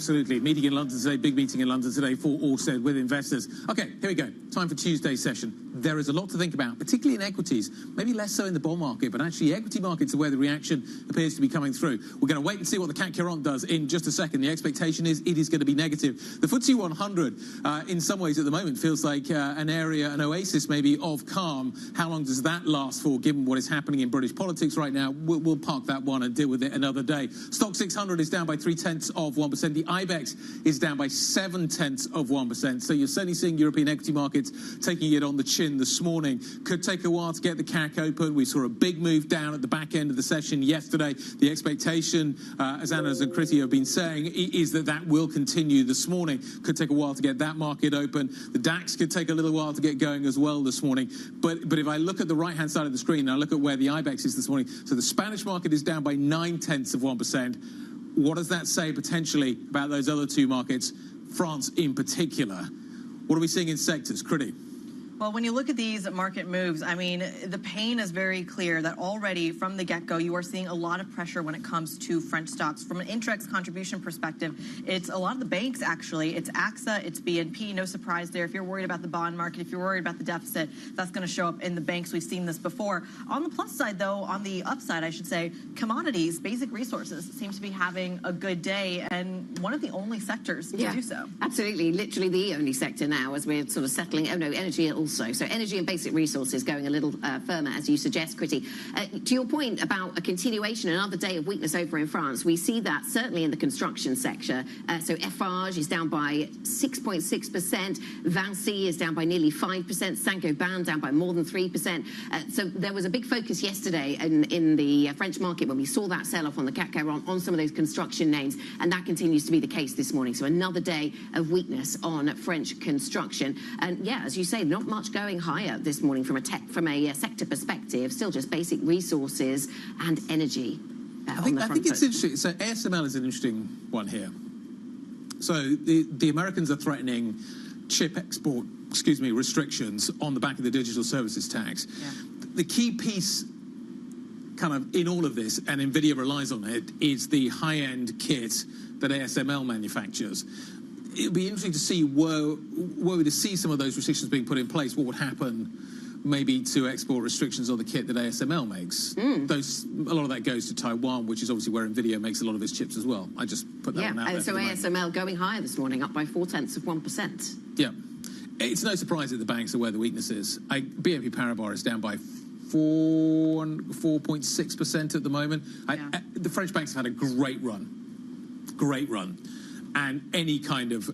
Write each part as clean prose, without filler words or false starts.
Absolutely. Meeting in London today, big meeting in London today for Orsted with investors. Okay, here we go. Time for Tuesday's session. There is a lot to think about, particularly in equities, maybe less so in the bond market, but actually equity markets are where the reaction appears to be coming through. We're going to wait and see what the CAC 40 does in just a second. The expectation is it is going to be negative. The FTSE 100, in some ways at the moment, feels like an area, an oasis maybe of calm. How long does that last for, given what is happening in British politics right now? We'll park that one and deal with it another day. Stock 600 is down by 0.3%. The IBEX is down by 0.7%. So you're certainly seeing European equity markets taking it on the chin this morning. Could take a while to get the CAC open. We saw a big move down at the back end of the session yesterday. The expectation, as Anna and Kriti have been saying, is that that will continue this morning. Could take a while to get that market open. The DAX could take a little while to get going as well this morning. But if I look at the right-hand side of the screen, and I look at where the IBEX is this morning, so the Spanish market is down by 0.9%. What does that say potentially about those other two markets, France in particular? What are we seeing in sectors? Kriti? Well, when you look at these market moves, I mean, the pain is very clear that already from the get-go, you are seeing a lot of pressure when it comes to French stocks. From an Intrex contribution perspective, it's a lot of the banks, actually. It's AXA, it's BNP, no surprise there. If you're worried about the bond market, if you're worried about the deficit, that's going to show up in the banks. We've seen this before. On the plus side, though, on the upside, I should say, commodities, basic resources seem to be having a good day, and one of the only sectors to do so. Absolutely, literally the only sector now as we're sort of settling. Oh, no, energy also. So energy and basic resources going a little firmer, as you suggest, Kriti. To your point about a continuation, another day of weakness over in France, we see that certainly in the construction sector. So Eiffage is down by 6.6%. Vinci is down by nearly 5%. Saint-Gobain down by more than 3%. So there was a big focus yesterday in the French market when we saw that sell-off on the CAC 40 on some of those construction names, and that continues to be the case this morning. So another day of weakness on French construction. And yeah, as you say, not much going higher this morning from a sector perspective, still just basic resources and energy. I think it's interesting. So ASML is an interesting one here. So the Americans are threatening chip export, restrictions on the back of the digital services tax. Yeah. The key piece kind of in all of this, and NVIDIA relies on it, is the high-end kit that ASML manufactures. It'll be interesting to see were we to see some of those restrictions being put in place, what would happen maybe to export restrictions on the kit that ASML makes. A lot of that goes to Taiwan, which is obviously where NVIDIA makes a lot of its chips as well. I just put that one out there. So ASML going higher this morning, up by 0.4%. Yeah. It's no surprise that the banks are where the weakness is. BNP Paribas is down by 4.6% at the moment. The French banks have had a great run. And any kind of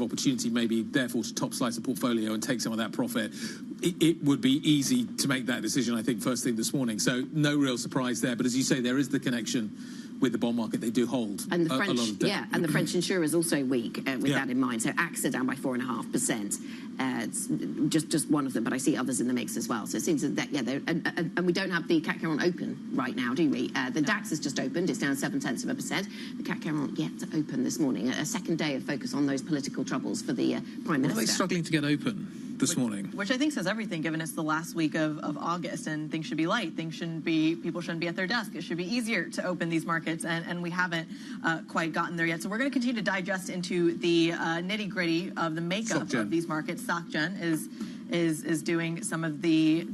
opportunity, maybe therefore to top slice a portfolio and take some of that profit, it would be easy to make that decision, I think, first thing this morning. So no real surprise there. But as you say, there is the connection with the bond market. They do hold and the French, a lot of debt. Yeah, and the French insurer is also weak with that in mind. So AXA down by 4.5%. It's just one of them, but I see others in the mix as well. So it seems that and we don't have the CAC 40 open right now, do we? The DAX has just opened. It's down 0.7%. The CAC 40 yet to open this morning. A second day of focus on those political troubles for the Prime Minister. Are they struggling to get open this morning? Which I think says everything, given it's the last week of August, and things should be light. People shouldn't be at their desk. It should be easier to open these markets, and we haven't quite gotten there yet. So we're going to continue to digest into the nitty-gritty of the makeup of these markets. SocGen is doing some of the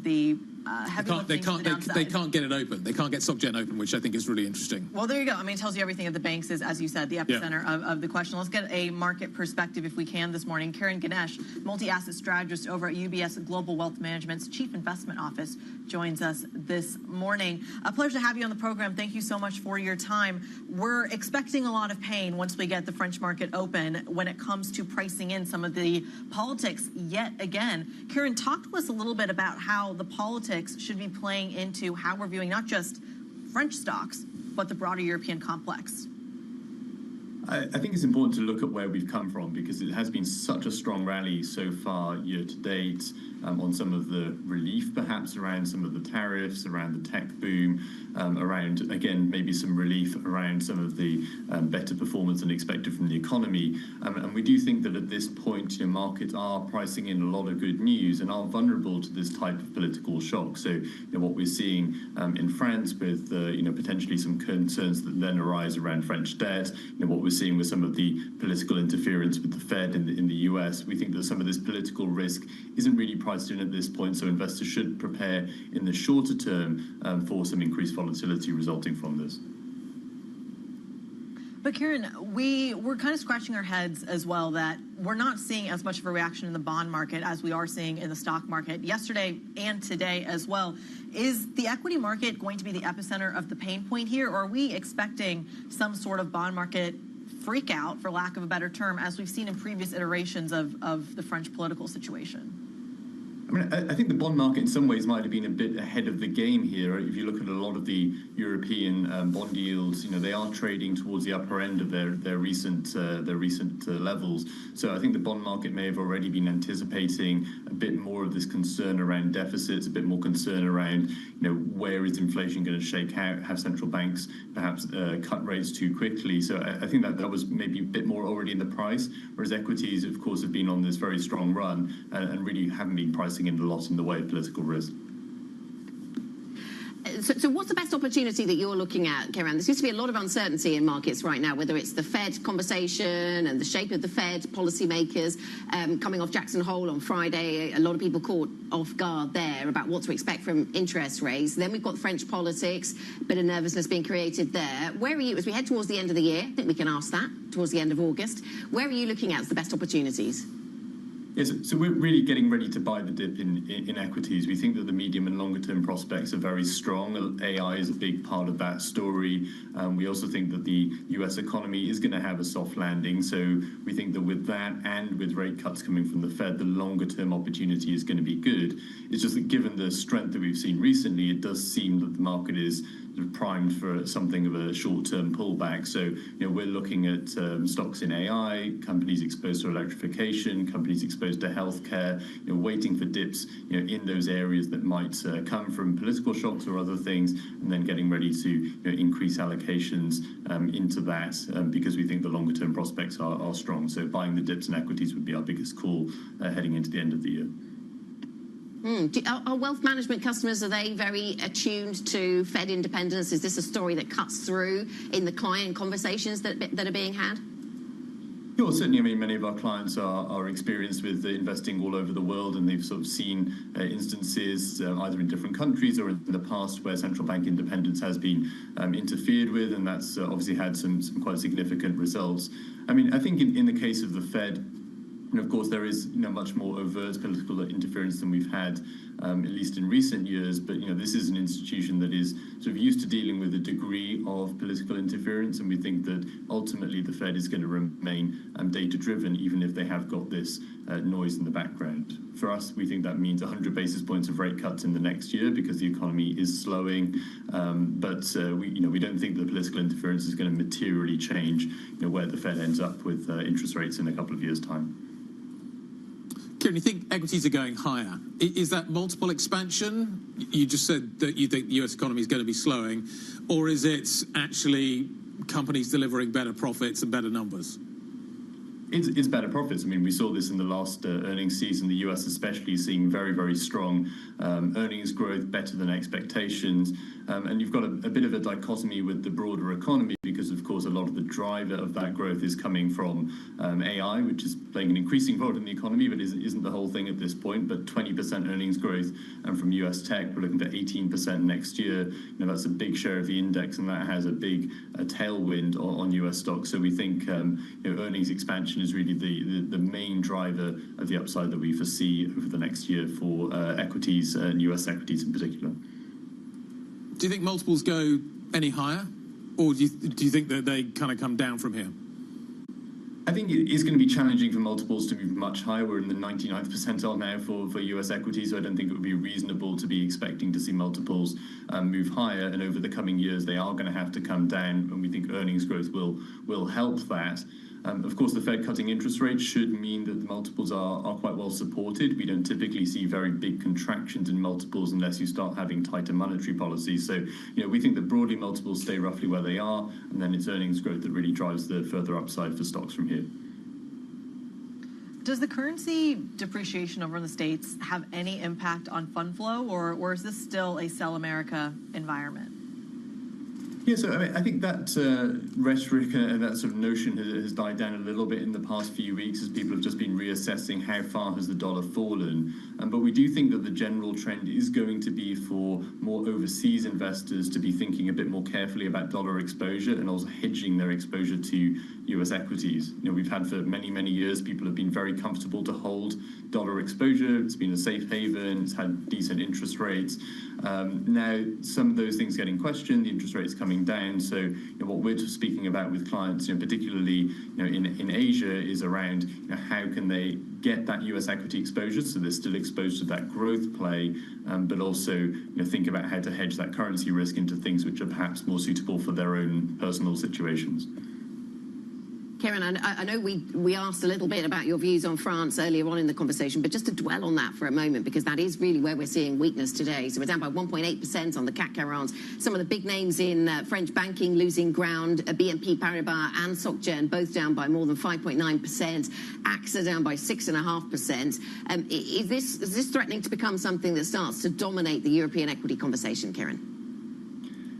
heavy lifting to the downside. They can't get it open. They can't get SocGen open, which I think is really interesting. Well, there you go. I mean, it tells you everything that the banks is, as you said, the epicenter of the question. Let's get a market perspective, if we can, this morning. Karen Ganesh, multi-asset strategist over at UBS Global Wealth Management's Chief Investment Office, joins us this morning. A pleasure to have you on the program. Thank you so much for your time. We're expecting a lot of pain once we get the French market open when it comes to pricing in some of the politics yet again. Karen, talk to us a little bit about how the politics should be playing into how we're viewing not just French stocks, but the broader European complex. I think it's important to look at where we've come from, because it has been such a strong rally so far year to date on some of the relief, perhaps around some of the tariffs, around the tech boom, around, again, maybe some relief around some of the better performance than expected from the economy. And we do think that at this point, markets are pricing in a lot of good news and are vulnerable to this type of political shock. So what we're seeing in France with potentially some concerns that then arise around French debt, what we're seeing with some of the political interference with the Fed in the US, we think that some of this political risk isn't really priced in at this point, so investors should prepare in the shorter term for some increased volatility resulting from this. But Karen, we're kind of scratching our heads as well that we're not seeing as much of a reaction in the bond market as we are seeing in the stock market yesterday and today as well. Is the equity market going to be the epicenter of the pain point here, or are we expecting some sort of bond market freak out, for lack of a better term, as we've seen in previous iterations of the French political situation? I mean, I think the bond market in some ways might have been a bit ahead of the game here. If you look at a lot of the European bond yields, they are trading towards the upper end of their recent levels. So I think the bond market may have already been anticipating a bit more of this concern around deficits, a bit more concern around, where is inflation going to shake out? Have central banks perhaps cut rates too quickly? So I think that was maybe a bit more already in the price, whereas equities, of course, have been on this very strong run and really haven't been pricing in a lot in the way of political risk. So what's the best opportunity that you're looking at, Karen? There seems to be a lot of uncertainty in markets right now, whether it's the Fed conversation and the shape of the Fed policymakers coming off Jackson Hole on Friday. A lot of people caught off guard there about what to expect from interest rates. Then we've got French politics, a bit of nervousness being created there. Where are you, as we head towards the end of the year, I think we can ask that, towards the end of August, where are you looking at as the best opportunities? Yes, so we're really getting ready to buy the dip in equities. We think that the medium and longer term prospects are very strong. AI is a big part of that story. We also think that the US economy is going to have a soft landing. So we think that with that and with rate cuts coming from the Fed, the longer term opportunity is going to be good. It's just that given the strength that we've seen recently, it does seem that the market is primed for something of a short-term pullback. So, we're looking at stocks in AI, companies exposed to electrification, companies exposed to healthcare, waiting for dips, in those areas that might come from political shocks or other things, and then getting ready to increase allocations into that because we think the longer-term prospects are strong. So buying the dips in equities would be our biggest call heading into the end of the year. Are wealth management customers, are they very attuned to Fed independence? Is this a story that cuts through in the client conversations that are being had? Sure, certainly. I mean, many of our clients are experienced with investing all over the world, and they've sort of seen instances either in different countries or in the past where central bank independence has been interfered with, and that's obviously had some quite significant results. I mean, I think in the case of the Fed, and of course, there is much more overt political interference than we've had, at least in recent years. But this is an institution that is sort of used to dealing with a degree of political interference, and we think that ultimately the Fed is going to remain data-driven, even if they have got this noise in the background. For us, we think that means 100 basis points of rate cuts in the next year because the economy is slowing. But we don't think the political interference is going to materially change where the Fed ends up with interest rates in a couple of years' time. Kieran, you think equities are going higher? Is that multiple expansion? You just said that you think the US economy is going to be slowing, or is it actually companies delivering better profits and better numbers? It's better profits. I mean, we saw this in the last earnings season, the US especially seeing very, very strong earnings growth, better than expectations. And you've got a bit of a dichotomy with the broader economy because because, of course, a lot of the driver of that growth is coming from AI, which is playing an increasing role in the economy, but isn't the whole thing at this point. But 20% earnings growth, and from US tech, we're looking for 18% next year. That's a big share of the index, and that has a big tailwind on US stocks. So we think earnings expansion is really the main driver of the upside that we foresee over the next year for equities and US equities in particular. Do you think multiples go any higher, or do you think that they kind of come down from here? I think it is going to be challenging for multiples to move much higher. We're in the 99th percentile now for US equities, so I don't think it would be reasonable to be expecting to see multiples move higher. And over the coming years, they are going to have to come down, and we think earnings growth will help that. Of course, the Fed cutting interest rates should mean that the multiples are quite well supported. We don't typically see very big contractions in multiples unless you start having tighter monetary policies. So, we think that broadly multiples stay roughly where they are, and then it's earnings growth that really drives the further upside for stocks from here. Does the currency depreciation over in the States have any impact on fund flow, or is this still a sell America environment? Yeah, so I think that rhetoric and that sort of notion has died down a little bit in the past few weeks as people have just been reassessing how far has the dollar fallen. But we do think that the general trend is going to be for more overseas investors to be thinking a bit more carefully about dollar exposure and also hedging their exposure to US equities. We've had for many, many years, people have been very comfortable to hold dollar exposure. It's been a safe haven. It's had decent interest rates. Now, some of those things getting questioned, the interest rates coming down. So what we're speaking about with clients, particularly in Asia, is around how can they get that US equity exposure so they're still exposed to that growth play, but also think about how to hedge that currency risk into things which are perhaps more suitable for their own personal situations. Kieran, I know we asked a little bit about your views on France earlier on in the conversation, but just to dwell on that for a moment, because that is really where we're seeing weakness today. So we're down by 1.8% on the CAC 40. Some of the big names in French banking losing ground, BNP Paribas and SocGen both down by more than 5.9%, AXA down by 6.5%. Is this threatening to become something that starts to dominate the European equity conversation, Kieran?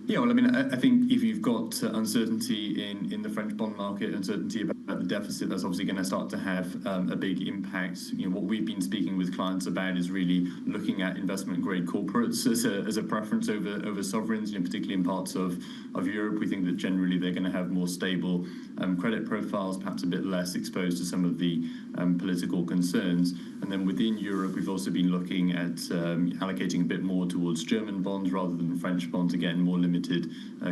Yeah, well, I think if you've got uncertainty in the French bond market, uncertainty about the deficit, that's obviously going to start to have a big impact. What we've been speaking with clients about is really looking at investment-grade corporates as a preference over sovereigns, particularly in parts of Europe. We think that generally they're going to have more stable credit profiles, perhaps a bit less exposed to some of the political concerns. And then within Europe, we've also been looking at allocating a bit more towards German bonds rather than French bonds, again, more limited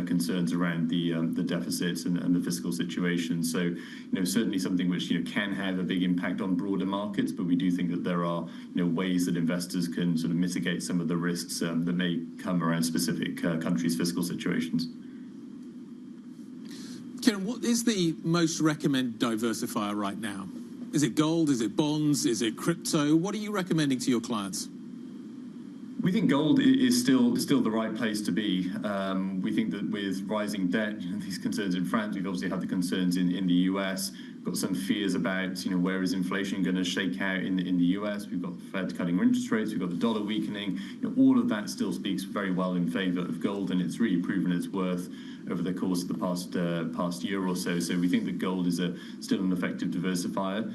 concerns around the deficits and the fiscal situation. So, certainly something which can have a big impact on broader markets, but we do think that there are ways that investors can sort of mitigate some of the risks that may come around specific countries' fiscal situations. Kieran, what is the most recommended diversifier right now? Is it gold? Is it bonds? Is it crypto? What are you recommending to your clients? We think gold is still the right place to be. We think that with rising debt, these concerns in France, we've obviously had the concerns in the US. We've got some fears about where is inflation going to shake out in the US. We've got the Fed cutting interest rates. We've got the dollar weakening. All of that still speaks very well in favour of gold, and it's really proven its worth over the course of the past year or so. So we think that gold is still an effective diversifier.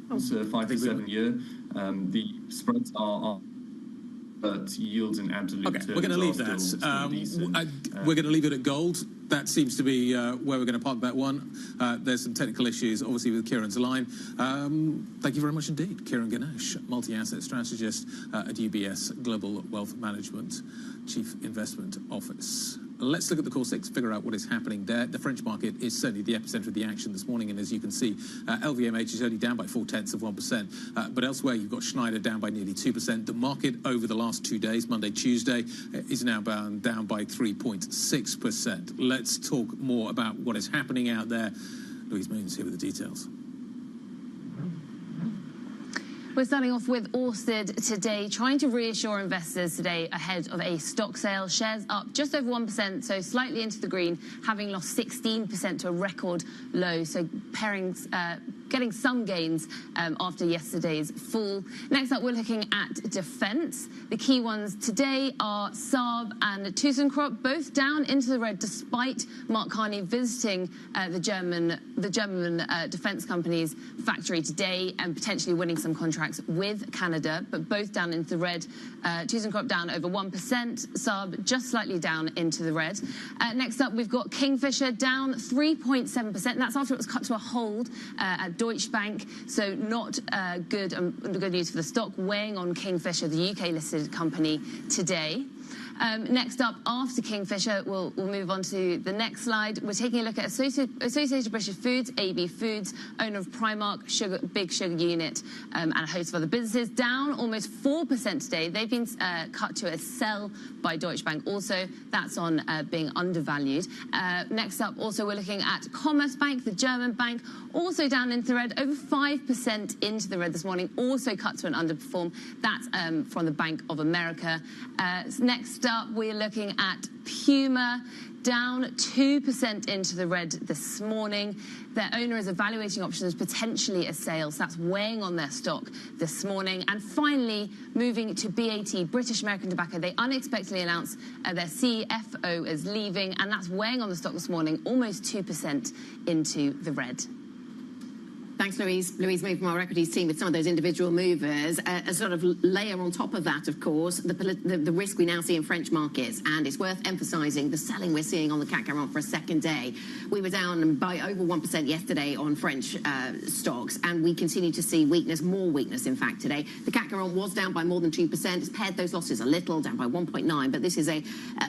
It's 5 to 7 year. The spreads are but yields in absolute terms. Okay, we're going to leave that. We're going to leave it at gold. That seems to be where we're going to park that one. There's some technical issues, obviously, with Kieran's line. Thank you very much indeed. Kieran Ganesh, multi-asset strategist at UBS Global Wealth Management, Chief Investment Office. Let's look at the core six, figure out what is happening there. The French market is certainly the epicenter of the action this morning, and as you can see, LVMH is only down by 0.4%. But elsewhere, you've got Schneider down by nearly 2%. The market over the last 2 days, Monday, Tuesday, is now down by 3.6%. Let's talk more about what is happening out there. Louise Moon's here with the details. We're starting off with Orsted today, trying to reassure investors today ahead of a stock sale. Shares up just over 1%, so slightly into the green, having lost 16% to a record low. So getting some gains after yesterday's fall. Next up, we're looking at defence. The key ones today are Saab and ThyssenKrupp, both down into the red despite Mark Carney visiting the German defence company's factory today and potentially winning some contracts with Canada, but both down into the red. ThyssenKrupp down over 1%, Saab just slightly down into the red. Next up, we've got Kingfisher down 3.7%. That's after it was cut to a hold at Deutsche Bank, so not good news for the stock, weighing on Kingfisher, the UK-listed company, today. Next up, after Kingfisher, we'll move on to the next slide. We're taking a look at Associated British Foods, AB Foods, owner of Primark, big sugar unit, and a host of other businesses, down almost 4% today. They've been cut to a sell by Deutsche Bank also. That's on being undervalued. Next up, also, we're looking at Commerzbank, the German bank, also down into the red, over 5% into the red this morning, also cut to an underperform. That's from the Bank of America. Next up, we're looking at Puma, down 2% into the red this morning. Their owner is evaluating options, potentially a sale, so that's weighing on their stock this morning. And finally, moving to BAT, British American Tobacco, they unexpectedly announced their CFO is leaving, and that's weighing on the stock this morning, almost 2% into the red. Thanks, Louise. Louise moved from our equities team with some of those individual movers. A sort of layer on top of that, of course, the risk we now see in French markets. And it's worth emphasising the selling we're seeing on the CAC 40 for a second day. We were down by over 1% yesterday on French stocks, and we continue to see weakness, more weakness, in fact, today. The CAC 40 was down by more than 2%. It's pared those losses a little, down by 1.9. But this is a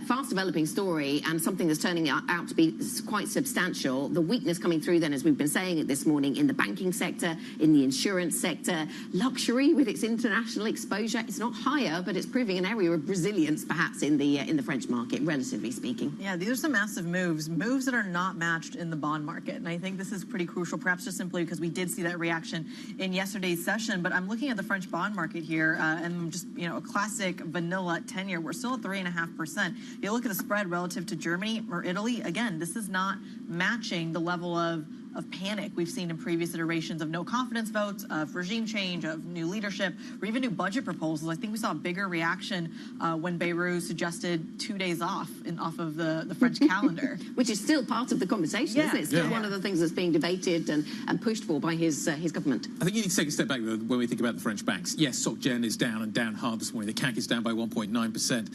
fast-developing story and something that's turning out to be quite substantial. The weakness coming through then, as we've been saying it this morning, in the banking sector, in the insurance sector. Luxury, with its international exposure, it's not higher, but it's proving an area of resilience, perhaps, in the French market, relatively speaking. Yeah, these are some massive moves that are not matched in the bond market, and I think this is pretty crucial, perhaps just simply because we did see that reaction in yesterday's session. But I'm looking at the French bond market here, and just a classic vanilla 10-year. We're still at 3.5%. You look at the spread relative to Germany or Italy. Again, this is not matching the level of panic we've seen in previous iterations of no confidence votes, of regime change, of new leadership, or even new budget proposals. I think we saw a bigger reaction when Beirut suggested 2 days off of the French calendar. Which is still part of the conversation, isn't it? It's still one of the things that's being debated and pushed for by his government. I think you need to take a step back when we think about the French banks. Yes, SocGen is down and down hard this morning. The CAC is down by 1.9%.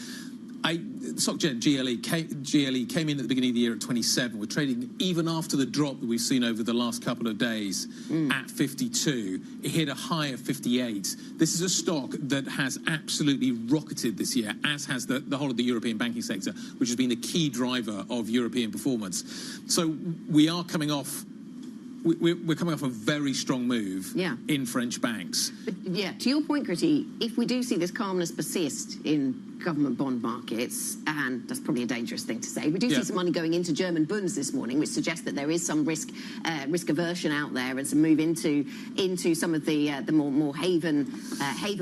SocGen, GLE came in at the beginning of the year at 27. We're trading even after the drop that we've seen over the last couple of days at 52. It hit a high of 58. This is a stock that has absolutely rocketed this year, as has the whole of the European banking sector, which has been a key driver of European performance. So we are coming off. We're coming off a very strong move in French banks. But to your point, Gritty, if we do see this calmness persist in government bond markets, and that's probably a dangerous thing to say, we do see some money going into German bunds this morning, which suggests that there is some risk aversion out there and some move into some of the more haven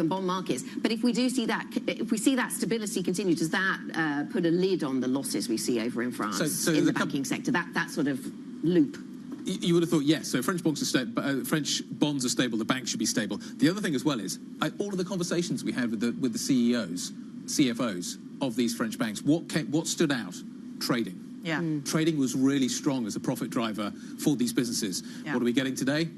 bond markets. But if we do see that, if we see that stability continue, does that put a lid on the losses we see over in France in the banking sector? That sort of loop. You would have thought, yes. So French bonds are stable. The banks should be stable. The other thing as well is all of the conversations we had with the CEOs, CFOs of these French banks. What stood out? Trading. Yeah. Trading was really strong as a profit driver for these businesses. Yeah. What are we getting today?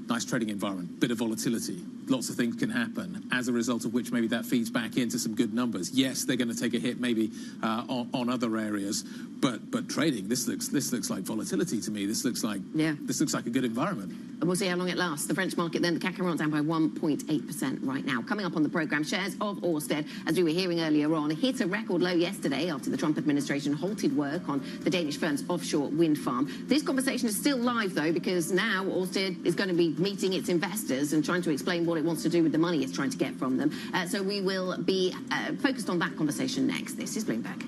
Nice trading environment, bit of volatility. Lots of things can happen, as a result of which maybe that feeds back into some good numbers. Yes, they're going to take a hit maybe on other areas, but trading, this looks like volatility to me. This looks like a good environment. And we'll see how long it lasts. The French market then, the CAC 40 down by 1.8% right now. Coming up on the programme, shares of Ørsted, as we were hearing earlier on, hit a record low yesterday after the Trump administration halted work on the Danish firm's offshore wind farm. This conversation is still live, though, because now Ørsted is going to be meeting its investors and trying to explain what it wants to do with the money it's trying to get from them. So we will be focused on that conversation next. This is Bloomberg.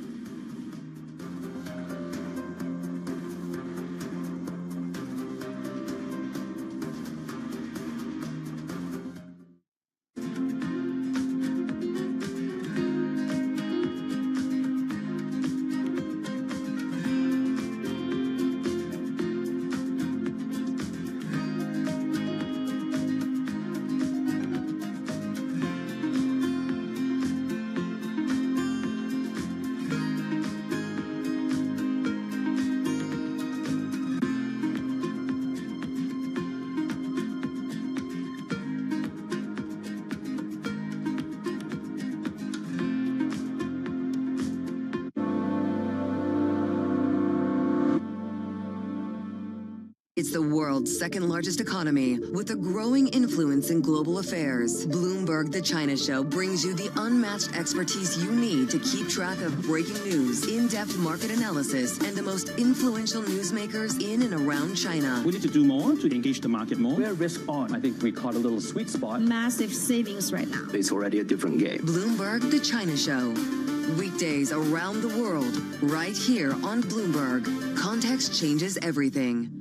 It's the world's second largest economy with a growing influence in global affairs. Bloomberg The China Show brings you the unmatched expertise you need to keep track of breaking news, in-depth market analysis, and the most influential newsmakers in and around China. We need to do more to engage the market more. We're risk on. I think we caught a little sweet spot. Massive savings right now. It's already a different game. Bloomberg The China Show. Weekdays around the world, right here on Bloomberg. Context changes everything.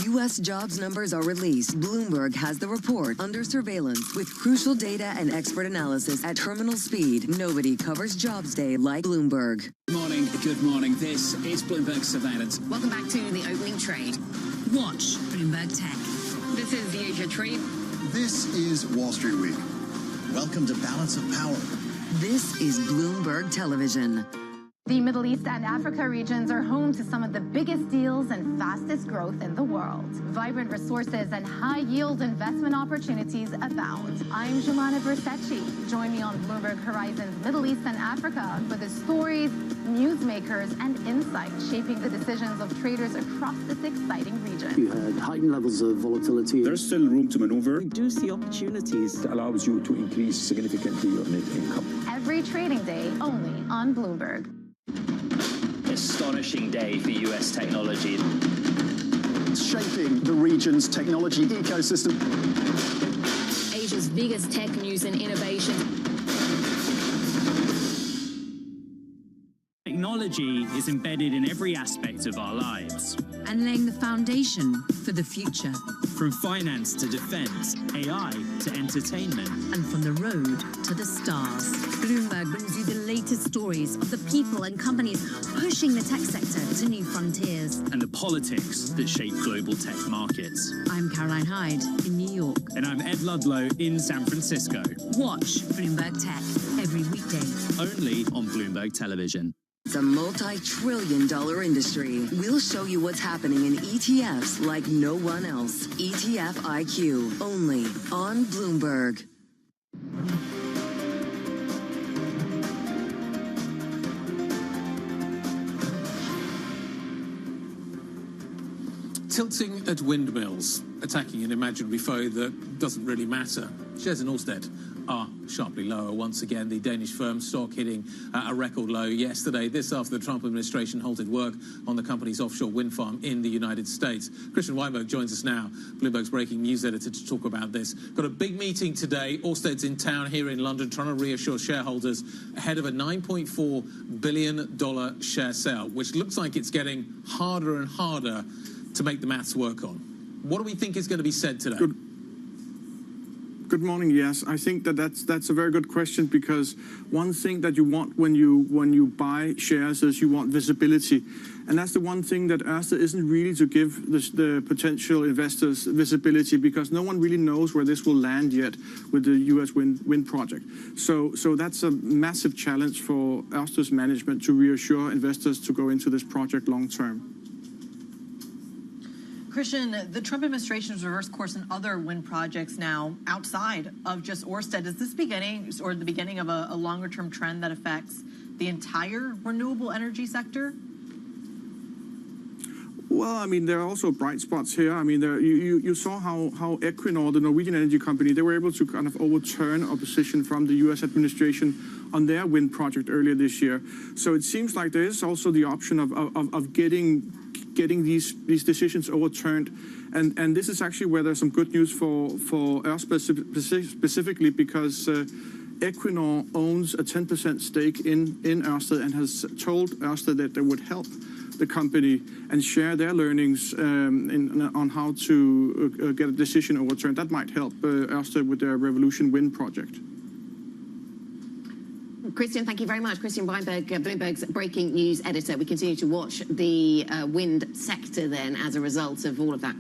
U.S. jobs numbers are released. Bloomberg has the report under surveillance with crucial data and expert analysis at terminal speed. Nobody covers Jobs Day like Bloomberg. Good morning. This is Bloomberg Surveillance. Welcome back to the opening trade. Watch Bloomberg Tech. This is the Asia trade. This is Wall Street Week. Welcome to Balance of Power. This is Bloomberg Television. The Middle East and Africa regions are home to some of the biggest deals and fastest growth in the world. Vibrant resources and high-yield investment opportunities abound. I'm Jumana Versace. Join me on Bloomberg Horizon's Middle East and Africa for the stories, newsmakers, and insights shaping the decisions of traders across this exciting region. You had heightened levels of volatility. There's still room to maneuver. We do see opportunities. It allows you to increase significantly your net income. Every trading day, only on Bloomberg. Astonishing day for US technology. Shaping the region's technology ecosystem. Asia's biggest tech news and innovation. Technology is embedded in every aspect of our lives. And laying the foundation for the future. From finance to defense, AI to entertainment. And from the road to the stars. Bloomberg brings you the latest stories of the people and companies pushing the tech sector to new frontiers. And the politics that shape global tech markets. I'm Caroline Hyde in New York. And I'm Ed Ludlow in San Francisco. Watch Bloomberg Tech every weekday. Only on Bloomberg Television. It's a multi-trillion-dollar industry. We'll show you what's happening in ETFs like no one else. ETF IQ, only on Bloomberg. Tilting at windmills, attacking an imaginary foe that doesn't really matter. Shares in Ørsted are sharply lower once again. The Danish firm stock hitting a record low yesterday. This after the Trump administration halted work on the company's offshore wind farm in the United States. Christian Weinberg joins us now, Bloomberg's breaking news editor, to talk about this. Got a big meeting today. Ørsted's in town here in London trying to reassure shareholders ahead of a $9.4 billion share sale, which looks like it's getting harder and harder to make the maths work on. What do we think is going to be said today? Good morning. Yes, I think that's a very good question, because one thing that you want when you buy shares is you want visibility, and that's the one thing that Ørsted isn't really to give the potential investors visibility, because no one really knows where this will land yet with the U.S. wind project. So that's a massive challenge for Ørsted's management to reassure investors to go into this project long term. Christian, the Trump administration has reversed course in other wind projects now outside of just Ørsted. Is this beginning or the beginning of a longer-term trend that affects the entire renewable energy sector? Well, I mean, there are also bright spots here. I mean, you saw how Equinor, the Norwegian energy company, they were able to kind of overturn opposition from the U.S. administration on their wind project earlier this year. So it seems like there is also the option of getting these decisions overturned, and this is actually where there's some good news for Ørsted specifically, because Equinor owns a 10% stake in Ørsted and has told Ørsted that they would help the company and share their learnings on how to get a decision overturned. That might help Ørsted with their Revolution Wind project. Christian, thank you very much. Christian Weinberg, Bloomberg's breaking news editor. We continue to watch the wind sector then as a result of all of that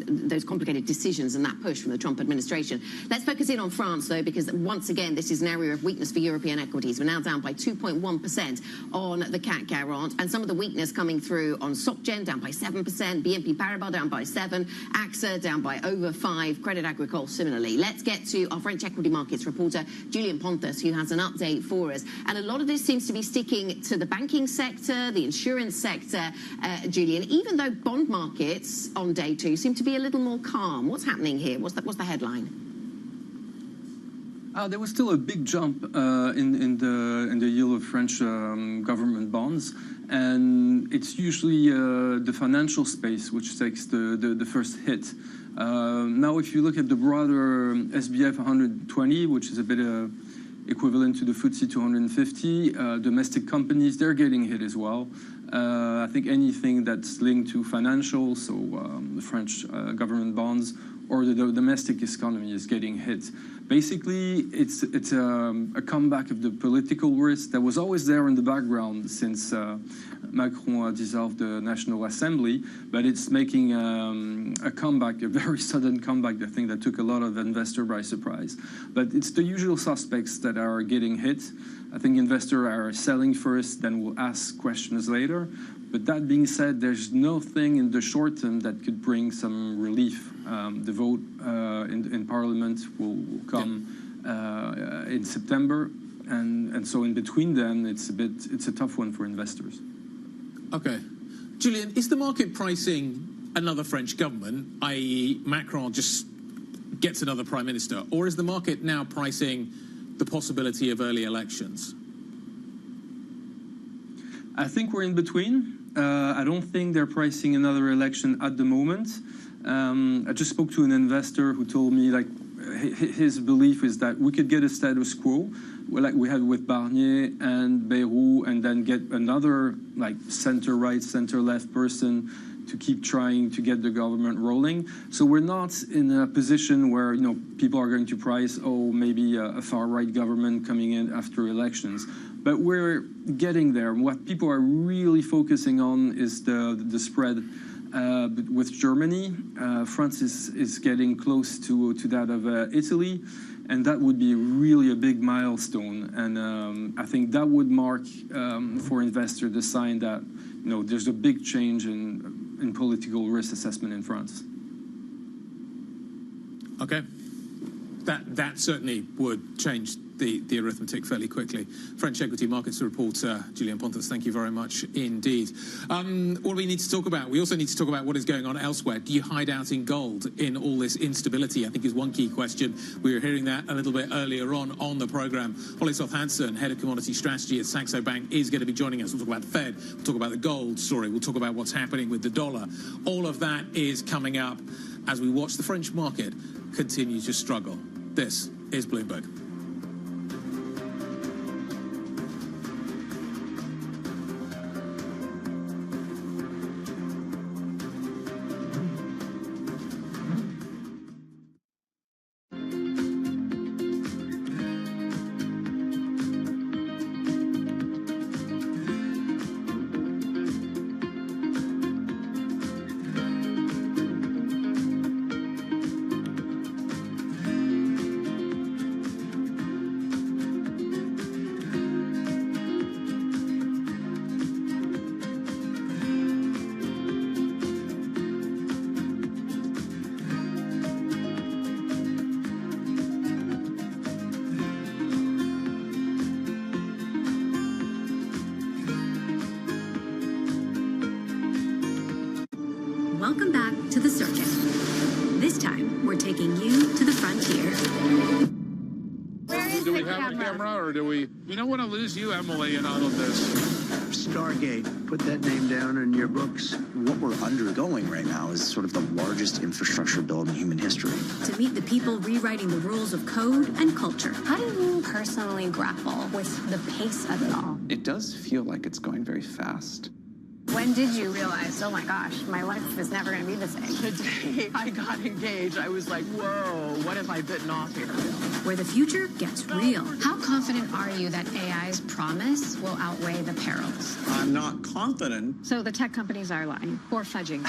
those complicated decisions and that push from the Trump administration. Let's focus in on France, though, because once again, this is an area of weakness for European equities. We're now down by 2.1% on the CAC 40, and some of the weakness coming through on SocGen, down by 7%, BNP Paribas down by 7%, AXA down by over 5%, Crédit Agricole similarly. Let's get to our French equity markets reporter, Julien Pontus, who has an update for us. And a lot of this seems to be sticking to the banking sector, the insurance sector, Julian, even though bond markets on day 2 seem to be a little more calm. What's happening here? What's the headline? There was still a big jump in the yield of French government bonds, and it's usually the financial space which takes the first hit. Now, if you look at the broader SBF 120, which is a bit equivalent to the FTSE 250, domestic companies, they're getting hit as well. I think anything that's linked to financial, so the French government bonds, or the domestic economy is getting hit. Basically, it's a comeback of the political risk that was always there in the background since Macron dissolved the National Assembly, but it's making a comeback, a very sudden comeback, I think that took a lot of investors by surprise. But it's the usual suspects that are getting hit. I think investors are selling first, then will ask questions later. But that being said, there's nothing in the short term that could bring some relief. The vote in Parliament will come in September, and so in between then, it's a tough one for investors. Okay, Julian, is the market pricing another French government, i.e., Macron just gets another prime minister, or is the market now pricing the possibility of early elections? I think we're in between. I don't think they're pricing another election at the moment. I just spoke to an investor who told me, like, his belief is that we could get a status quo, like we had with Barnier and Bayrou, and then get another, like, center-right, center-left person to keep trying to get the government rolling. So we're not in a position where, you know, people are going to price, oh, maybe a far-right government coming in after elections. But we're getting there. What people are really focusing on is the spread with Germany. France is getting close to that of Italy, and that would be really a big milestone. And I think that would mark for investors the sign that, you know, there's a big change in political risk assessment in France. Okay, that certainly would change the arithmetic fairly quickly. French equity markets reporter Julian Pontus, thank you very much indeed. What do we need to talk about? We also need to talk about what is going on elsewhere. Do you hide out in gold in all this instability? I think is one key question. We were hearing that a little bit earlier on the programme. Holly Southampton, head of commodity strategy at Saxo Bank, is going to be joining us. We'll talk about the Fed, we'll talk about the gold story, we'll talk about what's happening with the dollar. All of that is coming up as we watch the French market continue to struggle. This is Bloomberg. Welcome back to the circuit. This time, we're taking you to the frontier. Do we have a camera, or do we don't want to lose you, Emily, in all of this? Stargate, put that name down in your books. What we're undergoing right now is sort of the largest infrastructure build in human history. To meet the people rewriting the rules of code and culture. How do you personally grapple with the pace of it all? It does feel like it's going very fast. When did you realize, oh my gosh, my life is never going to be the same? The day I got engaged, I was like, whoa, what have I bitten off here? Where the future gets real. How confident are you that AI's promise will outweigh the perils? I'm not confident. So the tech companies are lying or fudging.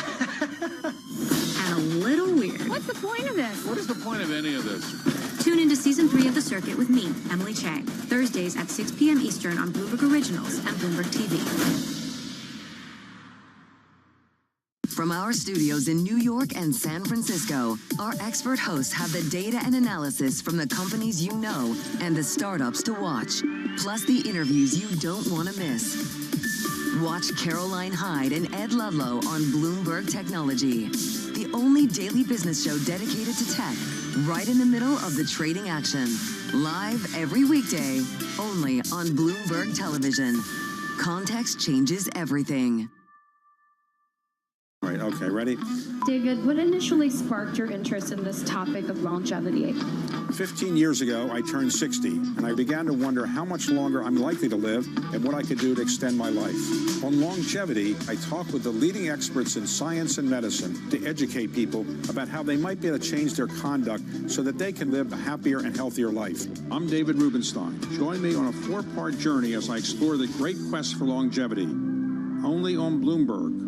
And a little weird. What's the point of this? What is the point of any of this? Tune into Season 3 of The Circuit with me, Emily Chang, Thursdays at 6 p.m. Eastern on Bloomberg Originals and Bloomberg TV. From our studios in New York and San Francisco, our expert hosts have the data and analysis from the companies you know and the startups to watch, plus the interviews you don't want to miss. Watch Caroline Hyde and Ed Ludlow on Bloomberg Technology, the only daily business show dedicated to tech, right in the middle of the trading action. Live every weekday, only on Bloomberg Television. Context changes everything. All right, okay, ready? David, what initially sparked your interest in this topic of longevity? 15 years ago, I turned 60, and I began to wonder how much longer I'm likely to live and what I could do to extend my life. On longevity, I talk with the leading experts in science and medicine to educate people about how they might be able to change their conduct so that they can live a happier and healthier life. I'm David Rubenstein. Join me on a 4-part journey as I explore the great quest for longevity. Only on Bloomberg.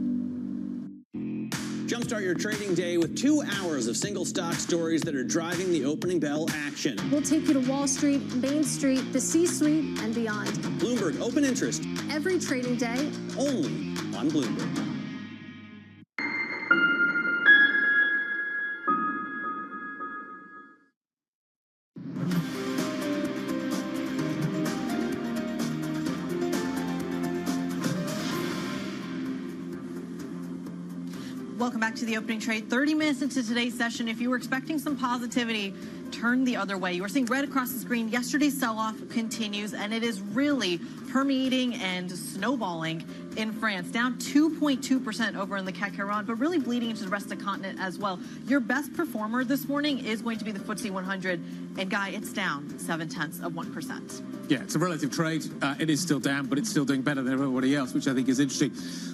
Jumpstart your trading day with 2 hours of single stock stories that are driving the opening bell action. We'll take you to Wall Street, Main Street, the C-suite, and beyond. Bloomberg Open Interest. Every trading day. Only on Bloomberg. Welcome back to the opening trade. 30 minutes into today's session. If you were expecting some positivity, turn the other way. You were seeing red across the screen. Yesterday's sell-off continues, and it is really permeating and snowballing in France. Down 2.2% over in the CAC 40, but really bleeding into the rest of the continent as well. Your best performer this morning is going to be the FTSE 100. And Guy, it's down 0.7%. Yeah, it's a relative trade. It is still down, but it's still doing better than everybody else, which I think is interesting.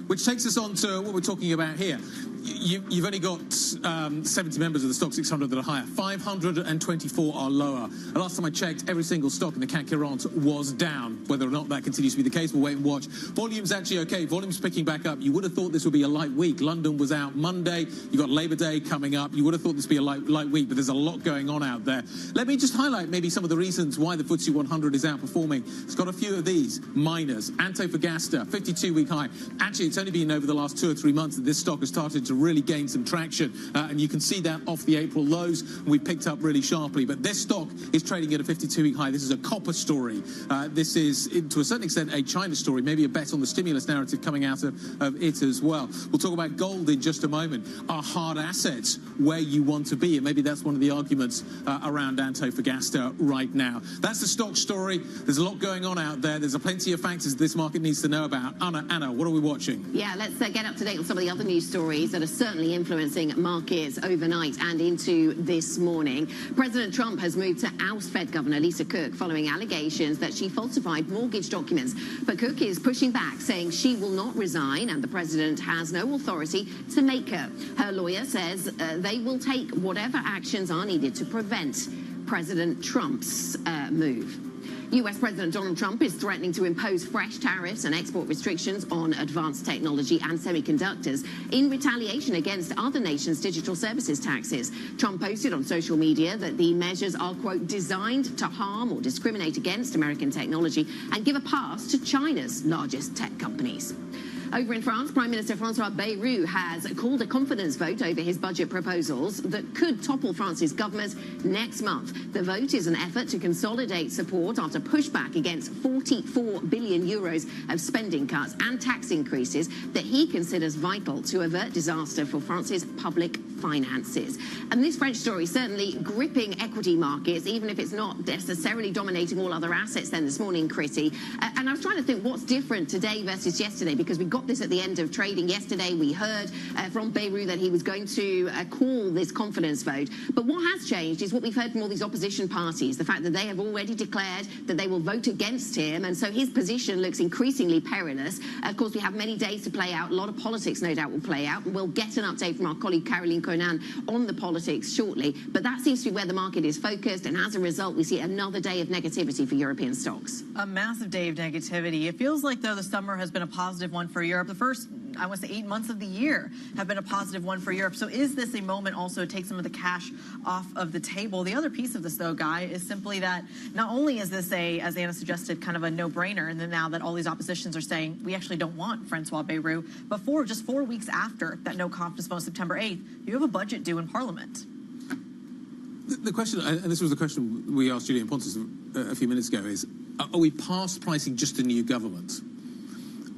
Which takes us on to what we're talking about here. You've only got 70 members of the stock 600 that are higher. 524 are lower. And last time I checked, every single stock in the CAC 40 was down. Whether or not that continues to be the case, we'll wait and watch. Volume's actually okay. Volume's picking back up. You would have thought this would be a light week. London was out Monday. You got Labor Day coming up. You would have thought this would be a light week, but there's a lot going on out there. Let me just highlight maybe some of the reasons why the FTSE 100 is outperforming. It's got a few of these. Miners, Antofagasta, 52-week high. Actually, it's only been over the last 2 or 3 months that this stock has started to really gain some traction, and you can see that off the April lows. We picked up really sharply, but this stock is trading at a 52-week high. This is a copper story. This is, to a certain extent, a China story, maybe a bet on the stimulus narrative coming out of it as well. We'll talk about gold in just a moment. Are hard assets where you want to be? And maybe that's one of the arguments around Antofagasta right now. That's the stock story. There's a lot going on out there. There's plenty of factors this market needs to know about. Anna, what are we watching? Yeah, let's get up to date with some of the other news stories that are certainly influencing markets overnight and into this morning. President Trump has moved to oust Fed Governor Lisa Cook following allegations that she falsified mortgage documents. But Cook is pushing back, saying she will not resign and the president has no authority to make her. Her lawyer says they will take whatever actions are needed to prevent President Trump's move. US President Donald Trump is threatening to impose fresh tariffs and export restrictions on advanced technology and semiconductors in retaliation against other nations' digital services taxes. Trump posted on social media that the measures are, quote, designed to harm or discriminate against American technology and give a pass to China's largest tech companies. Over in France, Prime Minister François Bayrou has called a confidence vote over his budget proposals that could topple France's government next month. The vote is an effort to consolidate support after pushback against 44 billion euros of spending cuts and tax increases that he considers vital to avert disaster for France's public finances. And this French story certainly gripping equity markets, even if it's not necessarily dominating all other assets then this morning, Chrissy. And I was trying to think what's different today versus yesterday, because we got this at the end of trading yesterday. We heard from Bayrou that he was going to call this confidence vote. But what has changed is what we've heard from all these opposition parties, the fact that they have already declared that they will vote against him. And so his position looks increasingly perilous. Of course, we have many days to play out. A lot of politics, no doubt, will play out. And we'll get an update from our colleague Caroline Conan on the politics shortly. But that seems to be where the market is focused. And as a result, we see another day of negativity for European stocks. A massive day of negativity. It feels like, though, the summer has been a positive one for Europe. The first I want to say 8 months of the year have been a positive one for Europe. So is this a moment also to take some of the cash off of the table? The other piece of this, though, Guy, is simply that not only is this as Anna suggested, kind of a no-brainer, and then now that all these oppositions are saying we actually don't want Francois Bayrou, but just 4 weeks after that no-confidence vote on September 8th, you have a budget due in Parliament. The question, and this was the question we asked Julian Pontus a few minutes ago, is are we past pricing just a new government?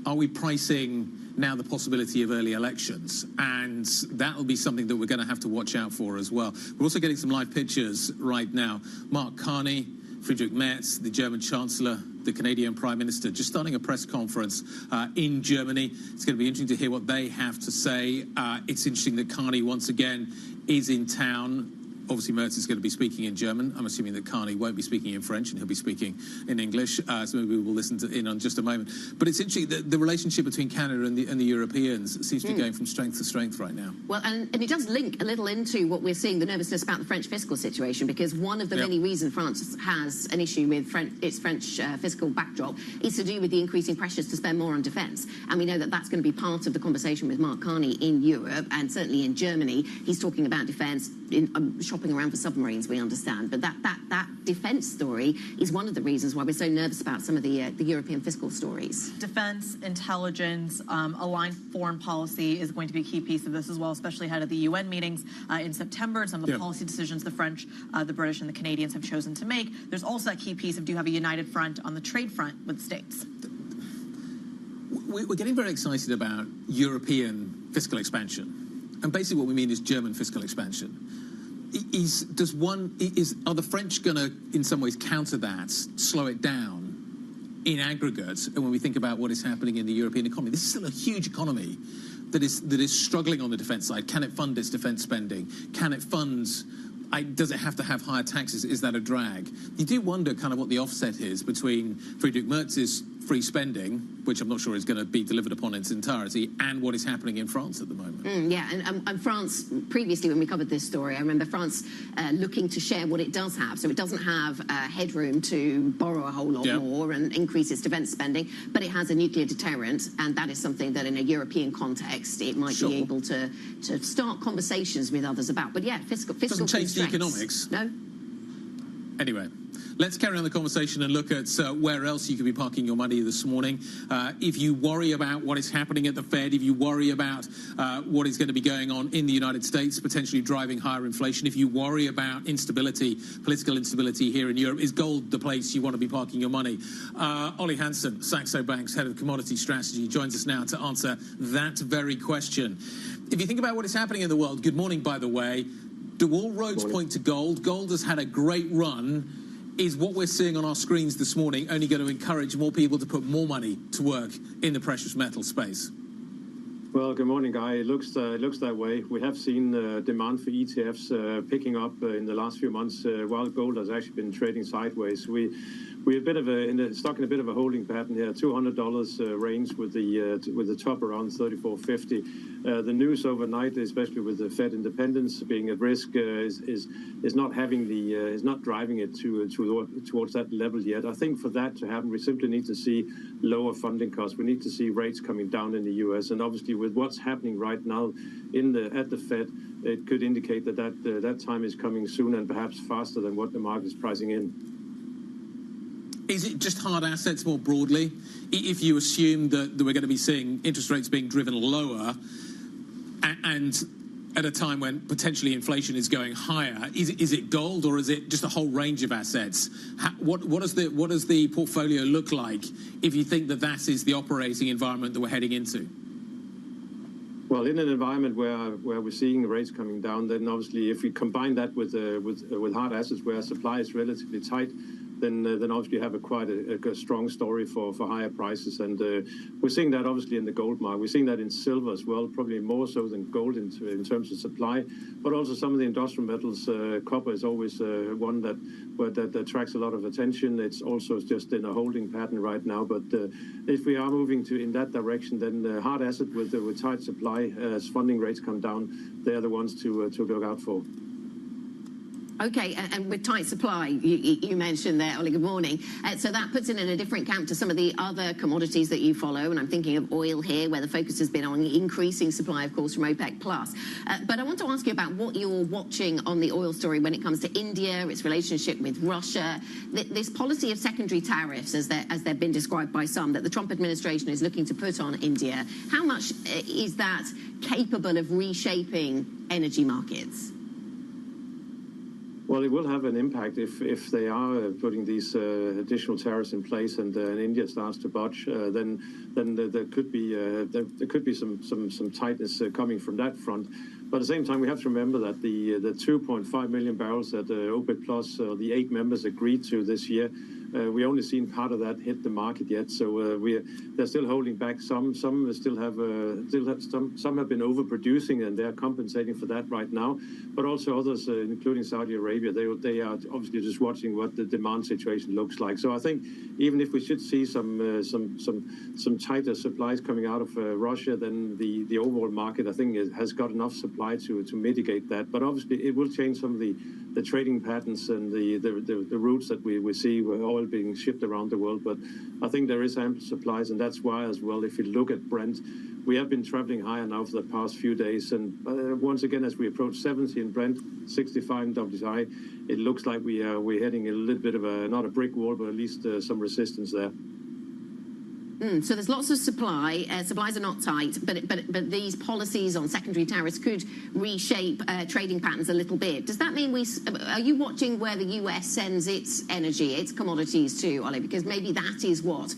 Are we pricing now the possibility of early elections? And that will be something that we're going to have to watch out for as well. We're also getting some live pictures right now. Mark Carney, Friedrich Merz, the German Chancellor, the Canadian Prime Minister, just starting a press conference in Germany. It's going to be interesting to hear what they have to say. It's interesting that Carney, once again, is in town. Obviously, Merz is going to be speaking in German. I'm assuming that Carney won't be speaking in French and he'll be speaking in English. So maybe we'll listen in on just a moment. But it's interesting that the relationship between Canada and the Europeans seems to be going from strength to strength right now. Well, and it does link a little into what we're seeing, the nervousness about the French fiscal situation, because one of the many reasons France has an issue with its French fiscal backdrop is to do with the increasing pressures to spend more on defence. And we know that that's going to be part of the conversation with Mark Carney in Europe and certainly in Germany. He's talking about defence, shopping around for submarines, we understand. But that defence story is one of the reasons why we're so nervous about some of the European fiscal stories. Defence, intelligence, aligned foreign policy is going to be a key piece of this as well, especially ahead of the UN meetings in September and some of the policy decisions the French, the British and the Canadians have chosen to make. There's also that key piece of do you have a united front on the trade front with the States? We're getting very excited about European fiscal expansion. And basically what we mean is German fiscal expansion. Are the French going to, in some ways, counter that, slow it down in aggregate? And when we think about what is happening in the European economy, this is still a huge economy that is struggling on the defence side. Can it fund its defence spending? Can it fund? Does it have to have higher taxes? Is that a drag? You do wonder kind of what the offset is between Friedrich Merz's free spending, which I'm not sure is going to be delivered upon in its entirety, and what is happening in France at the moment. And France, previously when we covered this story, I remember France looking to share what it does have. So it doesn't have headroom to borrow a whole lot more and increase its defence spending, but it has a nuclear deterrent, and that is something that in a European context it might be able to start conversations with others about. But fiscal doesn't change the economics. No. Anyway, let's carry on the conversation and look at where else you could be parking your money this morning. If you worry about what is happening at the Fed, if you worry about what is going to be going on in the United States, potentially driving higher inflation, if you worry about instability, political instability here in Europe, is gold the place you want to be parking your money? Ollie Hansen, Saxo Bank's head of commodity strategy, joins us now to answer that very question. If you think about what is happening in the world, good morning, by the way, do all roads point to gold? Gold has had a great run. Is what we're seeing on our screens this morning only going to encourage more people to put more money to work in the precious metal space? Well, good morning, Guy. It looks that way. We have seen demand for ETFs picking up in the last few months, while gold has actually been trading sideways. We're stuck in a bit of a holding pattern here, $200 range with the top around 34.50. The news overnight, especially with the Fed independence being at risk, is not driving it towards that level yet. I think for that to happen, we simply need to see lower funding costs. We need to see rates coming down in the U.S. and obviously with what's happening right now at the Fed, it could indicate that time is coming soon and perhaps faster than what the market is pricing in. Is it just hard assets more broadly? If you assume that we're going to be seeing interest rates being driven lower and at a time when potentially inflation is going higher, is it gold or is it just a whole range of assets? What does the portfolio look like if you think that is the operating environment that we're heading into? Well, in an environment where we're seeing rates coming down, then obviously if we combine that with hard assets where supply is relatively tight, then obviously you have quite a strong story for higher prices. And we're seeing that obviously in the gold market. We're seeing that in silver as well, probably more so than gold in terms of supply. But also some of the industrial metals, copper is always one that attracts a lot of attention. It's also just in a holding pattern right now. But if we are moving in that direction, then hard asset with tight supply, as funding rates come down, they're the ones to look out for. Okay, and with tight supply, you mentioned there, Ollie, good morning. So that puts it in a different camp to some of the other commodities that you follow, and I'm thinking of oil here, where the focus has been on increasing supply, of course, from OPEC+. But I want to ask you about what you're watching on the oil story when it comes to India, its relationship with Russia, this policy of secondary tariffs, as they've been described by some, that the Trump administration is looking to put on India. How much is that capable of reshaping energy markets? Well, it will have an impact if they are putting these additional tariffs in place, and India starts to budge. Then there could be some tightness coming from that front. But at the same time, we have to remember that the 2.5 million barrels that OPEC Plus, the 8 members agreed to this year, we only seen part of that hit the market yet. So they're still holding back. Some have been overproducing, and they're compensating for that right now. But also others, including Saudi Arabia, they are obviously just watching what the demand situation looks like. So I think even if we should see some tighter supplies coming out of Russia, then the overall market, I think, has got enough supply to mitigate that. But obviously, it will change some of the trading patterns and the routes that we see oil being shipped around the world. But I think there is ample supplies, and that's why as well, if you look at Brent, we have been traveling higher now for the past few days. And once again, as we approach 70 in Brent, 65 in WTI, it looks like we're heading a little bit of not a brick wall, but at least some resistance there. So there's lots of supply. Supplies are not tight, but these policies on secondary tariffs could reshape trading patterns a little bit. Does that mean are you watching where the US sends its energy, its commodities to, Ollie? Because maybe that is what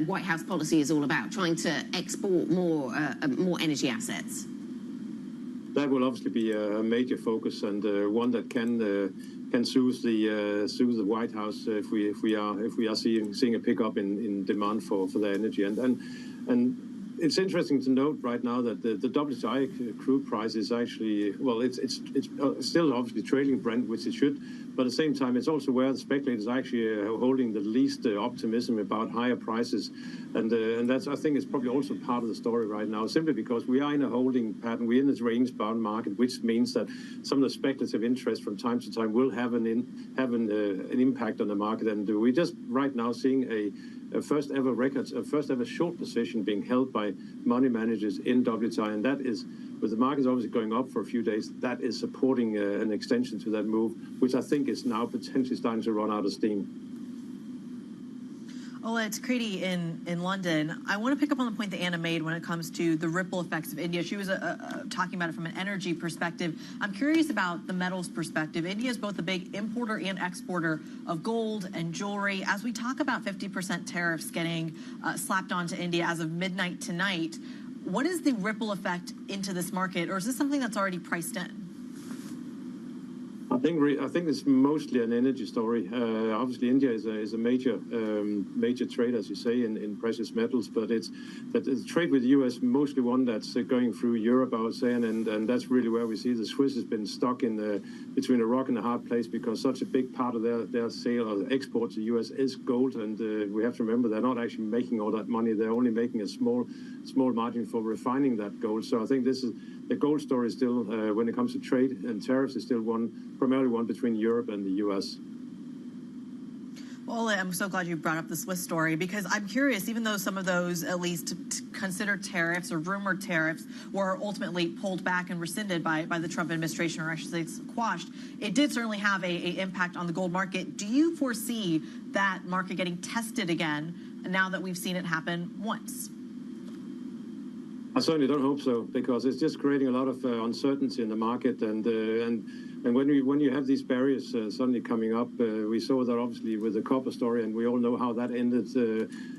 White House policy is all about, trying to export more energy assets. That will obviously be a major focus, and one that can soothe the White House if we are seeing a pickup in demand for their energy. And it's interesting to note right now that the WTI crude price is actually, well, it's still obviously trailing Brent, which it should, but at the same time, it's also where the speculators are actually holding the least optimism about higher prices. And that's, I think, is probably also part of the story right now, simply because we are in a holding pattern. We're in this range-bound market, which means that some of the speculative interest from time to time will have an impact on the market. And we're just right now seeing a first ever short position being held by money managers in WTI, and that is, with the markets obviously going up for a few days, that is supporting an extension to that move, which I think is now potentially starting to run out of steam. Ola, it's Kriti in London. I want to pick up on the point that Anna made when it comes to the ripple effects of India. She was talking about it from an energy perspective. I'm curious about the metals perspective. India is both a big importer and exporter of gold and jewelry. As we talk about 50% tariffs getting slapped onto India as of midnight tonight, what is the ripple effect into this market, or is this something that's already priced in? I think it's mostly an energy story. Obviously, India is a major trade, as you say, in precious metals, but the trade with the US mostly one that's going through Europe, I would say, and that's really where we see the Swiss has been stuck in between a rock and a hard place, because such a big part of their sale or export to the US is gold, and we have to remember they're not actually making all that money. They're only making a small margin for refining that gold. So I think the gold story is still, when it comes to trade and tariffs, is still primarily one between Europe and the US. Well, I'm so glad you brought up the Swiss story, because I'm curious, even though some of those, at least considered tariffs or rumored tariffs, were ultimately pulled back and rescinded by the Trump administration, or I should say quashed, it did certainly have an impact on the gold market. Do you foresee that market getting tested again now that we've seen it happen once? I certainly don't hope so, because it's just creating a lot of uncertainty in the market, and when you have these barriers suddenly coming up, we saw that obviously with the copper story, and we all know how that ended.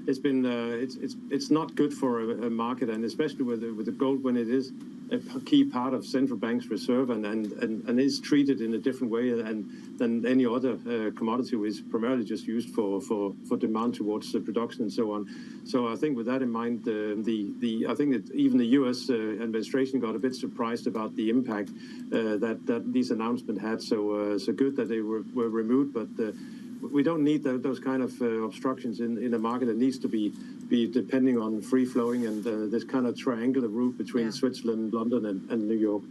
It's not good for a market, and especially with the gold, when it is a key part of central bank's reserve and is treated in a different way than any other commodity, which is primarily just used for demand towards production and so on. So I think with that in mind, I think that even the U.S. administration got a bit surprised about the impact that these announcements had. So good that they were removed, but we don't need those kind of obstructions in a market that needs to be depending on free flowing and this kind of triangular route between Switzerland, London, and New York.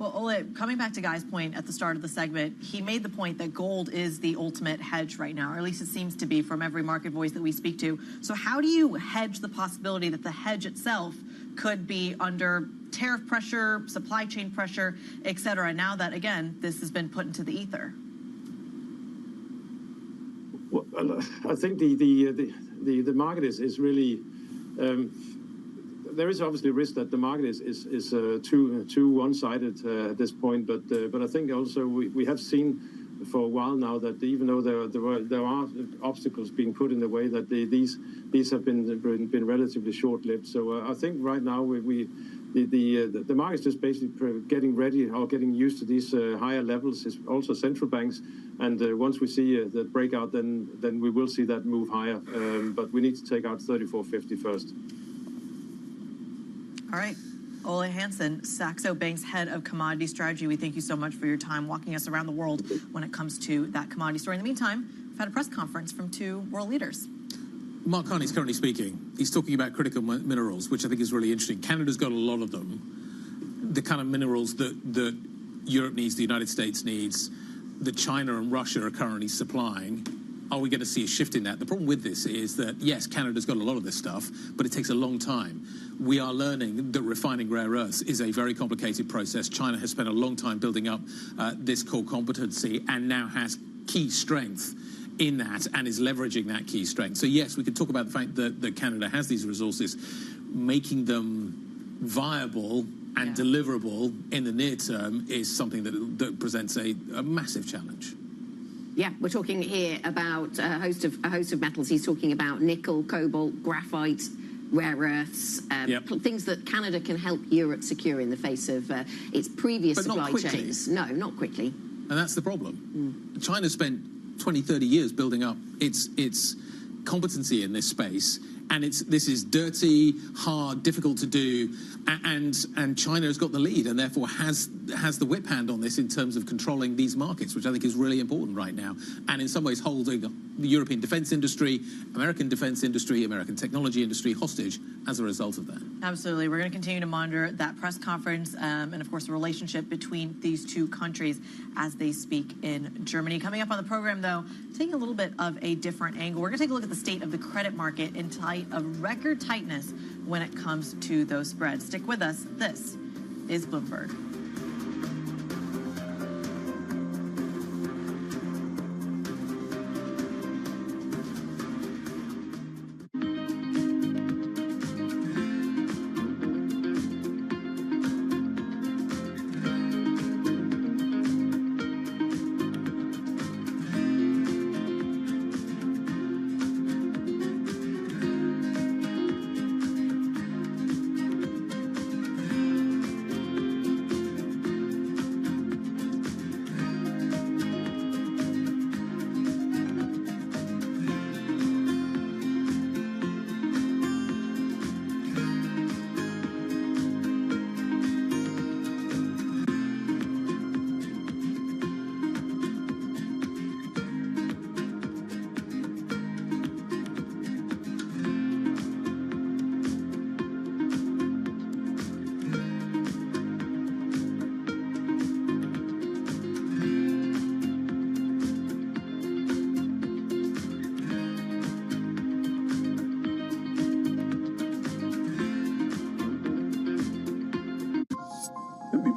Well, Ole, coming back to Guy's point at the start of the segment, he made the point that gold is the ultimate hedge right now, or at least it seems to be from every market voice that we speak to. So how do you hedge the possibility that the hedge itself could be under tariff pressure, supply chain pressure, et cetera, now that, again, this has been put into the ether? Well, I think the market is really... there is obviously a risk that the market is too one-sided at this point, but I think also we have seen for a while now that even though there are obstacles being put in the way, that these have been relatively short-lived. So I think right now the market is just basically getting ready or getting used to these higher levels. It's also central banks, and once we see the breakout, then we will see that move higher. But we need to take out 34.50 first. All right. Ole Hansen, Saxo Bank's head of commodity strategy, we thank you so much for your time walking us around the world when it comes to that commodity story. In the meantime, we've had a press conference from two world leaders. Mark Carney's currently speaking. He's talking about critical minerals, which I think is really interesting. Canada's got a lot of them. The kind of minerals that Europe needs, the United States needs, that China and Russia are currently supplying. Are we going to see a shift in that? The problem with this is that, yes, Canada's got a lot of this stuff, but it takes a long time. We are learning that refining rare earths is a very complicated process. China has spent a long time building up this core competency and now has key strength in that and is leveraging that key strength. So, yes, we could talk about the fact that Canada has these resources, making them viable and deliverable in the near term is something that presents a massive challenge. Yeah, we're talking here about a host of metals. He's talking about nickel, cobalt, graphite, rare earths, things that Canada can help Europe secure in the face of its previous supply chains. No, not quickly. And that's the problem. China spent 20, 30 years building up its competency in this space, and this is dirty, hard, difficult to do, and China has got the lead and therefore has the whip hand on this in terms of controlling these markets, which I think is really important right now, and in some ways holding the European defense industry, American defense industry, American technology industry hostage as a result of that. Absolutely. We're going to continue to monitor that press conference and, of course, the relationship between these two countries as they speak in Germany. Coming up on the program, though, taking a little bit of a different angle. We're going to take a look at the state of the credit market in light of record tightness when it comes to those spreads. Stick with us. This is Bloomberg.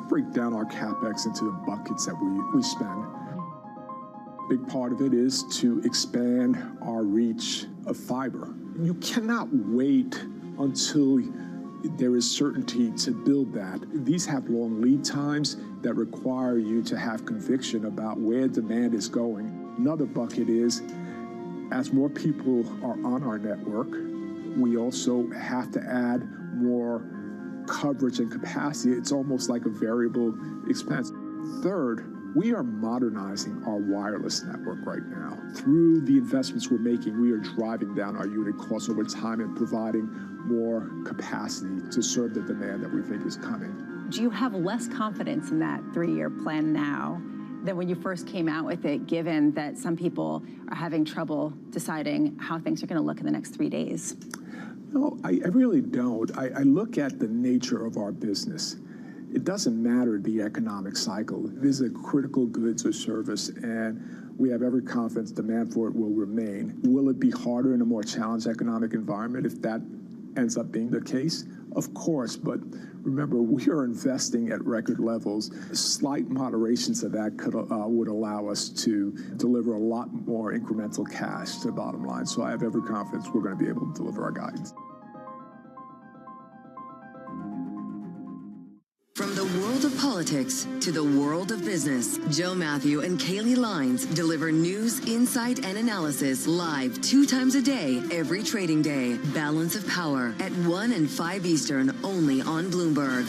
Break down our CapEx into the buckets that we spend. Big part of it is to expand our reach of fiber. You cannot wait until there is certainty to build that. These have long lead times that require you to have conviction about where demand is going. Another bucket is, as more people are on our network, we also have to add more coverage and capacity. It's almost like a variable expense. Third, we are modernizing our wireless network right now. Through the investments we're making, we are driving down our unit costs over time and providing more capacity to serve the demand that we think is coming. Do you have less confidence in that three-year plan now than when you first came out with it, given that some people are having trouble deciding how things are going to look in the next 3 days? No, I really don't. I look at the nature of our business. It doesn't matter the economic cycle. This is a critical goods or service, and we have every confidence demand for it will remain. Will it be harder in a more challenged economic environment if that ends up being the case? Of course, but remember, we are investing at record levels. Slight moderations of that would allow us to deliver a lot more incremental cash to the bottom line. So I have every confidence we're going to be able to deliver our guidance. From the world of politics to the world of business, Joe Matthew and Kaylee Lines deliver news, insight, and analysis live 2 times a day, every trading day. Balance of Power at 1 and 5 Eastern, only on Bloomberg.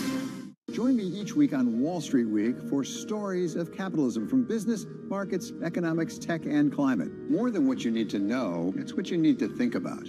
Join me each week on Wall Street Week for stories of capitalism from business, markets, economics, tech, and climate. More than what you need to know, it's what you need to think about.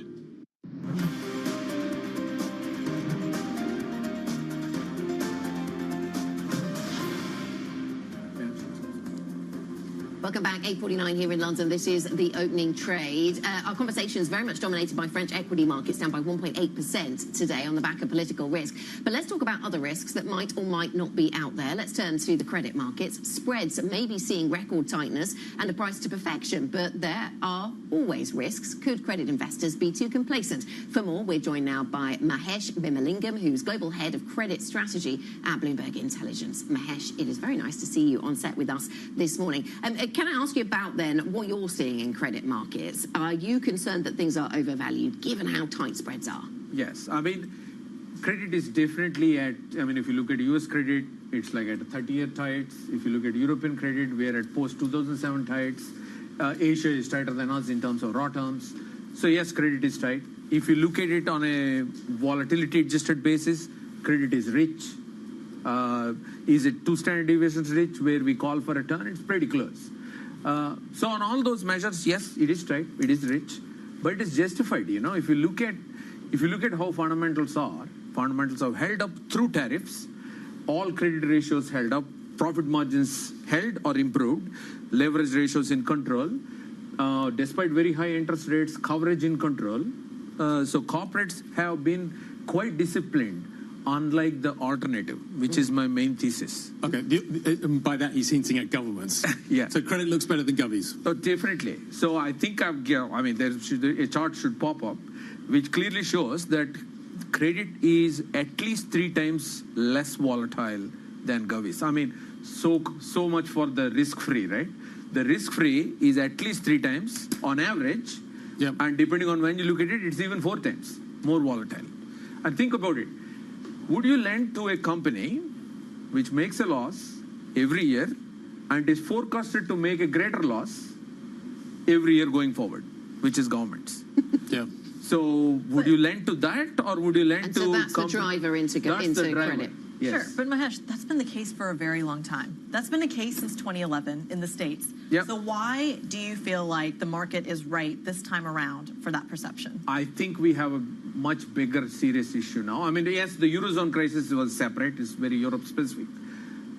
Welcome back, 8:49 here in London. This is the opening trade. Our conversation is very much dominated by French equity markets, down by 1.8% today on the back of political risk. But let's talk about other risks that might or might not be out there. Let's turn to the credit markets. Spreads may be seeing record tightness and a price to perfection, but there are always risks. Could credit investors be too complacent? For more, we're joined now by Mahesh Vimalingam, who's Global Head of Credit Strategy at Bloomberg Intelligence. Mahesh, it is very nice to see you on set with us this morning. Can I ask you about then what you're seeing in credit markets? Are you concerned that things are overvalued given how tight spreads are? Yes. I mean, credit is definitely at, if you look at US credit, it's like at 30-year tights. If you look at European credit, we are at post-2007 tights. Asia is tighter than us in terms of raw terms. So yes, credit is tight. If you look at it on a volatility-adjusted basis, credit is rich. Is it 2 standard deviations rich where we call for a turn? It's pretty close. So on all those measures, yes, it is tight, it is rich, but it is justified. You know, if you look at how fundamentals have held up through tariffs. All credit ratios held up, profit margins held or improved, leverage ratios in control, despite very high interest rates, coverage in control. So corporates have been quite disciplined, unlike the alternative, which is my main thesis. Okay, by that he's hinting at governments. Yeah. So credit looks better than govies. Oh, definitely. So I think a chart should pop up, which clearly shows that credit is at least 3 times less volatile than govies. I mean, so much for the risk-free, right? The risk-free is at least 3 times on average, and depending on when you look at it, it's even 4 times more volatile. And think about it. Would you lend to a company which makes a loss every year and is forecasted to make a greater loss every year going forward, which is governments? Yeah. So would you lend to that, or would you lend to... So that's the driver into credit. Yes. Sure, but Mahesh, that's been the case for a very long time. That's been the case since 2011 in the States. Yep. So why do you feel like the market is right this time around for that perception? I think we have a much bigger serious issue now. I mean, yes, the Eurozone crisis was separate. It's very Europe-specific.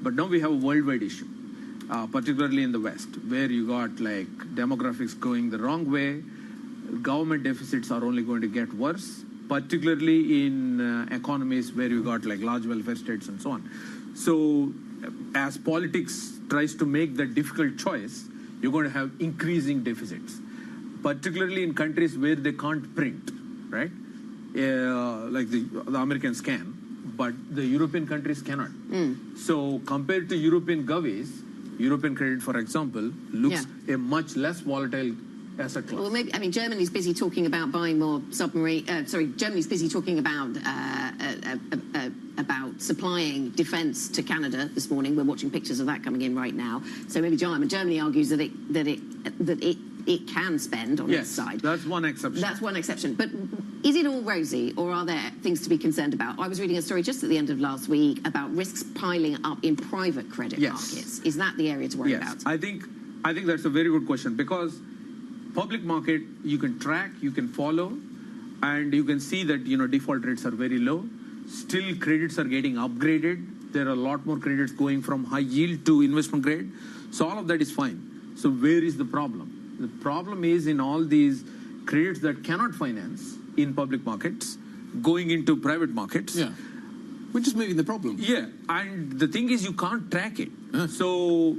But now we have a worldwide issue, particularly in the West, where you got like demographics going the wrong way. Government deficits are only going to get worse, particularly in economies where you got like large welfare states and so on. So as politics tries to make that difficult choice, you're going to have increasing deficits, particularly in countries where they can't print, right? Like the Americans can, but the European countries cannot. So compared to European govies, European credit, for example, looks a much less volatile asset class. Well, maybe, I mean, Germany's busy talking about buying more submarine. Germany's busy talking about supplying defence to Canada this morning. We're watching pictures of that coming in right now. So maybe Germany argues that it can spend on its side. That's one exception. That's one exception. But is it all rosy, or are there things to be concerned about? I was reading a story just at the end of last week about risks piling up in private credit markets. Is that the area to worry about? I think that's a very good question, because public market, you can track, you can follow, and you can see that, default rates are very low. Still, credits are getting upgraded. There are a lot more credits going from high yield to investment grade. So all of that is fine. So where is the problem? The problem is in all these credits that cannot finance in public markets, going into private markets. We're just moving the problem. Yeah, and the thing is you can't track it. So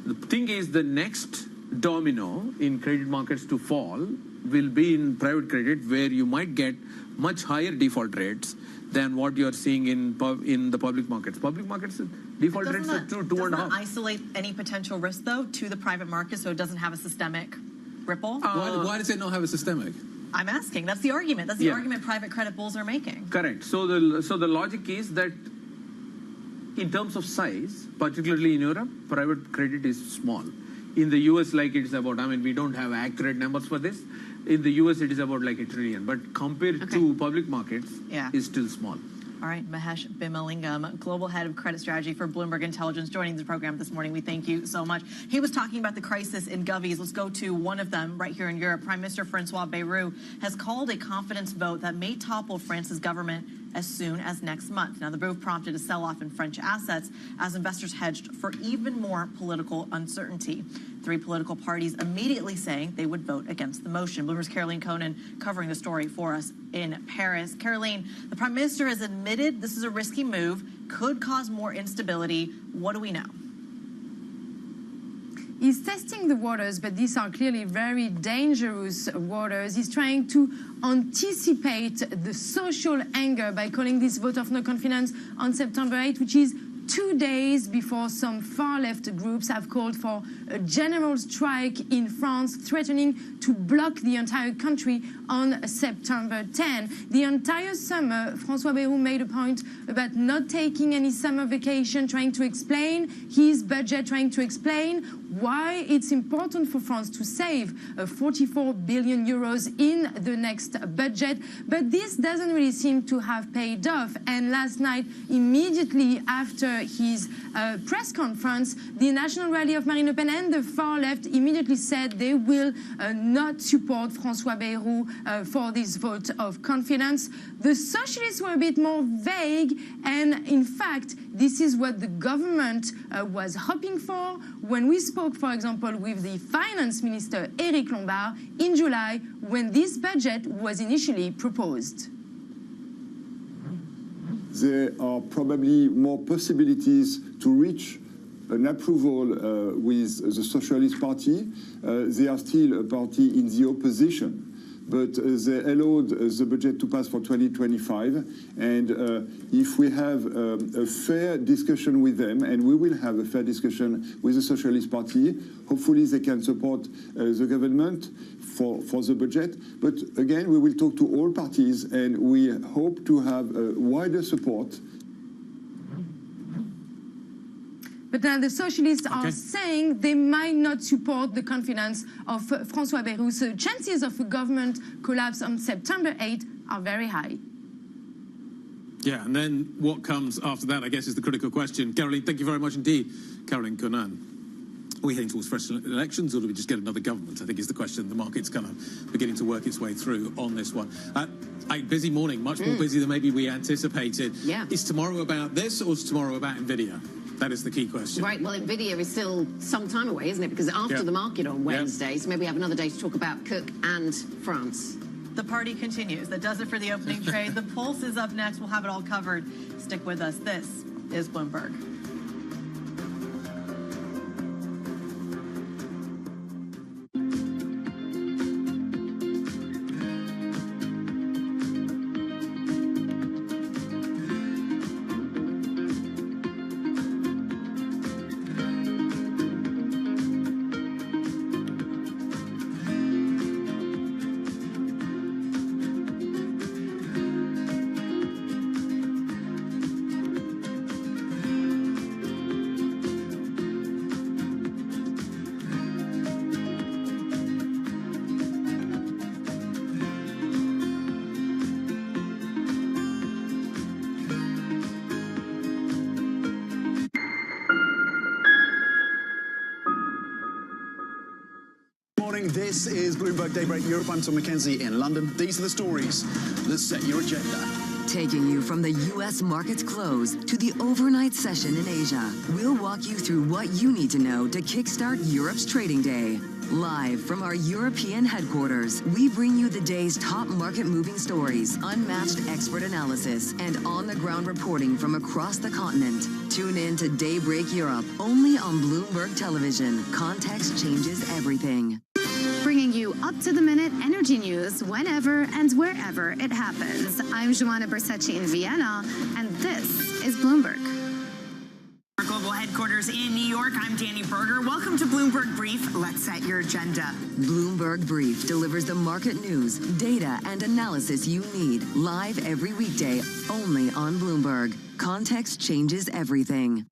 the thing is the next domino in credit markets to fall will be in private credit, where you might get much higher default rates than what you're seeing in the public markets. Public markets, default rates are 2.5. Doesn't that isolate any potential risk, though, to the private market so it doesn't have a systemic ripple? Why does it not have a systemic? I'm asking. That's the argument. That's the argument private credit bulls are making. Correct. So the logic is that in terms of size, particularly in Europe, private credit is small. In the US, like it's about, we don't have accurate numbers for this. In the US, it is about like $1 trillion. But compared to public markets, it's still small. All right, Mahesh Bimalingam, Global Head of Credit Strategy for Bloomberg Intelligence, joining the program this morning. We thank you so much. He was talking about the crisis in govies. Let's go to one of them right here in Europe. Prime Minister Francois Bayrou has called a confidence vote that may topple France's government as soon as next month. Now, the move prompted a sell-off in French assets as investors hedged for even more political uncertainty. 3 political parties immediately saying they would vote against the motion. Bloomberg's Caroline Conan covering the story for us in Paris. Caroline, the Prime Minister has admitted this is a risky move, could cause more instability. What do we know? He's testing the waters, but these are clearly very dangerous waters. He's trying to anticipate the social anger by calling this vote of no confidence on September 8, which is 2 days before some far-left groups have called for a general strike in France, threatening to block the entire country on September 10. The entire summer, François Bayrou made a point about not taking any summer vacation, trying to explain his budget, trying to explain why it's important for France to save 44 billion euros in the next budget. But this doesn't really seem to have paid off. And last night, immediately after his press conference, the National Rally of Marine Le Pen and the far left immediately said they will not support François Bayrou for this vote of confidence. The socialists were a bit more vague, and in fact, this is what the government was hoping for. When we spoke, for example, with the finance minister, Éric Lombard, in July, when this budget was initially proposed. There are probably more possibilities to reach an approval with the Socialist Party. They are still a party in the opposition, but they allowed the budget to pass for 2025. And if we have a fair discussion with them, and we will have a fair discussion with the Socialist Party, hopefully they can support the government for the budget. But again, we will talk to all parties, and we hope to have a wider support. But now the socialists are saying they might not support the confidence of François Bayrou. So chances of a government collapse on September 8 are very high. Yeah, and then what comes after that, I guess, is the critical question. Caroline, thank you very much indeed. Caroline Conan. Are we heading towards fresh elections, or do we just get another government? I think is the question the market's kind of beginning to work its way through on this one. A busy morning, much more busy than maybe we anticipated. Yeah. Is tomorrow about this, or is tomorrow about NVIDIA? That is the key question. Right, well, NVIDIA is still some time away, isn't it? Because after the market on Wednesday, so maybe we have another day to talk about Cook and France. The party continues. That does it for the opening trade. The Pulse is up next. We'll have it all covered. Stick with us. This is Bloomberg. This is Bloomberg Daybreak Europe. I'm Tom McKenzie in London. These are the stories that set your agenda. Taking you from the U.S. market's close to the overnight session in Asia, we'll walk you through what you need to know to kickstart Europe's trading day. Live from our European headquarters, we bring you the day's top market-moving stories, unmatched expert analysis, and on-the-ground reporting from across the continent. Tune in to Daybreak Europe, only on Bloomberg Television. Context changes everything. Bringing you up-to-the-minute energy news whenever and wherever it happens. I'm Joanna Bersecci in Vienna, and this is Bloomberg. Our global headquarters in New York, I'm Danny Berger. Welcome to Bloomberg Brief. Let's set your agenda. Bloomberg Brief delivers the market news, data, and analysis you need live every weekday, only on Bloomberg. Context changes everything.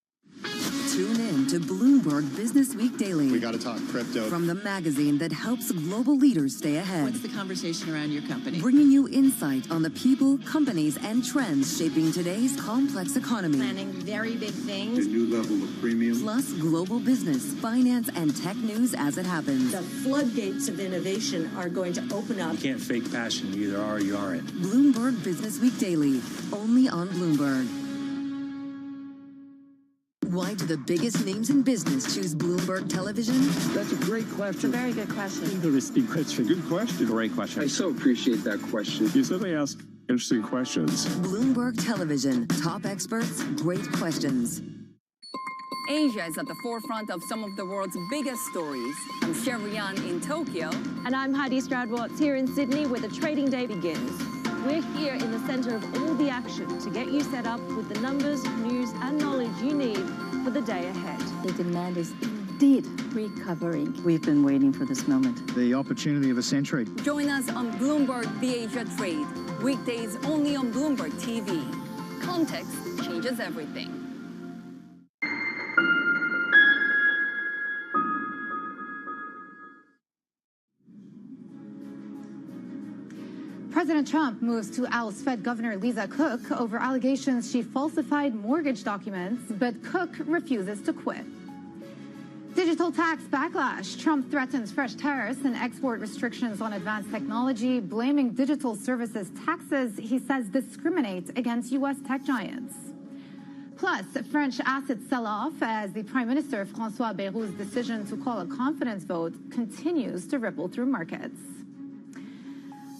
Tune in to Bloomberg Business Week Daily. We got to talk crypto. From the magazine that helps global leaders stay ahead. What's the conversation around your company? Bringing you insight on the people, companies, and trends shaping today's complex economy. Planning very big things. A new level of premium. Plus global business, finance, and tech news as it happens. The floodgates of innovation are going to open up. You can't fake passion. You either are or you aren't. Bloomberg Business Week Daily, only on Bloomberg. Why do the biggest names in business choose Bloomberg Television? That's a great question. It's a very good question. Interesting question. Good question. Great question. I so appreciate that question. You certainly ask interesting questions. Bloomberg Television. Top experts, great questions. Asia is at the forefront of some of the world's biggest stories. I'm Sherrian in Tokyo. And I'm Heidi Stroud-Watts here in Sydney, where the trading day begins. We're here in the center of all the action to get you set up with the numbers, news, and knowledge you need for the day ahead. The demand is indeed recovering. We've been waiting for this moment. The opportunity of a century. Join us on Bloomberg The Asia Trade. Weekdays only on Bloomberg TV. Context changes everything. President Trump moves to oust Fed Governor Lisa Cook over allegations she falsified mortgage documents, but Cook refuses to quit. Digital tax backlash. Trump threatens fresh tariffs and export restrictions on advanced technology, blaming digital services taxes he says discriminate against U.S. tech giants. Plus, French assets sell off as the Prime Minister François Bayroul's decision to call a confidence vote continues to ripple through markets.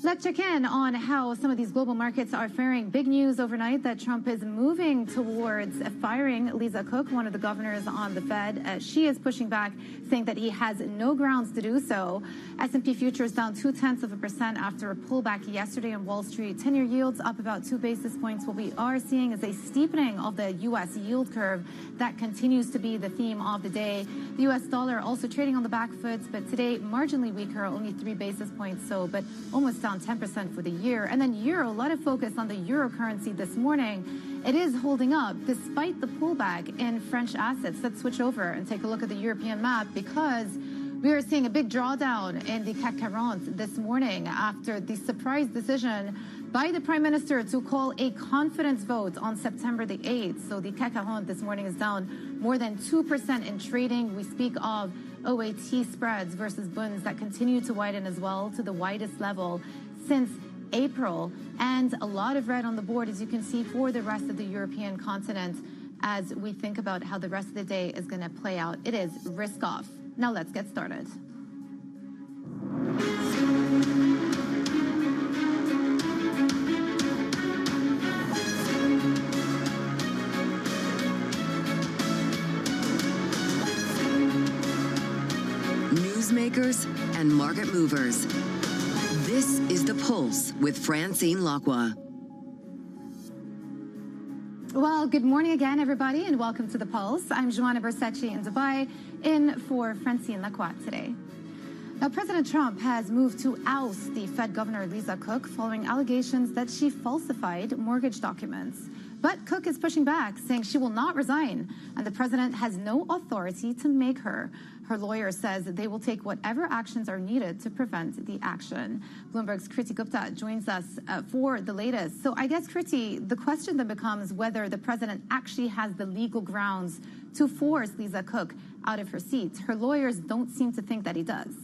Let's check in on how some of these global markets are faring. Big news overnight that Trump is moving towards firing Lisa Cook, one of the governors on the Fed. She is pushing back, saying that he has no grounds to do so. S&P futures down 0.2% after a pullback yesterday on Wall Street. 10-year yields up about 2 basis points. What we are seeing is a steepening of the U.S. yield curve. That continues to be the theme of the day. The U.S. dollar also trading on the back foot, but today marginally weaker, only 3 basis points so, but almost down 10% for the year. And then euro, a lot of focus on the euro currency this morning. It is holding up despite the pullback in French assets. Let's switch over and take a look at the European map, because we are seeing a big drawdown in the CAC 40 this morning after the surprise decision by the Prime Minister to call a confidence vote on September the 8th. So the CAC 40 this morning is down more than 2% in trading. We speak of OAT spreads versus bunds that continue to widen as well to the widest level since April, and a lot of red on the board, as you can see, for the rest of the European continent as we think about how the rest of the day is going to play out. It is risk off. Now let's get started. Newsmakers and market movers. This is The Pulse with Francine Lacqua. Well, good morning again, everybody, and welcome to The Pulse. I'm Joanna Bersecci in Dubai, in for Francine Lacqua today. Now, President Trump has moved to oust the Fed Governor Lisa Cook following allegations that she falsified mortgage documents. But Cook is pushing back, saying she will not resign, and the president has no authority to make her. Her lawyer says they will take whatever actions are needed to prevent the action. Bloomberg's Kriti Gupta joins us for the latest. So I guess, Kriti, the question then becomes whether the president actually has the legal grounds to force Lisa Cook out of her seat. Her lawyers don't seem to think that he does.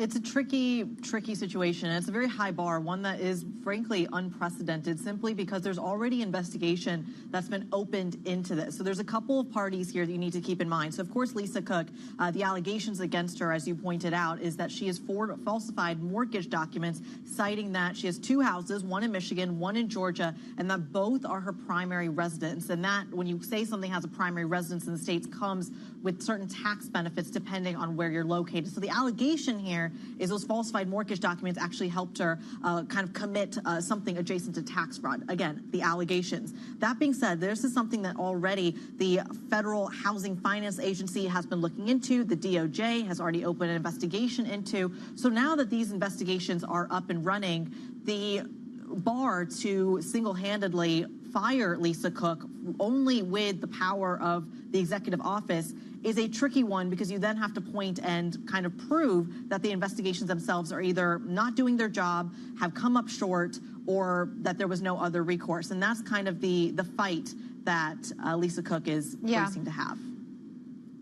It's a tricky situation. And it's a very high bar, one that is frankly unprecedented simply because there's already investigation that's been opened into this. So there's a couple of parties here that you need to keep in mind. So of course, Lisa Cook, the allegations against her, as you pointed out, is that she has falsified mortgage documents, citing that she has two houses, one in Michigan, one in Georgia, and that both are her primary residence. And that, when you say something has a primary residence in the States, comes with certain tax benefits depending on where you're located. So the allegation here is those falsified mortgage documents actually helped her kind of commit something adjacent to tax fraud. Again, the allegations. That being said, this is something that already the Federal Housing Finance Agency has been looking into. The DOJ has already opened an investigation into. So now that these investigations are up and running, the bar to single-handedly fire Lisa Cook only with the power of the executive office is a tricky one, because you then have to point and kind of prove that the investigations themselves are either not doing their job, have come up short, or that there was no other recourse. And that's kind of the fight that Lisa Cook is facing to have.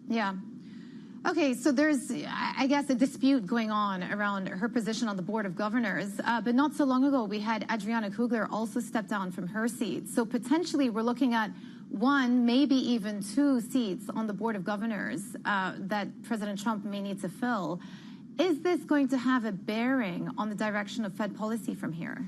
Yeah. Okay, so there's, I guess, a dispute going on around her position on the Board of Governors. But not so long ago, we had Adriana Kugler also step down from her seat. So potentially we're looking at one, maybe even two seats on the Board of Governors that President Trump may need to fill. Is this going to have a bearing on the direction of Fed policy from here?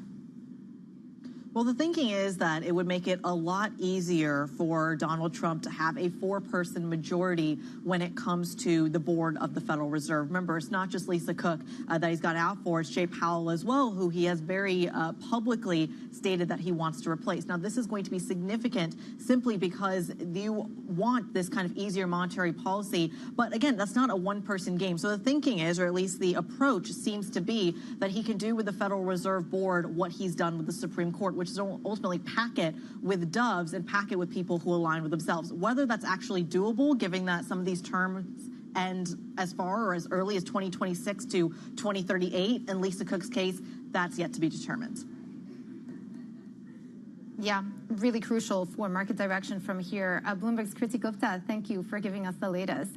Well, the thinking is that it would make it a lot easier for Donald Trump to have a four-person majority when it comes to the board of the Federal Reserve. Remember, it's not just Lisa Cook that he's got out for. It's Jay Powell as well, who he has very publicly stated that he wants to replace. Now, this is going to be significant simply because you want this kind of easier monetary policy. But again, that's not a one-person game. So the thinking is, or at least the approach seems to be, that he can do with the Federal Reserve Board what he's done with the Supreme Court, which is ultimately pack it with doves and pack it with people who align with themselves. Whether that's actually doable, given that some of these terms end as far or as early as 2026 to 2038, in Lisa Cook's case, that's yet to be determined. Yeah, really crucial for market direction from here. Bloomberg's Kriti Gupta, thank you for giving us the latest.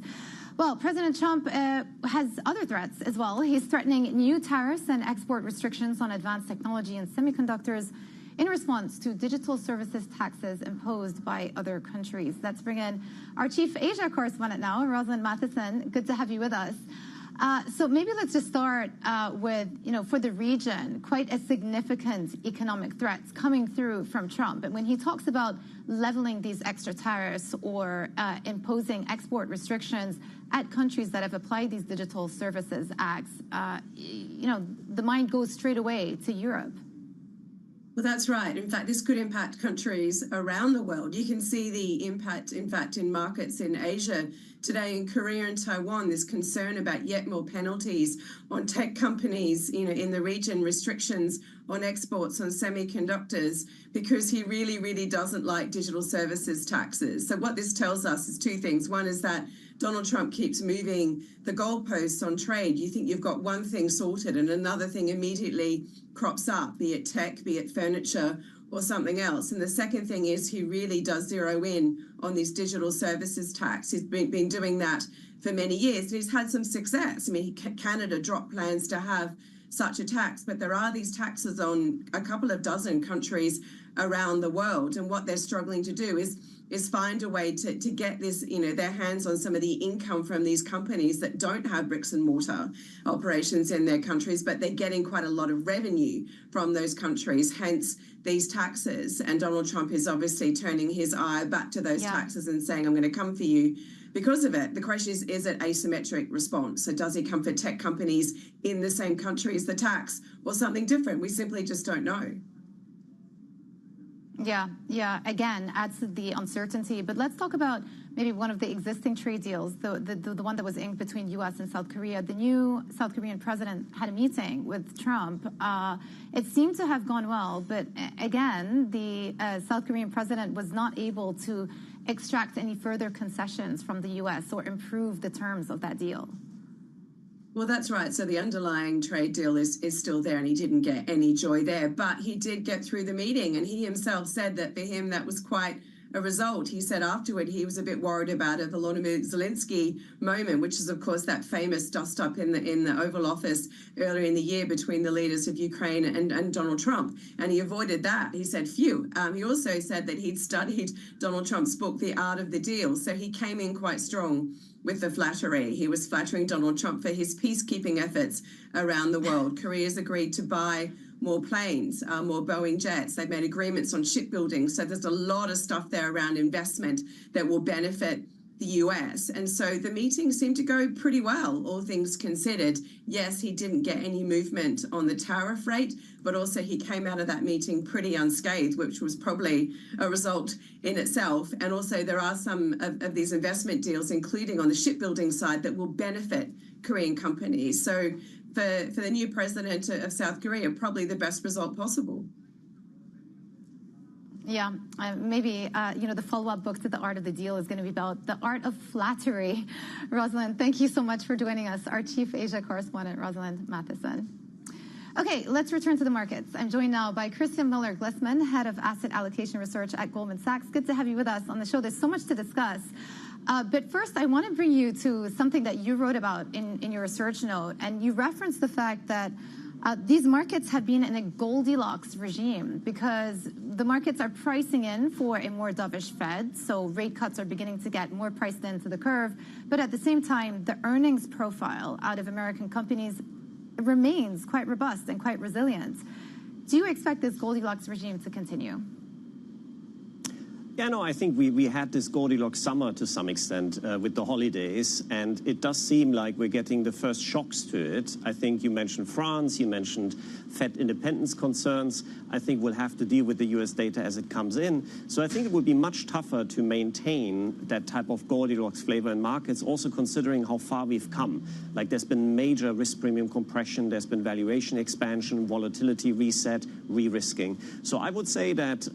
Well, President Trump has other threats as well. He's threatening new tariffs and export restrictions on advanced technology and semiconductors in response to digital services taxes imposed by other countries. Let's bring in our chief Asia correspondent now, Rosalind Matheson. Good to have you with us. So maybe let's just start with, for the region, quite a significant economic threats coming through from Trump. And when he talks about leveling these extra tariffs or imposing export restrictions at countries that have applied these digital services acts, the mind goes straight away to Europe. Well, that's right. In fact, this could impact countries around the world. You can see the impact, in fact, in markets in Asia today, in Korea and Taiwan. There's concern about yet more penalties on tech companies, in the region, restrictions on exports on semiconductors, because he really, really doesn't like digital services taxes. So what this tells us is two things. One is that Donald Trump keeps moving the goalposts on trade. You think you've got one thing sorted and another thing immediately crops up, be it tech, be it furniture, or something else. And the second thing is he really does zero in on this digital services tax. He's been doing that for many years, and he's had some success. I mean, Canada dropped plans to have such a tax, but there are these taxes on a couple of dozen countries around the world, and what they're struggling to do is find a way to get this, their hands on some of the income from these companies that don't have bricks and mortar operations in their countries, but they're getting quite a lot of revenue from those countries, hence these taxes. And Donald Trump is obviously turning his eye back to those taxes and saying, I'm going to come for you because of it. The question is it asymmetric response? So does he come for tech companies in the same country as the tax, or something different? We simply just don't know. Yeah. Again, adds to the uncertainty. But let's talk about maybe one of the existing trade deals, the one that was inked between U.S. and South Korea. The new South Korean president had a meeting with Trump. It seemed to have gone well, but again, the South Korean president was not able to extract any further concessions from the U.S. or improve the terms of that deal. Well, that's right. So the underlying trade deal is still there, and he didn't get any joy there. But he did get through the meeting, and he himself said that for him that was quite a result. He said afterward he was a bit worried about a Volodymyr Zelensky moment, which is, of course, that famous dust-up in the Oval Office earlier in the year between the leaders of Ukraine and Donald Trump. And he avoided that. He said, phew. He also said that he'd studied Donald Trump's book, The Art of the Deal. So he came in quite strong with the flattery. He was flattering Donald Trump for his peacekeeping efforts around the world. Korea's agreed to buy more planes, more Boeing jets. They've made agreements on shipbuilding. So there's a lot of stuff there around investment that will benefit the US. And so the meeting seemed to go pretty well, all things considered. Yes, he didn't get any movement on the tariff rate, but also he came out of that meeting pretty unscathed, which was probably a result in itself. And also there are some of these investment deals, including on the shipbuilding side, that will benefit Korean companies. So for the new president of South Korea, probably the best result possible. Yeah, maybe, the follow-up book to The Art of the Deal is going to be about the art of flattery. Rosalind, thank you so much for joining us, our Chief Asia Correspondent, Rosalind Matheson. Okay, let's return to the markets. I'm joined now by Christian Muller-Glissman, Head of Asset Allocation Research at Goldman Sachs. Good to have you with us on the show. There's so much to discuss. But first, I want to bring you to something that you wrote about in your research note, and you referenced the fact that these markets have been in a Goldilocks regime because the markets are pricing in for a more dovish Fed, so rate cuts are beginning to get more priced into the curve. But at the same time, the earnings profile out of American companies remains quite robust and quite resilient. Do you expect this Goldilocks regime to continue? Yeah, no, I think we had this Goldilocks summer to some extent with the holidays, and it does seem like we're getting the first shocks to it. I think you mentioned France, you mentioned Fed independence concerns. I think we'll have to deal with the US data as it comes in. So I think it would be much tougher to maintain that type of Goldilocks flavor in markets, also considering how far we've come. Like there's been major risk premium compression, there's been valuation expansion, volatility reset, re-risking. So I would say that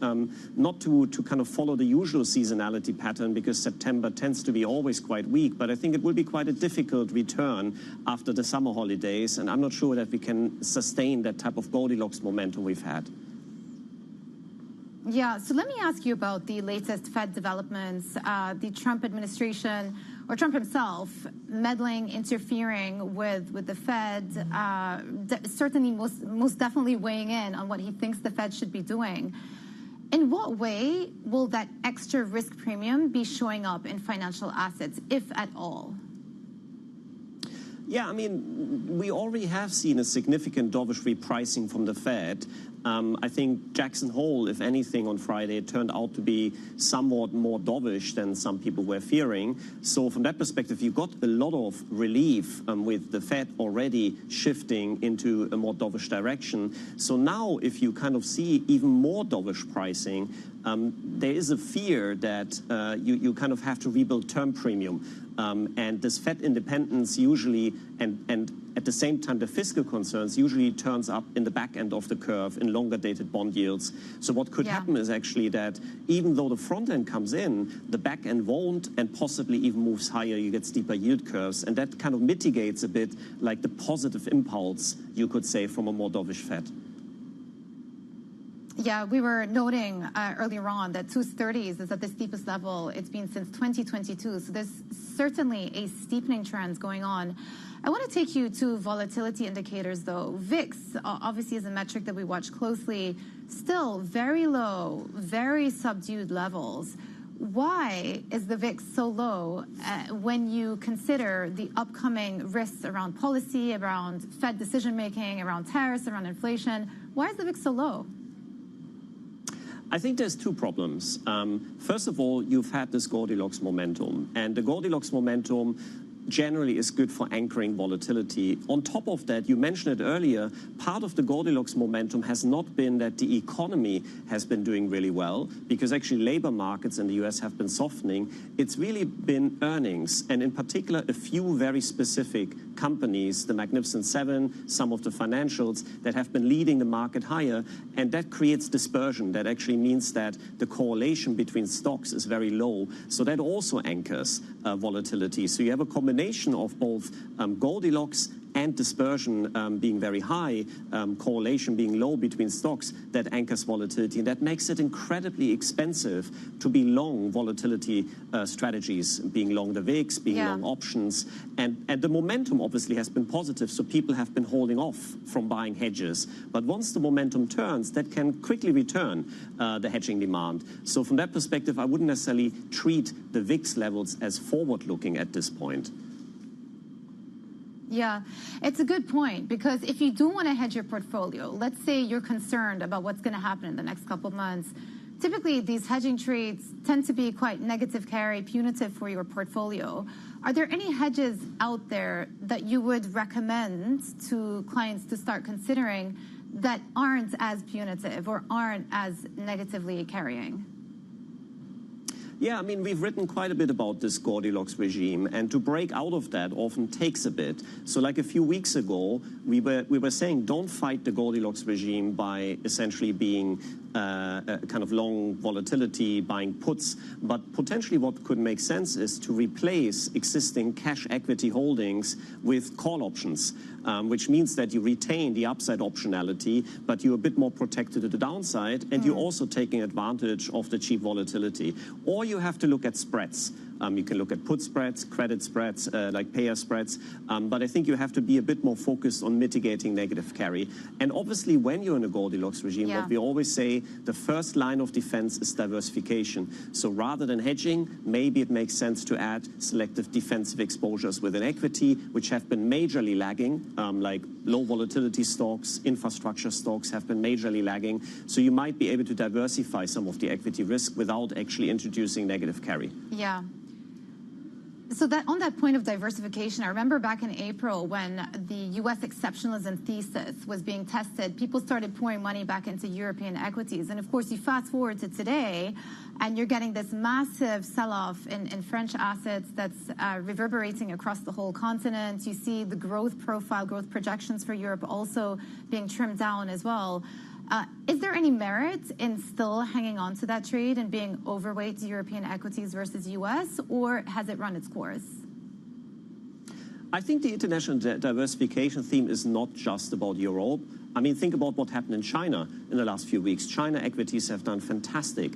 not to kind of follow the usual seasonality pattern because September tends to be always quite weak, but I think it will be quite a difficult return after the summer holidays, and I'm not sure that we can sustain that type of Goldilocks momentum we've had. Yeah, so let me ask you about the latest Fed developments, the Trump administration, or Trump himself, meddling, interfering with the Fed, certainly most definitely weighing in on what he thinks the Fed should be doing. In what way will that extra risk premium be showing up in financial assets, if at all? Yeah, I mean, we already have seen a significant dovish repricing from the Fed. I think Jackson Hole, if anything, on Friday turned out to be somewhat more dovish than some people were fearing. So from that perspective, you got a lot of relief with the Fed already shifting into a more dovish direction. So now if you kind of see even more dovish pricing, there is a fear that you kind of have to rebuild term premium. And this Fed independence usually, and at the same time, the fiscal concerns usually turns up in the back end of the curve in longer dated bond yields. So what could happen is actually that even though the front end comes in, the back end won't and possibly even moves higher. You get steeper yield curves. And that kind of mitigates a bit like the positive impulse, you could say, from a more dovish Fed. Yeah, we were noting earlier on that 230s is at the steepest level it's been since 2022. So there's certainly a steepening trend going on. I want to take you to volatility indicators, though. VIX obviously is a metric that we watch closely. Still very low, very subdued levels. Why is the VIX so low when you consider the upcoming risks around policy, around Fed decision-making, around tariffs, around inflation? Why is the VIX so low? I think there's two problems. First of all, you've had this Goldilocks momentum, and the Goldilocks momentum generally is good for anchoring volatility. On top of that, you mentioned it earlier, part of the Goldilocks momentum has not been that the economy has been doing really well, because actually labor markets in the US have been softening. It's really been earnings, and in particular, a few very specific companies, the Magnificent Seven, some of the financials that have been leading the market higher, and that creates dispersion. That actually means that the correlation between stocks is very low. So that also anchors volatility. So you have a combination of both Goldilocks and dispersion being very high, correlation being low between stocks, that anchors volatility, and that makes it incredibly expensive to be long volatility strategies, being long the VIX, being long options, and the momentum obviously has been positive, so people have been holding off from buying hedges. But once the momentum turns, that can quickly return the hedging demand. So from that perspective, I wouldn't necessarily treat the VIX levels as forward-looking at this point. Yeah, it's a good point, because if you do want to hedge your portfolio, let's say you're concerned about what's going to happen in the next couple of months, typically these hedging trades tend to be quite negative carry, punitive for your portfolio. Are there any hedges out there that you would recommend to clients to start considering that aren't as punitive or aren't as negatively carrying? Yeah, I mean, we've written quite a bit about this Goldilocks regime, and to break out of that often takes a bit. So like a few weeks ago, we were saying don't fight the Goldilocks regime by essentially being kind of long volatility, buying puts, but potentially what could make sense is to replace existing cash equity holdings with call options, which means that you retain the upside optionality, but you're a bit more protected at the downside, and you're also taking advantage of the cheap volatility. Or you have to look at spreads. You can look at put spreads, credit spreads, like payer spreads, but I think you have to be a bit more focused on mitigating negative carry. And obviously, when you're in a Goldilocks regime, what we always say, the first line of defense is diversification. So rather than hedging, maybe it makes sense to add selective defensive exposures within equity, which have been majorly lagging, like low volatility stocks, infrastructure stocks have been majorly lagging. So you might be able to diversify some of the equity risk without actually introducing negative carry. Yeah. So that on that point of diversification, I remember back in April when the U.S. exceptionalism thesis was being tested, people started pouring money back into European equities. And of course, you fast forward to today, and you're getting this massive sell-off in French assets that's reverberating across the whole continent. You see the growth profile, growth projections for Europe also being trimmed down as well. Is there any merit in still hanging on to that trade and being overweight European equities versus U.S., or has it run its course? I think the international diversification theme is not just about Europe. I mean, think about what happened in China in the last few weeks. China equities have done fantastic.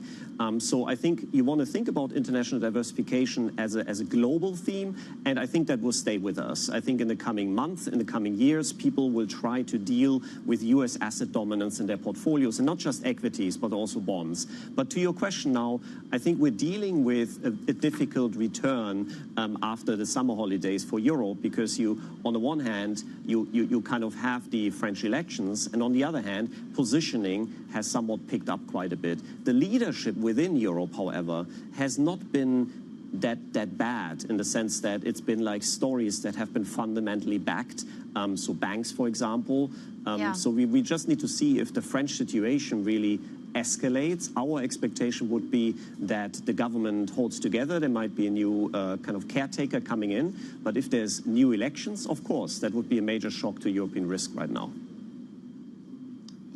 So I think you want to think about international diversification as a global theme, and I think that will stay with us. I think in the coming months, in the coming years, people will try to deal with U.S. asset dominance in their portfolios, and not just equities, but also bonds. But to your question now, I think we're dealing with a difficult return after the summer holidays for Europe, because you, on the one hand, you kind of have the French elections, and on the other hand, positioning has somewhat picked up quite a bit. The leadership within Europe, however, has not been that bad, in the sense that it's been like stories that have been fundamentally backed. So banks, for example. So we just need to see if the French situation really escalates. Our expectation would be that the government holds together. There might be a new kind of caretaker coming in. But if there's new elections, of course, that would be a major shock to European risk right now.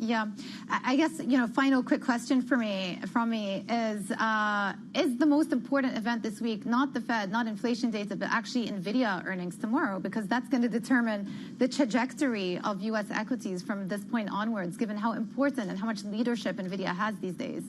Yeah, I guess, final quick question from me is the most important event this week not the Fed, not inflation data, but actually NVIDIA earnings tomorrow, because that's going to determine the trajectory of U.S. equities from this point onwards, given how important and how much leadership NVIDIA has these days.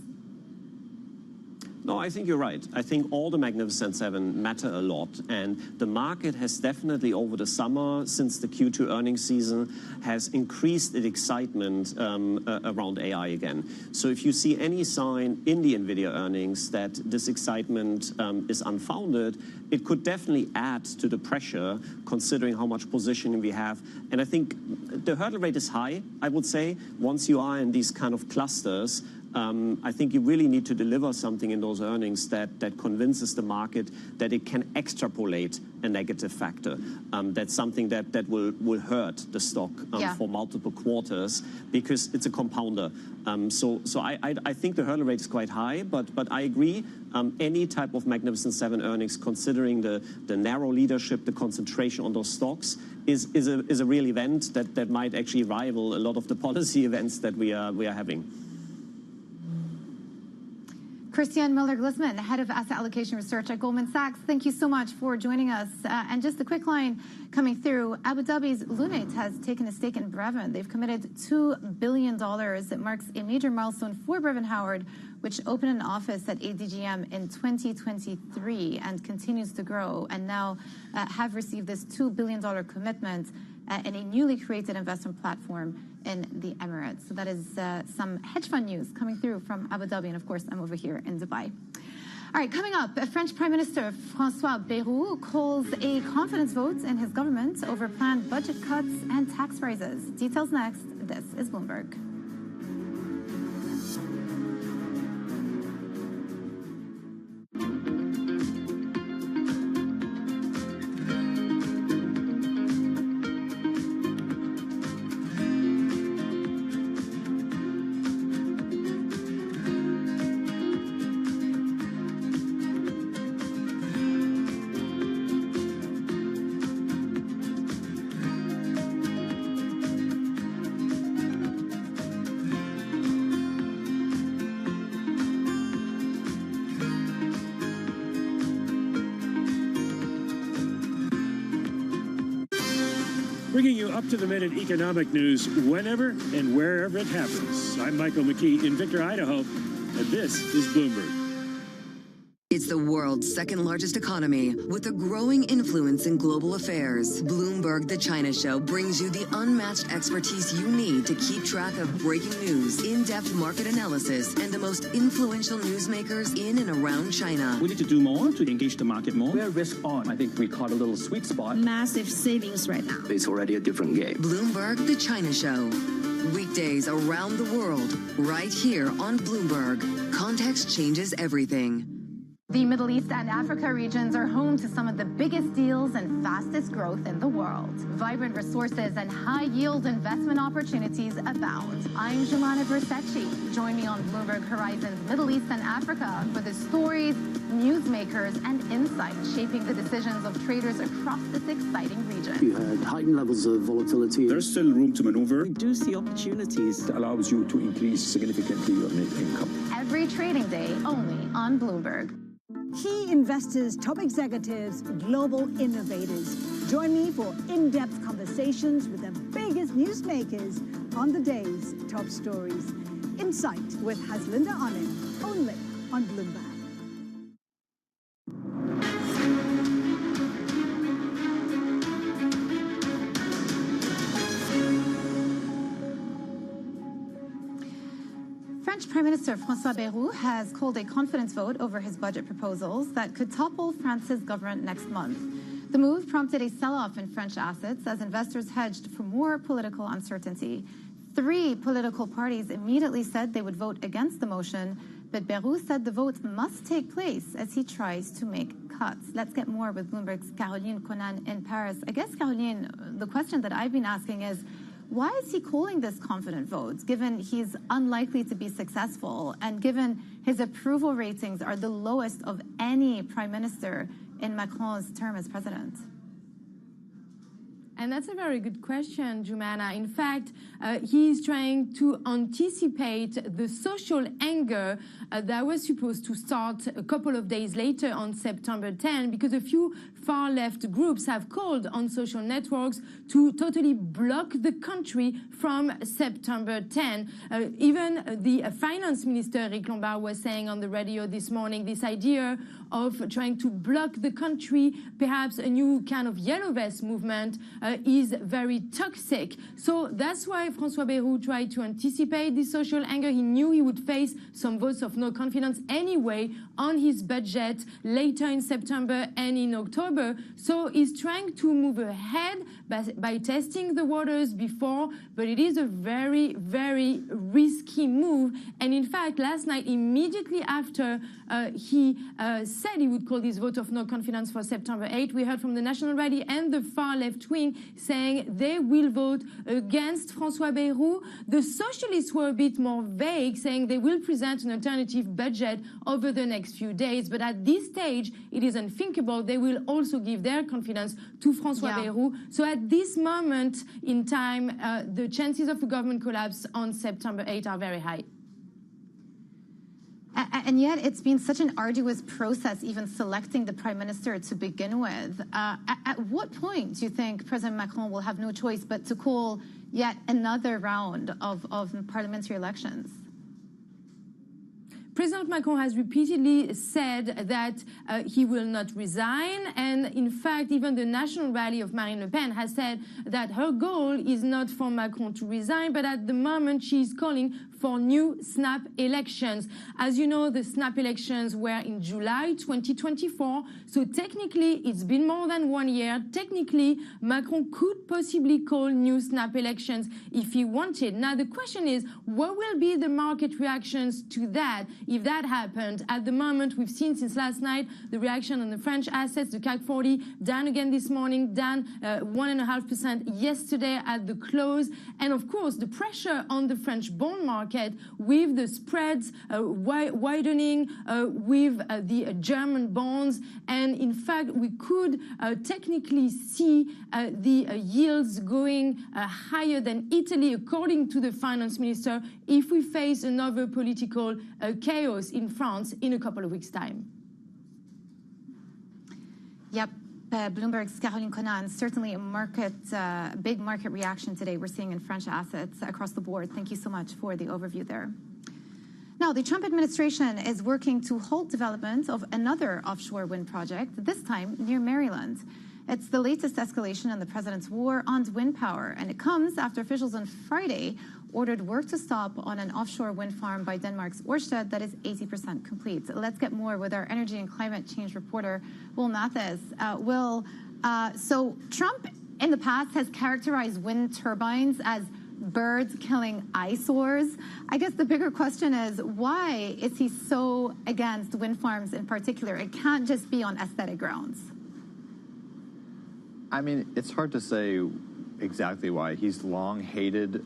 No, I think you're right. I think all the Magnificent Seven matter a lot, and the market has definitely over the summer, since the Q2 earnings season, has increased its excitement around AI again. So if you see any sign in the NVIDIA earnings that this excitement is unfounded, it could definitely add to the pressure, considering how much positioning we have. And I think the hurdle rate is high, I would say, once you are in these kind of clusters. I think you really need to deliver something in those earnings that convinces the market that it can extrapolate a negative factor. That's something that will hurt the stock for multiple quarters, because it's a compounder. So I think the hurdle rate is quite high, but I agree. Any type of Magnificent Seven earnings, considering the narrow leadership, the concentration on those stocks, is a real event that might actually rival a lot of the policy events that we are having. Christiane Miller-Glissman, head of asset allocation research at Goldman Sachs. Thank you so much for joining us. And just a quick line coming through. Abu Dhabi's Lunate has taken a stake in Brevin. They've committed $2 billion. It marks a major milestone for Brevin Howard, which opened an office at ADGM in 2023 and continues to grow, and now have received this $2 billion commitment in a newly created investment platform in the Emirates. So that is some hedge fund news coming through from Abu Dhabi, and of course I'm over here in Dubai. All right, coming up, French Prime Minister François Bayrou calls a confidence vote in his government over planned budget cuts and tax rises. Details next. This is Bloomberg. Bringing you up-to-the-minute economic news whenever and wherever it happens. I'm Michael McKee in Victor, Idaho, and this is Bloomberg. It's the world's second largest economy with a growing influence in global affairs. Bloomberg The China Show brings you the unmatched expertise you need to keep track of breaking news, in-depth market analysis, and the most influential newsmakers in and around China. We need to do more to engage the market more. We're risk on. I think we caught a little sweet spot. Massive savings right now. It's already a different game. Bloomberg The China Show. Weekdays around the world, right here on Bloomberg. Context changes everything. The Middle East and Africa regions are home to some of the biggest deals and fastest growth in the world. Vibrant resources and high-yield investment opportunities abound. I'm Jumana Versace. Join me on Bloomberg Horizon's Middle East and Africa for the stories, newsmakers, and insights shaping the decisions of traders across this exciting region. You had heightened levels of volatility. There's still room to maneuver. Reduce the opportunities. It allows you to increase significantly your net income. Every trading day, only on Bloomberg. Key investors, top executives, global innovators. Join me for in-depth conversations with the biggest newsmakers on the day's top stories. Insight with Haslinda Onen, only on Bloomberg. French Prime Minister François Bayrou has called a confidence vote over his budget proposals that could topple France's government next month. The move prompted a sell-off in French assets as investors hedged for more political uncertainty. 3 political parties immediately said they would vote against the motion, but Bayrou said the vote must take place as he tries to make cuts. Let's get more with Bloomberg's Caroline Conan in Paris. I guess, Caroline, the question that I've been asking is, why is he calling this confident vote, given he's unlikely to be successful and given his approval ratings are the lowest of any prime minister in Macron's term as president? And that's a very good question, Jumana. In fact, he's trying to anticipate the social anger that was supposed to start a couple of days later on September 10, because a few far-left groups have called on social networks to totally block the country from September 10. Even the finance minister, Eric Lombard, was saying on the radio this morning this idea of trying to block the country, perhaps a new kind of yellow vest movement, is very toxic. So that's why François Bayrou tried to anticipate this social anger. He knew he would face some votes of no confidence anyway on his budget later in September and in October. So he's trying to move ahead by testing the waters before, but it is a very, very risky move. And in fact, last night, immediately after he said he would call this vote of no confidence for September 8, we heard from the National Rally and the far left wing saying they will vote against François Bayrou. The socialists were a bit more vague, saying they will present an alternative budget over the next few days. But at this stage, it is unthinkable. They will also give their confidence to François Bayrou. So at this moment in time, the chances of a government collapse on September 8 are very high. And yet it's been such an arduous process, even selecting the prime minister to begin with. At what point do you think President Macron will have no choice but to call yet another round of parliamentary elections? President Macron has repeatedly said that he will not resign. And in fact, even the national rally of Marine Le Pen has said that her goal is not for Macron to resign, but at the moment she's calling for new snap elections. As you know, the snap elections were in July 2024. So technically, it's been more than 1 year. Technically, Macron could possibly call new snap elections if he wanted. Now, the question is, what will be the market reactions to that if that happened? At the moment, we've seen since last night the reaction on the French assets, the CAC 40, down again this morning, down 1.5% yesterday at the close. And of course, the pressure on the French bond market with the spreads widening, with the German bonds. And in fact, we could technically see the yields going higher than Italy, according to the finance minister, if we face another political chaos in France in a couple of weeks' time. Yep. Bloomberg's Caroline Conan, certainly a big market reaction today we're seeing in French assets across the board. Thank you so much for the overview there. Now, the Trump administration is working to halt development of another offshore wind project, this time near Maryland. It's the latest escalation in the president's war on wind power, and it comes after officials on Friday ordered work to stop on an offshore wind farm by Denmark's Ørsted that is 80% complete. Let's get more with our energy and climate change reporter, Will Mathis. Will, so Trump in the past has characterized wind turbines as birds killing eyesores. I guess the bigger question is, why is he so against wind farms in particular? It can't just be on aesthetic grounds. I mean, it's hard to say exactly why. He's long hated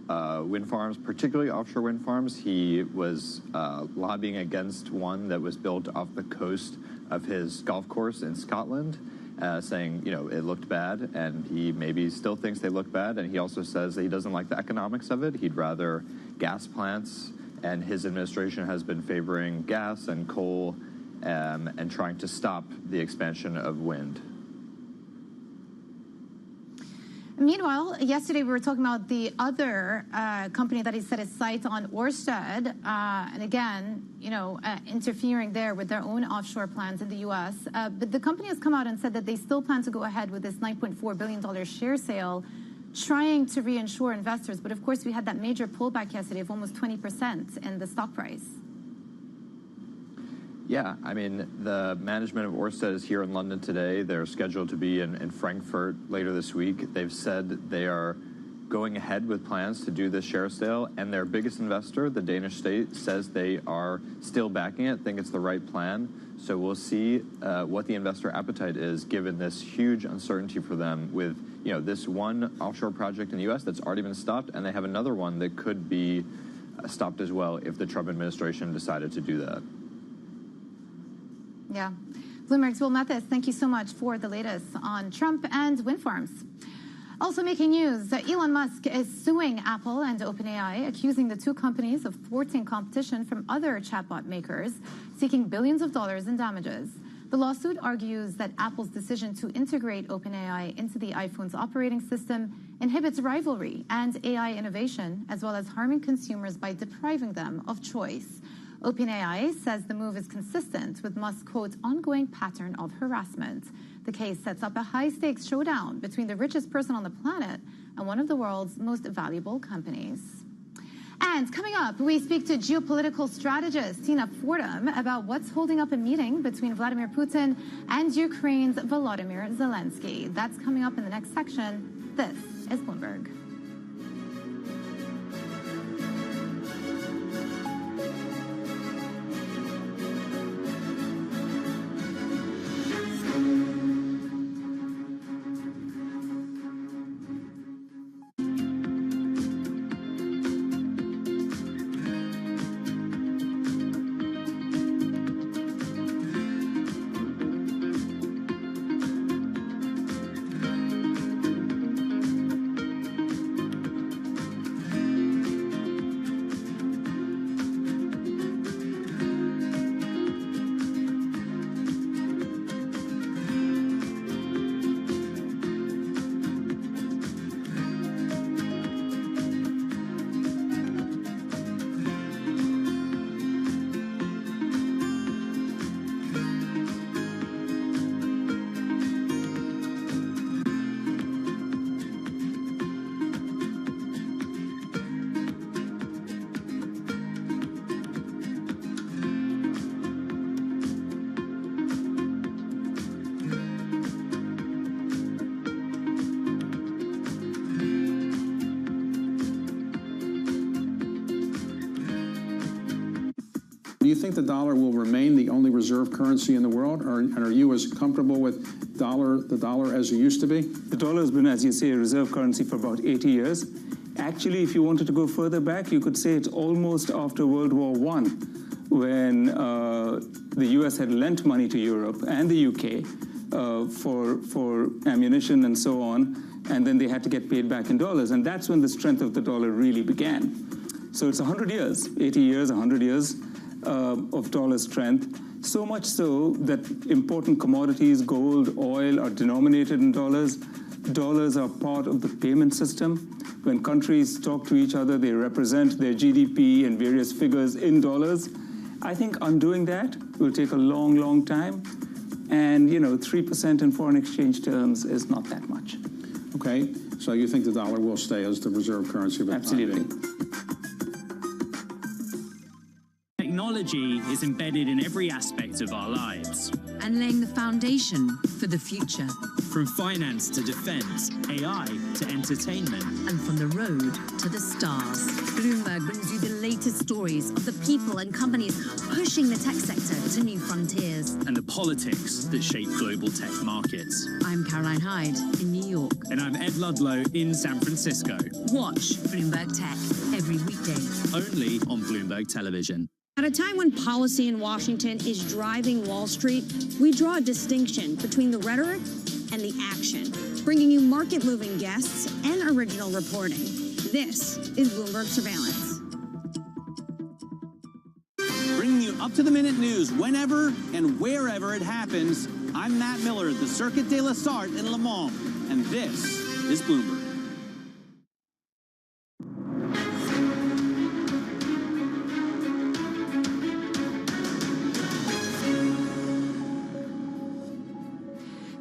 wind farms, particularly offshore wind farms. He was lobbying against one that was built off the coast of his golf course in Scotland, saying, you know, it looked bad, and he maybe still thinks they look bad. And he also says that he doesn't like the economics of it. He'd rather gas plants, and his administration has been favoring gas and coal and trying to stop the expansion of wind. Meanwhile, yesterday we were talking about the other company that he set his sights on, Ørsted, and again, you know, interfering there with their own offshore plans in the U.S. But the company has come out and said that they still plan to go ahead with this $9.4 billion share sale, trying to reinsure investors. But of course, we had that major pullback yesterday of almost 20% in the stock price. Yeah, I mean, the management of Ørsted is here in London today. They're scheduled to be in Frankfurt later this week. They've said they are going ahead with plans to do this share sale, and their biggest investor, the Danish state, says they are still backing it, think it's the right plan. So we'll see what the investor appetite is, given this huge uncertainty for them with, you know, this one offshore project in the U.S. that's already been stopped, and they have another one that could be stopped as well if the Trump administration decided to do that. Yeah. Bloomberg's Will Mathis, thank you so much for the latest on Trump and wind farms. Also making news, Elon Musk is suing Apple and OpenAI, accusing the two companies of thwarting competition from other chatbot makers, seeking billions of dollars in damages. The lawsuit argues that Apple's decision to integrate OpenAI into the iPhone's operating system inhibits rivalry and AI innovation, as well as harming consumers by depriving them of choice. OpenAI says the move is consistent with Musk's, quote, ongoing pattern of harassment. The case sets up a high-stakes showdown between the richest person on the planet and one of the world's most valuable companies. And coming up, we speak to geopolitical strategist Tina Fordham about what's holding up a meeting between Vladimir Putin and Ukraine's Volodymyr Zelensky. That's coming up in the next section. This is Bloomberg. you think the dollar will remain the only reserve currency in the world, and are you as comfortable with the dollar as it used to be? The dollar has been, as you say, a reserve currency for about 80 years. Actually, if you wanted to go further back, you could say it's almost after World War I, when the US had lent money to Europe and the UK for ammunition and so on, and then they had to get paid back in dollars, and that's when the strength of the dollar really began. So it's 100 years, 80 years, 100 years of dollar strength, so much so that important commodities, gold, oil, are denominated in dollars. Dollars are part of the payment system. When countries talk to each other, they represent their GDP and various figures in dollars. I think undoing that will take a long, long time. And, 3% in foreign exchange terms is not that much. Okay, so you think the dollar will stay as the reserve currency of the Absolutely. Technology is embedded in every aspect of our lives. And laying the foundation for the future. From finance to defense, AI to entertainment. And from the road to the stars. Bloomberg brings you the latest stories of the people and companies pushing the tech sector to new frontiers. And the politics that shape global tech markets. I'm Caroline Hyde in New York. And I'm Ed Ludlow in San Francisco. Watch Bloomberg Tech every weekday. Only on Bloomberg Television. At a time when policy in Washington is driving Wall Street, we draw a distinction between the rhetoric and the action, bringing you market-moving guests and original reporting. This is Bloomberg Surveillance. Bringing you up-to-the-minute news whenever and wherever it happens, I'm Matt Miller at the Circuit de la Sart in Le Mans, and this is Bloomberg.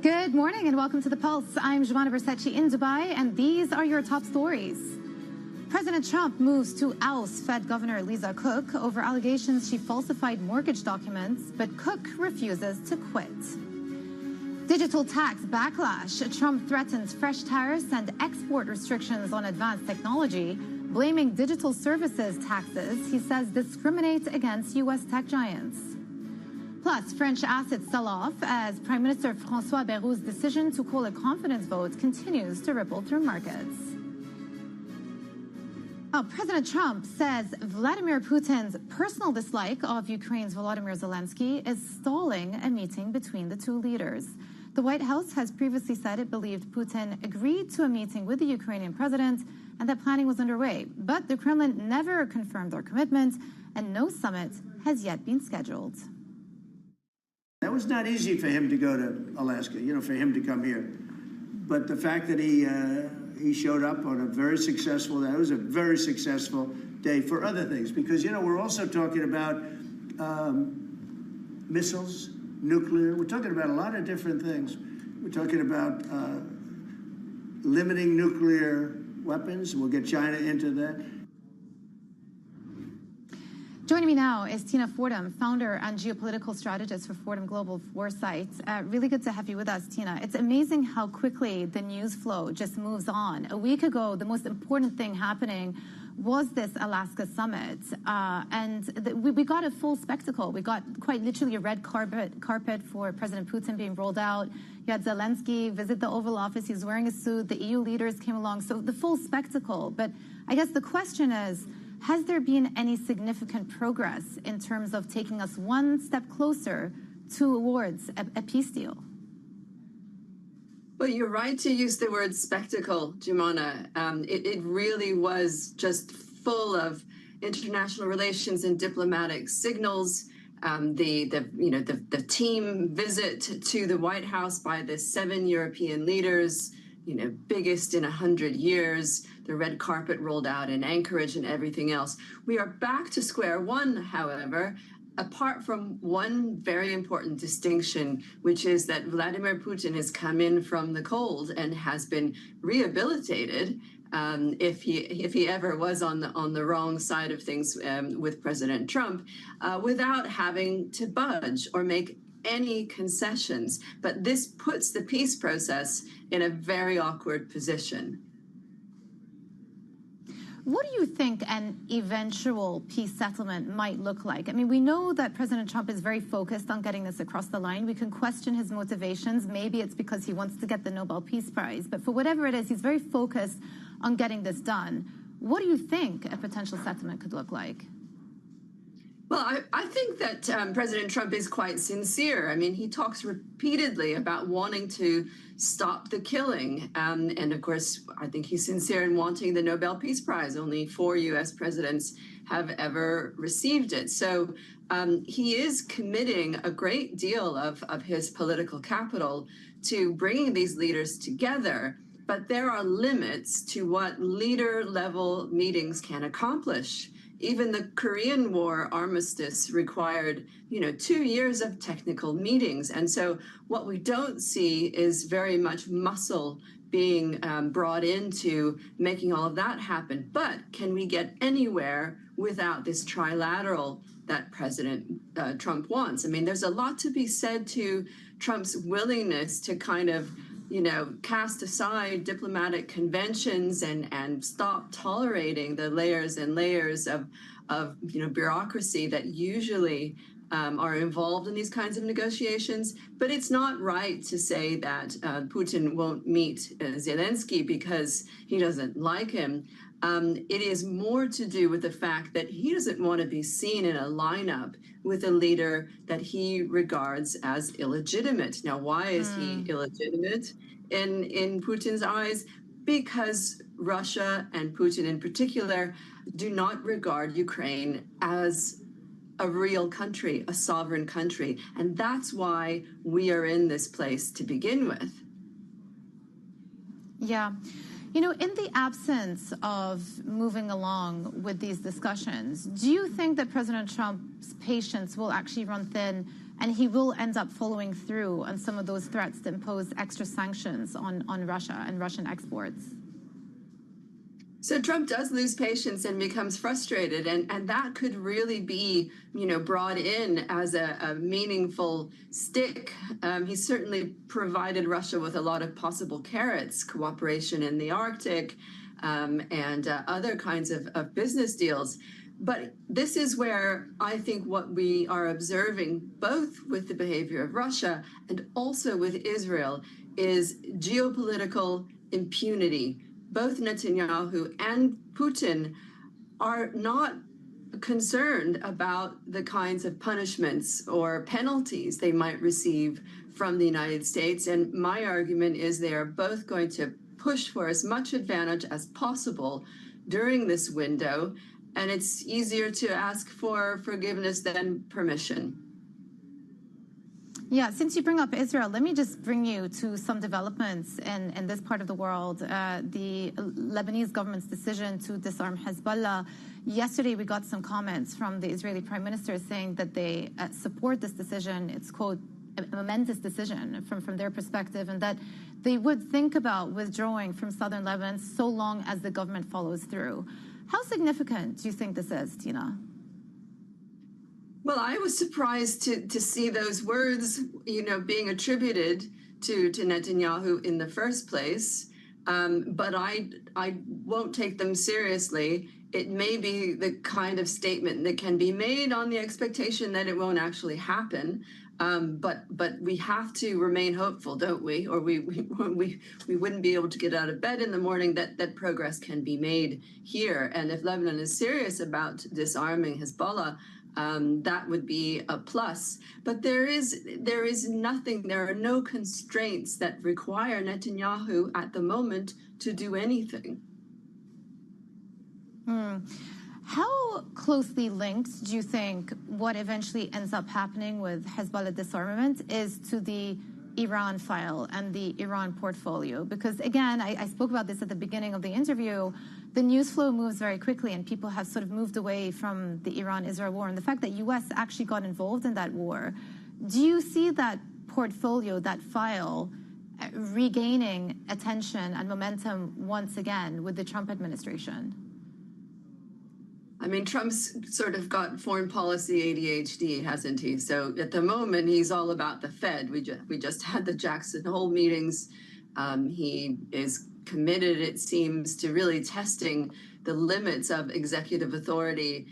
Good morning and welcome to The Pulse. I'm Giovanna Bersetchi in Dubai, and these are your top stories. President Trump moves to oust Fed Governor Lisa Cook over allegations she falsified mortgage documents, but Cook refuses to quit. Digital tax backlash. Trump threatens fresh tariffs and export restrictions on advanced technology, blaming digital services taxes he says discriminate against U.S. tech giants. Plus, French assets sell off as Prime Minister François Bayroul's decision to call a confidence vote continues to ripple through markets. President Trump says Vladimir Putin's personal dislike of Ukraine's Volodymyr Zelensky is stalling a meeting between the two leaders. The White House has previously said it believed Putin agreed to a meeting with the Ukrainian president and that planning was underway. But the Kremlin never confirmed their commitment, and no summit has yet been scheduled. That was not easy for him to go to Alaska, for him to come here. But the fact that he showed up on a very successful day, it was a very successful day for other things. Because, we're also talking about missiles, nuclear. We're talking about a lot of different things. We're talking about limiting nuclear weapons. We'll get China into that. Joining me now is Tina Fordham, founder and geopolitical strategist for Fordham Global Foresight. Really good to have you with us, Tina. It's amazing how quickly the news flow just moves on. A week ago, the most important thing happening was this Alaska summit, we got a full spectacle. We got quite literally a red carpet for President Putin being rolled out. You had Zelensky visit the Oval Office. He's wearing a suit. The EU leaders came along. So the full spectacle. But I guess the question is, has there been any significant progress in terms of taking us one step closer towards a peace deal? Well, you're right to use the word spectacle, Jumana. It really was just full of international relations and diplomatic signals. The team visit to the White House by the 7 European leaders, biggest in 100 years, the red carpet rolled out in Anchorage and everything else. We are back to square one, however, apart from one very important distinction, which is that Vladimir Putin has come in from the cold and has been rehabilitated, if he ever was on the wrong side of things with President Trump, without having to budge or make any concessions. But this puts the peace process in a very awkward position. What do you think an eventual peace settlement might look like? I mean, we know that President Trump is very focused on getting this across the line. We can question his motivations. Maybe it's because he wants to get the Nobel Peace Prize. But for whatever it is, he's very focused on getting this done. What do you think a potential settlement could look like? Well, I think that President Trump is quite sincere. I mean, he talks repeatedly about wanting to stop the killing. And of course, I think he's sincere in wanting the Nobel Peace Prize. Only 4 U.S. presidents have ever received it. So he is committing a great deal of his political capital to bringing these leaders together. But there are limits to what leader-level meetings can accomplish. Even the Korean War armistice required, 2 years of technical meetings. And so what we don't see is very much muscle being brought into making all of that happen. But can we get anywhere without this trilateral that President Trump wants? I mean, there's a lot to be said to Trump's willingness to kind of cast aside diplomatic conventions and stop tolerating the layers and layers of bureaucracy that usually are involved in these kinds of negotiations. But it's not right to say that Putin won't meet Zelensky because he doesn't like him. It is more to do with the fact that he doesn't want to be seen in a lineup with a leader that he regards as illegitimate. Now, why is he illegitimate in Putin's eyes? Because Russia and Putin in particular do not regard Ukraine as a real country, a sovereign country. And that's why we are in this place to begin with. Yeah. In the absence of moving along with these discussions, do you think that President Trump's patience will actually run thin and he will end up following through on some of those threats to impose extra sanctions on Russia and Russian exports? So Trump does lose patience and becomes frustrated, and that could really be, brought in as a meaningful stick. He certainly provided Russia with a lot of possible carrots, cooperation in the Arctic, and other kinds of business deals. But this is where I think what we are observing, both with the behavior of Russia and also with Israel, is geopolitical impunity. Both Netanyahu and Putin are not concerned about the kinds of punishments or penalties they might receive from the United States. And my argument is they are both going to push for as much advantage as possible during this window. And it's easier to ask for forgiveness than permission. Yeah, since you bring up Israel, let me just bring you to some developments in this part of the world. The Lebanese government's decision to disarm Hezbollah. Yesterday, we got some comments from the Israeli Prime Minister saying that they support this decision. It's, quote, a momentous decision from their perspective, and that they would think about withdrawing from southern Lebanon so long as the government follows through. How significant do you think this is, Tina? Well, I was surprised to see those words, being attributed to Netanyahu in the first place. But I won't take them seriously. It may be the kind of statement that can be made on the expectation that it won't actually happen. But we have to remain hopeful, don't we? Or we wouldn't be able to get out of bed in the morning that progress can be made here. And if Lebanon is serious about disarming Hezbollah, that would be a plus. But there is nothing, there are no constraints that require Netanyahu at the moment to do anything. How closely linked do you think what eventually ends up happening with Hezbollah disarmament is to the Iran file and the Iran portfolio? Because again, I spoke about this at the beginning of the interview. The news flow moves very quickly and people have sort of moved away from the Iran-Israel war and the fact that U.S. actually got involved in that war. Do you see that portfolio, that file, regaining attention and momentum once again with the Trump administration? I mean, Trump's sort of got foreign policy ADHD, hasn't he? So at the moment, he's all about the Fed. We just had the Jackson Hole meetings. He is committed, it seems, to really testing the limits of executive authority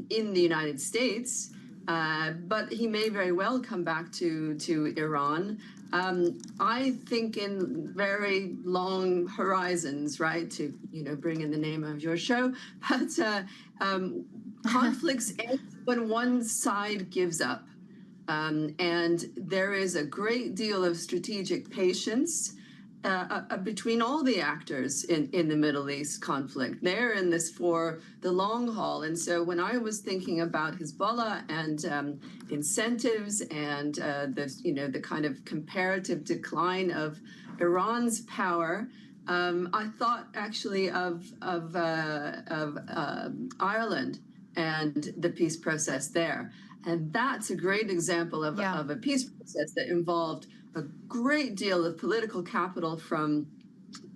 in the United States. But he may very well come back to Iran. I think in very long horizons, right, to bring in the name of your show, but conflicts end when one side gives up. And there is a great deal of strategic patience between all the actors in the Middle East conflict. They're in this for the long haul. And so when I was thinking about Hezbollah and incentives and the kind of comparative decline of Iran's power, I thought actually of Ireland and the peace process there. And that's a great example of a peace process that involved a great deal of political capital from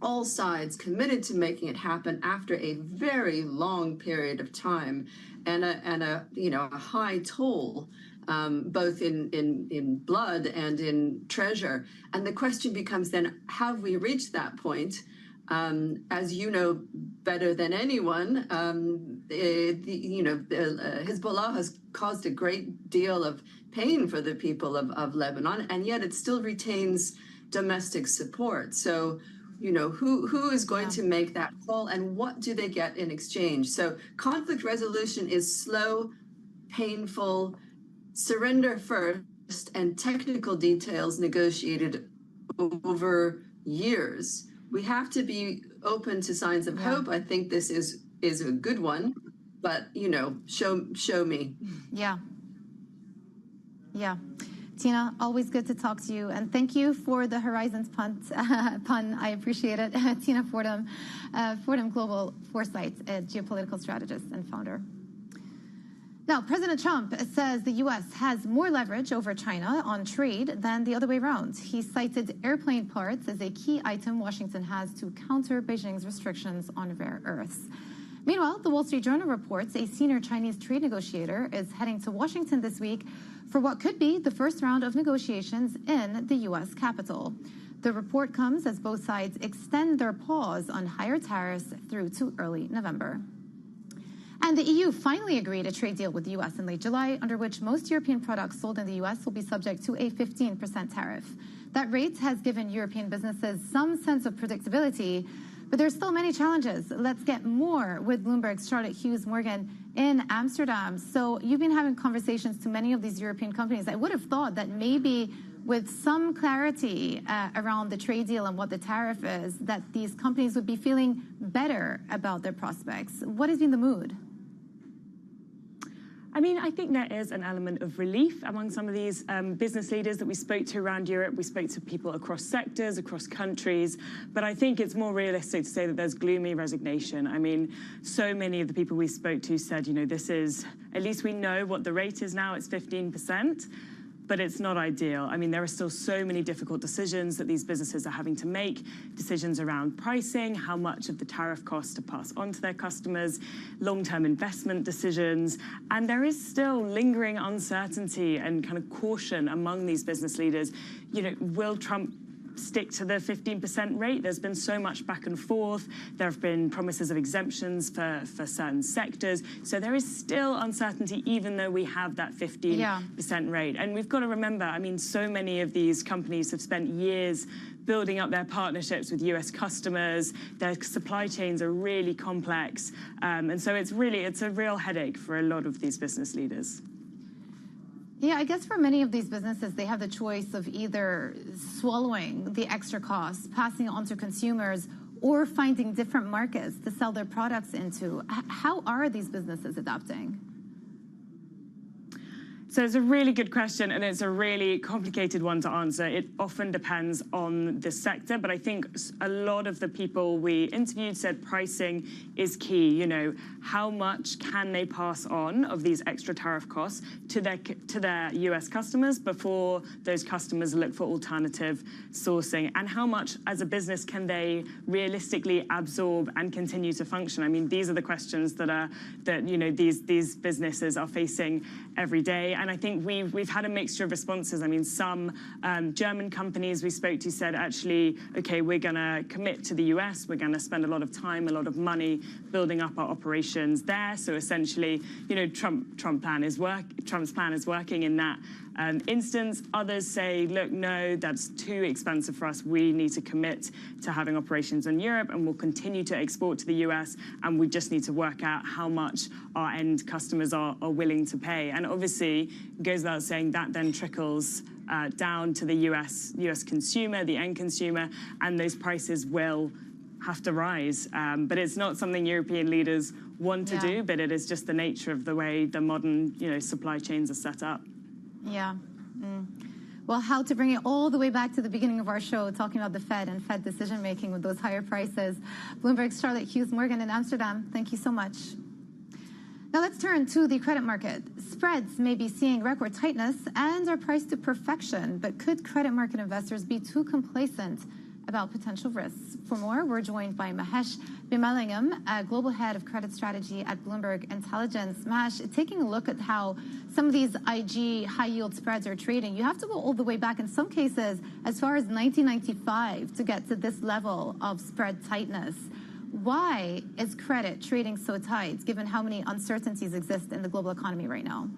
all sides committed to making it happen after a very long period of time and a high toll, both in blood and in treasure. And the question becomes then, have we reached that point? As you know better than anyone, Hezbollah has caused a great deal of pain for the people of Lebanon, and yet it still retains domestic support. So, who is going to make that call, and what do they get in exchange? So conflict resolution is slow, painful, surrender first, and technical details negotiated over years. We have to be open to signs of hope. I think this is a good one, but show me. Yeah. Tina, always good to talk to you. And thank you for the Horizons pun. I appreciate it. Tina Fordham, Fordham Global Foresight, a geopolitical strategist and founder. Now, President Trump says the U.S. has more leverage over China on trade than the other way around. He cited airplane parts as a key item Washington has to counter Beijing's restrictions on rare earths. Meanwhile, the Wall Street Journal reports a senior Chinese trade negotiator is heading to Washington this week for what could be the first round of negotiations in the U.S. Capitol. The report comes as both sides extend their pause on higher tariffs through to early November. And the EU finally agreed a trade deal with the U.S. in late July, under which most European products sold in the U.S. will be subject to a 15% tariff. That rate has given European businesses some sense of predictability, but there's still many challenges. Let's get more with Bloomberg's Charlotte Hughes-Morgan in Amsterdam. So you've been having conversations to many of these European companies. I would have thought that maybe with some clarity around the trade deal and what the tariff is, that these companies would be feeling better about their prospects. What has been the mood? I mean, I think there is an element of relief among some of these business leaders that we spoke to around Europe. We spoke to people across sectors, across countries, but I think it's more realistic to say that there's gloomy resignation. I mean, so many of the people we spoke to said, this is, at least we know what the rate is now, it's 15%. But it's not ideal. I mean, there are still so many difficult decisions that these businesses are having to make, decisions around pricing, how much of the tariff costs to pass on to their customers, long-term investment decisions, and there is still lingering uncertainty and kind of caution among these business leaders. Will Trump stick to the 15% rate? There's been so much back and forth. There have been promises of exemptions for certain sectors. So there is still uncertainty, even though we have that 15% rate. And we've got to remember, I mean, so many of these companies have spent years building up their partnerships with US customers. Their supply chains are really complex. And so it's a real headache for a lot of these business leaders. Yeah, I guess for many of these businesses, they have the choice of either swallowing the extra costs, passing it on to consumers, or finding different markets to sell their products into. How are these businesses adapting? So it's a really good question, and it's a really complicated one to answer. It often depends on the sector, but I think a lot of the people we interviewed said pricing is key. How much can they pass on of these extra tariff costs to their US customers before those customers look for alternative sourcing? And how much as a business can they realistically absorb and continue to function? I mean, these are the questions that these businesses are facing every day. And I think we've had a mixture of responses. I mean, some German companies we spoke to said, actually, okay, we're going to commit to the US. We're going to spend a lot of time, a lot of money building up our operations there. So essentially, you know, Trump's plan is working in that instance. Others say, look, no, that's too expensive for us. We need to commit to having operations in Europe, and we'll continue to export to the US, and we just need to work out how much our end customers are willing to pay. And obviously, it goes without saying that then trickles down to the US consumer, the end consumer, and those prices will have to rise. But it's not something European leaders want to do, but it is just the nature of the way the modern, you know, supply chains are set up. Yeah. Well, how to bring it all the way back to the beginning of our show, talking about the Fed and Fed decision-making with those higher prices. Bloomberg's Charlotte Hughes-Morgan in Amsterdam. Thank you so much. Now let's turn to the credit market. Spreads may be seeing record tightness and are priced to perfection, but could credit market investors be too complacent about potential risks? For more, we're joined by Mahesh Bimalingam, Global Head of Credit Strategy at Bloomberg Intelligence. Mahesh, taking a look at how some of these IG high-yield spreads are trading, you have to go all the way back, in some cases, as far as 1995 to get to this level of spread tightness. Why is credit trading so tight, given how many uncertainties exist in the global economy right now?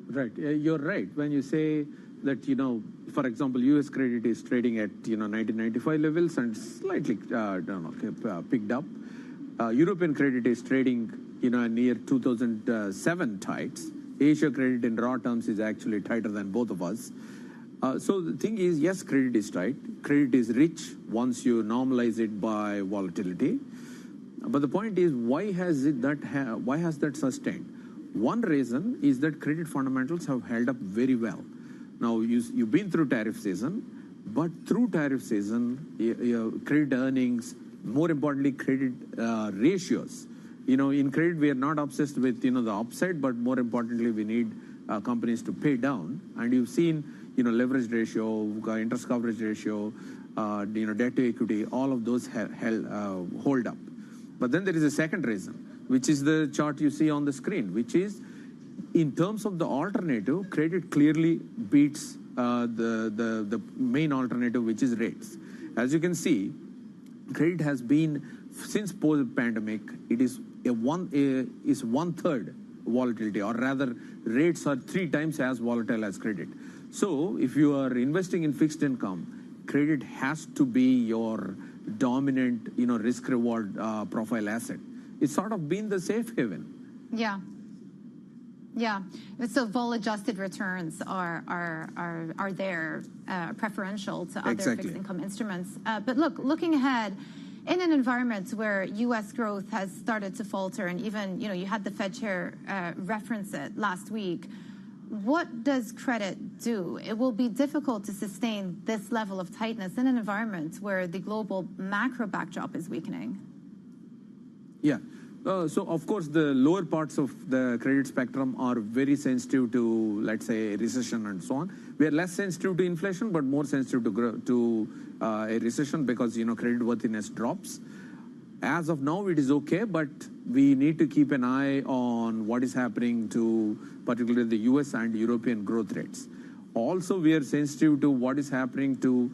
Right. You're right. When you say that, you know, for example, U.S. credit is trading at, 1995 levels and slightly, picked up. European credit is trading, near 2007 tights. Asia credit in raw terms is actually tighter than both of us. So the thing is, yes, credit is tight. Credit is rich once you normalize it by volatility. But the point is, why has that sustained? One reason is that credit fundamentals have held up very well. Now, you've been through tariff season, but through tariff season, credit earnings, more importantly, credit ratios. In credit, we are not obsessed with, the upside, but more importantly, we need companies to pay down. And you've seen, leverage ratio, interest coverage ratio, debt to equity, all of those hold up. But then there is a second reason, which is the chart you see on the screen, which is, in terms of the alternative, credit clearly beats the main alternative, which is rates. As you can see, credit has been, since post-pandemic, it is one-third volatility, or rather, rates are 3 times as volatile as credit. So, if you are investing in fixed income, credit has to be your dominant, risk-reward profile asset. It's sort of been the safe haven. Yeah. Yeah, so vol-adjusted returns are there, preferential to other fixed income instruments. But looking ahead, in an environment where U.S. growth has started to falter, and even you had the Fed chair reference it last week, what does credit do? It will be difficult to sustain this level of tightness in an environment where the global macro backdrop is weakening. Yeah. So, of course, the lower parts of the credit spectrum are very sensitive to, let's say, recession and so on. We are less sensitive to inflation, but more sensitive to a recession because, credit worthiness drops. As of now, it is okay, but we need to keep an eye on what is happening to particularly the U.S. and European growth rates. Also, we are sensitive to what is happening to,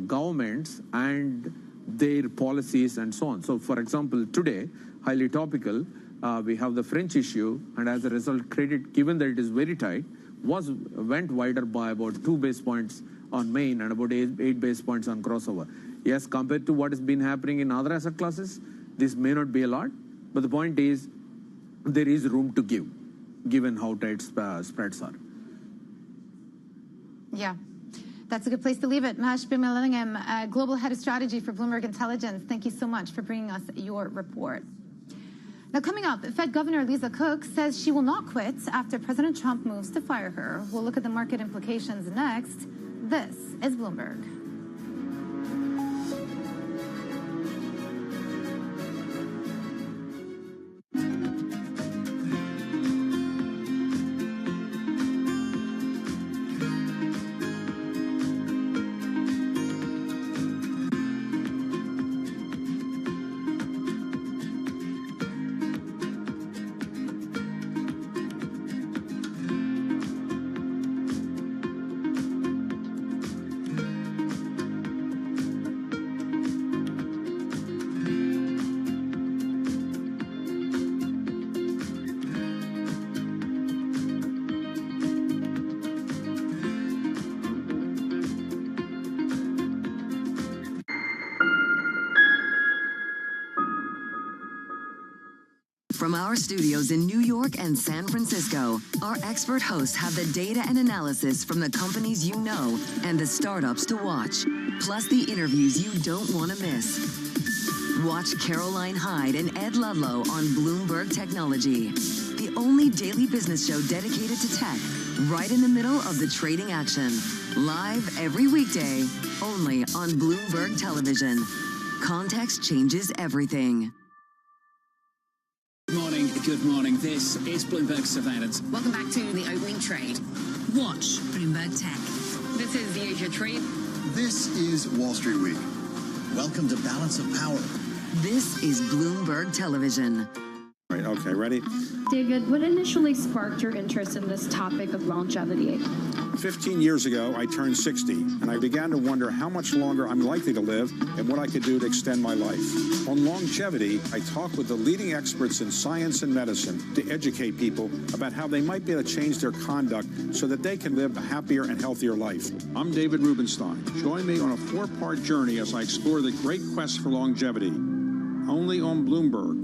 governments and their policies and so on. So, for example, today, highly topical, we have the French issue, and as a result, credit, given that it is very tight, went wider by about 2 basis points on main and about 8 basis points on crossover. Yes, compared to what has been happening in other asset classes, this may not be a lot, but the point is, there is room to give, given how tight spreads are. Yeah. That's a good place to leave it. Mahesh Bimalingam, Global Head of Strategy for Bloomberg Intelligence, thank you so much for bringing us your report. Now, coming up, Fed Governor Lisa Cook says she will not quit after President Trump moves to fire her. We'll look at the market implications next. This is Bloomberg. From our studios in New York and San Francisco, our expert hosts have the data and analysis from the companies you know and the startups to watch, plus the interviews you don't want to miss. Watch Caroline Hyde and Ed Ludlow on Bloomberg Technology, the only daily business show dedicated to tech, right in the middle of the trading action. Live every weekday, only on Bloomberg Television. Context changes everything. Good morning. This is Bloomberg Surveillance. Welcome back to the opening trade. Watch Bloomberg Tech. This is the Asia Trade. This is Wall Street Week. Welcome to Balance of Power. This is Bloomberg Television. Right, okay, ready? David, what initially sparked your interest in this topic of longevity? 15 years ago, I turned 60, and I began to wonder how much longer I'm likely to live and what I could do to extend my life. On longevity, I talked with the leading experts in science and medicine to educate people about how they might be able to change their conduct so that they can live a happier and healthier life. I'm David Rubenstein. Join me on a 4-part journey as I explore the great quest for longevity. Only on Bloomberg.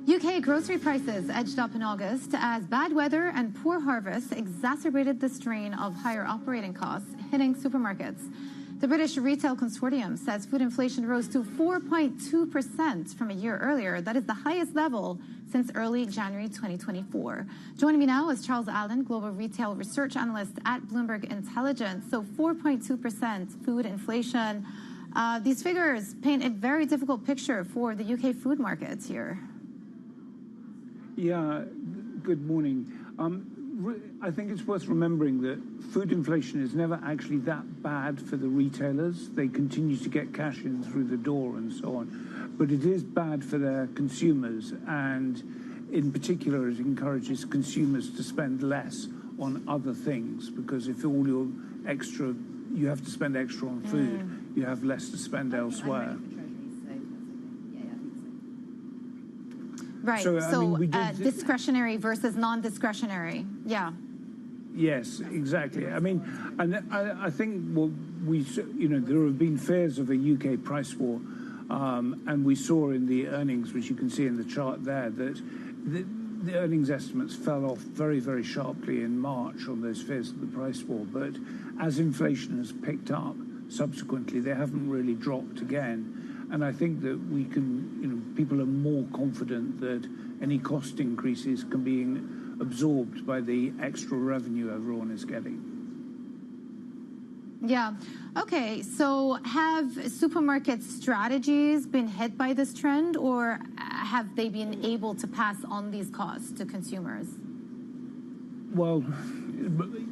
UK grocery prices edged up in August as bad weather and poor harvests exacerbated the strain of higher operating costs hitting supermarkets. The British Retail Consortium says food inflation rose to 4.2% from a year earlier. That is the highest level since early January 2024. Joining me now is Charles Allen, Global Retail Research Analyst at Bloomberg Intelligence. So 4.2% food inflation. These figures paint a very difficult picture for the UK food markets here. Yeah, good morning. I think it's worth remembering that food inflation is never actually that bad for the retailers. They continue to get cash in through the door and so on. But it is bad for their consumers, and in particular it encourages consumers to spend less on other things, because if all your extra, you have to spend extra on food, you have less to spend elsewhere. Right, so discretionary versus non-discretionary, yeah. Yes, exactly. I mean, and I think what there have been fears of a UK price war, and we saw in the earnings, which you can see in the chart there, that the earnings estimates fell off very, very sharply in March on those fears of the price war. But as inflation has picked up subsequently, they haven't really dropped again. And I think that we can, people are more confident that any cost increases can be absorbed by the extra revenue everyone is getting. Yeah. Okay. So have supermarket strategies been hit by this trend, or have they been able to pass on these costs to consumers? Well,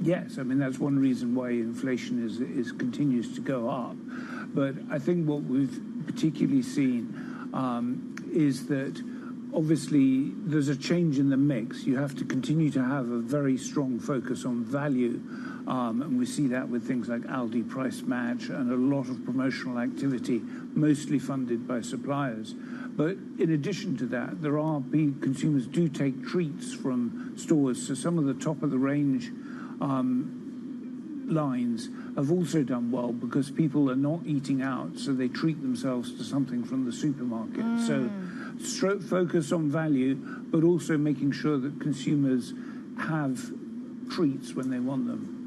yes. I mean, that's one reason why inflation is continues to go up. But I think what we've particularly seen is that obviously there's a change in the mix. You have to continue to have a very strong focus on value, and we see that with things like Aldi Price Match and a lot of promotional activity, mostly funded by suppliers. But in addition to that, there are consumers do take treats from stores. So some of the top of the range lines have also done well because people are not eating out, so they treat themselves to something from the supermarket. So focus on value, but also making sure that consumers have treats when they want them.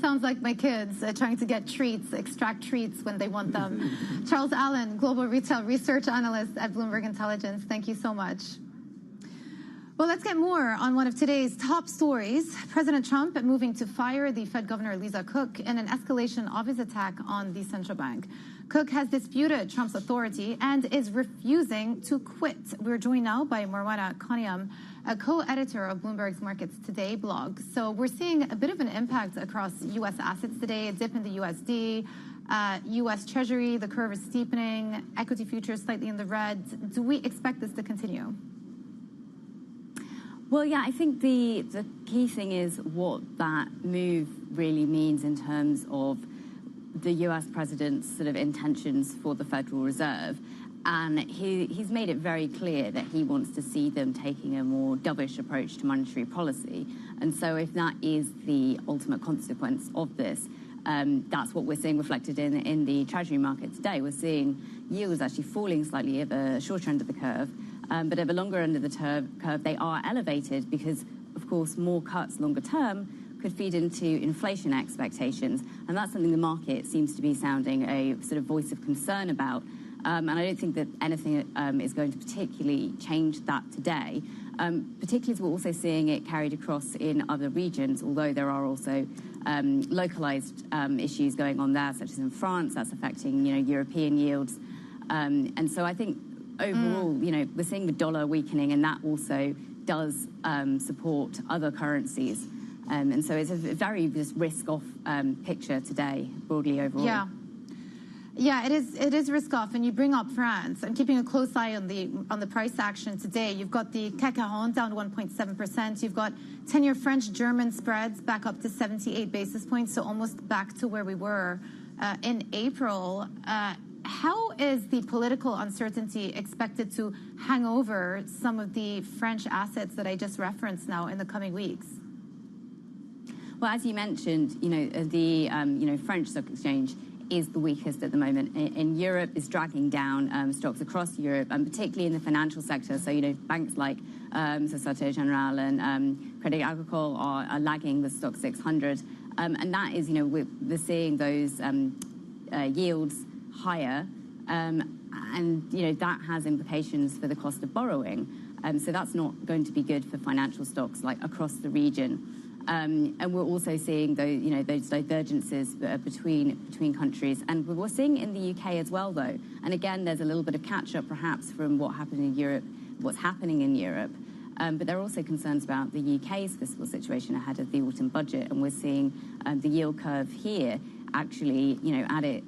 Sounds like my kids trying to get treats, extract treats when they want them. Charles Allen, Global Retail Research Analyst at Bloomberg Intelligence. Thank you so much. Well, let's get more on one of today's top stories. President Trump moving to fire the Fed Governor Lisa Cook in an escalation of his attack on the central bank. Cook has disputed Trump's authority and is refusing to quit. We're joined now by Marwana Kaniam, a co-editor of Bloomberg's Markets Today blog. So we're seeing a bit of an impact across U.S. assets today, a dip in the USD, U.S. Treasury, the curve is steepening, equity futures slightly in the red. Do we expect this to continue? Well, yeah, I think the key thing is what that move really means in terms of the US president's sort of intentions for the Federal Reserve. And he's made it very clear that he wants to see them taking a more dovish approach to monetary policy. And so if that is the ultimate consequence of this, that's what we're seeing reflected in the Treasury market today. We're seeing yields actually falling slightly at the shorter end of the curve, but at the longer end of the curve, they are elevated because, of course, more cuts longer term could feed into inflation expectations. And that's something the market seems to be sounding a sort of voice of concern about. And I don't think that anything is going to particularly change that today, particularly as we're also seeing it carried across in other regions, although there are also localized issues going on there, such as in France, that's affecting, European yields. And so I think overall, we're seeing the dollar weakening, and that also does support other currencies. And so it's a very just risk-off picture today, broadly overall. Yeah, it is risk-off, and you bring up France. I'm keeping a close eye on the price action today. You've got the CAC 40 down 1.7%. You've got 10-year French-German spreads back up to 78 basis points, so almost back to where we were in April. How is the political uncertainty expected to hang over some of the French assets that I just referenced now in the coming weeks? Well, as you mentioned, the French stock exchange is the weakest at the moment. In Europe, is dragging down stocks across Europe, and particularly in the financial sector. So, banks like Société Générale and Crédit Agricole are lagging the stock 600. And that is, we're seeing those yields higher. And, that has implications for the cost of borrowing. So that's not going to be good for financial stocks like across the region. And we're also seeing those divergences between countries, and we're seeing in the UK as well, though. And again, there's a little bit of catch-up, perhaps, from what happened in Europe, what's happening in Europe. But there are also concerns about the UK's fiscal situation ahead of the autumn budget, and we're seeing the yield curve here actually,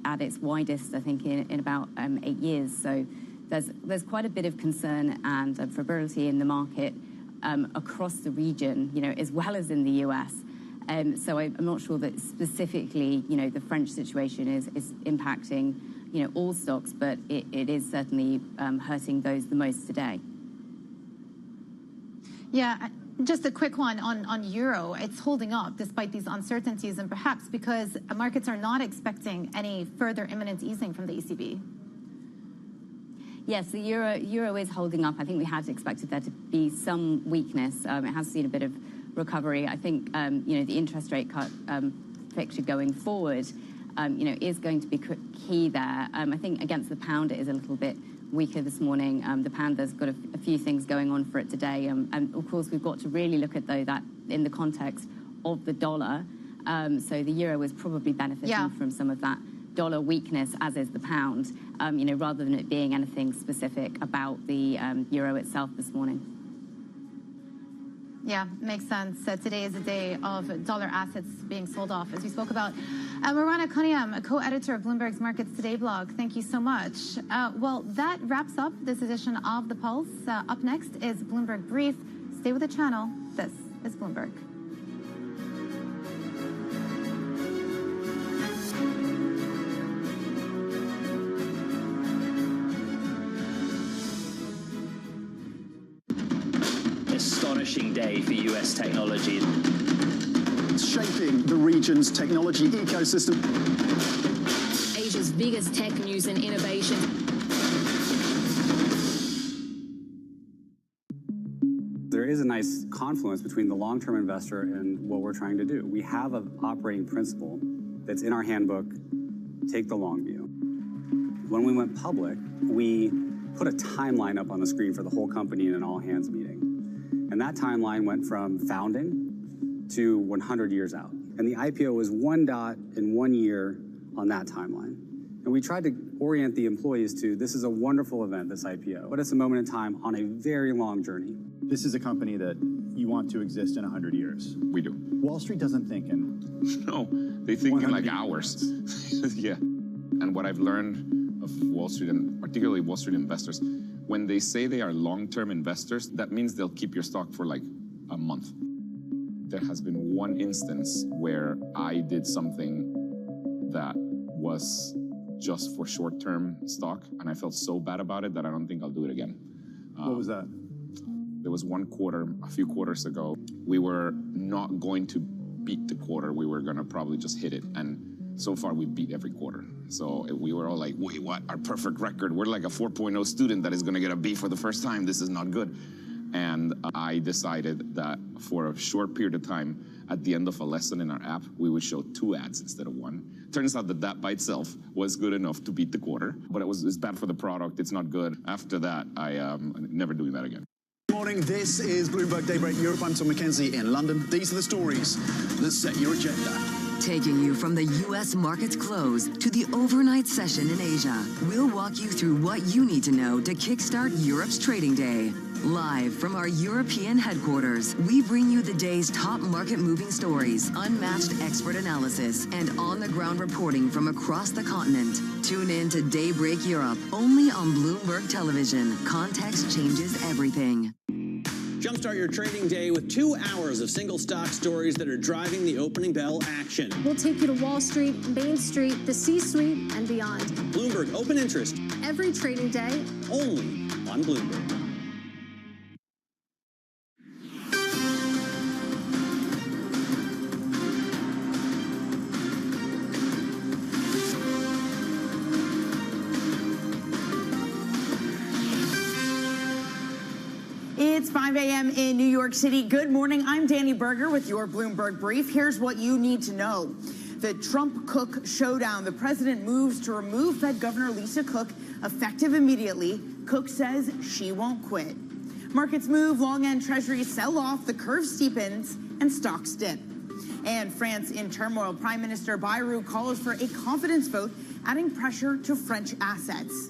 at its widest, I think, in about 8 years. So there's quite a bit of concern and fragility in the market. Across the region, as well as in the US. So I'm not sure that specifically, the French situation is impacting, all stocks, but it is certainly hurting those the most today. Yeah, just a quick one on euro. It's holding up despite these uncertainties, and perhaps because markets are not expecting any further imminent easing from the ECB. Yes, the euro is holding up. I think we had expected there to be some weakness. It has seen a bit of recovery. I think, the interest rate cut picture going forward, is going to be key there. I think against the pound, it is a little bit weaker this morning. The pound has got a few things going on for it today. And of course, we've got to really look at, though, that in the context of the dollar. So the euro is probably benefiting from some of that dollar weakness, as is the pound, rather than it being anything specific about the euro itself this morning. Yeah, makes sense. Today is a day of dollar assets being sold off, as we spoke about. Marwana Cunningham, a co-editor of Bloomberg's Markets Today blog, thank you so much. Well, that wraps up this edition of The Pulse. Up next is Bloomberg Brief. Stay with the channel. This is Bloomberg. Astonishing day for US technology. It's shaping the region's technology ecosystem. Asia's biggest tech news and innovation. There is a nice confluence between the long-term investor and what we're trying to do. We have an operating principle that's in our handbook, take the long view. When we went public, we put a timeline up on the screen for the whole company in an all-hands meeting. And that timeline went from founding to 100 years out. And the IPO was one dot in 1 year on that timeline. And we tried to orient the employees to, this is a wonderful event, this IPO, but it's a moment in time on a very long journey. This is a company that you want to exist in 100 years. We do. Wall Street doesn't think in... No, they think in like hours. Yeah. And what I've learned of Wall Street, and particularly Wall Street investors, when they say they are long-term investors, that means they'll keep your stock for like a month. There has been one instance where I did something that was just for short-term stock, and I felt so bad about it that I don't think I'll do it again. What was that? There was one quarter, a few quarters ago, we were not going to beat the quarter. We were going to probably just hit it. And so far, we beat every quarter. So we were all like, wait, what? Our perfect record. We're like a 4.0 student that is going to get a B for the first time. This is not good. And I decided that for a short period of time, at the end of a lesson in our app, we would show 2 ads instead of 1. Turns out that by itself was good enough to beat the quarter, but it's bad for the product. It's not good. After that, I'm never doing that again. Good morning, this is Bloomberg Daybreak Europe. I'm Tom McKenzie in London. These are the stories that set your agenda. Taking you from the U.S. market's close to the overnight session in Asia, we'll walk you through what you need to know to kickstart Europe's trading day. Live from our European headquarters, we bring you the day's top market-moving stories, unmatched expert analysis, and on-the-ground reporting from across the continent. Tune in to Daybreak Europe, only on Bloomberg Television. Context changes everything. Jumpstart your trading day with 2 hours of single stock stories that are driving the opening bell action. We'll take you to Wall Street, Main Street, the C-suite, and beyond. Bloomberg Open Interest. Every trading day. Only on Bloomberg. It's 5 a.m. in New York City. Good morning. I'm Danny Berger with your Bloomberg Brief. Here's what you need to know. The Trump-Cook showdown. The president moves to remove Fed Governor Lisa Cook, effective immediately. Cook says she won't quit. Markets move, long-end treasuries sell off, the curve steepens, and stocks dip. And France in turmoil. Prime Minister Bayrou calls for a confidence vote, adding pressure to French assets.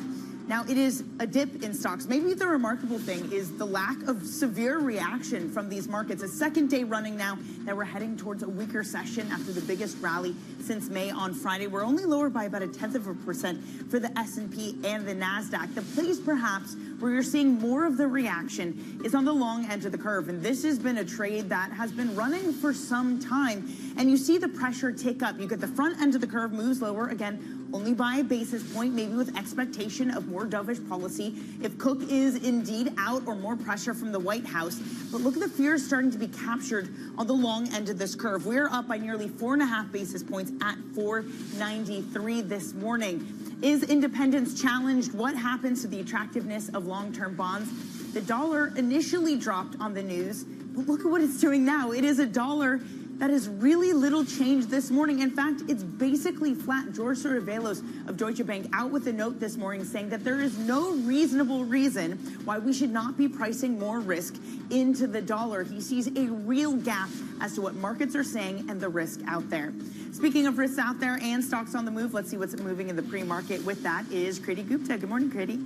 Now, it is a dip in stocks. Maybe the remarkable thing is the lack of severe reaction from these markets. A second day running now that we're heading towards a weaker session after the biggest rally since May on Friday. We're only lower by about 0.1% for the S&P and the NASDAQ. The place perhaps where you're seeing more of the reaction is on the long end of the curve. And this has been a trade that has been running for some time. And you see the pressure tick up. You get the front end of the curve moves lower again, only by a basis point, maybe with expectation of more dovish policy if Cook is indeed out or more pressure from the White House. But look at the fears starting to be captured on the long end of this curve. We're up by nearly 4.5 basis points at 493 this morning. Is independence challenged? What happens to the attractiveness of long-term bonds? The dollar initially dropped on the news, but look at what it's doing now. It is a dollar that has really little change this morning. In fact, it's basically flat. George Sorovelos of Deutsche Bank out with a note this morning saying that there is no reasonable reason why we should not be pricing more risk into the dollar. He sees a real gap as to what markets are saying and the risk out there. Speaking of risks out there and stocks on the move, let's see what's moving in the pre-market. With that is Kriti Gupta. Good morning, Kriti.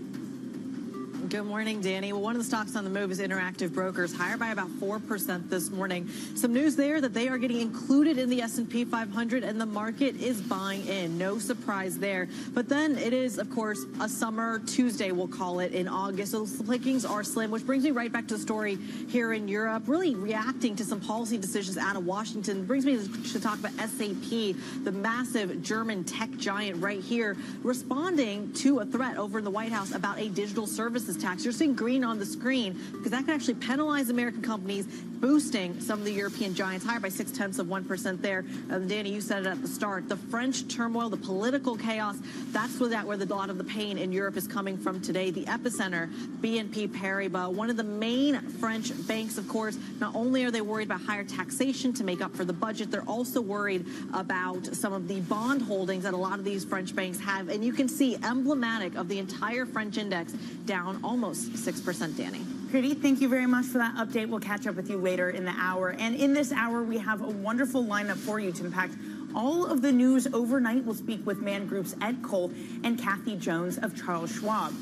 Good morning, Danny. Well, one of the stocks on the move is Interactive Brokers, higher by about 4% this morning. Some news there that they are getting included in the S&P 500, and the market is buying in. No surprise there. But then it is, of course, a summer Tuesday, we'll call it, in August. So the pickings are slim, which brings me right back to the story here in Europe, really reacting to some policy decisions out of Washington. Brings me to talk about SAP, the massive German tech giant right here, responding to a threat over in the White House about a digital services tax. You're seeing green on the screen because that could actually penalize American companies, boosting some of the European giants higher by 0.6% there. Danny, you said it at the start. The French turmoil, the political chaos, that's where a lot of the pain in Europe is coming from today. The epicenter, BNP Paribas, one of the main French banks, of course. Not only are they worried about higher taxation to make up for the budget, they're also worried about some of the bond holdings that a lot of these French banks have. And you can see emblematic of the entire French index down almost 6%, Danny. Kriti, thank you very much for that update. We'll catch up with you later in the hour. And in this hour, we have a wonderful lineup for you to impact all of the news overnight. We'll speak with Man Group's Ed Cole and Kathy Jones of Charles Schwab.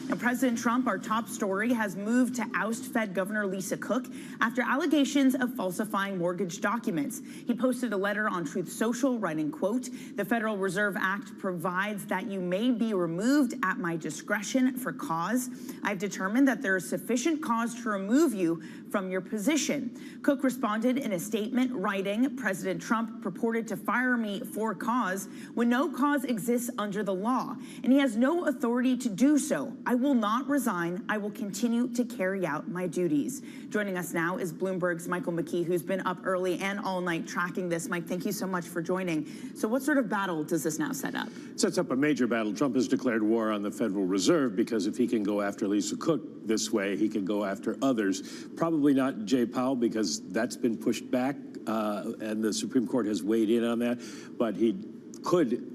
Now, President Trump, our top story, has moved to oust Fed Governor Lisa Cook after allegations of falsifying mortgage documents. He posted a letter on Truth Social writing, quote, "The Federal Reserve Act provides that you may be removed at my discretion for cause. I've determined that there is sufficient cause to remove you from your position. Cook responded in a statement writing, President Trump purported to fire me for cause when no cause exists under the law, and he has no authority to do so. I will not resign. I will continue to carry out my duties. Joining us now is Bloomberg's Michael McKee, who's been up early and all night tracking this. Mike, thank you so much for joining. So what sort of battle does this now set up? It sets up a major battle. Trump has declared war on the Federal Reserve because if he can go after Lisa Cook this way, he can go after others. Probably not Jay Powell because that's been pushed back and the Supreme Court has weighed in on that, but he could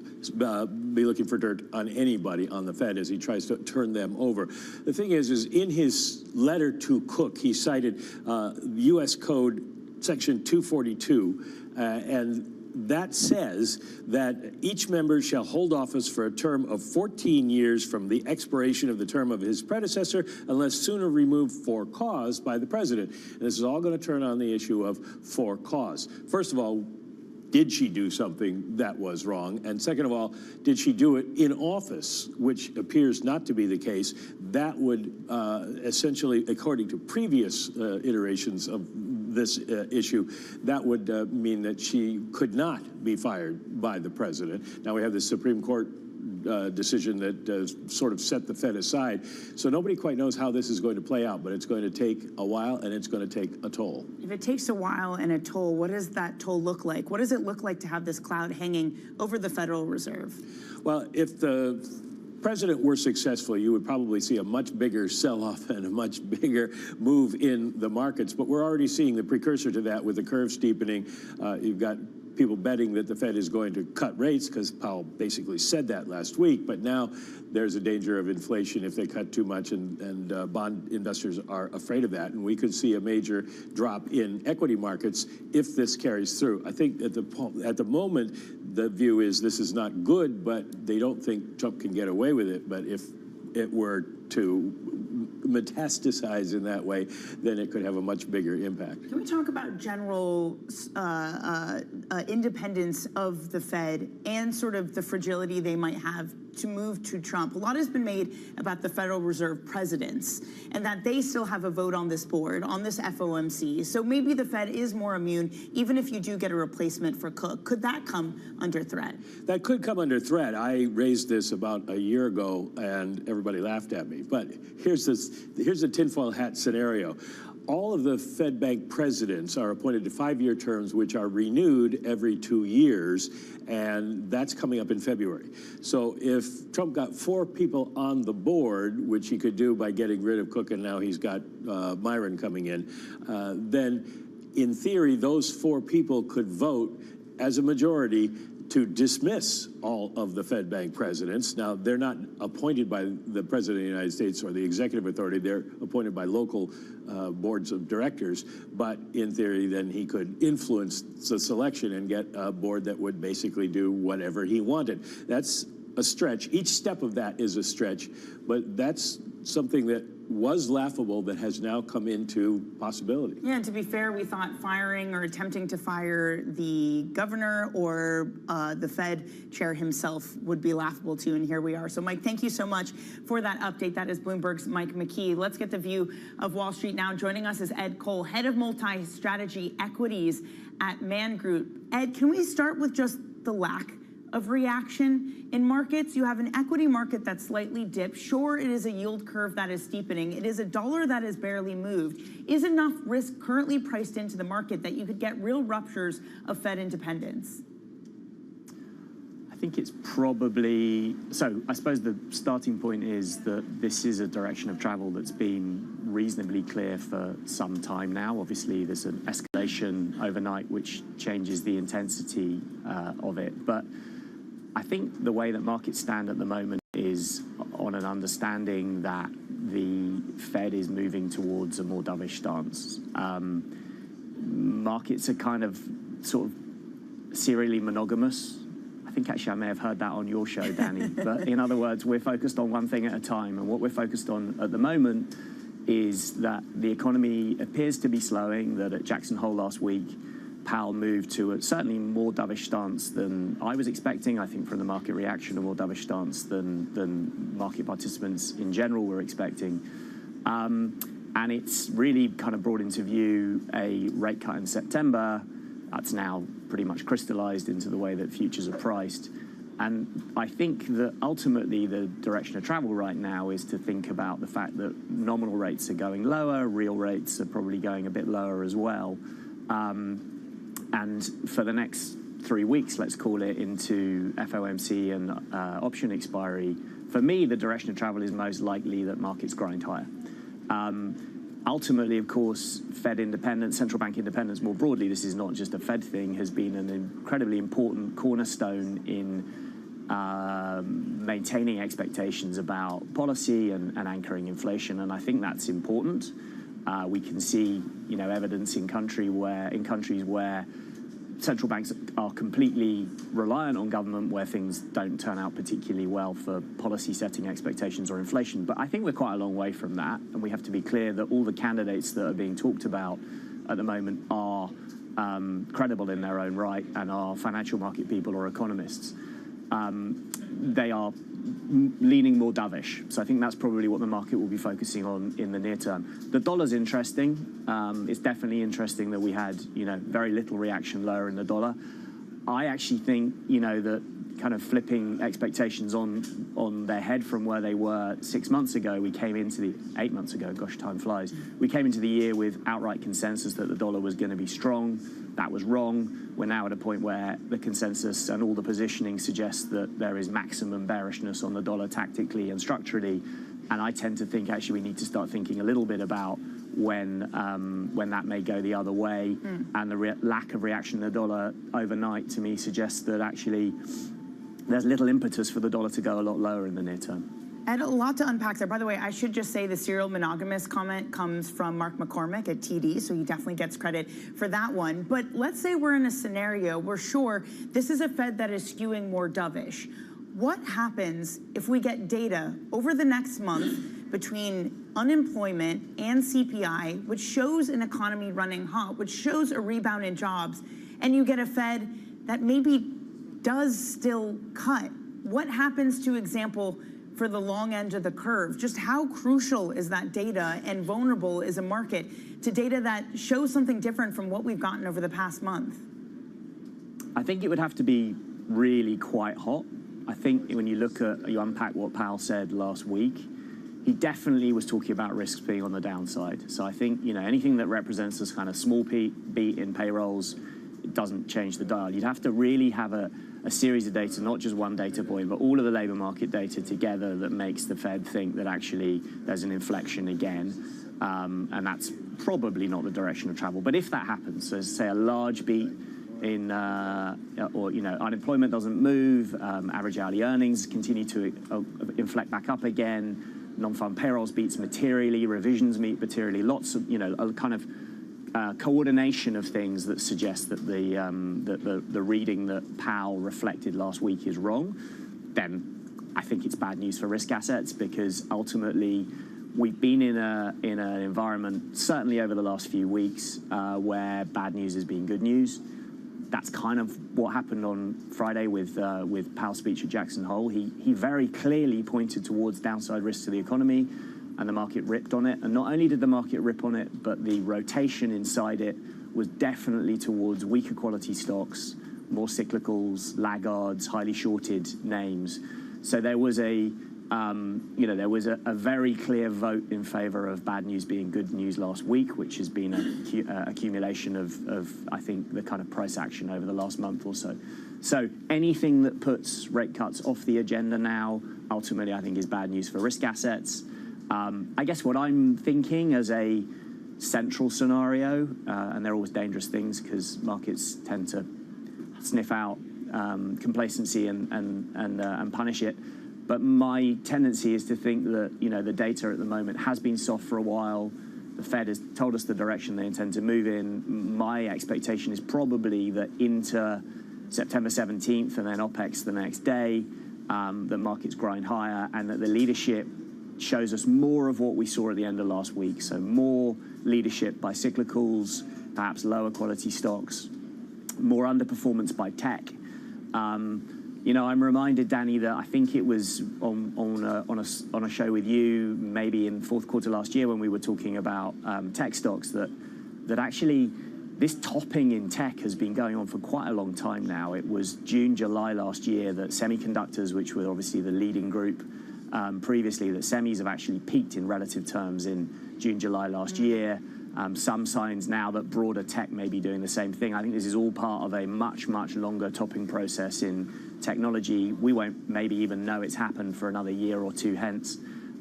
be looking for dirt on anybody on the Fed as he tries to turn them over. The thing is in his letter to Cook, he cited U.S. Code Section 242, and that says that each member shall hold office for a term of 14 years from the expiration of the term of his predecessor unless sooner removed for cause by the president. And this is all going to turn on the issue of for cause. First of all, did she do something that was wrong? And second of all, did she do it in office, which appears not to be the case? That would essentially, according to previous iterations of this issue, that would mean that she could not be fired by the president. Now we have the Supreme Court decision that sort of set the Fed aside. So nobody quite knows how this is going to play out, but it's going to take a while and it's going to take a toll. If it takes a while and a toll, what does that toll look like? What does it look like to have this cloud hanging over the Federal Reserve? Well, if the president were successful, you would probably see a much bigger sell-off and a much bigger move in the markets. But we're already seeing the precursor to that with the curve steepening. You've got people betting that the Fed is going to cut rates because Powell basically said that last week. But now there's a danger of inflation if they cut too much, and bond investors are afraid of that. And we could see a major drop in equity markets if this carries through. I think at the moment, the view is this is not good, but they don't think Trump can get away with it. But if it were to metastasize in that way, then it could have a much bigger impact. Can we talk about general independence of the Fed and sort of the fragility they might have to move to Trump? A lot has been made about the Federal Reserve presidents and that they still have a vote on this board, on this FOMC. So maybe the Fed is more immune, even if you do get a replacement for Cook. Could that come under threat? That could come under threat. I raised this about a year ago and everybody laughed at me. But here's a tinfoil hat scenario. All of the Fed Bank presidents are appointed to 5-year terms, which are renewed every 2 years, and that's coming up in February. So if Trump got 4 people on the board, which he could do by getting rid of Cook, and now he's got Myron coming in, then in theory, those 4 people could vote as a majority to dismiss all of the Fed Bank presidents. Now, they're not appointed by the President of the United States or the executive authority. They're appointed by local boards of directors. But in theory, then he could influence the selection and get a board that would basically do whatever he wanted. That's a stretch. Each step of that is a stretch, but that's something that was laughable that has now come into possibility. Yeah, and to be fair, we thought firing or attempting to fire the governor or the Fed chair himself would be laughable too, and here we are. So Mike, thank you so much for that update. That is Bloomberg's Mike McKee. Let's get the view of Wall Street now. Joining us is Ed Cole, head of multi-strategy equities at Man Group. Ed, can we start with just the lack of reaction in markets? You have an equity market that's slightly dipped. Sure, it is a yield curve that is steepening. It is a dollar that has barely moved. Is enough risk currently priced into the market that you could get real ruptures of Fed independence? I think it's probably, so I suppose the starting point is that this is a direction of travel that's been reasonably clear for some time now. Obviously, there's an escalation overnight which changes the intensity of it. But I think the way that markets stand at the moment is on an understanding that the Fed is moving towards a more dovish stance. Markets are kind of sort of serially monogamous. I think actually I may have heard that on your show, Danny. But in other words, we're focused on one thing at a time. And what we're focused on at the moment is that the economy appears to be slowing, that at Jackson Hole last week, Powell moved to a certainly more dovish stance than I was expecting. I think from the market reaction, a more dovish stance than market participants in general were expecting. And it's really kind of brought into view a rate cut in September. That's now pretty much crystallized into the way that futures are priced. And I think that ultimately the direction of travel right now is to think about the fact that nominal rates are going lower, real rates are probably going a bit lower as well. And for the next 3 weeks, let's call it, into FOMC and option expiry, for me, the direction of travel is most likely that markets grind higher. Ultimately, of course, Fed independence, central bank independence more broadly, this is not just a Fed thing, has been an incredibly important cornerstone in maintaining expectations about policy and anchoring inflation, and I think that's important. We can see, evidence in countries where central banks are completely reliant on government, where things don't turn out particularly well for policy setting expectations or inflation. But I think we're quite a long way from that, and we have to be clear that all the candidates that are being talked about at the moment are credible in their own right and are financial market people or economists. They are leaning more dovish. So I think that's probably what the market will be focusing on in the near term. The dollar's interesting. It's definitely interesting that we had, very little reaction lower in the dollar. I actually think, that kind of flipping expectations on their head from where they were 6 months ago, 8 months ago, gosh, time flies. We came into the year with outright consensus that the dollar was going to be strong. That was wrong. We're now at a point where the consensus and all the positioning suggests that there is maximum bearishness on the dollar tactically and structurally. And I tend to think actually we need to start thinking a little bit about when that may go the other way. And the lack of reaction in the dollar overnight, to me, suggests that actually there's little impetus for the dollar to go a lot lower in the near term. And a lot to unpack there. By the way, I should just say the serial monogamous comment comes from Mark McCormick at TD, so he definitely gets credit for that one. But let's say we're in a scenario where, sure, this is a Fed that is skewing more dovish. What happens if we get data over the next month between unemployment and CPI, which shows an economy running hot, which shows a rebound in jobs, and you get a Fed that maybe does still cut? What happens to, example, for the long end of the curve? Just how crucial is that data and vulnerable is a market to data that shows something different from what we've gotten over the past month? I think it would have to be really quite hot. I think when you unpack what Powell said last week, he definitely was talking about risks being on the downside. So I think, anything that represents this kind of small beat in payrolls, it doesn't change the dial. You'd have to really have a series of data, not just one data point, but all of the labor market data together that makes the Fed think that actually there's an inflection again. And that's probably not the direction of travel. But if that happens, so say a large beat in, unemployment doesn't move, average hourly earnings continue to inflect back up again, non-farm payrolls beats materially, revisions meet materially, lots of, a kind of coordination of things that suggest that the reading that Powell reflected last week is wrong, then I think it's bad news for risk assets, because ultimately we've been in an environment, certainly over the last few weeks, where bad news has been good news. That's kind of what happened on Friday with Powell's speech at Jackson Hole. He very clearly pointed towards downside risks to the economy, and the market ripped on it. And not only did the market rip on it, but the rotation inside it was definitely towards weaker quality stocks, more cyclicals, laggards, highly shorted names. So there was a very clear vote in favor of bad news being good news last week, which has been an accumulation of, I think, the kind of price action over the last month or so. So anything that puts rate cuts off the agenda now, ultimately, I think is bad news for risk assets. I guess what I'm thinking as a central scenario, and they're always dangerous things because markets tend to sniff out complacency and punish it. But my tendency is to think that, the data at the moment has been soft for a while. The Fed has told us the direction they intend to move in. My expectation is probably that into September 17th and then OPEX the next day, that markets grind higher, and that the leadership shows us more of what we saw at the end of last week. So more leadership by cyclicals, perhaps lower quality stocks, more underperformance by tech, You know, I'm reminded, Danny, that I think it was on a show with you, maybe in fourth quarter last year, when we were talking about tech stocks, that actually this topping in tech has been going on for quite a long time now. It was June, July last year that semiconductors, which were obviously the leading group previously, that semis have actually peaked in relative terms in June, July last year. Some signs now that broader tech may be doing the same thing. I think this is all part of a much, much longer topping process in technology. We won't maybe even know it's happened for another year or two hence.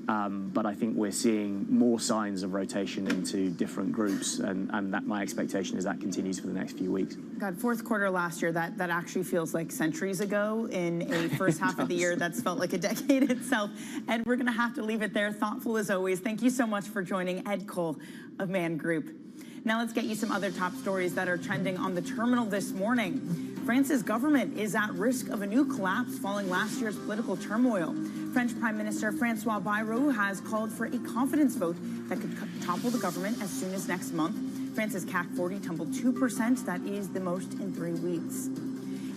But I think we're seeing more signs of rotation into different groups, and that my expectation is that continues for the next few weeks. God, fourth quarter last year, that actually feels like centuries ago in a first half of the year that's felt like a decade itself. And we're going to have to leave it there. Thoughtful as always. Thank you so much for joining Ed Cole of Man Group. Now let's get you some other top stories that are trending on the terminal this morning. France's government is at risk of a new collapse following last year's political turmoil. French Prime Minister François Bayrou has called for a confidence vote that could topple the government as soon as next month. France's CAC 40 tumbled 2%. That is the most in 3 weeks.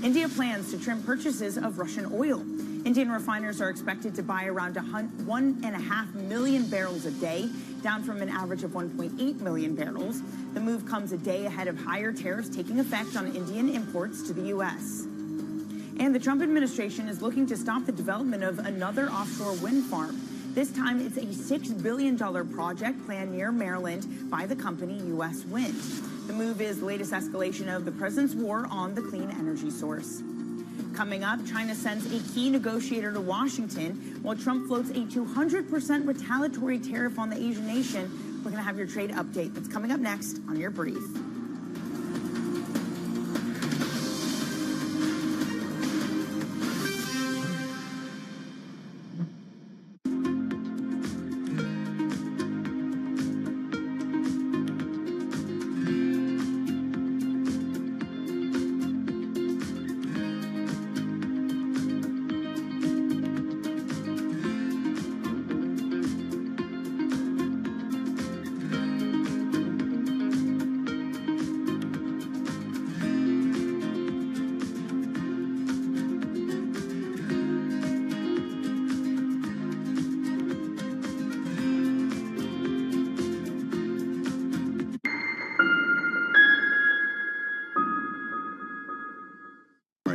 India plans to trim purchases of Russian oil. Indian refiners are expected to buy around 1.5 million barrels a day, down from an average of 1.8 million barrels. The move comes a day ahead of higher tariffs taking effect on Indian imports to the U.S. And the Trump administration is looking to stop the development of another offshore wind farm. This time, it's a $6 billion project planned near Maryland by the company U.S. Wind. The move is the latest escalation of the president's war on the clean energy source. Coming up, China sends a key negotiator to Washington while Trump floats a 200% retaliatory tariff on the Asian nation. We're going to have your trade update. That's coming up next on your brief.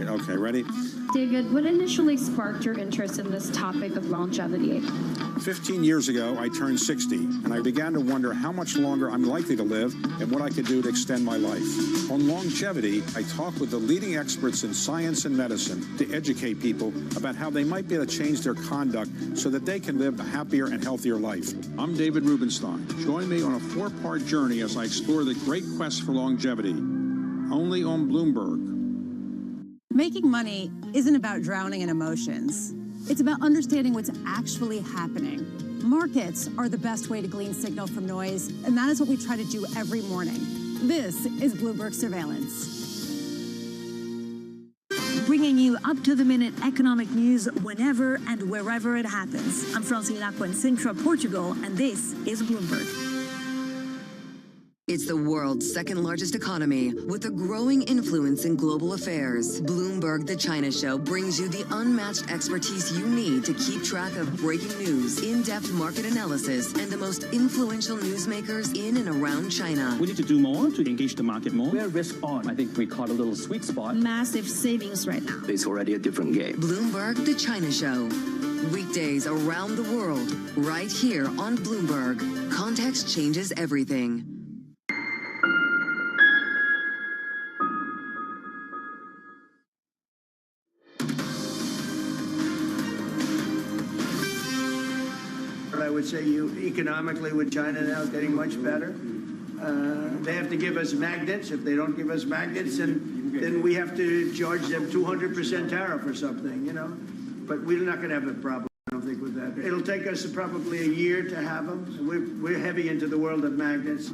Okay, ready? David, what initially sparked your interest in this topic of longevity? 15 years ago, I turned 60, and I began to wonder how much longer I'm likely to live and what I could do to extend my life. On longevity, I talked with the leading experts in science and medicine to educate people about how they might be able to change their conduct so that they can live a happier and healthier life. I'm David Rubenstein. Join me on a 4-part journey as I explore the great quest for longevity, only on Bloomberg. Making money isn't about drowning in emotions. It's about understanding what's actually happening. Markets are the best way to glean signal from noise, and that is what we try to do every morning. This is Bloomberg Surveillance. Bringing you up-to-the-minute economic news whenever and wherever it happens. I'm Francine Lacqua in Sintra, Portugal, and this is Bloomberg. It's the world's second largest economy with a growing influence in global affairs. Bloomberg The China Show brings you the unmatched expertise you need to keep track of breaking news, in-depth market analysis, and the most influential newsmakers in and around China. We need to do more to engage the market more. We're risk on. I think we caught a little sweet spot. Massive savings right now. It's already a different game. Bloomberg The China Show. Weekdays around the world, right here on Bloomberg. Context changes everything. I would say economically with China now getting much better. They have to give us magnets. If they don't give us magnets, then we have to charge them 200% tariff or something, you know. But we're not going to have a problem, I don't think, with that. It'll take us probably a year to have them. We're heavy into the world of magnets.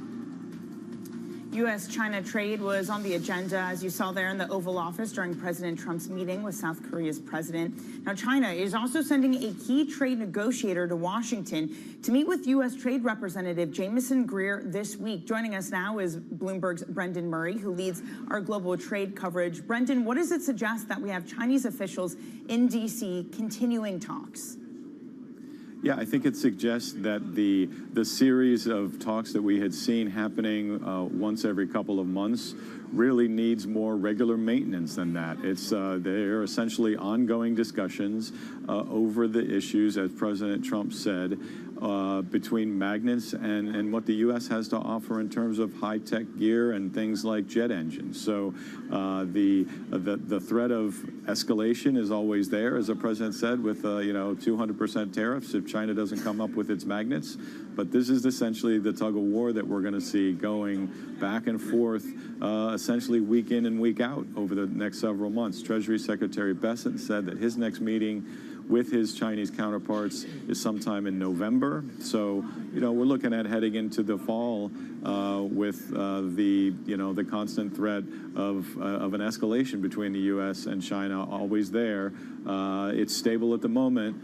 U.S.-China trade was on the agenda, as you saw there in the Oval Office during President Trump's meeting with South Korea's president. Now, China is also sending a key trade negotiator to Washington to meet with U.S. Trade Representative Jamieson Greer this week. Joining us now is Bloomberg's Brendan Murray, who leads our global trade coverage. Brendan, what does it suggest that we have Chinese officials in D.C. continuing talks? Yeah, I think it suggests that the series of talks that we had seen happening once every couple of months really needs more regular maintenance than that. They're essentially ongoing discussions over the issues, as President Trump said, between magnets and what the U.S. has to offer in terms of high-tech gear and things like jet engines. So the threat of escalation is always there, as the president said, with 200% tariffs if China doesn't come up with its magnets. But this is essentially the tug of war that we're going to see going back and forth, essentially week in and week out over the next several months. Treasury Secretary Bessent said that his next meeting with his Chinese counterparts is sometime in November. So, we're looking at heading into the fall with the constant threat of an escalation between the U.S. and China always there. It's stable at the moment,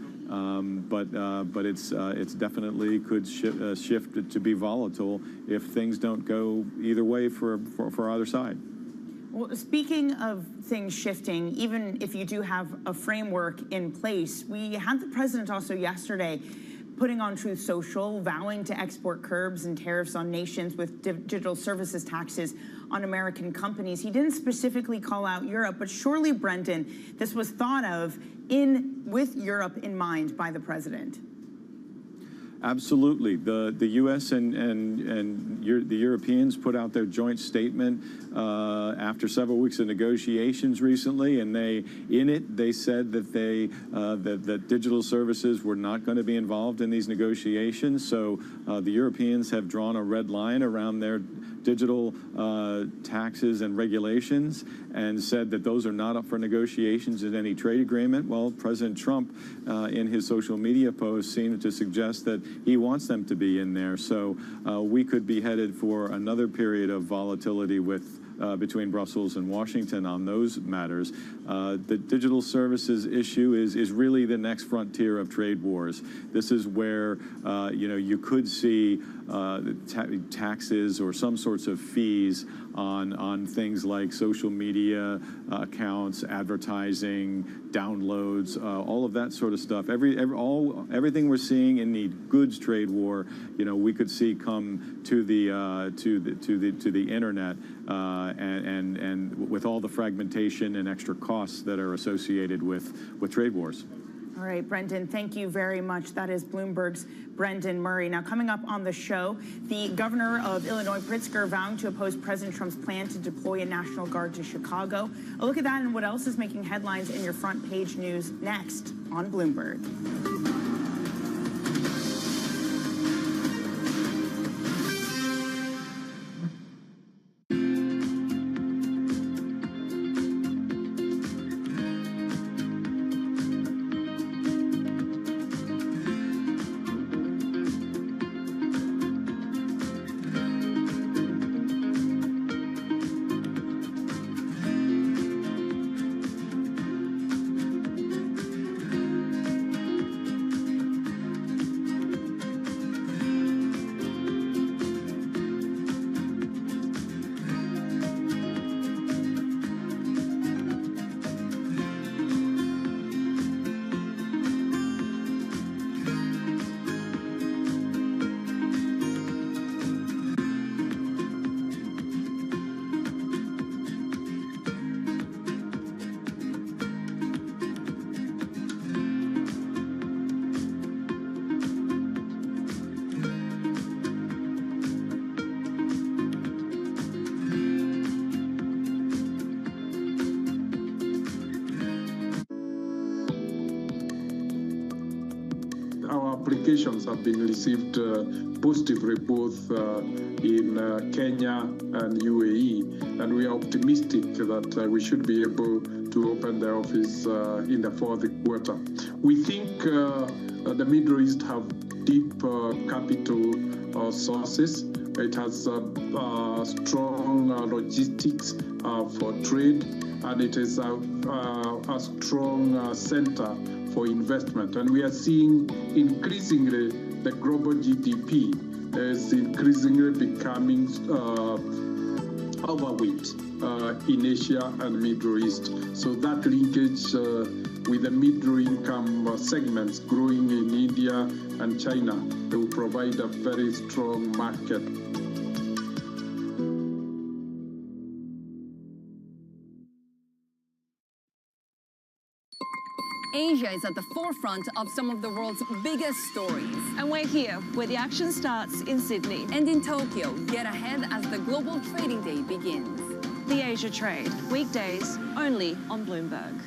but it's definitely could shift to be volatile if things don't go either way for either side. Well, speaking of things shifting, even if you do have a framework in place, we had the president also yesterday putting on Truth Social, vowing to export curbs and tariffs on nations with digital services taxes on American companies. He didn't specifically call out Europe, but surely, Brendan, this was thought of with Europe in mind by the president. Absolutely. The U.S. and the Europeans put out their joint statement after several weeks of negotiations recently, and they said that that digital services were not going to be involved in these negotiations. So the Europeans have drawn a red line around their digital taxes and regulations and said that those are not up for negotiations in any trade agreement. Well, President Trump, in his social media post, seemed to suggest that he wants them to be in there. So we could be headed for another period of volatility between Brussels and Washington on those matters. The digital services issue is really the next frontier of trade wars. This is where you could see taxes or some sorts of fees on things like social media accounts, advertising, downloads, all of that sort of stuff. Everything we're seeing in the goods trade war, we could see come to the internet, and with all the fragmentation and extra costs that are associated with trade wars. All right, Brendan, thank you very much. That is Bloomberg's Brendan Murray. Now, coming up on the show, the governor of Illinois, Pritzker, vowing to oppose President Trump's plan to deploy a National Guard to Chicago. A look at that and what else is making headlines in your front page news next on Bloomberg. Applications have been received positively both in Kenya and UAE, and we are optimistic that we should be able to open the office in the fourth quarter. We think the Middle East have deep capital sources. It has strong logistics for trade, and it is a strong center for investment. And we are seeing increasingly the global GDP is increasingly becoming overweight in Asia and Middle East. So that linkage with the middle income segments growing in India and China, they will provide a very strong market. Asia is at the forefront of some of the world's biggest stories. And we're here, where the action starts in Sydney. And in Tokyo, get ahead as the global trading day begins. The Asia Trade, weekdays only on Bloomberg.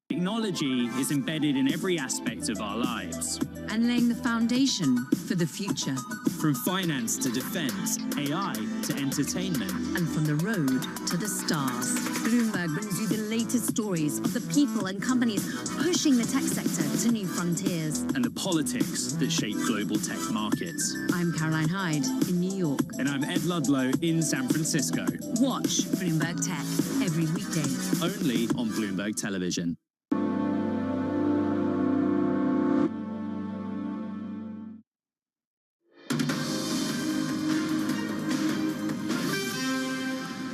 Technology is embedded in every aspect of our lives. And laying the foundation for the future. From finance to defense, AI to entertainment. And from the road to the stars. Bloomberg brings you the latest stories of the people and companies pushing the tech sector to new frontiers. And the politics that shape global tech markets. I'm Caroline Hyde in New York. And I'm Ed Ludlow in San Francisco. Watch Bloomberg Tech every weekday. Only on Bloomberg Television.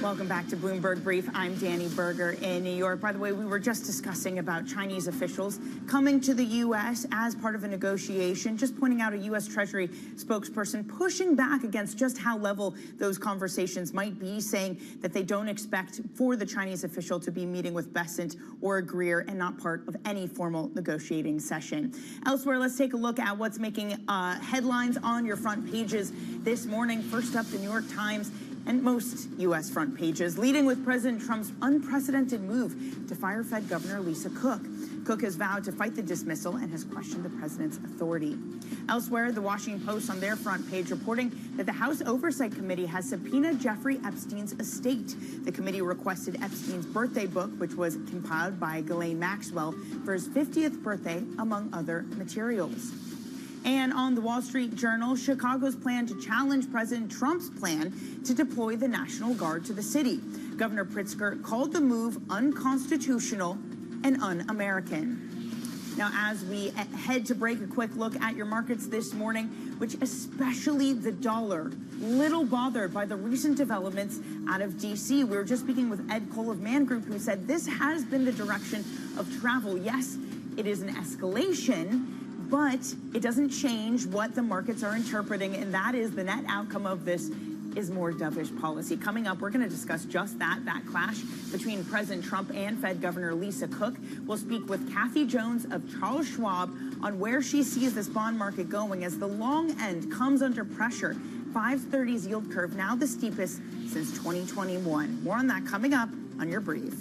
Welcome back to Bloomberg Brief. I'm Danny Berger in New York. By the way, we were just discussing about Chinese officials coming to the U.S. as part of a negotiation, just pointing out a U.S. Treasury spokesperson pushing back against just how level those conversations might be, saying that they don't expect for the Chinese official to be meeting with Bessent or Greer and not part of any formal negotiating session. Elsewhere, let's take a look at what's making headlines on your front pages this morning. First up, the New York Times and most U.S. front pages, leading with President Trump's unprecedented move to fire Fed Governor Lisa Cook. Cook has vowed to fight the dismissal and has questioned the president's authority. Elsewhere, the Washington Post on their front page reporting that the House Oversight Committee has subpoenaed Jeffrey Epstein's estate. The committee requested Epstein's birthday book, which was compiled by Ghislaine Maxwell for his 50th birthday, among other materials. And on the Wall Street Journal, Chicago's plan to challenge President Trump's plan to deploy the National Guard to the city. Governor Pritzker called the move unconstitutional and un-American. Now, as we head to break, a quick look at your markets this morning, which especially the dollar, little bothered by the recent developments out of D.C. We were just speaking with Ed Cole of Man Group, who said this has been the direction of travel. Yes, it is an escalation, but it doesn't change what the markets are interpreting, and that is the net outcome of this is more dovish policy. Coming up, we're going to discuss just that clash between President Trump and Fed Governor Lisa Cook. We'll speak with Kathy Jones of Charles Schwab on where she sees this bond market going as the long end comes under pressure. 530's yield curve now the steepest since 2021. More on that coming up on your brief.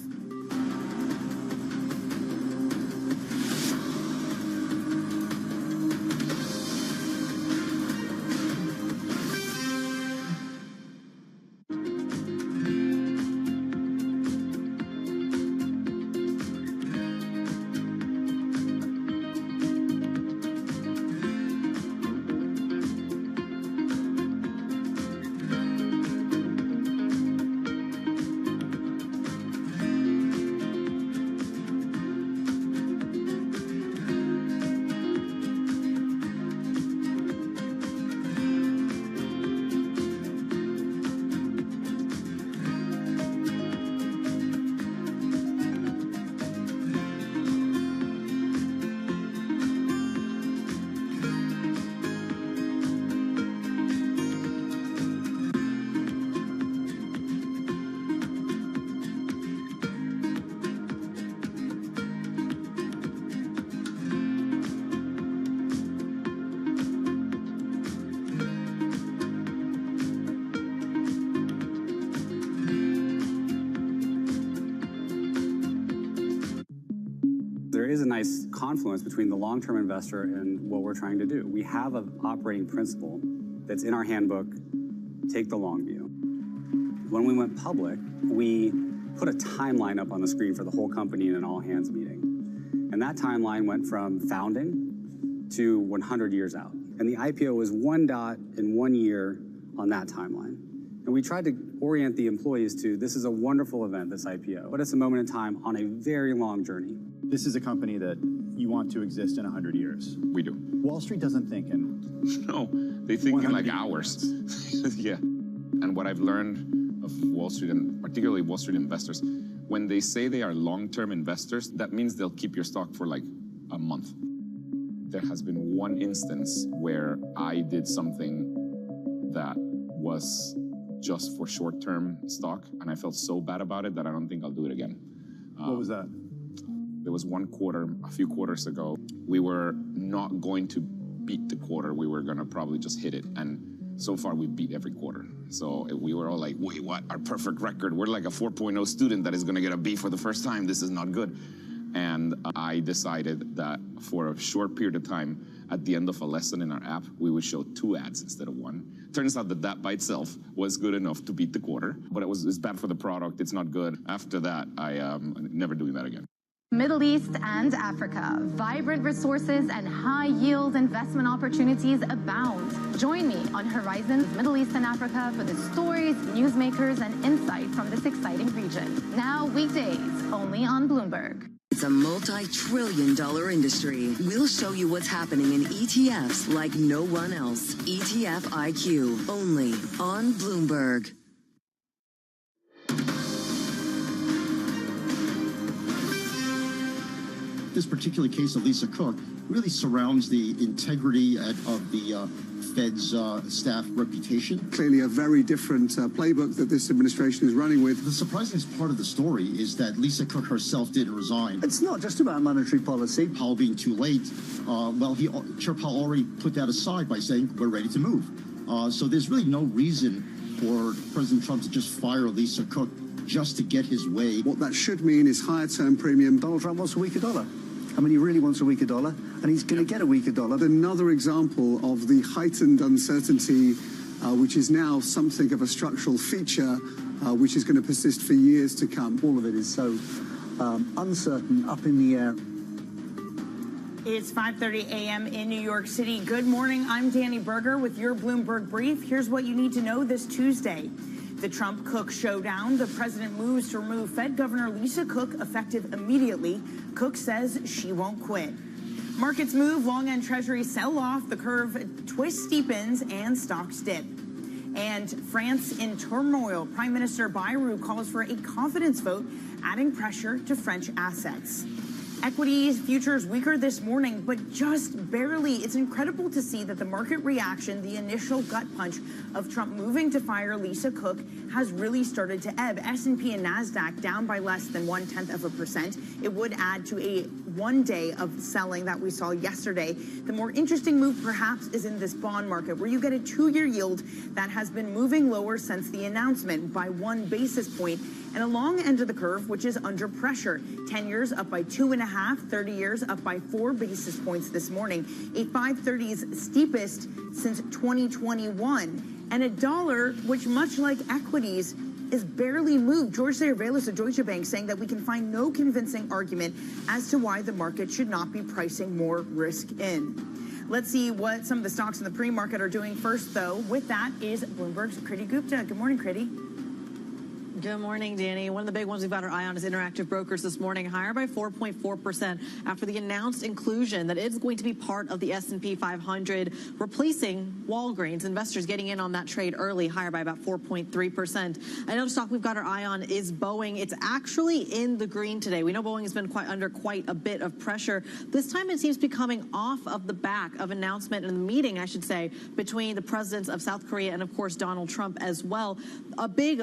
There is a nice confluence between the long-term investor and what we're trying to do. We have an operating principle that's in our handbook, take the long view. When we went public, we put a timeline up on the screen for the whole company in an all-hands meeting. And that timeline went from founding to 100 years out. And the IPO was one dot in 1 year on that timeline. And we tried to orient the employees to, this is a wonderful event, this IPO, but it's a moment in time on a very long journey. This is a company that you want to exist in 100 years. We do. Wall Street doesn't think in... No, they think in like hours. Yeah. And what I've learned of Wall Street, and particularly Wall Street investors, when they say they are long-term investors, that means they'll keep your stock for like a month. There has been one instance where I did something that was just for short-term stock, and I felt so bad about it that I don't think I'll do it again. What was that? There was one quarter, a few quarters ago, we were not going to beat the quarter. We were going to probably just hit it, and so far we beat every quarter. So we were all like, wait, what? Our perfect record. We're like a 4.0 student that is going to get a B for the first time. This is not good. And I decided that for a short period of time, at the end of a lesson in our app, we would show 2 ads instead of 1. Turns out that by itself was good enough to beat the quarter, but it's bad for the product. It's not good. After that, I am never doing that again. Middle East and Africa, vibrant resources and high-yield investment opportunities abound. Join me on Horizons Middle East and Africa for the stories, newsmakers, and insight from this exciting region. Now weekdays, only on Bloomberg. It's a multi-trillion-dollar industry. We'll show you what's happening in ETFs like no one else. ETF IQ, only on Bloomberg. This particular case of Lisa Cook really surrounds the integrity of the Fed's staff reputation. Clearly a very different playbook that this administration is running with. The surprising part of the story is that Lisa Cook herself didn't resign. It's not just about monetary policy. Powell being too late. Chair Powell already put that aside by saying we're ready to move. So there's really no reason for President Trump to just fire Lisa Cook just to get his way. What that should mean is higher term premium. Donald Trump wants a weaker dollar. I mean, he really wants a weaker dollar, and he's going to get a weaker dollar. Another example of the heightened uncertainty, which is now something of a structural feature, which is going to persist for years to come. All of it is so uncertain, up in the air. It's 5:30 a.m. in New York City. Good morning. I'm Danny Berger with your Bloomberg Brief. Here's what you need to know this Tuesday. The Trump-Cook showdown. The president moves to remove Fed Governor Lisa Cook effective immediately. Cook says she won't quit. Markets move, long-end treasuries sell off, the curve twist steepens, and stocks dip. And France in turmoil. Prime Minister Bayrou calls for a confidence vote, adding pressure to French assets. Equities futures weaker this morning, but just barely. It's incredible to see that the market reaction, the initial gut punch of Trump moving to fire Lisa Cook, has really started to ebb. S&P and NASDAQ down by less than 0.1%. It would add to a 1 day of selling that we saw yesterday. The more interesting move, perhaps, is in this bond market, where you get a 2-year yield that has been moving lower since the announcement by 1 basis point, and a long end of the curve, which is under pressure. 10 years up by 2.5, 30 years up by 4 basis points this morning, a 530s steepest since 2021, and a dollar which, much like equities, is barely moved. George Sayervelis of Deutsche Bank saying that we can find no convincing argument as to why the market should not be pricing more risk in. Let's see what some of the stocks in the pre-market are doing first, though. With that is Bloomberg's Kriti Gupta. Good morning, Kriti. Good morning, Danny. One of the big ones we've got our eye on is Interactive Brokers this morning, higher by 4.4% after the announced inclusion that it's going to be part of the S&P 500, replacing Walgreens. Investors getting in on that trade early, higher by about 4.3%. Another stock we've got our eye on is Boeing. It's actually in the green today. We know Boeing has been under quite a bit of pressure. This time it seems to be coming off of the back of announcement and the meeting, I should say, between the presidents of South Korea and, of course, Donald Trump as well. A big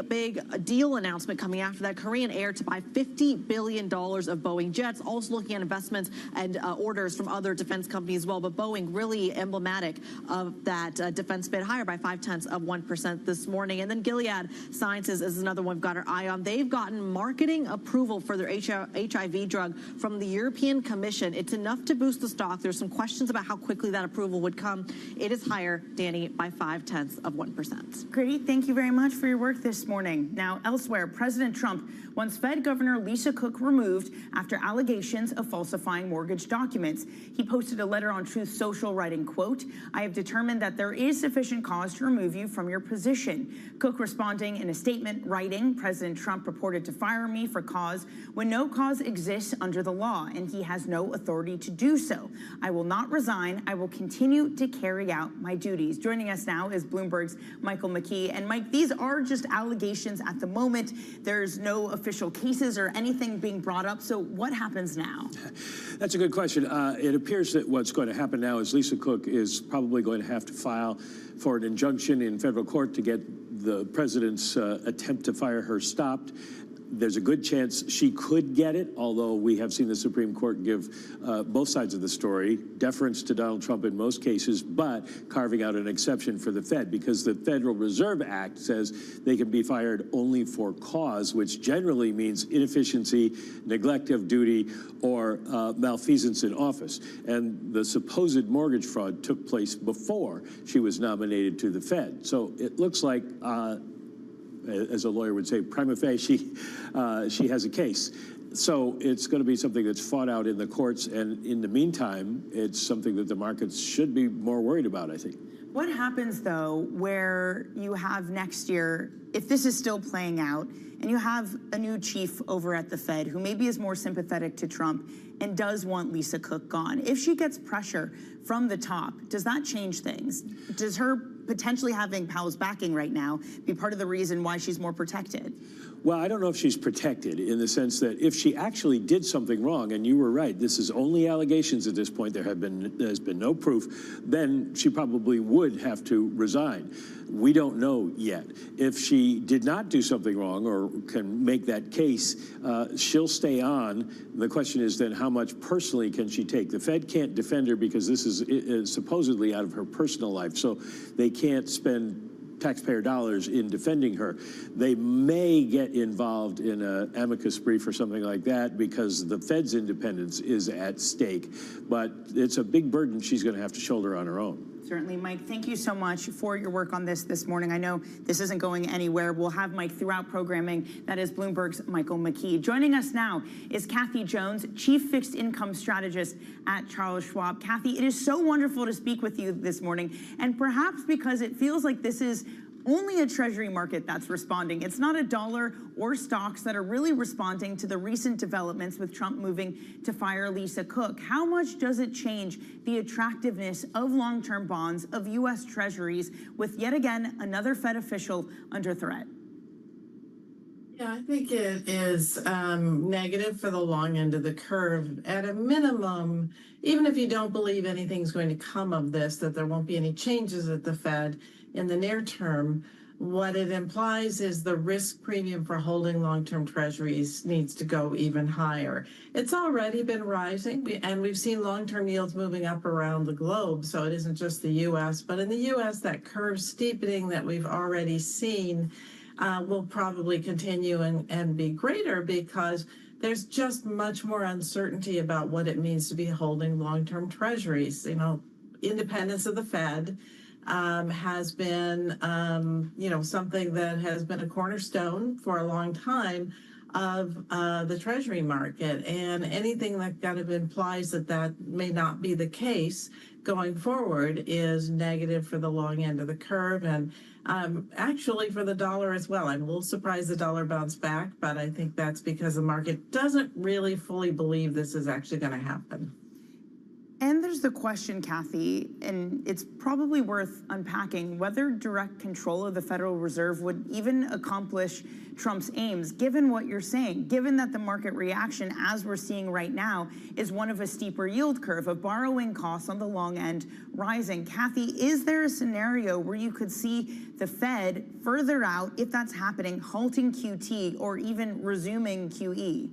deal announcement coming after that. Korean Air to buy $50 billion of Boeing jets, also looking at investments and orders from other defense companies as well. But Boeing really emblematic of that defense bid, higher by 0.5% this morning. And then Gilead Sciences is another one we've got our eye on. They've gotten marketing approval for their HIV drug from the European Commission. It's enough to boost the stock. There's some questions about how quickly that approval would come. It is higher, Danny, by 0.5%. Great. Thank you very much for your work this morning. Now, elsewhere Elsewhere, President Trump wants Fed Governor Lisa Cook removed after allegations of falsifying mortgage documents. He posted a letter on Truth Social writing, quote, "I have determined that there is sufficient cause to remove you from your position." Cook responding in a statement writing, "President Trump purported to fire me for cause when no cause exists under the law, and he has no authority to do so. I will not resign. I will continue to carry out my duties." Joining us now is Bloomberg's Michael McKee. And Mike, these are just allegations at the moment. There's no official cases or anything being brought up. So what happens now? That's a good question. It appears that what's going to happen now is Lisa Cook is probably going to have to file for an injunction in federal court to get the president's attempt to fire her stopped. There's a good chance she could get it, although we have seen the Supreme Court give both sides of the story, deference to Donald Trump in most cases, but carving out an exception for the Fed, because the Federal Reserve Act says they can be fired only for cause, which generally means inefficiency, neglect of duty, or malfeasance in office. And the supposed mortgage fraud took place before she was nominated to the Fed. So it looks like as a lawyer would say, prima facie, she has a case. So it's going to be something that's fought out in the courts, and in the meantime, it's something that the markets should be more worried about, I think. What happens, though, where you have next year, if this is still playing out, and you have a new chief over at the Fed who maybe is more sympathetic to Trump and does want Lisa Cook gone? If she gets pressure from the top, does that change things? Does her potentially having Powell's backing right now be part of the reason why she's more protected? Well, I don't know if she's protected in the sense that if she actually did something wrong, and you were right, this is only allegations at this point, there's been no proof, then she probably would have to resign. We don't know yet. If she did not do something wrong or can make that case, she'll stay on. The question is then how much personally can she take? The Fed can't defend her because this is supposedly out of her personal life, so they can't spend taxpayer dollars in defending her. They may get involved in an amicus brief or something like that because the Fed's independence is at stake. But it's a big burden she's going to have to shoulder on her own. Certainly, Mike, thank you so much for your work on this morning. I know this isn't going anywhere. We'll have Mike throughout programming. That is Bloomberg's Michael McKee. Joining us now is Kathy Jones, Chief Fixed Income Strategist at Charles Schwab. Kathy, it is so wonderful to speak with you this morning, and perhaps because it feels like this is only a Treasury market that's responding. It's not a dollar or stocks that are really responding to the recent developments with Trump moving to fire Lisa Cook. How much does it change the attractiveness of long-term bonds, of U.S. Treasuries, with yet again another Fed official under threat? Yeah, I think it is negative for the long end of the curve. At a minimum, even if you don't believe anything's going to come of this, that there won't be any changes at the Fed in the near term, what it implies is the risk premium for holding long-term treasuries needs to go even higher. It's already been rising, and we've seen long-term yields moving up around the globe, so it isn't just the U.S. But in the U.S., that curve steepening that we've already seen will probably continue and be greater because there's just much more uncertainty about what it means to be holding long-term treasuries. You know, independence of the Fed has been, something that has been a cornerstone for a long time of the Treasury market. And anything that kind of implies that that may not be the case going forward is negative for the long end of the curve and actually for the dollar as well. I'm a little surprised the dollar bounced back, but I think that's because the market doesn't really fully believe this is actually going to happen. And there's the question, Kathy, and it's probably worth unpacking, whether direct control of the Federal Reserve would even accomplish Trump's aims, given what you're saying, given that the market reaction, as we're seeing right now, is one of a steeper yield curve, of borrowing costs on the long end rising. Kathy, is there a scenario where you could see the Fed further out, if that's happening, halting QT or even resuming QE?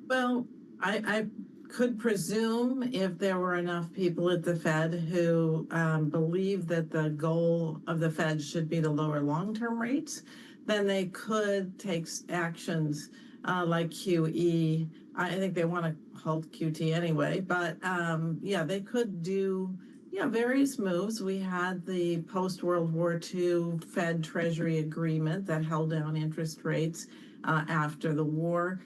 Well, I could presume if there were enough people at the Fed who believe that the goal of the Fed should be to lower long-term rates, then they could take actions like QE. I think they want to halt QT anyway, but yeah, they could do, Yeah, various moves. We had the post-World War II Fed Treasury agreement that held down interest rates after the war.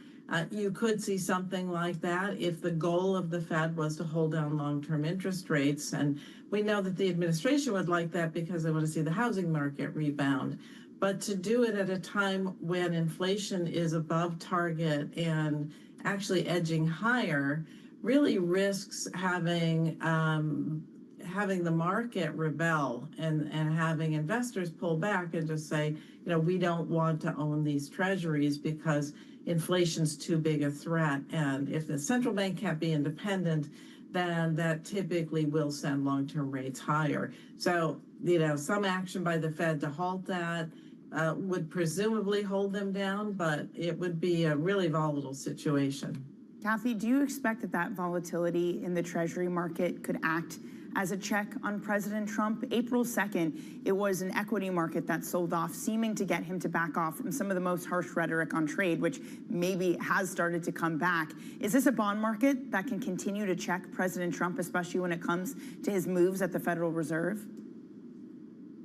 You could see something like that if the goal of the Fed was to hold down long-term interest rates. And we know that the administration would like that because they want to see the housing market rebound. But to do it at a time when inflation is above target and actually edging higher really risks having the market rebel and having investors pull back and just say, we don't want to own these treasuries because inflation's too big a threat. And if the central bank can't be independent, then that typically will send long-term rates higher. So, some action by the Fed to halt that would presumably hold them down, but it would be a really volatile situation. Kathy, do you expect that volatility in the Treasury market could act as a check on President Trump? April 2nd, it was an equity market that sold off, seeming to get him to back off from some of the most harsh rhetoric on trade, which maybe has started to come back. Is this a bond market that can continue to check President Trump, especially when it comes to his moves at the Federal Reserve?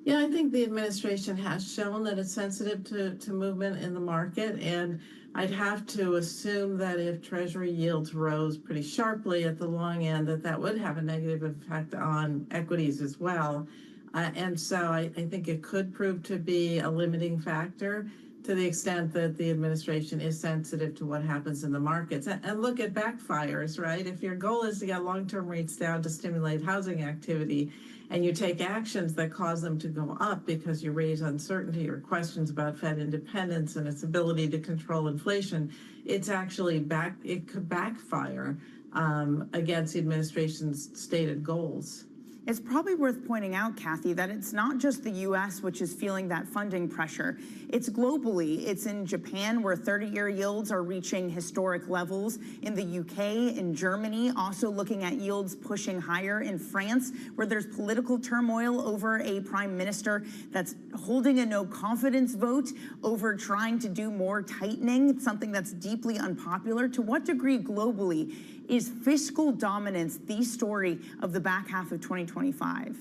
Yeah, I think the administration has shown that it's sensitive to movement in the market, and I'd have to assume that if Treasury yields rose pretty sharply at the long end, that would have a negative effect on equities as well. And so I think it could prove to be a limiting factor to the extent that the administration is sensitive to what happens in the markets. And look at backfires, right? If your goal is to get long-term rates down to stimulate housing activity, and you take actions that cause them to go up because you raise uncertainty or questions about Fed independence and its ability to control inflation, it's actually it could backfire against the administration's stated goals. It's probably worth pointing out, Kathy, that it's not just the U.S. which is feeling that funding pressure. It's globally. It's in Japan, where 30-year yields are reaching historic levels. In the U.K., in Germany, also looking at yields pushing higher. In France, where there's political turmoil over a prime minister that's holding a no-confidence vote over trying to do more tightening, something that's deeply unpopular. To what degree globally is fiscal dominance the story of the back half of 2025?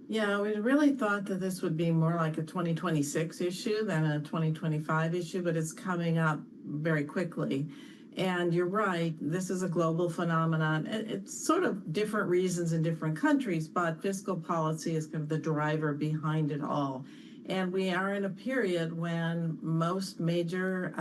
Yeah, we really thought that this would be more like a 2026 issue than a 2025 issue, but it's coming up very quickly. And you're right, this is a global phenomenon. It's sort of different reasons in different countries, but fiscal policy is kind of the driver behind it all. And we are in a period when most major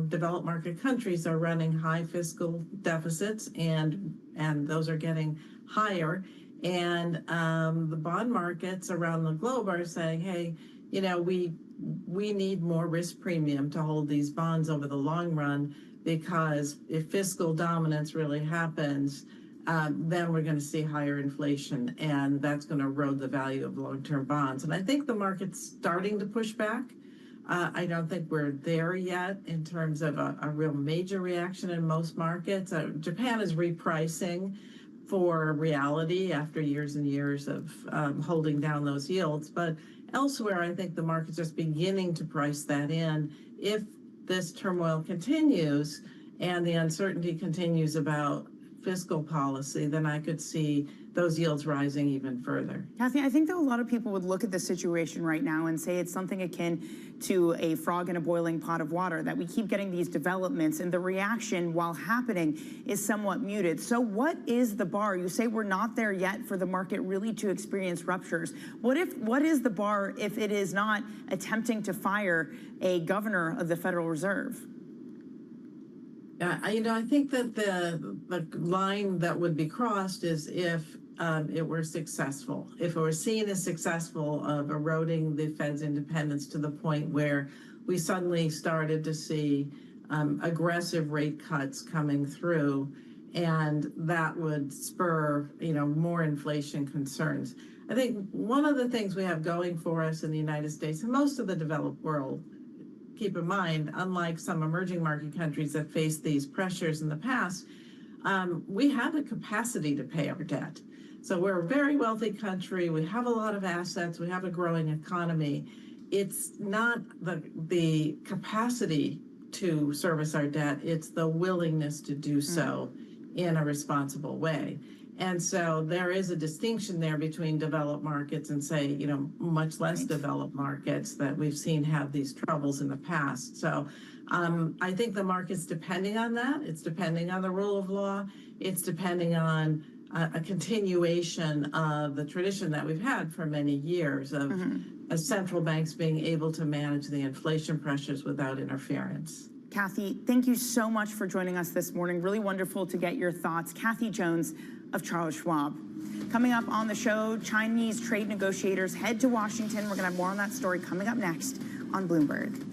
developed market countries are running high fiscal deficits, and those are getting higher. And the bond markets around the globe are saying, hey, we need more risk premium to hold these bonds over the long run, because if fiscal dominance really happens, then we're going to see higher inflation, and that's going to erode the value of long-term bonds. And I think the market's starting to push back. I don't think we're there yet in terms of a real major reaction in most markets. Japan is repricing for reality after years and years of holding down those yields. But elsewhere, I think the market's just beginning to price that in. If this turmoil continues and the uncertainty continues about fiscal policy, then I could see those yields rising even further. Kathy, I think that a lot of people would look at the situation right now and say it's something akin to a frog in a boiling pot of water, that we keep getting these developments and the reaction while happening is somewhat muted. So what is the bar? You say we're not there yet for the market really to experience ruptures. What is the bar if it is not attempting to fire a governor of the Federal Reserve? I think that the line that would be crossed is if it were successful. If it were seen as successful of eroding the Fed's independence to the point where we suddenly started to see aggressive rate cuts coming through, and that would spur, more inflation concerns. I think one of the things we have going for us in the United States and most of the developed world, keep in mind, unlike some emerging market countries that faced these pressures in the past, we have the capacity to pay our debt. So we're a very wealthy country. We have a lot of assets. We have a growing economy. It's not the capacity to service our debt. It's the willingness to do so in a responsible way. And so there is a distinction there between developed markets and, say, you know, much less developed markets that we've seen have these troubles in the past. So I think the market's depending on that. It's depending on the rule of law. It's depending on a continuation of the tradition that we've had for many years of central banks being able to manage the inflation pressures without interference. Kathy, thank you so much for joining us this morning. Really wonderful to get your thoughts. Kathy Jones of Charles Schwab. Coming up on the show, Chinese trade negotiators head to Washington. We're going to have more on that story coming up next on Bloomberg.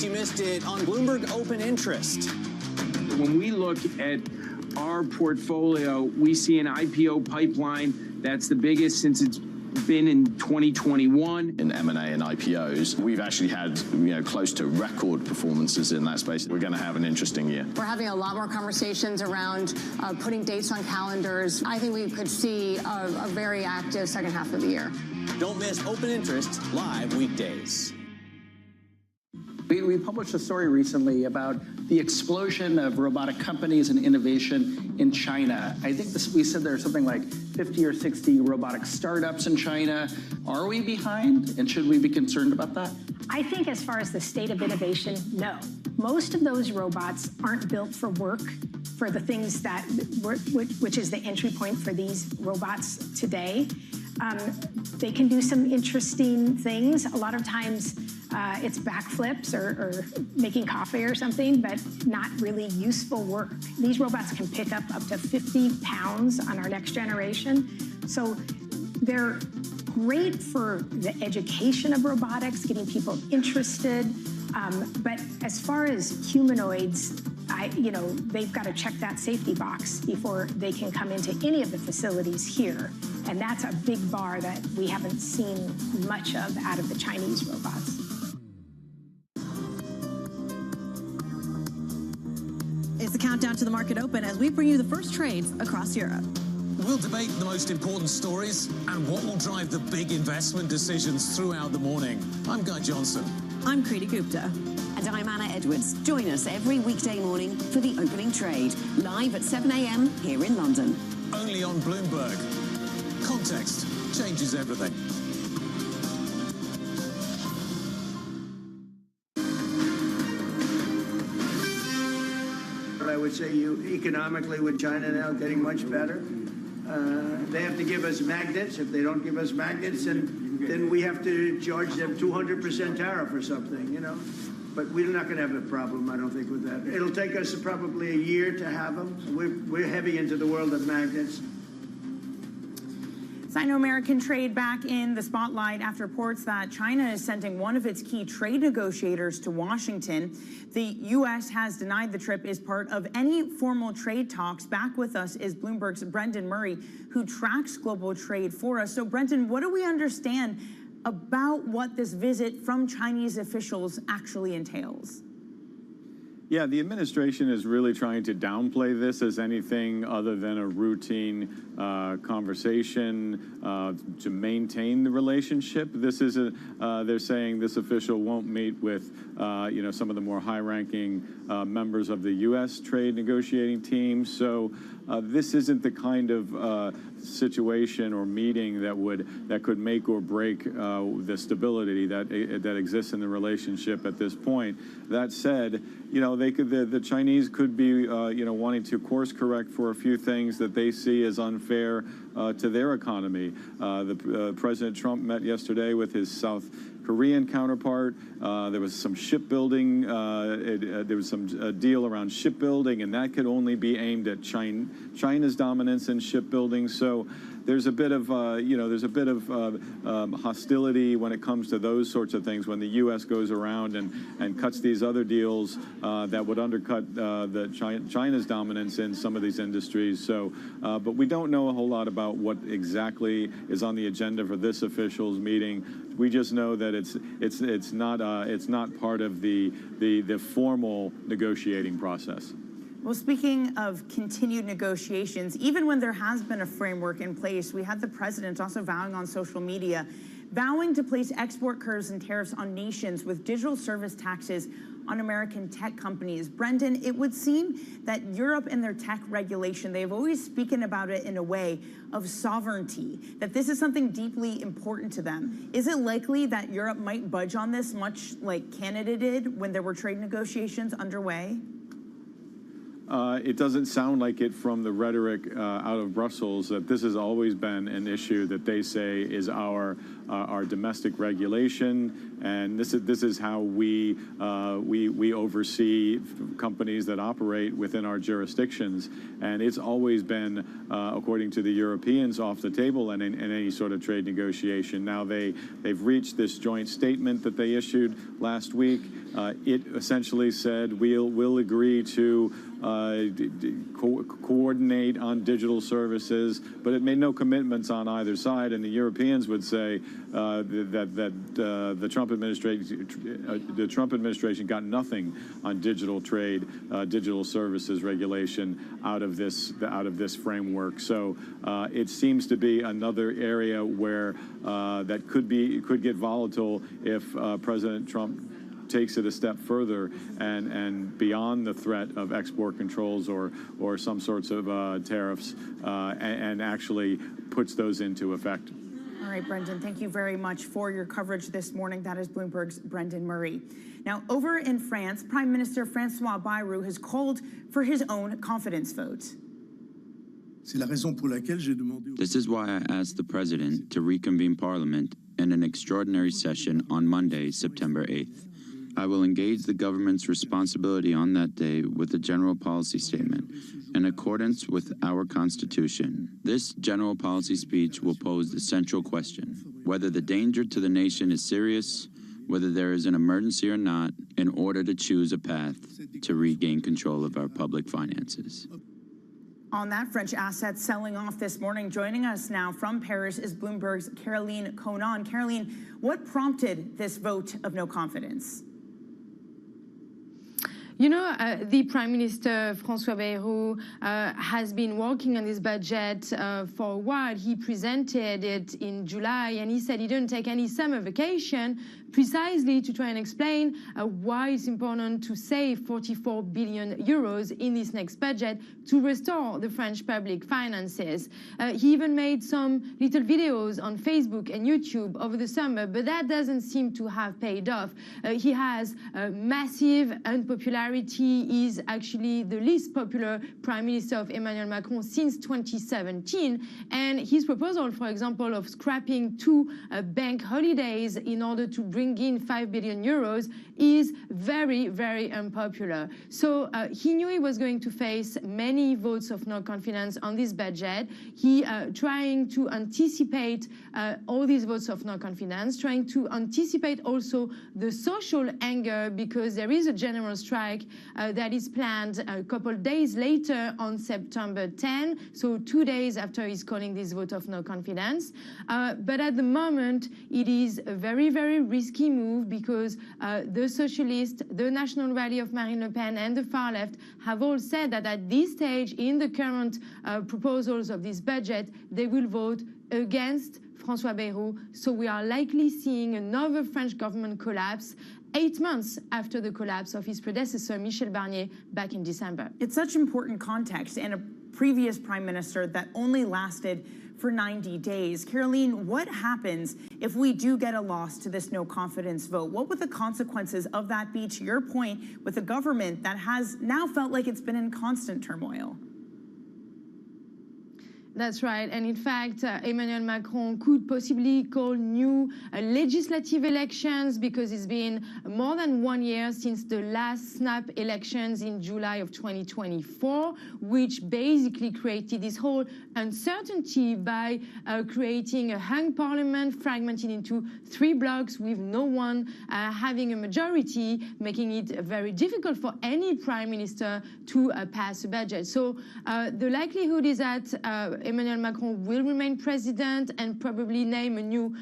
You missed it on Bloomberg Open Interest. When we look at our portfolio, we see an IPO pipeline that's the biggest since it's been in 2021. In M&A and IPOs, we've actually had close to record performances in that space. We're going to have an interesting year. We're having a lot more conversations around putting dates on calendars. I think we could see a very active second half of the year. Don't miss Open Interest live weekdays. We published a story recently about the explosion of robotic companies and innovation in China. I think we said there's something like 50 or 60 robotic startups in China. Are we behind, and should we be concerned about that? I think as far as the state of innovation, no. Most of those robots aren't built for work, for the things that, which is the entry point for these robots today. They can do some interesting things. A lot of times it's backflips or making coffee or something, but not really useful work. These robots can pick up to 50 pounds on our next generation. So they're great for the education of robotics, getting people interested. But as far as humanoids, they've got to check that safety box before they can come into any of the facilities here. And that's a big bar that we haven't seen much of out of the Chinese robots. It's the countdown to the market open as we bring you the first trades across Europe. We'll debate the most important stories and what will drive the big investment decisions throughout the morning. I'm Guy Johnson. I'm Kriti Gupta. And I'm Anna Edwards. Join us every weekday morning for the opening trade, live at 7 a.m. here in London. Only on Bloomberg. Context changes everything. I would say economically with China now getting much better. They have to give us magnets. If they don't give us magnets, then we have to charge them 200% tariff or something, But we're not going to have a problem, I don't think, with that. It'll take us probably a year to have them. We're heavy into the world of magnets. Sino-American trade back in the spotlight after reports that China is sending one of its key trade negotiators to Washington. The U.S. has denied the trip is part of any formal trade talks. Back with us is Bloomberg's Brendan Murray, who tracks global trade for us. So, Brendan, what do we understand about what this visit from Chinese officials actually entails? Yeah, the administration is really trying to downplay this as anything other than a routine conversation to maintain the relationship. This isn't. They're saying this official won't meet with, some of the more high-ranking members of the U.S. trade negotiating team. So this isn't the kind of situation or meeting that could make or break the stability that exists in the relationship at this point. That said, the Chinese could be wanting to course correct for a few things that they see as unfair to their economy. President Trump met yesterday with his South Korean counterpart. There was some shipbuilding. There was some deal around shipbuilding, and that could only be aimed at China's dominance in shipbuilding. So there's a bit of, hostility when it comes to those sorts of things when the U.S. goes around and cuts these other deals that would undercut China's dominance in some of these industries. So, but we don't know a whole lot about what exactly is on the agenda for this officials meeting. We just know that it's not part of the formal negotiating process. Well, speaking of continued negotiations, even when there has been a framework in place, we had the president also vowing on social media, vowing to place export curbs and tariffs on nations with digital service taxes on American tech companies. Brendan, it would seem that Europe and their tech regulation, they've always spoken about it in a way of sovereignty, that this is something deeply important to them. Is it likely that Europe might budge on this, much like Canada did when there were trade negotiations underway? It doesn't sound like it from the rhetoric out of Brussels that this has always been an issue that they say is our domestic regulation, and this is how we oversee companies that operate within our jurisdictions, and it's always been, according to the Europeans, off the table in any sort of trade negotiation. Now they've reached this joint statement that they issued last week. It essentially said we'll agree to coordinate on digital services, but it made no commitments on either side. And the Europeans would say that the Trump administration got nothing on digital trade, digital services regulation out of this framework. So it seems to be another area where that could get volatile if President Trump takes it a step further and beyond the threat of export controls or some sorts of tariffs and actually puts those into effect. All right, Brendan, thank you very much for your coverage this morning. That is Bloomberg's Brendan Murray. Now, over in France, Prime Minister François Bayrou has called for his own confidence vote. This is why I asked the president to reconvene Parliament in an extraordinary session on Monday, September 8th. I will engage the government's responsibility on that day with a general policy statement in accordance with our Constitution. This general policy speech will pose the central question, whether the danger to the nation is serious, whether there is an emergency or not, in order to choose a path to regain control of our public finances. On that French asset selling off this morning, joining us now from Paris is Bloomberg's Caroline Conan. Caroline, what prompted this vote of no confidence? You know, the Prime Minister, François Bayrou, has been working on this budget for a while. He presented it in July, and he said he didn't take any summer vacation precisely to try and explain why it's important to save 44 billion euros in this next budget to restore the French public finances. He even made some little videos on Facebook and YouTube over the summer, but that doesn't seem to have paid off. He has massive unpopularity. He is actually the least popular Prime Minister of Emmanuel Macron since 2017. And his proposal, for example, of scrapping 2 bank holidays in order to bring in 5 billion euros is very, very unpopular. So he knew he was going to face many votes of no confidence on this budget. He trying to anticipate all these votes of no confidence, trying to anticipate also the social anger, because there is a general strike that is planned a couple days later on September 10, so 2 days after he's calling this vote of no confidence. But at the moment, it is a very, very risky move, because the Socialists, the National Rally of Marine Le Pen, and the far left have all said that at this stage, in the current proposals of this budget, they will vote against François Bayrou. So we are likely seeing another French government collapse 8 months after the collapse of his predecessor, Michel Barnier, back in December. It's such important context, and a previous prime minister that only lasted for 90 days. Caroline, what happens if we do get a loss to this no confidence vote? What would the consequences of that be, to your point, with a government that has now felt like it's been in constant turmoil? That's right. And in fact, Emmanuel Macron could possibly call new legislative elections because it's been more than 1 year since the last snap elections in July of 2024, which basically created this whole uncertainty by creating a hung parliament fragmented into 3 blocks with no one having a majority, making it very difficult for any prime minister to pass a budget. So the likelihood is that Emmanuel Macron will remain president and probably name a new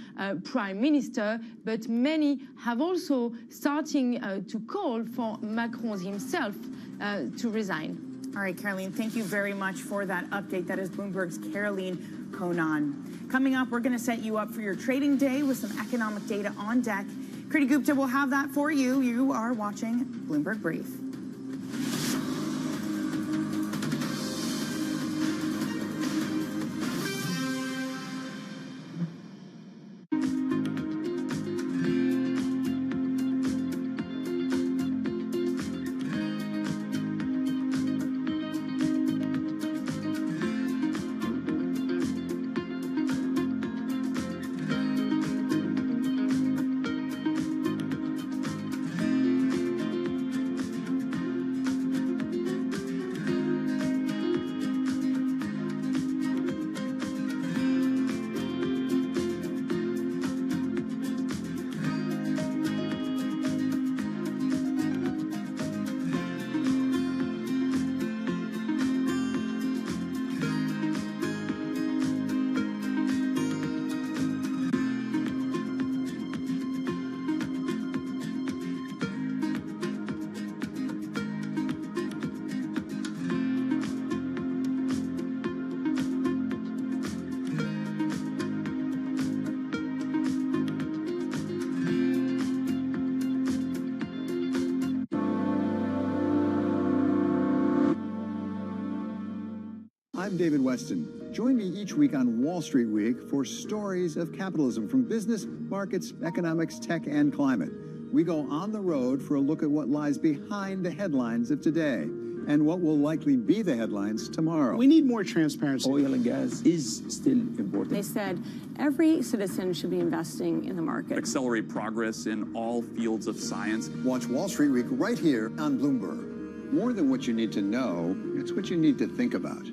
prime minister, but many have also starting to call for Macron himself to resign. All right, Caroline, thank you very much for that update. That is Bloomberg's Caroline Conan. Coming up, we're going to set you up for your trading day with some economic data on deck. Kriti Gupta will have that for you. You are watching Bloomberg Brief. I'm David Weston. Join me each week on Wall Street Week for stories of capitalism from business, markets, economics, tech, and climate. We go on the road for a look at what lies behind the headlines of today and what will likely be the headlines tomorrow. We need more transparency. Oil and gas is still important. They said every citizen should be investing in the market. Accelerate progress in all fields of science. Watch Wall Street Week right here on Bloomberg. More than what you need to know, it's what you need to think about.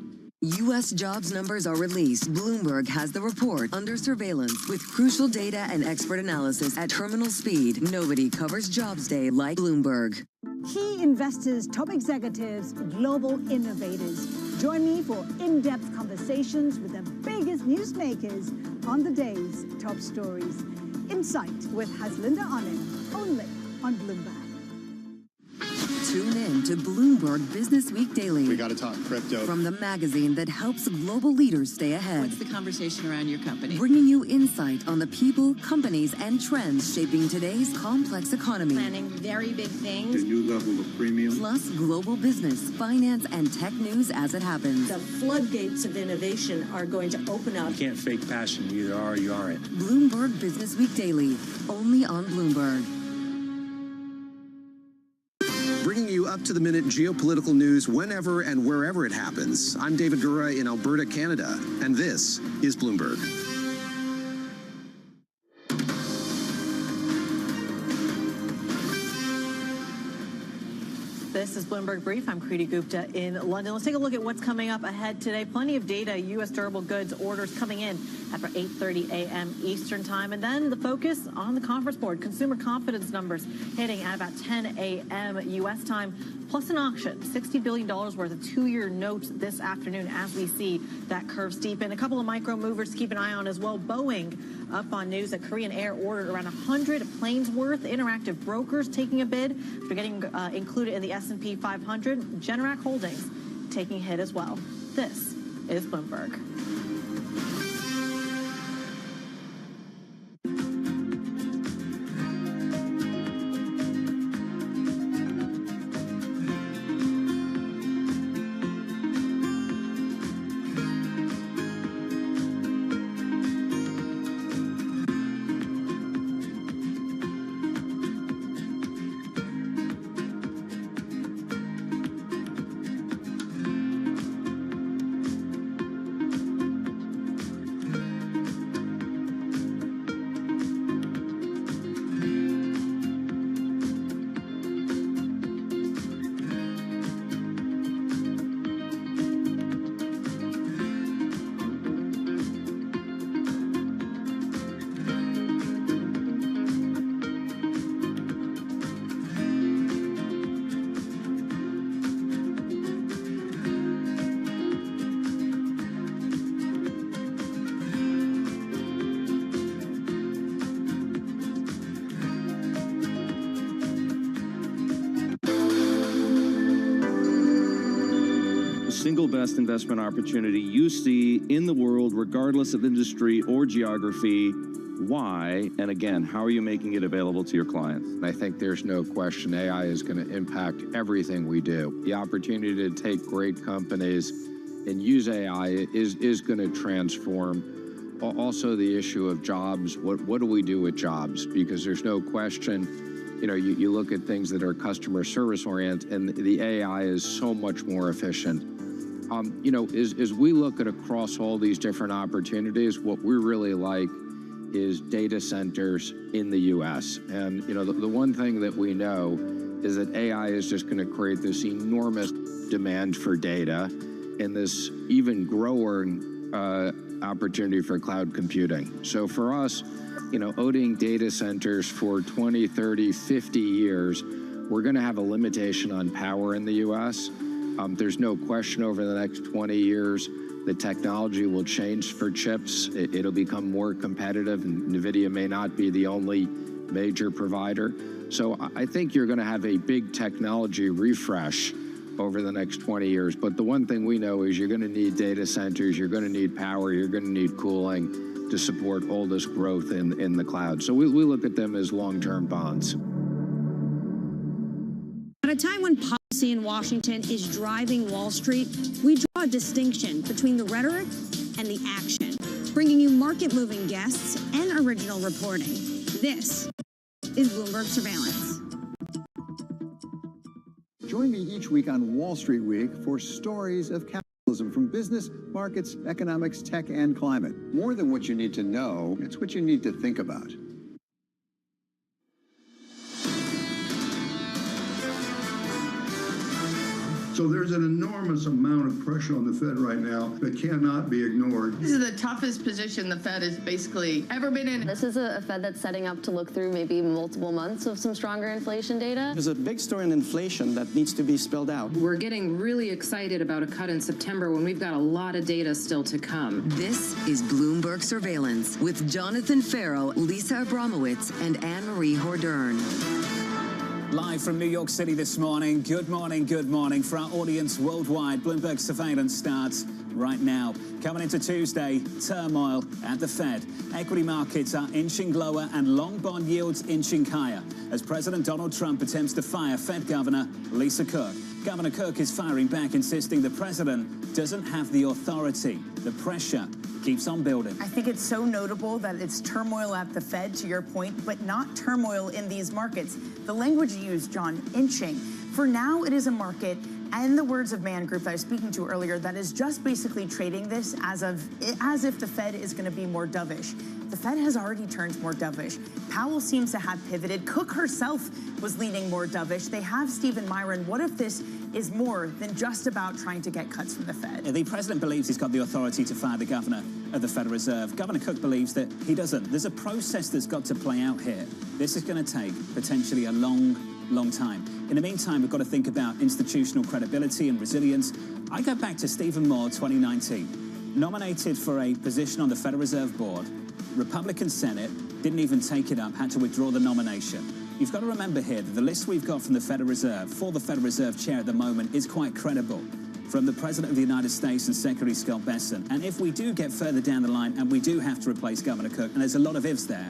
U.S. jobs numbers are released. Bloomberg has the report under surveillance with crucial data and expert analysis at terminal speed. Nobody covers Jobs Day like Bloomberg. Key investors, top executives, global innovators. Join me for in-depth conversations with the biggest newsmakers on the day's top stories. Insight with Haslinda Onim, only on Bloomberg. Tune in to Bloomberg Business Week Daily. We got to talk crypto. From the magazine that helps global leaders stay ahead. What's the conversation around your company? Bringing you insight on the people, companies, and trends shaping today's complex economy. Planning very big things. A new level of premium. Plus global business, finance, and tech news as it happens. The floodgates of innovation are going to open up. You can't fake passion. You either are or you aren't. Bloomberg Business Week Daily, only on Bloomberg. Bringing you up-to-the-minute geopolitical news whenever and wherever it happens. I'm David Gura in Alberta, Canada, and this is Bloomberg. This is Bloomberg Brief. I'm Kriti Gupta in London. Let's take a look at what's coming up ahead today. Plenty of data, U.S. durable goods orders coming in after 8:30 a.m. Eastern time. And then the focus on the conference board. Consumer confidence numbers hitting at about 10 a.m. U.S. time. Plus an auction, $60 billion worth of 2-year notes this afternoon as we see that curve steepen. A couple of micro movers to keep an eye on as well. Boeing up on news that Korean Air ordered around 100 planes worth. Interactive Brokers taking a bid for getting included in the S&P 500. Generac Holdings taking a hit as well. This is Bloomberg. single best investment opportunity you see in the world, regardless of industry or geography. Why? And again, how are you making it available to your clients? I think there's no question AI is going to impact everything we do. The opportunity to take great companies and use AI is going to transform. Also, the issue of jobs. What do we do with jobs? Because there's no question, you look at things that are customer service oriented, and the AI is so much more efficient. As we look at across all these different opportunities, what we really like is data centers in the U.S. And, the one thing that we know is that AI is just going to create this enormous demand for data and this even growing opportunity for cloud computing. So for us, owning data centers for 20, 30, 50 years, we're going to have a limitation on power in the U.S. There's no question over the next 20 years, the technology will change for chips. It'll become more competitive, and NVIDIA may not be the only major provider. So I think you're going to have a big technology refresh over the next 20 years. But the one thing we know is you're going to need data centers, you're going to need power, you're going to need cooling to support all this growth in the cloud. So we look at them as long-term bonds. At a time when policy in Washington is driving Wall Street, we draw a distinction between the rhetoric and the action, bringing you market-moving guests and original reporting. This is Bloomberg Surveillance. Join me each week on Wall Street Week for stories of capitalism from business, markets, economics, tech, and climate. More than what you need to know, it's what you need to think about. So there's an enormous amount of pressure on the Fed right now that cannot be ignored. This is the toughest position the Fed has basically ever been in. This is a Fed that's setting up to look through maybe multiple months of some stronger inflation data. There's a big story in inflation that needs to be spelled out. We're getting really excited about a cut in September when we've got a lot of data still to come. This is Bloomberg Surveillance with Jonathan Farrow, Lisa Abramowitz, and Anne-Marie Hordern. Live from New York City this morning. Good morning, good morning. For our audience worldwide, Bloomberg Surveillance starts right now. Coming into Tuesday, turmoil at the Fed. Equity markets are inching lower and long bond yields inching higher as President Donald Trump attempts to fire Fed Governor Lisa Cook. Governor Cook is firing back, insisting the president doesn't have the authority. The pressure keeps on building. I think it's so notable that it's turmoil at the Fed, to your point, but not turmoil in these markets. The language you used, John, inching. For now, it is a market, and the words of Man Group that I was speaking to earlier, that is just basically trading this as if the Fed is going to be more dovish. The Fed has already turned more dovish. Powell seems to have pivoted. Cook herself was leaning more dovish. They have Stephen Myron. What if this is more than just about trying to get cuts from the Fed? The president believes he's got the authority to fire the governor of the Federal Reserve. Governor Cook believes that he doesn't. There's a process that's got to play out here. This is going to take potentially a long time. In the meantime, we've got to think about institutional credibility and resilience. I go back to Stephen Moore, 2019, nominated for a position on the Federal Reserve Board. Republican Senate didn't even take it up, had to withdraw the nomination. You've got to remember here that the list we've got from the Federal Reserve for the Federal Reserve chair at the moment is quite credible. From the President of the United States and Secretary Scott Bessent. And if we do get further down the line and we do have to replace Governor Cook, and there's a lot of ifs there,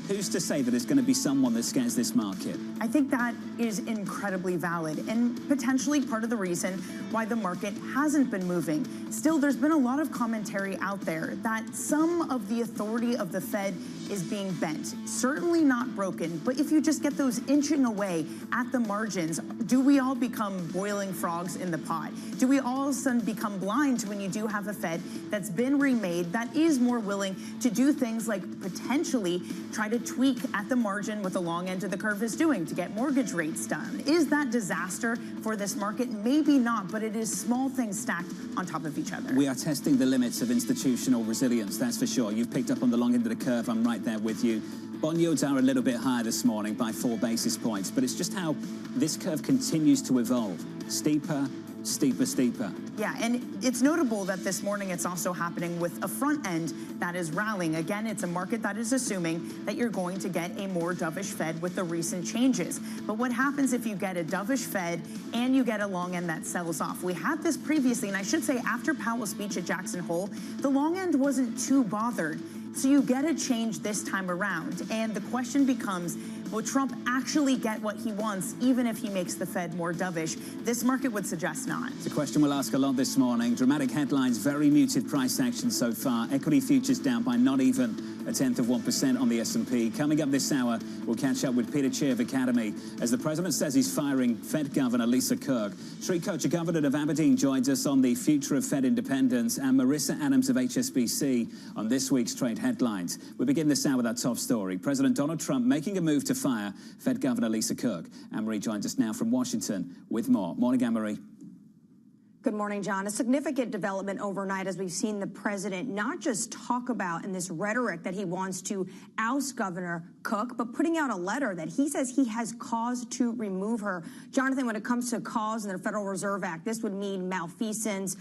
who's to say that it's going to be someone that scares this market? I think that is incredibly valid and potentially part of the reason why the market hasn't been moving. Still, there's been a lot of commentary out there that some of the authority of the Fed is being bent. Certainly not broken, but if you just get those inching away at the margins, do we all become boiling frogs in the pot? Do we all of a sudden become blind to when you do have a Fed that's been remade, that is more willing to do things like potentially try to tweak at the margin what the long end of the curve is doing to get mortgage rates done? Is that disaster for this market? Maybe not, but it is small things stacked on top of each other. We are testing the limits of institutional resilience, that's for sure. You've picked up on the long end of the curve. I'm right there with you. Bond yields are a little bit higher this morning by 4 basis points, but it's just how this curve continues to evolve. Steeper, steeper. Yeah, and it's notable that this morning it's also happening with a front end that is rallying. Again, it's a market that is assuming that you're going to get a more dovish Fed with the recent changes. But what happens if you get a dovish Fed and you get a long end that sells off? We had this previously, and I should say after Powell's speech at Jackson Hole, the long end wasn't too bothered. So you get a change this time around. And the question becomes, will Trump actually get what he wants, even if he makes the Fed more dovish? This market would suggest not. It's a question we'll ask a lot this morning. Dramatic headlines, very muted price action so far. Equity futures down by not even 0.1% on the S&P. Coming up this hour, we'll catch up with Peter Cheer of Academy as the president says he's firing Fed Governor Lisa Cook. Street Culture Governor of Aberdeen joins us on the future of Fed independence, and Marissa Adams of HSBC on this week's trade headlines. We begin this hour with our top story. President Donald Trump making a move to fire Fed Governor Lisa Cook. Anne-Marie joins us now from Washington with more. Morning, Anne-Marie. Good morning, John. A significant development overnight as we've seen the president not just talk about in this rhetoric that he wants to oust Governor Cook, but putting out a letter that he says he has cause to remove her. Jonathan, when it comes to cause in the Federal Reserve Act, this would mean malfeasance,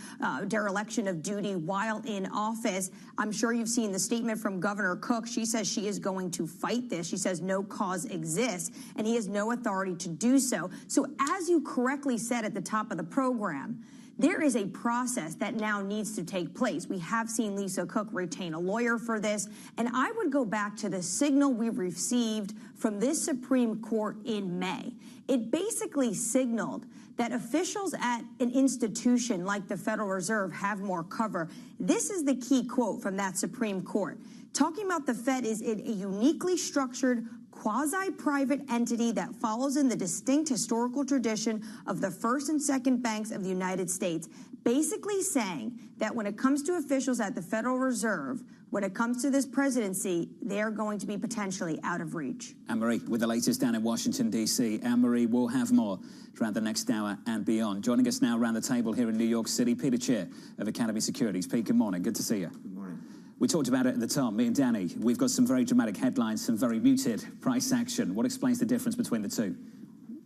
dereliction of duty while in office. I'm sure you've seen the statement from Governor Cook. She says she is going to fight this. She says no cause exists, and he has no authority to do so. So as you correctly said at the top of the program, there is a process that now needs to take place. We have seen Lisa Cook retain a lawyer for this, and I would go back to the signal we received from this Supreme Court in May. It basically signaled that officials at an institution like the Federal Reserve have more cover. This is the key quote from that Supreme Court. Talking about the Fed is a uniquely structured quasi-private entity that follows in the distinct historical tradition of the first and second banks of the United States, basically saying that when it comes to officials at the Federal Reserve, when it comes to this presidency, they are going to be potentially out of reach. Anne-Marie, with the latest down in Washington, D.C. Anne-Marie, we'll have more throughout the next hour and beyond. Joining us now around the table here in New York City, Peter Cheer of Academy Securities. Pete, good morning. Good to see you. Good morning. We talked about it at the top, me and Danny. We've got some very dramatic headlines, some very muted price action. What explains the difference between the two?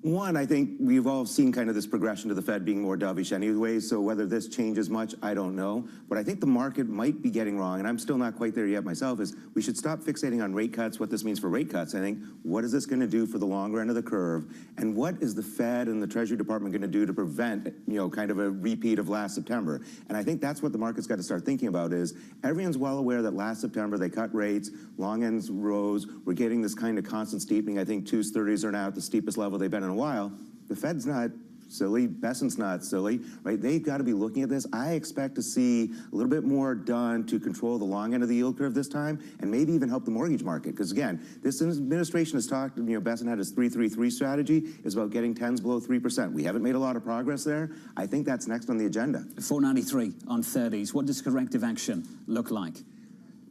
One, I think we've all seen kind of this progression to the Fed being more dovish anyway, so whether this changes much, I don't know. But I think the market might be getting wrong, and I'm still not quite there yet myself, is we should stop fixating on rate cuts, what this means for rate cuts. I think, what is this going to do for the longer end of the curve, and what is the Fed and the Treasury Department going to do to prevent, kind of a repeat of last September? And I think that's what the market's got to start thinking about is everyone's well aware that last September they cut rates, long ends rose, we're getting this kind of constant steepening. I think 2s, 30s are now at the steepest level they've been in a while. The Fed's not silly. Besant's not silly, right? They've got to be looking at this. I expect to see a little bit more done to control the long end of the yield curve this time and maybe even help the mortgage market. Because again, this administration has talked, Besant had his 3-3-3 strategy is about getting 10s below 3%. We haven't made a lot of progress there. I think that's next on the agenda. 493 on 30s. What does corrective action look like?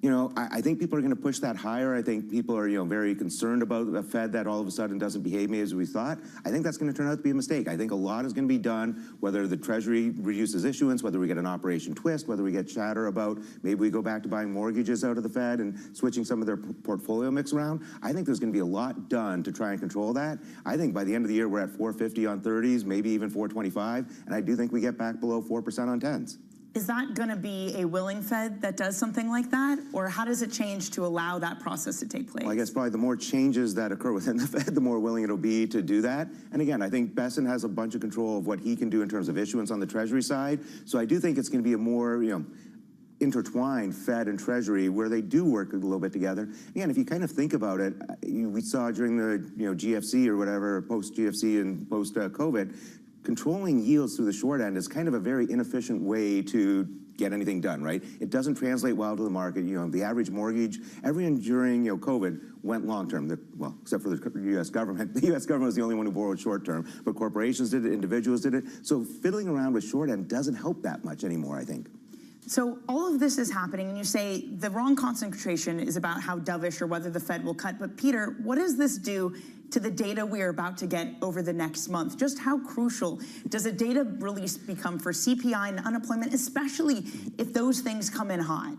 I think people are going to push that higher. I think people are, very concerned about a Fed that all of a sudden doesn't behave as we thought. I think that's going to turn out to be a mistake. I think a lot is going to be done, whether the Treasury reduces issuance, whether we get an Operation Twist, whether we get chatter about maybe we go back to buying mortgages out of the Fed and switching some of their portfolio mix around. I think there's going to be a lot done to try and control that. I think by the end of the year, we're at 450 on 30s, maybe even 425, and I do think we get back below 4% on 10s. Is that going to be a willing Fed that does something like that? Or how does it change to allow that process to take place? Well, I guess probably the more changes that occur within the Fed, the more willing it'll be to do that. And again, I think Besant has a bunch of control of what he can do in terms of issuance on the Treasury side. So I do think it's going to be a more, intertwined Fed and Treasury where they do work a little bit together. Again, if you kind of think about it, we saw during the, GFC or whatever, post-GFC and post-COVID, controlling yields through the short end is kind of a very inefficient way to get anything done, right? It doesn't translate well to the market. The average mortgage, everyone during COVID went long-term, well, except for the U.S. government. The U.S. government was the only one who borrowed short-term, but corporations did it, individuals did it. So fiddling around with short end doesn't help that much anymore, I think. So all of this is happening, and you say the wrong concentration is about how dovish or whether the Fed will cut. But Peter, what does this do to the data we are about to get over the next month? Just how crucial does a data release become for CPI and unemployment, especially if those things come in hot?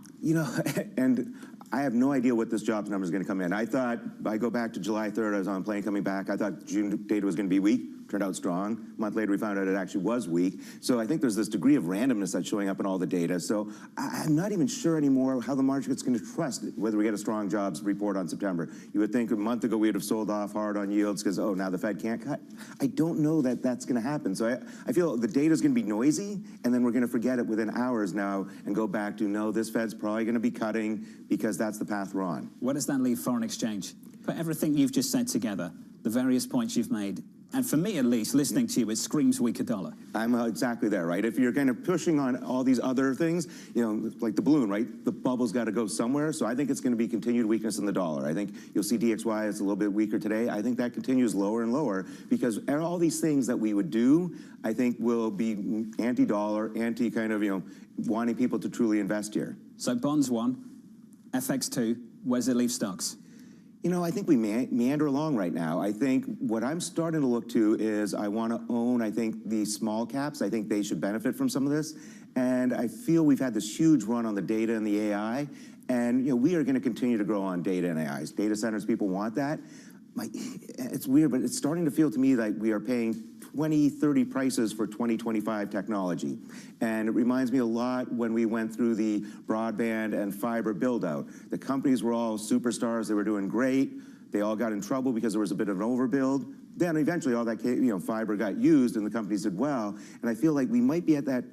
And I have no idea what this jobs number is going to come in. I thought, I go back to July 3rd, I was on a plane coming back, I thought June data was going to be weak. turned out strong. A month later, we found out it actually was weak. So I think there's this degree of randomness that's showing up in all the data. So I'm not even sure anymore how the market's going to trust whether we get a strong jobs report on September. You would think a month ago we would have sold off hard on yields because, oh, now the Fed can't cut. I don't know that that's going to happen. So I feel the data's going to be noisy, and then we're going to forget it within hours now and go back to, no, this Fed's probably going to be cutting because that's the path we're on. Where does that leave foreign exchange? Put everything you've just said together, the various points you've made, and for me, at least, listening to you, it screams weaker dollar. I'm exactly there, right? If you're kind of pushing on all these other things, you know, like the balloon, right? The bubble's got to go somewhere. So I think it's going to be continued weakness in the dollar. I think you'll see DXY is a little bit weaker today. I think that continues lower and lower because all these things that we would do, I think will be anti-dollar, anti-kind of, you know, wanting people to truly invest here. So bonds 1, FX 2, where does it leave stocks? You know, I think we meander along right now. I think what I'm starting to look to is I want to own, I think, the small caps. I think they should benefit from some of this. And I feel we've had this huge run on the data and the AI. And, you know, we are going to continue to grow on data and AI. Data centers, people want that. It's weird, but it's starting to feel to me like we are paying 20, 30 prices for 2025 technology. And it reminds me a lot when we went through the broadband and fiber build-out. The companies were all superstars. They were doing great. They all got in trouble because there was a bit of an overbuild. Then eventually all that, you know, fiber got used and the companies did well. And I feel like we might be at that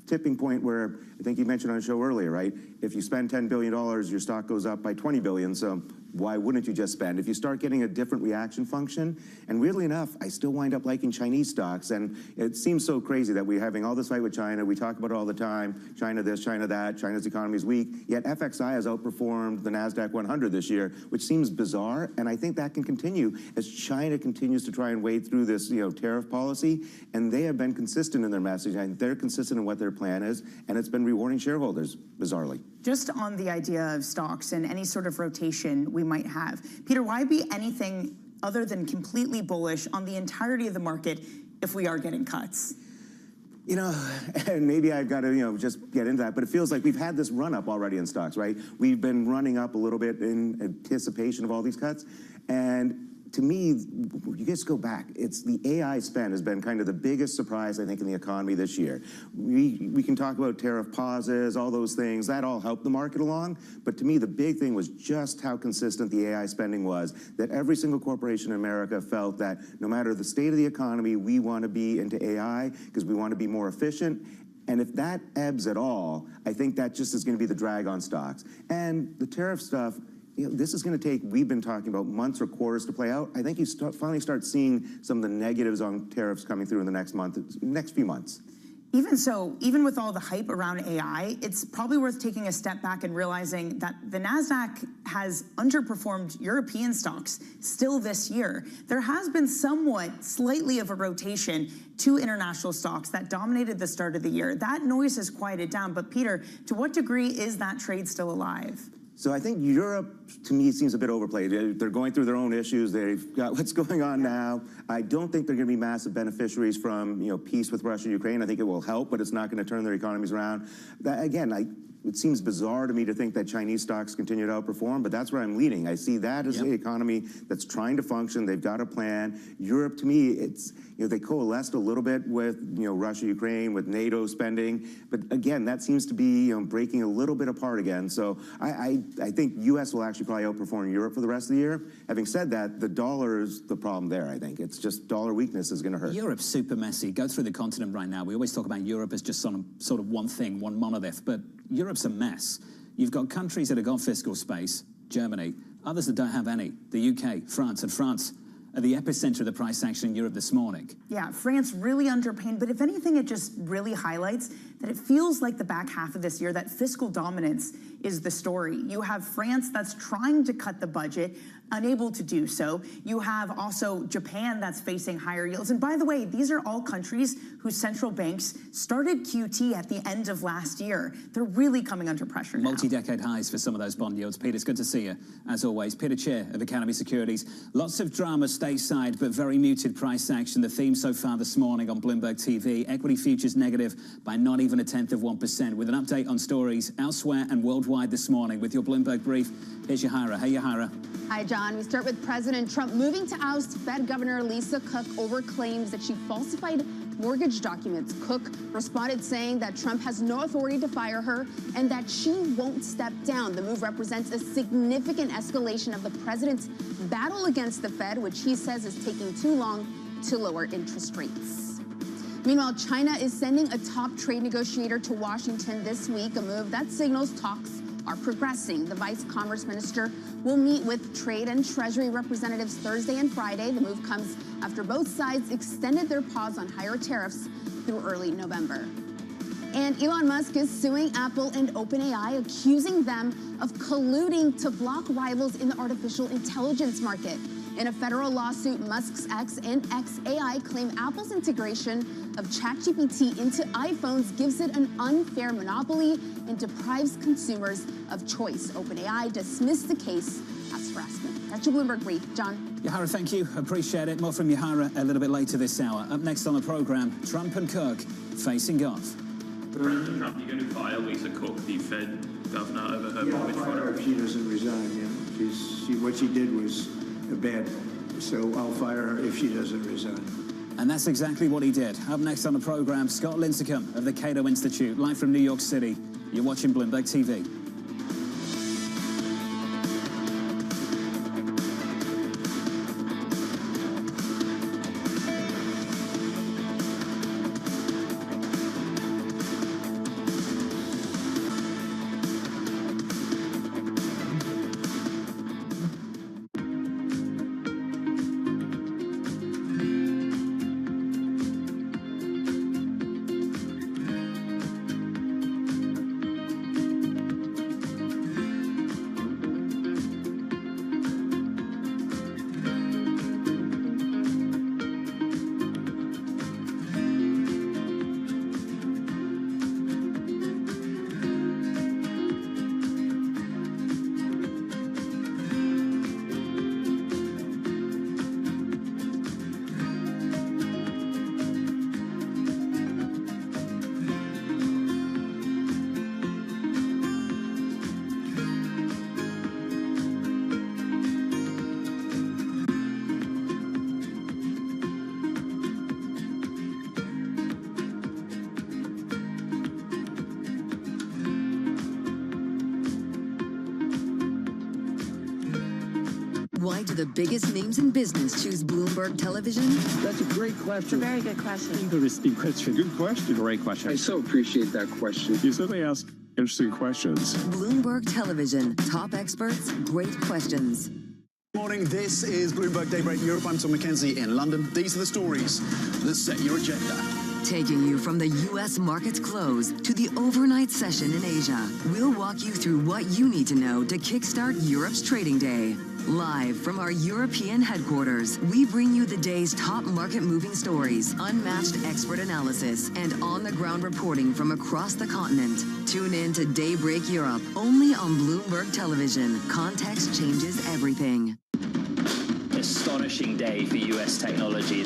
tipping point where, I think you mentioned on a show earlier, right? If you spend $10 billion, your stock goes up by $20 billion. So why wouldn't you just spend? If you start getting a different reaction function, and weirdly enough, I still wind up liking Chinese stocks. And it seems so crazy that we're having all this fight with China. We talk about it all the time. China this, China that. China's economy is weak. Yet FXI has outperformed the NASDAQ 100 this year, which seems bizarre. And I think that can continue as China continues to try and wade through this, you know, tariff policy. And they have been consistent in their message. And they're consistent in what their plan is. And it's been rewarding shareholders, bizarrely. Just on the idea of stocks and any sort of rotation we might have, Peter, why be anything other than completely bullish on the entirety of the market if we are getting cuts? You know, and maybe I've got to, you know, just get into that, but it feels like we've had this run up already in stocks, right? We've been running up a little bit in anticipation of all these cuts. And to me, you just go back, it's the AI spend has been kind of the biggest surprise, I think, in the economy this year. We can talk about tariff pauses, all those things, that all helped the market along. But to me, the big thing was just how consistent the AI spending was, that every single corporation in America felt that no matter the state of the economy, we want to be into AI because we want to be more efficient. And if that ebbs at all, I think that just is going to be the drag on stocks. And the tariff stuff, you know, this is going to take, we've been talking about months or quarters to play out. I think you finally start seeing some of the negatives on tariffs coming through in the next few months. Even so, even with all the hype around AI, it's probably worth taking a step back and realizing that the NASDAQ has underperformed European stocks still this year. There has been somewhat slightly of a rotation to international stocks that dominated the start of the year. That noise has quieted down. But Peter, to what degree is that trade still alive? So I think Europe, to me, seems a bit overplayed. They're going through their own issues. They've got what's going on now. I don't think they're going to be massive beneficiaries from, you know, peace with Russia and Ukraine. I think it will help, but it's not going to turn their economies around. It seems bizarre to me to think that Chinese stocks continue to outperform, but that's where I'm leaning. I see that as the economy that's trying to function. They've got a plan. Europe, to me, it's, you know, they coalesced a little bit with, you know, Russia, Ukraine, with NATO spending. But again, that seems to be, you know, breaking a little bit apart again. So I think U.S. will actually probably outperform Europe for the rest of the year. Having said that, the dollar is the problem there, I think. It's just dollar weakness is going to hurt. Europe's super messy. Go through the continent right now. We always talk about Europe as just sort of one thing, one monolith. But Europe's a mess. You've got countries that have got fiscal space, Germany, others that don't have any, the UK, France, and France at the epicenter of the price action in Europe this morning. Yeah, France really under pain, but if anything, it just really highlights that it feels like the back half of this year, that fiscal dominance is the story. You have France that's trying to cut the budget, unable to do so. You have also Japan that's facing higher yields. And by the way, these are all countries whose central banks started QT at the end of last year. They're really coming under pressure now. Multi-decade highs for some of those bond yields. Peter, it's good to see you, as always. Peter Chair of Academy Securities. Lots of drama stateside, but very muted price action. The theme so far this morning on Bloomberg TV, equity futures negative by not even over 0.1%. With an update on stories elsewhere and worldwide this morning with your Bloomberg Brief, here's Yahira. Hey, Yahira. Hi, John. We start with President Trump moving to oust Fed Governor Lisa Cook over claims that she falsified mortgage documents. Cook responded saying that Trump has no authority to fire her and that she won't step down. The move represents a significant escalation of the president's battle against the Fed, which he says is taking too long to lower interest rates. Meanwhile, China is sending a top trade negotiator to Washington this week, a move that signals talks are progressing. The vice commerce minister will meet with trade and treasury representatives Thursday and Friday. The move comes after both sides extended their pause on higher tariffs through early November. And Elon Musk is suing Apple and OpenAI, accusing them of colluding to block rivals in the artificial intelligence market. In a federal lawsuit, Musk's X and xAI claim Apple's integration of ChatGPT into iPhones gives it an unfair monopoly and deprives consumers of choice. OpenAI dismissed the case as harassment. That's your Bloomberg Brief. John. Yahira, thank you. Appreciate it. More from Yahira a little bit later this hour. Up next on the program, Trump and Cook facing off. President Trump, you're going to fire Lisa Cook, the Fed governor, over her mortgage fraud? If she doesn't resign, what she did was bad, so I'll fire her if she doesn't resign. And that's exactly what he did. Up next on the program, Scott Lincecum of the Cato Institute, live from New York City. You're watching Bloomberg TV. Why do the biggest names in business choose Bloomberg Television? That's a great question. It's a very good question. Interesting question. Good question. Great question. I so appreciate that question. You certainly ask interesting questions. Bloomberg Television. Top experts, great questions. Morning, this is Bloomberg Daybreak Europe. I'm Tom McKenzie in London. These are the stories that set your agenda. Taking you from the U.S. market's close to the overnight session in Asia, we'll walk you through what you need to know to kickstart Europe's trading day. Live from our European headquarters, we bring you the day's top market-moving stories, unmatched expert analysis, and on-the-ground reporting from across the continent. Tune in to Daybreak Europe, only on Bloomberg Television. Context changes everything. Astonishing day for U.S. technology.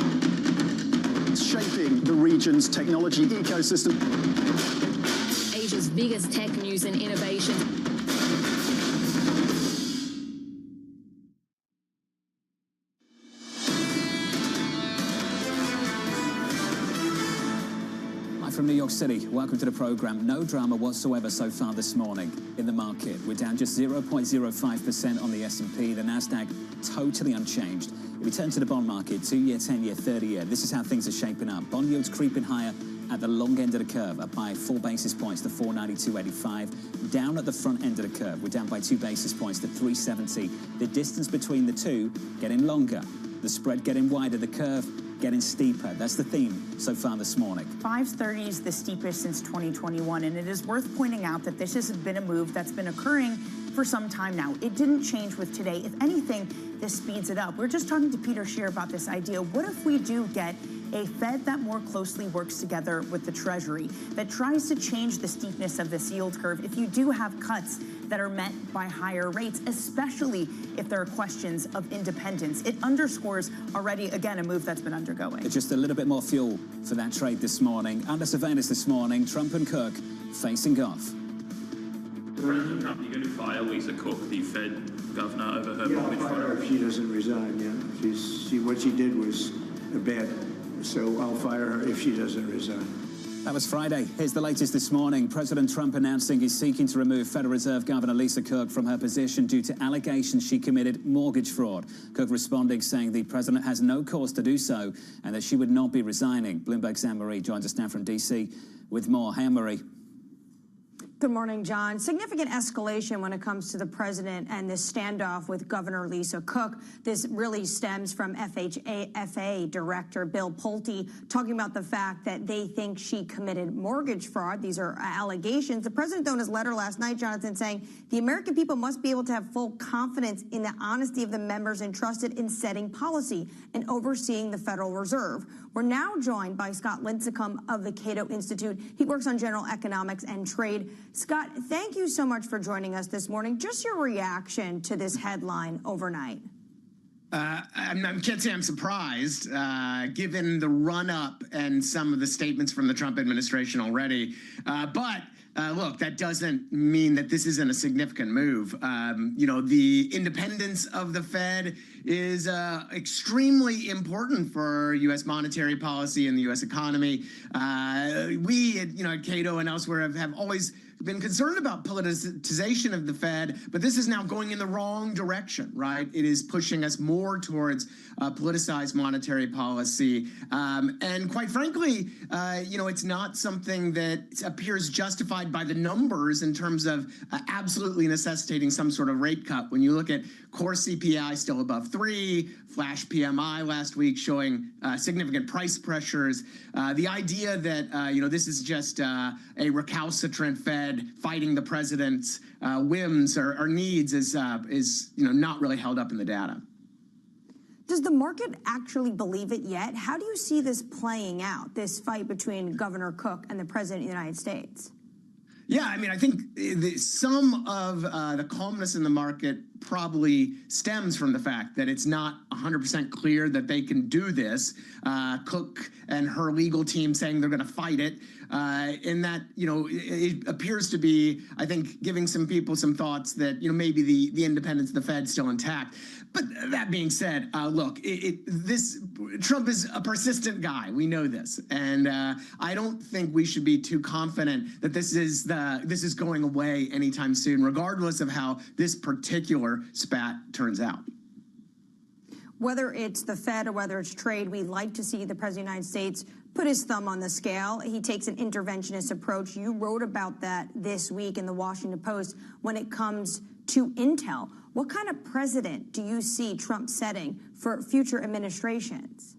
It's shaping the region's technology ecosystem. Asia's biggest tech news and innovation. From New York City, welcome to the program. No drama whatsoever so far this morning in the market. We're down just 0.05% on the S&P. The Nasdaq totally unchanged. If we turn to the bond market, 2-year, 10-year, 30-year, this is how things are shaping up. Bond yields creeping higher at the long end of the curve, up by 4 basis points to 492.85. Down at the front end of the curve, we're down by 2 basis points to 370. The distance between the two getting longer. The spread getting wider, the curve getting steeper. That's the theme so far this morning. 530 is the steepest since 2021, and it is worth pointing out that this has been a move that's been occurring for some time now. It didn't change with today. If anything, this speeds it up. We're just talking to Peter Scheer about this idea. What if we do get a Fed that more closely works together with the Treasury, that tries to change the steepness of this yield curve if you do have cuts that are met by higher rates, especially if there are questions of independence. It underscores already, again, a move that's been undergoing. Just a little bit more fuel for that trade this morning. Under surveillance this morning, Trump and Cook facing off. President Trump, you're going to fire Lisa Cook, the Fed governor, over her mortgage I'll fire her fraud? if she doesn't resign, yeah. What she did was bad, so I'll fire her if she doesn't resign. That was Friday. Here's the latest this morning. President Trump announcing he's seeking to remove Federal Reserve Governor Lisa Cook from her position due to allegations she committed mortgage fraud. Cook responding, saying the president has no cause to do so and that she would not be resigning. Bloomberg's Anne-Marie joins us now from D.C. with more. Hey, Anne-Marie. Good morning, John. Significant escalation when it comes to the president and this standoff with Governor Lisa Cook. This really stems from FHA Director Bill Pulte talking about the fact that they think she committed mortgage fraud. These are allegations. The president, though, in his letter last night, Jonathan, saying the American people must be able to have full confidence in the honesty of the members entrusted in setting policy and overseeing the Federal Reserve. We're now joined by Scott Lincicome of the Cato Institute. He works on general economics and trade. Scott, thank you so much for joining us this morning. Just your reaction to this headline overnight. I can't say I'm surprised, given the run-up and some of the statements from the Trump administration already. But look, that doesn't mean that this isn't a significant move. The independence of the Fed is extremely important for U.S. monetary policy and the U.S. economy. We at Cato and elsewhere have always been concerned about politicization of the Fed, but this is now going in the wrong direction, right? It is pushing us more towards politicized monetary policy. And quite frankly, it's not something that appears justified by the numbers in terms of absolutely necessitating some sort of rate cut. When you look at core CPI still above 3, flash PMI last week showing significant price pressures, the idea that, this is just a recalcitrant Fed fighting the president's whims or needs is not really held up in the data. Does the market actually believe it yet? How do you see this playing out, this fight between Governor Cook and the President of the United States? Yeah, I think some of the calmness in the market probably stems from the fact that it's not 100% clear that they can do this. Cook and her legal team saying they're going to fight it. In that, it appears to be, I think, giving some people some thoughts that, maybe the independence of the Fed's still intact. But that being said, look, Trump is a persistent guy. We know this, and I don't think we should be too confident that this is going away anytime soon, regardless of how this particular spat turns out. Whether it's the Fed or whether it's trade, we'd like to see the President of the United States put his thumb on the scale. He takes an interventionist approach. You wrote about that this week in the Washington Post when it comes to Intel. What kind of precedent do you see Trump setting for future administrations?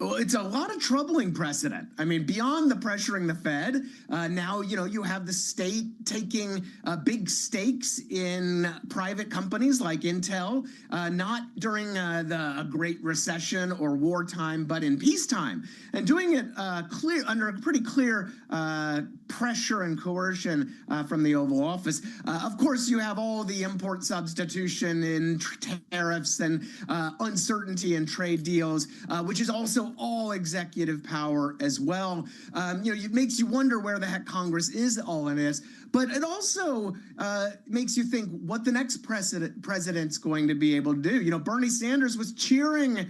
Well, it's a lot of troubling precedent. Beyond the pressuring the Fed, now, you have the state taking big stakes in private companies like Intel, not during the Great Recession or wartime, but in peacetime, and doing it under a pretty clear pressure and coercion from the Oval Office. Of course, you have all the import substitution in tariffs and uncertainty in trade deals, which is also all executive power as well. It makes you wonder where the heck Congress is all in this. But it also makes you think what the next president's going to be able to do. Bernie Sanders was cheering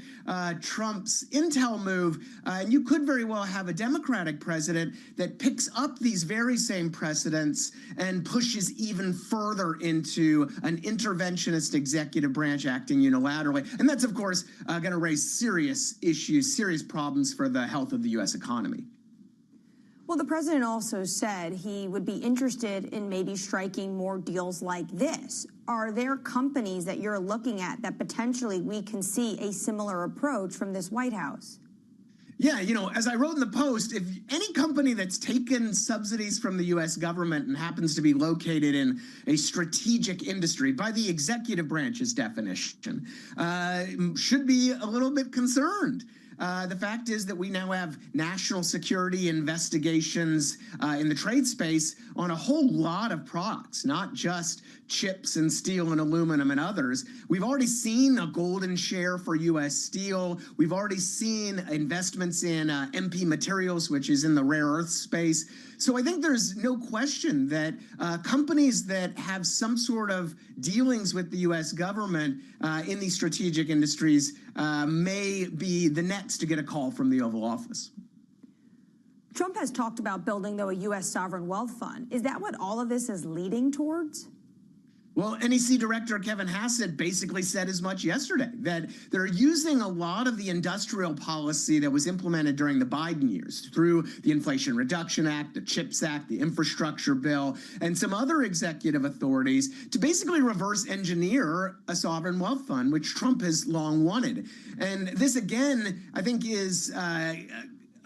Trump's Intel move, and you could very well have a Democratic president that picks up these very same precedents and pushes even further into an interventionist executive branch acting unilaterally. And that's, of course, going to raise serious issues, serious problems for the health of the U.S. economy. Well, the president also said he would be interested in maybe striking more deals like this. Are there companies that you're looking at that potentially we can see a similar approach from this White House? Yeah, as I wrote in the Post, if any company that's taken subsidies from the U.S. government and happens to be located in a strategic industry by the executive branch's definition, should be a little bit concerned. the fact is that we now have national security investigations in the trade space on a whole lot of products, not just chips and steel and aluminum and others. We've already seen a golden share for U.S. Steel. We've already seen investments in MP Materials, which is in the rare earth space. So I think there's no question that companies that have some sort of dealings with the U.S. government in these strategic industries may be the next to get a call from the Oval Office. Trump has talked about building, though, a U.S. sovereign wealth fund. Is that what all of this is leading towards? Well, NEC Director Kevin Hassett basically said as much yesterday, that they're using a lot of the industrial policy that was implemented during the Biden years through the Inflation Reduction Act, the CHIPS Act, the infrastructure bill, and some other executive authorities to basically reverse engineer a sovereign wealth fund, which Trump has long wanted. And this, again, I think is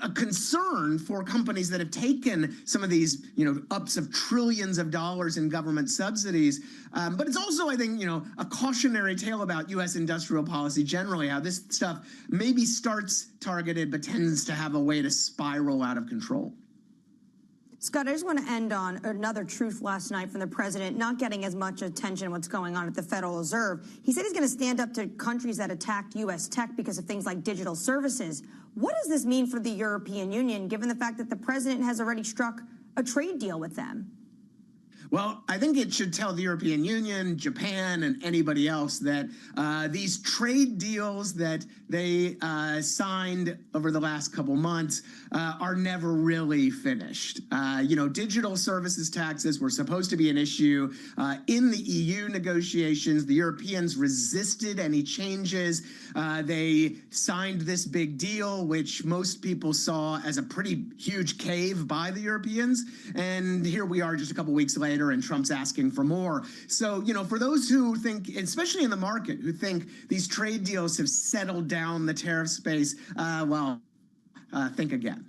a concern for companies that have taken some of these, ups of trillions of dollars in government subsidies. But it's also, I think, a cautionary tale about U.S. industrial policy generally, how this stuff maybe starts targeted but tends to have a way to spiral out of control. Scott, I just want to end on another truth last night from the president, not getting as much attention what's going on at the Federal Reserve. He said he's going to stand up to countries that attacked U.S. tech because of things like digital services. What does this mean for the European Union, given the fact that the president has already struck a trade deal with them? Well, I think it should tell the European Union, Japan, and anybody else that these trade deals that they signed over the last couple months are never really finished. Digital services taxes were supposed to be an issue in the EU negotiations. The Europeans resisted any changes. They signed this big deal, which most people saw as a pretty huge cave by the Europeans. And here we are just a couple weeks later, and Trump's asking for more. So, for those who think, especially in the market, who think these trade deals have settled down the tariff space, think again.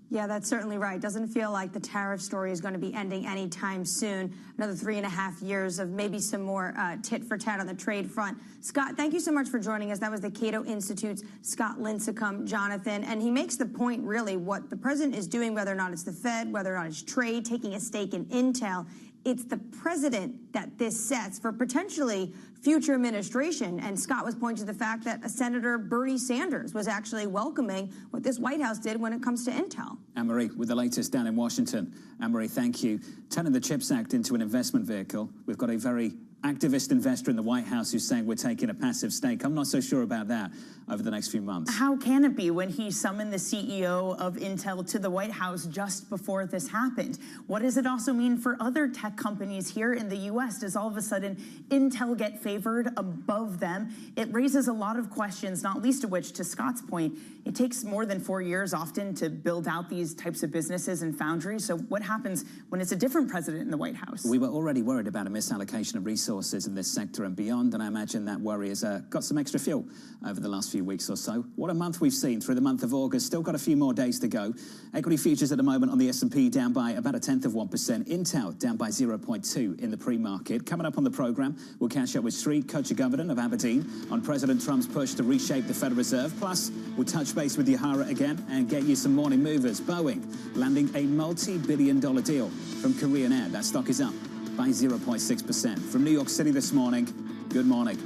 Yeah, that's certainly right. Doesn't feel like the tariff story is going to be ending anytime soon. Another 3.5 years of maybe some more tit for tat on the trade front. Scott, thank you so much for joining us. That was the Cato Institute's Scott Lincecum, Jonathan. And he makes the point, really, what the president is doing, whether or not it's the Fed, whether or not it's trade, taking a stake in Intel. It's the president that this sets for potentially future administration. And Scott was pointing to the fact that Senator Bernie Sanders was actually welcoming what this White House did when it comes to Intel. Anne-Marie, with the latest down in Washington. Anne-Marie, thank you. Turning the CHIPS Act into an investment vehicle, we've got a very activist investor in the White House who's saying we're taking a passive stake. I'm not so sure about that over the next few months. How can it be when he summoned the CEO of Intel to the White House just before this happened? What does it also mean for other tech companies here in the U.S.? Does all of a sudden Intel get favored above them? It raises a lot of questions, not least of which, to Scott's point, it takes more than 4 years often to build out these types of businesses and foundries. So what happens when it's a different president in the White House? We were already worried about a misallocation of resources in this sector and beyond, and I imagine that worry has got some extra fuel over the last few weeks or so. What a month we've seen through the month of August. Still got a few more days to go. Equity futures at the moment on the S&P down by about 0.1%. Intel down by 0.2 in the pre-market. Coming up on the program, we'll catch up with Sri Kochagovadan of Aberdeen on President Trump's push to reshape the Federal Reserve. Plus, we'll touch base with Yahara again and get you some morning movers. Boeing landing a multi-billion-dollar deal from Korean Air. That stock is up by 0.6%. From New York City this morning, good morning.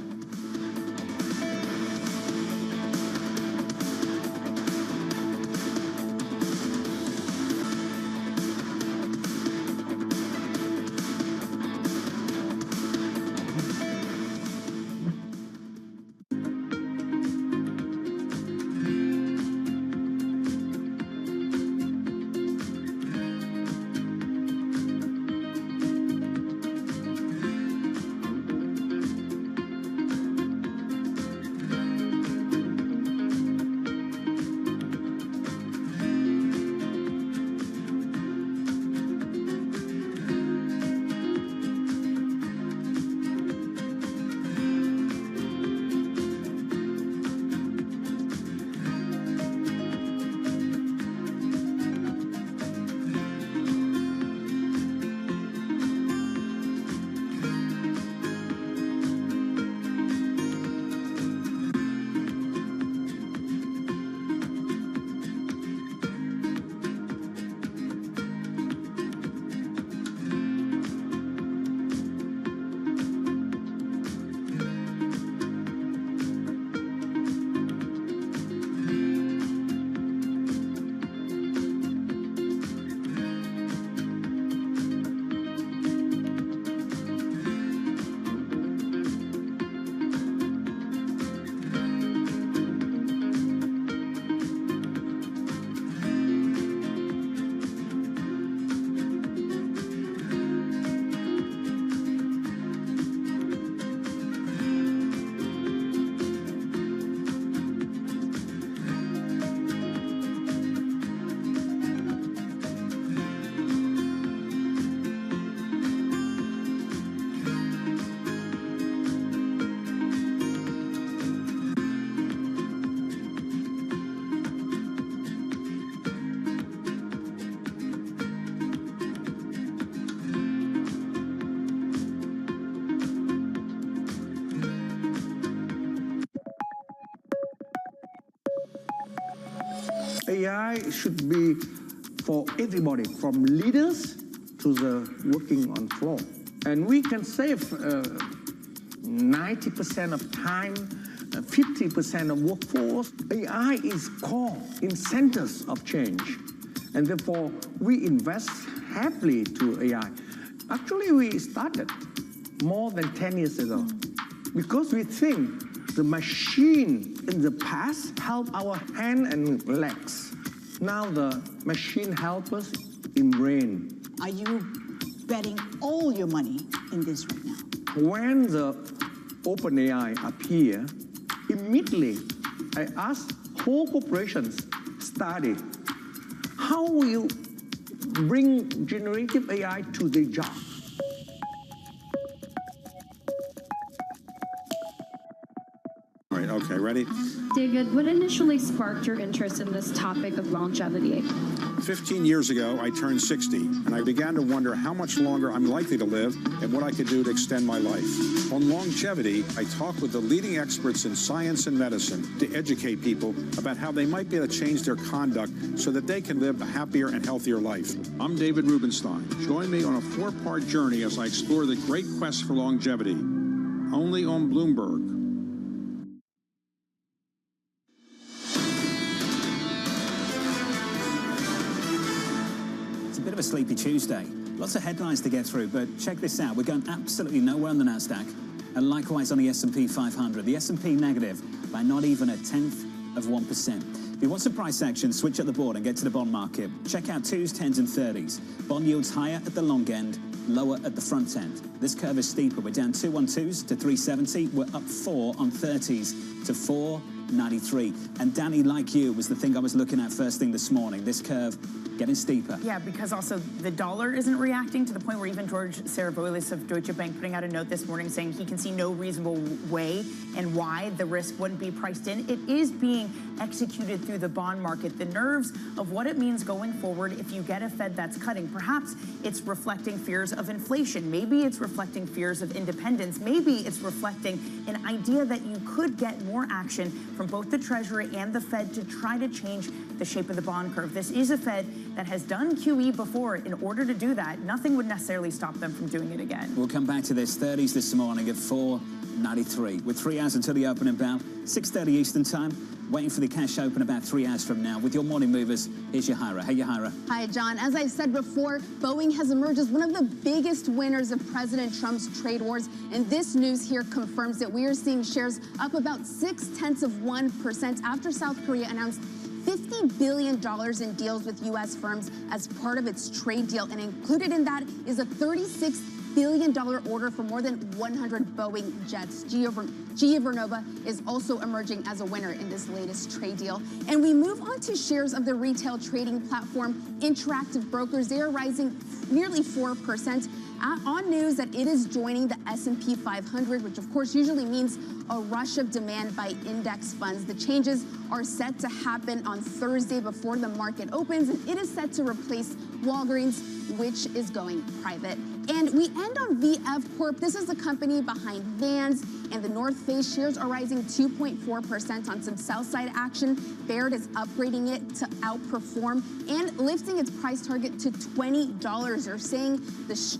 AI should be for everybody, from leaders to the working on floor. And we can save 90% of time, 50% of workforce. AI is core in centers of change. And therefore, we invest heavily to AI. Actually, we started more than 10 years ago because we think the machine in the past helped our hand and legs. Now the machine helps us in brain. Are you betting all your money in this right now? When the OpenAI appear, immediately I ask whole corporations study how will you bring generative AI to their job. All right, okay, ready? David, what initially sparked your interest in this topic of longevity? 15 years ago, I turned 60, and I began to wonder how much longer I'm likely to live and what I could do to extend my life. On longevity, I talked with the leading experts in science and medicine to educate people about how they might be able to change their conduct so that they can live a happier and healthier life. I'm David Rubenstein. Join me on a 4-part journey as I explore the great quest for longevity, only on Bloomberg. A bit of a sleepy Tuesday. Lots of headlines to get through, but check this out. We're going absolutely nowhere on the NASDAQ, and likewise on the S&P 500. The S&P negative by not even 0.1%. If you want some price action, switch up the board and get to the bond market. Check out 2s, 10s, and 30s. Bond yields higher at the long end, lower at the front end. This curve is steeper. We're down 2 on 2s to 370. We're up 4 on 30s to 493. And Danny, like you, was the thing I was looking at first thing this morning. This curve getting steeper. Yeah, because also the dollar isn't reacting to the point where even George Waitlist of Deutsche Bank putting out a note this morning saying he can see no reasonable way and why the risk wouldn't be priced in. It is being executed through the bond market. The nerves of what it means going forward if you get a Fed that's cutting. Perhaps it's reflecting fears of inflation. Maybe it's reflecting fears of independence. Maybe it's reflecting an idea that you could get more action from both the Treasury and the Fed to try to change the shape of the bond curve. This is a Fed that has done QE before. In order to do that, nothing would necessarily stop them from doing it again. We'll come back to this 30s this morning at 493. With 3 hours until the opening bell, 6:30 Eastern time. Waiting for the cash open about 3 hours from now. With your morning movers, here's Yahira. Hey, Yahira. Hi, John. As I've said before, Boeing has emerged as one of the biggest winners of President Trump's trade wars. And this news here confirms that we are seeing shares up about 0.6% after South Korea announced $50 billion in deals with U.S. firms as part of its trade deal. And included in that is a $36 billion order for more than 100 Boeing jets. GE Vernova is also emerging as a winner in this latest trade deal. And we move on to shares of the retail trading platform Interactive Brokers. They are rising nearly 4%. On news that it is joining the S&P 500, which of course usually means a rush of demand by index funds. The changes are set to happen on Thursday before the market opens, and it is set to replace Walgreens, which is going private. And we end on VF Corp. This is the company behind Vans, and the North Face shares are rising 2.4% on some sell-side action. Baird is upgrading it to outperform and lifting its price target to $20. They're saying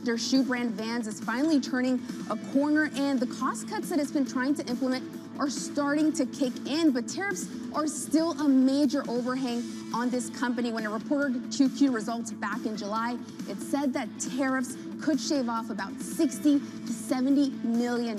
their shoe brand Vans is finally turning a corner, and the cost cuts that it's been trying to implement are starting to kick in, but tariffs are still a major overhang on this company. When it reported 2Q results back in July, it said that tariffs could shave off about $60 to $70 million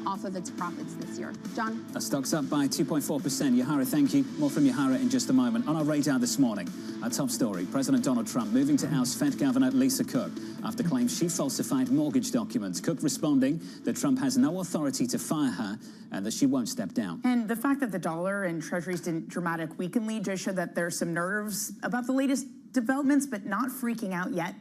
off of its profits this year. John? Our stock's up by 2.4%. Yahira, thank you. More from Yahira in just a moment. On our radar this morning, our top story, President Donald Trump moving to oust Fed Governor Lisa Cook after claims she falsified mortgage documents. Cook responding that Trump has no authority to fire her and that she won't step down. And the fact that the dollar and treasuries didn't dramatic weakenly just showed that there's some nerves about the latest developments, but not freaking out yet.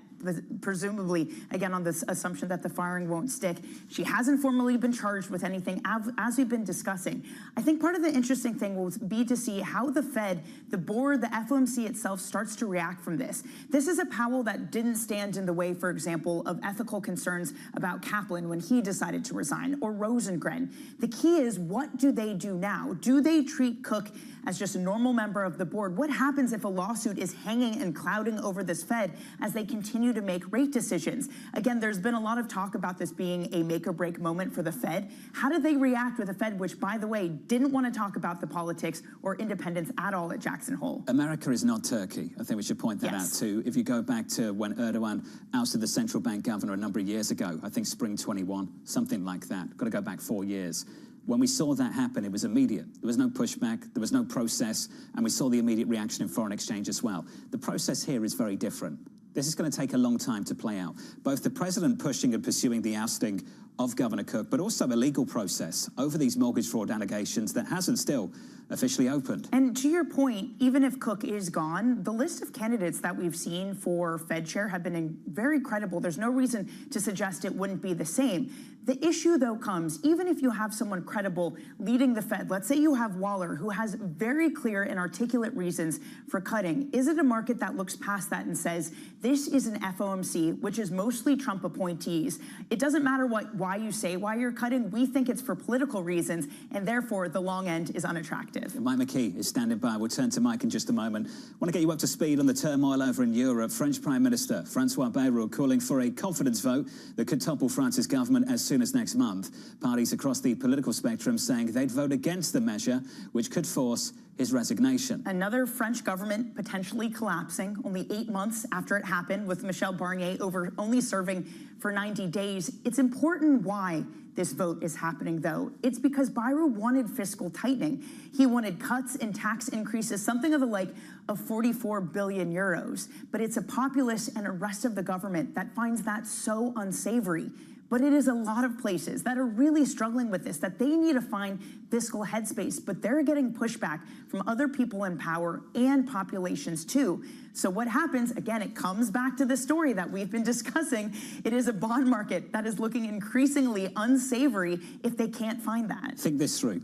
presumably, again, on this assumption that the firing won't stick. She hasn't formally been charged with anything, as we've been discussing. I think part of the interesting thing will be to see how the Fed, the board, the FOMC itself starts to react from this. This is a Powell that didn't stand in the way, for example, of ethical concerns about Kaplan when he decided to resign, or Rosengren. The key is, what do they do now? Do they treat Cook as just a normal member of the board? What happens if a lawsuit is hanging and clouding over this Fed as they continue to make rate decisions? Again, there's been a lot of talk about this being a make or break moment for the Fed. How do they react with a Fed which, by the way, didn't want to talk about the politics or independence at all at Jackson Hole? America is not Turkey. I think we should point that out too. If you go back to when Erdogan ousted the central bank governor a number of years ago, I think spring 21, something like that. Got to go back 4 years. When we saw that happen, it was immediate. There was no pushback, there was no process, and we saw the immediate reaction in foreign exchange as well. The process here is very different. This is going to take a long time to play out. Both the president pushing and pursuing the ousting of Governor Cook, but also a legal process over these mortgage fraud allegations that hasn't still officially opened. And to your point, even if Cook is gone, the list of candidates that we've seen for Fed chair have been very credible. There's no reason to suggest it wouldn't be the same. The issue, though, comes even if you have someone credible leading the Fed. Let's say you have Waller, who has very clear and articulate reasons for cutting. Is it a market that looks past that and says, this is an FOMC, which is mostly Trump appointees? It doesn't matter why you say why you're cutting. We think it's for political reasons, and therefore the long end is unattractive. Mike McKee is standing by. We'll turn to Mike in just a moment. I want to get you up to speed on the turmoil over in Europe. French Prime Minister Francois Bayrou calling for a confidence vote that could topple France's government as soon as next month. Parties across the political spectrum saying they'd vote against the measure, which could force his resignation. Another French government potentially collapsing only 8 months after it happened, with Michel Barnier only serving for 90 days. It's important why this vote is happening, though. It's because Bayrou wanted fiscal tightening. He wanted cuts and tax increases, something of the like of 44 billion euros. But it's a populace and a rest of the government that finds that so unsavory. But it is a lot of places that are really struggling with this, that they need to find fiscal headspace, but they're getting pushback from other people in power and populations too. So what happens, again, it comes back to the story that we've been discussing. It is a bond market that is looking increasingly unsavory if they can't find that. Think this through.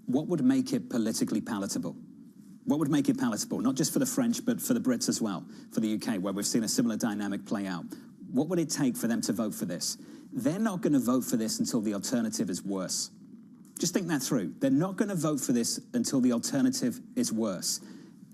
What would make it politically palatable? What would make it palatable, not just for the French, but for the Brits as well, for the UK, where we've seen a similar dynamic play out? What would it take for them to vote for this? They're not going to vote for this until the alternative is worse. Just think that through. They're not going to vote for this until the alternative is worse.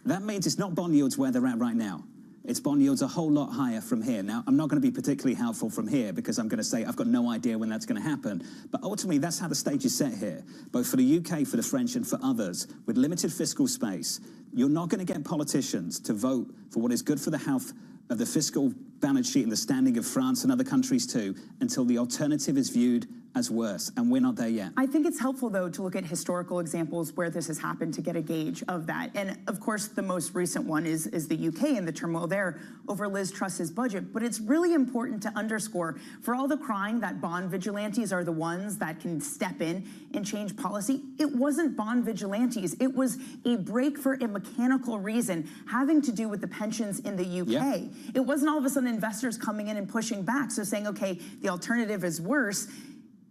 That means it's not bond yields where they're at right now. It's bond yields a whole lot higher from here. Now, I'm not going to be particularly helpful from here because I'm going to say I've got no idea when that's going to happen. But ultimately, that's how the stage is set here, both for the UK, for the French, and for others. With limited fiscal space, you're not going to get politicians to vote for what is good for the health of the fiscal balance sheet and the standing of France and other countries too, until the alternative is viewed as worse, and we're not there yet. I think it's helpful, though, to look at historical examples where this has happened to get a gauge of that. And, of course, the most recent one is the UK and the turmoil there over Liz Truss's budget. But it's really important to underscore, for all the crying that bond vigilantes are the ones that can step in and change policy, it wasn't bond vigilantes. It was a break for a mechanical reason having to do with the pensions in the UK. Yeah. It wasn't all of a sudden investors coming in and pushing back, so saying, okay, the alternative is worse.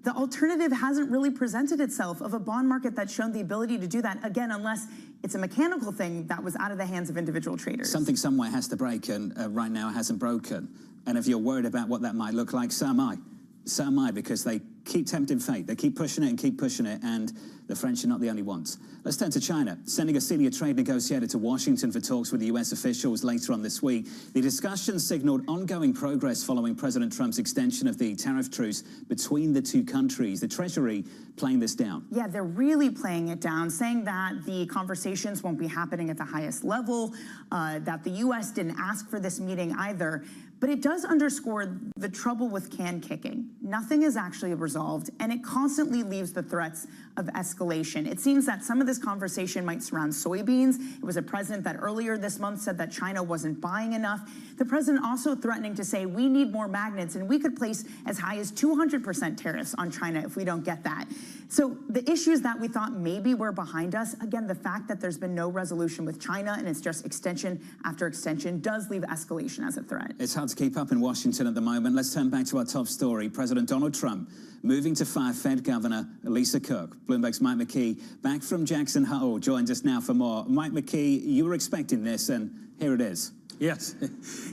The alternative hasn't really presented itself of a bond market that's shown the ability to do that, again, unless it's a mechanical thing that was out of the hands of individual traders. Something somewhere has to break, and right now it hasn't broken. And if you're worried about what that might look like, so am I. So am I, because they keep tempting fate. They keep pushing it and keep pushing it, and the French are not the only ones. Let's turn to China, sending a senior trade negotiator to Washington for talks with the US officials later on this week. The discussions signaled ongoing progress following President Trump's extension of the tariff truce between the two countries. The Treasury playing this down. Yeah, they're really playing it down, saying that the conversations won't be happening at the highest level, that the US didn't ask for this meeting either. But it does underscore the trouble with can kicking. Nothing is actually resolved, and it constantly leaves the threats of escalation. It seems that some of this conversation might surround soybeans. It was a president that earlier this month said that China wasn't buying enough. The president also threatening to say we need more magnets, and we could place as high as 200% tariffs on China if we don't get that. So the issues that we thought maybe were behind us, again, the fact that there's been no resolution with China and it's just extension after extension does leave escalation as a threat. It's hard to keep up in Washington at the moment. Let's turn back to our top story. President Donald Trump moving to fire Fed Governor Lisa Cook. Bloomberg's Mike McKee, back from Jackson Hole, joins us now for more. Mike McKee, you were expecting this, and here it is. Yes,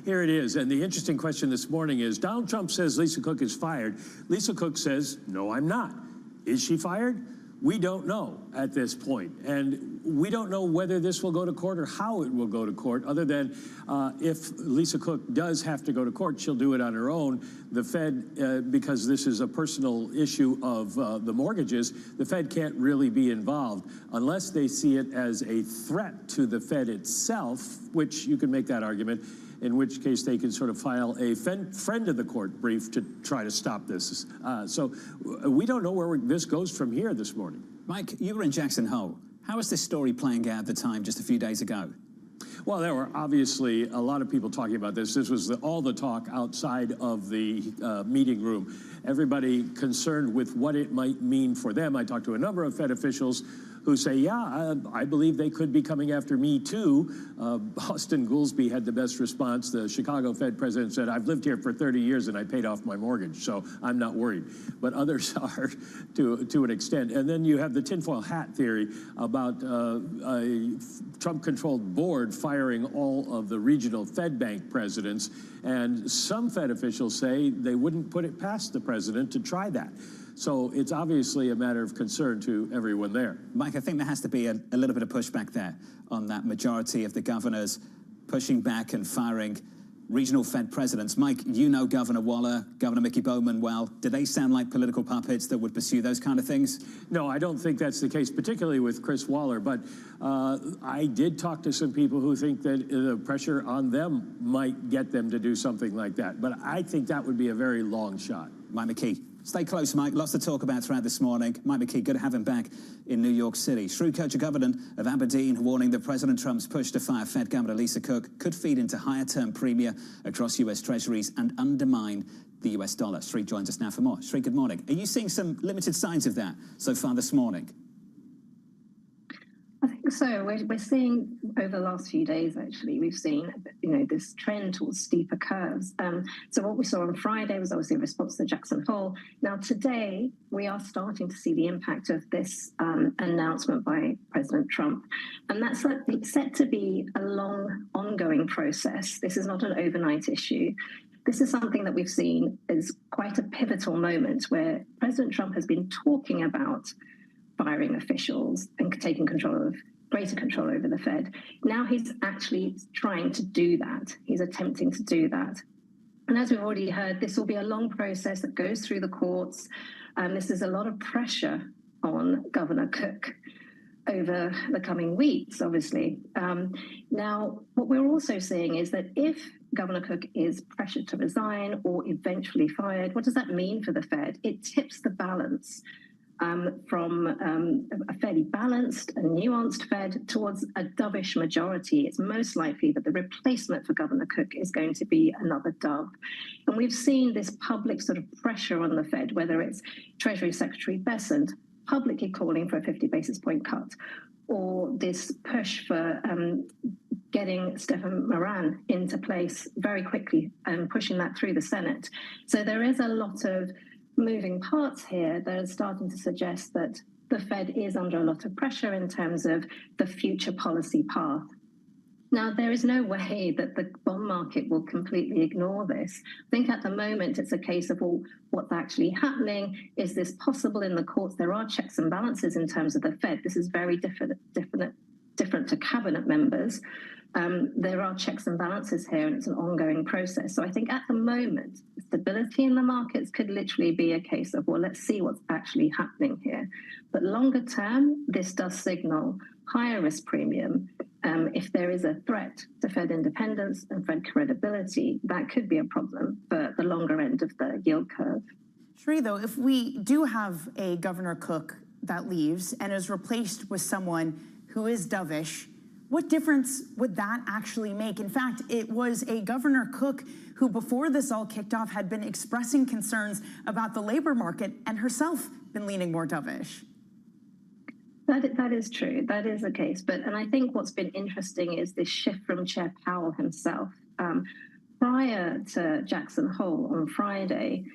here it is. And the interesting question this morning is, Donald Trump says Lisa Cook is fired. Lisa Cook says, no, I'm not. Is she fired? We don't know at this point. And we don't know whether this will go to court or how it will go to court, other than if Lisa Cook does have to go to court, she'll do it on her own. The Fed, because this is a personal issue of the mortgages, the Fed can't really be involved unless they see it as a threat to the Fed itself, which you can make that argument, in which case they can sort of file a friend of the court brief to try to stop this. So we don't know where this goes from here this morning. Mike, you were in Jackson Hole. How was this story playing out at the time just a few days ago? Well, there were obviously a lot of people talking about this. This was all the talk outside of the meeting room. Everybody concerned with what it might mean for them. I talked to a number of Fed officials who say, yeah, I believe they could be coming after me too. Austin Goolsbee had the best response. The Chicago Fed president said, I've lived here for 30 years and I paid off my mortgage, so I'm not worried. But others are to an extent. And then you have the tinfoil hat theory about a Trump-controlled board firing all of the regional Fed bank presidents. And some Fed officials say they wouldn't put it past the president to try that. So it's obviously a matter of concern to everyone there. Mike, I think there has to be a little bit of pushback there on that majority of the governors pushing back and firing regional Fed presidents. Mike, you know Governor Waller, Governor Mickey Bowman well. Do they sound like political puppets that would pursue those kind of things? No, I don't think that's the case, particularly with Chris Waller. But I did talk to some people who think that the pressure on them might get them to do something like that. But I think that would be a very long shot. Mike McKee. Stay close, Mike. Lots to talk about throughout this morning. Mike McKee, good to have him back in New York City. Shrewd Coach Governor of Aberdeen warning that President Trump's push to fire Fed Governor Lisa Cook could feed into higher term premia across U.S. Treasuries and undermine the U.S. dollar. Shrewd joins us now for more. Shrewd, good morning. Are you seeing some limited signs of that so far this morning? I think so. We're seeing over the last few days, actually, we've seen, this trend towards steeper curves. So what we saw on Friday was obviously a response to Jackson Hole. Now, today, we are starting to see the impact of this announcement by President Trump. And that's set to be a long, ongoing process. This is not an overnight issue. This is something that we've seen as quite a pivotal moment where President Trump has been talking about firing officials and taking greater control over the Fed. Now he's actually trying to do that. He's attempting to do that. And as we've already heard, this will be a long process that goes through the courts. This is a lot of pressure on Governor Cook over the coming weeks, obviously. Now, what we're also seeing is that if Governor Cook is pressured to resign or eventually fired, what does that mean for the Fed? It tips the balance from a fairly balanced and nuanced Fed towards a dovish majority. It's most likely that the replacement for Governor Cook is going to be another dove. And we've seen this public sort of pressure on the Fed, whether it's Treasury Secretary Bessent publicly calling for a 50 basis point cut, or this push for getting Stephen Moran into place very quickly and pushing that through the Senate. So there is a lot of moving parts here that are starting to suggest that the Fed is under a lot of pressure in terms of the future policy path. Now, there is no way that the bond market will completely ignore this. I think at the moment it's a case of, well, what's actually happening? Is this possible in the courts? There are checks and balances in terms of the Fed. This is very different to cabinet members. There are checks and balances here, and it's an ongoing process. So I think at the moment, stability in the markets could literally be a case of, well, let's see what's actually happening here. But longer term, this does signal higher risk premium. If there is a threat to Fed independence and Fed credibility, that could be a problem for the longer end of the yield curve. Shree, though, if we do have a Governor Cook that leaves and is replaced with someone who is dovish, What difference would that actually make? In fact, it was a Governor Cook who, before this all kicked off, had been expressing concerns about the labor market and herself been leaning more dovish. That is true. That is the case. And I think what's been interesting is this shift from Chair Powell himself. Prior to Jackson Hole on Friday,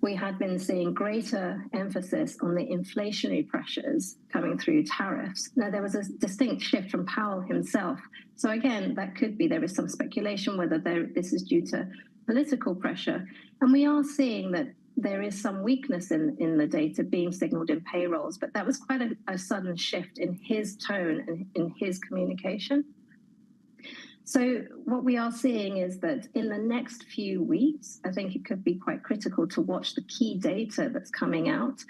we had been seeing greater emphasis on the inflationary pressures coming through tariffs. Now, there was a distinct shift from Powell himself. So again, that could be, there is some speculation whether this is due to political pressure. And we are seeing that there is some weakness in the data being signaled in payrolls, but that was quite a sudden shift in his tone and in his communication. So what we are seeing is that in the next few weeks, I think it could be quite critical to watch the key data that's coming out.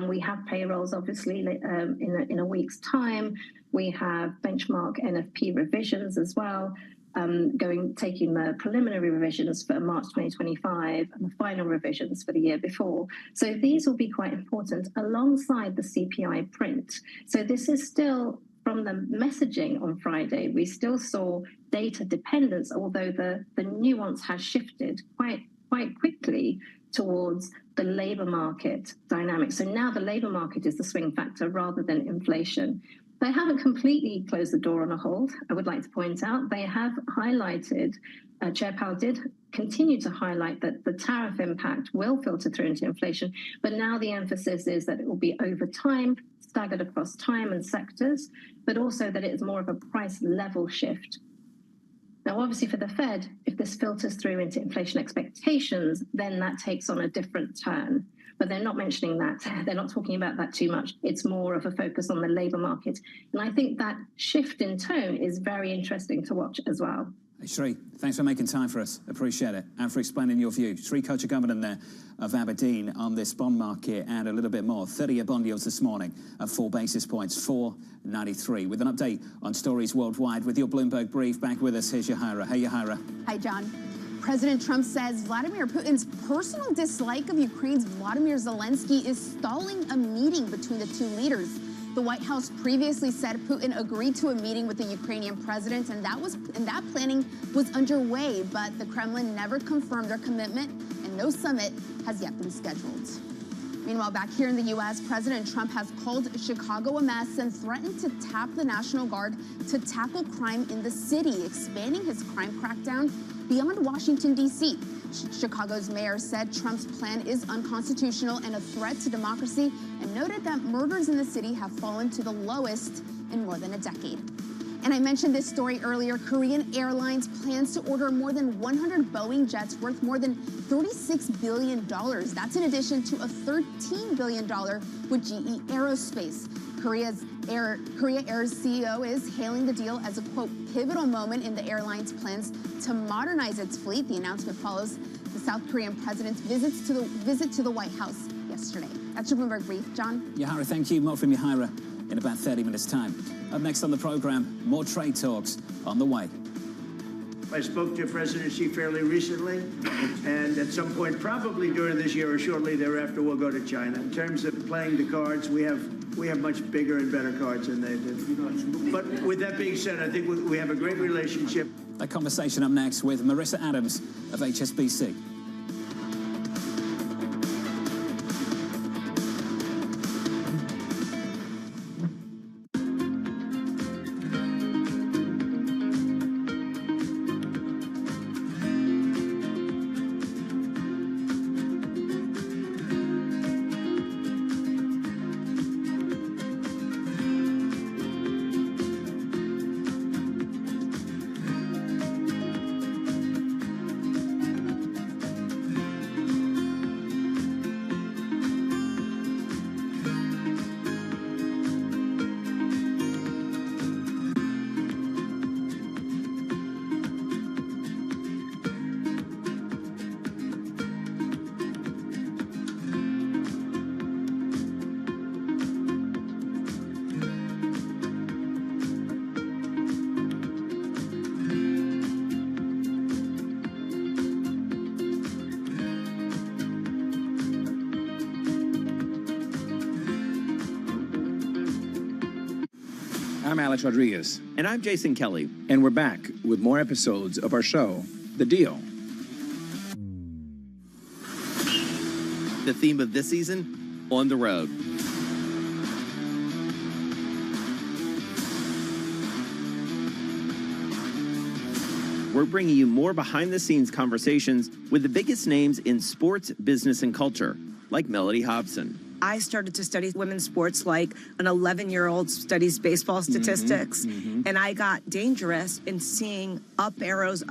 We have payrolls, obviously, in a week's time. We have benchmark NFP revisions as well, taking the preliminary revisions for March 2025 and the final revisions for the year before. So these will be quite important alongside the CPI print. So this is still, from the messaging on Friday, we still saw data dependence, although the nuance has shifted quite quickly towards the labor market dynamic. So now the labor market is the swing factor rather than inflation. They haven't completely closed the door on a hold, I would like to point out. They have highlighted, Chair Powell did continue to highlight that the tariff impact will filter through into inflation, but now the emphasis is that it will be over time, staggered across time and sectors, but also that it is more of a price level shift. Now, obviously for the Fed, if this filters through into inflation expectations, then that takes on a different turn. But they're not mentioning that. They're not talking about that too much. It's more of a focus on the labor market. And I think that shift in tone is very interesting to watch as well. Hey, Sri, thanks for making time for us. Appreciate it. And for explaining your view. Sri Kochagovan there of Aberdeen on this bond market and a little bit more. 30-year bond yields this morning at 4 basis points, 4.93. With an update on stories worldwide with your Bloomberg Brief. Back with us, here's Yahira. Hey, Yahira. Hi, John. President Trump says Vladimir Putin's personal dislike of Ukraine's Volodymyr Zelensky is stalling a meeting between the two leaders. The White House previously said Putin agreed to a meeting with the Ukrainian president, and that planning was underway, but the Kremlin never confirmed their commitment, and no summit has yet been scheduled. Meanwhile, back here in the U.S., President Trump has called Chicago a mess and threatened to tap the National Guard to tackle crime in the city, expanding his crime crackdown beyond Washington, D.C. Chicago's mayor said Trump's plan is unconstitutional and a threat to democracy, and noted that murders in the city have fallen to the lowest in more than a decade. And I mentioned this story earlier. Korean Airlines plans to order more than 100 Boeing jets worth more than $36 billion. That's in addition to a $13 billion with GE Aerospace. Korea Air's CEO is hailing the deal as a, quote, pivotal moment in the airline's plans to modernize its fleet. The announcement follows the South Korean president's visit to the White House yesterday. That's your Bloomberg Brief. John? Yahira, thank you. More from Yahira in about 30 minutes' time. Up next on the program, more trade talks on the way. I spoke to President Xi fairly recently, and at some point, probably during this year or shortly thereafter, we'll go to China. In terms of playing the cards, we have much bigger and better cards than they did. But with that being said, I think we have a great relationship. That conversation up next with Marissa Adams of HSBC. I'm Alex Rodriguez. And I'm Jason Kelly. And we're back with more episodes of our show, The Deal. The theme of this season, On the Road. We're bringing you more behind-the-scenes conversations with the biggest names in sports, business, and culture, like Melody Hobson. I started to study women's sports like an 11-year-old studies baseball statistics, and I got dangerous in seeing up arrows.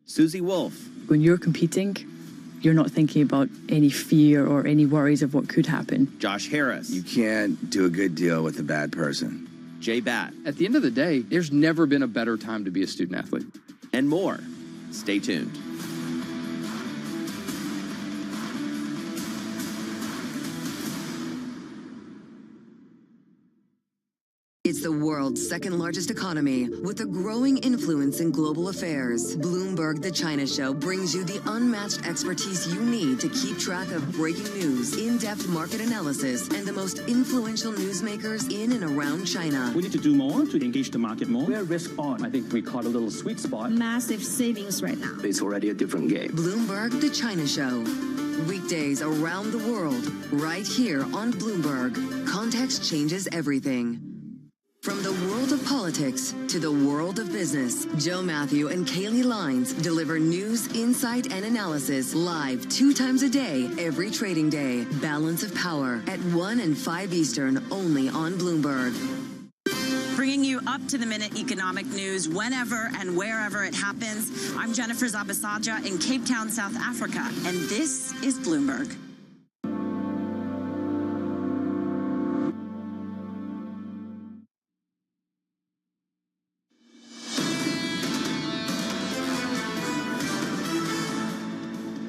Susie Wolf. When you're competing, you're not thinking about any fear or any worries of what could happen. Josh Harris. You can't do a good deal with a bad person. Jay Batt. At the end of the day, there's never been a better time to be a student athlete. And more. Stay tuned. It's the world's second largest economy with a growing influence in global affairs. Bloomberg The China Show brings you the unmatched expertise you need to keep track of breaking news, in-depth market analysis, and the most influential newsmakers in and around China. We need to do more to engage the market more. We're risk on. I think we caught a little sweet spot. Massive savings right now. It's already a different game. Bloomberg The China Show. Weekdays around the world, right here on Bloomberg. Context changes everything. From the world of politics to the world of business, Joe Matthew and Kaylee Lines deliver news, insight, and analysis live 2 times a day, every trading day. Balance of Power at 1 and 5 Eastern, only on Bloomberg. Bringing you up-to-the-minute economic news whenever and wherever it happens. I'm Jennifer Zabasaja in Cape Town, South Africa, and this is Bloomberg.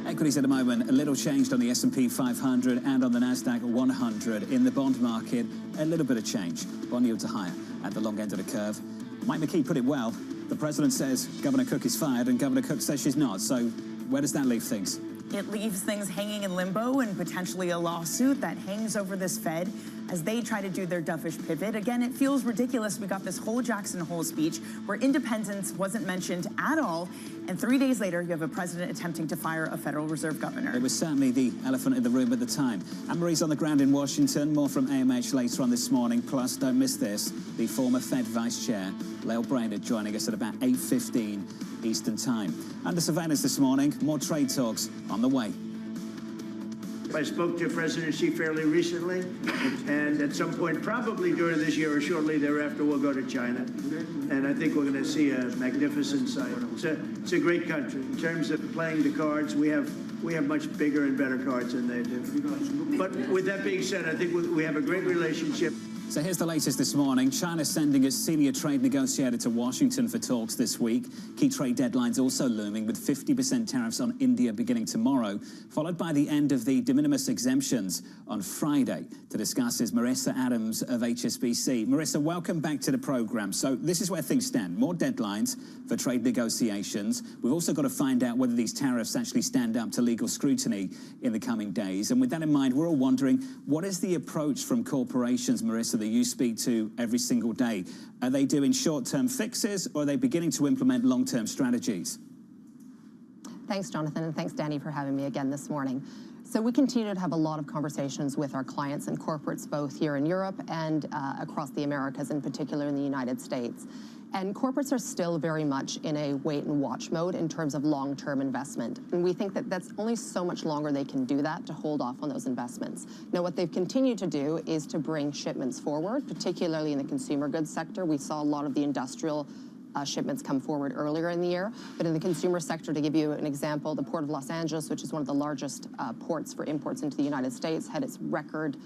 Equities at the moment, a little changed on the S&P 500 and on the Nasdaq 100. In the bond market, a little bit of change. Bond yields are higher at the long end of the curve. Mike McKee put it well. The president says Governor Cook is fired and Governor Cook says she's not. So where does that leave things? It leaves things hanging in limbo and potentially a lawsuit that hangs over this Fed as they try to do their dovish pivot. Again, it feels ridiculous. We got this whole Jackson Hole speech where independence wasn't mentioned at all. And 3 days later, you have a president attempting to fire a Federal Reserve governor. It was certainly the elephant in the room at the time. Anne-Marie's on the ground in Washington. More from AMH later on this morning. Plus, don't miss this, the former Fed Vice Chair, Lael Brainerd, joining us at about 8:15 Eastern Time. Under surveillance this morning, more trade talks on the way. I spoke to President Xi fairly recently, and at some point, probably during this year or shortly thereafter, we'll go to China. And I think we're going to see a magnificent sight. It's a great country. In terms of playing the cards, we have much bigger and better cards than they do. But with that being said, I think we have a great relationship. So here's the latest this morning. China sending its senior trade negotiator to Washington for talks this week. Key trade deadlines also looming, with 50% tariffs on India beginning tomorrow, followed by the end of the de minimis exemptions on Friday. To discuss is Marissa Adams of HSBC. Marissa, welcome back to the program. So this is where things stand. More deadlines for trade negotiations. We've also got to find out whether these tariffs actually stand up to legal scrutiny in the coming days. And with that in mind, we're all wondering, what is the approach from corporations, Marissa, that you speak to every single day? Are they doing short-term fixes, or are they beginning to implement long-term strategies? Thanks, Jonathan, and thanks, Danny, for having me again this morning. So we continue to have a lot of conversations with our clients and corporates, both here in Europe and across the Americas, in particular in the United States. And corporates are still very much in a wait-and-watch mode in terms of long-term investment. And we think that that's only so much longer they can do that to hold off on those investments. Now, what they've continued to do is to bring shipments forward, particularly in the consumer goods sector. We saw a lot of the industrial shipments come forward earlier in the year. But in the consumer sector, to give you an example, the Port of Los Angeles, which is one of the largest ports for imports into the United States, had its record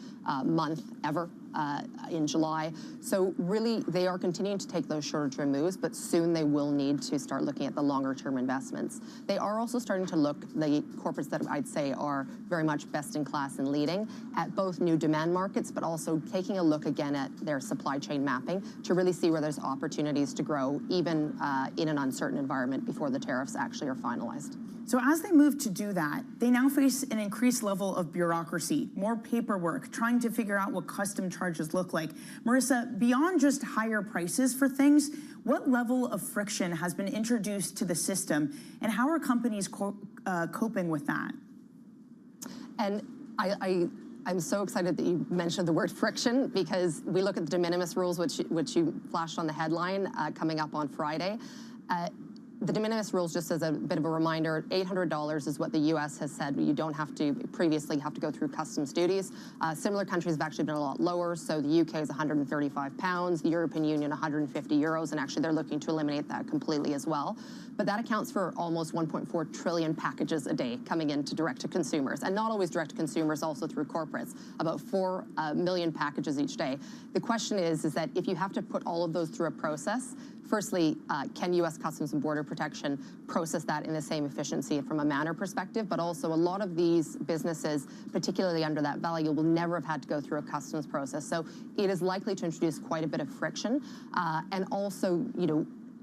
month ever in July. So really, they are continuing to take those shorter-term moves, but soon they will need to start looking at the longer-term investments. They are also starting to look, the corporates that I'd say are very much best-in-class and leading, at both new demand markets, but also taking a look again at their supply chain mapping to really see where there's opportunities to grow, even in an uncertain environment before the tariffs actually are finalized. So as they move to do that, they now face an increased level of bureaucracy, more paperwork, trying to figure out what custom charges look like. Marissa, beyond just higher prices for things, what level of friction has been introduced to the system, and how are companies coping with that? And I'm so excited that you mentioned the word friction, because we look at the de minimis rules, which you flashed on the headline coming up on Friday. The de minimis rules, just as a bit of a reminder, $800 is what the U.S. has said you don't have to previously have to go through customs duties. Similar countries have actually been a lot lower. So the UK is 135 pounds, the European Union 150 euros, and actually they're looking to eliminate that completely as well. But that accounts for almost 1.4 trillion packages a day coming into direct to consumers, and not always direct to consumers, also through corporates. About 4 million packages each day. The question is that if you have to put all of those through a process, firstly, can U.S. Customs and Border Protection process that in the same efficiency from a manner perspective? But also, a lot of these businesses, particularly under that value, will never have had to go through a customs process. So it is likely to introduce quite a bit of friction, and also,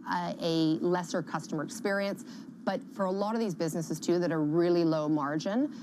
a lesser customer experience. But for a lot of these businesses, too, that are really low margin,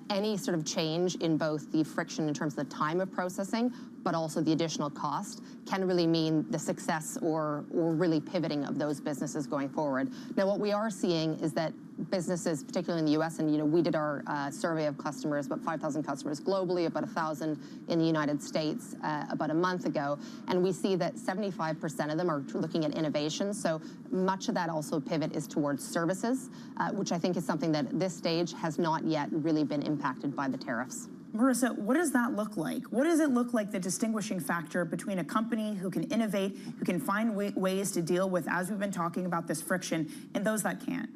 any sort of change in both the friction in terms of the time of processing, but also the additional cost, can really mean the success or really pivoting of those businesses going forward. Now, what we are seeing is that businesses, particularly in the U.S., and we did our survey of customers, about 5,000 customers globally, about 1,000 in the United States about a month ago, and we see that 75% of them are looking at innovation. So much of that also pivot is towards services, which I think is something that at this stage has not yet really been impacted by the tariffs. Marissa, what does that look like? What does it look like, the distinguishing factor between a company who can innovate, who can find ways to deal with, as we've been talking about, this friction, and those that can't?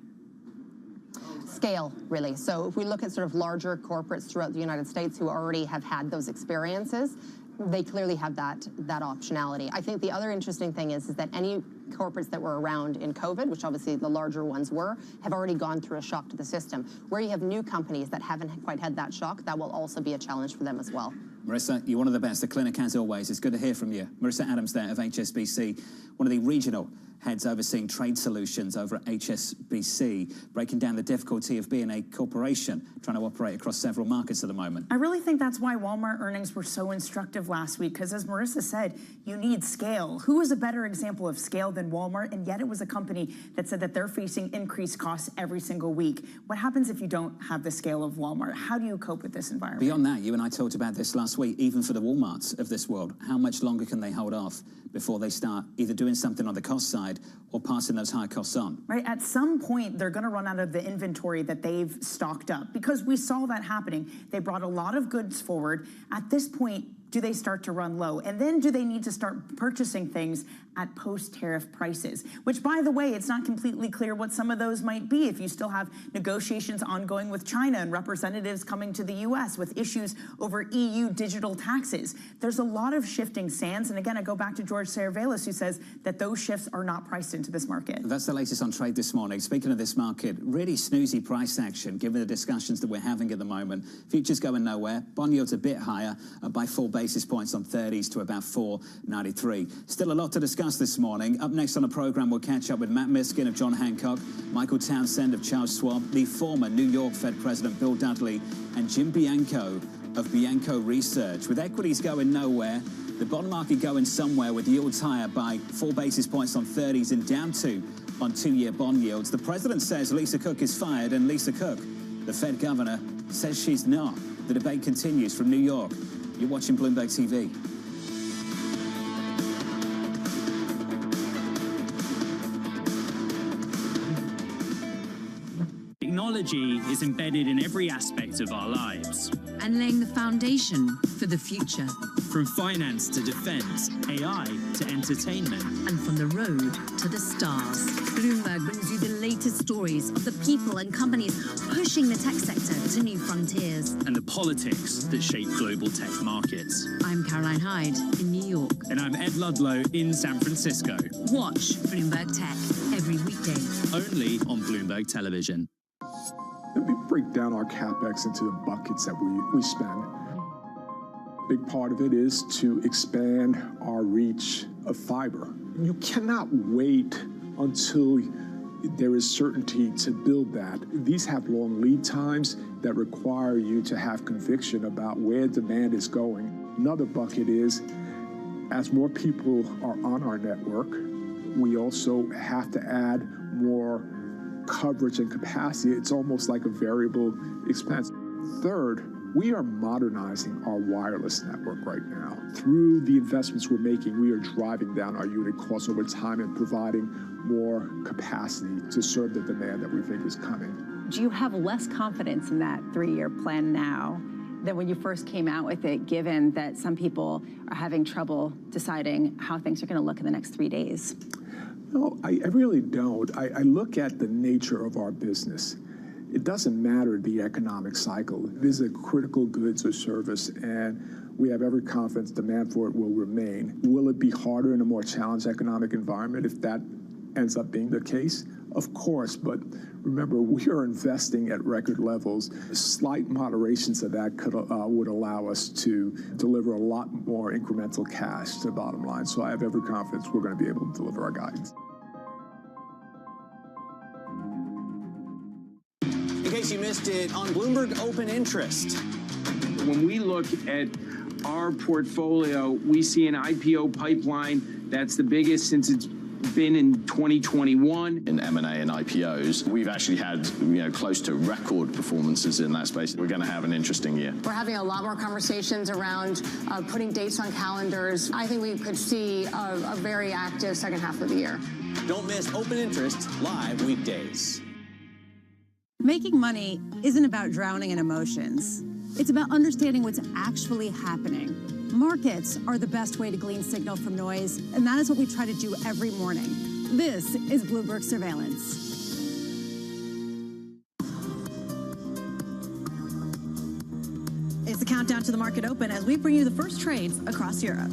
Scale, really. So if we look at sort of larger corporates throughout the United States who already have had those experiences, they clearly have that optionality. I think the other interesting thing is that any corporates that were around in COVID, which obviously the larger ones were, have already gone through a shock to the system. Where you have new companies that haven't quite had that shock, that will also be a challenge for them as well. Marissa, you're one of the best. The clinic, as always. It's good to hear from you. Marissa Adams there of HSBC, one of the regional heads overseeing trade solutions over at HSBC, breaking down the difficulty of being a corporation trying to operate across several markets at the moment. I really think that's why Walmart earnings were so instructive last week, because as Marissa said, you need scale. Who is a better example of scale than Walmart? And yet it was a company that said that they're facing increased costs every single week. What happens if you don't have the scale of Walmart? How do you cope with this environment? Beyond that, you and I talked about this last week, even for the Walmarts of this world, how much longer can they hold off before they start either doing something on the cost side or passing those high costs on? Right, at some point, they're gonna run out of the inventory that they've stocked up, because we saw that happening. They brought a lot of goods forward. At this point, do they start to run low? And then do they need to start purchasing things at post-tariff prices? Which, by the way, it's not completely clear what some of those might be if you still have negotiations ongoing with China and representatives coming to the U.S. with issues over EU digital taxes. There's a lot of shifting sands. And again, I go back to George Seravalis, who says that those shifts are not priced into this market. That's the latest on trade this morning. Speaking of this market, really snoozy price action, given the discussions that we're having at the moment. Futures going nowhere. Bond yields a bit higher by 4 basis points on 30s to about 4.93. Still a lot to discuss this morning. Up next on the program, we'll catch up with Matt Miskin of John Hancock, Michael Townsend of Charles Schwab, the former New York Fed President Bill Dudley, and Jim Bianco of Bianco Research. With equities going nowhere, the bond market going somewhere with yields higher by 4 basis points on 30s and down 2 on 2-year bond yields. The president says Lisa Cook is fired, and Lisa Cook, the Fed governor, says she's not. The debate continues from New York. You're watching Bloomberg TV. Technology is embedded in every aspect of our lives. And laying the foundation for the future. From finance to defense, AI to entertainment. And from the road to the stars. Bloomberg brings you the latest stories of the people and companies pushing the tech sector to new frontiers. And the politics that shape global tech markets. I'm Caroline Hyde in New York. And I'm Ed Ludlow in San Francisco. Watch Bloomberg Tech every weekday. Only on Bloomberg Television. Let me break down our CapEx into the buckets that we spend. Big part of it is to expand our reach of fiber. You cannot wait until there is certainty to build that. These have long lead times that require you to have conviction about where demand is going. Another bucket is, as more people are on our network, we also have to add more coverage and capacity. It's almost like a variable expense. Third, we are modernizing our wireless network right now. Through the investments we're making, we are driving down our unit costs over time and providing more capacity to serve the demand that we think is coming. Do you have less confidence in that 3-year plan now than when you first came out with it, given that some people are having trouble deciding how things are going to look in the next 3 days? No, I really don't. I look at the nature of our business. It doesn't matter the economic cycle. This is a critical goods or service, and we have every confidence demand for it will remain. Will it be harder in a more challenged economic environment if that ends up being the case? Of course, but remember, we are investing at record levels. Slight moderations of that would allow us to deliver a lot more incremental cash to the bottom line. So I have every confidence we're going to be able to deliver our guidance. In case you missed it, on Bloomberg Open Interest. When we look at our portfolio, we see an IPO pipeline that's the biggest since it's been in 2021. In M&A and IPOs, we've actually had close to record performances in that space. We're going to have an interesting year. We're having a lot more conversations around putting dates on calendars. I think we could see a very active second half of the year. Don't miss Open Interest live weekdays. Making money isn't about drowning in emotions. It's about understanding what's actually happening. Markets are the best way to glean signal from noise, and that is what we try to do every morning. This is Bloomberg Surveillance. It's the countdown to the market open as we bring you the first trades across Europe.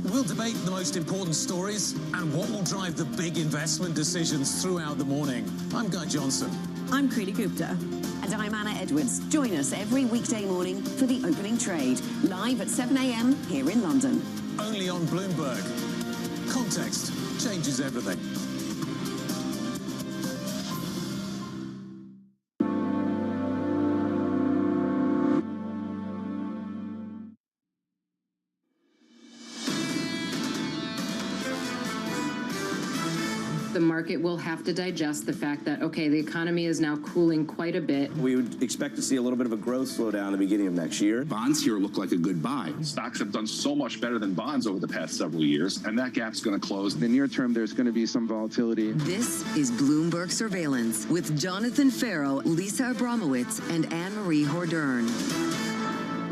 We'll debate the most important stories and what will drive the big investment decisions throughout the morning. I'm Guy Johnson. I'm Kriti Gupta. And I'm Anna Edwards. Join us every weekday morning for the opening trade, live at 7 a.m. here in London. Only on Bloomberg. Context changes everything. The market will have to digest the fact that, okay, the economy is now cooling quite a bit. We would expect to see a little bit of a growth slowdown at the beginning of next year. Bonds here look like a good buy. Stocks have done so much better than bonds over the past several years, and that gap's going to close. In the near term, there's going to be some volatility. This is Bloomberg Surveillance with Jonathan Farrow, Lisa Abramowitz, and Anne-Marie Hordern.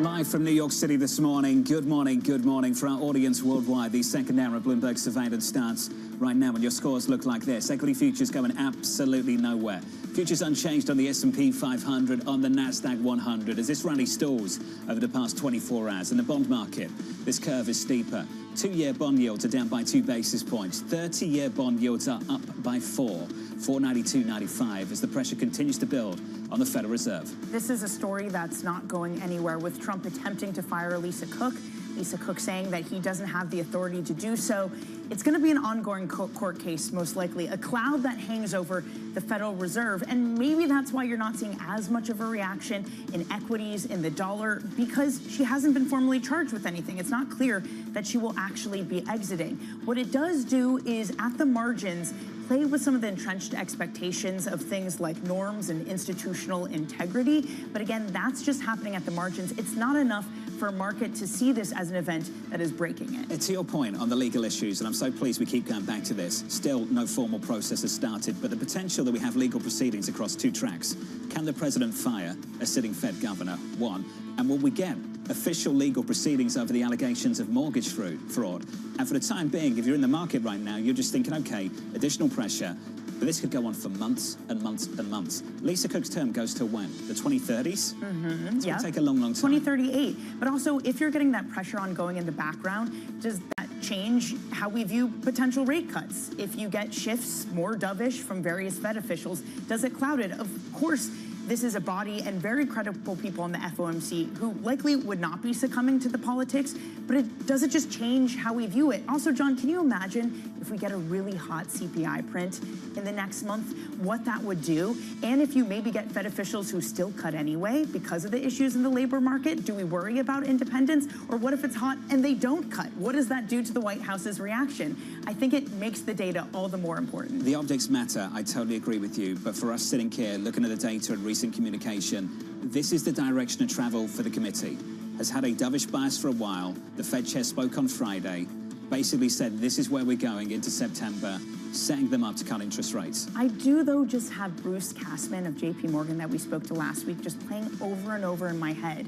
Live from New York City this morning. Good morning, good morning. For our audience worldwide, the second hour of Bloomberg Surveillance starts right now, and your scores look like this. Equity futures going absolutely nowhere. Futures unchanged on the S&P 500, on the NASDAQ 100, as this rally stalls over the past 24 hours. In the bond market, this curve is steeper. 2-year bond yields are down by 2 basis points. 30-year bond yields are up by 4.9295, as the pressure continues to build on the Federal Reserve. This is a story that's not going anywhere, with Trump attempting to fire Lisa Cook. Lisa Cook saying that he doesn't have the authority to do so. It's going to be an ongoing court case, most likely, a cloud that hangs over the Federal Reserve. And maybe that's why you're not seeing as much of a reaction in equities, in the dollar, because she hasn't been formally charged with anything. It's not clear that she will actually be exiting. What it does do is, at the margins, play with some of the entrenched expectations of things like norms and institutional integrity. But again, that's just happening at the margins. It's not enough for a market to see this as an event that is breaking it. To your point on the legal issues, and I'm so pleased we keep going back to this, still no formal process has started, but the potential that we have legal proceedings across 2 tracks. Can the president fire a sitting Fed governor? 1. And will we get official legal proceedings over the allegations of mortgage fraud? And for the time being, if you're in the market right now, you're just thinking, okay, additional pressure, but this could go on for months and months and months. Lisa Cook's term goes to when? The 2030s? Mm-hmm. It's going to take a long, long time. 2038. But also, if you're getting that pressure ongoing in the background, does that change how we view potential rate cuts? If you get shifts, more dovish from various Fed officials, does it cloud it? Of course, This is a body and very credible people in the FOMC who likely would not be succumbing to the politics, but does it just change how we view it? Also, John, can you imagine if we get a really hot CPI print in the next month, what that would do? And if you maybe get Fed officials who still cut anyway because of the issues in the labor market, do we worry about independence? Or what if it's hot and they don't cut? What does that do to the White House's reaction? I think it makes the data all the more important. The optics matter, I totally agree with you, but for us sitting here, looking at the data and recent communication, this is the direction of travel for the committee. Has had a dovish bias for a while. The Fed chair spoke on Friday, basically said this is where we're going into September, setting them up to cut interest rates. I do, though, just have Bruce Kassman of JP Morgan that we spoke to last week just playing over and over in my head.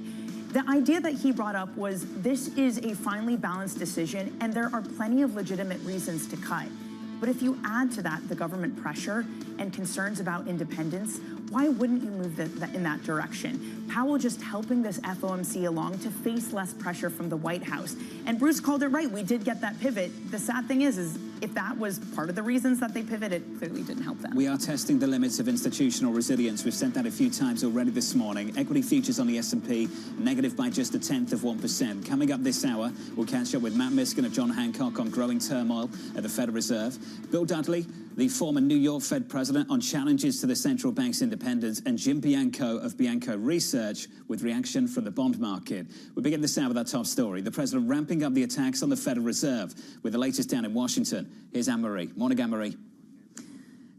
The idea that he brought up was this is a finely balanced decision and there are plenty of legitimate reasons to cut. But if you add to that the government pressure and concerns about independence, why wouldn't you move in that direction? Powell just helping this FOMC along to face less pressure from the White House. And Bruce called it right. We did get that pivot. The sad thing is if that was part of the reasons that they pivoted, it clearly didn't help them. We are testing the limits of institutional resilience. We've said that a few times already this morning. Equity futures on the S&P negative by just 0.1%. Coming up this hour, we'll catch up with Matt Miskin of John Hancock on growing turmoil at the Federal Reserve. Bill Dudley, the former New York Fed president, on challenges to the central bank's independence, and Jim Bianco of Bianco Research with reaction from the bond market. We begin this hour with our top story. The president ramping up the attacks on the Federal Reserve with the latest down in Washington. Here's Anne-Marie. Morning, Anne-Marie.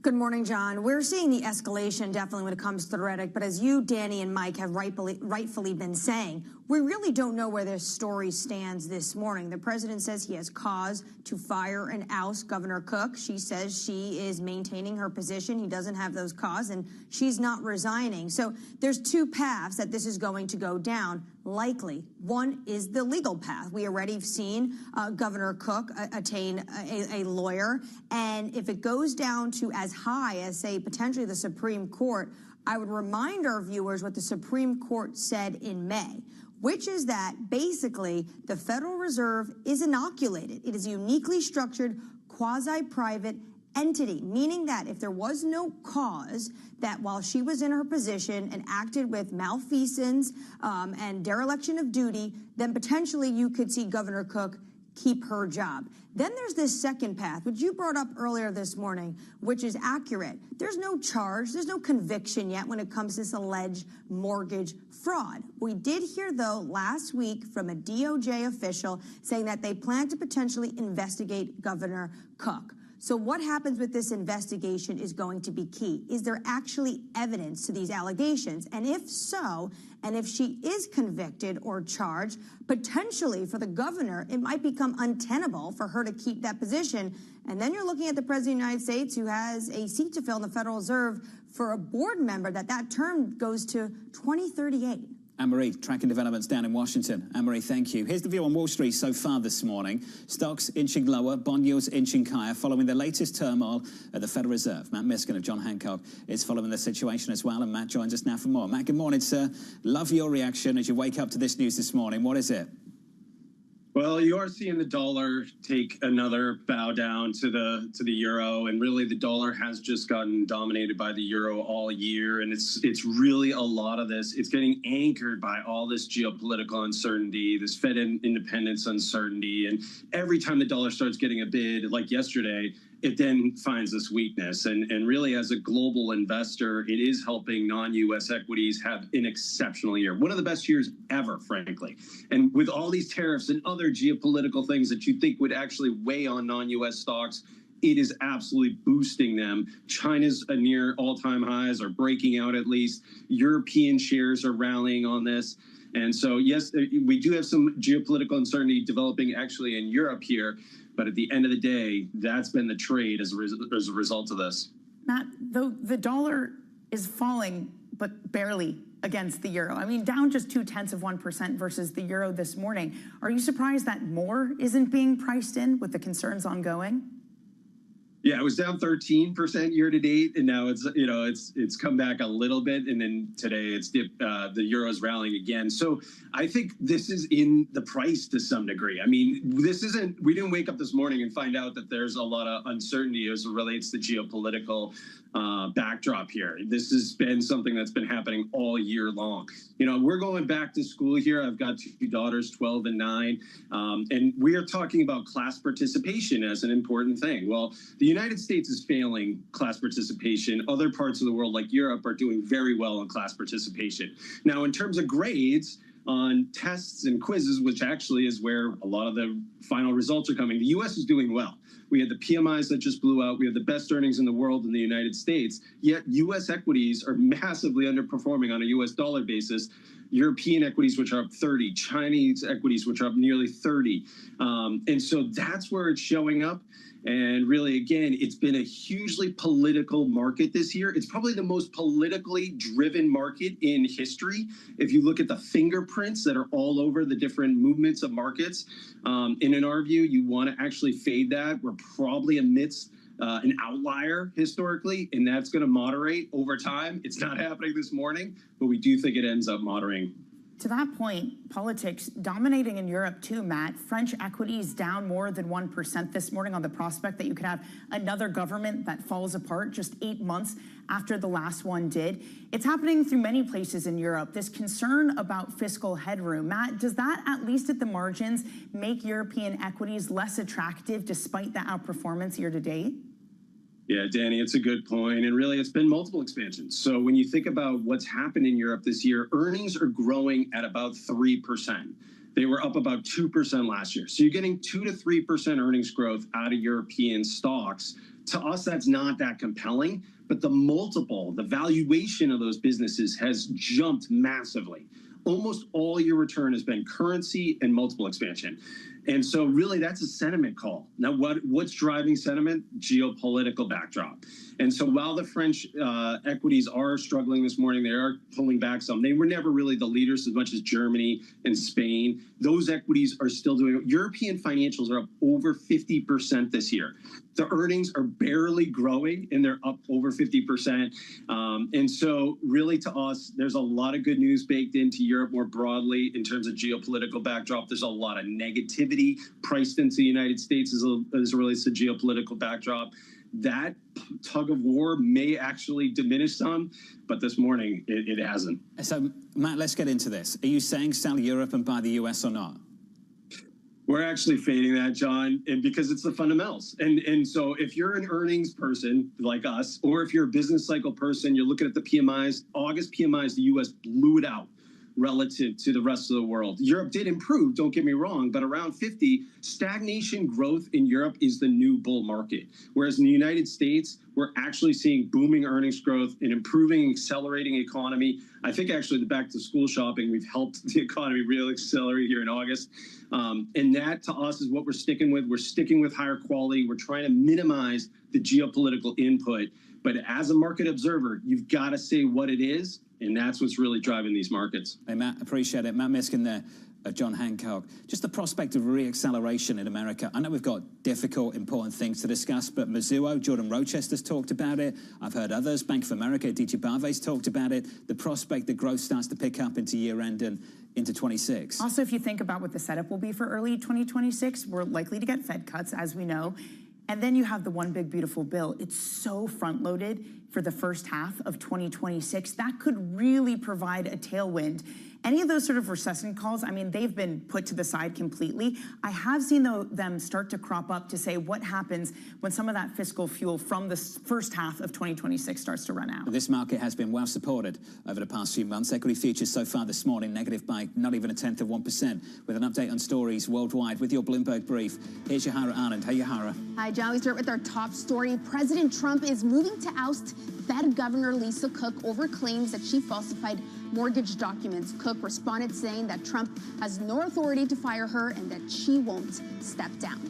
Good morning, John. We're seeing the escalation definitely when it comes to the rhetoric, but as you, Danny, and Mike have rightfully been saying, we really don't know where this story stands this morning. The president says he has cause to fire and oust Governor Cook. She says she is maintaining her position. He doesn't have those cause, and she's not resigning. So there's two paths that this is going to go down, likely. One is the legal path. We already have seen Governor Cook attain a lawyer, and if it goes down to as high as, say, potentially the Supreme Court, I would remind our viewers what the Supreme Court said in May, which is that basically the Federal Reserve is inoculated. It is a uniquely structured quasi-private entity, meaning that if there was no cause, that while she was in her position and acted with malfeasance and dereliction of duty, then potentially you could see Governor Cook keep her job. Then there's this second path, which you brought up earlier this morning, which is accurate. There's no charge, there's no conviction yet when it comes to this alleged mortgage fraud. We did hear, though, last week from a DOJ official saying that they plan to potentially investigate Governor Cook. So what happens with this investigation is going to be key. Is there actually evidence to these allegations? And if so, and if she is convicted or charged, potentially for the governor, it might become untenable for her to keep that position. And then you're looking at the president of the United States, who has a seat to fill in the Federal Reserve for a board member, that term goes to 2038. Anne-Marie, tracking developments down in Washington. Anne-Marie, thank you. Here's the view on Wall Street so far this morning. Stocks inching lower, bond yields inching higher, following the latest turmoil at the Federal Reserve. Matt Miskin of John Hancock is following the situation as well, and Matt joins us now for more. Matt, good morning, sir. Love your reaction as you wake up to this news this morning. What is it? Well, you are seeing the dollar take another bow down to the euro, and really the dollar has just gotten dominated by the euro all year, and it's really a lot of this. It's getting anchored by all this geopolitical uncertainty, this Fed independence uncertainty, and every time the dollar starts getting a bid, like yesterday, it then finds this weakness. And really, as a global investor, it is helping non-U.S. equities have an exceptional year. One of the best years ever, frankly. And with all these tariffs and other geopolitical things that you think would actually weigh on non-U.S. stocks, it is absolutely boosting them. China's near all-time highs, or breaking out at least. European shares are rallying on this. And so, yes, we do have some geopolitical uncertainty developing actually in Europe here. But at the end of the day, that's been the trade as a result of this. Matt, though the dollar is falling, but barely against the euro. I mean, down just 0.2% versus the euro this morning. Are you surprised that more isn't being priced in with the concerns ongoing? Yeah, it was down 13% year to date, and now it's come back a little bit, and then today it's dipped. The euro's rallying again. So I think this is in the price to some degree. I mean, we didn't wake up this morning and find out that there's a lot of uncertainty as it relates to geopolitical backdrop here. This has been something that's been happening all year long. We're going back to school here. I've got two daughters, 12 and 9, and we are talking about class participation as an important thing. Well, the United States is failing class participation. Other parts of the world, like Europe, are doing very well in class participation. Now, in terms of grades on tests and quizzes, which actually is where a lot of the final results are coming, the U.S. is doing well. We had the PMIs that just blew out. We have the best earnings in the world in the United States, yet U.S. equities are massively underperforming on a U.S. dollar basis. European equities, which are up 30, Chinese equities, which are up nearly 30. And so that's where it's showing up. And really, again, it's been a hugely political market this year. It's probably the most politically driven market in history. If you look at the fingerprints that are all over the different movements of markets, and in our view, you want to actually fade that. We're probably amidst an outlier historically, and that's going to moderate over time. It's not happening this morning, but we do think it ends up moderating. To that point, politics dominating in Europe too, Matt. French equities down more than 1% this morning on the prospect that you could have another government that falls apart just 8 months after the last one did. It's happening through many places in Europe. This concern about fiscal headroom. Matt, does that, at least at the margins, make European equities less attractive despite the outperformance year to date? Yeah, Danny, it's a good point. And really, it's been multiple expansions. So when you think about what's happened in Europe this year, earnings are growing at about 3%. They were up about 2% last year. So you're getting 2 to 3% earnings growth out of European stocks. To us, that's not that compelling. But the multiple, the valuation of those businesses has jumped massively. Almost all your return has been currency and multiple expansion. And so really that's a sentiment call. Now, what's driving sentiment? Geopolitical backdrop. And so while the French equities are struggling this morning, they are pulling back some. They were never really the leaders as much as Germany and Spain. Those equities are still doing it. European financials are up over 50% this year. The earnings are barely growing, and they're up over 50%. And so really to us, there's a lot of good news baked into Europe more broadly in terms of geopolitical backdrop. There's a lot of negativity priced into the United States as it relates to geopolitical backdrop. That tug of war may actually diminish some, but this morning it hasn't. So, Matt, let's get into this. Are you saying sell Europe and buy the US or not? We're actually fading that, John, and because it's the fundamentals. And so if you're an earnings person like us, or if you're a business cycle person, you're looking at the PMIs, August PMIs, the US blew it out relative to the rest of the world. Europe did improve, don't get me wrong, but around 50, stagnation growth in Europe is the new bull market. Whereas in the United States, we're actually seeing booming earnings growth, an improving, accelerating economy. I think actually the back to school shopping, we've helped the economy really accelerate here in August. And that to us is what we're sticking with. We're sticking with higher quality. We're trying to minimize the geopolitical input. But as a market observer, you've got to say what it is. And that's what's really driving these markets. Hey, Matt, appreciate it. Matt Miskin there, John Hancock. Just the prospect of re-acceleration in America. I know we've got difficult, important things to discuss, but Mizuho, Jordan Rochester's talked about it. I've heard others. Bank of America, D.J. Barvey's talked about it. The prospect that growth starts to pick up into year-end and into 26. Also, if you think about what the setup will be for early 2026, we're likely to get Fed cuts, as we know. And then you have the one big beautiful bill. It's so front-loaded for the first half of 2026. That could really provide a tailwind. Any of those sort of recession calls, I mean, they've been put to the side completely. I have seen them start to crop up to say what happens when some of that fiscal fuel from the first half of 2026 starts to run out. This market has been well supported over the past few months. Equity futures so far this morning negative by not even 1/10%. With an update on stories worldwide with your Bloomberg brief, here's Yahara Anand. Hey, Yahara. Hi, John. We start with our top story. President Trump is moving to oust Fed Governor Lisa Cook over claims that she falsified mortgage documents. Cook responded saying that Trump has no authority to fire her and that she won't step down.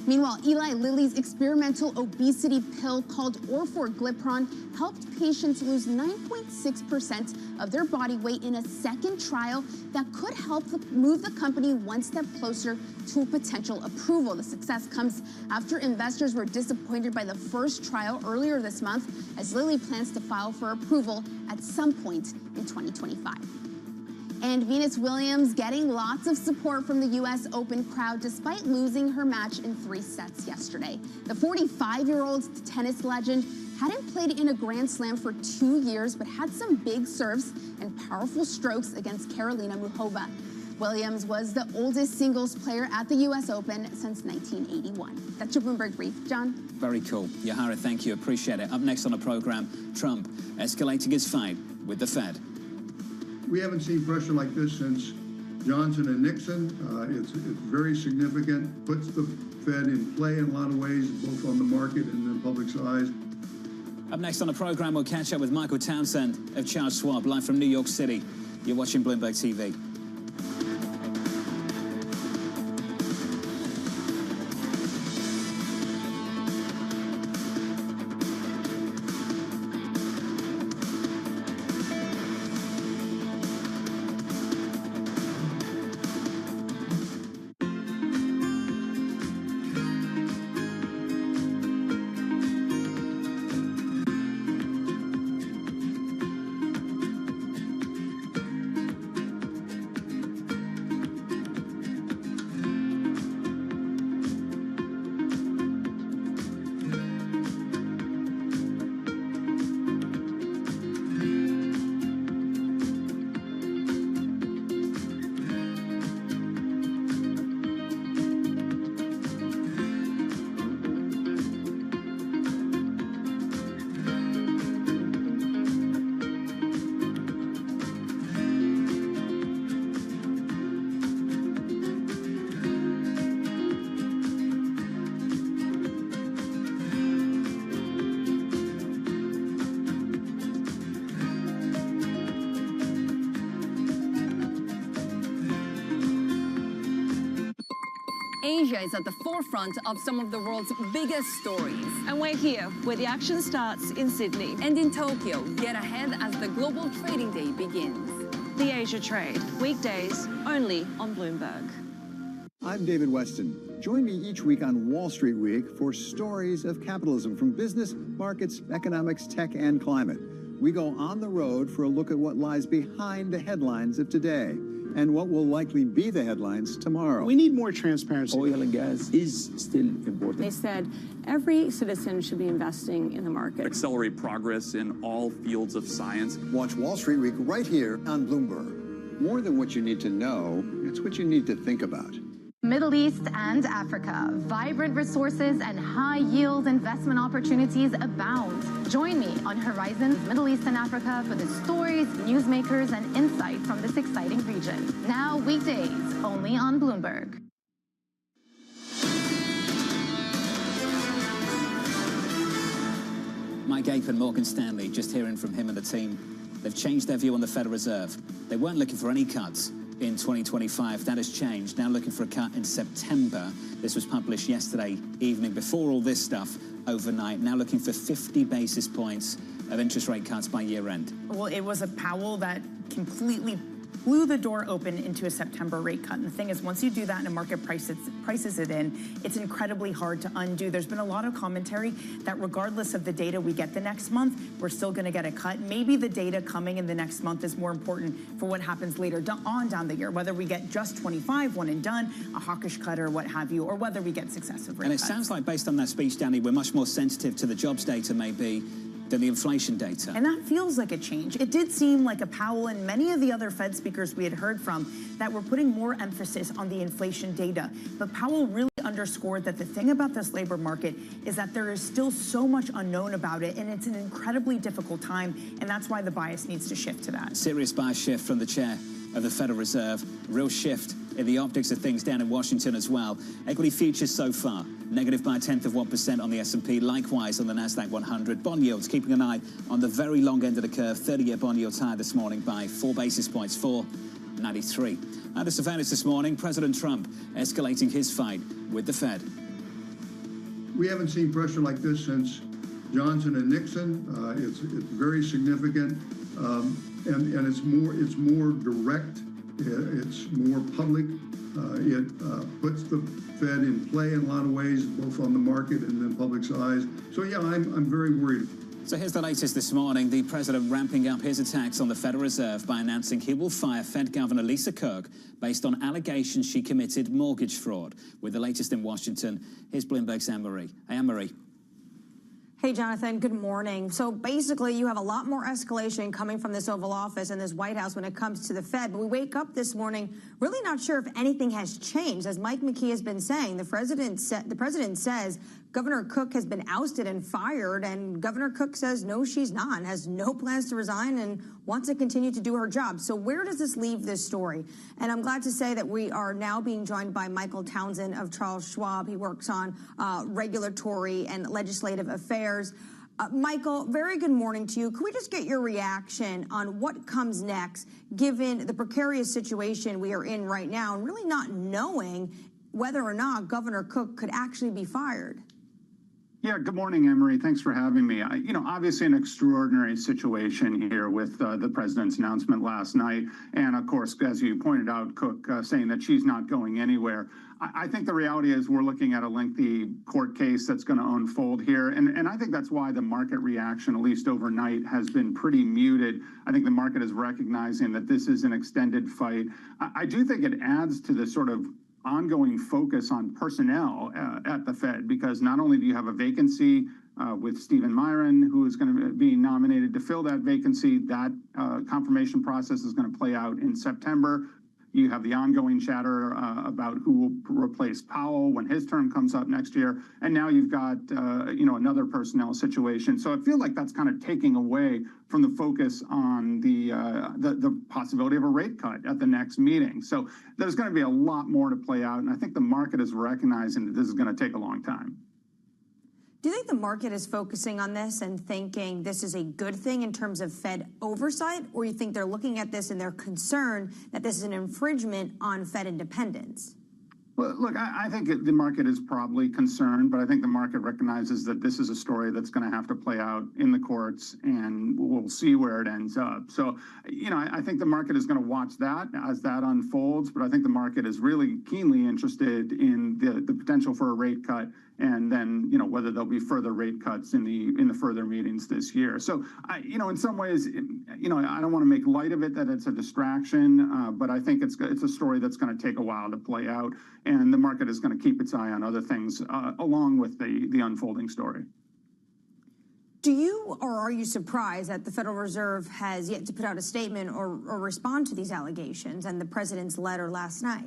Meanwhile, Eli Lilly's experimental obesity pill called orforglipron helped patients lose 9.6% of their body weight in a second trial that could help move the company one step closer to a potential approval. The success comes after investors were disappointed by the first trial earlier this month, as Lilly plans to file for approval at some point in 2025. And Venus Williams getting lots of support from the U.S. Open crowd despite losing her match in 3 sets yesterday. The 45-year-old tennis legend hadn't played in a Grand Slam for 2 years, but had some big serves and powerful strokes against Karolina Muchova. Williams was the oldest singles player at the U.S. Open since 1981. That's your Bloomberg Brief. John? Very cool. Yahara, thank you. Appreciate it. Up next on the program, Trump escalating his fight with the Fed. We haven't seen pressure like this since Johnson and Nixon. It's very significant, puts the Fed in play in a lot of ways, both on the market and the public's eyes. Up next on the program, we'll catch up with Michael Townsend of Charles Schwab, live from New York City. You're watching Bloomberg TV. Asia is at the forefront of some of the world's biggest stories. And we're here, where the action starts in Sydney. And in Tokyo, yet ahead as the global trading day begins. The Asia Trade, weekdays only on Bloomberg. I'm David Weston. Join me each week on Wall Street Week for stories of capitalism from business, markets, economics, tech, and climate. We go on the road for a look at what lies behind the headlines of today and what will likely be the headlines tomorrow. We need more transparency. Oil and gas is still important. They said every citizen should be investing in the market. Accelerate progress in all fields of science. Watch Wall Street Week right here on Bloomberg. More than what you need to know, it's what you need to think about. Middle East and Africa, vibrant resources and high-yield investment opportunities abound. Join me on Horizons Middle East and Africa for the stories, newsmakers, and insight from this exciting region. Now weekdays, only on Bloomberg. Mike Apen, Morgan Stanley, just hearing from him and the team. They've changed their view on the Federal Reserve. They weren't looking for any cuts in 2025. That has changed. Now looking for a cut in September. This was published yesterday evening before all this stuff overnight. Now looking for 50 basis points of interest rate cuts by year end. Well, it was a Powell that completely blew the door open into a September rate cut. And the thing is, once you do that and a market prices it in, it's incredibly hard to undo. There's been a lot of commentary that regardless of the data we get the next month, we're still going to get a cut. Maybe the data coming in the next month is more important for what happens later on down the year, whether we get just 25, one and done, a hawkish cut or what have you, or whether we get successive rate cuts. And it sounds like based on that speech, Danny, we're much more sensitive to the jobs data maybe than the inflation data. And that feels like a change. It did seem like a Powell and many of the other Fed speakers we had heard from that were putting more emphasis on the inflation data. But Powell really underscored that the thing about this labor market is that there is still so much unknown about it, and it's an incredibly difficult time, and that's why the bias needs to shift to that. Serious bias shift from the chair of the Federal Reserve. Real shift in the optics of things down in Washington as well. Equity futures so far, negative by 1/10% on the S&P, likewise on the NASDAQ 100. Bond yields, keeping an eye on the very long end of the curve. 30-year bond yields higher this morning by 4 basis points, 4.93. Now the surveillance this morning, President Trump escalating his fight with the Fed. We haven't seen pressure like this since Johnson and Nixon. It's very significant, and it's more direct. It's more public. It puts the Fed in play in a lot of ways, both on the market and in public's eyes. So yeah, I'm very worried. So here's the latest this morning. The president ramping up his attacks on the Federal Reserve by announcing he will fire Fed Governor Lisa Cook based on allegations she committed mortgage fraud. With the latest in Washington, here's Bloomberg's Anne-Marie. Hey, Anne-Marie. Hey, Jonathan, good morning. So basically, you have a lot more escalation coming from this Oval Office and this White House when it comes to the Fed. But we wake up this morning really not sure if anything has changed. As Mike McKee has been saying, the president says Governor Cook has been ousted and fired, and Governor Cook says no, she's not, and has no plans to resign and wants to continue to do her job. So where does this leave this story? And I'm glad to say that we are now being joined by Michael Townsend of Charles Schwab. He works on regulatory and legislative affairs. Michael, very good morning to you. Could we just get your reaction on what comes next, given the precarious situation we are in right now, and really not knowing whether or not Governor Cook could actually be fired? Yeah, good morning, Anne-Marie. Thanks for having me. Obviously an extraordinary situation here with the president's announcement last night. And of course, as you pointed out, Cook saying that she's not going anywhere. I think the reality is we're looking at a lengthy court case that's going to unfold here. And I think that's why the market reaction, at least overnight, has been pretty muted. I think the market is recognizing that this is an extended fight. I do think it adds to the sort of ongoing focus on personnel at the Fed, because not only do you have a vacancy with Stephen Myron, who is going to be nominated to fill that vacancy, that confirmation process is going to play out in September. You have the ongoing chatter about who will replace Powell when his term comes up next year. And now you've got, another personnel situation. So I feel like that's kind of taking away from the focus on the possibility of a rate cut at the next meeting. So there's going to be a lot more to play out. And I think the market is recognizing that this is going to take a long time. Do you think the market is focusing on this and thinking this is a good thing in terms of Fed oversight, or you think they're looking at this and they're concerned that this is an infringement on Fed independence? Well, look, I think the market is probably concerned, but I think the market recognizes that this is a story that's going to have to play out in the courts, and we'll see where it ends up. So, I think the market is going to watch that as that unfolds, but I think the market is really keenly interested in the potential for a rate cut, and then, whether there'll be further rate cuts in the further meetings this year. So, in some ways, I don't want to make light of it that it's a distraction, but I think it's a story that's going to take a while to play out, and the market is going to keep its eye on other things along with the unfolding story. Do you, or are you surprised that the Federal Reserve has yet to put out a statement or respond to these allegations and the president's letter last night?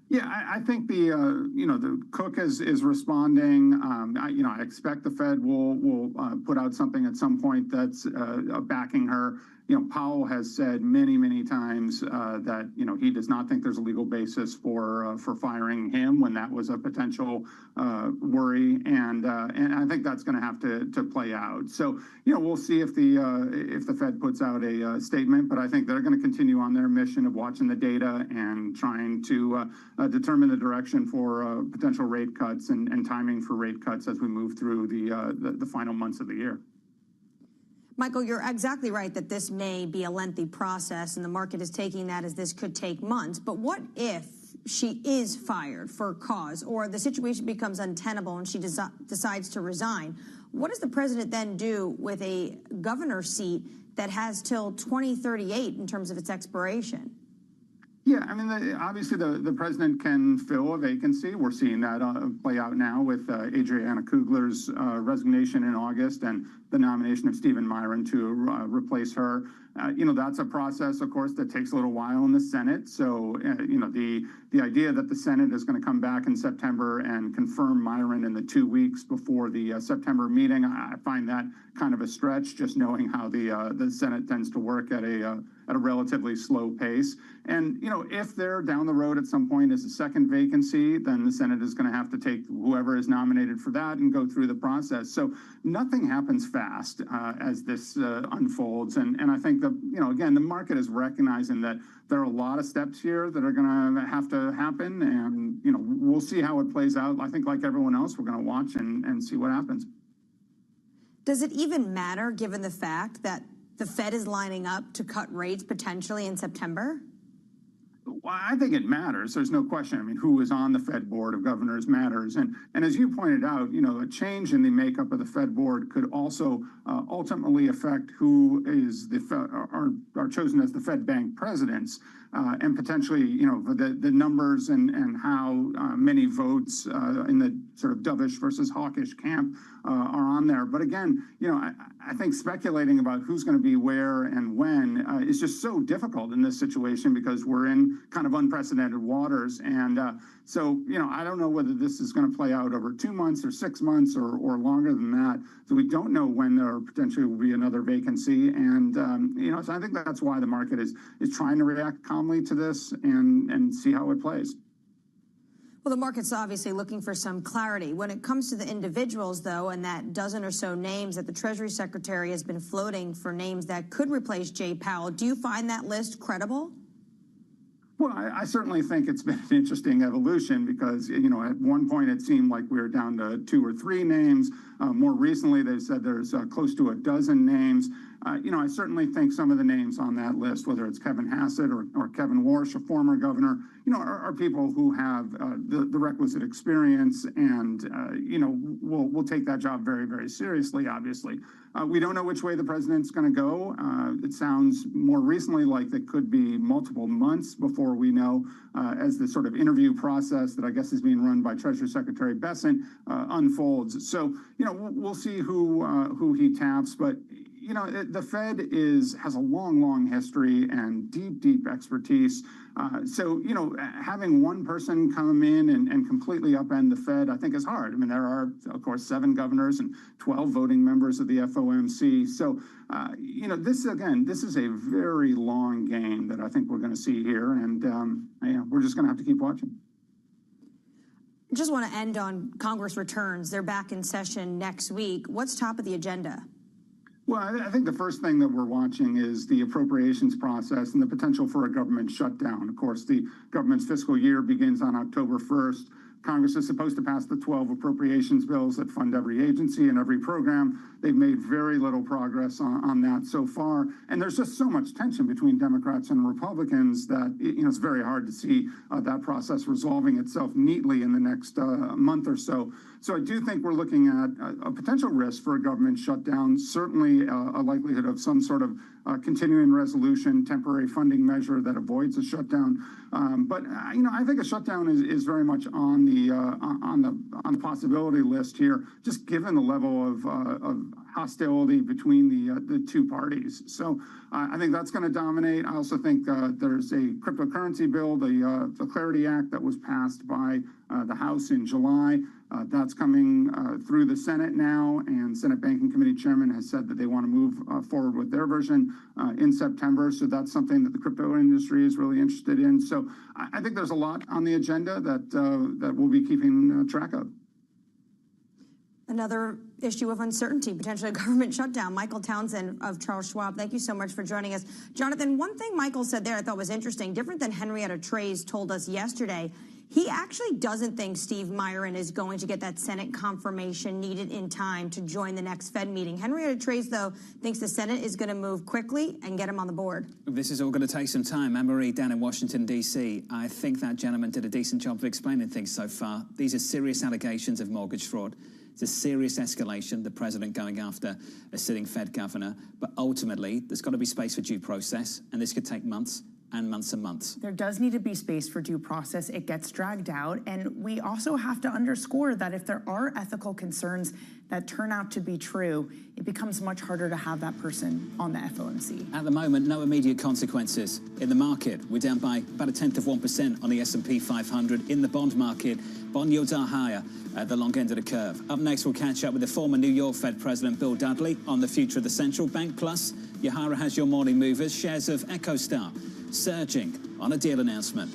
Yeah, I think the Cook is responding. I expect the Fed will put out something at some point that's backing her. Powell has said many times that he does not think there's a legal basis for firing him when that was a potential worry, and I think that's going to have to play out. So we'll see if the Fed puts out a statement, but I think they're going to continue on their mission of watching the data and trying to determine the direction for potential rate cuts and timing for rate cuts as we move through the final months of the year. Michael, you're exactly right that this may be a lengthy process, and the market is taking that as this could take months. But what if she is fired for cause, or the situation becomes untenable and she decides to resign? What does the president then do with a governor's seat that has till 2038 in terms of its expiration? Yeah, I mean, obviously the president can fill a vacancy. We're seeing that play out now with Adriana Kugler's resignation in August and the nomination of Stephen Myron to replace her. That's a process, of course, that takes a little while in the Senate. So, the idea that the Senate is going to come back in September and confirm Myron in the 2 weeks before the September meeting, I find that kind of a stretch, just knowing how the Senate tends to work at at a relatively slow pace. And, if there down the road at some point is a second vacancy, then the Senate is going to have to take whoever is nominated for that and go through the process. So nothing happens fast as this unfolds. And I think that, again, the market is recognizing that there are a lot of steps here that are going to happen. And, we'll see how it plays out. I think like everyone else, we're going to watch and see what happens. Does it even matter given the fact that the Fed is lining up to cut rates potentially in September? Well, I think it matters. There's no question. I mean, who is on the Fed Board of Governors matters. And as you pointed out, a change in the makeup of the Fed Board could also ultimately affect who is are chosen as the Fed Bank presidents. And potentially, the numbers and how many votes in the sort of dovish versus hawkish camp are on there. But again, I think speculating about who's going to be where and when is just so difficult in this situation because we're in kind of unprecedented waters. And so, I don't know whether this is going to play out over 2 months or 6 months or longer than that. So we don't know when there potentially will be another vacancy. And, so I think that's why the market is trying to react calmly to this and see how it plays. Well, the market's obviously looking for some clarity. When it comes to the individuals, though, and that dozen or so names that the Treasury Secretary has been floating for names that could replace Jay Powell, do you find that list credible? Well, I certainly think it's been an interesting evolution because, at one point it seemed like we were down to 2 or 3 names. More recently, they've said there's close to a dozen names. I certainly think some of the names on that list, whether it's Kevin Hassett or Kevin Warsh, a former governor, are people who have the requisite experience and, will take that job very, very seriously, obviously. We don't know which way the president's going to go. It sounds more recently like it could be multiple months before we know as the sort of interview process that I guess is being run by Treasury Secretary Bessent unfolds. So, we'll see who he taps. But, the Fed has a long history and deep expertise. So, having one person come in and completely upend the Fed, I think is hard. I mean, there are, of course, 7 governors and 12 voting members of the FOMC. So, this is a very long game that I think we're going to see here. And, we're just going to have to keep watching. Just want to end on Congress returns. They're back in session next week. What's top of the agenda? Well, I think the first thing that we're watching is the appropriations process and the potential for a government shutdown. Of course, the government's fiscal year begins on October 1st. Congress is supposed to pass the 12 appropriations bills that fund every agency and every program. They've made very little progress on that so far. And there's just so much tension between Democrats and Republicans that it's very hard to see that process resolving itself neatly in the next month or so. So I do think we're looking at a potential risk for a government shutdown, certainly a likelihood of some sort of continuing resolution, temporary funding measure that avoids a shutdown. But I think a shutdown is very much on the possibility list here, just given the level of hostility between the two parties. So I think that's going to dominate. I also think there's a cryptocurrency bill, the Clarity Act that was passed by the House in July. That's coming through the Senate now, and Senate Banking Committee Chairman has said that they want to move forward with their version in September. So that's something that the crypto industry is really interested in. So I think there's a lot on the agenda that we'll be keeping track of. Another issue of uncertainty, potentially a government shutdown. Michael Townsend of Charles Schwab, thank you so much for joining us. Jonathan, one thing Michael said there I thought was interesting, different than Henrietta Treyz told us yesterday. He actually doesn't think Steve Myron is going to get that Senate confirmation needed in time to join the next Fed meeting. Henrietta Treyz, though, thinks the Senate is going to move quickly and get him on the board. This is all going to take some time. Anne-Marie down in Washington, D.C., I think that gentleman did a decent job of explaining things so far. These are serious allegations of mortgage fraud. It's a serious escalation, the president going after a sitting Fed governor. But ultimately, there's got to be space for due process, and this could take months. and months and months. There does need to be space for due process. It gets dragged out. And we also have to underscore that if there are ethical concerns that turn out to be true, it becomes much harder to have that person on the FOMC. At the moment, no immediate consequences. In the market, we're down by about 0.1% on the S&P 500. In the bond market, bond yields are higher at the long end of the curve. Up next, we'll catch up with the former New York Fed President Bill Dudley on the future of the central bank. Plus, Yahara has your morning movers. Shares of EchoStar surging on a deal announcement.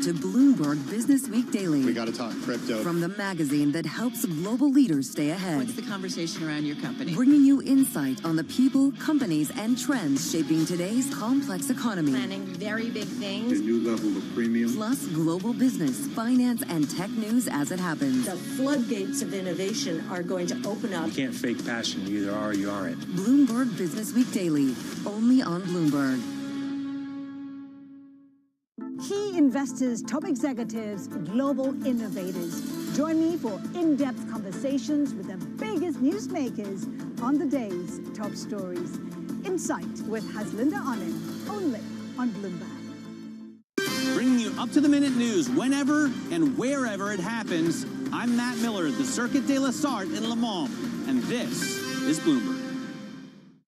To Bloomberg Business Week Daily. We got to talk crypto. From the magazine that helps global leaders stay ahead. What's the conversation around your company? Bringing you insight on the people, companies, and trends shaping today's complex economy. Planning very big things. A new level of premium. Plus global business, finance, and tech news as it happens. The floodgates of innovation are going to open up. You can't fake passion. You either are or you aren't. Bloomberg Business Week Daily, only on Bloomberg. Key investors, top executives, global innovators. Join me for in-depth conversations with the biggest newsmakers on the day's top stories. Insight with Haslinda Onen, only on Bloomberg. Bringing you up-to-the-minute news whenever and wherever it happens. I'm Matt Miller, the Circuit de la Sart in Le Mans, and this is Bloomberg.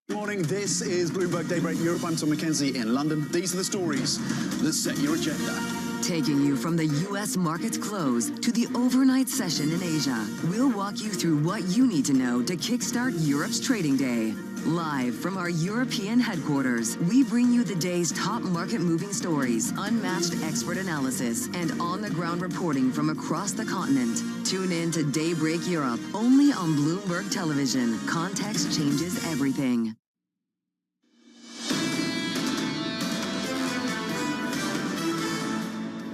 Good morning, this is Bloomberg Daybreak Europe. I'm Tom McKenzie in London. These are the stories that set your agenda. Taking you from the U.S. market's close to the overnight session in Asia, we'll walk you through what you need to know to kickstart Europe's trading day. Live from our European headquarters, we bring you the day's top market-moving stories, unmatched expert analysis, and on-the-ground reporting from across the continent. Tune in to Daybreak Europe, only on Bloomberg Television. Context changes everything.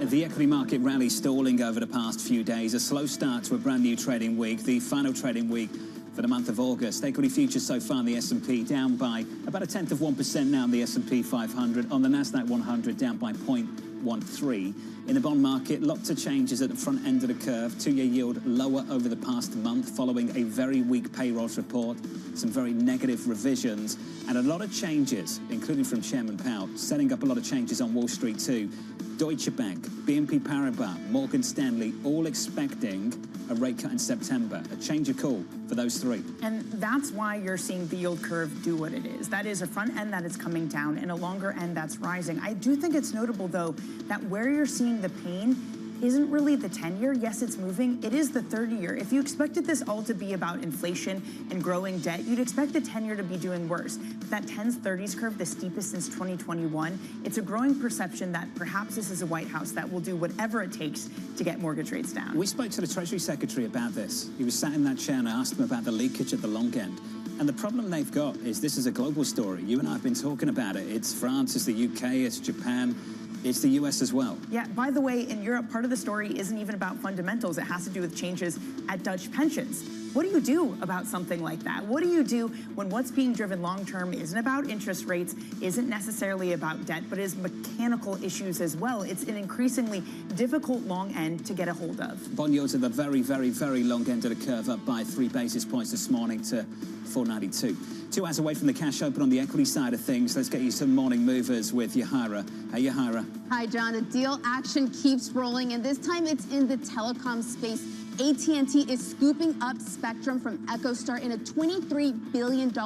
The equity market rally stalling over the past few days. A slow start to a brand new trading week, the final trading week for the month of August. Equity futures so far in the S&P down by about 0.1% now in the S&P 500. On the Nasdaq 100 down by 0.13. In the bond market, lots of changes at the front end of the curve. Two-year yield lower over the past month following a very weak payrolls report, some very negative revisions, and a lot of changes, including from Chairman Powell, setting up a lot of changes on Wall Street too. Deutsche Bank, BNP Paribas, Morgan Stanley, all expecting a rate cut in September. A change of call for those three. And that's why you're seeing the yield curve do what it is. That is a front end that is coming down and a longer end that's rising. I do think it's notable, though, that where you're seeing the pain isn't really the 10-year. Yes, it's moving. It is the 30-year. If you expected this all to be about inflation and growing debt, you'd expect the 10-year to be doing worse. But that 10s, 30s curve, the steepest since 2021, it's a growing perception that perhaps this is a White House that will do whatever it takes to get mortgage rates down. We spoke to the Treasury Secretary about this. He was sat in that chair and I asked him about the leakage at the long end. And the problem they've got is this is a global story. You and I have been talking about it. It's France, it's the UK, it's Japan. It's the US as well. Yeah, by the way, in Europe, part of the story isn't even about fundamentals. It has to do with changes at Dutch pensions. What do you do about something like that? What do you do when what's being driven long-term isn't about interest rates, isn't necessarily about debt, but is mechanical issues as well? It's an increasingly difficult long end to get a hold of. Bond yields at the very, very, very long end of the curve, up by 3 basis points this morning to 492. 2 hours away from the cash open on the equity side of things. Let's get you some morning movers with Yahira. Hey, Yahira. Hi, John. The deal action keeps rolling, and this time it's in the telecom space. AT&T is scooping up spectrum from EchoStar in a $23 billion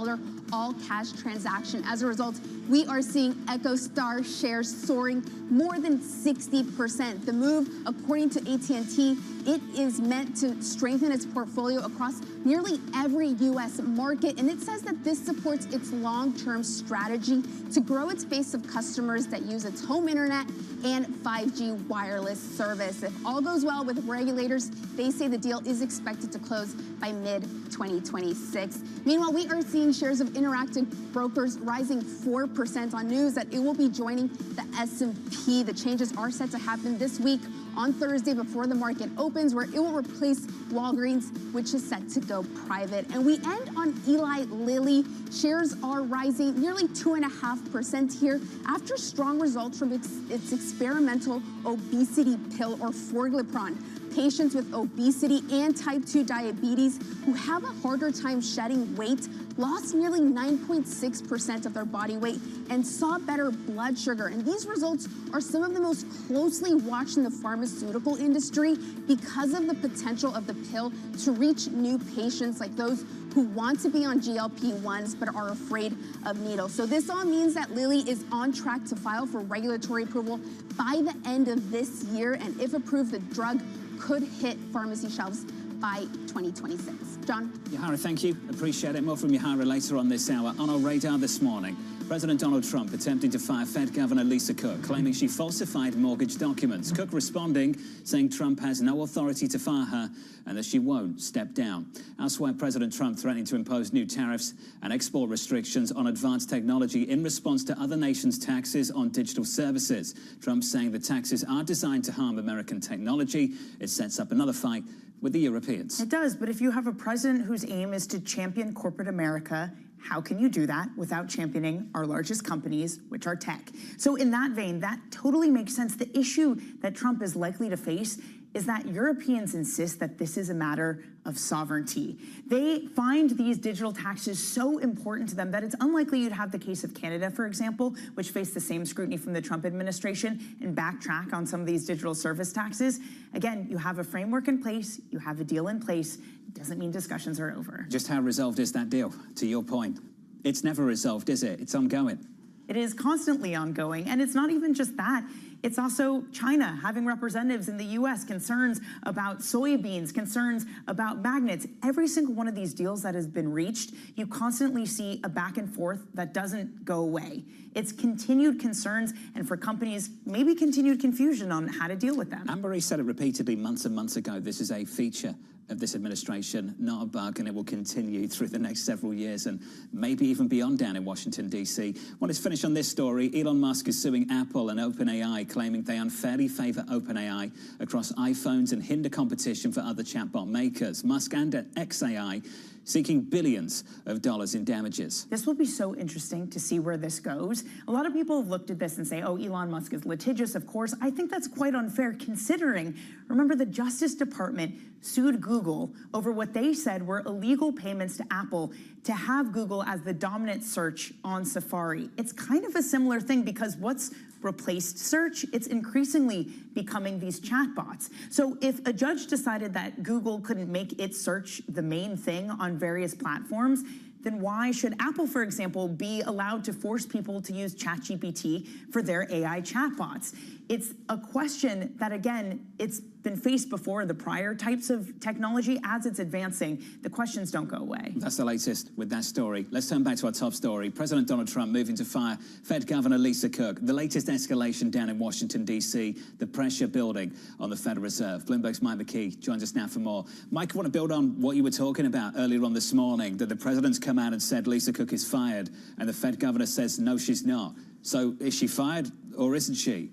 all-cash transaction. As a result, we are seeing EchoStar shares soaring more than 60%. The move, according to AT&T, it is meant to strengthen its portfolio across nearly every U.S. market, and it says that this supports its long-term strategy to grow its base of customers that use its home internet and 5G wireless service. If all goes well with regulators, they say the deal is expected to close by mid-2026. Meanwhile, we are seeing shares of Interactive Brokers rising 4% on news that it will be joining the S&P. The changes are set to happen this week on Thursday before the market opens, where it will replace Walgreens, which is set to go private. And we end on Eli Lilly. Shares are rising nearly 2.5% here after strong results from its experimental obesity pill, or Forglipron. Patients with obesity and type 2 diabetes who have a harder time shedding weight lost nearly 9.6% of their body weight and saw better blood sugar. And these results are some of the most closely watched in the pharmaceutical industry because of the potential of the pill to reach new patients like those who want to be on GLP-1s but are afraid of needles. So this all means that Lilly is on track to file for regulatory approval by the end of this year. And if approved, the drug could hit pharmacy shelves by 2026. John? Yahira, thank you. Appreciate it. More from Yahira later on this hour. On our radar this morning, President Donald Trump attempting to fire Fed Governor Lisa Cook, claiming she falsified mortgage documents. Cook responding, saying Trump has no authority to fire her and that she won't step down. Elsewhere, President Trump threatening to impose new tariffs and export restrictions on advanced technology in response to other nations' taxes on digital services. Trump saying the taxes are designed to harm American technology. It sets up another fight with the Europeans. It does, but if you have a president whose aim is to champion corporate America, how can you do that without championing our largest companies, which are tech? So in that vein, that totally makes sense. The issue that Trump is likely to face is that Europeans insist that this is a matter of sovereignty. They find these digital taxes so important to them that it's unlikely you'd have the case of Canada, for example, which faced the same scrutiny from the Trump administration and backtrack on some of these digital service taxes. Again, you have a framework in place, you have a deal in place. It doesn't mean discussions are over. Just how resolved is that deal, to your point? It's never resolved, is it? It's ongoing. It is constantly ongoing, and it's not even just that. It's also China having representatives in the U.S., concerns about soybeans, concerns about magnets. Every single one of these deals that has been reached, you constantly see a back and forth that doesn't go away. It's continued concerns, and for companies, maybe continued confusion on how to deal with them. Anne-Marie said it repeatedly months and months ago. This is a feature of this administration, not a bug, and it will continue through the next several years and maybe even beyond down in Washington, D.C. Well, let's finish on this story. Elon Musk is suing Apple and OpenAI, claiming they unfairly favor OpenAI across iPhones and hinder competition for other chatbot makers. Musk and xAI seeking billions of dollars in damages. This will be so interesting to see where this goes. A lot of people have looked at this and say, oh, Elon Musk is litigious, of course. I think that's quite unfair considering, remember, the Justice Department sued Google over what they said were illegal payments to Apple to have Google as the dominant search on Safari. It's kind of a similar thing because what's replaced search? It's increasingly becoming these chatbots. So if a judge decided that Google couldn't make its search the main thing on various platforms, then why should Apple, for example, be allowed to force people to use ChatGPT for their AI chatbots? It's a question that, again, it's been faced before, the prior types of technology. As it's advancing, the questions don't go away. That's the latest with that story. Let's turn back to our top story. President Donald Trump moving to fire Fed Governor Lisa Cook. The latest escalation down in Washington, D.C., the pressure building on the Federal Reserve. Bloomberg's Mike McKee joins us now for more. Mike, I want to build on what you were talking about earlier on this morning, that the president's come out and said Lisa Cook is fired, and the Fed governor says, no, she's not. So is she fired or isn't she?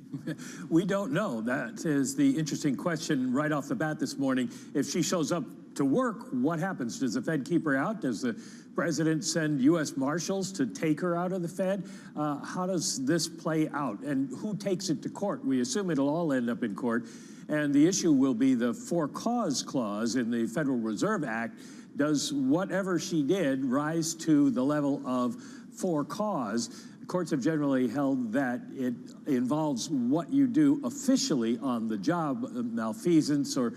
We don't know. That is the interesting question right off the bat this morning. If she shows up to work, what happens? Does the Fed keep her out? Does the president send U.S. Marshals to take her out of the Fed? How does this play out? And who takes it to court? We assume it'll all end up in court. And the issue will be the for cause clause in the Federal Reserve Act. Does whatever she did rise to the level of for cause? Courts have generally held that it involves what you do officially on the job, malfeasance or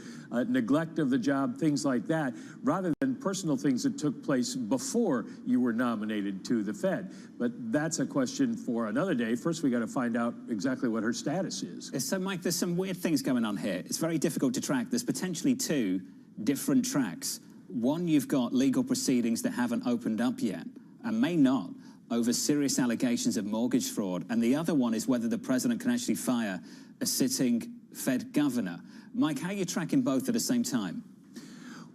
neglect of the job, things like that, rather than personal things that took place before you were nominated to the Fed. But that's a question for another day. First, we got to find out exactly what her status is. So, Mike, there's some weird things going on here. It's very difficult to track. There's potentially two different tracks. One, you've got legal proceedings that haven't opened up yet and may not, over serious allegations of mortgage fraud. And the other one is whether the president can actually fire a sitting Fed governor. Mike, how are you tracking both at the same time?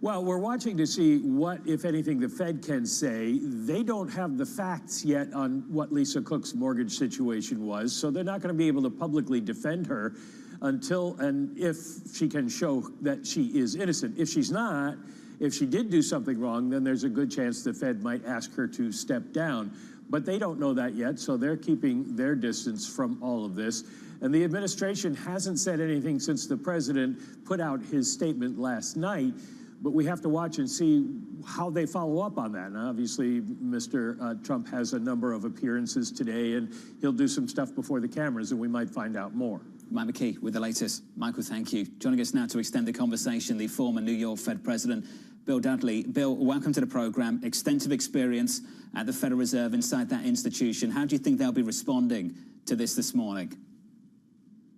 Well, we're watching to see what, if anything, the Fed can say. They don't have the facts yet on what Lisa Cook's mortgage situation was, so they're not going to be able to publicly defend her until and if she can show that she is innocent. If she's not, if she did do something wrong, then there's a good chance the Fed might ask her to step down. But they don't know that yet, so they're keeping their distance from all of this. And the administration hasn't said anything since the president put out his statement last night, but we have to watch and see how they follow up on that. And obviously, Mr. Trump has a number of appearances today, and he'll do some stuff before the cameras, and we might find out more. Mike McKee with the latest. Michael, thank you. Joining us now to extend the conversation, the former New York Fed president, Bill Dudley. Bill, welcome to the program. Extensive experience at the Federal Reserve inside that institution. How do you think they'll be responding to this morning?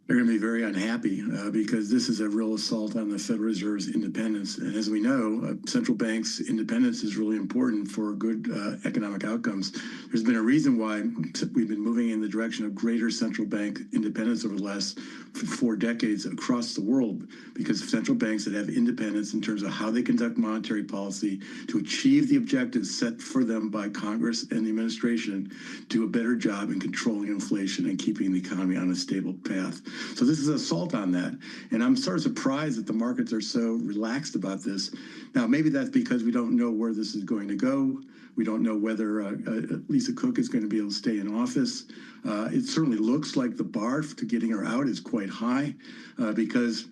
They're going to be very unhappy because this is a real assault on the Federal Reserve's independence. And as we know, central banks' independence is really important for good economic outcomes. There's been a reason why we've been moving in the direction of greater central bank independence over the last 4 decades across the world, because central banks that have independence in terms of how they conduct monetary policy to achieve the objectives set for them by Congress and the administration do a better job in controlling inflation and keeping the economy on a stable path. So this is an assault on that. And I'm sort of surprised that the markets are so relaxed about this. Now, maybe that's because we don't know where this is going to go. We don't know whether Lisa Cook is going to be able to stay in office. It certainly looks like the bar to getting her out is quite high because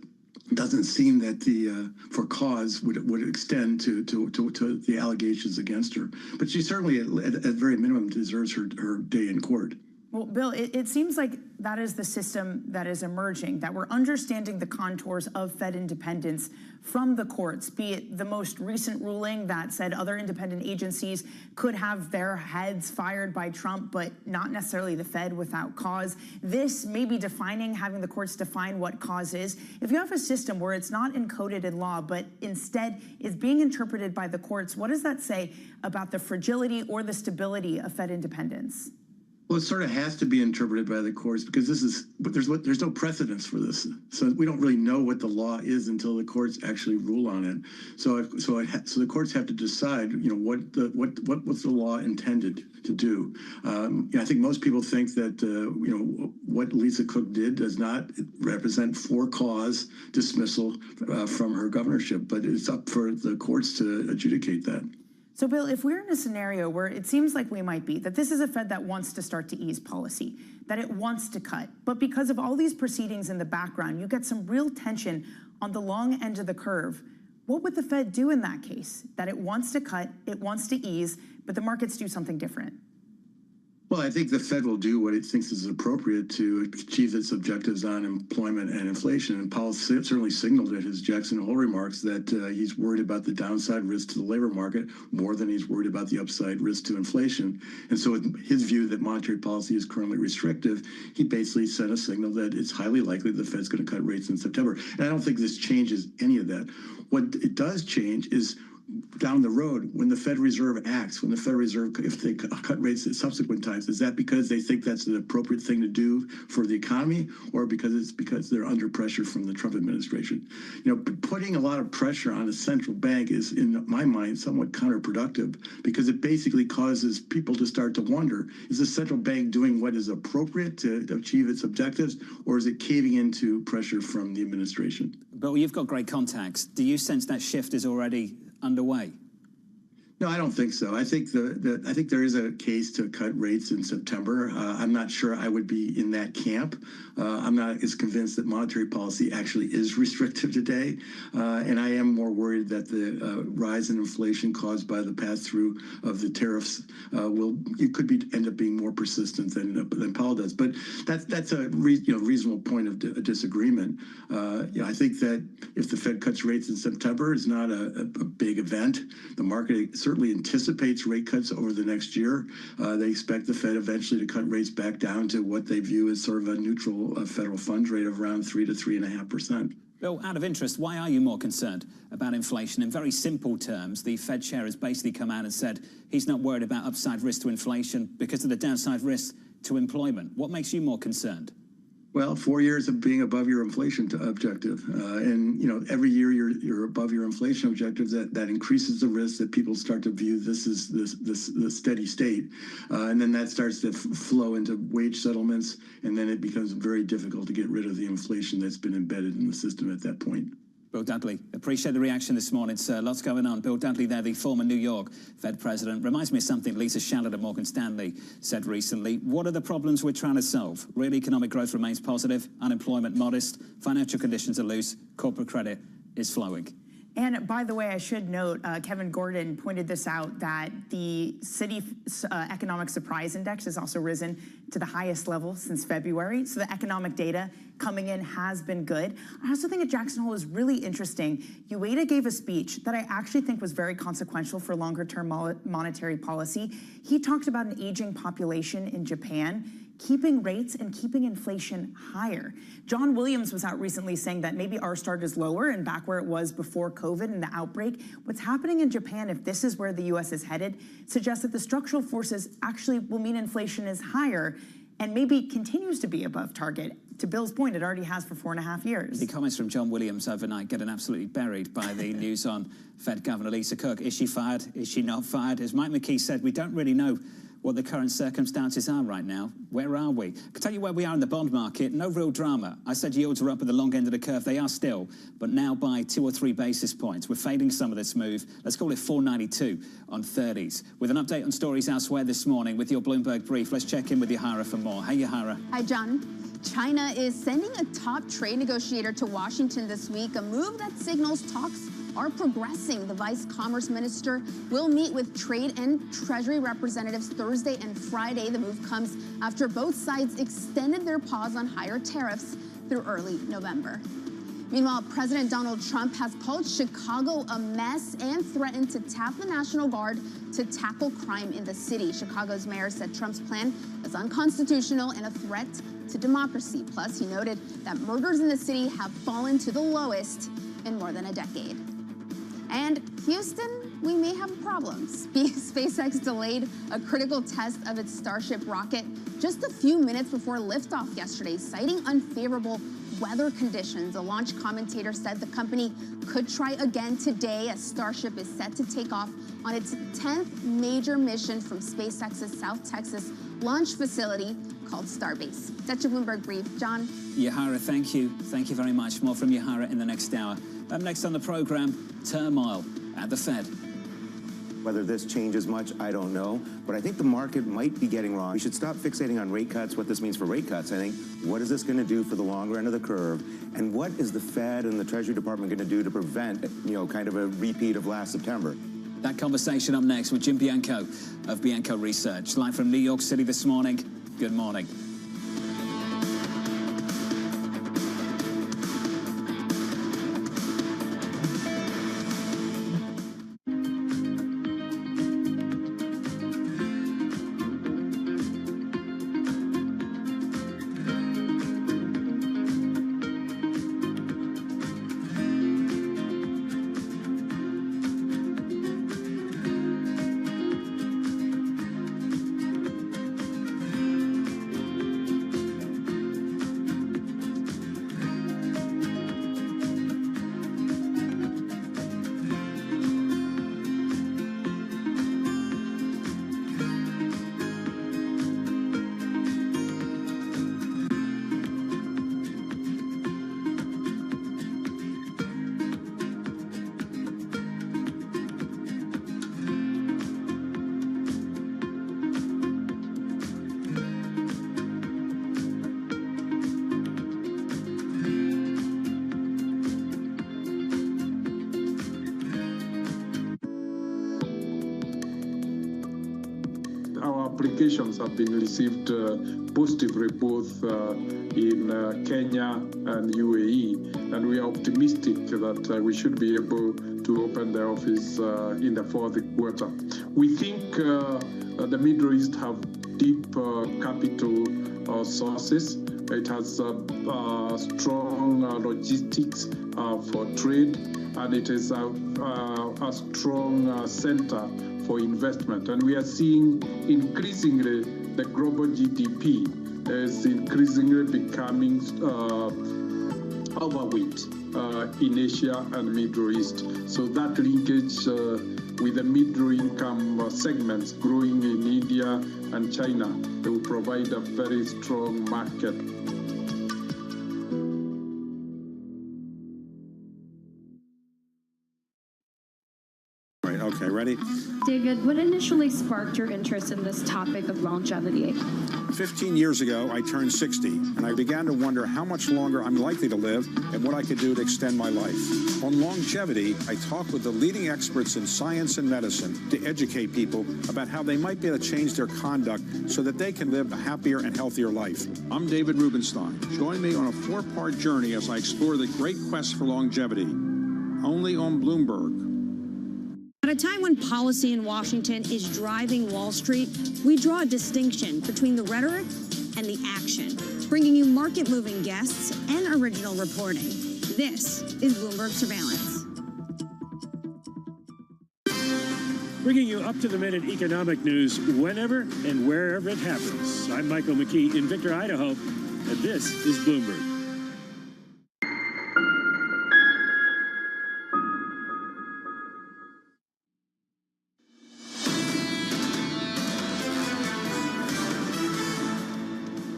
it doesn't seem that the for cause would extend to the allegations against her. But she certainly, at very minimum, deserves her day in court. Well, Bill, it seems like that is the system that is emerging, that we're understanding the contours of Fed independence from the courts, be it the most recent ruling that said other independent agencies could have their heads fired by Trump, but not necessarily the Fed without cause. This may be defining, having the courts define what cause is. If you have a system where it's not encoded in law, but instead is being interpreted by the courts, what does that say about the fragility or the stability of Fed independence? Well, it sort of has to be interpreted by the courts because there's no precedence for this. So we don't really know what the law is until the courts actually rule on it. So the courts have to decide, what was the law intended to do. I think most people think that what Lisa Cook did does not represent for cause dismissal from her governorship, but it's up for the courts to adjudicate that. So, Bill, if we're in a scenario where it seems like we might be, that this is a Fed that wants to start to ease policy, that it wants to cut, but because of all these proceedings in the background, you get some real tension on the long end of the curve, what would the Fed do in that case? That it wants to cut, it wants to ease, but the markets do something different? Well, I think the Fed will do what it thinks is appropriate to achieve its objectives on employment and inflation. And Powell certainly signaled at his Jackson Hole remarks that he's worried about the downside risk to the labor market more than he's worried about the upside risk to inflation. And so with his view that monetary policy is currently restrictive, he basically sent a signal that it's highly likely the Fed's going to cut rates in September. And I don't think this changes any of that. What it does change is down the road, when the Fed Reserve acts, when the Fed Reserve, if they cut rates at subsequent times, is that because they think that's the appropriate thing to do for the economy, or because they're under pressure from the Trump administration? You know, putting a lot of pressure on a central bank is, in my mind, somewhat counterproductive, because it basically causes people to start to wonder, is the central bank doing what is appropriate to achieve its objectives, or is it caving into pressure from the administration? Bill, you've got great contacts. Do you sense that shift is already underway? No, I don't think so. I think I think there is a case to cut rates in September. I'm not sure I would be in that camp. I'm not as convinced that monetary policy actually is restrictive today, and I am more worried that the rise in inflation caused by the pass-through of the tariffs end up being more persistent than Powell does. But that's a reasonable point of disagreement. I think that if the Fed cuts rates in September, it's not a big event. The market certainly anticipates rate cuts over the next year. They expect the Fed eventually to cut rates back down to what they view as sort of a neutral federal funds rate of around 3 to 3.5%. Bill, out of interest, why are you more concerned about inflation? In very simple terms, the Fed chair has basically come out and said he's not worried about upside risk to inflation because of the downside risk to employment. What makes you more concerned? Well, 4 years of being above your inflation objective, and every year you're above your inflation objectives. That increases the risk that people start to view this as the steady state, and then that starts to flow into wage settlements, and then it becomes very difficult to get rid of the inflation that's been embedded in the system at that point. Bill Dudley, appreciate the reaction this morning, sir. Lots going on. Bill Dudley there, the former New York Fed president. Reminds me of something Lisa Shallard at Morgan Stanley said recently. What are the problems we're trying to solve? Real economic growth remains positive, unemployment modest, financial conditions are loose, corporate credit is flowing. And by the way, I should note, Kevin Gordon pointed this out, that the city economic surprise index has also risen to the highest level since February. So the economic data coming in has been good. I also think at Jackson Hole is really interesting. Ueda gave a speech that I actually think was very consequential for longer term monetary policy. He talked about an aging population in Japan, keeping rates and keeping inflation higher. John Williams was out recently saying that maybe our start is lower and back where it was before COVID and the outbreak. What's happening in Japan, if this is where the U.S. is headed, suggests that the structural forces actually will mean inflation is higher and maybe continues to be above target. To Bill's point, it already has for 4.5 years. The comments from John Williams overnight getting absolutely buried by the news on Fed Governor Lisa Cook. Is she fired? Is she not fired? As Mike McKee said, we don't really know what the current circumstances are right now. Where are we? I can tell you where we are in the bond market. No real drama. I said yields are up at the long end of the curve. They are still, but now by 2 or 3 basis points. We're fading some of this move. Let's call it 492 on 30s. With an update on stories elsewhere this morning with your Bloomberg Brief, let's check in with Yahara for more. Hey, Yahara. Hi, John. China is sending a top trade negotiator to Washington this week, a move that signals talks are progressing. The Vice Commerce Minister will meet with Trade and Treasury representatives Thursday and Friday. The move comes after both sides extended their pause on higher tariffs through early November. Meanwhile, President Donald Trump has called Chicago a mess and threatened to tap the National Guard to tackle crime in the city. Chicago's mayor said Trump's plan is unconstitutional and a threat to democracy. Plus, he noted that murders in the city have fallen to the lowest in more than a decade. And Houston, we may have a problem. SpaceX delayed a critical test of its Starship rocket just a few minutes before liftoff yesterday, citing unfavorable weather conditions. A launch commentator said the company could try again today as Starship is set to take off on its 10th major mission from SpaceX's South Texas launch facility called Starbase. That's your Bloomberg Brief. John? Yahara, thank you. Thank you very much. More from Yahara in the next hour. Up next on the program, turmoil at the Fed. Whether this changes much, I don't know. But I think the market might be getting wrong. We should stop fixating on rate cuts, what this means for rate cuts. I think, what is this going to do for the longer end of the curve? And what is the Fed and the Treasury Department going to do to prevent, kind of a repeat of last September? That conversation up next with Jim Bianco of Bianco Research. Live from New York City this morning. Good morning. Applications have been received positively both in Kenya and UAE, and we are optimistic that we should be able to open the office in the fourth quarter. We think the Middle East have deep capital sources. It has strong logistics for trade, and it is a strong center for investment. And we are seeing increasingly the global GDP is increasingly becoming overweight in Asia and Middle East. So that linkage with the middle income segments growing in India and China, they will provide a very strong market. Okay, ready? David, what initially sparked your interest in this topic of longevity? 15 years ago, I turned 60, and I began to wonder how much longer I'm likely to live and what I could do to extend my life. On longevity, I talked with the leading experts in science and medicine to educate people about how they might be able to change their conduct so that they can live a happier and healthier life. I'm David Rubenstein. Join me on a 4-part journey as I explore the great quest for longevity, only on Bloomberg. At a time when policy in Washington is driving Wall Street, we draw a distinction between the rhetoric and the action, bringing you market-moving guests and original reporting. This is Bloomberg Surveillance. Bringing you up-to-the-minute economic news whenever and wherever it happens. I'm Michael McKee in Victor, Idaho, and this is Bloomberg.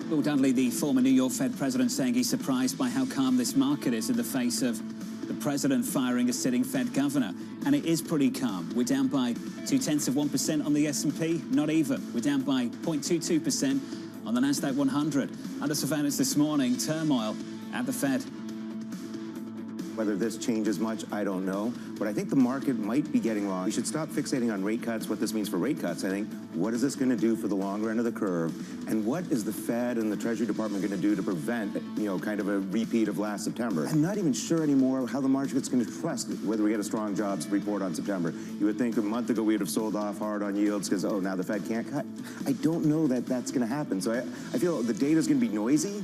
Bill Dudley, the former New York Fed president, saying he's surprised by how calm this market is in the face of the president firing a sitting Fed governor. And it is pretty calm. We're down by 0.2% on the S&P, not even. We're down by 0.22% on the NASDAQ 100. Under surveillance this morning, turmoil at the Fed. Whether this changes much, I don't know. But I think the market might be getting wrong. We should stop fixating on rate cuts, what this means for rate cuts. I think, what is this going to do for the longer end of the curve? And what is the Fed and the Treasury Department going to do to prevent, kind of a repeat of last September? I'm not even sure anymore how the market's going to trust whether we get a strong jobs report on September. You would think a month ago we would have sold off hard on yields because, oh, now the Fed can't cut. I don't know that that's going to happen. So I feel the data's going to be noisy.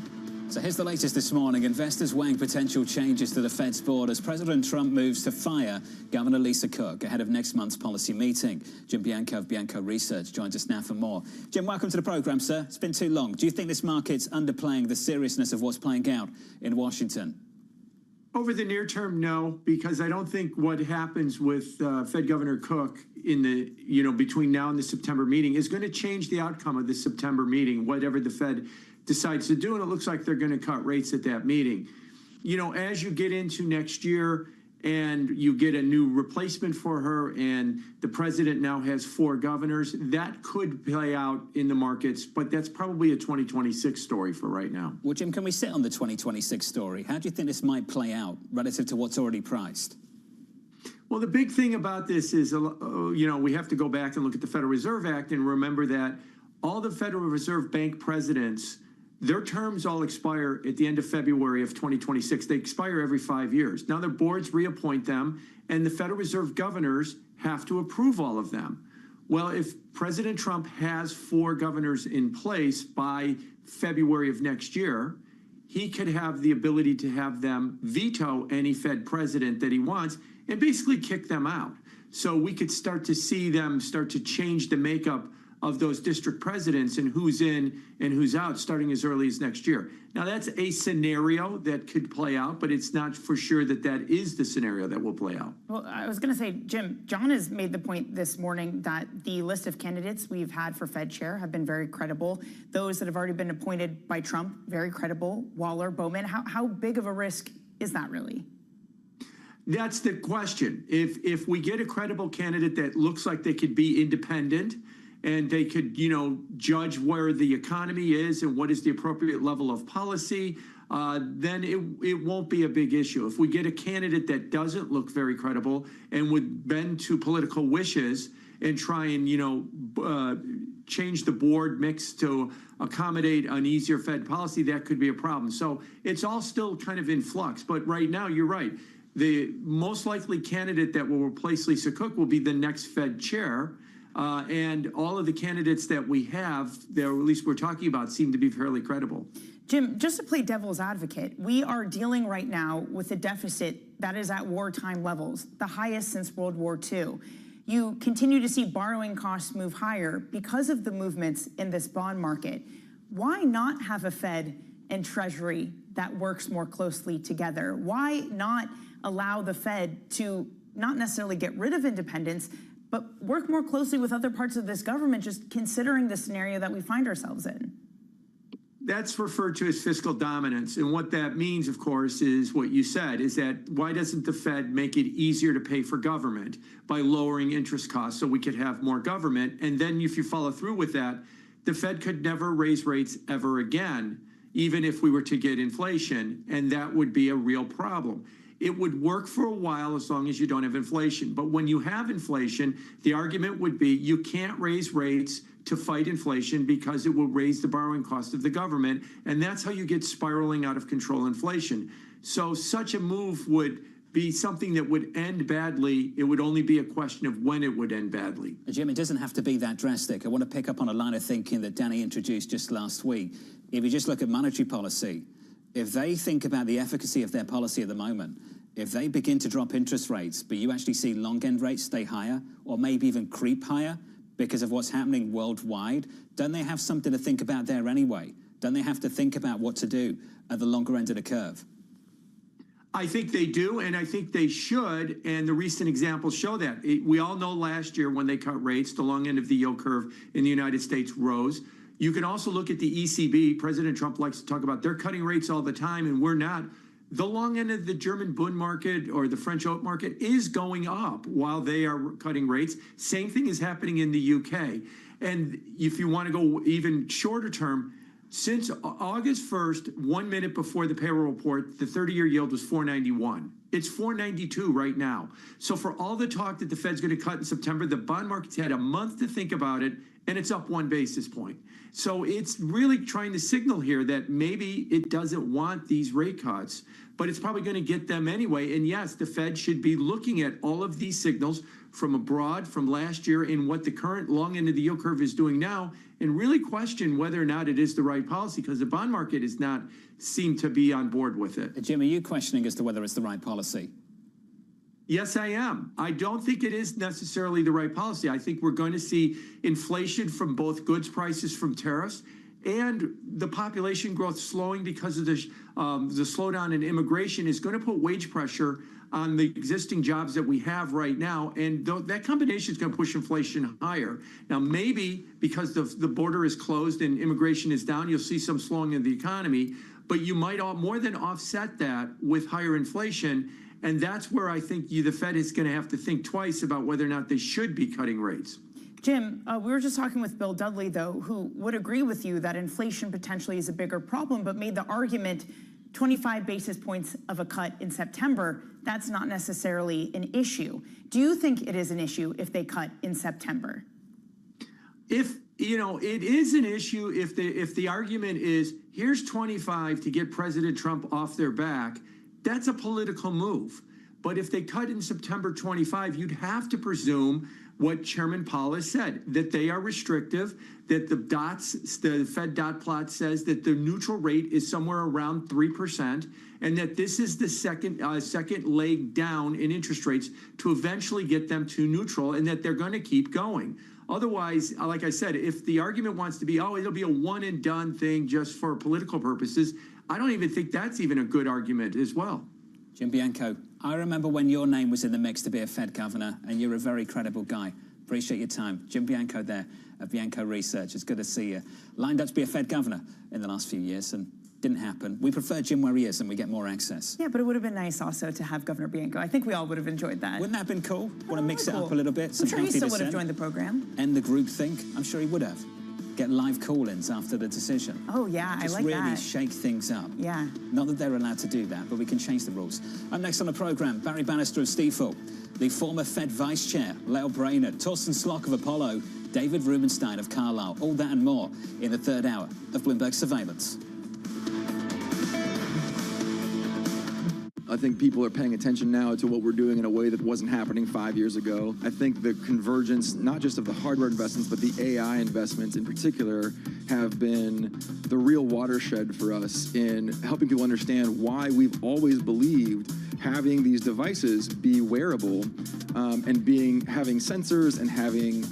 So here's the latest this morning. Investors weighing potential changes to the Fed's board as President Trump moves to fire Governor Lisa Cook ahead of next month's policy meeting. Jim Bianco of Bianco Research joins us now for more. Jim, welcome to the program, sir. It's been too long. Do you think this market's underplaying the seriousness of what's playing out in Washington? Over the near term, no, because I don't think what happens with Fed Governor Cook in the, between now and the September meeting is going to change the outcome of the September meeting, whatever the Fed decides to do, and it looks like they're going to cut rates at that meeting. As you get into next year and you get a new replacement for her and the president now has 4 governors, that could play out in the markets, but that's probably a 2026 story for right now. Well, Jim, can we sit on the 2026 story? How do you think this might play out relative to what's already priced? Well, the big thing about this is, we have to go back and look at the Federal Reserve Act and remember that all the Federal Reserve Bank presidents, their terms all expire at the end of February of 2026. They expire every 5 years. Now their boards reappoint them, and the Federal Reserve governors have to approve all of them. Well, if President Trump has 4 governors in place by February of next year, he could have the ability to have them veto any Fed president that he wants and basically kick them out. So we could start to see them start to change the makeup of those district presidents and who's in and who's out starting as early as next year. Now, that's a scenario that could play out, but it's not for sure that that is the scenario that will play out. Well, I was going to say, Jim, John has made the point this morning that the list of candidates we've had for Fed chair have been very credible. Those that have already been appointed by Trump, very credible. Waller, Bowman, how big of a risk is that really? That's the question. If we get a credible candidate that looks like they could be independent, and they could, judge where the economy is and what is the appropriate level of policy, then it won't be a big issue. If we get a candidate that doesn't look very credible and would bend to political wishes and try and, change the board mix to accommodate an easier Fed policy, that could be a problem. So it's all still kind of in flux. But right now, you're right. The most likely candidate that will replace Lisa Cook will be the next Fed chair. And all of the candidates that we have, that at least we're talking about, seem to be fairly credible. Jim, just to play devil's advocate, we are dealing right now with a deficit that is at wartime levels, the highest since World War II. You continue to see borrowing costs move higher because of the movements in this bond market. Why not have a Fed and Treasury that works more closely together? Why not allow the Fed to not necessarily get rid of independence, but work more closely with other parts of this government, just considering the scenario that we find ourselves in? That's referred to as fiscal dominance. And what that means, of course, is what you said, is that why doesn't the Fed make it easier to pay for government by lowering interest costs so we could have more government? And then if you follow through with that, the Fed could never raise rates ever again, even if we were to get inflation, and that would be a real problem. It would work for a while as long as you don't have inflation. But when you have inflation, the argument would be you can't raise rates to fight inflation because it will raise the borrowing cost of the government. And that's how you get spiraling out of control inflation. So such a move would be something that would end badly. It would only be a question of when it would end badly. Jim, it doesn't have to be that drastic. I want to pick up on a line of thinking that Danny introduced just last week. If you just look at monetary policy, if they think about the efficacy of their policy at the moment, if they begin to drop interest rates, but you actually see long end rates stay higher or maybe even creep higher because of what's happening worldwide, don't they have something to think about there anyway? Don't they have to think about what to do at the longer end of the curve? I think they do, and I think they should, and the recent examples show that. We all know last year when they cut rates, the long end of the yield curve in the United States rose. You can also look at the ECB. President Trump likes to talk about they're cutting rates all the time, and we're not. The long end of the German Bund market or the French oat market is going up while they are cutting rates. Same thing is happening in the UK. And if you want to go even shorter term, since August 1st, 1 minute before the payroll report, the 30-year yield was 491. It's 492 right now. So for all the talk that the Fed's going to cut in September, the bond market's had a month to think about it, and it's up 1 basis point. So it's really trying to signal here that maybe it doesn't want these rate cuts, but it's probably going to get them anyway. And yes, the Fed should be looking at all of these signals from abroad, from last year, and what the current long end of the yield curve is doing now, and really question whether or not it is the right policy, because the bond market is not seem to be on board with it. Jim, are you questioning as to whether it's the right policy? Yes, I am. I don't think it is necessarily the right policy. I think we're going to see inflation from both goods prices from tariffs and the population growth slowing because of the slowdown in immigration is going to put wage pressure on the existing jobs that we have right now. And that combination is going to push inflation higher. Now, maybe because the border is closed and immigration is down, you'll see some slowing of the economy, but you might more than offset that with higher inflation. And that's where I think the Fed is going to have to think twice about whether or not they should be cutting rates. Jim, we were just talking with Bill Dudley, though, who would agree with you that inflation potentially is a bigger problem, but made the argument 25 basis points of a cut in September, that's not necessarily an issue. Do you think it is an issue if they cut in September? If, it is an issue if the argument is, here's 25 to get President Trump off their back, that's a political move. But if they cut in September 25, you'd have to presume what Chairman Powell has said, that they are restrictive, that the Fed dot plot says that the neutral rate is somewhere around 3%, and that this is the second leg down in interest rates to eventually get them to neutral, and that they're going to keep going. Otherwise, like I said, if the argument wants to be, oh, it'll be a one and done thing just for political purposes, I don't even think that's even a good argument as well. Jim Bianco, I remember when your name was in the mix to be a Fed governor, and you're a very credible guy. Appreciate your time. Jim Bianco there at Bianco Research. It's good to see you. Lined up to be a Fed governor in the last few years, and didn't happen. We prefer Jim where he is, and we get more access. Yeah, but it would have been nice also to have Governor Bianco. I think we all would have enjoyed that. Wouldn't that have been cool? Want to mix it up a little bit? I'm sure he still would have joined the program. End the group think? I'm sure he would have. Get live call-ins after the decision. Oh, yeah, I like that. Just really shake things up. Yeah. Not that they're allowed to do that, but we can change the rules. Up next on the programme, Barry Bannister of Stifel, the former Fed Vice Chair, Leo Brainerd, Torsten Slok of Apollo, David Rubenstein of Carlyle. All that and more in the third hour of Bloomberg Surveillance. I think people are paying attention now to what we're doing in a way that wasn't happening 5 years ago. I think the convergence, not just of the hardware investments, but the AI investments in particular, have been the real watershed for us in helping people understand why we've always believed having these devices be wearable and having sensors and having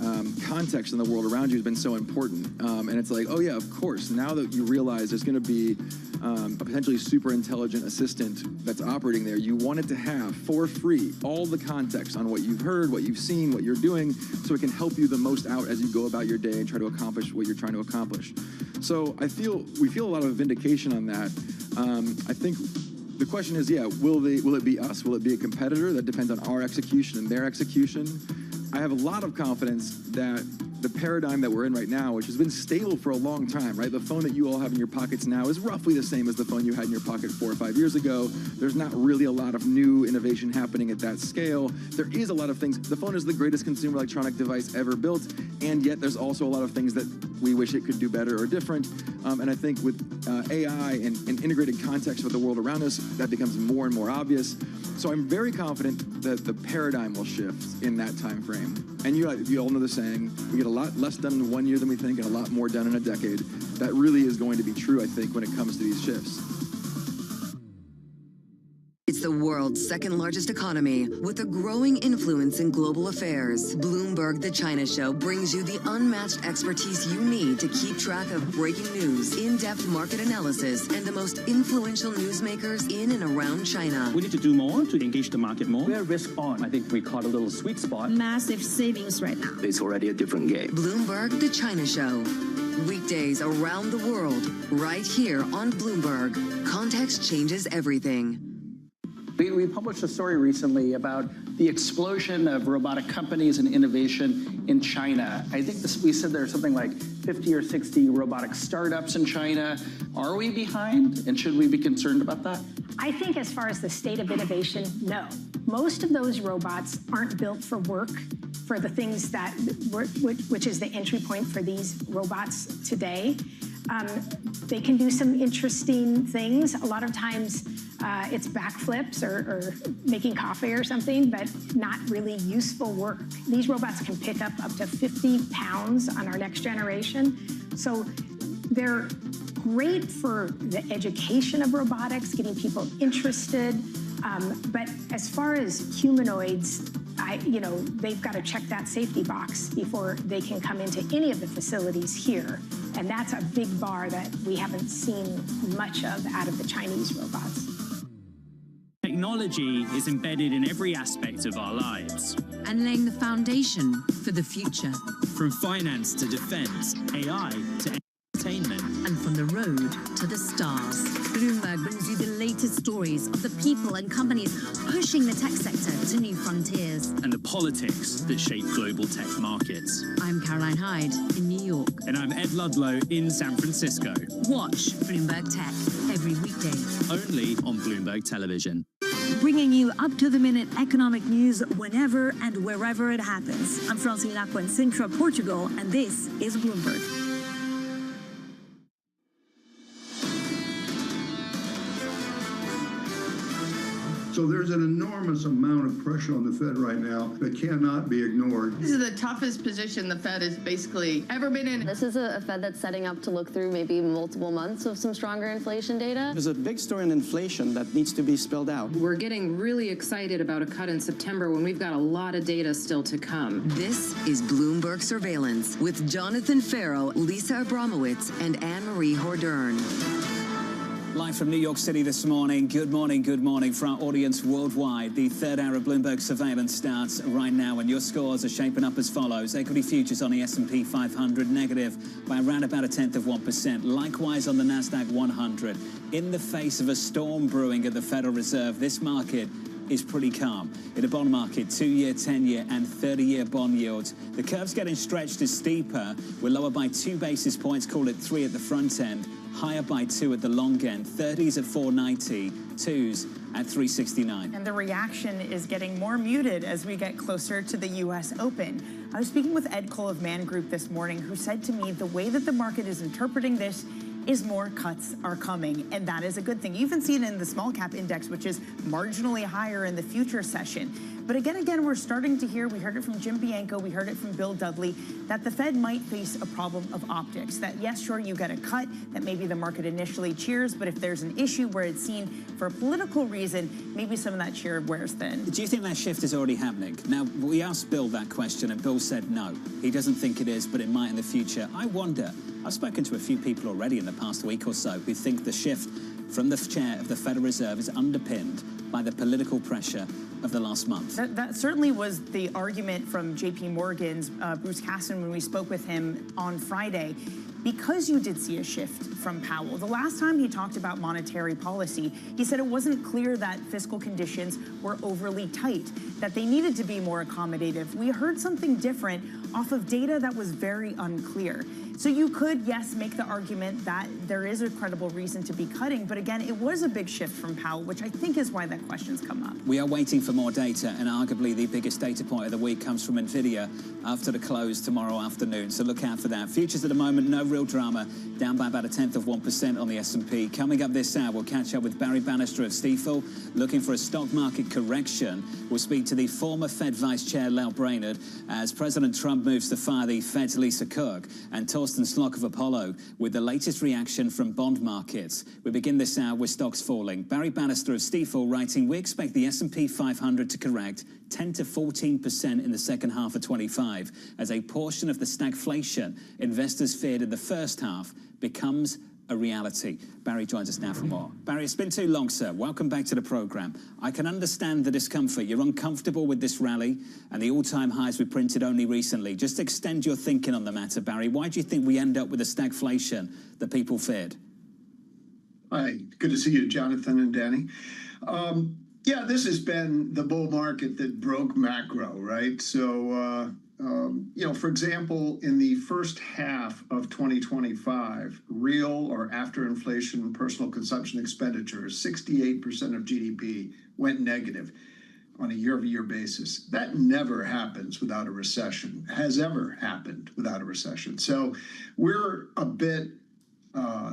context in the world around you has been so important. And it's like, oh yeah, of course, now that you realize there's going to be a potentially super intelligent assistant that's operating there, you want it to have, for free, all the context on what you've heard, what you've seen, what you're doing, so it can help you the most out as you go about your day and try to accomplish what you're trying to accomplish. So we feel a lot of vindication on that. I think the question is, yeah, will it be us? Will it be a competitor? That depends on our execution and their execution. I have a lot of confidence that the paradigm that we're in right now, which has been stable for a long time, right? The phone that you all have in your pockets now is roughly the same as the phone you had in your pocket 4 or 5 years ago. There's not really a lot of new innovation happening at that scale. There is a lot of things. The phone is the greatest consumer electronic device ever built, and yet there's also a lot of things that we wish it could do better or different. And I think with AI and integrated context with the world around us, that becomes more and more obvious. So I'm very confident that the paradigm will shift in that time frame. And you all know the saying, we get a lot less done in 1 year than we think and a lot more done in a decade. That really is going to be true, I think, when it comes to these shifts. It's the world's second largest economy with a growing influence in global affairs. Bloomberg The China Show brings you the unmatched expertise you need to keep track of breaking news, in-depth market analysis, and the most influential newsmakers in and around China. We need to do more to engage the market more. We're risk on. I think we caught a little sweet spot. Massive savings right now. It's already a different game. Bloomberg The China Show. Weekdays around the world, right here on Bloomberg. Context changes everything. We published a story recently about the explosion of robotic companies and innovation in China. I think we said there's something like 50 or 60 robotic startups in China. Are we behind, and should we be concerned about that? I think as far as the state of innovation, no. Most of those robots aren't built for work, for the things that, which is the entry point for these robots today. They can do some interesting things. A lot of times it's backflips or making coffee or something, but not really useful work. These robots can pick up to 50 pounds on our next generation. So they're great for the education of robotics, getting people interested. But as far as humanoids, they've got to check that safety box before they can come into any of the facilities here. And that's a big bar that we haven't seen much of out of the Chinese robots. Technology is embedded in every aspect of our lives. And laying the foundation for the future. From finance to defense, AI to entertainment. And from the road to the stars. Bloomberg brings you the latest stories of the people and companies pushing the tech sector to new frontiers. And the politics that shape global tech markets. I'm Caroline Hyde in New York. And I'm Ed Ludlow in San Francisco. Watch Bloomberg Tech every weekday. Only on Bloomberg Television. Bringing you up-to-the-minute economic news whenever and wherever it happens. I'm Francine Lacqua in Sintra, Portugal, and this is Bloomberg. So there's an enormous amount of pressure on the Fed right now that cannot be ignored. This is the toughest position the Fed has basically ever been in. This is a Fed that's setting up to look through maybe multiple months of some stronger inflation data. There's a big story in inflation that needs to be spelled out. We're getting really excited about a cut in September when we've got a lot of data still to come. This is Bloomberg Surveillance with Jonathan Farrow, Lisa Abramowitz, and Anne-Marie Hordern. Live from New York City this morning. Good morning for our audience worldwide. The third hour of Bloomberg Surveillance starts right now, and your scores are shaping up as follows. Equity futures on the S&P 500 negative by around about 1/10%. Likewise on the NASDAQ 100. In the face of a storm brewing at the Federal Reserve, this market is pretty calm. In a bond market, 2-year, 10-year, and 30-year bond yields. The curve's getting stretched as steeper. We're lower by 2 basis points, call it 3 at the front end. Higher by 2 at the long end, 30s at 490, 2s at 369. And the reaction is getting more muted as we get closer to the U.S. Open. I was speaking with Ed Cole of Man Group this morning, who said to me the way that the market is interpreting this is more cuts are coming, and that is a good thing. You even see it in the small cap index, which is marginally higher in the future session. But again, we're starting to hear, we heard it from Jim Bianco, we heard it from Bill Dudley, that the Fed might face a problem of optics. That yes, sure, you get a cut, that maybe the market initially cheers, but if there's an issue where it's seen for a political reason, maybe some of that cheer wears thin. Do you think that shift is already happening? Now, we asked Bill that question, and Bill said no. He doesn't think it is, but it might in the future. I wonder, I've spoken to a few people already in the past week or so who think the shift from the chair of the Federal Reserve is underpinned by the political pressure of the last month. That certainly was the argument from JP Morgan's Bruce Casson when we spoke with him on Friday. Because you did see a shift from Powell. The last time he talked about monetary policy, he said it wasn't clear that fiscal conditions were overly tight, that they needed to be more accommodative. We heard something different off of data that was very unclear. So you could, yes, make the argument that there is a credible reason to be cutting, but again, it was a big shift from Powell, which I think is why that question's come up. We are waiting for more data, and arguably the biggest data point of the week comes from Nvidia after the close tomorrow afternoon, so look out for that. Futures at the moment, no real drama, down by about 1/10% on the S&P. Coming up this hour, we'll catch up with Barry Bannister of Stifel, looking for a stock market correction. We'll speak to the former Fed Vice Chair, Lael Brainerd, as President Trump moves to fire the Fed's Lisa Cook, and Torsten Slok of Apollo with the latest reaction from bond markets. We begin this hour with stocks falling. Barry Bannister of Stifel writing, we expect the S&P 500 to correct 10 to 14% in the second half of 25 as a portion of the stagflation investors feared in the first half becomes a reality. Barry joins us now for more. Barry, it's been too long, sir. Welcome back to the program. I can understand the discomfort. You're uncomfortable with this rally and the all-time highs we printed only recently. Just extend your thinking on the matter, Barry. Why do you think we end up with the stagflation that people feared? Hi, good to see you, Jonathan and Danny. Yeah, this has been the bull market that broke macro, right? So, for example, in the first half of 2025, real or after inflation personal consumption expenditures, 68% of GDP went negative on a year-over-year basis. That never happens without a recession, has ever happened without a recession. So we're a bit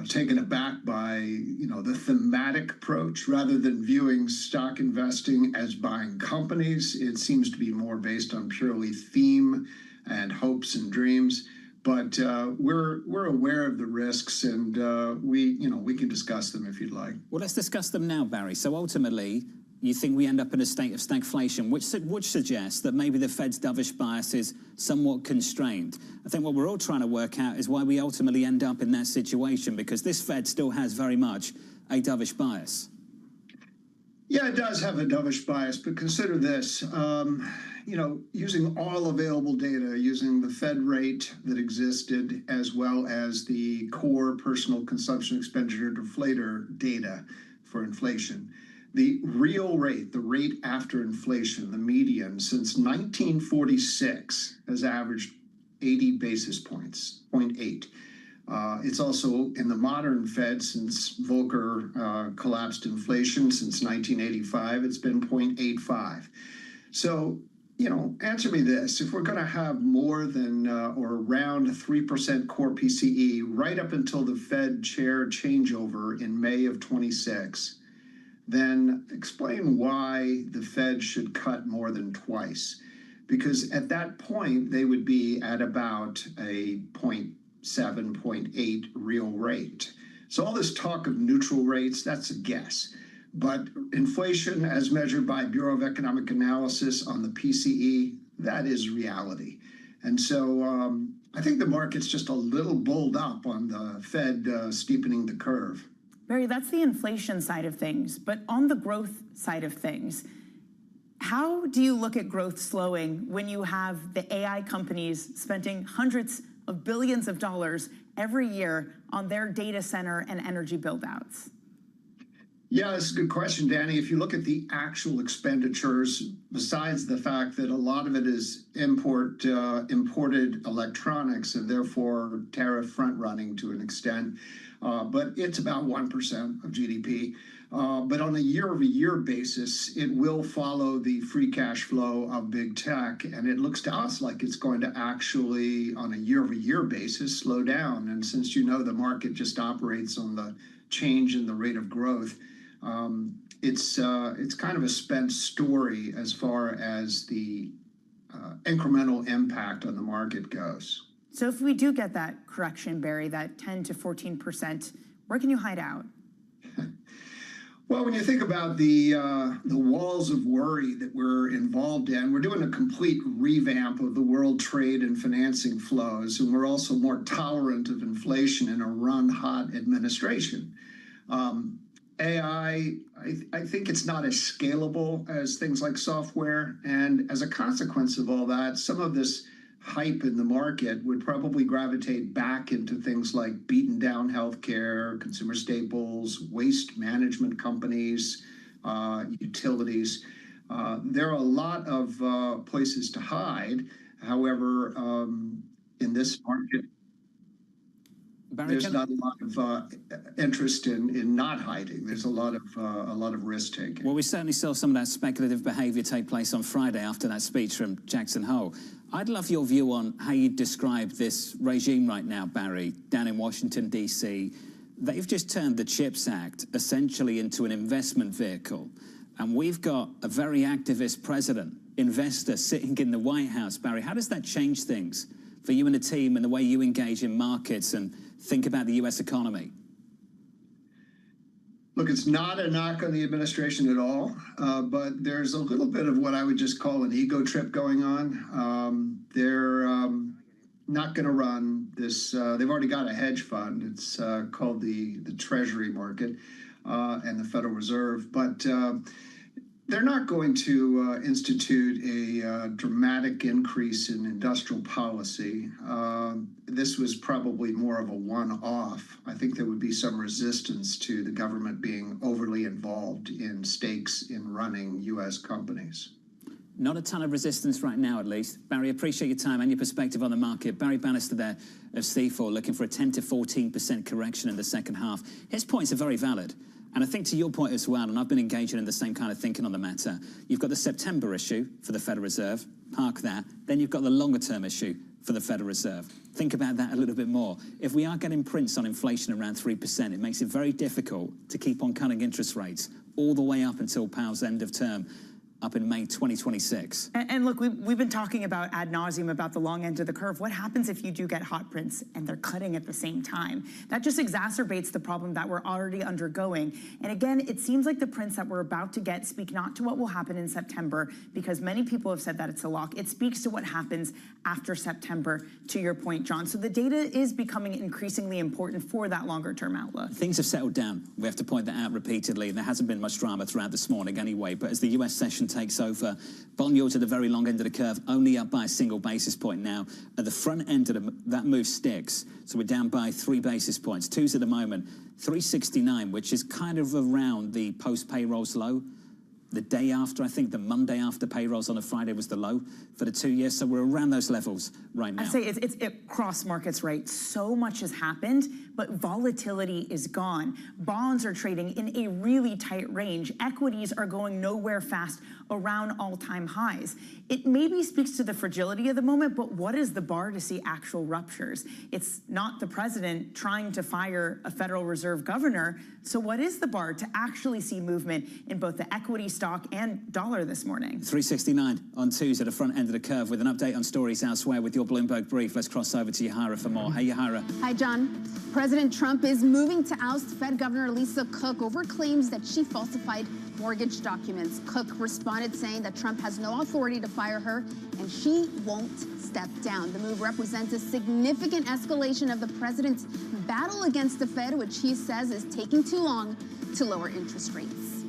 taken aback by, the thematic approach rather than viewing stock investing as buying companies. It seems to be more based on purely theme and hopes and dreams. But we're aware of the risks, and we can discuss them if you'd like. Well, let's discuss them now, Barry. So ultimately, you think we end up in a state of stagflation, which suggests that maybe the Fed's dovish bias is somewhat constrained. I think what we're all trying to work out is why we ultimately end up in that situation, because this Fed still has very much a dovish bias. Yeah, it does have a dovish bias, but consider this. Using all available data, using the Fed rate that existed, as well as the core personal consumption expenditure deflator data for inflation, The real rate, the rate after inflation, the median since 1946 has averaged 80 basis points, 0.8. It's also in the modern Fed since Volcker collapsed inflation since 1985, it's been 0.85. So, answer me this. If we're going to have more than or around 3% core PCE right up until the Fed chair changeover in May of 26, then explain why the Fed should cut more than twice. Because at that point, they would be at about a 0.7, 0.8 real rate. So all this talk of neutral rates, that's a guess. But inflation, as measured by Bureau of Economic Analysis on the PCE, that is reality. And so I think the market's just a little bulled up on the Fed steepening the curve. Barry, that's the inflation side of things. But on the growth side of things, how do you look at growth slowing when you have the AI companies spending hundreds of billions of dollars every year on their data center and energy build-outs? Yeah, that's a good question, Danny. If you look at the actual expenditures, besides the fact that a lot of it is imported electronics and therefore tariff front-running to an extent, but it's about 1% of GDP. But on a year-over-year basis, it will follow the free cash flow of big tech, and it looks to us like it's going to actually, on a year-over-year basis, slow down. And since the market just operates on the change in the rate of growth, it's kind of a spent story as far as the incremental impact on the market goes. So if we do get that correction, Barry, that 10 to 14%, where can you hide out? Well, when you think about the walls of worry that we're involved in, we're doing a complete revamp of the world trade and financing flows, and we're also more tolerant of inflation in a run-hot administration. AI, I think it's not as scalable as things like software, and as a consequence of all that, some of this hype in the market would probably gravitate back into things like beaten down healthcare, consumer staples, waste management companies, utilities. There are a lot of places to hide. However, in this market, there's not a lot of interest in not hiding. There's a lot of risk taking. Well, we certainly saw some of that speculative behaviour take place on Friday after that speech from Jackson Hole. I'd love your view on how you describe this regime right now, Barry, down in Washington, D.C. They've just turned the CHIPS Act essentially into an investment vehicle. And we've got a very activist president, investor, sitting in the White House. Barry, how does that change things for you and the team and the way you engage in markets and think about the U.S. economy? Look, it's not a knock on the administration at all, but there's a little bit of what I would just call an ego trip going on. They're not going to run this. They've already got a hedge fund. It's called the Treasury market and the Federal Reserve, but they're not going to institute a dramatic increase in industrial policy. This was probably more of a one-off. I think there would be some resistance to the government being overly involved in stakes in running U.S. companies. Not a ton of resistance right now, at least. Barry, appreciate your time and your perspective on the market. Barry Bannister there of Stifel, looking for a 10 to 14% correction in the second half. His points are very valid. And I think to your point as well, and I've been engaging in the same kind of thinking on the matter, you've got the September issue for the Federal Reserve, park that. Then you've got the longer term issue for the Federal Reserve. Think about that a little bit more. If we are getting prints on inflation around 3%, it makes it very difficult to keep on cutting interest rates all the way up until Powell's end of term up in May 2026. And look, we've been talking about ad nauseum about the long end of the curve. What happens if you do get hot prints and they're cutting at the same time? That just exacerbates the problem that we're already undergoing. And again, it seems like the prints that we're about to get speak not to what will happen in September, because many people have said that it's a lock. It speaks to what happens after September, to your point, John. So the data is becoming increasingly important for that longer term outlook. Things have settled down. We have to point that out repeatedly. There hasn't been much drama throughout this morning anyway, but as the US session takes over. Bond yields at the very long end of the curve, only up by a single basis point now. At the front end of that move sticks, so we're down by 3 basis points. Twos at the moment, 369, which is kind of around the post-payrolls low. The day after, I think the Monday after payrolls on a Friday was the low for the 2 years. So we're around those levels right now. I'd say it's across markets, right? So much has happened, but volatility is gone. Bonds are trading in a really tight range. Equities are going nowhere fast, around all-time highs. It maybe speaks to the fragility of the moment, but what is the bar to see actual ruptures? It's not the president trying to fire a Federal Reserve governor. So what is the bar to actually see movement in both the equity, stock, and dollar this morning? 369 on twos at the front end of the curve with an update on stories elsewhere with your Bloomberg brief. Let's cross over to Yahara for more. Hey, Yahara. Hi, John. President Trump is moving to oust Fed Governor Lisa Cook over claims that she falsified mortgage documents. Cook responded saying that Trump has no authority to fire her and she won't step down. The move represents a significant escalation of the president's battle against the Fed, which he says is taking too long to lower interest rates.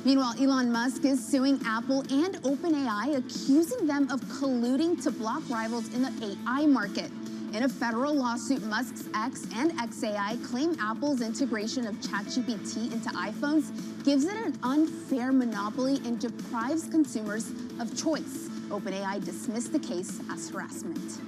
Meanwhile, Elon Musk is suing Apple and OpenAI, accusing them of colluding to block rivals in the AI market. In a federal lawsuit, Musk's X and XAI claim Apple's integration of ChatGPT into iPhones gives it an unfair monopoly and deprives consumers of choice. OpenAI dismissed the case as harassment.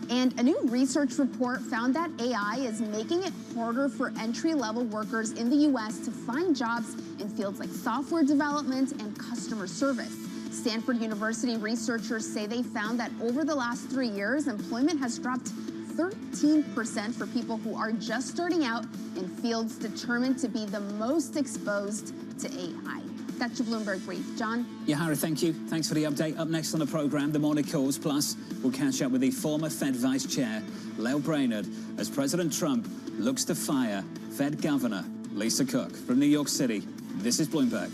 And a new research report found that AI is making it harder for entry-level workers in the U.S. to find jobs in fields like software development and customer service. Stanford University researchers say they found that over the last 3 years, employment has dropped 13% for people who are just starting out in fields determined to be the most exposed to AI. That's your Bloomberg brief. John? Yahara, thank you. Thanks for the update. Up next on the program, the morning calls. Plus, we'll catch up with the former Fed Vice Chair, Lael Brainerd, as President Trump looks to fire Fed Governor Lisa Cook. From New York City, this is Bloomberg.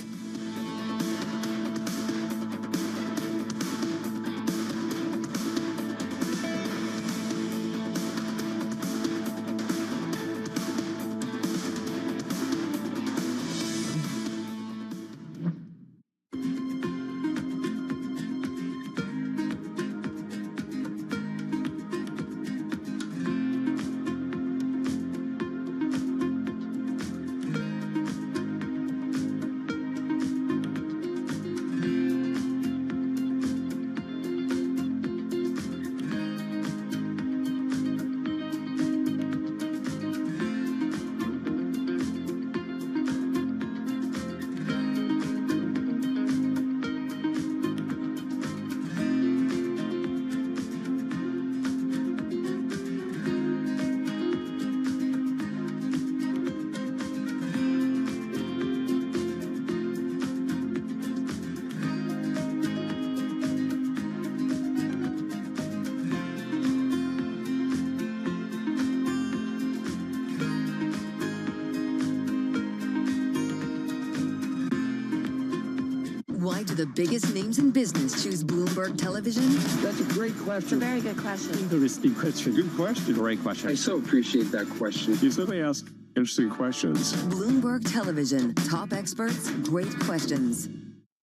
Why do the biggest names in business choose Bloomberg Television? That's a great question. It's a very good question. Interesting question. Good question. Great question. I so appreciate that question. You certainly ask interesting questions. Bloomberg Television. Top experts, great questions.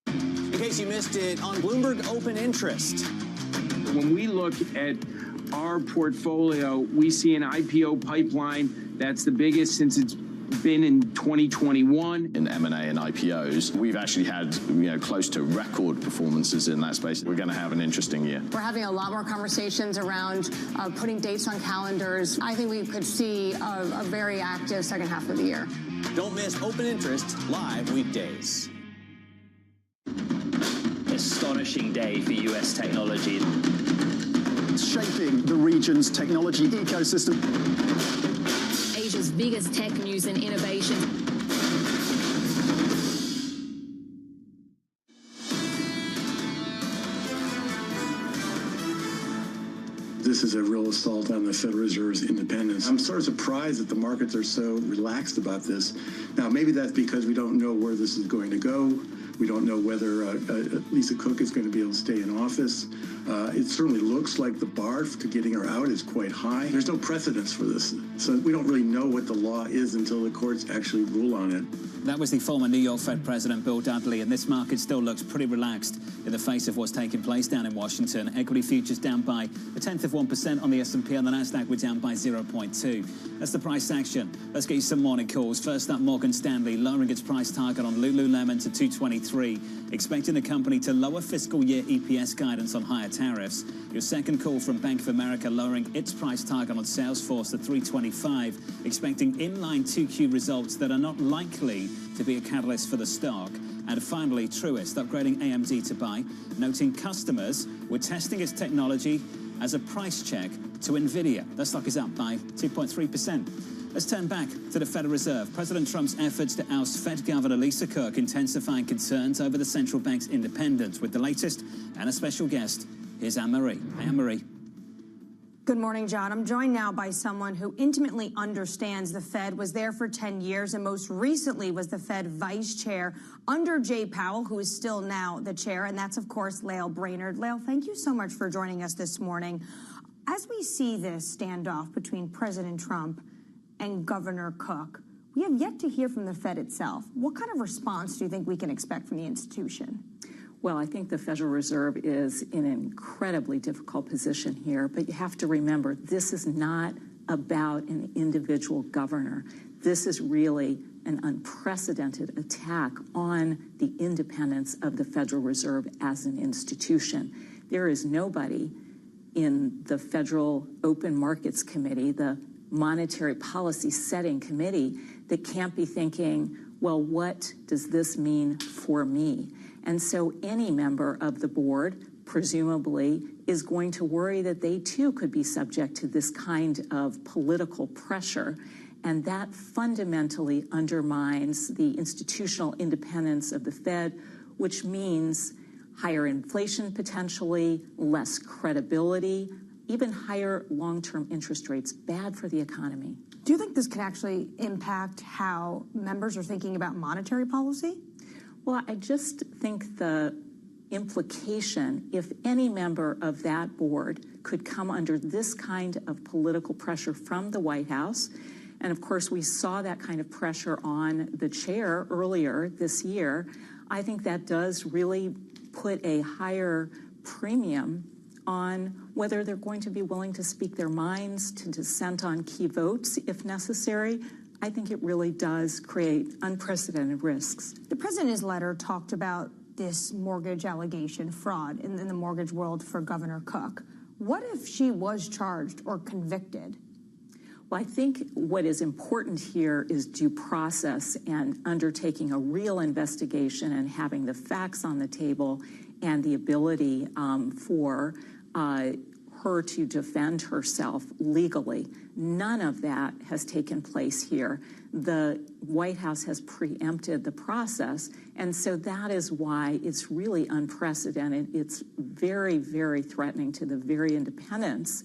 In case you missed it, on Bloomberg Open Interest. When we look at our portfolio, we see an IPO pipeline that's the biggest since it's been in 2021. In M&A and IPOs, we've actually had close to record performances in that space. We're going to have an interesting year. We're having a lot more conversations around putting dates on calendars. I think we could see a very active second half of the year. Don't miss Open Interest live weekdays. Astonishing day for US technology. It's shaping the region's technology ecosystem. Asia's biggest tech news and innovation. This is a real assault on the Federal Reserve's independence. I'm sort of surprised that the markets are so relaxed about this. Now, maybe that's because we don't know where this is going to go. We don't know whether Lisa Cook is going to be able to stay in office. It certainly looks like the bar to getting her out is quite high. There's no precedence for this, so we don't really know what the law is until the courts actually rule on it. That was the former New York Fed President Bill Dudley, and this market still looks pretty relaxed in the face of what's taking place down in Washington. Equity futures down by 0.1% on the S&P, and the Nasdaq were down by 0.2. That's the price action. Let's get you some morning calls. First up, Morgan Stanley lowering its price target on Lululemon to 223, expecting the company to lower fiscal year EPS guidance on higher tariffs. Your second call from Bank of America lowering its price target on Salesforce to 325, expecting inline 2Q results that are not likely to be a catalyst for the stock. And finally, Truist upgrading AMD to buy, noting customers were testing its technology as a price check to NVIDIA. The stock is up by 2.3%. Let's turn back to the Federal Reserve. President Trump's efforts to oust Fed Governor Lisa Cook intensifying concerns over the central bank's independence. With the latest and a special guest, here's Anne-Marie. Hi, Anne-Marie. Good morning, John. I'm joined now by someone who intimately understands the Fed, was there for 10 years, and most recently was the Fed vice chair under Jay Powell, who is still now the chair, and that's, of course, Lael Brainerd. Lael, thank you so much for joining us this morning. As we see this standoff between President Trump and Governor Cook, we have yet to hear from the Fed itself. What kind of response do you think we can expect from the institution? Well, I think the Federal Reserve is in an incredibly difficult position here, but you have to remember, this is not about an individual governor. This is really an unprecedented attack on the independence of the Federal Reserve as an institution. There is nobody in the Federal Open Markets Committee, the Monetary Policy Setting Committee, that can't be thinking, well, what does this mean for me? And so any member of the board, presumably, is going to worry that they, too, could be subject to this kind of political pressure. And that fundamentally undermines the institutional independence of the Fed, which means higher inflation potentially, less credibility, even higher long-term interest rates, bad for the economy. Do you think this can actually impact how members are thinking about monetary policy? Well, I just think the implication, if any member of that board could come under this kind of political pressure from the White House, and of course we saw that kind of pressure on the chair earlier this year, I think that does really put a higher premium on whether they're going to be willing to speak their minds, to dissent on key votes if necessary. I think it really does create unprecedented risks. The president's letter talked about this mortgage allegation fraud in the mortgage world for Governor Cook. What if she was charged or convicted? Well, I think what is important here is due process and undertaking a real investigation and having the facts on the table and the ability for her to defend herself legally. None of that has taken place here. The White House has preempted the process, and so that is why it's really unprecedented. It's very, very threatening to the very independence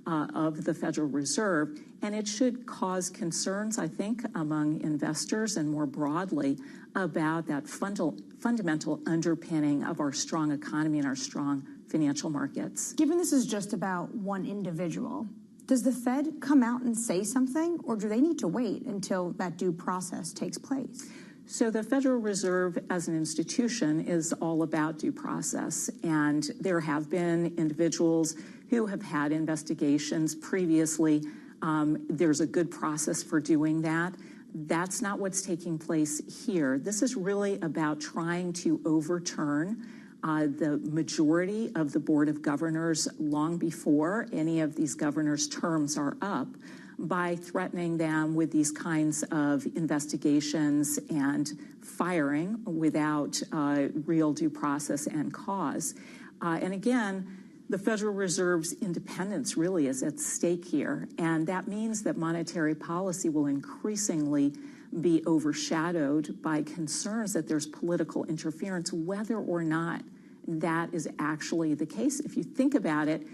of the Federal Reserve, and it should cause concerns, I think, among investors and more broadly about that fundamental underpinning of our strong economy and our strong financial markets. Given this is just about one individual, does the Fed come out and say something, or do they need to wait until that due process takes place? So the Federal Reserve as an institution is all about due process, and there have been individuals who have had investigations previously. There's a good process for doing that. That's not what's taking place here. This is really about trying to overturn the majority of the Board of Governors long before any of these governors' terms are up by threatening them with these kinds of investigations and firing without real due process and cause. And again, the Federal Reserve's independence really is at stake here, and that means that monetary policy will increasingly be overshadowed by concerns that there's political interference, whether or not that is actually the case. If you think about it,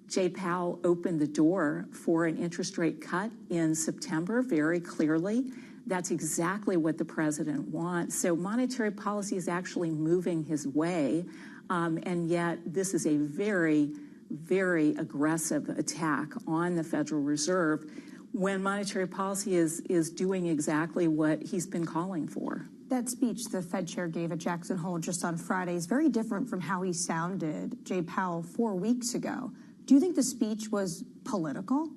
Jay Powell opened the door for an interest rate cut in September very clearly. That's exactly what the president wants. So monetary policy is actually moving his way. And yet this is a very, very aggressive attack on the Federal Reserve when monetary policy is doing exactly what he's been calling for. That speech the Fed chair gave at Jackson Hole just on Friday is very different from how he sounded, Jay Powell, 4 weeks ago. Do you think the speech was political?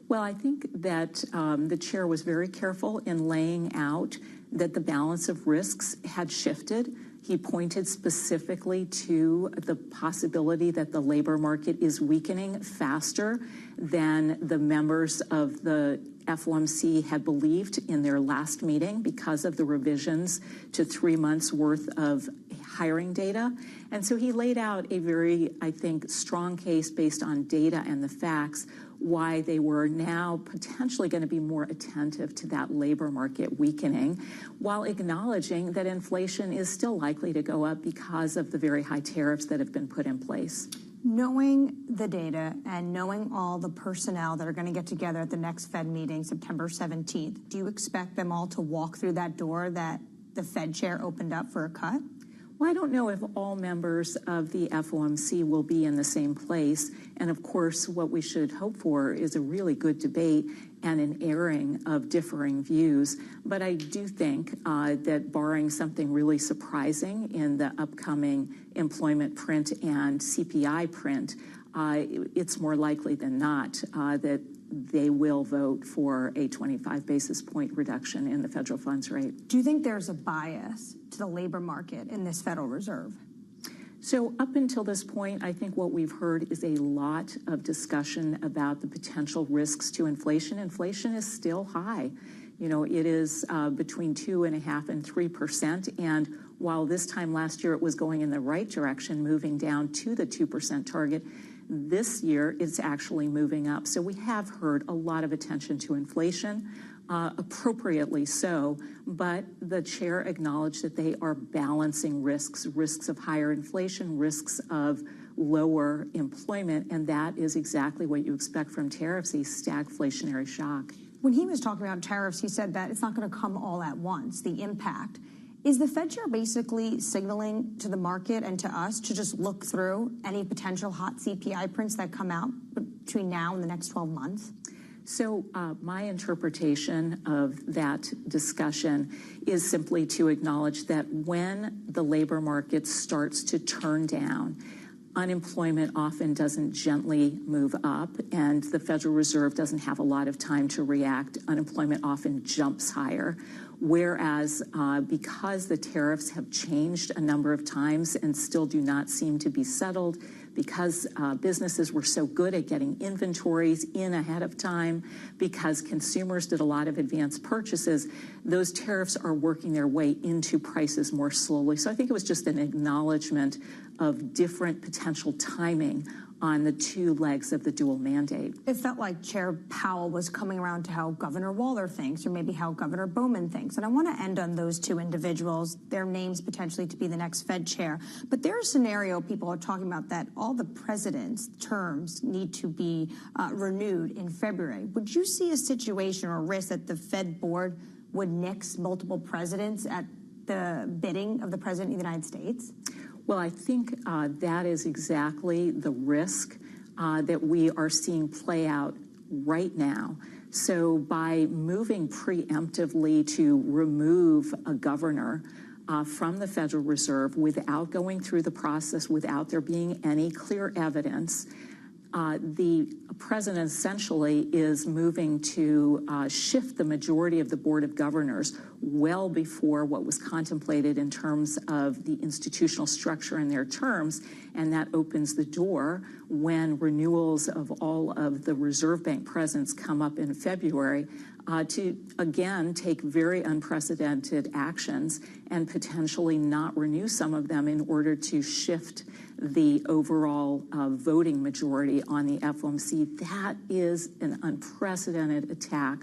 Well, I think that the chair was very careful in laying out that the balance of risks had shifted. He pointed specifically to the possibility that the labor market is weakening faster than the members of the FOMC had believed in their last meeting because of the revisions to 3 months worth of hiring data. And so he laid out a very, I think, strong case based on data and the facts why they were now potentially going to be more attentive to that labor market weakening, while acknowledging that inflation is still likely to go up because of the very high tariffs that have been put in place. Knowing the data and knowing all the personnel that are going to get together at the next Fed meeting, September 17th, do you expect them all to walk through that door that the Fed chair opened up for a cut? Well, I don't know if all members of the FOMC will be in the same place. And of course, what we should hope for is a really good debate and an airing of differing views. But I do think that barring something really surprising in the upcoming employment print and CPI print, it's more likely than not that they will vote for a 25 basis point reduction in the federal funds rate. Do you think there's a bias to the labor market in this Federal Reserve? So up until this point, I think what we've heard is a lot of discussion about the potential risks to inflation. Inflation is still high. You know, it is between 2.5% and 3%. And while this time last year it was going in the right direction, moving down to the 2% target, this year it's actually moving up. So we have heard a lot of attention to inflation, appropriately so, but the chair acknowledged that they are balancing risks of higher inflation, risks of lower employment, and that is exactly what you expect from tariffs, a stagflationary shock. When he was talking about tariffs, he said that it's not going to come all at once, the impact. Is the Fed chair basically signaling to the market and to us to just look through any potential hot CPI prints that come out between now and the next 12 months? So my interpretation of that discussion is simply to acknowledge that when the labor market starts to turn down, unemployment often doesn't gently move up, and the Federal Reserve doesn't have a lot of time to react. Unemployment often jumps higher. Whereas because the tariffs have changed a number of times and still do not seem to be settled, because businesses were so good at getting inventories in ahead of time, because consumers did a lot of advanced purchases, those tariffs are working their way into prices more slowly. So I think it was just an acknowledgement of different potential timing on the two legs of the dual mandate. It felt like Chair Powell was coming around to how Governor Waller thinks, or maybe how Governor Bowman thinks. And I want to end on those two individuals, their names potentially to be the next Fed chair. But there's a scenario people are talking about that all the president's terms need to be renewed in February. Would you see a situation or a risk that the Fed board would nix multiple presidents at the bidding of the President of the United States? Well, I think that is exactly the risk that we are seeing play out right now. So by moving preemptively to remove a governor from the Federal Reserve without going through the process, without there being any clear evidence, the president essentially is moving to shift the majority of the Board of Governors well before what was contemplated in terms of the institutional structure and their terms, and that opens the door when renewals of all of the Reserve Bank presidents come up in February to, again, take very unprecedented actions and potentially not renew some of them in order to shift the overall voting majority on the FOMC. That is an unprecedented attack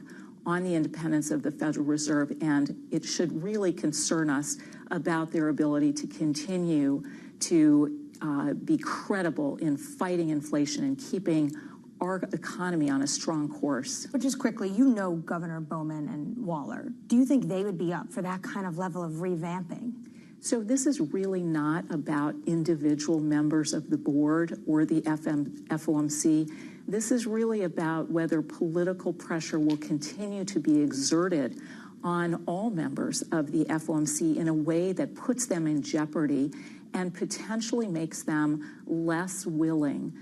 on the independence of the Federal Reserve, and it should really concern us about their ability to continue to be credible in fighting inflation and keeping our economy on a strong course. But just quickly, you know Governor Bowman and Waller. Do you think they would be up for that kind of level of revamping? So this is really not about individual members of the board or the FOMC. This is really about whether political pressure will continue to be exerted on all members of the FOMC in a way that puts them in jeopardy and potentially makes them less willing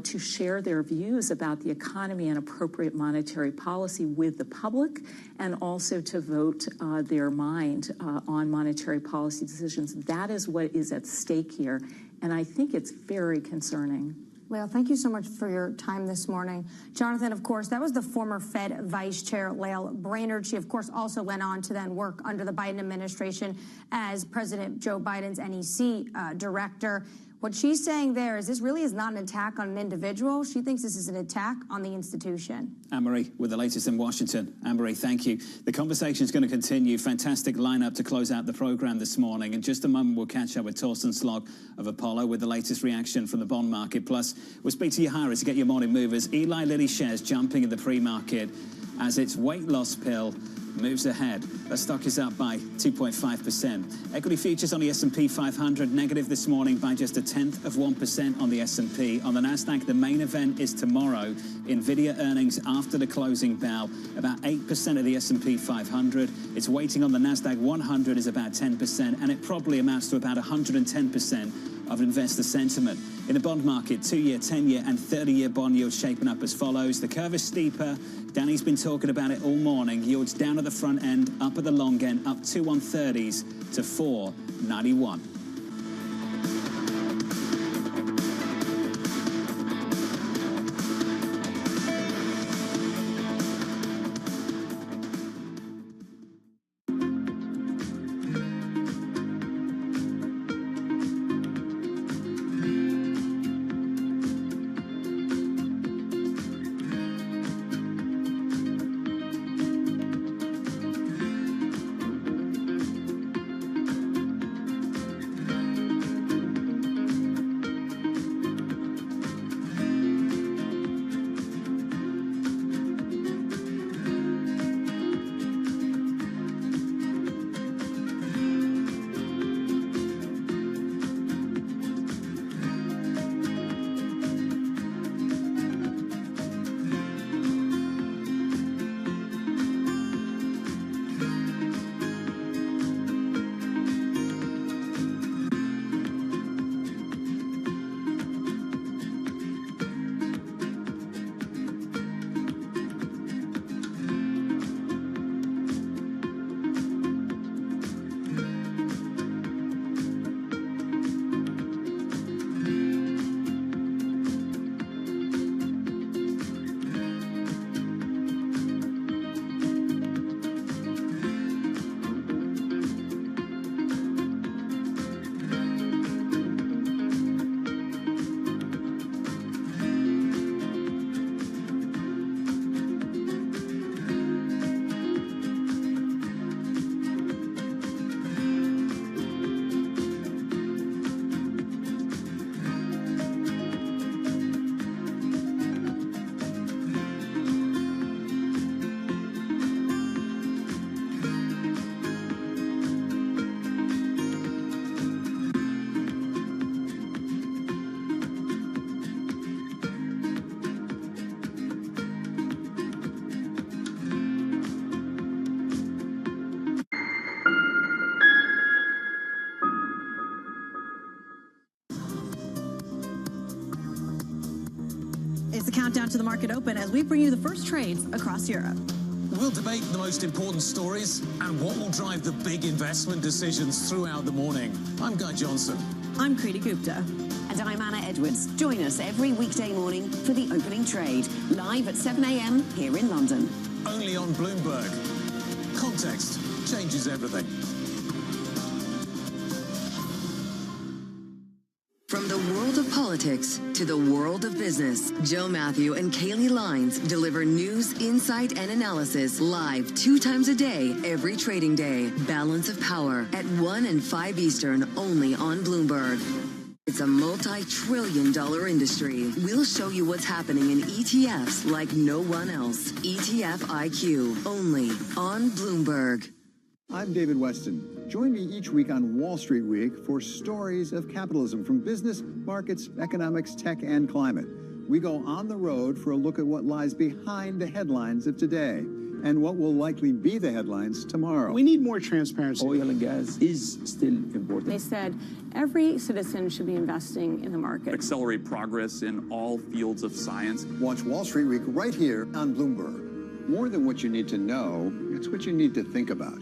to share their views about the economy and appropriate monetary policy with the public, and also to vote their mind on monetary policy decisions. That is what is at stake here, and I think it's very concerning. Lael, thank you so much for your time this morning. Jonathan, of course, that was the former Fed Vice Chair, Lael Brainard. She, of course, also went on to then work under the Biden administration as President Joe Biden's NEC director. What she's saying there is this really is not an attack on an individual. She thinks this is an attack on the institution. Anne-Marie with the latest in Washington. Anne-Marie, thank you. The conversation is going to continue. Fantastic lineup to close out the program this morning. In just a moment, we'll catch up with Torsten Slog of Apollo with the latest reaction from the bond market. Plus, we'll speak to Yahara to get your morning movers. Eli Lilly shares jumping in the pre-market as its weight loss pill moves ahead. The stock is up by 2.5%. Equity futures on the S&P 500 negative this morning by just 0.1% on the S&P. On the Nasdaq, the main event is tomorrow. Nvidia earnings after the closing bell. About 8% of the S&P 500. It's weighting on the Nasdaq 100 is about 10%, and it probably amounts to about 110% of investor sentiment. In the bond market, 2-year, 10-year and 30-year bond yields shaping up as follows. The curve is steeper. Danny's been talking about it all morning. Yields down at the front end, up at the long end, up 2 1/30s to 4.91. It's the countdown to the market open as we bring you the first trades across Europe. We'll debate the most important stories and what will drive the big investment decisions throughout the morning. I'm Guy Johnson. I'm Kriti Gupta. And I'm Anna Edwards. Join us every weekday morning for the opening trade, live at 7 a.m. here in London. Only on Bloomberg. Context changes everything. From the world of politics to the world of business, Joe Matthew and Kaylee Lines deliver news, insight, and analysis live 2 times a day, every trading day. Balance of Power at 1 and 5 Eastern, only on Bloomberg. It's a multi-trillion-dollar industry. We'll show you what's happening in ETFs like no one else. ETF IQ, only on Bloomberg. I'm David Weston. Join me each week on Wall Street Week for stories of capitalism from business, markets, economics, tech, and climate. We go on the road for a look at what lies behind the headlines of today and what will likely be the headlines tomorrow. We need more transparency. Oil and gas is still important. They said every citizen should be investing in the market. Accelerate progress in all fields of science. Watch Wall Street Week right here on Bloomberg. More than what you need to know, it's what you need to think about.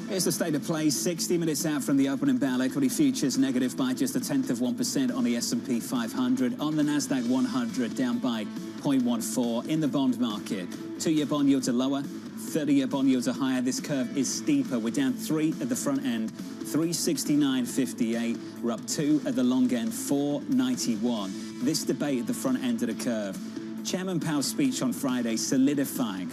Here's the state of play, 60 minutes out from the opening bell. Equity futures negative by just 0.1% on the S&P 500. On the Nasdaq 100, down by 0.14. In the bond market, 2-year bond yields are lower, 30-year bond yields are higher. This curve is steeper. We're down 3 at the front end, 369.58. We're up 2 at the long end, 491. This debate at the front end of the curve. Chairman Powell's speech on Friday solidifying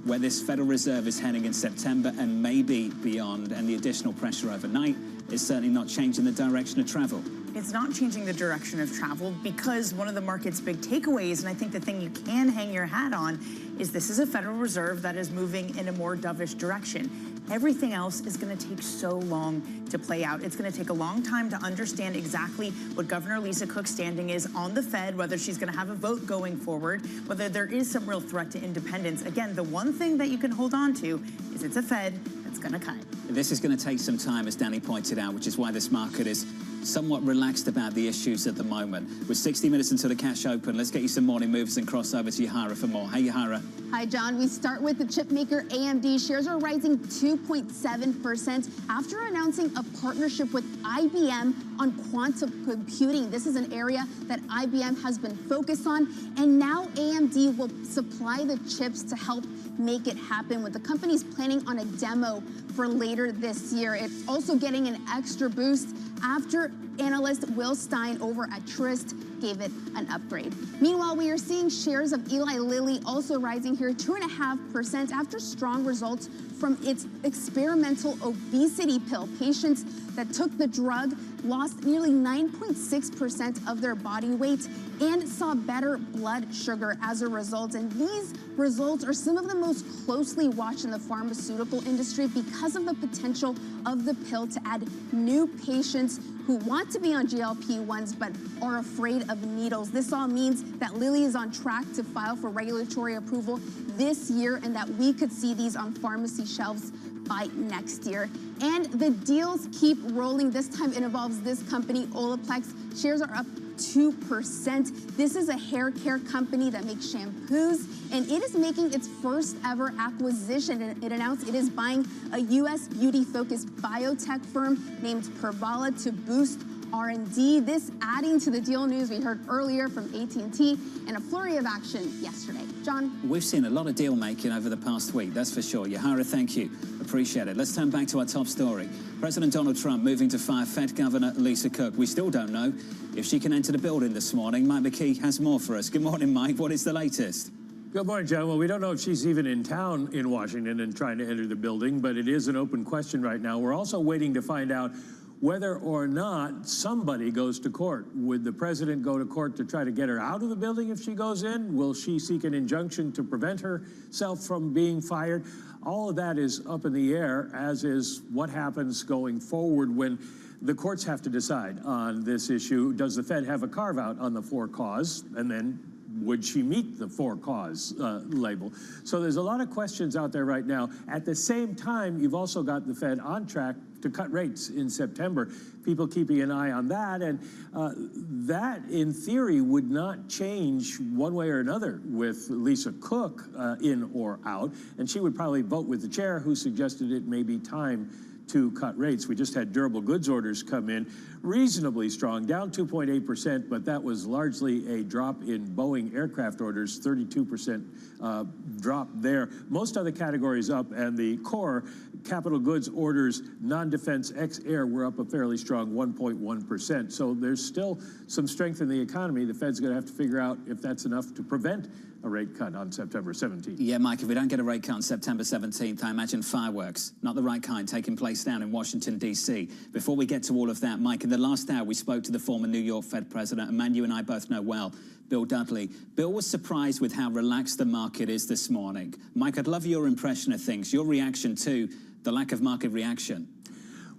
where this Federal Reserve is heading in September and maybe beyond, and the additional pressure overnight is certainly not changing the direction of travel. It's not changing the direction of travel because one of the market's big takeaways, and I think the thing you can hang your hat on, is this is a Federal Reserve that is moving in a more dovish direction. Everything else is going to take so long to play out. It's going to take a long time to understand exactly what Governor Lisa Cook's standing is on the Fed, whether she's going to have a vote going forward, whether there is some real threat to independence. Again, the one thing that you can hold on to is it's a Fed that's going to cut. This is going to take some time, as Danny pointed out, which is why this market is somewhat relaxed about the issues at the moment. We're 60 minutes until the cash open. Let's get you some morning moves and cross over to Yahara for more. Hey, Yahara. Hi, John. We start with the chip maker AMD. Shares are rising 2.7% after announcing a partnership with IBM on quantum computing. This is an area that IBM has been focused on, and now AMD will supply the chips to help make it happen, with the company's planning on a demo for later this year. It's also getting an extra boost after analyst Will Stein over at Truist gave it an upgrade. Meanwhile, we are seeing shares of Eli Lilly also rising here 2.5% after strong results from its experimental obesity pill. Patients that took the drug lost nearly 9.6% of their body weight and saw better blood sugar as a result. And these results are some of the most closely watched in the pharmaceutical industry because of the potential of the pill to add new patients who want to be on GLP-1s but are afraid of needles. This all means that Lilly is on track to file for regulatory approval this year and that we could see these on pharmacy shelves by next year. And the deals keep rolling. This time it involves this company, Olaplex. Shares are up 2%. This is a hair care company that makes shampoos, and it is making its first ever acquisition. It announced it is buying a U.S. beauty-focused biotech firm named Pervala to boost R&D. This adding to the deal news we heard earlier from AT&T and a flurry of action yesterday. John? We've seen a lot of deal making over the past week, that's for sure. Yahara, thank you. Appreciate it. Let's turn back to our top story. President Donald Trump moving to fire Fed Governor Lisa Cook. We still don't know if she can enter the building this morning. Mike McKee has more for us. Good morning, Mike. What is the latest? Good morning, John. Well, we don't know if she's even in town in Washington and trying to enter the building, but it is an open question right now. We're also waiting to find out whether or not somebody goes to court. Would the president go to court to try to get her out of the building if she goes in? Will she seek an injunction to prevent herself from being fired? All of that is up in the air, as is what happens going forward when the courts have to decide on this issue. Does the Fed have a carve-out on the for cause? And then would she meet the for cause label? So there's a lot of questions out there right now. At the same time, you've also got the Fed on track to cut rates in September. People keeping an eye on that, and that, in theory, would not change one way or another with Lisa Cook in or out, and she would probably vote with the chair, who suggested it may be time to cut rates. We just had durable goods orders come in reasonably strong, down 2.8%, but that was largely a drop in Boeing aircraft orders, 32% drop there. Most other categories up, and the core capital goods orders, non-defense ex-air, were up a fairly strong 1.1%. So there's still some strength in the economy. The Fed's going to have to figure out if that's enough to prevent a rate cut on September 17th. Yeah, Mike, if we don't get a rate cut on September 17th, I imagine fireworks, not the right kind, taking place down in Washington, D.C. Before we get to all of that, Mike, in the last hour, we spoke to the former New York Fed president, a man you and I both know well, Bill Dudley. Bill was surprised with how relaxed the market is this morning. Mike, I'd love your impression of things, your reaction to the lack of market reaction.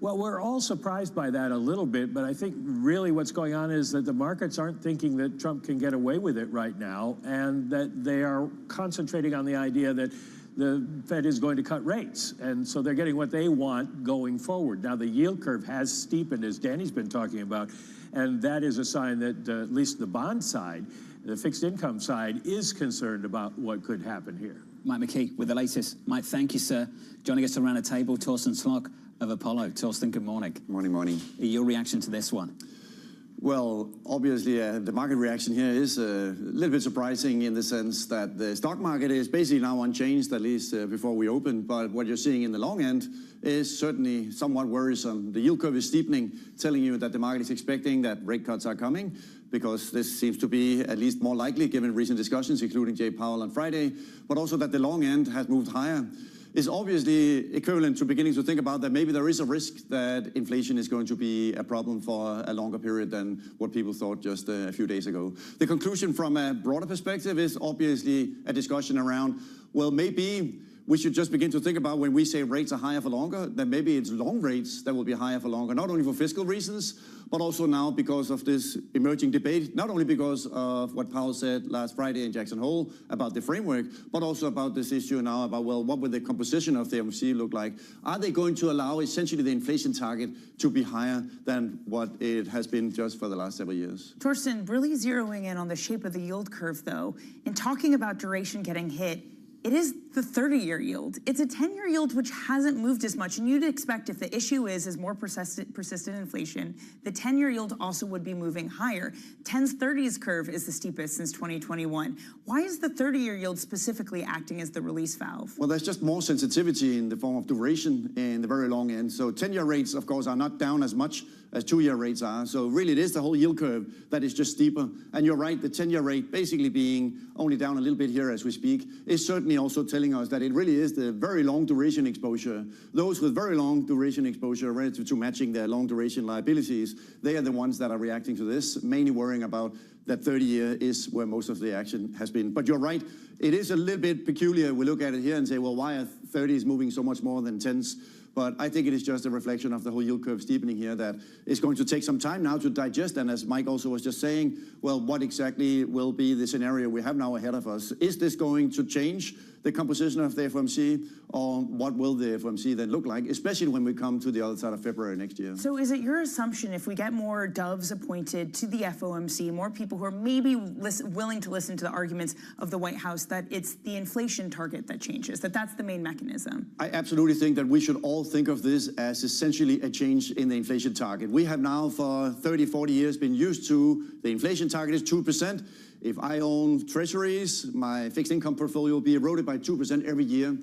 Well, we're all surprised by that a little bit, but I think really what's going on is that the markets aren't thinking that Trump can get away with it right now, and that they are concentrating on the idea that the Fed is going to cut rates. And so they're getting what they want going forward. Now, the yield curve has steepened, as Danny's been talking about, and that is a sign that at least the bond side, the fixed income side, is concerned about what could happen here. Mike McKee with the latest. Mike, thank you, sir. Joining us around the table, Torsten Slok of Apollo. Torsten, good morning. Morning. Your reaction to this one? Well, obviously, the market reaction here is a little bit surprising in the sense that the stock market is basically now unchanged, at least before we open. But what you're seeing in the long end is certainly somewhat worrisome. The yield curve is steepening, telling you that the market is expecting that rate cuts are coming, because this seems to be at least more likely given recent discussions, including Jay Powell on Friday, but also that the long end has moved higher. Is obviously equivalent to beginning to think about that maybe there is a risk that inflation is going to be a problem for a longer period than what people thought just a few days ago. The conclusion from a broader perspective is obviously a discussion around, well, maybe we should just begin to think about when we say rates are higher for longer, then maybe it's long rates that will be higher for longer, not only for fiscal reasons, but also now because of this emerging debate, not only because of what Powell said last Friday in Jackson Hole about the framework, but also about this issue now about, well, what would the composition of the FOMC look like? Are they going to allow essentially the inflation target to be higher than what it has been just for the last several years? Torsten, really zeroing in on the shape of the yield curve, though, and talking about duration getting hit, it is the 30-year yield. It's a 10-year yield which hasn't moved as much, and you'd expect if the issue is more persistent inflation, the 10-year yield also would be moving higher. 10's 30s curve is the steepest since 2021. Why is the 30-year yield specifically acting as the release valve? Well, there's just more sensitivity in the form of duration in the very long end. So 10-year rates, of course, are not down as much as 2-year rates are. So really it is the whole yield curve that is just steeper. And you're right, the 10-year rate basically being only down a little bit here as we speak is certainly also telling us that it really is the very long duration exposure. Those with very long duration exposure relative to matching their long duration liabilities, they are the ones that are reacting to this, mainly worrying about that 30-year is where most of the action has been. But you're right, it is a little bit peculiar. We look at it here and say, well, why are 30s moving so much more than 10s? But I think it is just a reflection of the whole yield curve steepening here that is going to take some time now to digest. And as Mike also was just saying, well, what exactly will be the scenario we have now ahead of us? Is this going to change the composition of the FOMC, or what will the FOMC then look like, especially when we come to the other side of February next year? So is it your assumption if we get more doves appointed to the FOMC, more people who are maybe willing to listen to the arguments of the White House, that it's the inflation target that changes, that that's the main mechanism? I absolutely think that we should all think of this as essentially a change in the inflation target. We have now for 30, 40 years been used to the inflation target is 2%. If I own treasuries, my fixed income portfolio will be eroded by 2% every year.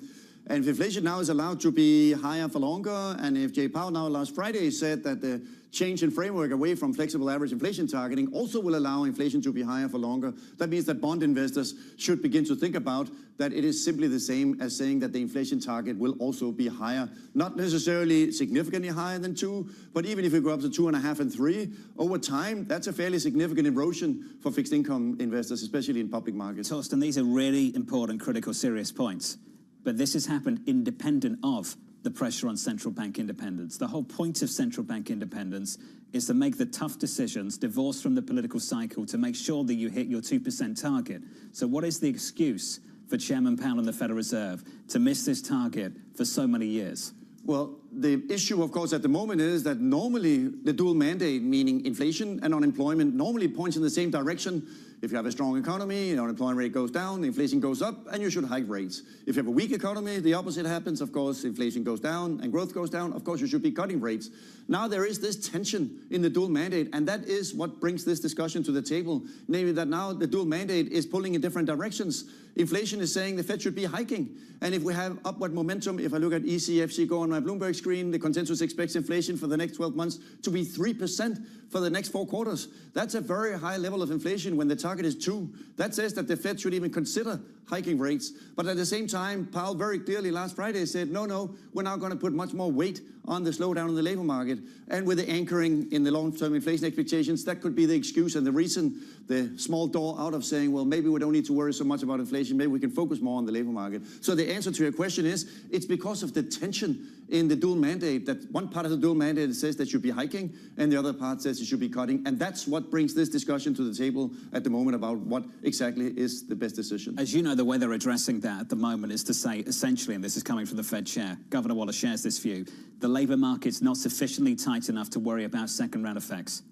And if inflation now is allowed to be higher for longer, and if Jay Powell now last Friday said that the change in framework away from flexible average inflation targeting also will allow inflation to be higher for longer, that means that bond investors should begin to think about that it is simply the same as saying that the inflation target will also be higher. Not necessarily significantly higher than 2, but even if we go up to 2.5 and 3, over time, that's a fairly significant erosion for fixed income investors, especially in public markets. Torsten, these are really important, critical, serious points. But this has happened independent of the pressure on central bank independence. The whole point of central bank independence is to make the tough decisions, divorced from the political cycle, to make sure that you hit your 2% target. So what is the excuse for Chairman Powell and the Federal Reserve to miss this target for so many years? Well, the issue, of course, at the moment is that normally the dual mandate, meaning inflation and unemployment, normally points in the same direction. If you have a strong economy, the unemployment rate goes down, inflation goes up, and you should hike rates. If you have a weak economy, the opposite happens. Of course, inflation goes down and growth goes down. Of course, you should be cutting rates. Now there is this tension in the dual mandate, and that is what brings this discussion to the table, namely that now the dual mandate is pulling in different directions. Inflation is saying the Fed should be hiking. And if we have upward momentum, if I look at ECFC go on my Bloomberg screen, the consensus expects inflation for the next 12 months to be 3% for the next 4 quarters. That's a very high level of inflation when the target is 2. That says that the Fed should even consider hiking rates. But at the same time, Powell very clearly last Friday said, no, we're now going to put much more weight on the slowdown in the labor market. And with the anchoring in the long-term inflation expectations, that could be the excuse and the reason, the small door out of saying, well, maybe we don't need to worry so much about inflation. Maybe we can focus more on the labor market. So the answer to your question is, it's because of the tension in the dual mandate, that one part of the dual mandate says they should be hiking and the other part says it should be cutting. And that's what brings this discussion to the table at the moment about what exactly is the best decision. As you know, the way they're addressing that at the moment is to say, essentially, and this is coming from the Fed chair, Governor Waller shares this view, the labour market's not sufficiently tight enough to worry about second-round effects.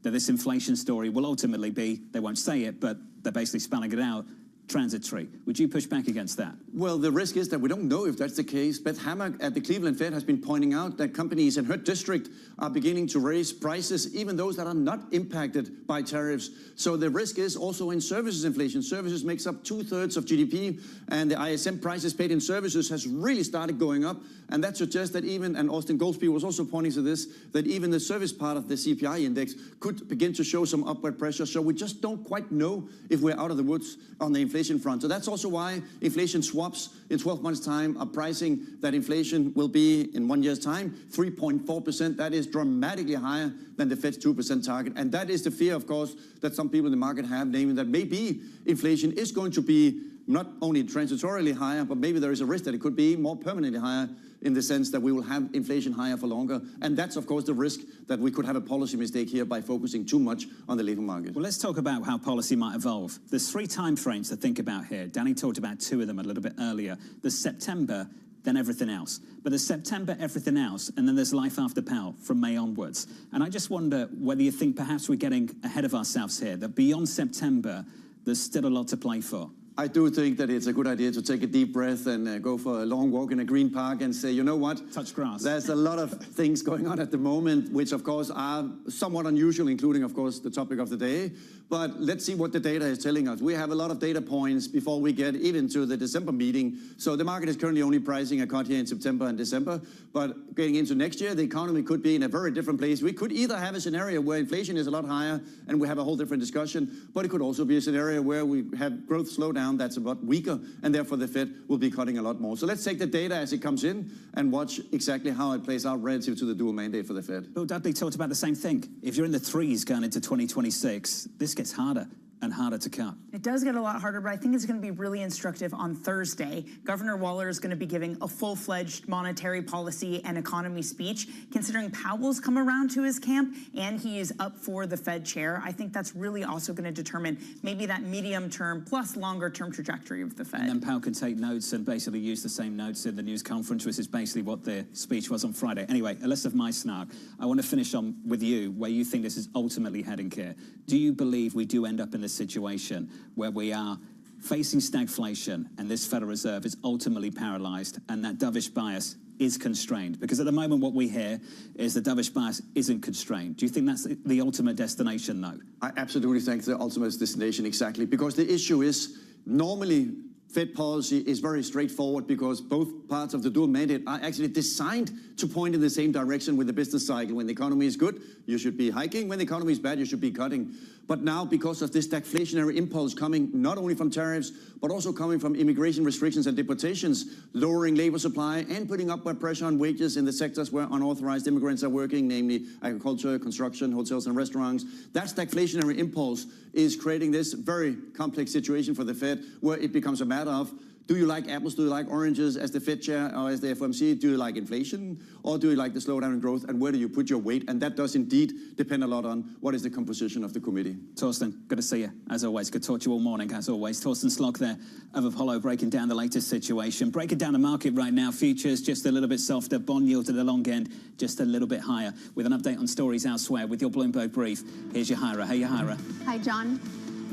That this inflation story will ultimately be, they won't say it, but they're basically spelling it out, transitory. Would you push back against that? Well, the risk is that we don't know if that's the case. Beth Hammack at the Cleveland Fed has been pointing out that companies in her district are beginning to raise prices, even those that are not impacted by tariffs. So the risk is also in services inflation. Services makes up 2/3 of GDP, and the ISM prices paid in services has really started going up. And that suggests that even, and Austin Goldsby was also pointing to this, that even the service part of the CPI index could begin to show some upward pressure. So we just don't quite know if we're out of the woods on the inflation front. So that's also why inflation swaps in 12 months' time are pricing that inflation will be in 1 year's time 3.4%. That is dramatically higher than the Fed's 2% target. And that is the fear, of course, that some people in the market have, namely that maybe inflation is going to be not only transitorily higher, but maybe there is a risk that it could be more permanently higher, in the sense that we will have inflation higher for longer. And that's, of course, the risk that we could have a policy mistake here by focusing too much on the labor market. Well, let's talk about how policy might evolve. There's 3 time frames to think about here. Danny talked about 2 of them a little bit earlier. There's September, then everything else. But there's September, everything else, and then there's life after Powell from May onwards. And I just wonder whether you think perhaps we're getting ahead of ourselves here, that beyond September, there's still a lot to play for. I do think that it's a good idea to take a deep breath and go for a long walk in a green park and say, you know what? Touch grass. There's a lot of things going on at the moment, which of course are somewhat unusual, including of course the topic of the day. But let's see what the data is telling us. We have a lot of data points before we get even to the December meeting. So the market is currently only pricing a cut here in September and December. But getting into next year, the economy could be in a very different place. We could either have a scenario where inflation is a lot higher and we have a whole different discussion, but it could also be a scenario where we have growth slow down that's a lot weaker, and therefore the Fed will be cutting a lot more. So let's take the data as it comes in and watch exactly how it plays out relative to the dual mandate for the Fed. Bill Dudley talked about the same thing. If you're in the 3s going into 2026, this gets harder and harder to cut. It does get a lot harder, but I think it's going to be really instructive on Thursday. Governor Waller is going to be giving a full-fledged monetary policy and economy speech. Considering Powell's come around to his camp and he is up for the Fed chair, I think that's really also going to determine maybe that medium-term plus longer-term trajectory of the Fed. And then Powell can take notes and basically use the same notes in the news conference, which is basically what the speech was on Friday. Anyway, less of my snark. I want to finish on with you, where you think this is ultimately heading here. Do you believe we do end up in this situation where we are facing stagflation and this Federal Reserve is ultimately paralyzed and that dovish bias is constrained? Because at the moment what we hear is the dovish bias isn't constrained. Do you think that's the ultimate destination, though? I absolutely think the ultimate destination, exactly. Because the issue is, normally Fed policy is very straightforward because both parts of the dual mandate are actually designed to point in the same direction with the business cycle. When the economy is good, you should be hiking. When the economy is bad, you should be cutting. But now, because of this stagflationary impulse coming not only from tariffs, but also coming from immigration restrictions and deportations, lowering labor supply and putting upward pressure on wages in the sectors where unauthorized immigrants are working, namely agriculture, construction, hotels and restaurants, that stagflationary impulse is creating this very complex situation for the Fed, where it becomes a matter of, do you like apples, do you like oranges as the Fed chair or as the FOMC? Do you like inflation or do you like the slowdown in growth, and where do you put your weight? And that does indeed depend a lot on what is the composition of the committee. Torsten, good to see you, as always. Good to talk to you all morning, as always. Torsten Slok there of Apollo, breaking down the latest situation. Breaking down the market right now, futures just a little bit softer, bond yield at the long end just a little bit higher. With an update on stories elsewhere with your Bloomberg Brief, here's Yahira. Hey, Yahira. Hi, John.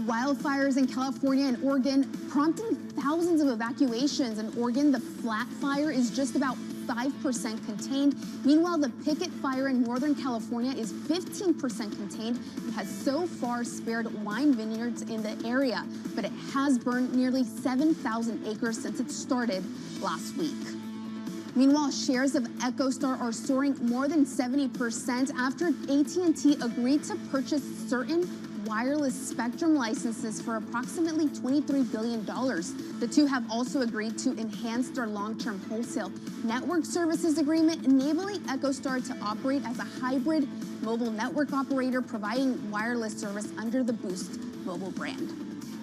Wildfires in California and Oregon prompting thousands of evacuations. In Oregon, the flat fire is just about 5% contained. Meanwhile, the Picket fire in Northern California is 15% contained and has so far spared wine vineyards in the area, but it has burned nearly 7,000 acres since it started last week. Meanwhile, shares of EchoStar are soaring more than 70% after AT&T agreed to purchase certain wireless spectrum licenses for approximately $23 billion. The two have also agreed to enhance their long-term wholesale network services agreement, enabling EchoStar to operate as a hybrid mobile network operator, providing wireless service under the Boost mobile brand.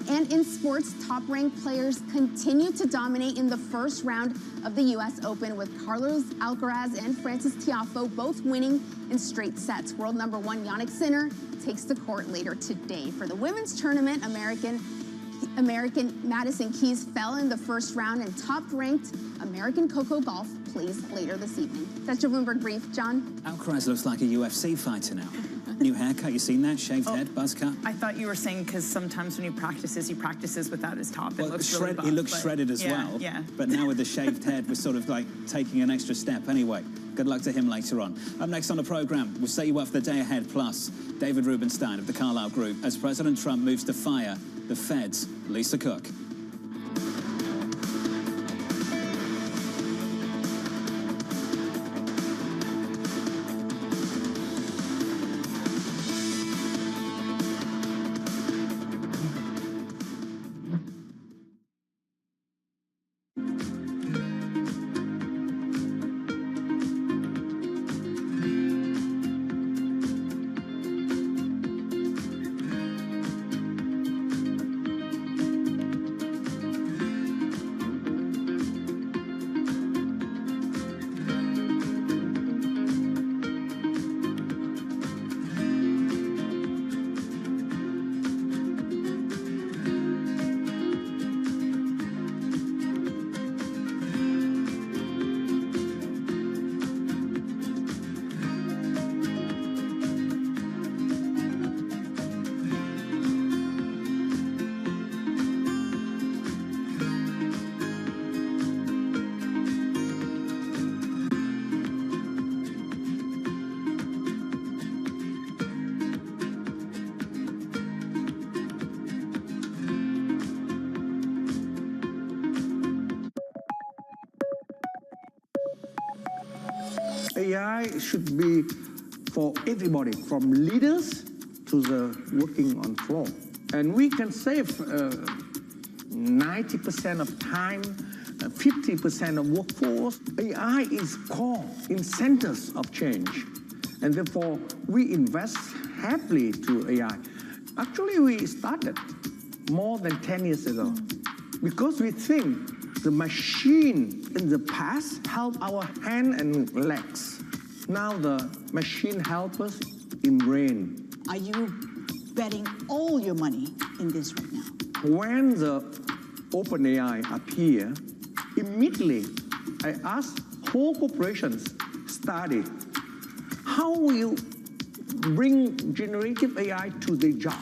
And in sports, top-ranked players continue to dominate in the first round of the U.S. Open, with Carlos Alcaraz and Frances Tiafoe both winning in straight sets. World number one Jannik Sinner takes the court later today. For the women's tournament, American Madison Keys fell in the first round, and top-ranked American Coco Gauff plays later this evening. That's your Bloomberg Brief. John? Alcaraz looks like a UFC fighter now. New haircut, you seen that? Shaved head, buzz cut? I thought you were saying because sometimes when he practices without his top. It looks really buff, he looks shredded as well. Yeah. But now with the shaved head, we're sort of like taking an extra step. Anyway, good luck to him later on. Up next on the program, we'll set you up for the day ahead. Plus, David Rubenstein of the Carlyle Group as President Trump moves to fire the Fed's Lisa Cook. AI should be for everybody, from leaders to the working on floor. And we can save 90% of time, 50% of workforce. AI is core in centers of change. And therefore, we invest heavily to AI. Actually, we started more than 10 years ago because we think the machine in the past helped our hand and legs. Now the machine helps us in brain. Are you betting all your money in this right now? When the OpenAI appeared, immediately I asked whole corporations study how will you bring generative AI to their job.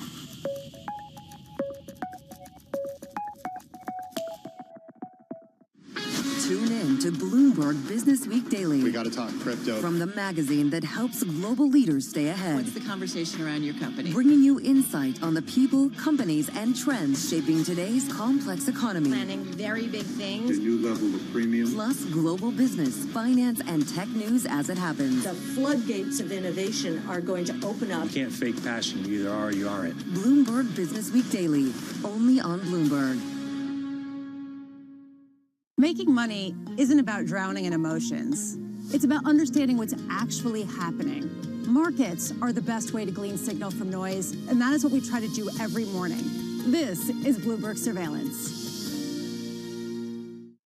Tune in to Bloomberg Business Week Daily. We got to talk crypto. From the magazine that helps global leaders stay ahead. What's the conversation around your company? Bringing you insight on the people, companies, and trends shaping today's complex economy. Planning very big things. A new level of premium. Plus global business, finance, and tech news as it happens. The floodgates of innovation are going to open up. You can't fake passion. You either are or you aren't. Bloomberg Business Week Daily, only on Bloomberg. Making money isn't about drowning in emotions. It's about understanding what's actually happening. Markets are the best way to glean signal from noise, and that is what we try to do every morning. This is Bloomberg Surveillance.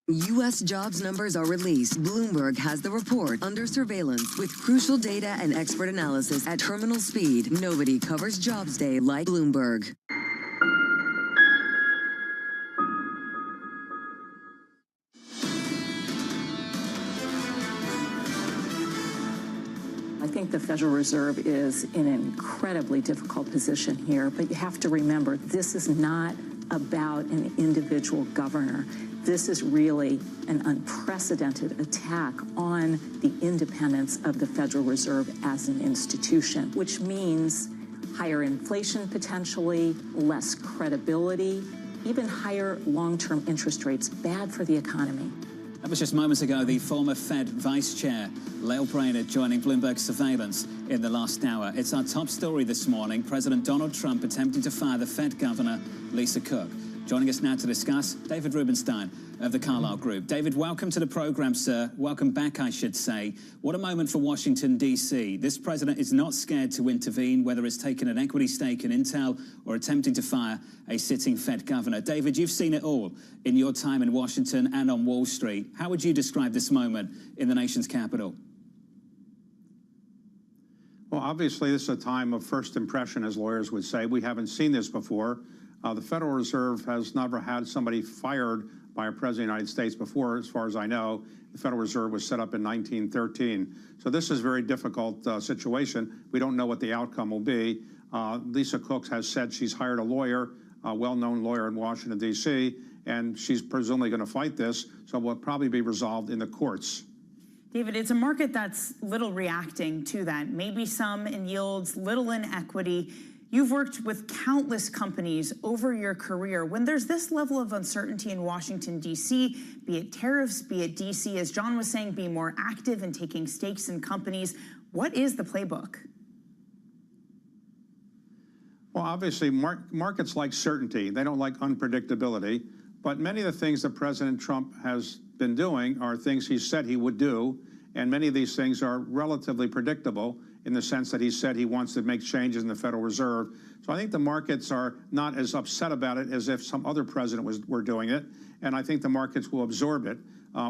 U.S. jobs numbers are released. Bloomberg has the report under surveillance with crucial data and expert analysis at terminal speed. Nobody covers Jobs Day like Bloomberg. I think the Federal Reserve is in an incredibly difficult position here, but you have to remember, this is not about an individual governor. This is really an unprecedented attack on the independence of the Federal Reserve as an institution, which means higher inflation potentially, less credibility, even higher long-term interest rates, bad for the economy. That was just moments ago, the former Fed Vice Chair, Lael Brainerd, joining Bloomberg Surveillance in the last hour. It's our top story this morning. President Donald Trump attempting to fire the Fed Governor, Lisa Cook. Joining us now to discuss, David Rubenstein of the Carlyle Group. David, welcome to the program, sir. Welcome back, I should say. What a moment for Washington, D.C. This president is not scared to intervene, whether it's taking an equity stake in Intel or attempting to fire a sitting Fed governor. David, you've seen it all in your time in Washington and on Wall Street. How would you describe this moment in the nation's capital? Well, obviously, this is a time of first impression, as lawyers would say. We haven't seen this before. The Federal Reserve has never had somebody fired by a president of the United States before, as far as I know. The Federal Reserve was set up in 1913. So this is a very difficult situation. We don't know what the outcome will be. Lisa Cook has said she's hired a lawyer, a well-known lawyer in Washington, D.C., and she's presumably going to fight this, so it will probably be resolved in the courts. David, it's a market that's little reacting to that. Maybe some in yields, little in equity. You've worked with countless companies over your career. When there's this level of uncertainty in Washington, D.C., be it tariffs, be it D.C., as John was saying, be more active in taking stakes in companies, what is the playbook? Well, obviously, markets like certainty. They don't like unpredictability. But many of the things that President Trump has been doing are things he said he would do, and many of these things are relatively predictable in the sense that he said he wants to make changes in the Federal Reserve. So I think the markets are not as upset about it as if some other president were doing it, and I think the markets will absorb it.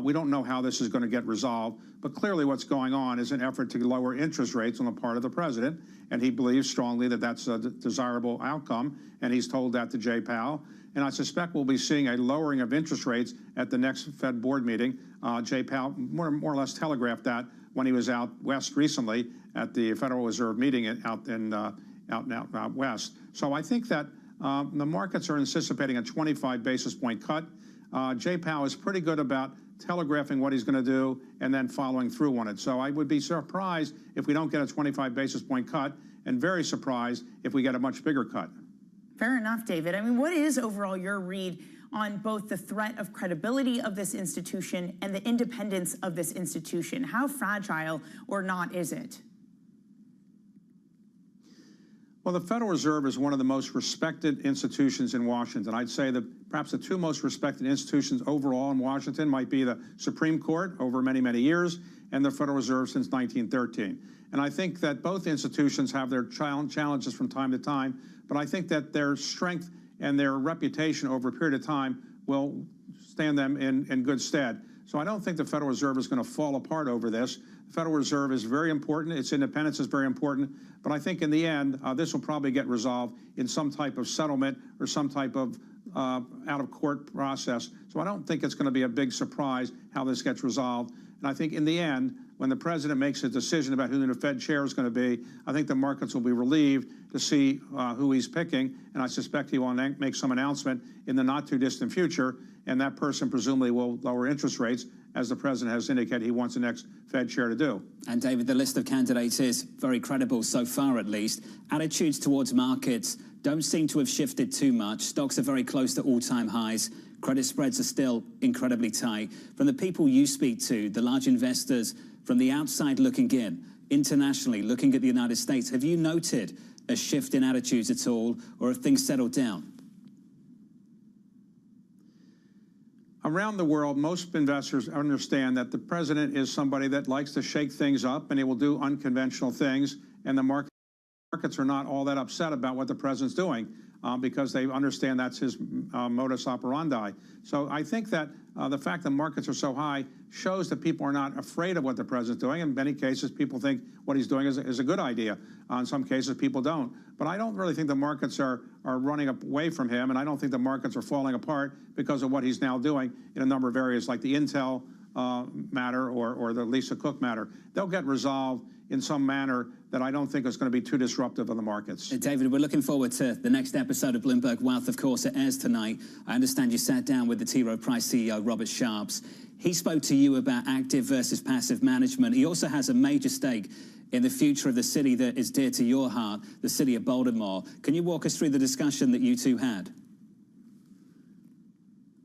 We don't know how this is going to get resolved, but clearly what's going on is an effort to lower interest rates on the part of the president, and he believes strongly that that's a desirable outcome, and he's told that to Jay Powell. And I suspect we'll be seeing a lowering of interest rates at the next Fed board meeting. Jay Powell more or less telegraphed that when he was out west recently at the Federal Reserve meeting out west. So I think that the markets are anticipating a 25 basis point cut. Jay Powell is pretty good about telegraphing what he's going to do and then following through on it. So I would be surprised if we don't get a 25 basis point cut, and very surprised if we get a much bigger cut. Fair enough, David. I mean, what is overall your read on both the threat of credibility of this institution and the independence of this institution? How fragile or not is it? Well, the Federal Reserve is one of the most respected institutions in Washington. I'd say that perhaps the two most respected institutions overall in Washington might be the Supreme Court over many, many years and the Federal Reserve since 1913. And I think that both institutions have their challenges from time to time, but I think that their strength and their reputation over a period of time will stand them in good stead. So I don't think the Federal Reserve is going to fall apart over this. The Federal Reserve is very important. Its independence is very important. But I think in the end, this will probably get resolved in some type of settlement or some type of out-of-court process. So I don't think it's going to be a big surprise how this gets resolved. And I think in the end, when the president makes a decision about who the Fed chair is going to be, I think the markets will be relieved to see who he's picking. And I suspect he will make some announcement in the not-too-distant future. And that person presumably will lower interest rates, as the president has indicated he wants the next Fed chair to do. And David, the list of candidates is very credible so far, at least. Attitudes towards markets don't seem to have shifted too much. Stocks are very close to all-time highs. Credit spreads are still incredibly tight. From the people you speak to, the large investors, from the outside looking in, internationally, looking at the United States, have you noted a shift in attitudes at all, or have things settled down? Around the world, most investors understand that the president is somebody that likes to shake things up, and he will do unconventional things, and the markets are not all that upset about what the president's doing because they understand that's his modus operandi. So I think that the fact that markets are so high shows that people are not afraid of what the president's doing. In many cases, people think what he's doing is a good idea. In some cases, people don't. But I don't really think the markets are running away from him, and I don't think the markets are falling apart because of what he's now doing in a number of areas, like the Intel matter or the Lisa Cook matter. They'll get resolved in some manner that I don't think is going to be too disruptive of the markets. David, we're looking forward to the next episode of Bloomberg Wealth. Of course, it airs tonight. I understand you sat down with the T. Rowe Price CEO, Robert Sharps. He spoke to you about active versus passive management. He also has a major stake in the future of the city that is dear to your heart, the city of Baltimore. Can you walk us through the discussion that you two had?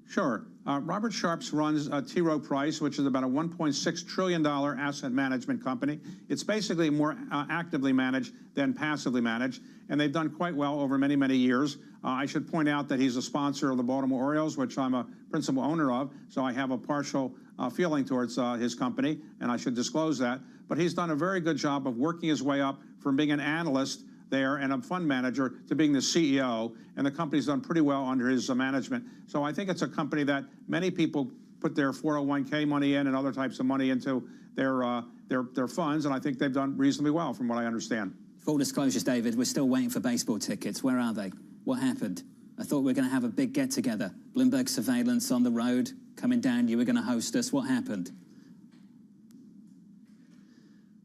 Sure. Robert Sharps runs T. Rowe Price, which is about a $1.6 trillion asset management company. It's basically more actively managed than passively managed, and they've done quite well over many, many years. I should point out that he's a sponsor of the Baltimore Orioles, which I'm a principal owner of, so I have a partial feeling towards his company, and I should disclose that. But he's done a very good job of working his way up from being an analyst there and a fund manager to being the CEO, and the company's done pretty well under his management. So I think it's a company that many people put their 401k money in and other types of money into their funds, and I think they've done reasonably well from what I understand. Full disclosures, David, we're still waiting for baseball tickets. Where are they? What happened? I thought we were going to have a big get-together. Bloomberg surveillance on the road, coming down, you were going to host us. What happened?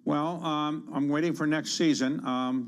Well, I'm waiting for next season.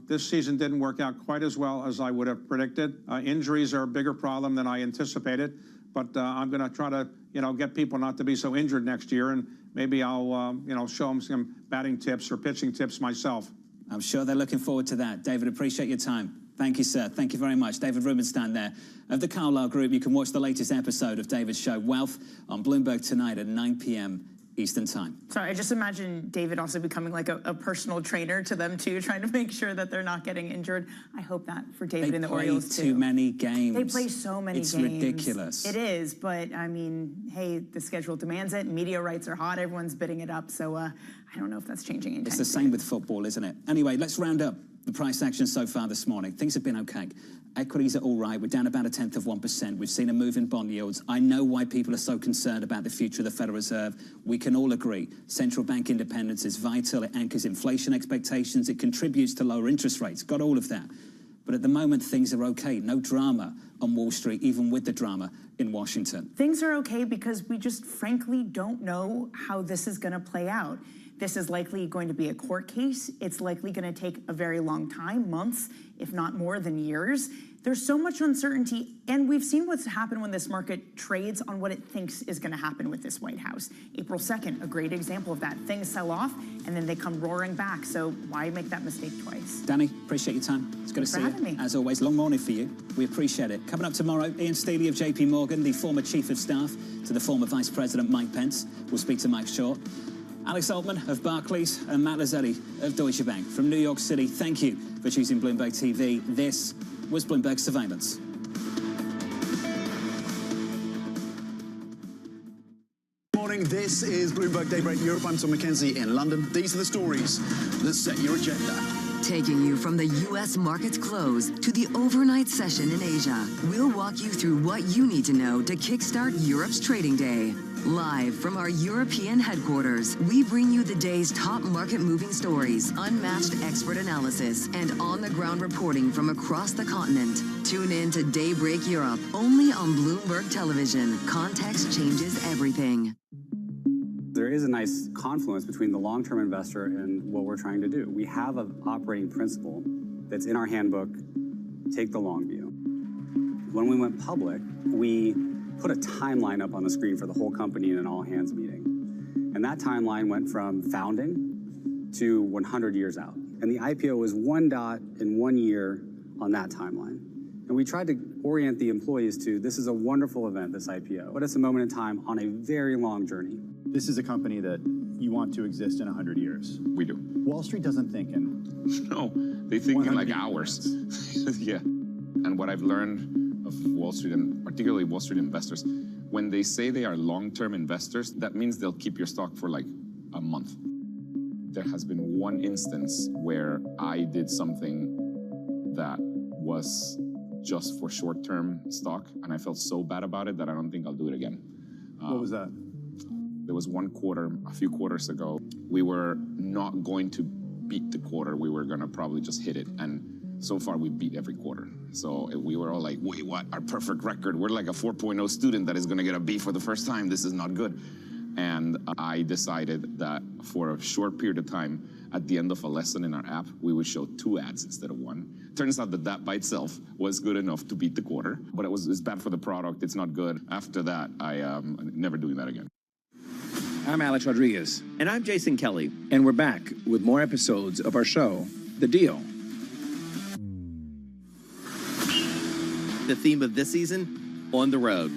This season didn't work out quite as well as I would have predicted. Injuries are a bigger problem than I anticipated, but I'm going to try to, get people not to be so injured next year, and maybe I'll, show them some batting tips or pitching tips myself. I'm sure they're looking forward to that. David, appreciate your time. Thank you, sir. Thank you very much. David Rubenstein there of the Carlyle Group. You can watch the latest episode of David's show, Wealth, on Bloomberg tonight at 9 p.m. Eastern Time. Sorry, I just imagine David also becoming like a personal trainer to them too, trying to make sure that they're not getting injured. I hope that for David and the Orioles too. They play too many games. They play so many games. It's ridiculous. It is, but I mean, hey, the schedule demands it. Media rights are hot. Everyone's bidding it up. So I don't know if that's changing anytime. It's the same with football, isn't it? Anyway, let's round up the price action so far this morning. Things have been okay. Equities are all right. We're down about 0.1%. We've seen a move in bond yields. I know why people are so concerned about the future of the Federal Reserve. We can all agree. Central bank independence is vital. It anchors inflation expectations. It contributes to lower interest rates. Got all of that. But at the moment, things are okay. No drama on Wall Street, even with the drama in Washington. Things are okay because we just frankly don't know how this is going to play out. This is likely going to be a court case. It's likely going to take a very long time, months, if not more than years. There's so much uncertainty, and we've seen what's happened when this market trades on what it thinks is going to happen with this White House. April 2nd, a great example of that. Things sell off, and then they come roaring back. So why make that mistake twice? Danny, appreciate your time. It's good to see you. Thanks for having me. As always, long morning for you. We appreciate it. Coming up tomorrow, Ian Steely of JP Morgan, the former Chief of Staff to the former Vice President Mike Pence. We'll speak to Mike Short. Alex Altman of Barclays and Matt Lazzetti of Deutsche Bank. From New York City, thank you for choosing Bloomberg TV. This was Bloomberg Surveillance. Morning, this is Bloomberg Daybreak Europe. I'm Tom McKenzie in London. These are the stories that set your agenda. Taking you from the U.S. market's close to the overnight session in Asia, we'll walk you through what you need to know to kickstart Europe's trading day. Live from our European headquarters, we bring you the day's top market-moving stories, unmatched expert analysis, and on-the-ground reporting from across the continent. Tune in to Daybreak Europe, only on Bloomberg Television. Context changes everything. There is a nice confluence between the long-term investor and what we're trying to do. We have an operating principle that's in our handbook, take the long view. When we went public, we put a timeline up on the screen for the whole company in an all-hands meeting. And that timeline went from founding to 100 years out. And the IPO was one dot in 1 year on that timeline. And we tried to orient the employees to, this is a wonderful event, this IPO, but it's a moment in time on a very long journey. This is a company that you want to exist in 100 years. We do. Wall Street doesn't think in... No, they think in like hours. Yeah. And what I've learned of Wall Street, and particularly Wall Street investors, when they say they are long-term investors, that means they'll keep your stock for like a month. There has been one instance where I did something that was just for short-term stock, and I felt so bad about it that I don't think I'll do it again. What was that? There was one quarter, a few quarters ago, we were not going to beat the quarter. We were going to probably just hit it. And so far, we beat every quarter. So we were all like, wait, what? Our perfect record. We're like a 4.0 student that is going to get a B for the first time. This is not good. And I decided that for a short period of time, at the end of a lesson in our app, we would show 2 ads instead of 1. Turns out that by itself was good enough to beat the quarter. But it's bad for the product. It's not good. After that, I'm never doing that again. I'm Alex Rodriguez. And I'm Jason Kelly. And we're back with more episodes of our show, The Deal. The theme of this season, On the Road.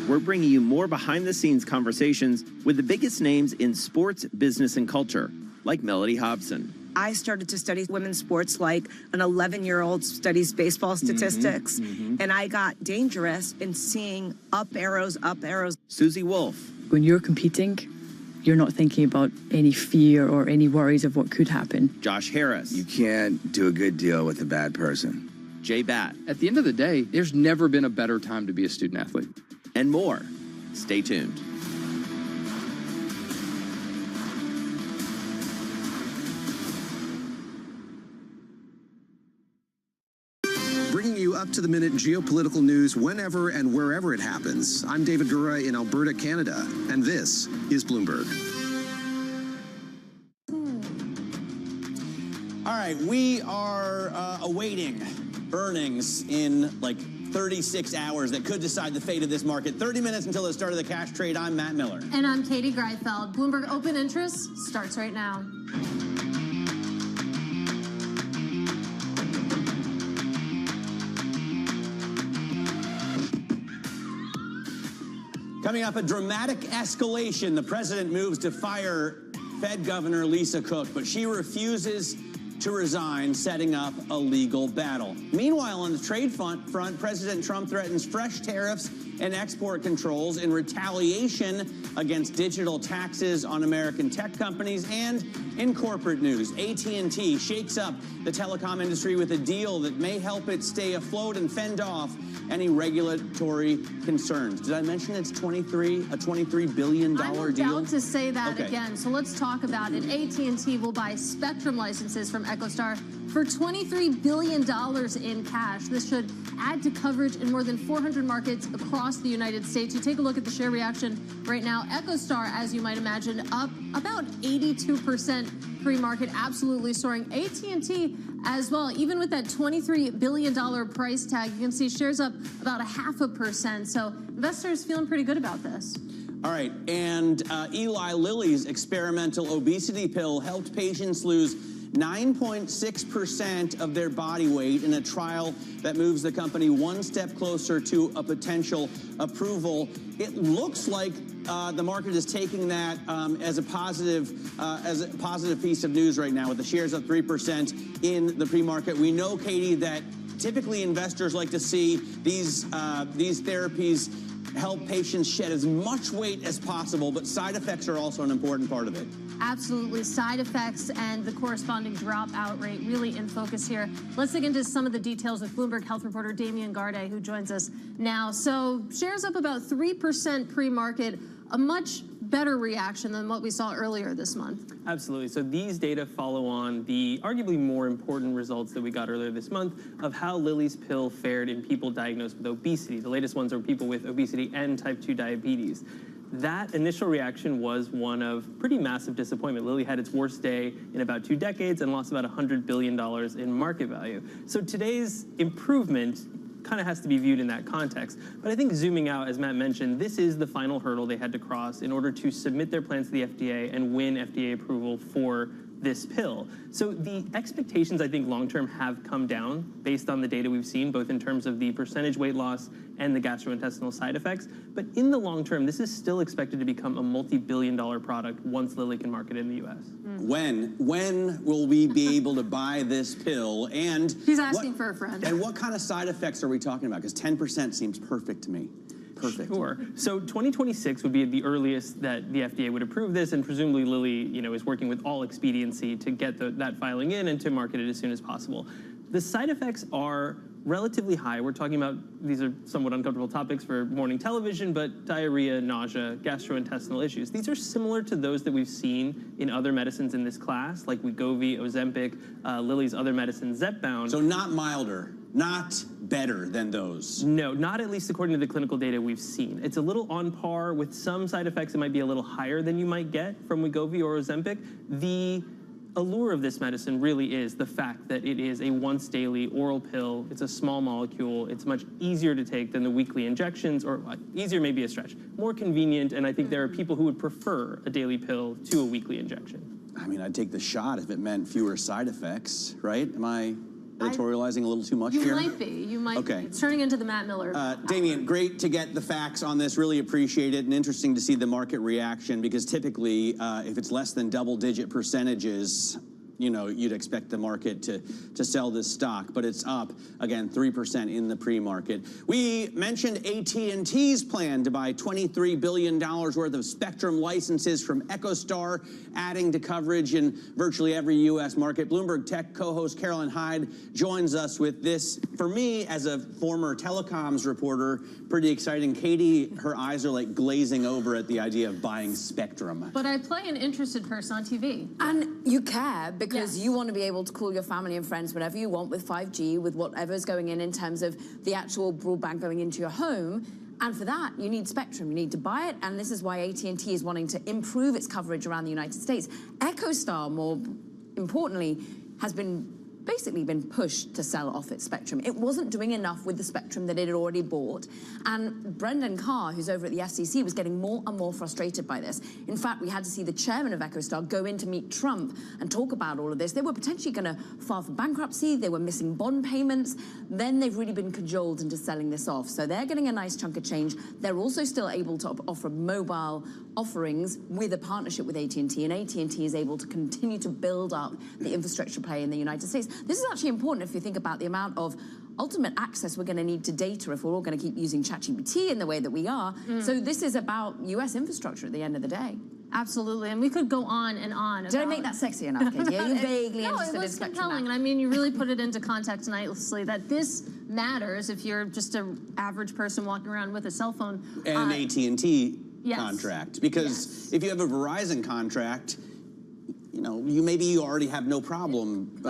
we're bringing you more behind-the-scenes conversations with the biggest names in sports, business, and culture, like Melody Hobson. I started to study women's sports like an 11-year-old studies baseball statistics, and I got dangerous in seeing up arrows, up arrows. Susie Wolf. When you're competing, you're not thinking about any fear or any worries of what could happen. Josh Harris. You can't do a good deal with a bad person. Jay Batt. At the end of the day, there's never been a better time to be a student athlete. And more. Stay tuned. Bringing you up-to-the-minute geopolitical news whenever and wherever it happens. I'm David Gura in Alberta, Canada, and this is Bloomberg. All right, we are awaiting earnings in like 36 hours that could decide the fate of this market. 30 minutes until the start of the cash trade. I'm Matt Miller. And I'm Katie Greifeld. Bloomberg Open Interest starts right now. Coming up, a dramatic escalation. The president moves to fire Fed Governor Lisa Cook, but she refuses to resign, setting up a legal battle. Meanwhile, on the trade front, President Trump threatens fresh tariffs and export controls in retaliation against digital taxes on American tech companies. And in corporate news, AT&T shakes up the telecom industry with a deal that may help it stay afloat and fend off any regulatory concerns. Did I mention it's a $23 billion deal? I'm about to say that again, so let's talk about it. AT&T will buy spectrum licenses from EchoStar for $23 billion in cash. This should add to coverage in more than 400 markets across the United States. You take a look at the share reaction right now. EchoStar, as you might imagine, up about 82% pre-market, absolutely soaring. AT&T as well, even with that $23 billion price tag, you can see shares up about 0.5%. So investors feeling pretty good about this. All right, and Eli Lilly's experimental obesity pill helped patients lose 9.6% of their body weight in a trial that moves the company one step closer to a potential approval. It looks like the market is taking that as a positive piece of news right now, with the shares up 3% in the pre-market. We know, Katie, that typically investors like to see these therapies help patients shed as much weight as possible, but side effects are also an important part of it. Absolutely. Side effects and the corresponding dropout rate really in focus here. Let's dig into some of the details with Bloomberg Health reporter Damian Garde, who joins us now. So shares up about 3% pre-market, a much better reaction than what we saw earlier this month. Absolutely. So these data follow on the arguably more important results that we got earlier this month of how Lilly's pill fared in people diagnosed with obesity. The latest ones are people with obesity and type 2 diabetes. That initial reaction was one of pretty massive disappointment. Lilly had its worst day in about 2 decades and lost about $100 billion in market value. So today's improvement kind of has to be viewed in that context. But I think zooming out, as Matt mentioned, this is the final hurdle they had to cross in order to submit their plans to the FDA and win FDA approval for this pill. So the expectations, I think, long-term have come down based on the data we've seen, both in terms of the percentage weight loss and the gastrointestinal side effects. But in the long term, this is still expected to become a multi-billion-dollar product once Lilly can market it in the U.S. When will we be able to buy this pill? And he's asking for a friend. And what kind of side effects are we talking about? Because 10% seems perfect to me. Perfect. Sure. So 2026 would be the earliest that the FDA would approve this, and presumably Lilly, is working with all expediency to get that filing in and to market it as soon as possible. The side effects are relatively high. We're talking about, these are somewhat uncomfortable topics for morning television, but diarrhea, nausea, gastrointestinal issues. These are similar to those that we've seen in other medicines in this class, like Wegovy, Ozempic, Lilly's other medicine, Zepbound. So not milder, not better than those. No, not at least according to the clinical data we've seen. It's a little on par with some side effects. It might be a little higher than you might get from Wegovy or Ozempic. The allure of this medicine really is the fact that it is a once daily oral pill. It's a small molecule. It's much easier to take than the weekly injections, or easier may be a stretch, more convenient. And I think there are people who would prefer a daily pill to a weekly injection. I mean, I'd take the shot if it meant fewer side effects, right? Am I editorializing a little too much here? You might be. You might be. It's turning into the Matt Miller. Damien, great to get the facts on this. Really appreciate it, and interesting to see the market reaction, because typically, if it's less than double-digit percentages, you know, you'd expect the market to sell this stock, but it's up, again, 3% in the pre-market. We mentioned AT&T's plan to buy $23 billion worth of spectrum licenses from EchoStar, adding to coverage in virtually every U.S. market. Bloomberg Tech co-host Caroline Hyde joins us with this. For me, as a former telecoms reporter, pretty exciting. Katie, her eyes are like glazing over at the idea of buying spectrum. But I play an interested person on TV. And you care because you want to be able to call your family and friends whenever you want with 5G, with whatever's going in terms of the actual broadband going into your home. And for that, you need spectrum. You need to buy it, and this is why AT&T is wanting to improve its coverage around the United States. EchoStar, more importantly, has basically been pushed to sell off its spectrum. It wasn't doing enough with the spectrum that it had already bought. And Brendan Carr, who's over at the FCC, was getting more and more frustrated by this. In fact, we had to see the chairman of EchoStar go in to meet Trump and talk about all of this. They were potentially going to file for bankruptcy. They were missing bond payments. Then they've really been cajoled into selling this off. So they're getting a nice chunk of change. They're also still able to offer mobile offerings with a partnership with AT&T, and AT&T is able to continue to build up the infrastructure play in the United States. This is actually important if you think about the amount of ultimate access we're going to need to data if we're all going to keep using ChatGPT in the way that we are. So this is about U.S. infrastructure at the end of the day. Absolutely, and we could go on and on. Did I make that sexy enough, Katie? Are you vaguely interested in it was spectrum compelling, and I mean, you really put it into context nicely that this matters if you're just an average person walking around with a cell phone. And an AT&T contract, because if you have a Verizon contract, you know, you already have no problem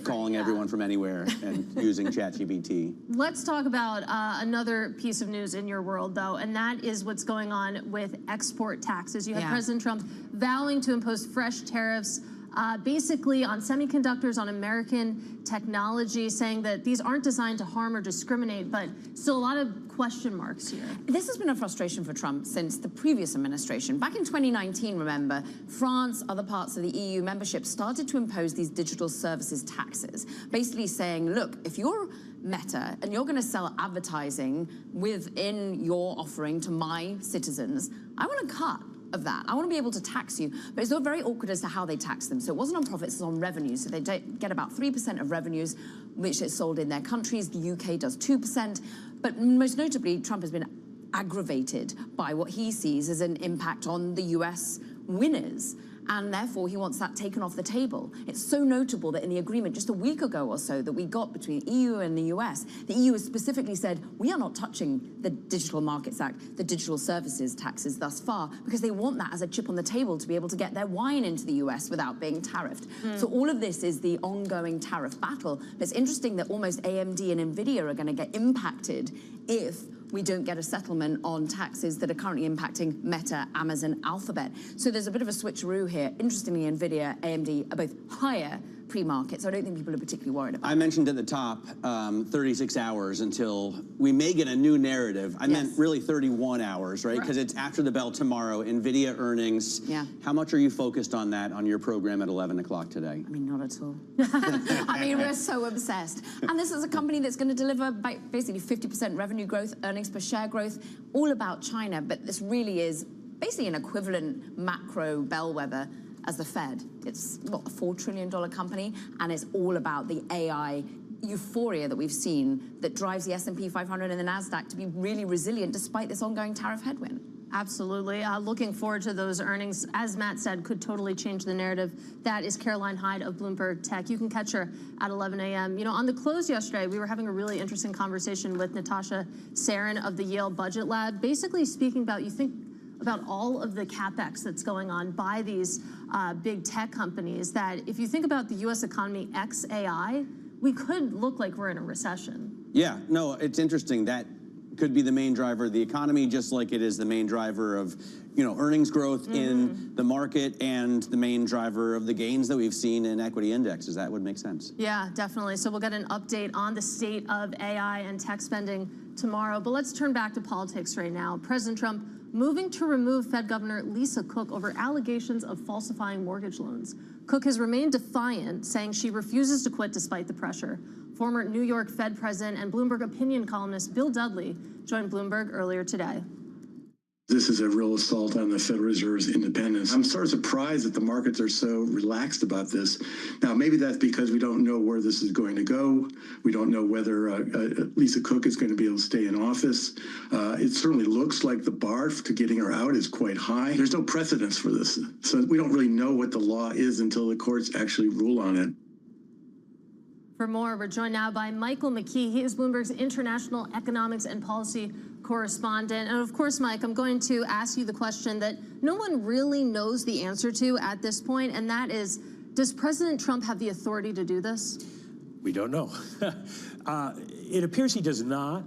calling everyone from anywhere and using ChatGPT. Let's talk about another piece of news in your world, though, and that is what's going on with export taxes. You have President Trump vowing to impose fresh tariffs basically on semiconductors, on American technology, saying that these aren't designed to harm or discriminate, but still a lot of question marks here. This has been a frustration for Trump since the previous administration. Back in 2019, remember, France, other parts of the EU membership started to impose these digital services taxes, basically saying, look, if you're Meta and you're going to sell advertising within your offering to my citizens, I want a cut of that. I want to be able to tax you, but it's all very awkward as to how they tax them. So it wasn't on profits, it's on revenues. So they get about 3% of revenues, which is sold in their countries. The UK does 2%. But most notably, Trump has been aggravated by what he sees as an impact on the US winners. And therefore, he wants that taken off the table. It's so notable that in the agreement just a week ago or so that we got between EU and the US, the EU has specifically said, we are not touching the Digital Markets Act, the digital services taxes thus far, because they want that as a chip on the table to be able to get their wine into the US without being tariffed. So all of this is the ongoing tariff battle. But it's interesting that almost AMD and NVIDIA are going to get impacted if we don't get a settlement on taxes that are currently impacting Meta, Amazon, Alphabet. So there's a bit of a switcheroo here. Interestingly, NVIDIA, AMD are both higher pre-market, so I don't think people are particularly worried about it. I mentioned at the top 36 hours until we may get a new narrative. I meant really 31 hours, right? Because it's after the bell tomorrow, NVIDIA earnings. How much are you focused on that on your program at 11 o'clock today? I mean, not at all. I mean, we're so obsessed. And this is a company that's going to deliver basically 50% revenue growth, earnings per share growth, all about China. But this really is basically an equivalent macro bellwether as the Fed. It's, what, a $4 trillion company, and it's all about the AI euphoria that we've seen that drives the S&P 500 and the NASDAQ to be really resilient despite this ongoing tariff headwind. Absolutely. Looking forward to those earnings. As Matt said, could totally change the narrative. That is Caroline Hyde of Bloomberg Tech. You can catch her at 11 a.m. You know, on the close yesterday, we were having a really interesting conversation with Natasha Sarin of the Yale Budget Lab, basically speaking about, you think, about all of the capex that's going on by these big tech companies, that if you think about the U.S. economy ex AI, we could look like we're in a recession. Yeah, no, it's interesting. That could be the main driver of the economy, just like it is the main driver of, you know, earnings growth in the market and the main driver of the gains that we've seen in equity indexes. That would make sense. Yeah, definitely. So we'll get an update on the state of AI and tech spending tomorrow. But let's turn back to politics right now. President Trump moving to remove Fed Governor Lisa Cook over allegations of falsifying mortgage loans. Cook has remained defiant, saying she refuses to quit despite the pressure. Former New York Fed president and Bloomberg opinion columnist Bill Dudley joined Bloomberg earlier today. This is a real assault on the Federal Reserve's independence. I'm sort of surprised that the markets are so relaxed about this. Now, maybe that's because we don't know where this is going to go. We don't know whether Lisa Cook is going to be able to stay in office. It certainly looks like the bar to getting her out is quite high. There's no precedence for this. So we don't really know what the law is until the courts actually rule on it. For more, we're joined now by Michael McKee. He is Bloomberg's international economics and policy correspondent. And of course, Mike, I'm going to ask you the question that no one really knows the answer to at this point, and that is, does President Trump have the authority to do this? We don't know. It appears he does not.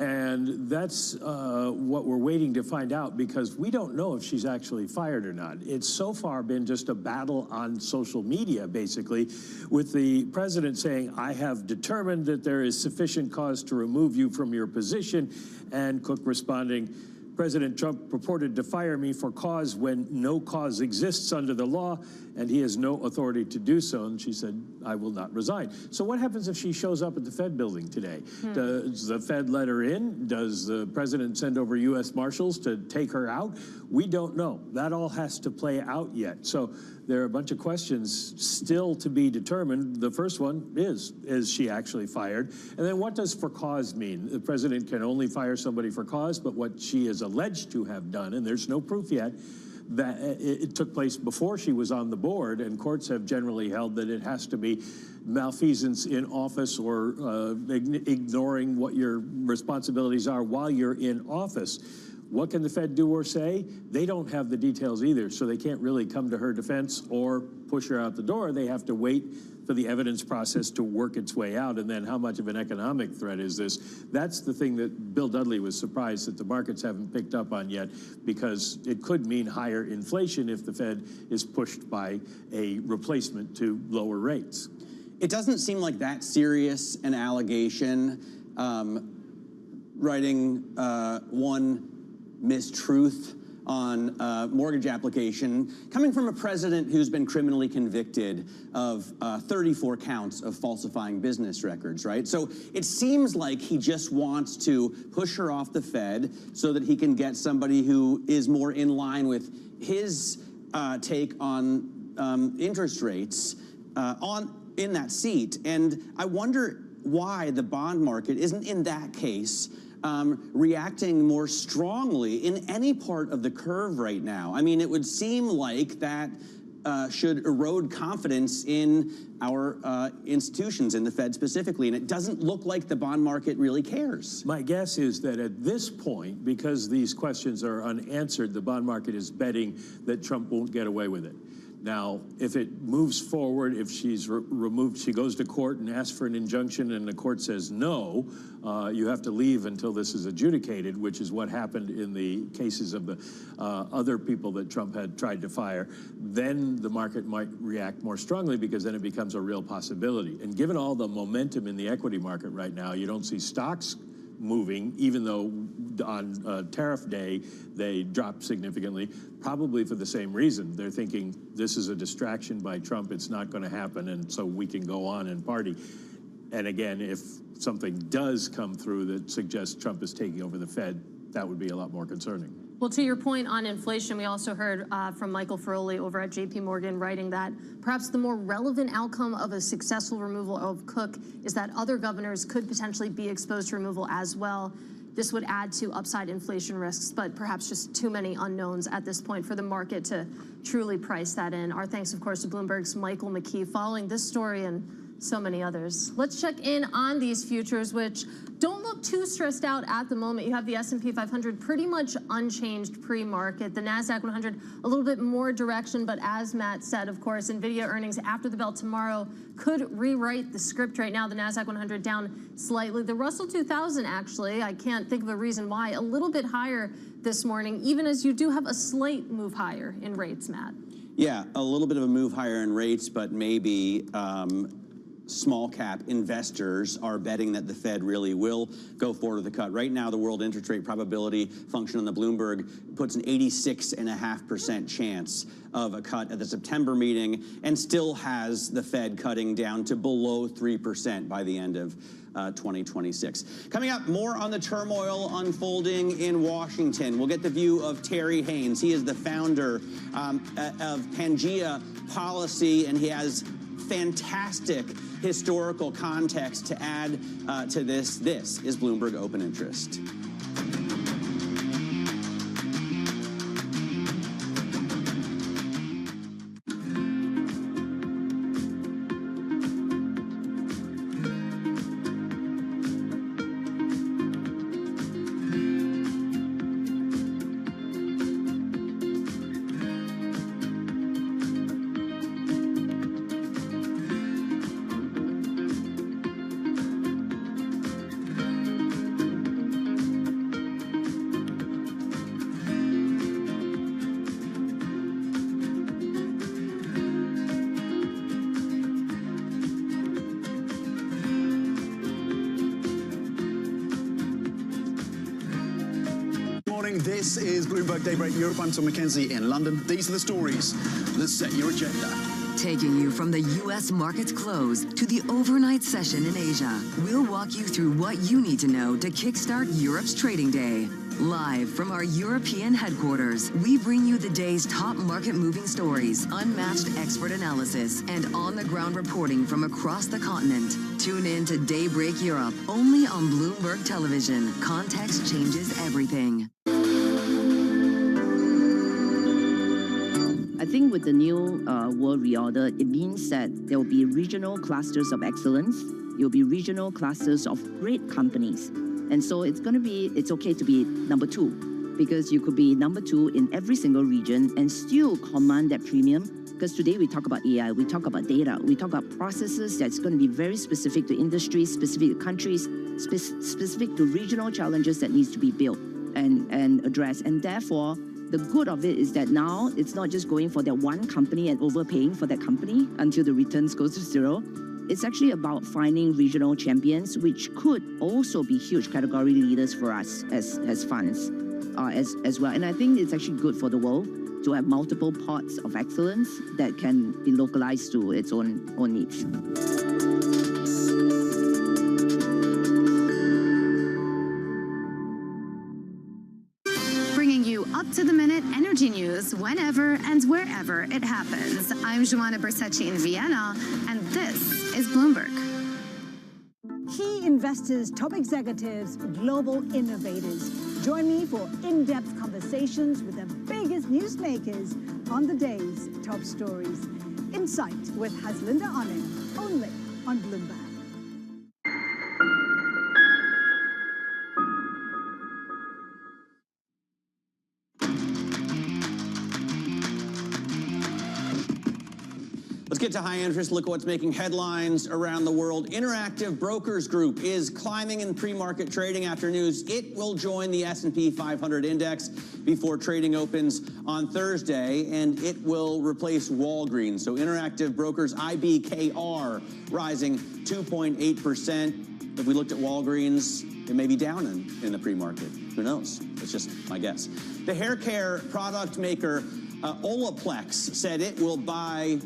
And that's what we're waiting to find out, because we don't know if she's actually fired or not. It's so far been just a battle on social media, basically, with the president saying, I have determined that there is sufficient cause to remove you from your position, and Cook responding, President Trump purported to fire me for cause when no cause exists under the law, and he has no authority to do so. And she said, I will not resign. So what happens if she shows up at the Fed building today? Does the Fed let her in? Does the president send over U.S. Marshals to take her out? We don't know. That all has to play out yet. So there are a bunch of questions still to be determined. The first one is she actually fired? And then what does for cause mean? The president can only fire somebody for cause, but what she is alleged to have done, and there's no proof yet, that it took place before she was on the board, and courts have generally held that it has to be malfeasance in office or ignoring what your responsibilities are while you're in office. What can the Fed do or say? They don't have the details either, so they can't really come to her defense or push her out the door. They have to wait for the evidence process to work its way out, and then how much of an economic threat is this? That's the thing that Bill Dudley was surprised that the markets haven't picked up on yet, because it could mean higher inflation if the Fed is pushed by a replacement to lower rates. It doesn't seem like that serious an allegation. Writing one mistruth on a mortgage application coming from a president who's been criminally convicted of 34 counts of falsifying business records, right? So it seems like he just wants to push her off the Fed so that he can get somebody who is more in line with his take on interest rates in that seat. And I wonder why the bond market isn't, in that case, reacting more strongly in any part of the curve right now. I mean, it would seem like that should erode confidence in our institutions, in the Fed specifically, and it doesn't look like the bond market really cares. My guess is that at this point, because these questions are unanswered, the bond market is betting that Trump won't get away with it. Now, if it moves forward, if she's removed, she goes to court and asks for an injunction and the court says no, you have to leave until this is adjudicated, which is what happened in the cases of the other people that Trump had tried to fire, then the market might react more strongly, because then it becomes a real possibility. And given all the momentum in the equity market right now, you don't see stocks moving, even though on tariff day they dropped significantly, probably for the same reason. They're thinking this is a distraction by Trump, it's not going to happen, and so we can go on and party. And again, if something does come through that suggests Trump is taking over the Fed, that would be a lot more concerning. Well, to your point on inflation, we also heard from Michael Feroli over at JP Morgan writing that perhaps the more relevant outcome of a successful removal of Cook is that other governors could potentially be exposed to removal as well. This would add to upside inflation risks, but perhaps just too many unknowns at this point for the market to truly price that in. Our thanks, of course, to Bloomberg's Michael McKee following this story and so many others. Let's check in on these futures, which don't look too stressed out at the moment. You have the S&P 500 pretty much unchanged pre-market. The NASDAQ 100 a little bit more direction, but as Matt said, of course, NVIDIA earnings after the bell tomorrow could rewrite the script right now. The NASDAQ 100 down slightly. The Russell 2000, actually, I can't think of a reason why, a little bit higher this morning, even as you do have a slight move higher in rates, Matt. Yeah, a little bit of a move higher in rates, but maybe small cap investors are betting that the Fed really will go forward with the cut. Right now, the world interest rate probability function on the Bloomberg puts an 86.5% chance of a cut at the September meeting, and still has the Fed cutting down to below 3% by the end of 2026. Coming up, more on the turmoil unfolding in Washington. We'll get the view of Terry Haynes. He is the founder of Pangea Policy, and he has fantastic historical context to add to this. This is Bloomberg Open Interest. This is Bloomberg Daybreak Europe. I'm Tom McKenzie in London. These are the stories that set your agenda. Taking you from the U.S. market's close to the overnight session in Asia, we'll walk you through what you need to know to kickstart Europe's trading day. Live from our European headquarters, we bring you the day's top market-moving stories, unmatched expert analysis, and on-the-ground reporting from across the continent. Tune in to Daybreak Europe, only on Bloomberg Television. Context changes everything. I think with the new world reorder, it means that there will be regional clusters of excellence. There will be regional clusters of great companies. And so it's okay to be number two, because you could be number two in every single region and still command that premium. Because today we talk about AI, we talk about data, we talk about processes that's going to be very specific to industries, specific to countries, specific to regional challenges that needs to be built and addressed. And therefore, the good of it is that now it's not just going for that one company and overpaying for that company until the returns goes to zero. It's actually about finding regional champions, which could also be huge category leaders for us as funds as well. And I think it's actually good for the world to have multiple pots of excellence that can be localized to its own niche. Up-to-the-minute energy news whenever and wherever it happens. I'm Joanna Bersecci in Vienna, and this is Bloomberg. Key investors, top executives, global innovators. Join me for in-depth conversations with the biggest newsmakers on the day's top stories. Insight with Haslinda Onen, only on Bloomberg. Let's get to high interest. Look at what's making headlines around the world. Interactive Brokers Group is climbing in pre-market trading after news it will join the S&P 500 index before trading opens on Thursday, and it will replace Walgreens. So Interactive Brokers, IBKR, rising 2.8%. If we looked at Walgreens, it may be down in the pre-market. Who knows? It's just my guess. The hair care product maker Olaplex said it will buy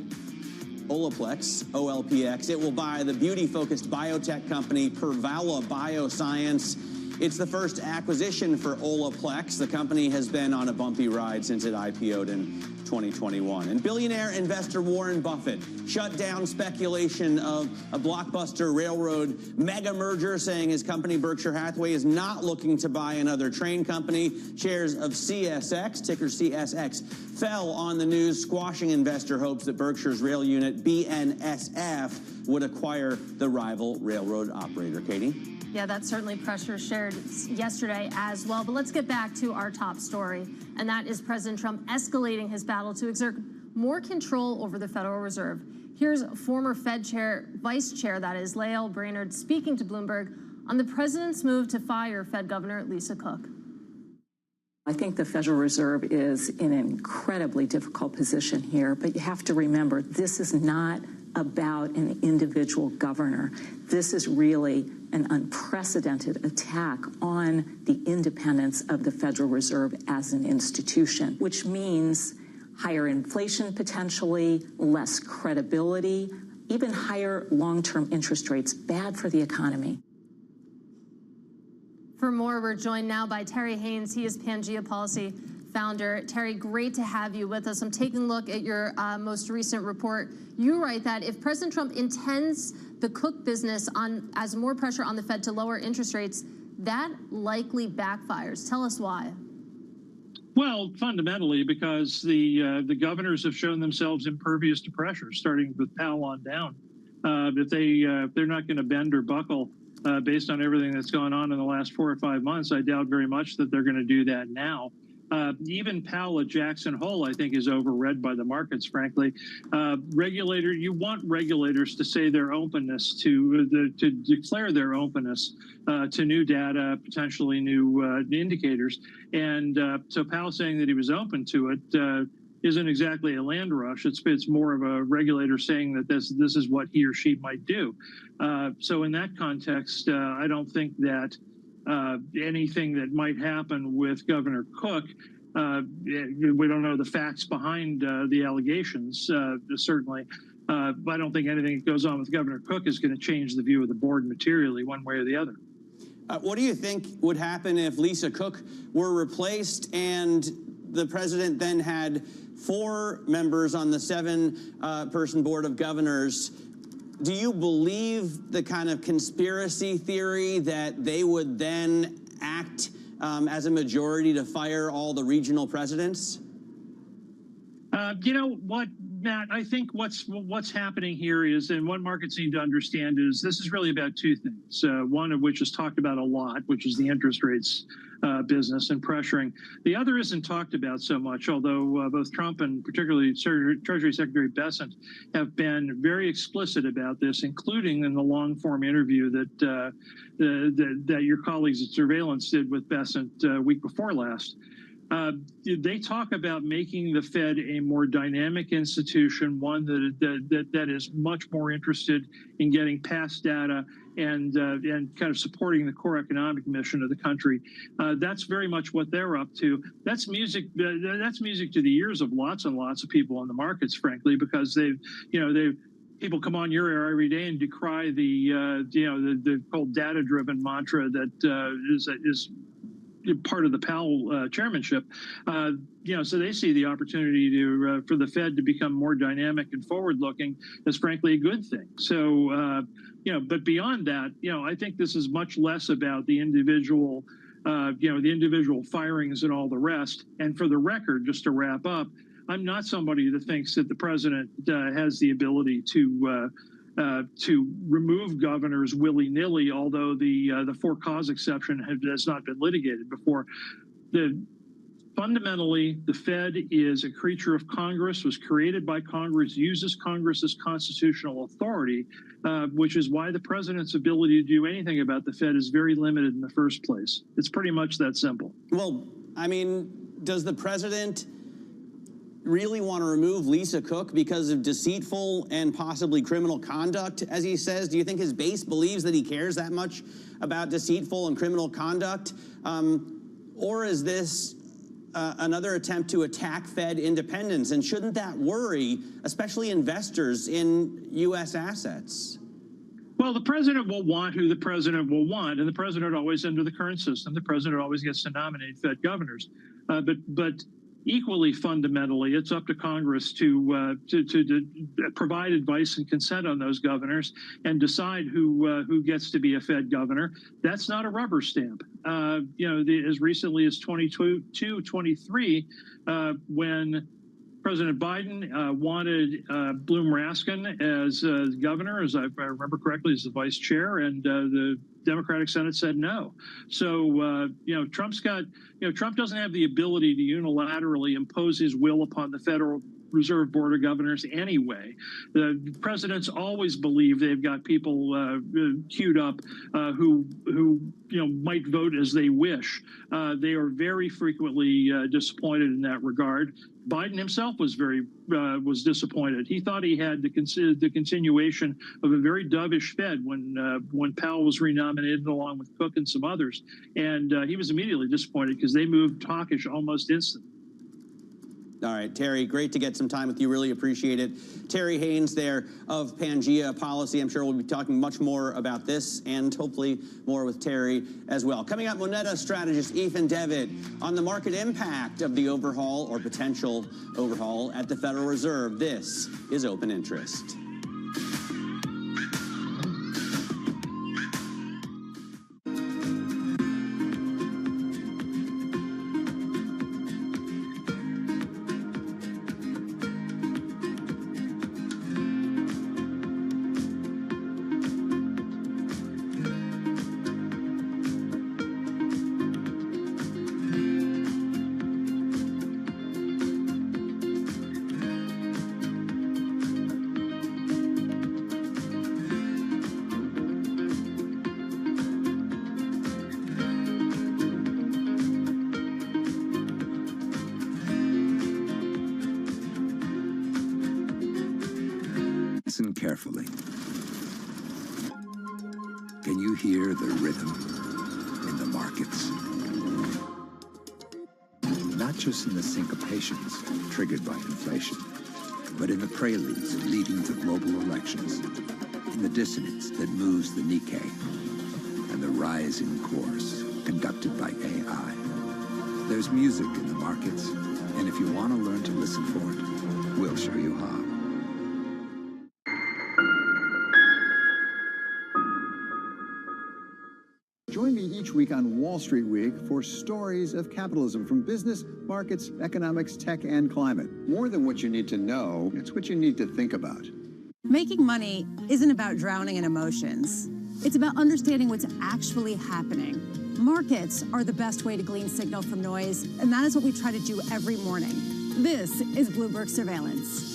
Olaplex, OLPX. It will buy the beauty-focused biotech company Pervala Bioscience. It's the first acquisition for Olaplex. The company has been on a bumpy ride since it IPO'd in 2021. And billionaire investor Warren Buffett shut down speculation of a blockbuster railroad mega merger, saying his company Berkshire Hathaway is not looking to buy another train company. Shares of CSX, ticker CSX, fell on the news, squashing investor hopes that Berkshire's rail unit BNSF would acquire the rival railroad operator. Katie? Yeah, that certainly pressure shared yesterday as well. But let's get back to our top story, and that is President Trump escalating his battle to exert more control over the Federal Reserve. Here's former Fed chair, vice chair, that is, Lael Brainerd, speaking to Bloomberg on the president's move to fire Fed Governor Lisa Cook. I think the Federal Reserve is in an incredibly difficult position here, but you have to remember this is not about an individual governor. This is really an unprecedented attack on the independence of the Federal Reserve as an institution, which means higher inflation potentially, less credibility, even higher long-term interest rates, bad for the economy. For more, we're joined now by Terry Haynes. He is Pangea Policy founder. Terry, great to have you with us. I'm taking a look at your most recent report. You write that if President Trump intends the Cook business as more pressure on the Fed to lower interest rates, that likely backfires. Tell us why. Well, fundamentally, because the governors have shown themselves impervious to pressure, starting with Powell on down. If they're not going to bend or buckle based on everything that's gone on in the last 4 or 5 months, I doubt very much that they're going to do that now. Even Powell at Jackson Hole, I think, is overread by the markets, frankly. You want regulators to say their openness to declare their openness to new data, potentially new indicators. And so Powell saying that he was open to it isn't exactly a land rush. It's more of a regulator saying that this is what he or she might do. So in that context, I don't think that anything that might happen with Governor Cook, we don't know the facts behind the allegations, certainly. But I don't think anything that goes on with Governor Cook is going to change the view of the board materially one way or the other. What do you think would happen if Lisa Cook were replaced and the president then had 4 members on the 7-person board of governors? Do you believe the kind of conspiracy theory that they would then act as a majority to fire all the regional presidents? You know what, Matt? I think what's happening here is, and what markets need to understand is, this is really about 2 things. One of which is talked about a lot, which is the interest rates business and pressuring. The other isn't talked about so much, although both Trump and particularly Treasury Secretary Bessent have been very explicit about this, including in the long-form interview that your colleagues at Surveillance did with Bessent week before last. They talk about making the Fed a more dynamic institution, one that is much more interested in getting past data and kind of supporting the core economic mission of the country. That's very much what they're up to. That's music. That's music to the ears of lots and lots of people in the markets, frankly, because people come on your air every day and decry the whole data-driven mantra that is part of the Powell chairmanship. So they see the opportunity for the Fed to become more dynamic and forward-looking as, frankly, a good thing. So, but beyond that, I think this is much less about the individual, the individual firings and all the rest. And for the record, just to wrap up, I'm not somebody that thinks that the president has the ability to remove governors willy-nilly, although the for-cause exception has not been litigated before. Fundamentally, the Fed is a creature of Congress, was created by Congress, uses Congress's constitutional authority, which is why the president's ability to do anything about the Fed is very limited in the first place. It's pretty much that simple. Well, I mean, does the president really want to remove Lisa Cook because of deceitful and possibly criminal conduct, as he says? Do you think his base believes that he cares that much about deceitful and criminal conduct? Or is this another attempt to attack Fed independence? And shouldn't that worry, especially investors in U.S. assets? Well, the president will want who the president will want, and the president always, under the current system, the president always gets to nominate Fed governors. But equally fundamentally, it's up to Congress to provide advice and consent on those governors and decide who gets to be a Fed governor. That's not a rubber stamp. As recently as 23, when President Biden wanted Bloom Raskin as governor, as I remember correctly, as the vice chair, and the Democratic Senate said no. So, Trump doesn't have the ability to unilaterally impose his will upon the Federal Reserve Board of Governors anyway. The presidents always believe they've got people queued up who might vote as they wish. They are very frequently disappointed in that regard. Biden himself was was disappointed. He thought he had the continuation of a very dovish Fed when Powell was renominated along with Cook and some others, and he was immediately disappointed because they moved hawkish almost instantly. All right, Terry, great to get some time with you. Really appreciate it. Terry Haynes there of Pangea Policy. I'm sure we'll be talking much more about this and hopefully more with Terry as well. Coming up, Moneta strategist Ethan Devitt on the market impact of the overhaul or potential overhaul at the Federal Reserve. This is Open Interest. Listen carefully. Can you hear the rhythm in the markets? Not just in the syncopations triggered by inflation, but in the preludes leading to global elections, in the dissonance that moves the Nikkei, and the rising course conducted by AI. There's music in the markets, and if you want to learn to listen for it, we'll show you how. Join me each week on Wall Street Week for stories of capitalism from business, markets, economics, tech, and climate. More than what you need to know, it's what you need to think about. Making money isn't about drowning in emotions. It's about understanding what's actually happening. Markets are the best way to glean signal from noise, and that is what we try to do every morning. This is Bloomberg Surveillance.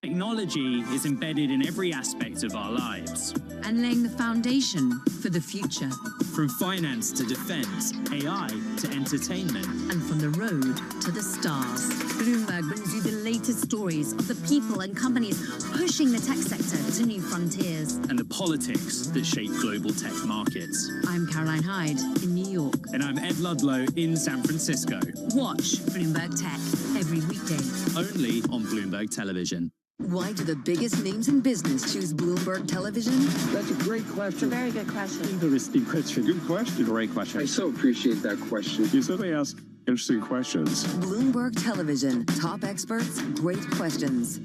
Technology is embedded in every aspect of our lives. And laying the foundation for the future. From finance to defense, AI to entertainment. And from the road to the stars. Bloomberg brings you the latest stories of the people and companies pushing the tech sector to new frontiers. And the politics that shape global tech markets. I'm Caroline Hyde in New York. And I'm Ed Ludlow in San Francisco. Watch Bloomberg Tech every weekday. Only on Bloomberg Television. Why do the biggest names in business choose Bloomberg Television? That's a great question. It's a very good question. Interesting question. Good question. Great question. I so appreciate that question. You certainly ask interesting questions. Bloomberg Television. Top experts, great questions.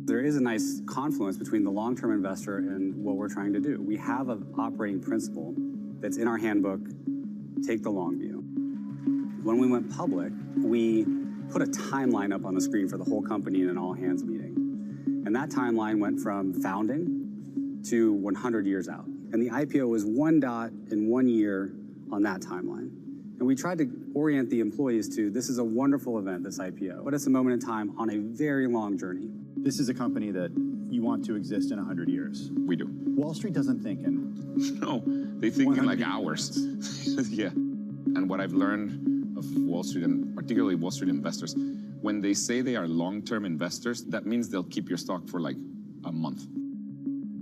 There is a nice confluence between the long-term investor and what we're trying to do. We have an operating principle that's in our handbook, take the long view. When we went public, we put a timeline up on the screen for the whole company in an all-hands meeting. And that timeline went from founding to 100 years out. And the IPO was one dot in 1 year on that timeline. And we tried to orient the employees to, this is a wonderful event, this IPO, but it's a moment in time on a very long journey. This is a company that you want to exist in 100 years. We do. Wall Street doesn't think in... No, they think in like hours. Yeah. And what I've learned of Wall Street, and particularly Wall Street investors, when they say they are long-term investors, that means they'll keep your stock for like a month.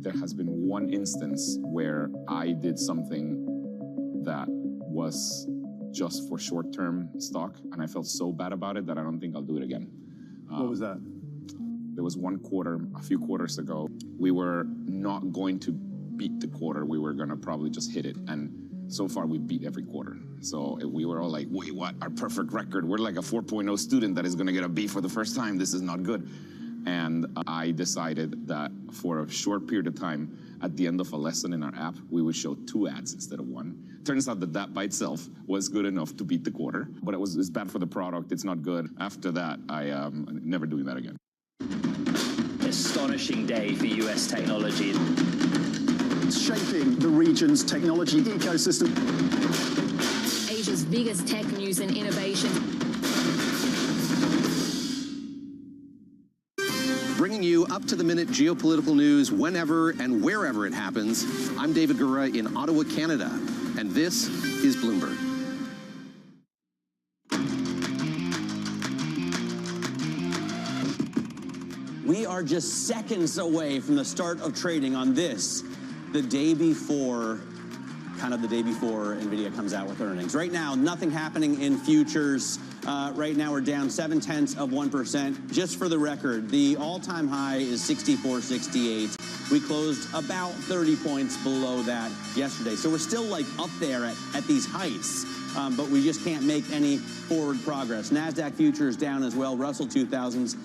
There has been one instance where I did something that was just for short-term stock, and I felt so bad about it that I don't think I'll do it again. What was that? There was one quarter, a few quarters ago, we were not going to beat the quarter. We were going to probably just hit it, and so far we beat every quarter. So we were all like, wait, what? Our perfect record. We're like a 4.0 student that is going to get a B for the first time. This is not good. And I decided that for a short period of time, at the end of a lesson in our app, we would show 2 ads instead of 1. Turns out that that by itself was good enough to beat the quarter, but it's bad for the product. It's not good. After that, I'm never doing that again. Astonishing day for US technology. It's shaping the region's technology ecosystem. Asia's biggest tech news and innovation. Bringing you up-to-the-minute geopolitical news whenever and wherever it happens. I'm David Gura in Ottawa, Canada, and this is Bloomberg. We are just seconds away from the start of trading on this, the day before NVIDIA comes out with earnings. Right now, nothing happening in futures. Right now, we're down 0.7%. Just for the record, the all-time high is 64.68. We closed about 30 points below that yesterday. So we're still like up there at these heights, but we just can't make any forward progress. NASDAQ futures down as well. Russell 2000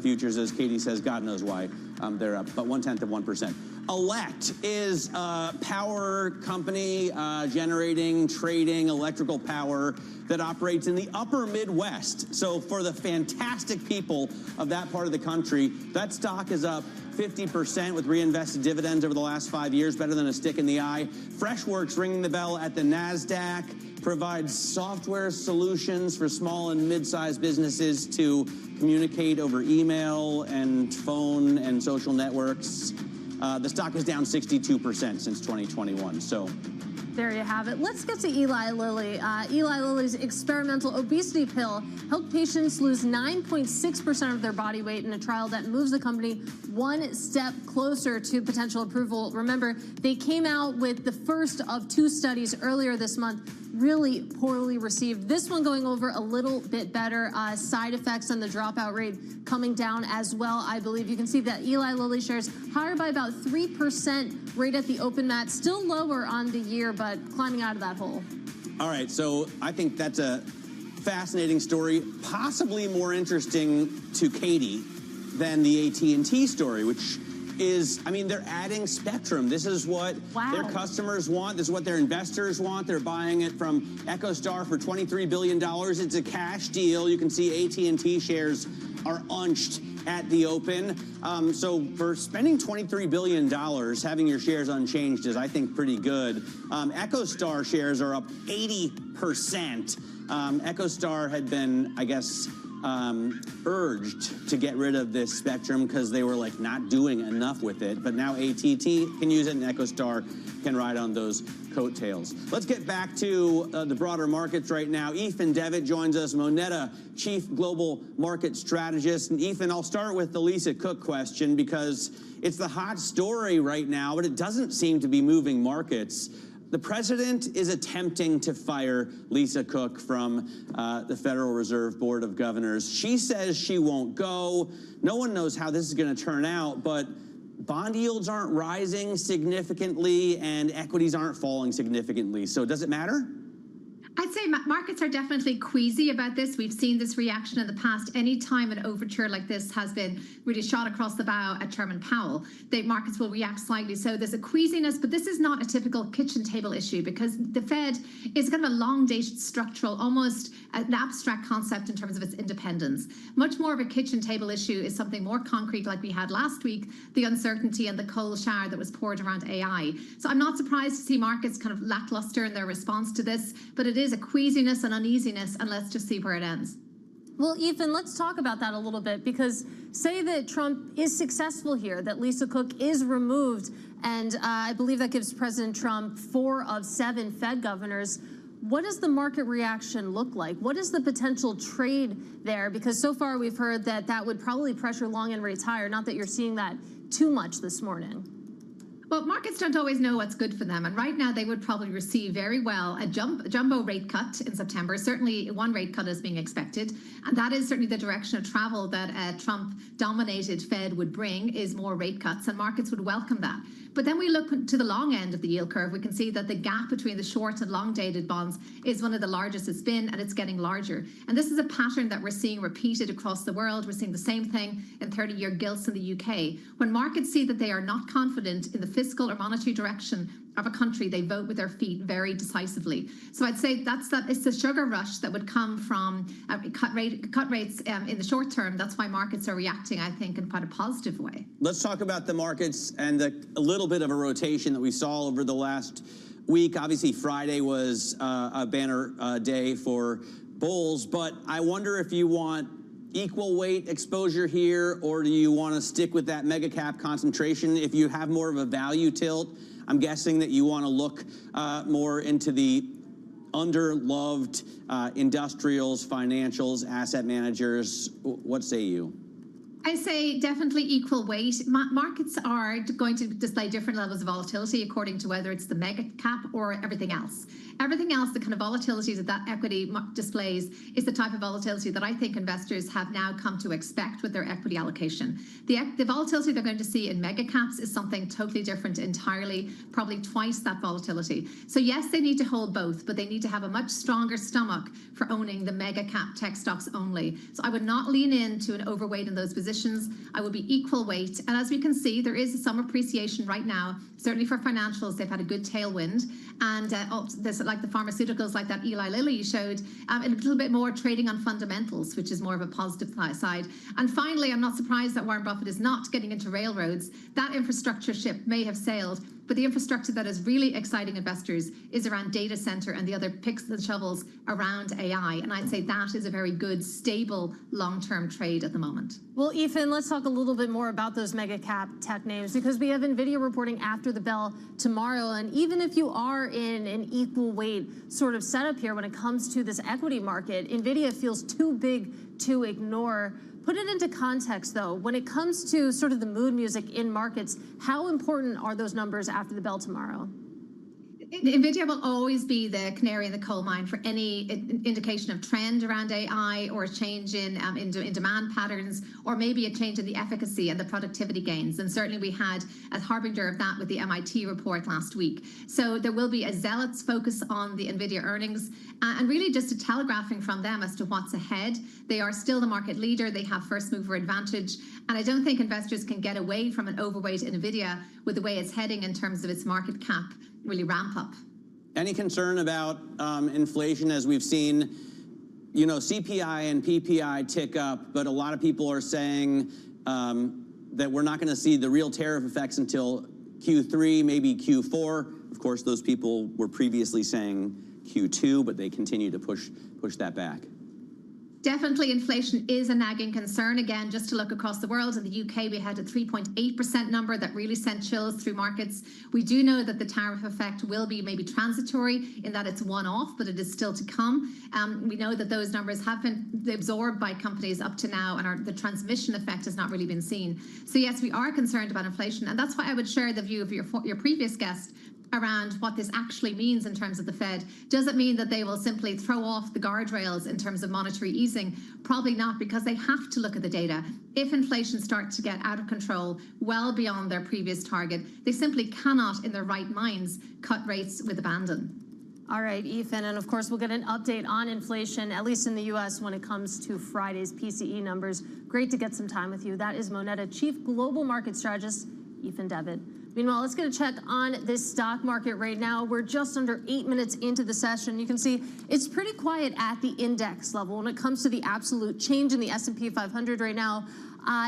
futures, as Katie says, God knows why, they're up, but 0.1%. Elect is a power company generating, trading electrical power that operates in the upper Midwest. So for the fantastic people of that part of the country, that stock is up 50% with reinvested dividends over the last 5 years, better than a stick in the eye. Freshworks ringing the bell at the NASDAQ, provides software solutions for small and mid-sized businesses to communicate over email and phone and social networks. The stock is down 62% since 2021. So there you have it. Let's get to Eli Lilly. Eli Lilly's experimental obesity pill helped patients lose 9.6% of their body weight in a trial that moves the company one step closer to potential approval. Remember, they came out with the first of 2 studies earlier this month, really poorly received. This one going over a little bit better. Side effects and the dropout rate coming down as well, I believe. You can see that Eli Lilly shares higher by about 3% right at the open mat, still lower on the year, but climbing out of that hole. All right, so I think that's a fascinating story, possibly more interesting to Katie than the AT&T story, which is, I mean, they're adding spectrum. This is what their customers want. This is what their investors want. They're buying it from EchoStar for $23 billion. It's a cash deal. You can see AT&T shares are unched at the open. So for spending $23 billion, having your shares unchanged is, I think, pretty good. EchoStar shares are up 80%. EchoStar had been, I guess, urged to get rid of this spectrum because they were like not doing enough with it. But now AT&T can use it and EchoStar can ride on those coattails. Let's get back to the broader markets right now. Ethan Devitt joins us, Moneta Chief Global Market Strategist. And Ethan, I'll start with the Lisa Cook question because it's the hot story right now, but it doesn't seem to be moving markets. The president is attempting to fire Lisa Cook from the Federal Reserve Board of Governors. She says she won't go. No one knows how this is going to turn out, but bond yields aren't rising significantly and equities aren't falling significantly. So does it matter? I'd say markets are definitely queasy about this. We've seen this reaction in the past. Any time an overture like this has been really shot across the bow at Chairman Powell, the markets will react slightly. So there's a queasiness, but this is not a typical kitchen table issue because the Fed is kind of a long-dated structural, almost an abstract concept in terms of its independence. Much more of a kitchen table issue is something more concrete like we had last week, the uncertainty and the cold shower that was poured around AI. So I'm not surprised to see markets kind of lackluster in their response to this, but it is a queasiness and uneasiness, and let's just see where it ends. Well, Ethan, let's talk about that a little bit, because say that Trump is successful here, that Lisa Cook is removed, and I believe that gives President Trump 4 of 7 Fed governors. What does the market reaction look like? What is the potential trade there? Because so far we've heard that that would probably pressure long end rates higher, not that you're seeing that too much this morning. Well, markets don't always know what's good for them. And right now, they would probably receive very well a jumbo rate cut in September. Certainly, one rate cut is being expected. And that is certainly the direction of travel that a Trump-dominated Fed would bring, is more rate cuts. And markets would welcome that. But then we look to the long end of the yield curve. We can see that the gap between the short and long-dated bonds is one of the largest it's been, and it's getting larger. And this is a pattern that we're seeing repeated across the world. We're seeing the same thing in 30-year gilts in the UK. When markets see that they are not confident in the fiscal or monetary direction of a country, they vote with their feet very decisively. So I'd say it's the sugar rush that would come from cut rates in the short term. That's why markets are reacting, I think, in quite a positive way. Let's talk about the markets and a little bit of a rotation that we saw over the last week. Obviously, Friday was a banner day for bulls, but I wonder if you want equal weight exposure here, or do you want to stick with that mega cap concentration? If you have more of a value tilt, I'm guessing that you want to look more into the underloved industrials, financials, asset managers. What say you? I say definitely equal weight. Markets are going to display different levels of volatility according to whether it's the mega cap or everything else. Everything else, the kind of volatility that equity displays, is the type of volatility that I think investors have now come to expect with their equity allocation. The volatility they're going to see in mega caps is something totally different entirely, probably twice that volatility. So yes, they need to hold both, but they need to have a much stronger stomach for owning the mega cap tech stocks only. So I would not lean into an overweight in those positions. I would be equal weight. And as we can see, there is some appreciation right now. Certainly for financials, they've had a good tailwind. And there's like the pharmaceuticals, like that Eli Lilly showed, and a little bit more trading on fundamentals, which is more of a positive side. And finally, I'm not surprised that Warren Buffett is not getting into railroads. That infrastructure ship may have sailed, but the infrastructure that is really exciting investors is around data center and the other picks and shovels around AI. And I'd say that is a very good, stable, long-term trade at the moment. Well, Ethan, let's talk a little bit more about those mega cap tech names, because we have NVIDIA reporting after the bell tomorrow. And even if you are in an equal weight sort of setup here when it comes to this equity market, NVIDIA feels too big to ignore. Put it into context, though. When it comes to sort of the mood music in markets, how important are those numbers after the bell tomorrow? NVIDIA will always be the canary in the coal mine for any indication of trend around AI, or a change in demand patterns, or maybe a change in the efficacy and the productivity gains. And certainly we had a harbinger of that with the MIT report last week. So there will be a zealot's focus on the NVIDIA earnings, and really just a telegraphing from them as to what's ahead. They are still the market leader. They have first mover advantage. And I don't think investors can get away from an overweight in NVIDIA with the way it's heading in terms of its market cap really ramp up. Any concern about inflation, as we've seen, CPI and PPI tick up, but a lot of people are saying that we're not going to see the real tariff effects until Q3, maybe Q4. Of course, those people were previously saying Q2, but they continue to push that back. Definitely inflation is a nagging concern. Again, just to look across the world, in the UK, we had a 3.8% number that really sent chills through markets. We do know that the tariff effect will be maybe transitory in that it's one-off, but it is still to come. We know that those numbers have been absorbed by companies up to now, and the transmission effect has not really been seen. So yes, we are concerned about inflation, and that's why I would share the view of your previous guest around what this actually means in terms of the Fed. Does it mean that they will simply throw off the guardrails in terms of monetary easing? Probably not, because they have to look at the data. If inflation starts to get out of control, well beyond their previous target, they simply cannot, in their right minds, cut rates with abandon. All right, Ethan, and of course we'll get an update on inflation, at least in the U.S. when it comes to Friday's PCE numbers. Great to get some time with you. That is Moneta Chief Global Market Strategist, Ethan Devitt. Meanwhile, let's get a check on this stock market right now. We're just under 8 minutes into the session. You can see it's pretty quiet at the index level. When it comes to the absolute change in the S&P 500 right now,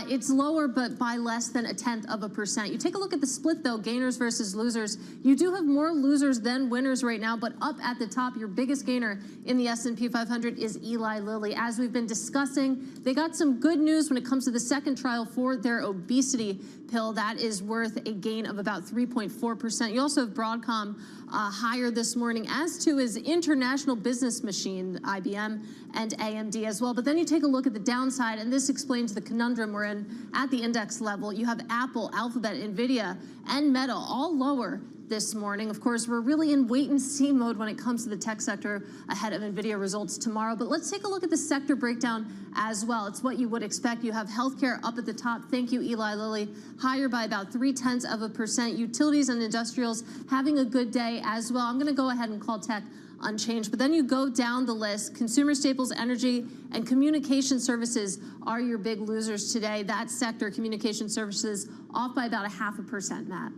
it's lower, but by less than 0.1%. You take a look at the split, though, gainers versus losers. You do have more losers than winners right now, but up at the top, your biggest gainer in the S&P 500 is Eli Lilly. As we've been discussing, they got some good news when it comes to the second trial for their obesity pill. That is worth a gain of about 3.4%. You also have Broadcom higher this morning, as to is International Business Machine, IBM, and AMD as well. But then you take a look at the downside, and this explains the conundrum we're in at the index level. You have Apple, Alphabet, NVIDIA, and Meta all lower this morning. Of course, we're really in wait-and-see mode when it comes to the tech sector ahead of NVIDIA results tomorrow. But let's take a look at the sector breakdown as well. It's what you would expect. You have healthcare up at the top. Thank you, Eli Lilly, higher by about 0.3%. Utilities and industrials having a good day as well. I'm going to go ahead and call tech unchanged. But then you go down the list. Consumer staples, energy, and communication services are your big losers today. That sector, communication services, off by about 0.5%, Matt.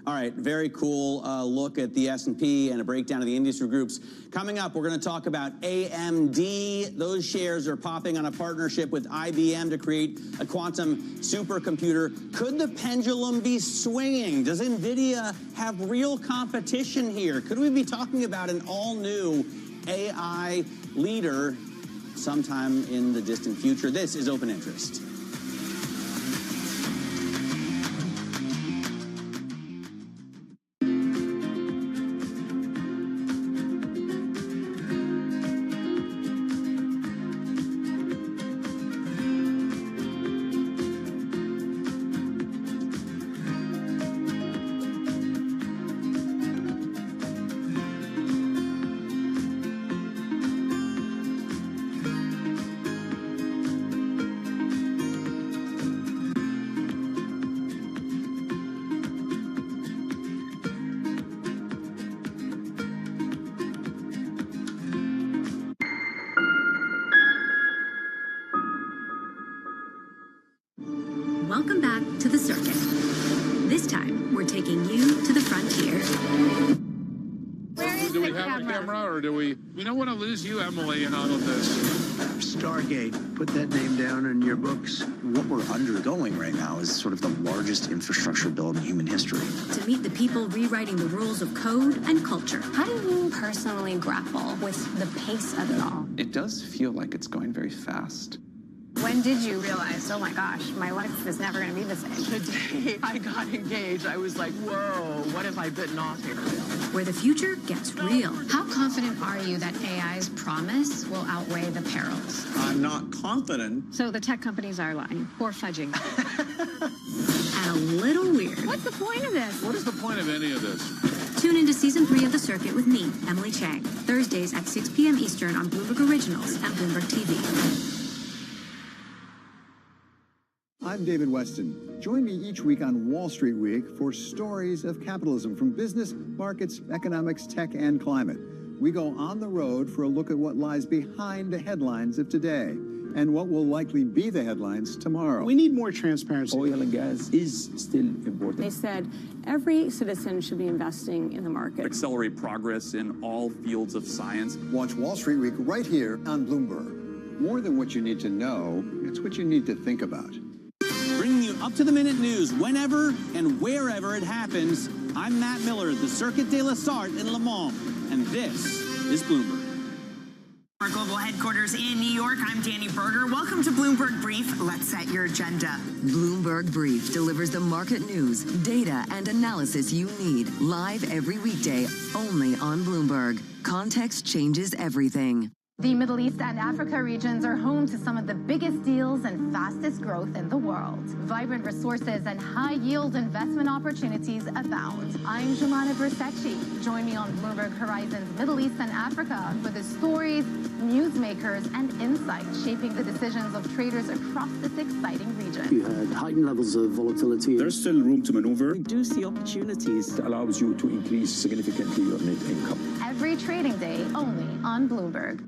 All right, very cool look at the S&P and a breakdown of the industry groups. Coming up, we're going to talk about AMD. Those shares are popping on a partnership with IBM to create a quantum supercomputer. Could the pendulum be swinging? Does NVIDIA have real competition here? Could we be talking about an all-new AI leader sometime in the distant future? This is Open Interest. Welcome back to the circuit. This time, we're taking you to the frontier. Do we have a camera, or do we don't want to lose you, Emily, in all of this? Stargate, put that name down in your books. What we're undergoing right now is sort of the largest infrastructure build in human history. To meet the people rewriting the rules of code and culture. How do you personally grapple with the pace of it all? It does feel like it's going very fast. When did you realize, oh my gosh, my life is never going to be the same? The day I got engaged, I was like, whoa, what have I bitten off here? Where the future gets real. How confident are you that AI's promise will outweigh the perils? I'm not confident. So the tech companies are lying or fudging. And a little weird. What's the point of this? What is the point of any of this? Tune into Season 3 of The Circuit with me, Emily Chang, Thursdays at 6 p.m. Eastern on Bloomberg Originals and Bloomberg TV. I'm David Weston. Join me each week on Wall Street Week for stories of capitalism from business, markets, economics, tech, and climate. We go on the road for a look at what lies behind the headlines of today and what will likely be the headlines tomorrow. We need more transparency. Oil and gas is still important. They said every citizen should be investing in the market. Accelerate progress in all fields of science. Watch Wall Street Week right here on Bloomberg. More than what you need to know, it's what you need to think about. Bringing you up-to-the-minute news whenever and wherever it happens. I'm Matt Miller, the Circuit de la Sarte in Le Mans, and this is Bloomberg. Our global headquarters in New York, I'm Danny Berger. Welcome to Bloomberg Brief. Let's set your agenda. Bloomberg Brief delivers the market news, data, and analysis you need live every weekday only on Bloomberg. Context changes everything. The Middle East and Africa regions are home to some of the biggest deals and fastest growth in the world. Vibrant resources and high-yield investment opportunities abound. I'm Jumana Bersecci. Join me on Bloomberg Horizon's Middle East and Africa for the stories, newsmakers, and insights shaping the decisions of traders across this exciting region. You had heightened levels of volatility. There's still room to maneuver. Reduce the opportunities. It allows you to increase significantly your net income. every trading day only on Bloomberg.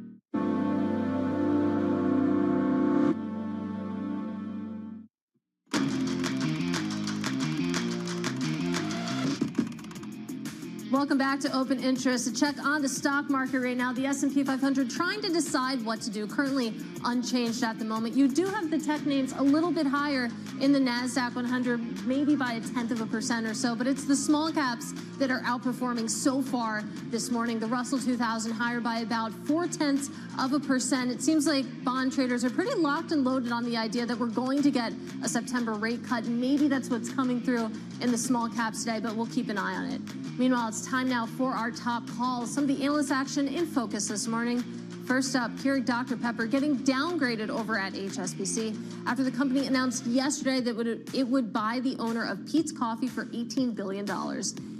Welcome back to Open Interest. A check on the stock market right now. The S&P 500 trying to decide what to do. Currently unchanged at the moment. You do have the tech names a little bit higher in the NASDAQ 100, maybe by 0.1% or so. But it's the small caps that are outperforming so far this morning. The Russell 2000 higher by about 0.4%. It seems like bond traders are pretty locked and loaded on the idea that we're going to get a September rate cut. Maybe that's what's coming through in the small caps today, but we'll keep an eye on it. Meanwhile, it's time now for our top calls. Some of the analyst action in focus this morning. First up, Keurig Dr. Pepper getting downgraded over at HSBC after the company announced yesterday that it would buy the owner of Peet's Coffee for $18 billion.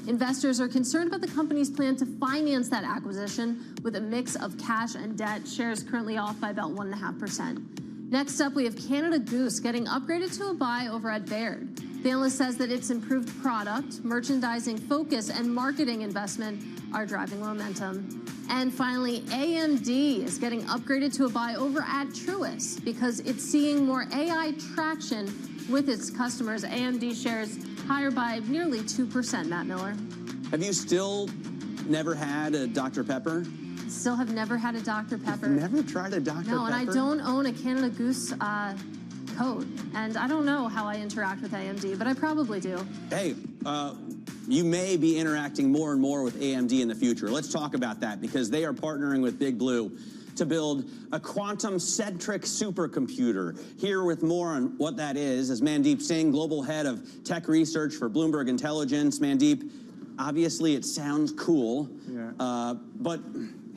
Investors are concerned about the company's plan to finance that acquisition with a mix of cash and debt. Shares currently off by about 1.5%. Next up, we have Canada Goose getting upgraded to a buy over at Baird. The analyst says that its improved product, merchandising focus, and marketing investment are driving momentum. And finally, AMD is getting upgraded to a buy over at Truist because it's seeing more AI traction with its customers. AMD shares higher by nearly 2%, Matt Miller. Have you still never had a Dr. Pepper? Still have never had a Dr. Pepper. You've never tried a Dr. Pepper? No, and I don't own a Canada Goose code, and I don't know how I interact with AMD, but I probably do. Hey, you may be interacting more and more with AMD in the future. Let's talk about that because they are partnering with Big Blue to build a quantum-centric supercomputer. Here with more on what that is Mandeep Singh, Global Head of Tech Research for Bloomberg Intelligence. Mandeep, obviously it sounds cool, but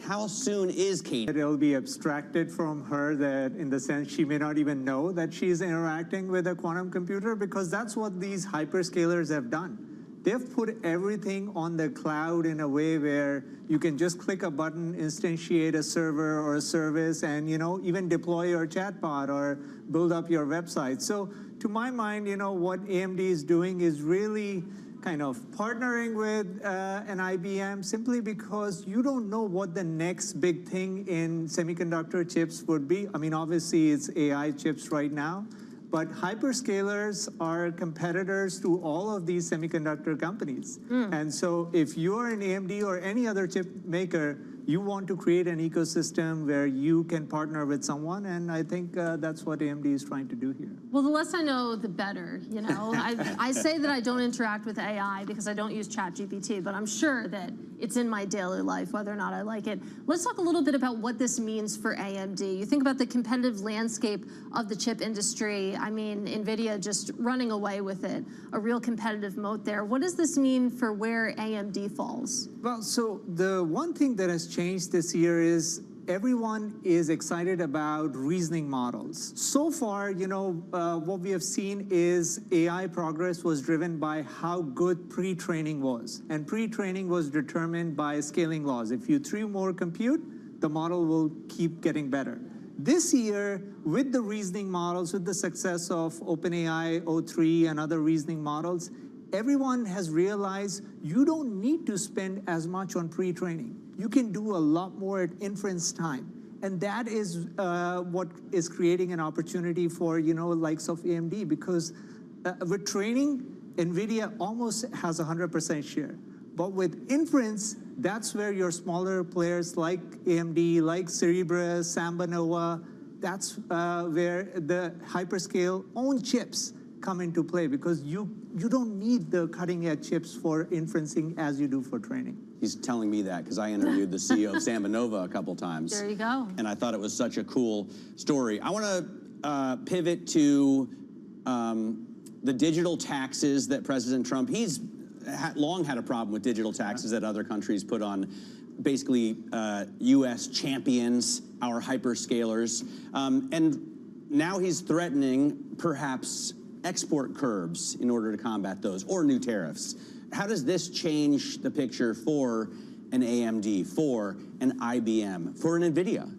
how soon is Kate? It'll be abstracted from her that in the sense she may not even know that she's interacting with a quantum computer because that's what these hyperscalers have done. They've put everything on the cloud in a way where you can just click a button, instantiate a server or a service, and even deploy your chatbot or build up your website. So to my mind, what AMD is doing is really kind of partnering with an IBM simply because you don't know what the next big thing in semiconductor chips would be. I mean, obviously it's AI chips right now, but hyperscalers are competitors to all of these semiconductor companies. And so if you're an AMD or any other chip maker, you want to create an ecosystem where you can partner with someone, and I think that's what AMD is trying to do here. Well, the less I know, the better, I say that I don't interact with AI because I don't use ChatGPT, but I'm sure that it's in my daily life, whether or not I like it. Let's talk a little bit about what this means for AMD. You think about the competitive landscape of the chip industry. I mean, NVIDIA just running away with it, a real competitive moat there. What does this mean for where AMD falls? Well, so the one thing that has changed this year is everyone is excited about reasoning models. So far, what we have seen is AI progress was driven by how good pre-training was. And pre-training was determined by scaling laws. If you threw more compute, the model will keep getting better. This year, with the reasoning models, with the success of OpenAI O3 and other reasoning models, everyone has realized you don't need to spend as much on pre-training. You can do a lot more at inference time. And that is what is creating an opportunity for, likes of AMD, because with training, NVIDIA almost has 100% share. But with inference, that's where your smaller players like AMD, like Cerebras, Samba Nova, that's where the hyperscale own chips come into play because you don't need the cutting edge chips for inferencing as you do for training. He's telling me that because I interviewed the CEO of Samba Nova a couple times. There you go. And I thought it was such a cool story. I want to pivot to the digital taxes that President Trump, he's long had a problem with digital taxes that other countries put on basically U.S. champions, our hyperscalers. And now he's threatening perhaps export curbs in order to combat those, or new tariffs. How does this change the picture for an AMD, for an IBM, for an NVIDIA?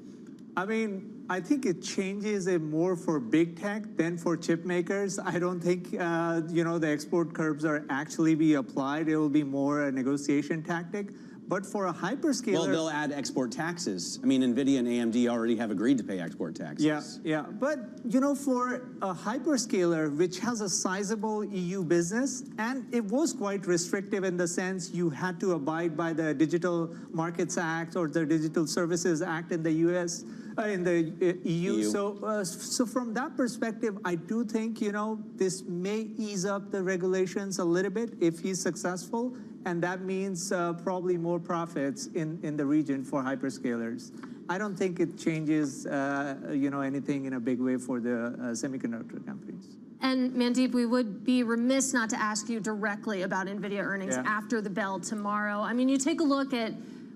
I mean, I think it changes it more for big tech than for chip makers. I don't think, the export curbs are actually be applied. It will be more a negotiation tactic. But for a hyperscaler... Well, they'll add export taxes. I mean, NVIDIA and AMD already have agreed to pay export taxes. Yeah. But, you know, for a hyperscaler, which has a sizable EU business, and it was quite restrictive in the sense you had to abide by the Digital Markets Act or the Digital Services Act in the US, in the EU. So from that perspective, I do think, you know, this may ease up the regulations a little bit if he's successful. And that means probably more profits in the region for hyperscalers. I don't think it changes, you know, anything in a big way for the semiconductor companies. And Mandeep, we would be remiss not to ask you directly about NVIDIA earnings after the bell tomorrow. I mean, you take a look at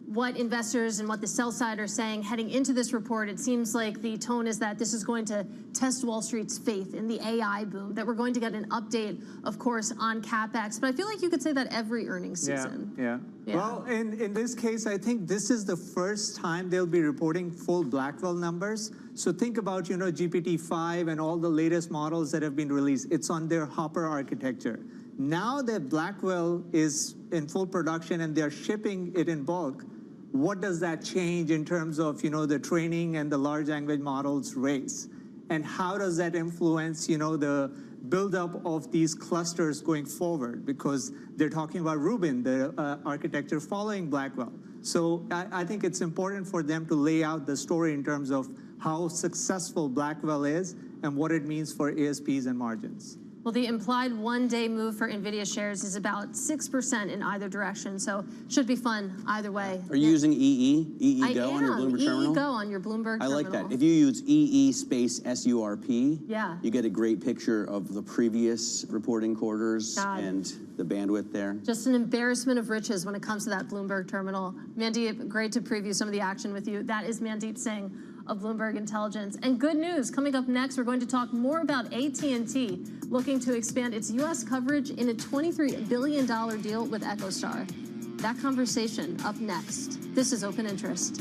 what investors and what the sell side are saying heading into this report. It seems like the tone is that this is going to test Wall Street's faith in the AI boom, that we're going to get an update, of course, on CapEx. But I feel like you could say that every earnings season. Yeah. Well, in this case, I think this is the first time they'll be reporting full Blackwell numbers. So think about, you know, GPT-5 and all the latest models that have been released. It's on their Hopper architecture. Now that Blackwell is in full production and they're shipping it in bulk, what does that change in terms of, you know, the training and the large language models race? And how does that influence, you know, the buildup of these clusters going forward? Because they're talking about Rubin, the architecture following Blackwell. So I think it's important for them to lay out the story in terms of how successful Blackwell is and what it means for ASPs and margins. Well, the implied one-day move for NVIDIA shares is about 6% in either direction, so should be fun either way. Are you using EE Go on your Bloomberg terminal? EE Go on your Bloomberg terminal. I like that. If you use EE space SURP, you get a great picture of the previous reporting quarters and the bandwidth there. Just an embarrassment of riches when it comes to that Bloomberg terminal. Mandeep, great to preview some of the action with you. That is Mandeep Singh of Bloomberg Intelligence. And good news, coming up next, we're going to talk more about AT&T looking to expand its U.S. coverage in a $23 billion deal with EchoStar. That conversation up next. This is Open Interest.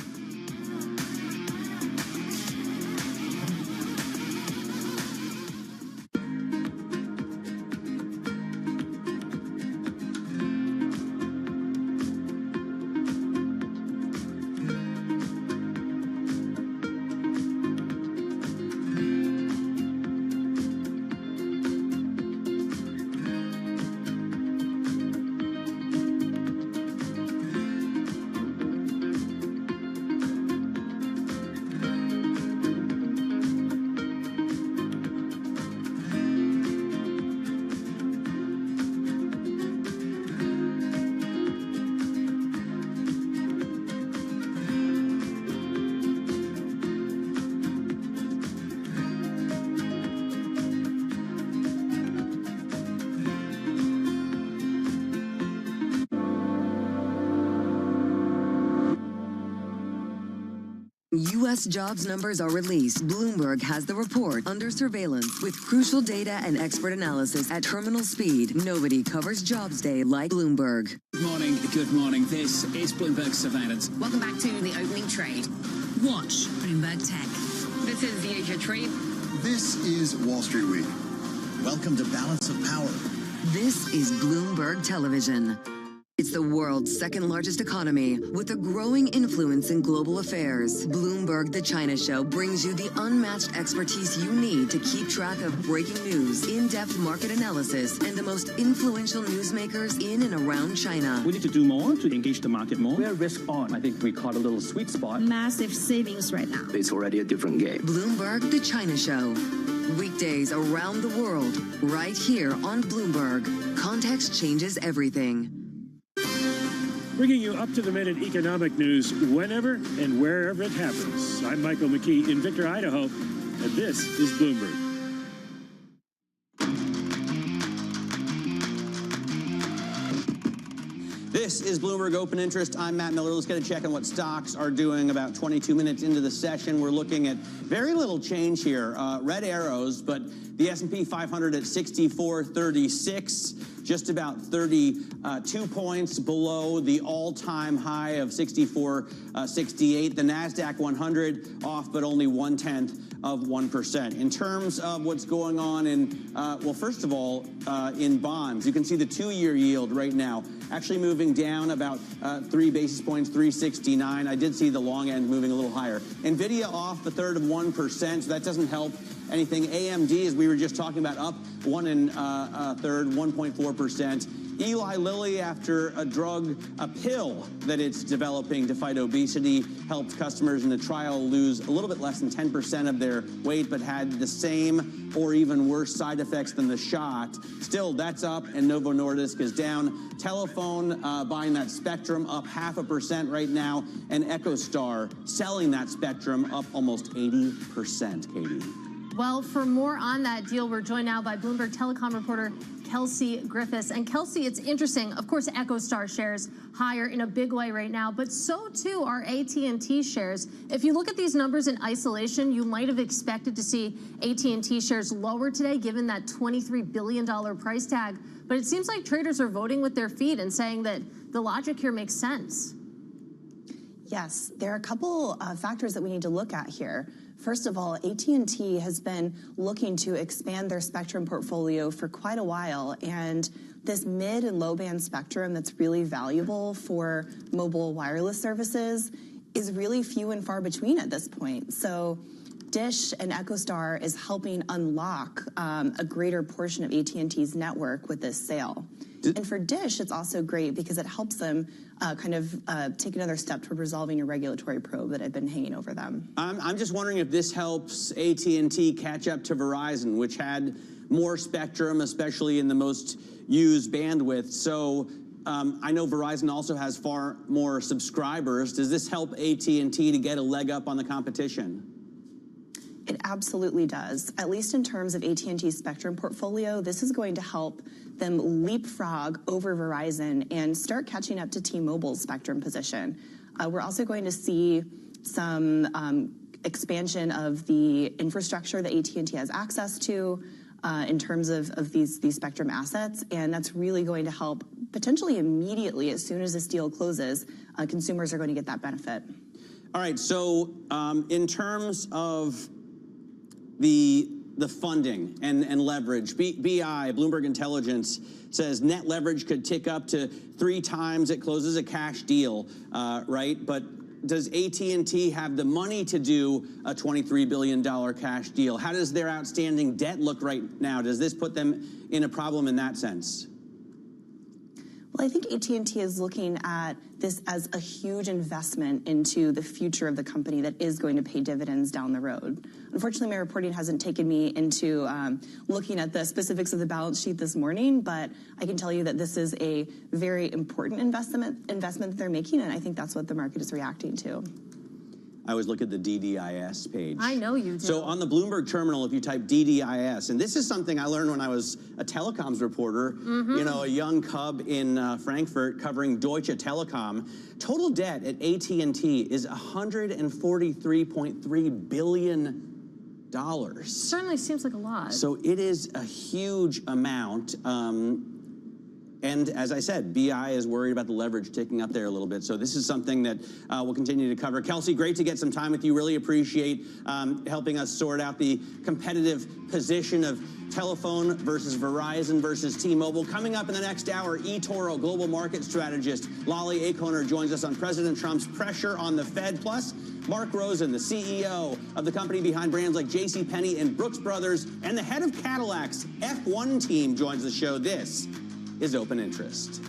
U.S. jobs numbers are released. Bloomberg has the report under surveillance with crucial data and expert analysis at terminal speed. Nobody covers Jobs Day like Bloomberg. Good morning. Good morning. This is Bloomberg Surveillance. Welcome back to the opening trade. Watch Bloomberg Tech. This is the Asia Trade. This is Wall Street Week. Welcome to Balance of Power. This is Bloomberg Television. It's the world's second largest economy with a growing influence in global affairs. Bloomberg The China Show brings you the unmatched expertise you need to keep track of breaking news, in-depth market analysis, and the most influential newsmakers in and around China. We need to do more to engage the market more. We're risk on. I think we caught a little sweet spot. Massive savings right now. It's already a different game. Bloomberg The China Show. Weekdays around the world, right here on Bloomberg. Context changes everything. Bringing you up-to-the-minute economic news whenever and wherever it happens. I'm Michael McKee in Victor, Idaho, and this is Bloomberg. This is Bloomberg Open Interest. I'm Matt Miller. Let's get a check on what stocks are doing about 22 minutes into the session. We're looking at very little change here. Red arrows, but the S&P 500 at 6436. just about 32 points below the all-time high of 64.68. The NASDAQ 100 off, but only 0.1%. In terms of what's going on in, well, first of all, in bonds, you can see the 2-year yield right now actually moving down about 3 basis points, 369. I did see the long end moving a little higher. NVIDIA off the third of 1%, so that doesn't help anything. AMD, as we were just talking about, up 1 1/3, 1.4%. Eli Lilly, after a pill that it's developing to fight obesity, helped customers in the trial lose a little bit less than 10% of their weight, but had the same or even worse side effects than the shot. Still, that's up, and Novo Nordisk is down. Telephone buying that Spectrum up 0.5% right now, and EchoStar selling that Spectrum up almost 80%, Katie. Well, for more on that deal, we're joined now by Bloomberg Telecom reporter Kelsey Griffiths. And Kelsey, it's interesting. Of course, EchoStar shares higher in a big way right now, but so too are AT&T shares. If you look at these numbers in isolation, you might have expected to see AT&T shares lower today, given that $23 billion price tag. But it seems like traders are voting with their feet and saying that the logic here makes sense. Yes, there are a couple factors that we need to look at here. First of all, AT&T has been looking to expand their spectrum portfolio for quite a while, and this mid and low band spectrum that's really valuable for mobile wireless services is really few and far between at this point. So Dish and EchoStar is helping unlock a greater portion of AT&T's network with this sale. And for Dish, it's also great because it helps them take another step toward resolving a regulatory probe that had been hanging over them. I'm just wondering if this helps AT&T catch up to Verizon, which had more spectrum, especially in the most used bandwidth. So I know Verizon also has far more subscribers. Does this help AT&T to get a leg up on the competition? It absolutely does. At least in terms of AT&T's spectrum portfolio, this is going to help them leapfrog over Verizon and start catching up to T-Mobile's spectrum position. We're also going to see some expansion of the infrastructure that AT&T has access to in terms of these spectrum assets, and that's really going to help potentially immediately, as soon as this deal closes, consumers are going to get that benefit. All right, so in terms of the funding and leverage, BI, Bloomberg Intelligence, says net leverage could tick up to 3 times. It closes a cash deal, right? But does AT&T have the money to do a $23 billion cash deal? How does their outstanding debt look right now? Does this put them in a problem in that sense? Well, I think AT&T is looking at this as a huge investment into the future of the company that is going to pay dividends down the road. Unfortunately, my reporting hasn't taken me into looking at the specifics of the balance sheet this morning, but I can tell you that this is a very important investment that they're making, and I think that's what the market is reacting to. I always look at the DDIS page. I know you do. So on the Bloomberg terminal, if you type DDIS, and this is something I learned when I was a telecoms reporter, you know, a young cub in Frankfurt covering Deutsche Telekom, total debt at AT&T is $143.3 billion. Certainly seems like a lot. So it is a huge amount. And as I said, BI is worried about the leverage ticking up there a little bit. So this is something that we'll continue to cover. Kelsey, great to get some time with you. Really appreciate helping us sort out the competitive position of telephone versus Verizon versus T-Mobile. Coming up in the next hour, eToro global market strategist Lolly Akoner joins us on President Trump's pressure on the Fed. Plus, Mark Rosen, the CEO of the company behind brands like JCPenney and Brooks Brothers, and the head of Cadillac's F1 team joins the show. This is Open Interest.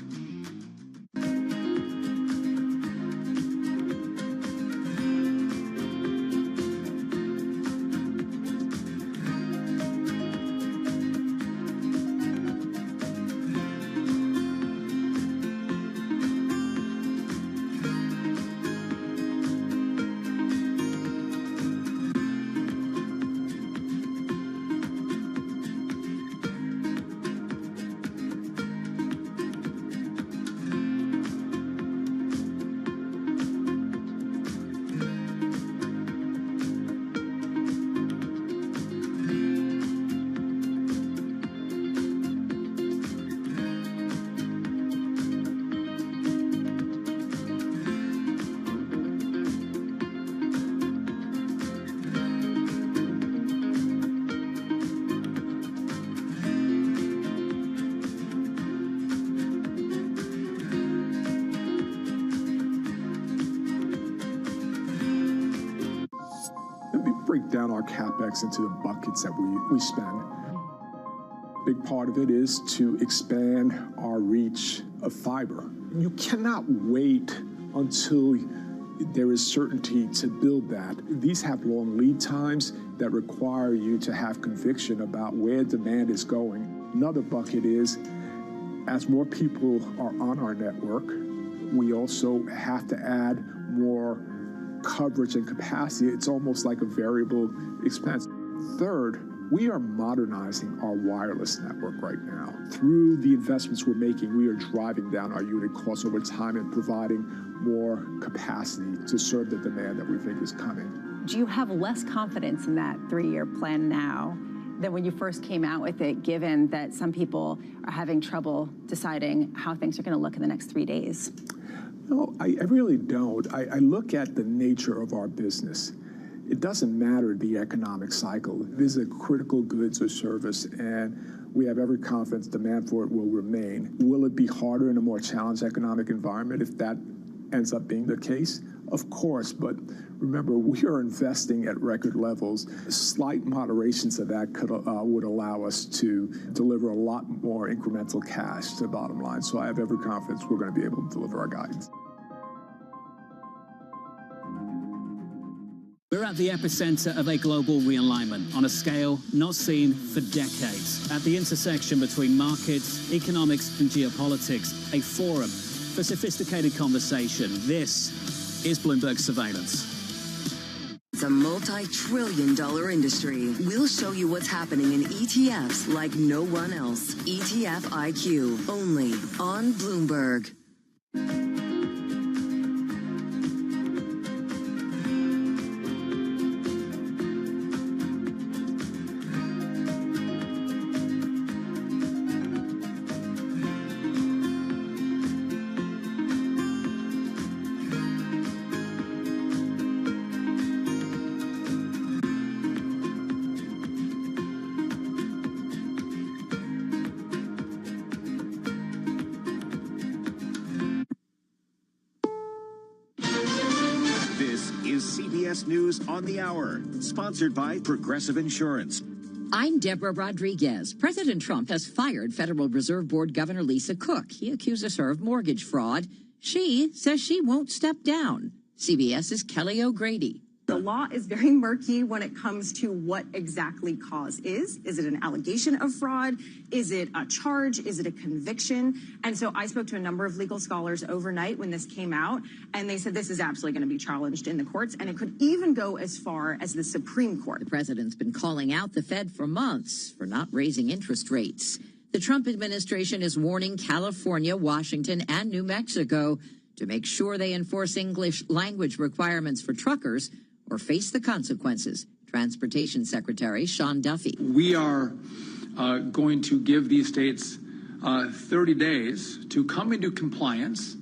break down our CapEx into the buckets that we spend. Big part of it is to expand our reach of fiber. You cannot wait until there is certainty to build that. These have long lead times that require you to have conviction about where demand is going. Another bucket is, as more people are on our network, we also have to add more coverage and capacity. It's almost like a variable expense. Third, we are modernizing our wireless network right now. Through the investments we're making, we are driving down our unit costs over time and providing more capacity to serve the demand that we think is coming. Do you have less confidence in that 3-year plan now than when you first came out with it, given that some people are having trouble deciding how things are going to look in the next 3 days? No, I really don't. I look at the nature of our business. It doesn't matter the economic cycle. This is a critical goods or service, and we have every confidence demand for it will remain. Will it be harder in a more challenged economic environment if that ends up being the case? Of course, but remember, we are investing at record levels. Slight moderations of that would allow us to deliver a lot more incremental cash to the bottom line. So I have every confidence we're going to be able to deliver our guidance. We're at the epicenter of a global realignment on a scale not seen for decades. At the intersection between markets, economics, and geopolitics, a forum for sophisticated conversation. This is Bloomberg Surveillance. It's a multi-trillion-dollar industry. We'll show you what's happening in ETFs like no one else. ETF IQ, only on Bloomberg. CBS News on the Hour, sponsored by Progressive Insurance. I'm Deborah Rodriguez. President Trump has fired Federal Reserve Board Governor Lisa Cook. He accuses her of mortgage fraud. She says she won't step down. CBS's Kelly O'Grady. The law is very murky when it comes to what exactly cause is. Is it an allegation of fraud? Is it a charge? Is it a conviction? And so I spoke to a number of legal scholars overnight when this came out, and they said this is absolutely going to be challenged in the courts, and it could even go as far as the Supreme Court. The president's been calling out the Fed for months for not raising interest rates. The Trump administration is warning California, Washington, and New Mexico to make sure they enforce English language requirements for truckers or face the consequences. Transportation Secretary Sean Duffy. We are going to give these states 30 days to come into compliance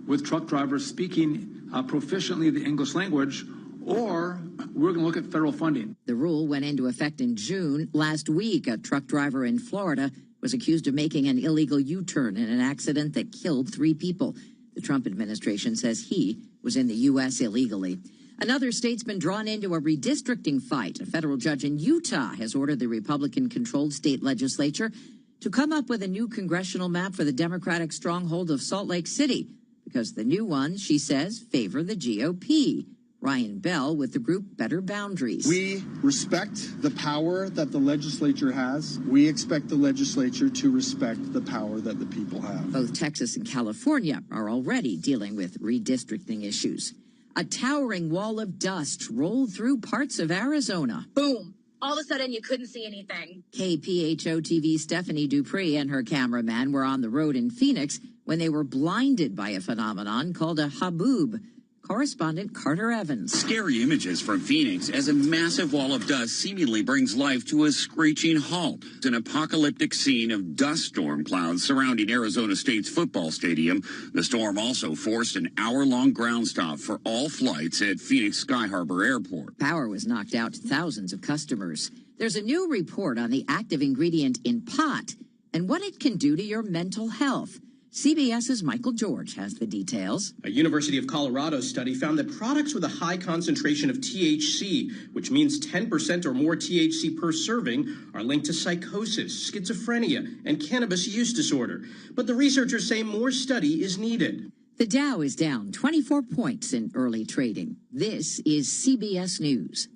with truck drivers speaking proficiently the English language, or we're going to look at federal funding. The rule went into effect in June. Last week, a truck driver in Florida was accused of making an illegal U-turn in an accident that killed 3 people. The Trump administration says he was in the U.S. illegally. Another state's been drawn into a redistricting fight. A federal judge in Utah has ordered the Republican-controlled state legislature to come up with a new congressional map for the Democratic stronghold of Salt Lake City, because the new ones, she says, favor the GOP. Ryan Bell with the group Better Boundaries. We respect the power that the legislature has. We expect the legislature to respect the power that the people have. Both Texas and California are already dealing with redistricting issues. A towering wall of dust rolled through parts of Arizona. Boom. All of a sudden, you couldn't see anything. KPHO TV Stephanie Dupree and her cameraman were on the road in Phoenix when they were blinded by a phenomenon called a haboob. Correspondent Carter Evans. Scary images from Phoenix as a massive wall of dust seemingly brings life to a screeching halt. It's an apocalyptic scene of dust storm clouds surrounding Arizona State's football stadium. The storm also forced an hour-long ground stop for all flights at Phoenix Sky Harbor Airport. Power was knocked out to thousands of customers. There's a new report on the active ingredient in pot and what it can do to your mental health. CBS's Michael George has the details. A University of Colorado study found that products with a high concentration of THC, which means 10% or more THC per serving, are linked to psychosis, schizophrenia, and cannabis use disorder. But the researchers say more study is needed. The Dow is down 24 points in early trading. This is CBS News.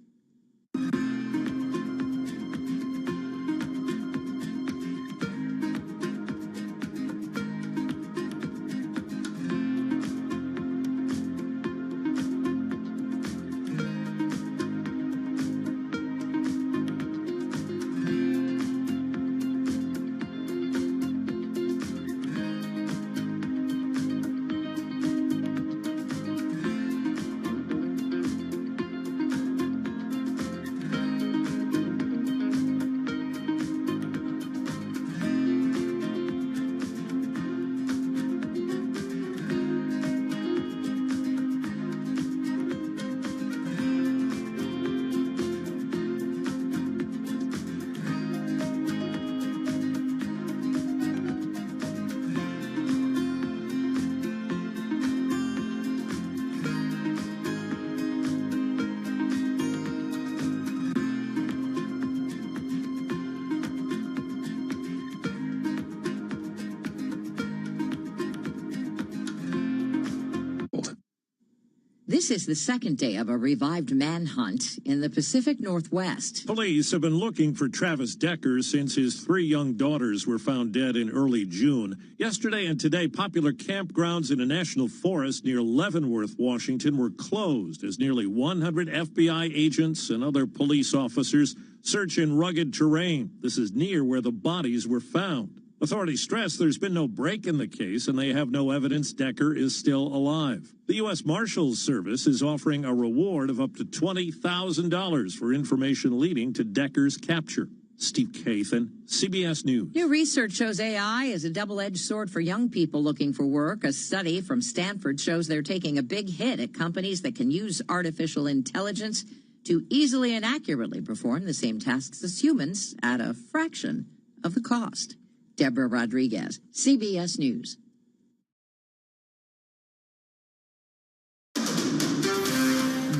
This is the second day of a revived manhunt in the Pacific Northwest. Police have been looking for Travis Decker since his 3 young daughters were found dead in early June. Yesterday and today, popular campgrounds in a national forest near Leavenworth, Washington, were closed as nearly 100 FBI agents and other police officers search in rugged terrain. This is near where the bodies were found. Authorities stress there's been no break in the case and they have no evidence Decker is still alive. The U.S. Marshals Service is offering a reward of up to $20,000 for information leading to Decker's capture. Steve Kathan, CBS News. New research shows AI is a double-edged sword for young people looking for work. A study from Stanford shows they're taking a big hit at companies that can use artificial intelligence to easily and accurately perform the same tasks as humans at a fraction of the cost. Deborah Rodriguez, CBS News.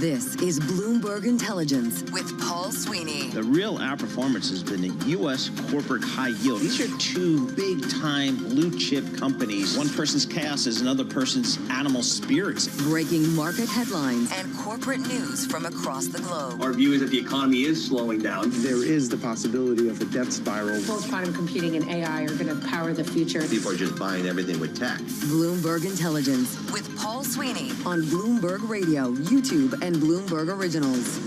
This is Bloomberg Intelligence with Paul Sweeney. The real outperformance has been the U.S. corporate high yield. These are two big-time blue-chip companies. One person's chaos is another person's animal spirits. Breaking market headlines and corporate news from across the globe. Our view is that the economy is slowing down. There is the possibility of a death spiral. Both quantum computing and AI are going to power the future. People are just buying everything with tech. Bloomberg Intelligence with Paul Sweeney on Bloomberg Radio, YouTube, and Bloomberg Originals.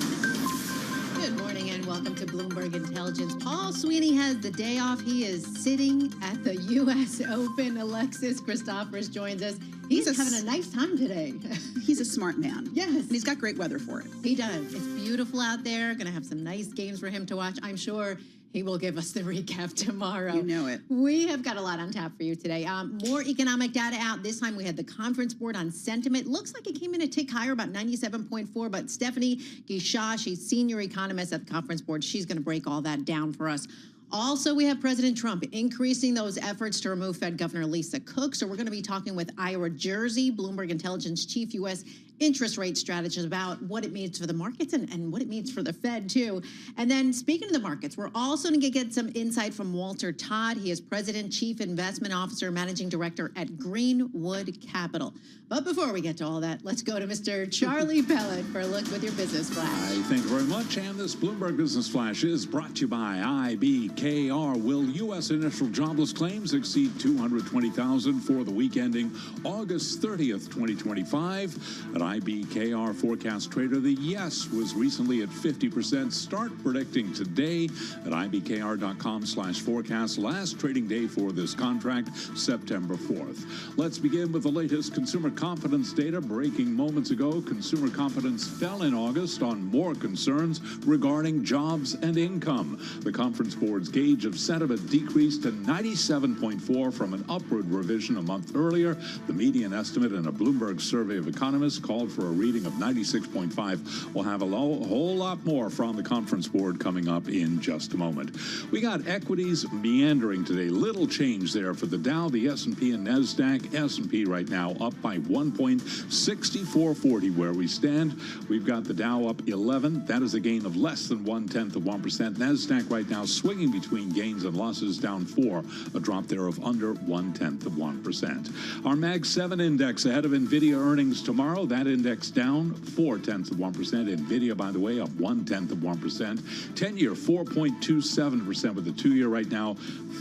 Good morning and welcome to Bloomberg Intelligence. Paul Sweeney has the day off. He is sitting at the U.S. Open. Alexis Christophorous joins us. He's having a nice time today. He's a smart man. Yes. And he's got great weather for it. He does. It's beautiful out there. Going to have some nice games for him to watch. I'm sure he will give us the recap tomorrow. You know it. We have got a lot on tap for you today. More economic data out. This time we had the conference board on sentiment. Looks like it came in a tick higher, about 97.4. But Stephanie Guichard, she's senior economist at the conference board. She's going to break all that down for us. Also, we have President Trump increasing those efforts to remove Fed Governor Lisa Cook. So we're going to be talking with Ira Jersey, Bloomberg Intelligence chief U.S. interest rate strategist, about what it means for the markets and what it means for the Fed, too. And then speaking of the markets, we're also going to get some insight from Walter Todd. He is president, chief investment officer, managing director at Greenwood Capital. But before we get to all that, let's go to Mr. Charlie Pellet for a look with your business flash. Thank you very much. And this Bloomberg Business Flash is brought to you by IBKR. Will U.S. initial jobless claims exceed 220,000 for the week ending August 30th, 2025? At IBKR forecast trader, the yes was recently at 50%. Start predicting today at ibkr.com/forecast. Last trading day for this contract, September 4th. Let's begin with the latest consumer confidence data. Breaking moments ago, consumer confidence fell in August on more concerns regarding jobs and income. The conference board's gauge of sentiment decreased to 97.4 from an upward revision a month earlier. The median estimate in a Bloomberg survey of economists called called for a reading of 96.5. We'll have a whole lot more from the conference board coming up in just a moment. We got equities meandering today. Little change there for the Dow, the S&P, and NASDAQ. S&P right now up by 1 point, 64.40 where we stand. We've got the Dow up 11. That is a gain of less than 0.1%. NASDAQ right now swinging between gains and losses, down 4, a drop there of under 0.1%. Our Mag 7 index ahead of NVIDIA earnings tomorrow. That index down 0.4%. NVIDIA, by the way, up 0.1%. 10-year 4.27%, with the 2-year right now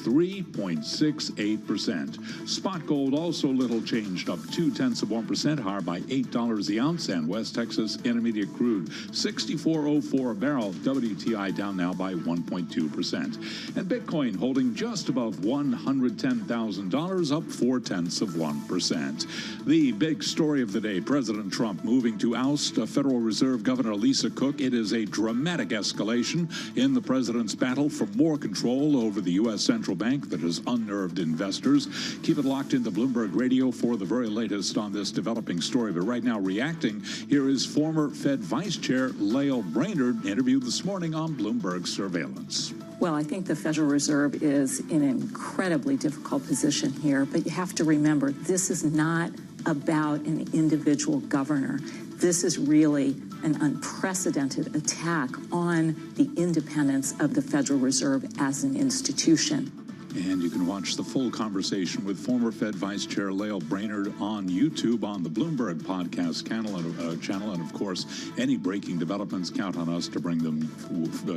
3.68%. Spot gold also little changed, up 0.2%, higher by $8 the ounce. And West Texas Intermediate crude 64.04 a barrel. WTI down now by 1.2%. And Bitcoin holding just above $110,000, up 0.4%. The big story of the day: President Trump moving to oust Federal Reserve Governor Lisa Cook. It is a dramatic escalation in the president's battle for more control over the U.S. Central Bank that has unnerved investors. Keep it locked into Bloomberg Radio for the very latest on this developing story. But right now, reacting, here is former Fed Vice Chair Lael Brainerd, interviewed this morning on Bloomberg Surveillance. Well, I think the Federal Reserve is in an incredibly difficult position here, but you have to remember, this is not about an individual governor. This is really an unprecedented attack on the independence of the Federal Reserve as an institution. And you can watch the full conversation with former Fed Vice Chair Lael Brainerd on YouTube on the Bloomberg Podcast channel. And of course, any breaking developments, count on us to bring them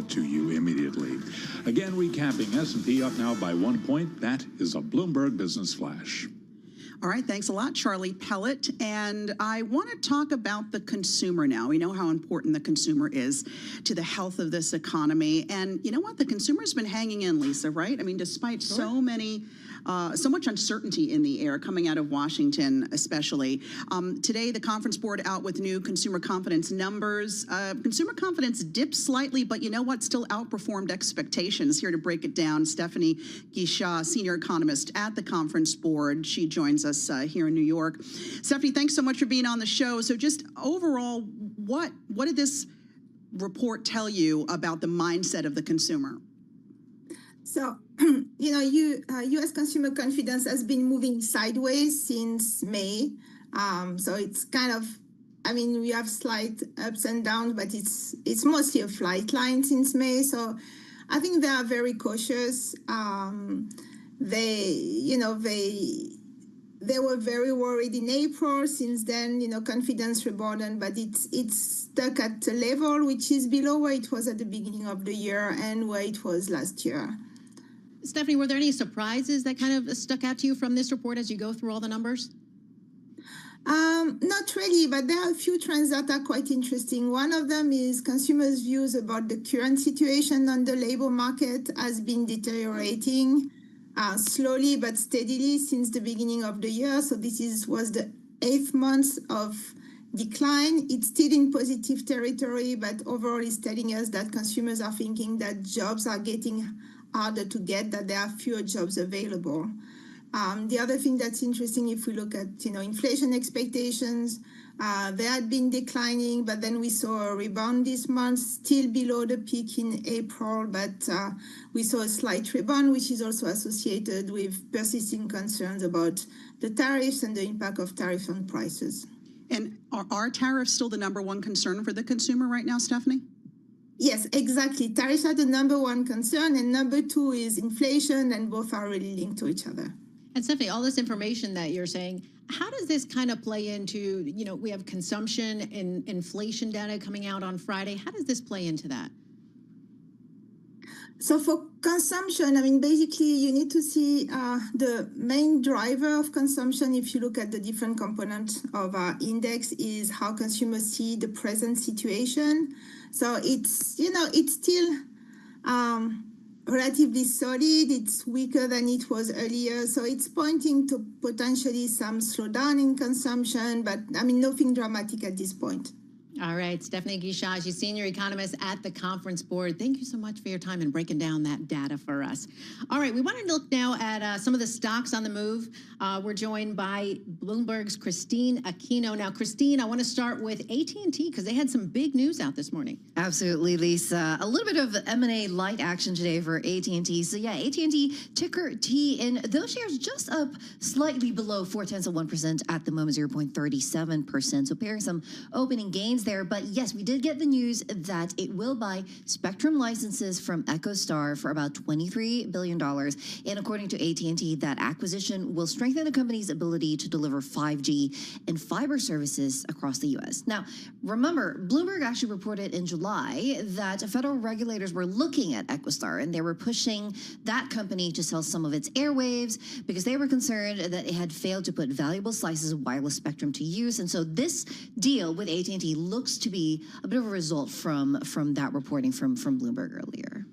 to you immediately. Again, recapping, S&P up now by 1 point. That is a Bloomberg Business Flash. All right, thanks a lot, Charlie Pellet. And I want to talk about the consumer now. We know how important the consumer is to the health of this economy. And you know what? The consumer's been hanging in, Lisa, right? I mean, despite so much uncertainty in the air coming out of Washington, especially. Today, the conference board out with new consumer confidence numbers. Consumer confidence dipped slightly, but you know what? Still outperformed expectations. Here to break it down, Stephanie Guichard, senior economist at the conference board. She joins us here in New York. Stephanie, thanks so much for being on the show. So just overall, what did this report tell you about the mindset of the consumer? So, U.S. consumer confidence has been moving sideways since May. So it's kind of, we have slight ups and downs, but it's mostly a flight line since May. So I think they are very cautious. They were very worried in April. Since then, confidence rebounded, but it's stuck at a level which is below where it was at the beginning of the year and where it was last year. Stephanie, were there any surprises that kind of stuck out to you from this report as you go through all the numbers? Not really, but there are a few trends that are quite interesting. One of them is consumers' views about the current situation on the labor market has been deteriorating slowly but steadily since the beginning of the year. So this was the 8th month of decline. It's still in positive territory, but overall it's telling us that consumers are thinking that jobs are getting harder to get, that there are fewer jobs available. The other thing that's interesting, if we look at inflation expectations, they had been declining, but then we saw a rebound this month, still below the peak in April, but we saw a slight rebound, which is also associated with persisting concerns about the tariffs and the impact of tariffs on prices. And are tariffs still the number one concern for the consumer right now, Stephanie? Yes, exactly. Tariffs are the number one concern, and number two is inflation, and both are really linked to each other. And Stephanie, all this information that you're saying, how does this kind of play into, we have consumption and inflation data coming out on Friday. How does this play into that? So for consumption, basically you need to see the main driver of consumption, if you look at the different components of our index, is how consumers see the present situation. So it's still relatively solid. It's weaker than it was earlier. So it's pointing to potentially some slowdown in consumption, but nothing dramatic at this point. All right, Stephanie Guichard, she's senior economist at the Conference Board. Thank you so much for your time and breaking down that data for us. All right, we want to look now at some of the stocks on the move. We're joined by Bloomberg's Christine Aquino. Now, Christine, I want to start with AT&T because they had some big news out this morning. Absolutely, Lisa. A little bit of M&A light action today for AT&T. So yeah, AT&T, ticker T, and those shares just up slightly below 0.4% at the moment, 0.37%. So pairing some opening gains there. But yes, we did get the news that it will buy spectrum licenses from EchoStar for about $23 billion. And according to AT&T, that acquisition will strengthen the company's ability to deliver 5G and fiber services across the U.S. Now, remember, Bloomberg actually reported in July that federal regulators were looking at EchoStar, and they were pushing that company to sell some of its airwaves because they were concerned that it had failed to put valuable slices of wireless spectrum to use. And so this deal with AT&T looks to be a bit of a result from that reporting from Bloomberg earlier.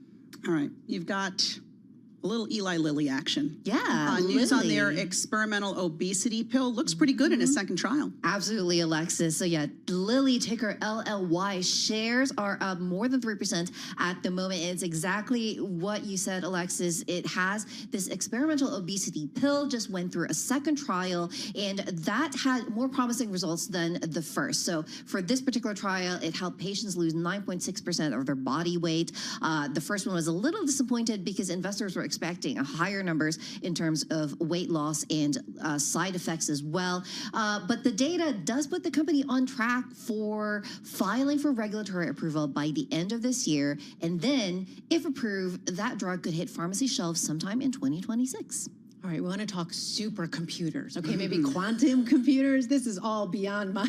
All right, you've got a little Eli Lilly action. Yeah, news on their experimental obesity pill. Looks pretty good in a second trial. Absolutely, Alexis. So yeah, Lilly, ticker LLY, shares are up more than 3% at the moment. It's exactly what you said, Alexis. It has this experimental obesity pill, just went through a second trial, and that had more promising results than the first. So for this particular trial, it helped patients lose 9.6% of their body weight. The first one was a little disappointed because investors were expecting higher numbers in terms of weight loss and side effects as well. But the data does put the company on track for filing for regulatory approval by the end of this year. And then, if approved, that drug could hit pharmacy shelves sometime in 2026. All right, we want to talk supercomputers. Okay, maybe quantum computers. This is all beyond my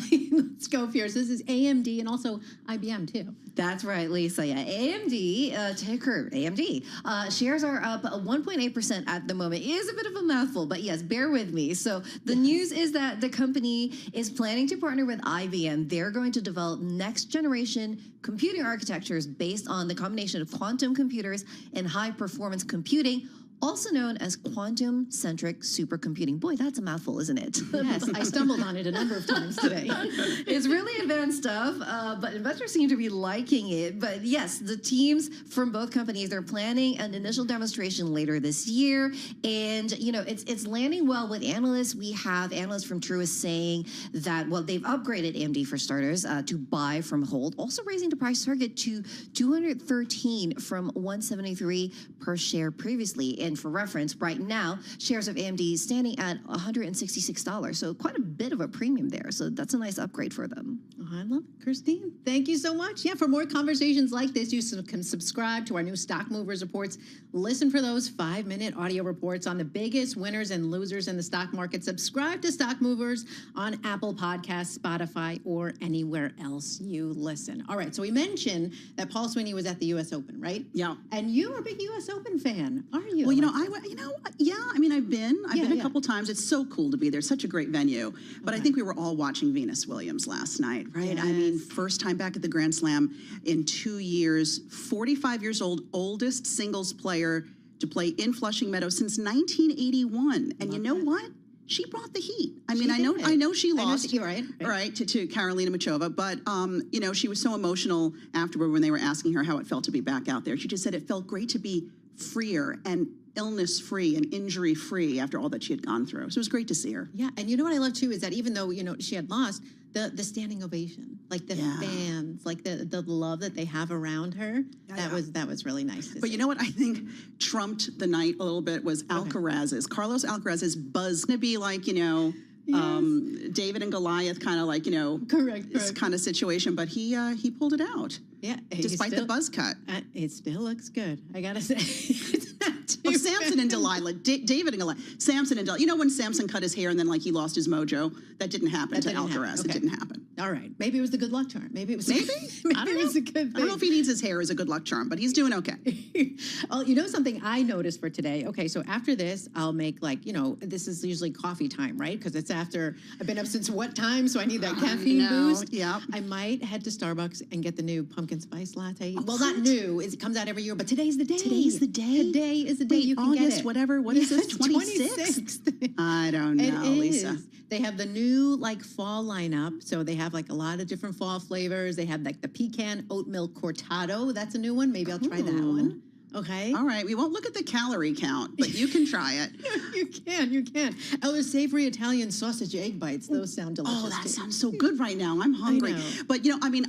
scope here. So this is AMD and also IBM too. That's right, Lisa. Yeah, AMD, ticker AMD. Shares are up 1.8% at the moment. It is a bit of a mouthful, but yes, bear with me. So the news is that the company is planning to partner with IBM. They're going to develop next generation computing architectures based on the combination of quantum computers and high performance computing, also known as quantum-centric supercomputing. Boy, that's a mouthful, isn't it? Yes, I stumbled on it a number of times today. It's really advanced stuff, but investors seem to be liking it. But yes, the teams from both companies, they're planning an initial demonstration later this year. And, you know, it's landing well with analysts. We have analysts from Truist saying that, well, they've upgraded AMD for starters to buy from hold, also raising the price target to $213 from $173 per share previously. And for reference, right now, shares of AMD standing at $166. So quite a bit of a premium there. So that's a nice upgrade for them. Oh, I love it, Christine. Thank you so much. Yeah, for more conversations like this, you can subscribe to our new Stock Movers reports. Listen for those 5-minute audio reports on the biggest winners and losers in the stock market. Subscribe to Stock Movers on Apple Podcasts, Spotify, or anywhere else you listen. All right, so we mentioned that Paul Sweeney was at the U.S. Open, right? Yeah. And you're a big U.S. Open fan, aren't you? Well, I've been a couple times. It's so cool to be there. Such a great venue. But I think we were all watching Venus Williams last night, right? Yes. I mean, first time back at the Grand Slam in 2 years, 45 years old, oldest singles player to play in Flushing Meadows since 1981. And you know what? She brought the heat. I mean, I know she lost, right, to Karolina Muchova, but you know, she was so emotional afterward when they were asking her how it felt to be back out there. She just said it felt great to be freer and illness-free and injury-free after all that she had gone through. So it was great to see her. Yeah, and you know what I love too is that even though, you know, she had lost, the standing ovation, like the fans, like the love that they have around her, that was really nice to see. But you know what I think trumped the night a little bit was Alcaraz's. Carlos Alcaraz's buzz to be like, you know, David and Goliath kind of like, you know, this kind of situation, but he pulled it out. Yeah, despite the buzz cut. It still looks good, I gotta say. Well, Samson and Delilah, David and Goliath, Samson and Delilah. You know when Samson cut his hair and then like he lost his mojo? That didn't happen to Alcaraz. It didn't happen. All right, maybe it was the good luck charm. Maybe it was. Maybe I don't know. It was a good thing. I don't know if he needs his hair as a good luck charm, but he's doing okay. Well, you know something I noticed for today? Okay, so after this, I'll make like, you know, this is usually coffee time, right? Because it's after I've been up since what time? So I need that caffeine boost. Yeah. I might head to Starbucks and get the new pumpkin spice latte. Well, not new. It comes out every year, but today's the day. Today's the day? Today is the day. you can August, get it. whatever. What is this? 26th? I don't know, Lisa. They have the new fall lineup. So they have a lot of different fall flavors. They have the pecan oat milk cortado. That's a new one. Maybe I'll try that one. Okay. All right. We won't look at the calorie count, but you can try it. You can. Oh, there's savory Italian sausage egg bites. Those sound delicious. Oh, that sounds so good right now. I'm hungry. But,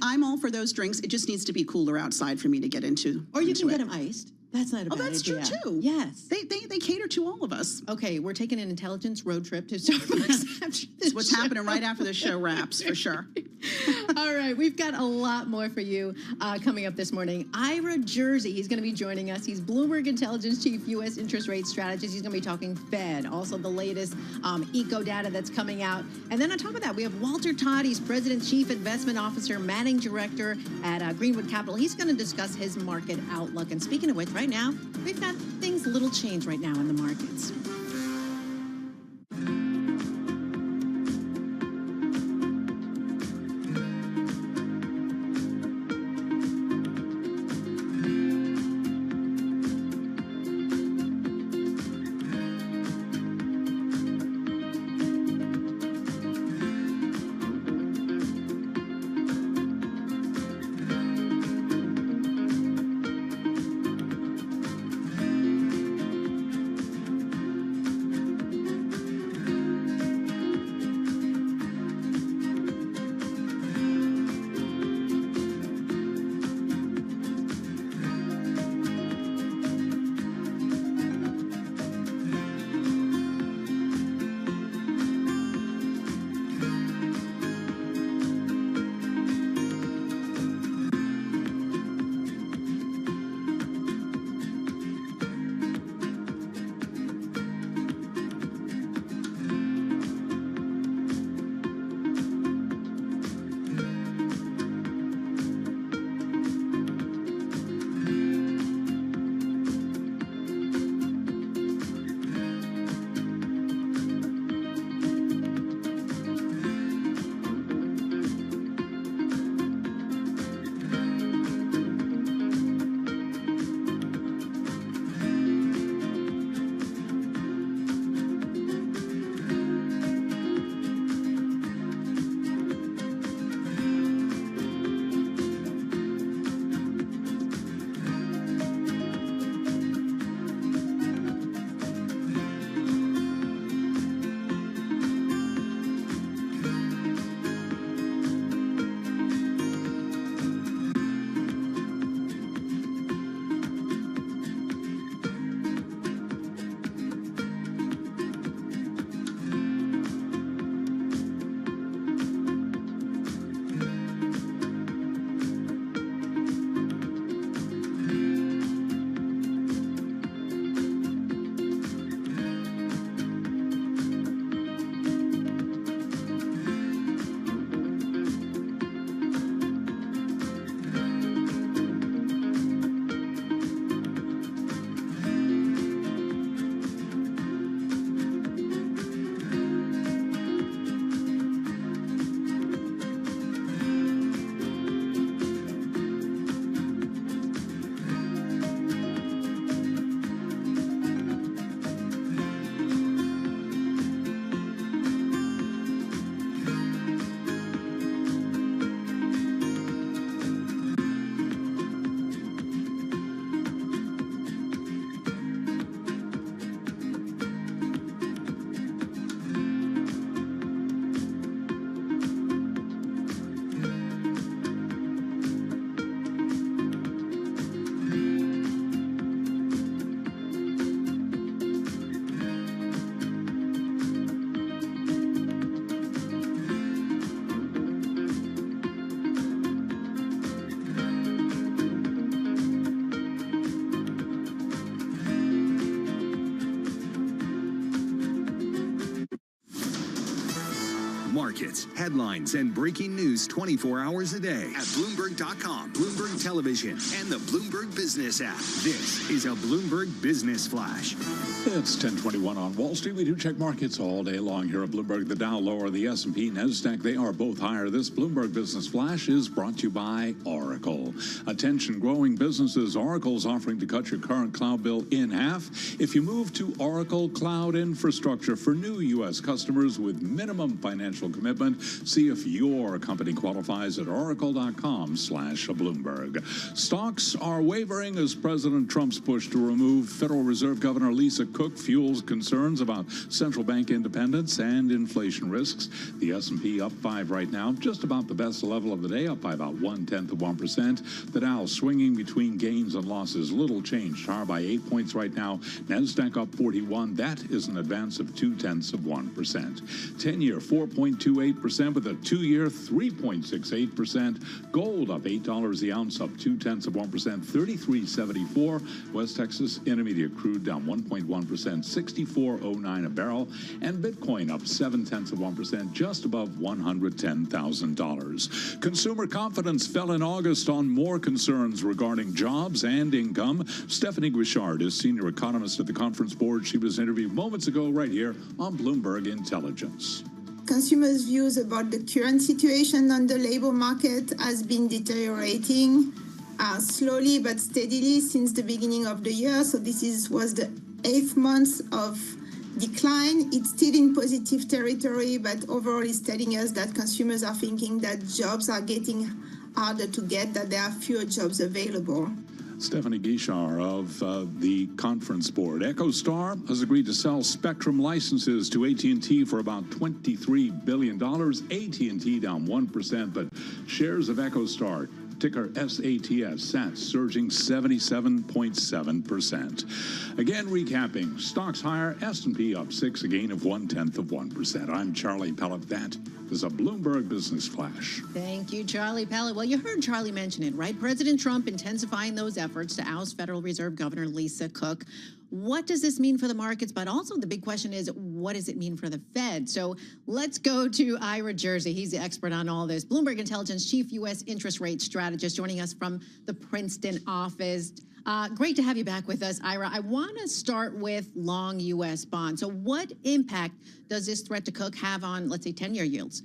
I'm all for those drinks. It just needs to be cooler outside for me to get into. Or you can get them iced. That's not a bad idea. That's true, too. Yes. They cater to all of us. Okay, we're taking an intelligence road trip to Starbucks after this. What's happening right after the show wraps, for sure. All right, we've got a lot more for you coming up this morning. Ira Jersey, he's going to be joining us. He's Bloomberg Intelligence Chief, U.S. Interest Rate Strategist. He's going to be talking Fed, also the latest eco data that's coming out. And then on top of that, we have Walter Todd. He's President, Chief Investment Officer, Managing Director at Greenwood Capital. He's going to discuss his market outlook. And speaking of which, right now, we've got things a little change right now in the markets. markets, headlines, and breaking news 24 hours a day at Bloomberg.com, Bloomberg Television, and the Bloomberg Business app. This is a Bloomberg Business Flash. It's 10:21 on Wall Street. We do check markets all day long here at Bloomberg. The Dow lower, the S&P, NASDAQ, they are both higher. This Bloomberg Business Flash is brought to you by Oracle. Attention growing businesses. Oracle's offering to cut your current cloud bill in half if you move to Oracle Cloud Infrastructure for new U.S. customers with minimum financial commitment. See if your company qualifies at oracle.com/Bloomberg. Stocks are wavering as President Trump's push to remove Federal Reserve Governor Lisa Cook fuels concerns about central bank independence and inflation risks. The S&P up 5 right now, just about the best level of the day, up by about 0.1%. The Dow swinging between gains and losses, little change, higher by 8 points right now. NASDAQ up 41. That is an advance of 0.2%. 10-year 4.28% with a 2-year 3.68%. Gold up $8 the ounce, up 0.2%. 33.74. West Texas Intermediate crude down 1.1%, 64.09 a barrel, and Bitcoin up 0.7%, just above $110,000. Consumer confidence fell in August on more concerns regarding jobs and income. Stephanie Guichard is senior economist at the Conference Board. She was interviewed moments ago right here on Bloomberg Intelligence. Consumers' views about the current situation on the labor market has been deteriorating slowly but steadily since the beginning of the year. So this was the 8th month of decline. It's still in positive territory, but overall it's telling us that consumers are thinking that jobs are getting harder to get, that there are fewer jobs available. Stephanie Guichard of the Conference Board. EchoStar has agreed to sell spectrum licenses to AT&T for about $23 billion. AT&T down 1%, but shares of EchoStar, ticker SATS, surging 77.7%. Again, recapping, stocks higher, S&P up 6, a gain of 0.1%. I'm Charlie Pellet. That is a Bloomberg Business Flash. Thank you, Charlie Pellet. Well, you heard Charlie mention it, right? President Trump intensifying those efforts to oust Federal Reserve Governor Lisa Cook. What does this mean for the markets? But also the big question is, what does it mean for the Fed? So let's go to Ira Jersey. He's the expert on all this. Bloomberg Intelligence Chief U.S. Interest Rate Strategist joining us from the Princeton office. Great to have you back with us, Ira. I want to start with long U.S. bonds. So what impact does this threat to Cook have on, let's say, 10-year yields?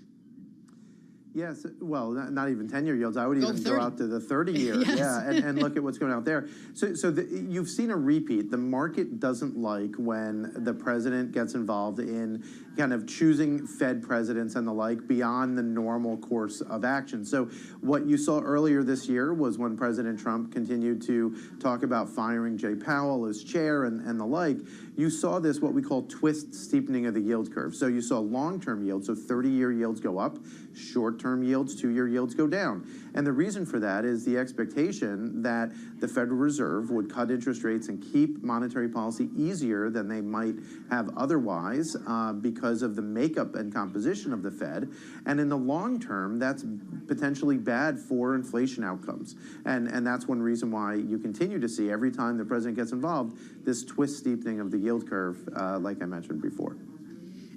Yes, well, not even 10-year yields. I would even go out to the 30-year, yes. Yeah, and look at what's going out there. So you've seen a repeat. The market doesn't like when the president gets involved in kind of choosing Fed presidents and the like beyond the normal course of action. So what you saw earlier this year was when President Trump continued to talk about firing Jay Powell as chair and the like, you saw this, what we call twist steepening of the yield curve. So you saw long-term yields, so 30-year yields go up, short-term yields, 2-year yields go down. And the reason for that is the expectation that the Federal Reserve would cut interest rates and keep monetary policy easier than they might have otherwise because of the makeup and composition of the Fed. And in the long term, that's potentially bad for inflation outcomes. And that's one reason why you continue to see every time the president gets involved, this twist steepening of the yield curve, like I mentioned before.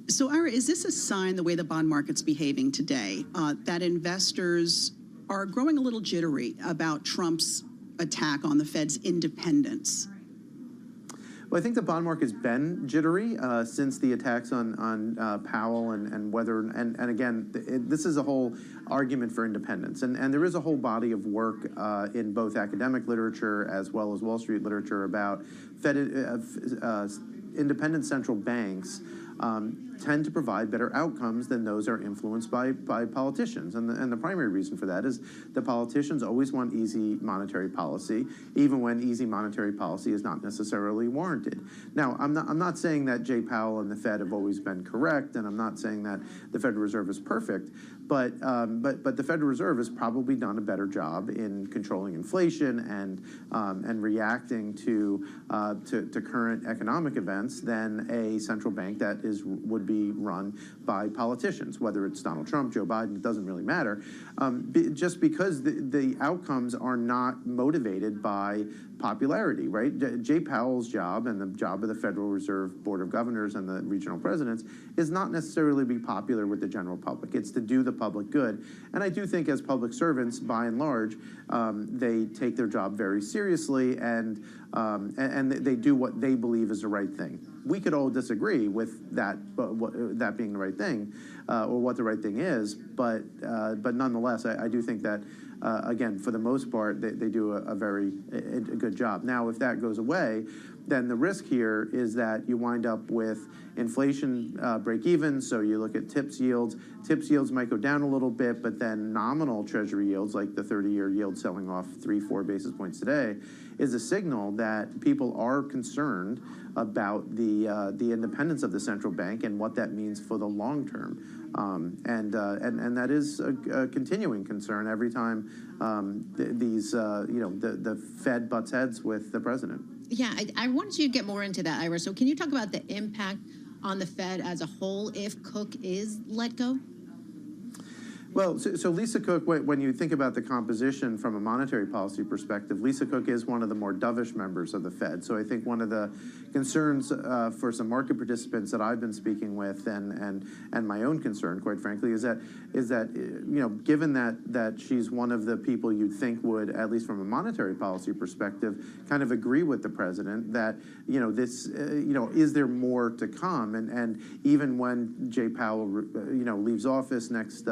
So, Ira, is this a sign, the way the bond market's behaving today, that investors are growing a little jittery about Trump's attack on the Fed's independence? Well, I think the bond market's been jittery since the attacks on Powell and whether, and again, this is a whole argument for independence. And there is a whole body of work in both academic literature as well as Wall Street literature about independent central banks tend to provide better outcomes than those are influenced by politicians. And the primary reason for that is the politicians always want easy monetary policy, even when easy monetary policy is not necessarily warranted. Now, I'm not saying that Jay Powell and the Fed have always been correct, and I'm not saying that the Federal Reserve is perfect, but the Federal Reserve has probably done a better job in controlling inflation and reacting to current economic events than a central bank that would should be run by politicians, whether it's Donald Trump, Joe Biden, it doesn't really matter, just because the outcomes are not motivated by popularity, right? Jay Powell's job and the job of the Federal Reserve Board of Governors and the regional presidents is not necessarily to be popular with the general public. It's to do the public good. And I do think as public servants, by and large, they take their job very seriously and they do what they believe is the right thing. We could all disagree with that, that being the right thing, or what the right thing is, but nonetheless, I do think that, again, for the most part, they do a very good job. Now, if that goes away, then the risk here is that you wind up with inflation break even, so you look at TIPS yields. TIPS yields might go down a little bit, but then nominal Treasury yields, like the 30-year yield selling off 3-4 basis points today, is a signal that people are concerned about the independence of the central bank and what that means for the long term. And that is a continuing concern every time the Fed butts heads with the president. Yeah, I wanted you to get more into that, Ira. So can you talk about the impact on the Fed as a whole if Cook is let go? Well, so Lisa Cook, when you think about the composition from a monetary policy perspective, Lisa Cook is one of the more dovish members of the Fed. So I think one of the concerns for some market participants that I've been speaking with, and my own concern, quite frankly, is that given that she's one of the people you'd think would, at least from a monetary policy perspective, kind of agree with the president that this is there more to come, and even when Jay Powell leaves office next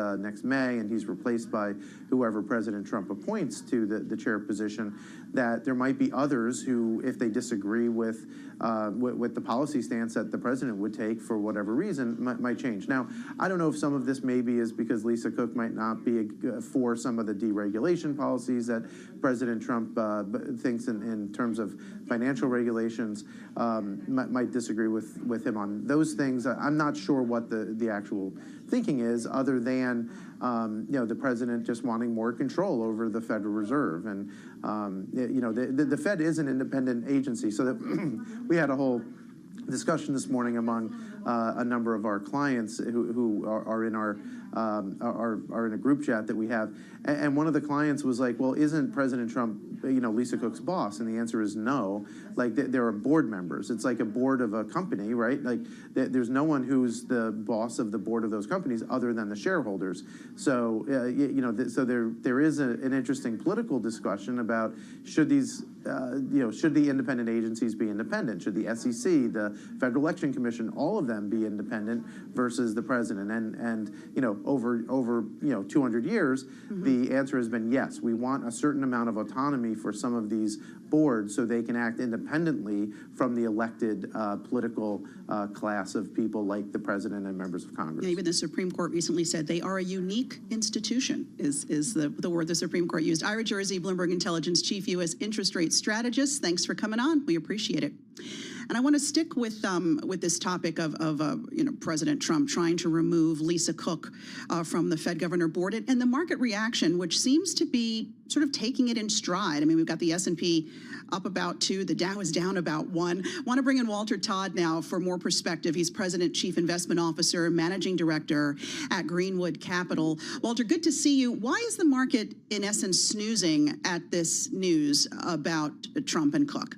May, and he's replaced by whoever President Trump appoints to the chair position, that there might be others who, if they disagree with the policy stance that the president would take for whatever reason, might change. Now, I don't know if some of this maybe is because Lisa Cook might not be for some of the deregulation policies that President Trump thinks in terms of financial regulations, might disagree with him on those things. I'm not sure what the actual thinking is, other than the president just wanting more control over the Federal Reserve. And the Fed is an independent agency, so that we had a whole discussion this morning among a number of our clients who are in are in a group chat that we have, and one of the clients was like, "Well, isn't President Trump, Lisa Cook's boss?" And the answer is no. Like there are board members. It's like a board of a company, right? Like there's no one who's the boss of the board of those companies other than the shareholders. So so there is an interesting political discussion about should these should the independent agencies be independent? Should the SEC, the Federal Election Commission, all of them be independent versus the president? And over 200 years, the answer has been yes. We want a certain amount of autonomy for some of these boards so they can act independently from the elected political class of people like the president and members of Congress. Yeah, even the Supreme Court recently said they are a unique institution, is the word the Supreme Court used. Ira Jersey, Bloomberg Intelligence Chief U.S. Interest Rate Strategist. Thanks for coming on. We appreciate it. And I want to stick with this topic of President Trump trying to remove Lisa Cook from the Fed Governor Board and the market reaction, which seems to be sort of taking it in stride. I mean, we've got the S&P up about 2, the Dow is down about 1. Want to bring in Walter Todd now for more perspective. He's President, Chief Investment Officer, Managing Director at Greenwood Capital. Walter, good to see you. Why is the market, in essence, snoozing at this news about Trump and Cook?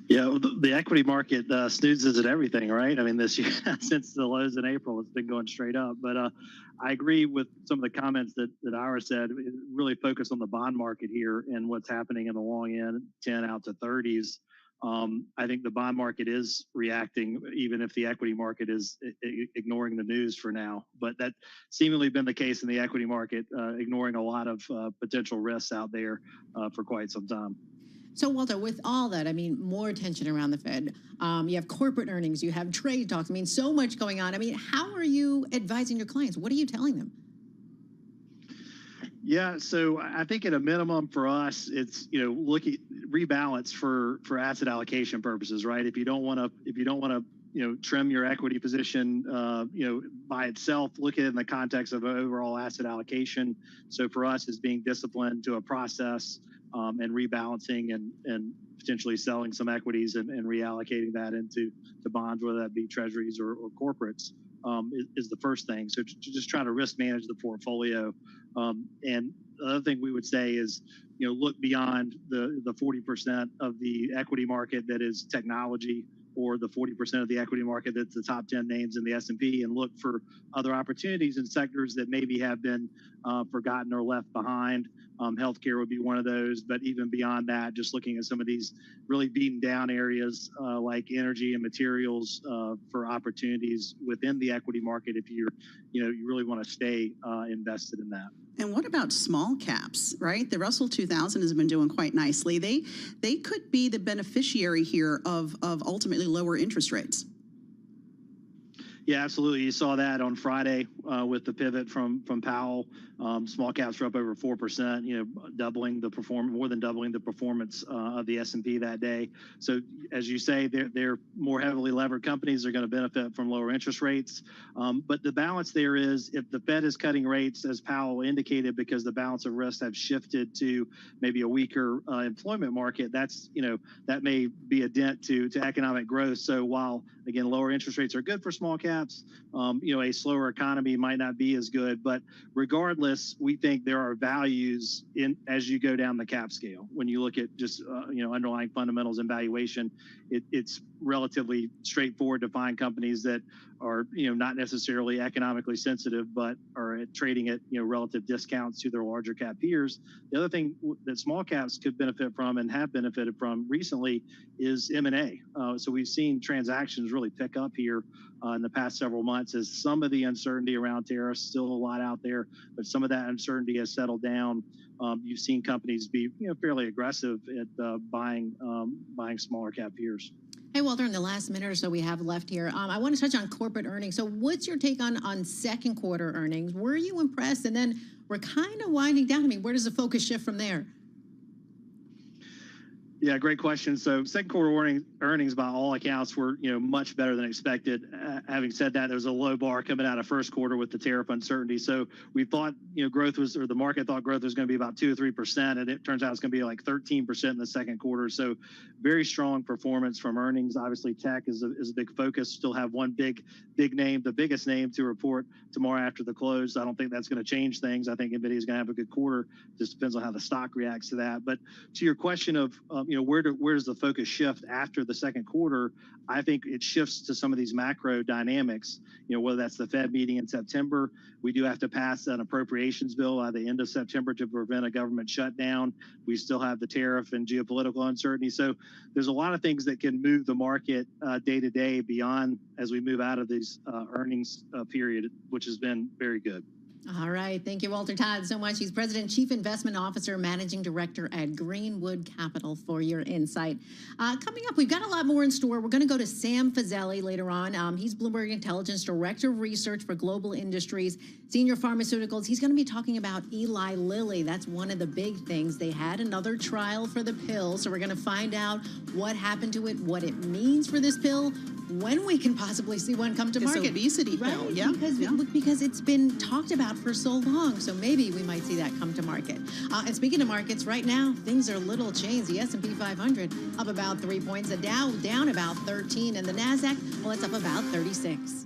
Yeah, the equity market snoozes at everything, right? I mean, this year, since the lows in April, it's been going straight up. But I agree with some of the comments that Ira said. Really focus on the bond market here and what's happening in the long end, 10 out to 30s. I think the bond market is reacting, even if the equity market is ignoring the news for now. But that's seemingly been the case in the equity market, ignoring a lot of potential risks out there for quite some time. So, Walter, with all that, I mean, more attention around the Fed. You have corporate earnings, you have trade talks. I mean, so much going on. I mean, how are you advising your clients? What are you telling them? Yeah, so I think at a minimum for us, it's rebalance for asset allocation purposes, right? If you don't want to trim your equity position, by itself. Look at it in the context of overall asset allocation. So for us, is being disciplined to a process and rebalancing and potentially selling some equities and reallocating that into bonds, whether that be treasuries or corporates, is the first thing. So just try to risk manage the portfolio. And the other thing we would say is, look beyond the 40% of the equity market that is technology, or the 40% of the equity market that's the top 10 names in the S&P, and look for other opportunities in sectors that maybe have been forgotten or left behind. Healthcare would be one of those, but even beyond that, just looking at some of these really beaten down areas like energy and materials for opportunities within the equity market if you really want to stay invested in that. And what about small caps, right? The Russell 2000 has been doing quite nicely. They could be the beneficiary here of ultimately lower interest rates. Yeah, absolutely. You saw that on Friday with the pivot from Powell. Small caps were up over 4%, more than doubling the performance of the S&P that day. So as you say, they're more heavily levered companies. They're going to benefit from lower interest rates. But the balance there is, if the Fed is cutting rates, as Powell indicated, because the balance of risks have shifted to maybe a weaker employment market, that may be a dent to economic growth. So while, again, lower interest rates are good for small caps, a slower economy might not be as good. But regardless, we think there are values as you go down the cap scale. When you look at just underlying fundamentals and valuation, it's relatively straightforward to find companies that are not necessarily economically sensitive, but are trading at relative discounts to their larger cap peers. The other thing that small caps could benefit from and have benefited from recently is M&A. So we've seen transactions really pick up here in the past several months, as some of the uncertainty around tariffs, still a lot out there, but some of that uncertainty has settled down. You've seen companies be fairly aggressive at buying smaller cap peers. Hey, Walter, in the last minute or so we have left here, I want to touch on corporate earnings. So what's your take on second quarter earnings? Were you impressed? And then we're kind of winding down. I mean, where does the focus shift from there? Yeah, great question. So second quarter earnings by all accounts were much better than expected. Having said that, there was a low bar coming out of first quarter with the tariff uncertainty. So we thought the market thought growth was going to be about 2 or 3%, and it turns out it's going to be like 13% in the second quarter. So very strong performance from earnings. Obviously, tech is a big focus. Still have one big name, the biggest name, to report tomorrow after the close. I don't think that's going to change things. I think NVIDIA is going to have a good quarter. Just depends on how the stock reacts to that. But to your question of where does the focus shift after the second quarter? I think it shifts to some of these macro dynamics, whether that's the Fed meeting in September. We do have to pass an appropriations bill by the end of September to prevent a government shutdown. We still have the tariff and geopolitical uncertainty. So there's a lot of things that can move the market day to day beyond as we move out of these earnings period, which has been very good. All right. Thank you, Walter Todd, so much. He's President, Chief Investment Officer, Managing Director at Greenwood Capital, for your insight. Coming up, we've got a lot more in store. We're going to go to Sam Fazeli later on. He's Bloomberg Intelligence Director of Research for Global Industries, Senior Pharmaceuticals. He's going to be talking about Eli Lilly. That's one of the big things. They had another trial for the pill, so we're going to find out what happened to it, what it means for this pill, when we can possibly see one come to market. This obesity pill, yeah. Because it's been talked about for so long, so maybe we might see that come to market. And speaking of markets, right now, things are little changed. The S&P 500 up about 3 points, the Dow down about 13, and the NASDAQ, well, it's up about 36.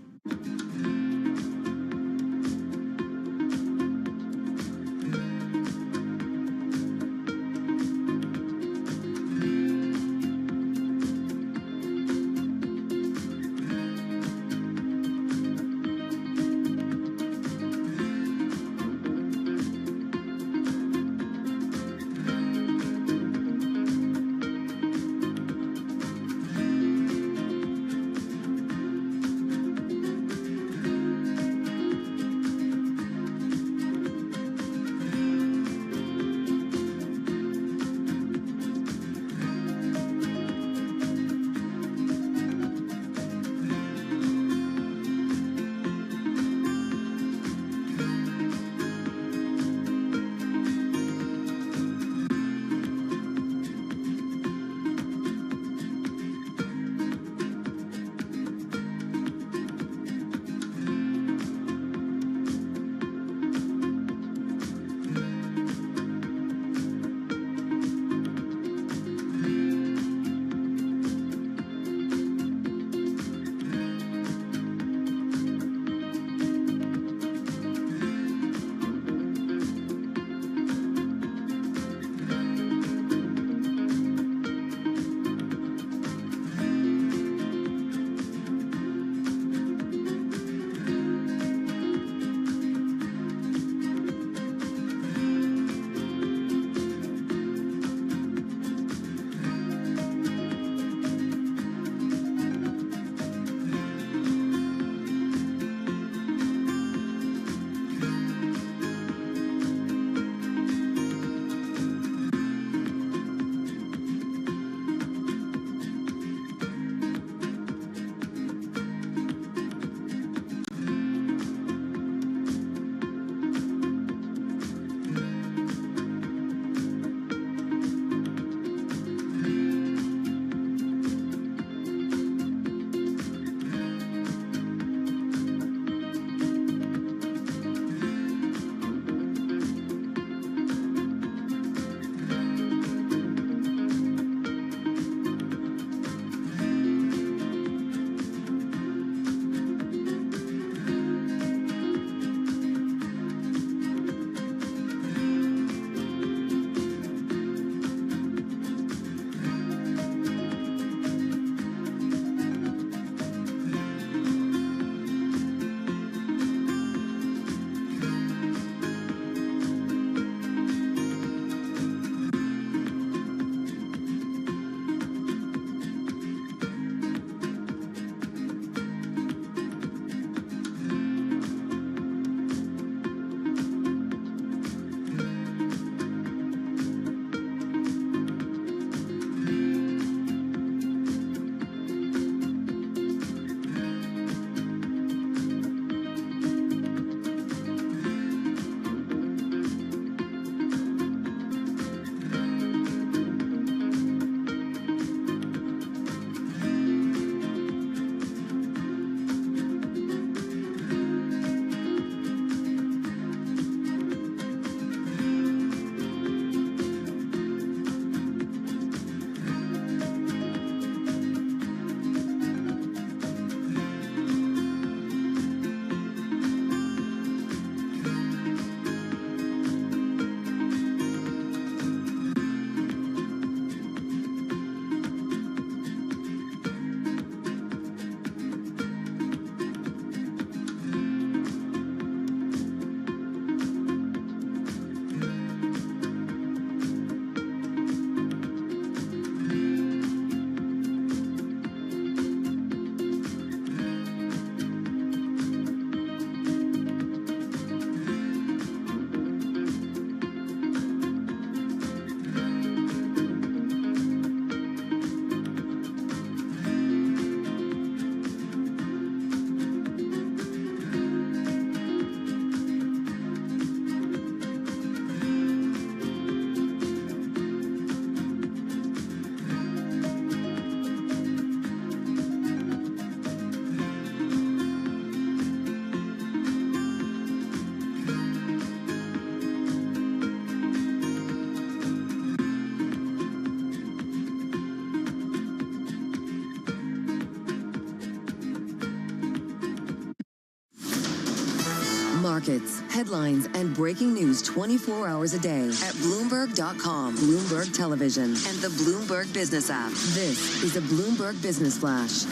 markets, headlines, and breaking news 24 hours a day at Bloomberg.com, Bloomberg Television, and the Bloomberg Business app. This is a Bloomberg Business Flash.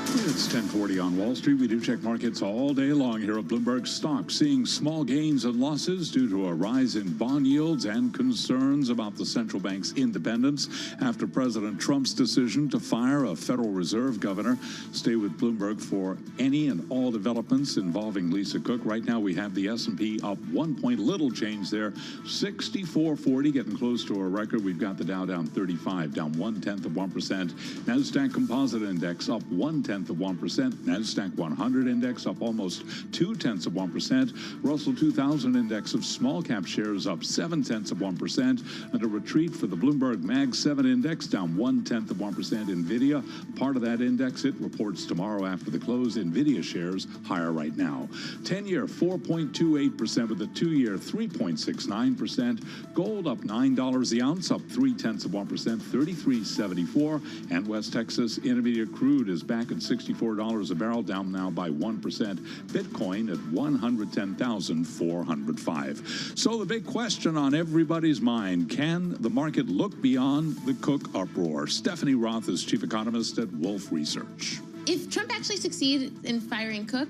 It's 10:40 on Wall Street. We do check markets all day long here at Bloomberg. Stocks seeing small gains and losses due to a rise in bond yields and concerns about the central bank's independence after President Trump's decision to fire a Federal Reserve governor. Stay with Bloomberg for any and all developments involving Lisa Cook. Right now we have the S&P up 1 point, little change there, 6440, getting close to a record. We've got the Dow down 35, down 0.1%. NASDAQ Composite Index up 0.1%. NASDAQ 100 Index up almost 0.2%. Russell 2000 Index of small cap shares up 0.7%. And a retreat for the Bloomberg Mag 7 Index down 0.1%. NVIDIA, part of that index, it reports tomorrow after the close. NVIDIA shares higher right now. 10-year 4.28% with a 2-year 3.69%. Gold up $9 the ounce, up 0.3%, 33.74. And West Texas Intermediate crude is back at $64 a barrel, down now by 1%. Bitcoin at 110,405. So the big question on everybody's mind, can the market look beyond the Cook uproar? Stephanie Roth is chief economist at Wolfe Research. If Trump actually succeeds in firing Cook,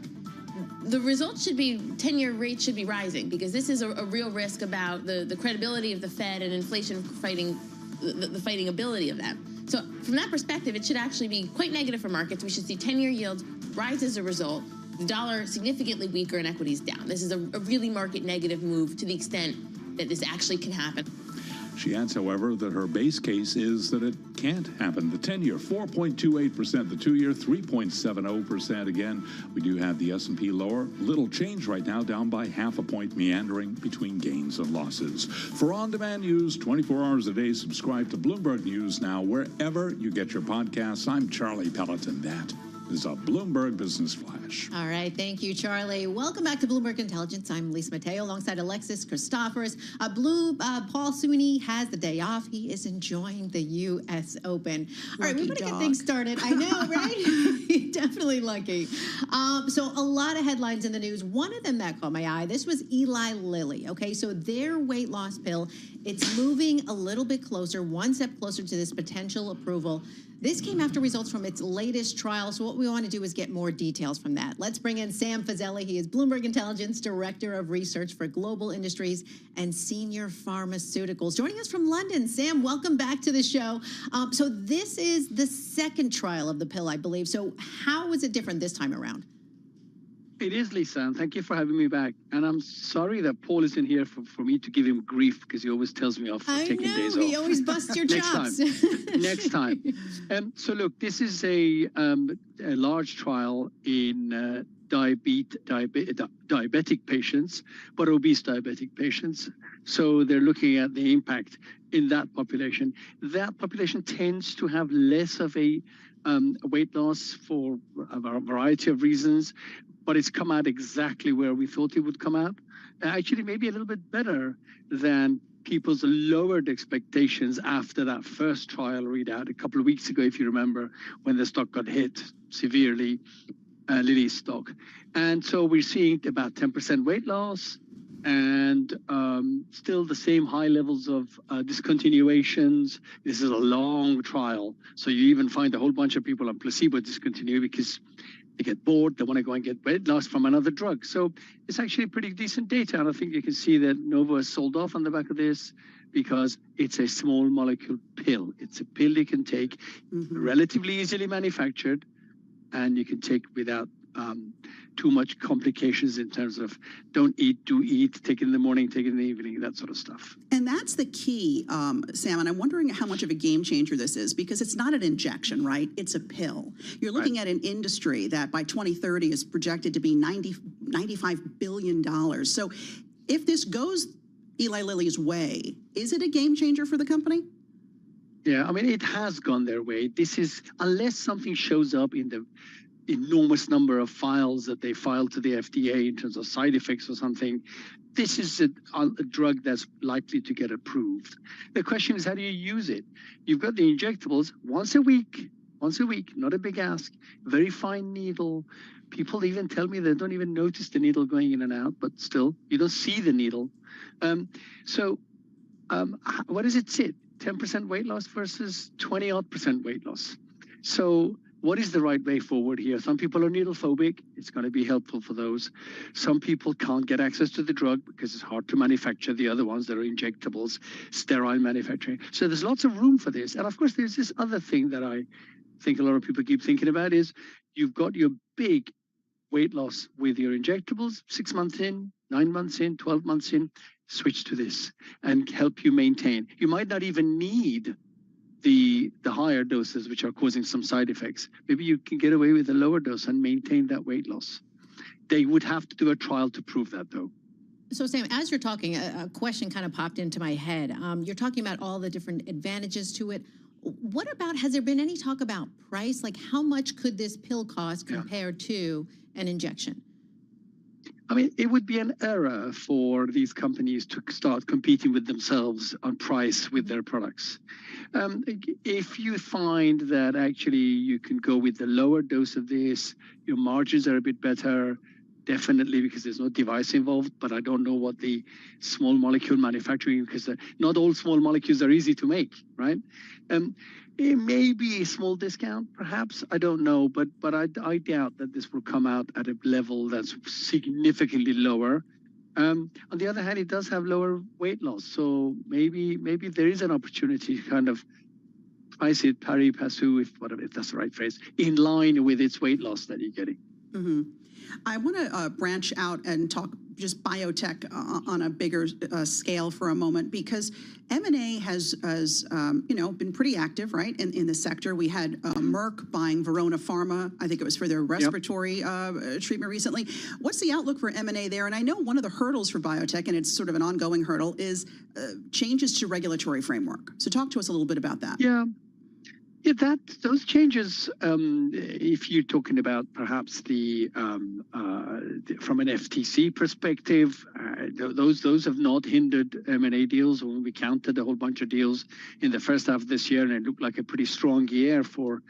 the results should be 10-year rates should be rising, because this is a real risk about the credibility of the Fed and inflation fighting, the fighting ability of them. So from that perspective, it should actually be quite negative for markets. We should see 10-year yields rise as a result, the dollar significantly weaker and equities down. This is a really market negative move to the extent that this actually can happen. She adds, however, that her base case is that it can't happen. The 10-year, 4.28%. The 2-year, 3.70%. Again, we do have the S&P lower. Little change right now, down by 0.5 point, meandering between gains and losses. For on-demand news, 24 hours a day, subscribe to Bloomberg News now wherever you get your podcasts. I'm Charlie Pelleton. That is a Bloomberg Business Flash. All right. Thank you, Charlie. Welcome back to Bloomberg Intelligence. I'm Lisa Mateo alongside Alexis Christoforous. Paul Sweeney has the day off. He is enjoying the U.S. Open. All right, we're going to get things started. I know, right? Definitely lucky. So a lot of headlines in the news. One of them that caught my eye, this was Eli Lilly. Okay, so their weight loss pill, it's moving a little bit closer, one step closer to this potential approval. This came after results from its latest trial, so what we want to do is get more details from that. Let's bring in Sam Fazeli. He is Bloomberg Intelligence Director of Research for Global Industries and Senior Pharmaceuticals. Joining us from London, Sam, welcome back to the show. So this is the second trial of the pill, I believe. So how is it different this time around? It is, Lisa, and thank you for having me back. And I'm sorry that Paul isn't here for me to give him grief, because he always tells me off for taking days off. He always busts your chops. Next time. So look, this is a large trial in diabetic patients, but obese diabetic patients. So they're looking at the impact in that population. That population tends to have less of a weight loss for a variety of reasons, but it's come out exactly where we thought it would come out. Actually, maybe a little bit better than people's lowered expectations after that first trial readout a couple of weeks ago, if you remember, when the stock got hit severely, Lilly's stock. And so we're seeing about 10% weight loss, and still the same high levels of discontinuations. This is a long trial, so you even find a whole bunch of people on placebo discontinue because they get bored, they want to go and get weight loss from another drug. So it's actually pretty decent data, and I think you can see that Novo has sold off on the back of this because it's a small molecule pill. It's a pill you can take, relatively easily manufactured, and you can take without too much complications in terms of don't eat, do eat, take it in the morning, take it in the evening, that sort of stuff. And that's the key, Sam, and I'm wondering how much of a game changer this is, because it's not an injection, right? It's a pill. You're looking at an industry that by 2030 is projected to be $95 billion. So if this goes Eli Lilly's way, is it a game changer for the company? Yeah, I mean, it has gone their way. This is, unless something shows up in the enormous number of files that they filed to the FDA in terms of side effects or something, this is a drug that's likely to get approved. The question is, how do you use it? You've got the injectables once a week, once a week, not a big ask, very fine needle. People even tell me they don't even notice the needle going in and out, but still, you don't see the needle. What does it sit? 10% weight loss versus 20-odd% weight loss. So what is the right way forward here? Some people are needle phobic. It's going to be helpful for those. Some people can't get access to the drug because it's hard to manufacture the other ones that are injectables, sterile manufacturing. So there's lots of room for this. And of course, there's this other thing that I think a lot of people keep thinking about is you've got your big weight loss with your injectables 6 months in, 9 months in, 12 months in, switch to this and help you maintain. You might not even need the higher doses, which are causing some side effects. Maybe you can get away with a lower dose and maintain that weight loss. They would have to do a trial to prove that, though. So, Sam, as you're talking, a question kind of popped into my head. You're talking about all the different advantages to it. What about, has there been any talk about price? Like, how much could this pill cost compared to an injection? I mean, it would be an error for these companies to start competing with themselves on price with their products. If you find that actually you can go with the lower dose of this, your margins are a bit better, definitely, because there's no device involved, but I don't know what the small molecule manufacturing, because not all small molecules are easy to make, right? It may be a small discount, perhaps, I don't know, but I doubt that this will come out at a level that's significantly lower. On the other hand, it does have lower weight loss, so maybe there is an opportunity to kind of price it pari passu, if that's the right phrase, in line with its weight loss that you're getting. Mm-hmm. I want to branch out and talk just biotech on a bigger scale for a moment, because M&A has been pretty active, right, in the sector. We had Merck buying Verona Pharma. I think it was for their respiratory treatment recently. What's the outlook for M&A there? And I know one of the hurdles for biotech, and it's sort of an ongoing hurdle, is changes to regulatory framework. So talk to us a little bit about that. Yeah, those changes, if you're talking about perhaps from an FTC perspective, those have not hindered M&A deals. When we counted a whole bunch of deals in the first half of this year, and it looked like a pretty strong year for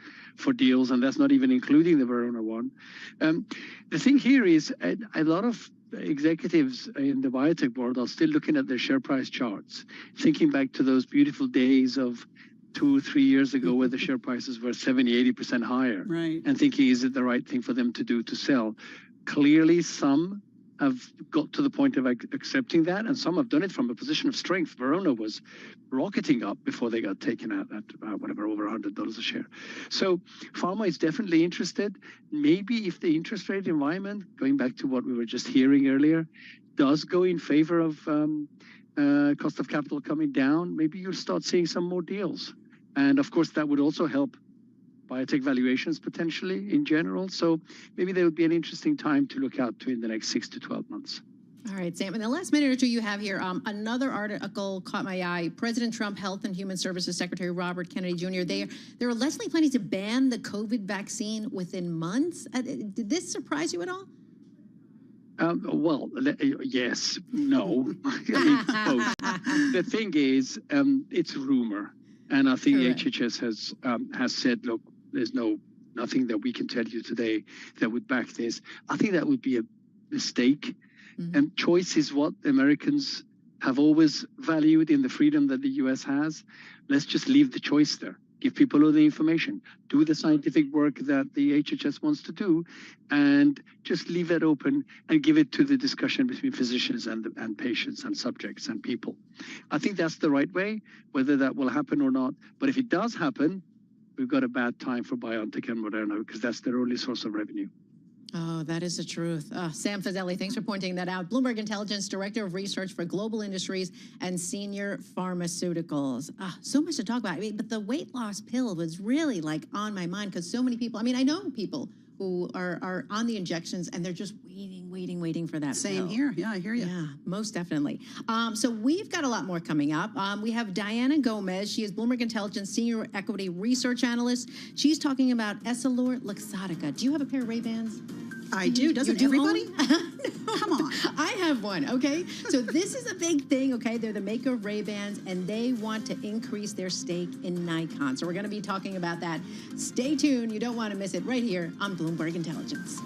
deals, and that's not even including the Verona one. The thing here is a lot of executives in the biotech world are still looking at their share price charts, thinking back to those beautiful days of 2 or 3 years ago where the share prices were 70-80% higher, right, and thinking, is it the right thing for them to do to sell? Clearly, some have got to the point of accepting that, and some have done it from a position of strength. Verona was rocketing up before they got taken out at over $100 a share. So pharma is definitely interested. Maybe if the interest rate environment, going back to what we were just hearing earlier, does go in favor of cost of capital coming down, maybe you'll start seeing some more deals. And of course, that would also help biotech valuations potentially in general. So maybe there would be an interesting time to look out to in the next 6 to 12 months. All right, Sam, in the last minute or two you have here, another article caught my eye. President Trump, Health and Human Services Secretary Robert Kennedy Jr., they're allegedly planning to ban the COVID vaccine within months. Did this surprise you at all? Well, yes, no. I mean, both. The thing is, it's rumor, and I think the HHS has said, look, there's nothing that we can tell you today that would back this. I think that would be a mistake. And choice is what Americans have always valued in the freedom that the U.S. has. Let's just leave the choice there. Give people all the information, do the scientific work that the HHS wants to do, and just leave it open and give it to the discussion between physicians and patients and subjects and people. I think that's the right way, whether that will happen or not. But if it does happen, we've got a bad time for BioNTech and Moderna, because that's their only source of revenue. Oh, that is the truth. Sam Fazeli, thanks for pointing that out. Bloomberg Intelligence Director of Research for Global Industries and Senior Pharmaceuticals. So much to talk about. I mean, but the weight loss pill was really like on my mind, because so many people, I mean, I know people who are on the injections and they're just waiting for that Same pill. here. Yeah, I hear you. Yeah, most definitely. So we've got a lot more coming up. We have Diana Gomez. She is Bloomberg Intelligence Senior Equity Research Analyst. She's talking about Essilor Luxottica. Do you have a pair of Ray-Bans? I do. Doesn't everybody? Come on. I have one, okay? So this is a big thing, okay? They're the maker of Ray-Bans, and they want to increase their stake in Nikon. So we're going to be talking about that. Stay tuned. You don't want to miss it right here on Bloomberg Intelligence.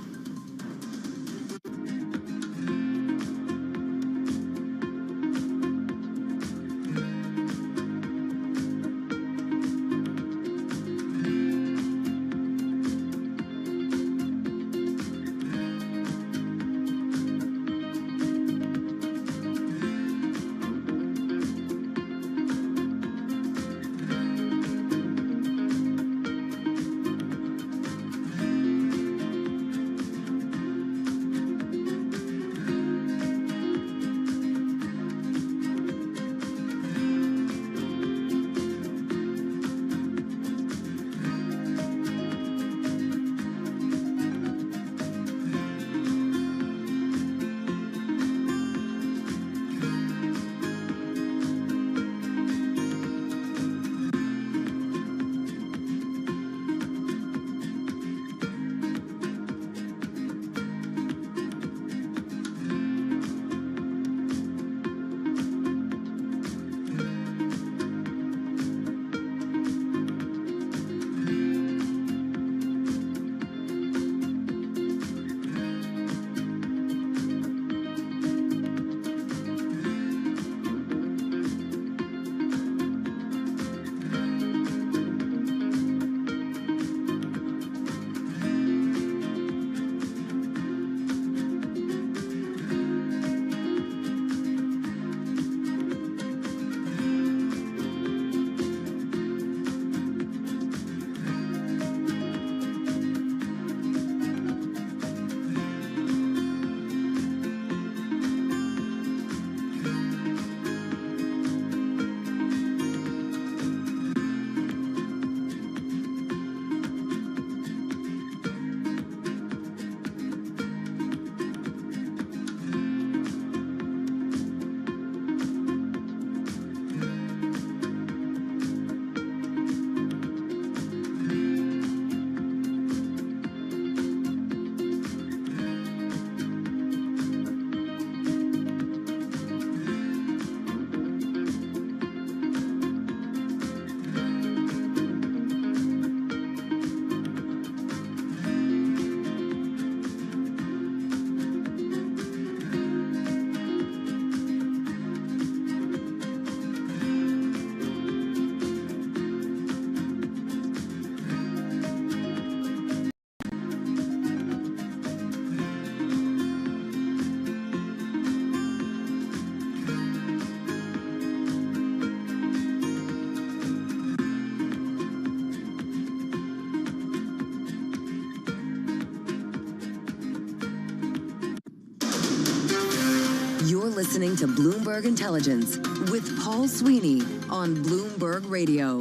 You're listening to Bloomberg Intelligence with Paul Sweeney on Bloomberg Radio.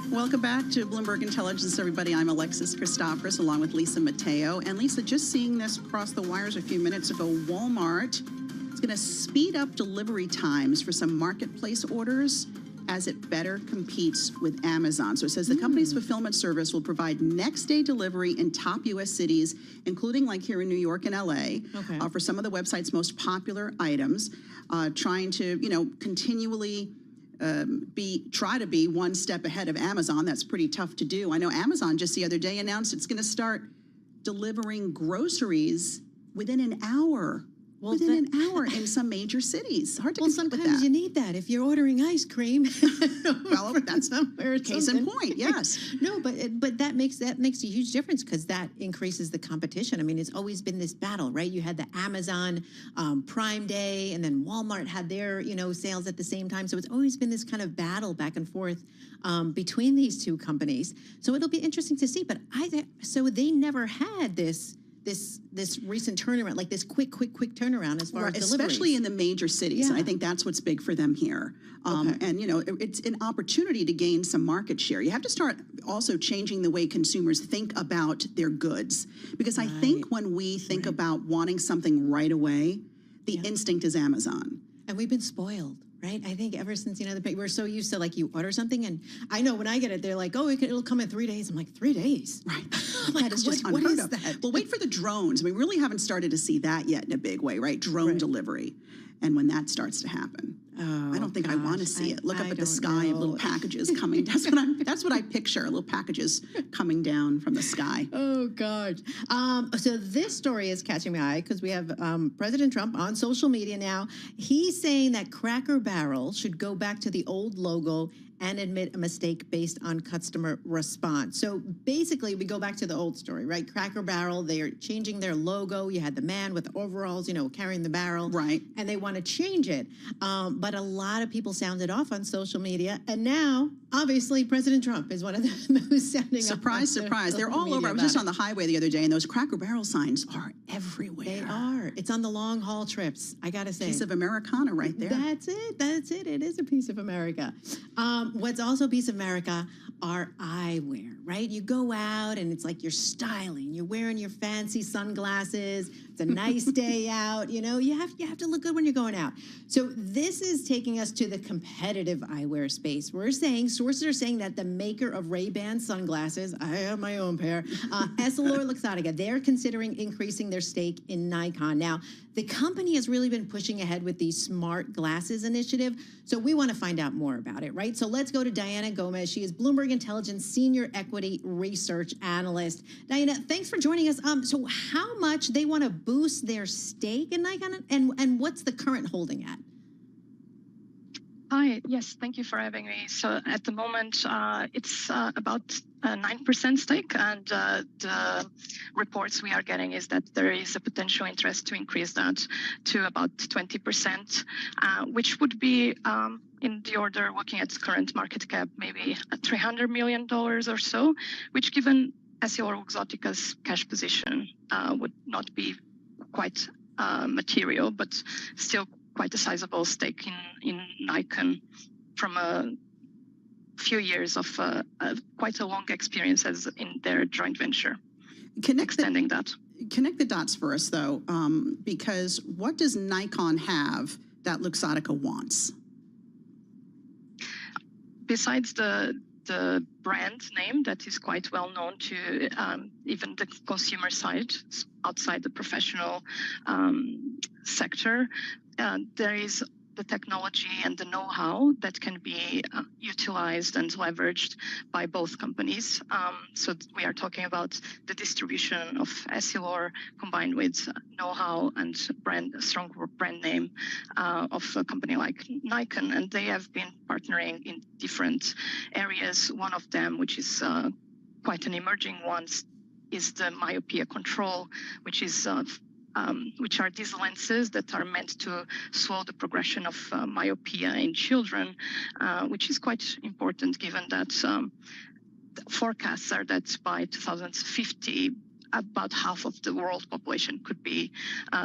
Welcome back to Bloomberg Intelligence, everybody. I'm Alexis Christophorous along with Lisa Mateo. And Lisa, just seeing this across the wires a few minutes ago, Walmart is going to speed up delivery times for some marketplace orders as it better competes with Amazon. So it says the company's fulfillment service will provide next-day delivery in top U.S. cities, including like here in New York and L.A., for some of the website's most popular items, trying to, continually try to be one step ahead of Amazon. That's pretty tough to do. I know Amazon just the other day announced it's going to start delivering groceries within an hour. Within an hour in some major cities. Hard to compete with that. Well, sometimes you need that if you're ordering ice cream. Well, that's case in point, yes. No, but that makes a huge difference because that increases the competition. I mean, it's always been this battle, right? You had the Amazon Prime Day, and then Walmart had their sales at the same time. So it's always been this kind of battle back and forth between these two companies. So it'll be interesting to see. But so they never had this recent turnaround, like this quick turnaround as far as deliveries. Especially in the major cities. And I think that's what's big for them here. And, it's an opportunity to gain some market share. You have to start also changing the way consumers think about their goods. Because I think when we think about wanting something right away, the instinct is Amazon. And we've been spoiled. right? I think ever since, we're so used to like you order something and I know when I get it, they're like, oh, it'll come in 3 days. I'm like, 3 days? Right. Like, that is just what unheard is of. that? Well, wait for the drones. We really haven't started to see that yet in a big way, right? Drone delivery. And when that starts to happen, I don't think I want to see it. Look up at the sky of little packages coming. That's what I picture, little packages coming down from the sky. Oh, God. So this story is catching my eye because we have President Trump on social media now. He's saying that Cracker Barrel should go back to the old logo and admit a mistake based on customer response. So basically, we go back to the old story, right? Cracker Barrel, they are changing their logo. You had the man with overalls, carrying the barrel. Right. And they want to change it. But a lot of people sounded off on social media. And now, obviously, President Trump is one of them who's sounding Surprise, off. surprise. They're all over. I was just on the highway the other day, and those Cracker Barrel signs are everywhere. They are. It's on the long haul trips, I got to say. Piece of Americana right there. That's it. That's it. It is a piece of America. What's also a piece of America are eyewear, right? You go out and it's like you're styling. You're wearing your fancy sunglasses. It's a nice day out. You have to look good when you're going out. So this is taking us to the competitive eyewear space. Sources are saying that the maker of Ray-Ban sunglasses, I have my own pair, EssilorLuxottica, they're considering increasing their stake in Nikon. Now, the company has really been pushing ahead with the smart glasses initiative. So we want to find out more about it, right? So let's go to Diana Gomez. She is Bloomberg Intelligence Senior Equity Research Analyst. Diana, thanks for joining us. So how much they want to boost their stake in Nikon and what's the current holding at? Hi, yes, thank you for having me. So at the moment, it's about 9% stake, and the reports we are getting is that there is a potential interest to increase that to about 20%, which would be in the order, looking at current market cap, maybe $300 million or so, which given EssilorLuxottica's cash position would not be quite material, but still quite a sizable stake in Nikon from a few years of quite a long experience as in their joint venture. Extending that. Connect the dots for us, though, because what does Nikon have that Luxottica wants? Besides the brand name that is quite well known to even the consumer side, outside the professional sector, there is the technology and the know-how that can be utilized and leveraged by both companies. So we are talking about the distribution of Essilor combined with know-how and strong brand name of a company like Nikon, and they have been partnering in different areas. One of them, which is quite an emerging one, is the myopia control, which are these lenses that are meant to slow the progression of myopia in children, which is quite important given that forecasts are that by 2050, about half of the world population could be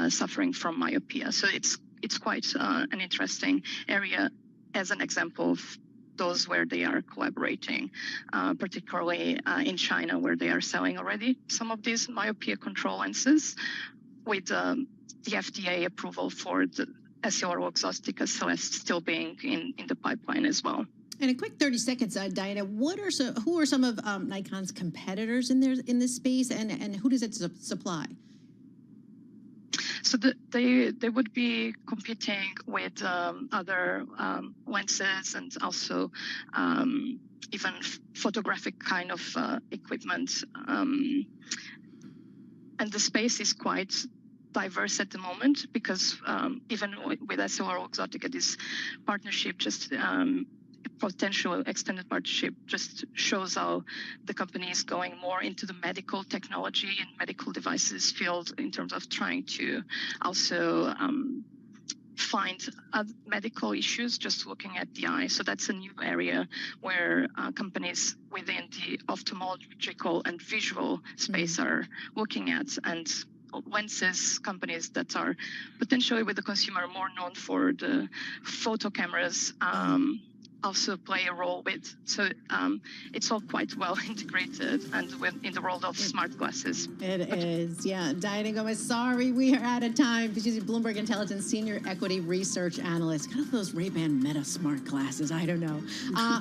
suffering from myopia. So it's quite an interesting area as an example of those where they are collaborating, particularly in China, where they are selling already some of these myopia control lenses, with the FDA approval for the EssilorLuxottica Celeste still being in the pipeline as well. In a quick 30 seconds, Diana, who are some of Nikon's competitors in this space, and who does it supply? So they would be competing with other lenses and also even photographic kind of equipment. And the space is quite diverse at the moment because even with EssilorLuxottica, this partnership potential extended partnership just shows how the company is going more into the medical technology and medical devices field in terms of trying to also find medical issues just looking at the eye. So that's a new area where companies within the ophthalmological and visual space are looking at, and lenses companies that are potentially with the consumer more known for the photo cameras also play a role with. So it's all quite well integrated and in the world of smart glasses. It is, yeah. Diana Gomez, sorry, we are out of time. She's a Bloomberg Intelligence Senior Equity Research Analyst. Kind of those Ray-Ban Meta smart glasses, I don't know.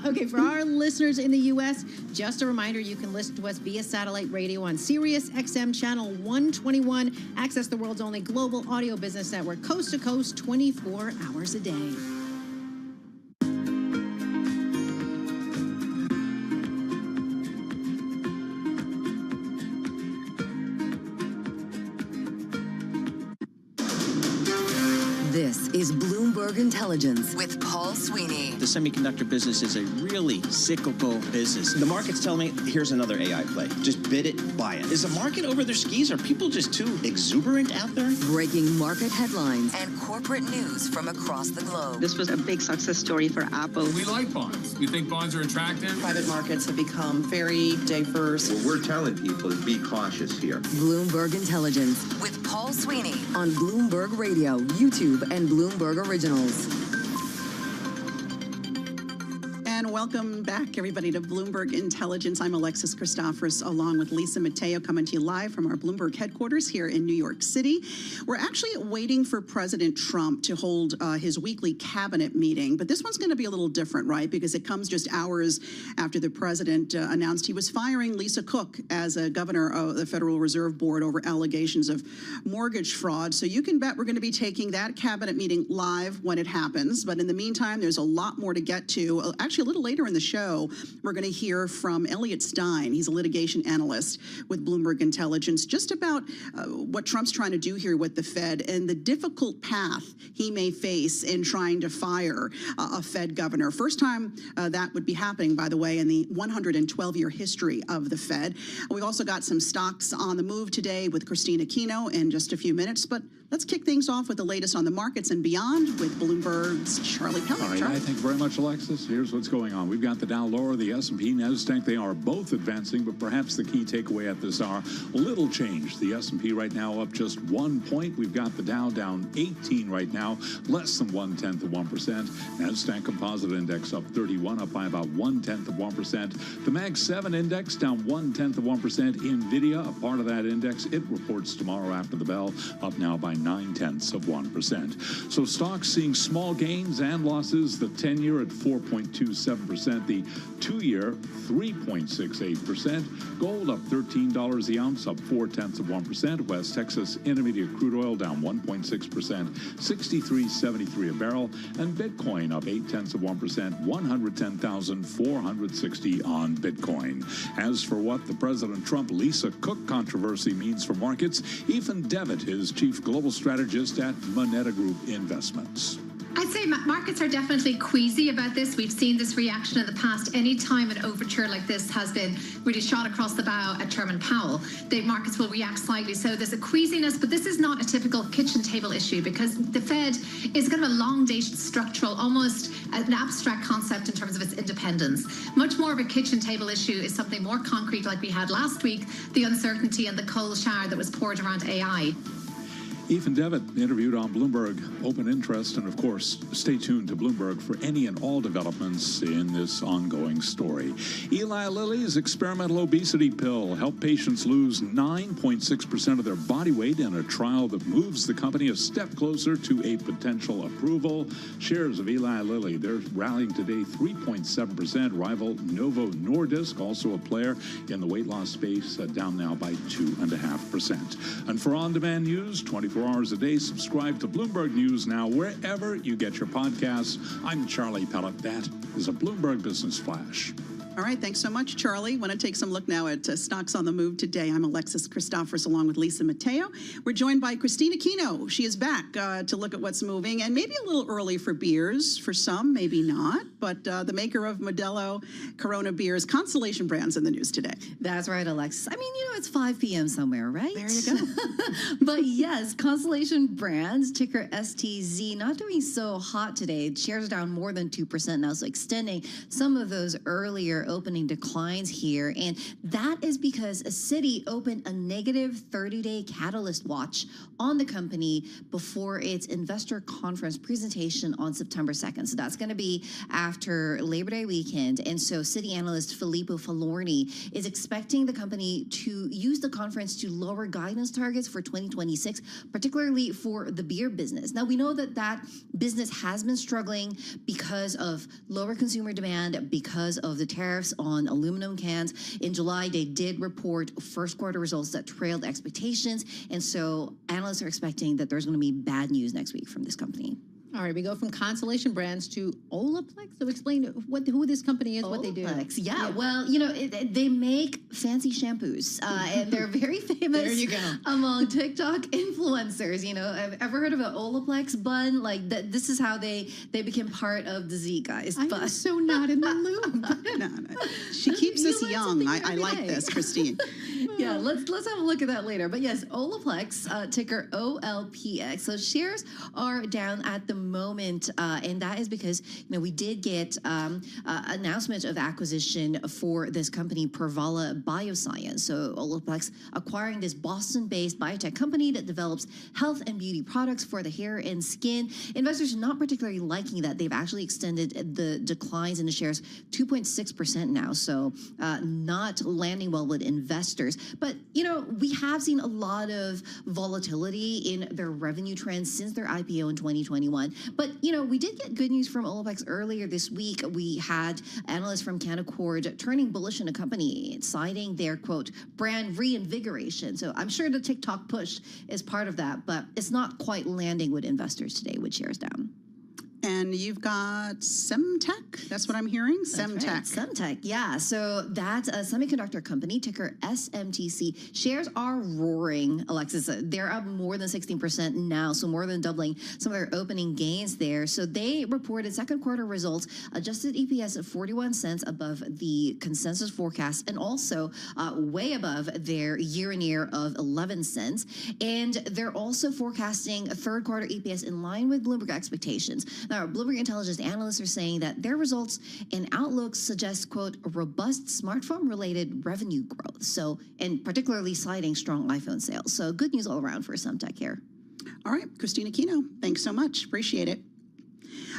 Okay, for our listeners in the U.S., just a reminder, you can listen to us via satellite radio on Sirius XM Channel 121. Access the world's only global audio business network, coast to coast, 24 hours a day. This is Bloomberg Intelligence with Paul Sweeney. The semiconductor business is a really cyclical business. The market's telling me, here's another AI play. Just bid it, buy it. Is the market over their skis? Are people just too exuberant out there? Breaking market headlines and corporate news from across the globe. This was a big success story for Apple. We like bonds. We think bonds are attractive. Private markets have become very diverse. What we're telling people is be cautious here. Bloomberg Intelligence with Paul Sweeney on Bloomberg Radio, YouTube, and Bloomberg Originals. And welcome back, everybody, to Bloomberg Intelligence. I'm Alexis Christoforous, along with Lisa Mateo, coming to you live from our Bloomberg headquarters here in New York City. We're actually waiting for President Trump to hold his weekly cabinet meeting, but this one's going to be a little different, right? Because it comes just hours after the president announced he was firing Lisa Cook as a governor of the Federal Reserve Board over allegations of mortgage fraud. So you can bet we're going to be taking that cabinet meeting live when it happens. But in the meantime, there's a lot more to get to. Actually, a little later in the show, we're going to hear from Elliot Stein. He's a litigation analyst with Bloomberg Intelligence, just about what Trump's trying to do here with the Fed and the difficult path he may face in trying to fire a Fed governor. First time that would be happening, by the way, in the 112-year history of the Fed. We've also got some stocks on the move today with Christina Aquino in just a few minutes, but let's kick things off with the latest on the markets and beyond with Bloomberg's Charlie Pellet. All right, I thank you very much, Alexis. Here's what's going on. We've got the Dow lower, the S&P, NASDAQ. They are both advancing, but perhaps the key takeaway at this hour, little change. The S&P right now up just 1 point. We've got the Dow down 18 right now, less than 0.1%. NASDAQ Composite Index up 31, up by about 0.1%. The Mag 7 Index down 0.1%. NVIDIA, a part of that index, it reports tomorrow after the bell, up now by 0.9%. So stocks seeing small gains and losses. The 10-year at 4.27%, the 2-year 3.68%. Gold up $13 the ounce, up 0.4%. West Texas Intermediate crude oil down 1.6%, 63.73 a barrel, and Bitcoin up 0.8%, 110,460 on Bitcoin. As for what the President Trump Lisa Cook controversy means for markets, Ethan Devitt, his chief global strategist at Moneta Group Investments. I'd say markets are definitely queasy about this. We've seen this reaction in the past. Any time an overture like this has been really shot across the bow at Chairman Powell, the markets will react slightly. So there's a queasiness, but this is not a typical kitchen table issue because the Fed is kind of a long-dated structural, almost an abstract concept in terms of its independence. Much more of a kitchen table issue is something more concrete like we had last week, the uncertainty and the cold shower that was poured around AI. Ethan Devitt interviewed on Bloomberg Open Interest, and of course, stay tuned to Bloomberg for any and all developments in this ongoing story. Eli Lilly's experimental obesity pill helped patients lose 9.6% of their body weight in a trial that moves the company a step closer to a potential approval. Shares of Eli Lilly, they're rallying today 3.7%. Rival Novo Nordisk, also a player in the weight loss space, down now by 2.5%. And for on-demand news, 24 hours a day, subscribe to Bloomberg News Now wherever you get your podcasts. I'm Charlie Pellet. That is a Bloomberg Business Flash. All right, thanks so much, Charlie. Want to take some look now at stocks on the move today. I'm Alexis Christoforous along with Lisa Mateo. We're joined by Christina Aquino. She is back to look at what's moving, and maybe a little early for beers. For some, maybe not. But the maker of Modelo Corona beers, Constellation Brands, in the news today. That's right, Alexis. I mean, it's 5 p.m. somewhere, right? There you go. But yes, Constellation Brands, ticker STZ, not doing so hot today. Shares are down more than 2% now, so extending some of those earlier their opening declines here. And that is because Citi opened a negative 30-day catalyst watch on the company before its investor conference presentation on September 2nd. So that's going to be after Labor Day weekend. And so Citi analyst Filippo Falorni is expecting the company to use the conference to lower guidance targets for 2026, particularly for the beer business. Now, we know that that business has been struggling because of lower consumer demand, because of the tariffs on aluminum cans. In July, they did report first quarter results that trailed expectations. And so analysts are expecting that there's going to be bad news next week from this company. All right, we go from Constellation Brands to Olaplex. So explain who this company is, what they do. Yeah, well, you know, they make fancy shampoos, and they're very famous There you go. among TikTok influencers. You know, I've ever heard of an Olaplex bun? Like, this is how they became part of the Z Guys. I am so not in the loop. No. She keeps us young. I like this, Christine. Yeah, let's have a look at that later. But yes, Olaplex, ticker OLPX. So shares are down at the moment, and that is because, you know, we did get announcement of acquisition for this company, Provala Bioscience. So Olaplex acquiring this Boston-based biotech company that develops health and beauty products for the hair and skin. Investors are not particularly liking that. They've actually extended the declines in the shares 2.6% now, so not landing well with investors. But, you know, we have seen a lot of volatility in their revenue trends since their IPO in 2021. But, you know, we did get good news from Olaplex earlier this week. We had analysts from Canaccord turning bullish in a company, citing their, quote, brand reinvigoration. So I'm sure the TikTok push is part of that, but it's not quite landing with investors today with shares down. And you've got Semtech. That's what I'm hearing. Semtech. Right. Semtech, yeah. So that's a semiconductor company, ticker SMTC. Shares are roaring, Alexis. They're up more than 16% now, so more than doubling some of their opening gains there. So they reported second quarter results, adjusted EPS of 41 cents above the consensus forecast, and also way above their year-on-year of 11 cents. And they're also forecasting a third quarter EPS in line with Bloomberg expectations. Now, Bloomberg Intelligence analysts are saying that their results and outlooks suggest, quote, a robust smartphone-related revenue growth. So, and particularly citing strong iPhone sales. So good news all around for Semtech here. All right, Christina Aquino, thanks so much. Appreciate it.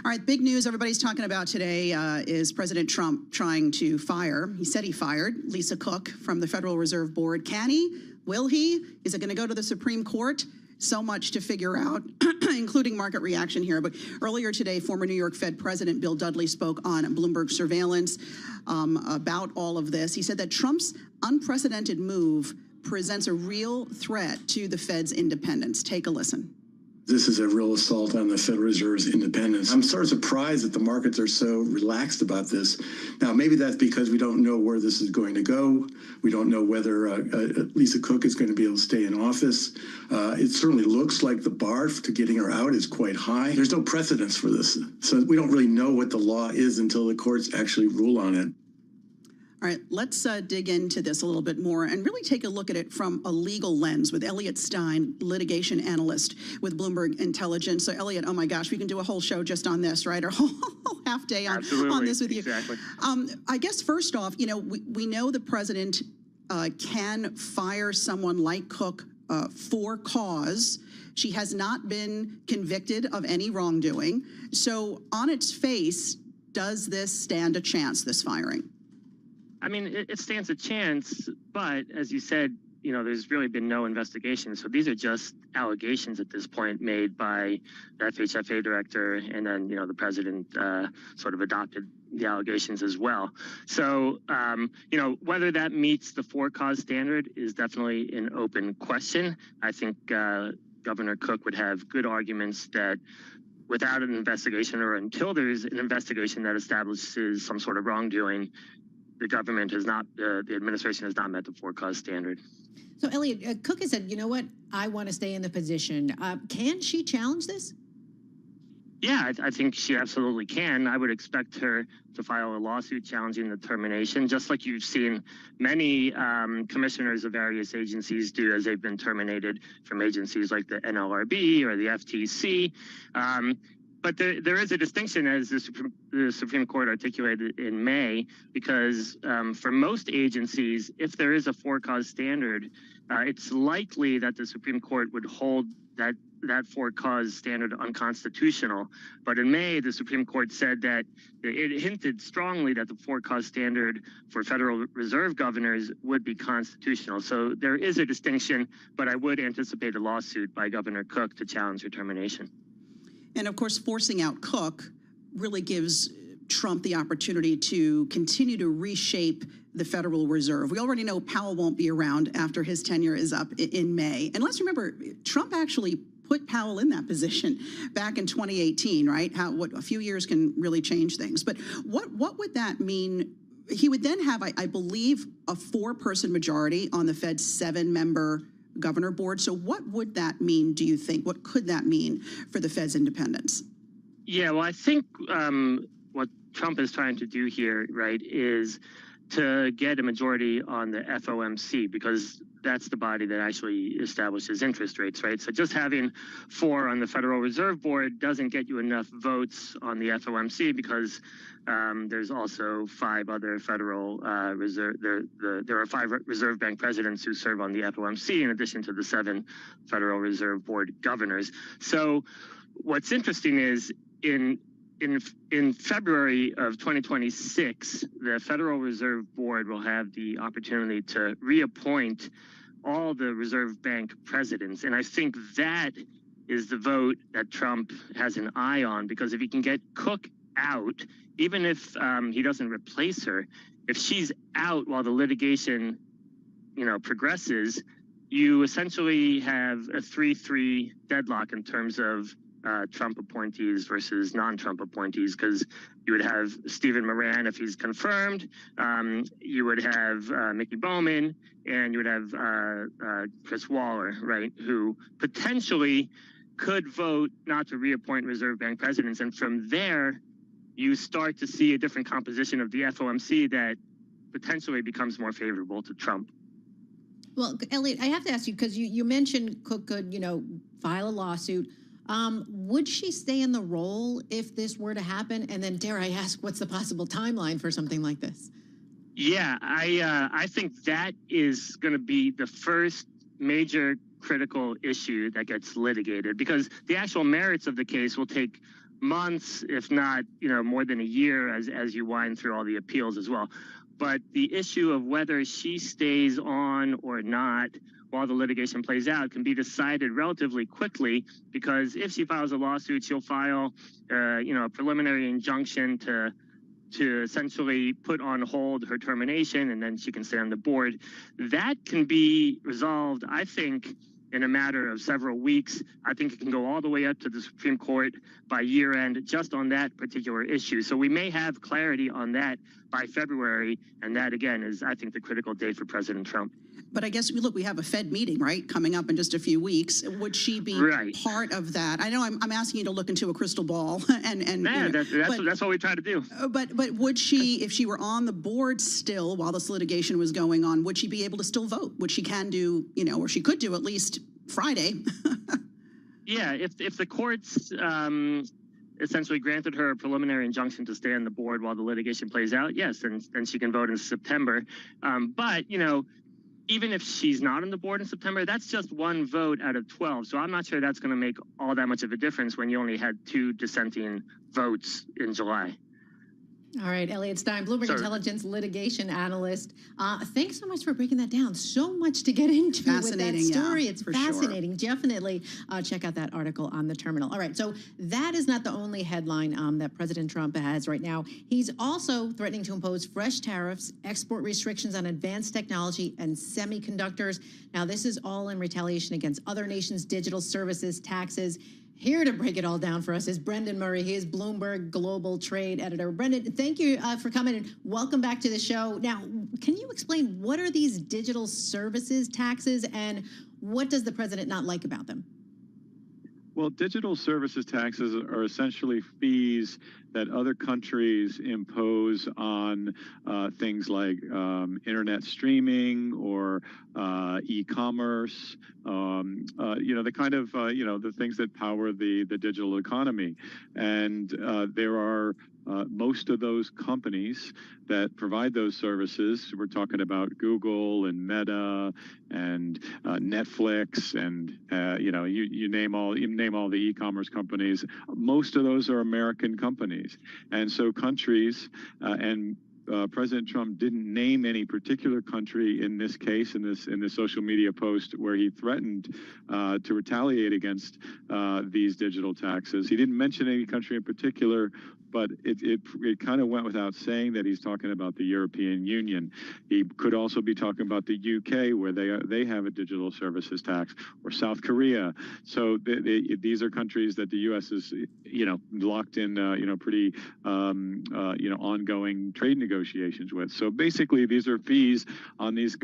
All right, big news everybody's talking about today is President Trump trying to fire. He said he fired Lisa Cook from the Federal Reserve Board. Can he? Will he? Is it going to go to the Supreme Court? So much to figure out, including market reaction here. But earlier today, former New York Fed President Bill Dudley spoke on Bloomberg Surveillance about all of this. He said that Trump's unprecedented move presents a real threat to the Fed's independence. Take a listen. This is a real assault on the Federal Reserve's independence. I'm sort of surprised that the markets are so relaxed about this. Now, maybe that's because we don't know where this is going to go. We don't know whether Lisa Cook is going to be able to stay in office. It certainly looks like the bar to getting her out is quite high. There's no precedence for this. So we don't really know what the law is until the courts actually rule on it. All right, let's dig into this a little bit more and really take a look at it from a legal lens with Elliot Stein, litigation analyst with Bloomberg Intelligence. So, Elliot, oh my gosh, we can do a whole show just on this, right? Or a whole half day on this with you. Exactly. I guess first off, you know, we know the president can fire someone like Cook for cause. She has not been convicted of any wrongdoing. So, on its face, does this stand a chance, this firing? I mean, it stands a chance, but as you said, you know, there's really been no investigation. So these are just allegations at this point made by the FHFA director, and then, you know, the president sort of adopted the allegations as well. So, you know, whether that meets the for-cause standard is definitely an open question. I think Governor Cook would have good arguments that without an investigation, or until there's an investigation that establishes some sort of wrongdoing, the government has not, the administration has not met the for-cause standard. So, Elliot, Cook has said, you know what, I want to stay in the position. Can she challenge this? Yeah, I think she absolutely can. I would expect her to file a lawsuit challenging the termination, just like you've seen many commissioners of various agencies do as they've been terminated from agencies like the NLRB or the FTC. but there is a distinction, as the Supreme Court articulated in May, because for most agencies, if there is a for-cause standard, it's likely that the Supreme Court would hold that for-cause standard unconstitutional. But in May, the Supreme Court said that it hinted strongly that the for-cause standard for Federal Reserve governors would be constitutional. So there is a distinction, but I would anticipate a lawsuit by Governor Cook to challenge her termination. And of course, forcing out Cook really gives Trump the opportunity to continue to reshape the Federal Reserve. We already know Powell won't be around after his tenure is up in May. And let's remember, Trump actually put Powell in that position back in 2018, right? What a few years can really change things. But what would that mean? He would then have, I believe, a 4-person majority on the Fed's 7-member governor board. So what would that mean, do you think? What could that mean for the Fed's independence? Yeah, well, I think what Trump is trying to do here, right, is to get a majority on the FOMC, because that's the body that actually establishes interest rates, right? So just having 4 on the Federal Reserve Board doesn't get you enough votes on the FOMC, because there's also 5 other Federal Reserve. There are 5 Reserve Bank presidents who serve on the FOMC, in addition to the 7 Federal Reserve Board governors. So what's interesting is in February of 2026, the Federal Reserve Board will have the opportunity to reappoint all the Reserve Bank presidents. And I think that is the vote that Trump has an eye on, because if he can get Cook out, even if he doesn't replace her, if she's out while the litigation, progresses, you essentially have a 3-3 deadlock in terms of Trump appointees versus non-Trump appointees, because you would have Stephen Moran if he's confirmed, you would have Mickey Bowman, and you would have Chris Waller, right, who potentially could vote not to reappoint Reserve Bank presidents. And from there, you start to see a different composition of the FOMC that potentially becomes more favorable to Trump. Well, Elliot, I have to ask you, because you mentioned Cook could, file a lawsuit. Would she stay in the role if this were to happen? And then, dare I ask, what's the possible timeline for something like this? Yeah, I think that is going to be the first major critical issue that gets litigated, because the actual merits of the case will take months, if not, more than a year, as you wind through all the appeals as well. But the issue of whether she stays on or not while the litigation plays out can be decided relatively quickly, because if she files a lawsuit, she'll file, a preliminary injunction to essentially put on hold her termination, and then she can stay on the board. That can be resolved, I think, in a matter of several weeks. I think it can go all the way up to the Supreme Court by year end, just on that particular issue. So we may have clarity on that by February, and that again is, I think, the critical date for President Trump. But I guess, look, we have a Fed meeting, right, coming up in just a few weeks. Would she be part of that? I know I'm asking you to look into a crystal ball, that's what we try to do. But would she, if she were on the board still while this litigation was going on, would she be able to still vote? Would she can do, or she could do at least Friday? Yeah, if the courts essentially granted her a preliminary injunction to stay on the board while the litigation plays out, yes, then she can vote in September. But even if she's not on the board in September, that's just 1 vote out of 12. So I'm not sure that's going to make all that much of a difference when you only had 2 dissenting votes in July. All right, Elliot Stein, Bloomberg Intelligence litigation analyst. Thanks so much for breaking that down. So much to get into with that story. Yeah, it's fascinating. Sure. Definitely check out that article on the Terminal. All right, so that is not the only headline that President Trump has right now. He's also threatening to impose fresh tariffs, export restrictions on advanced technology and semiconductors. Now, this is all in retaliation against other nations' digital services, taxes. Here to break it all down for us is Brendan Murray. He is Bloomberg Global Trade Editor. Brendan, thank you for coming and welcome back to the show. Now, can you explain what are these digital services taxes and what does the president not like about them? Well, digital services taxes are essentially fees that other countries impose on things like internet streaming or e-commerce, the kind of, the things that power the digital economy. And there are most of those companies that provide those services. We're talking about Google and Meta and Netflix and you name all the e-commerce companies. Most of those are American companies, and so countries and President Trump didn't name any particular country in this case, in this social media post where he threatened to retaliate against these digital taxes. He didn't mention any country in particular, but it kind of went without saying that he's talking about the European Union. He could also be talking about the UK, where they have a digital services tax, or South Korea. So these are countries that the U.S. is locked in pretty ongoing trade negotiations with. So basically, these are fees on these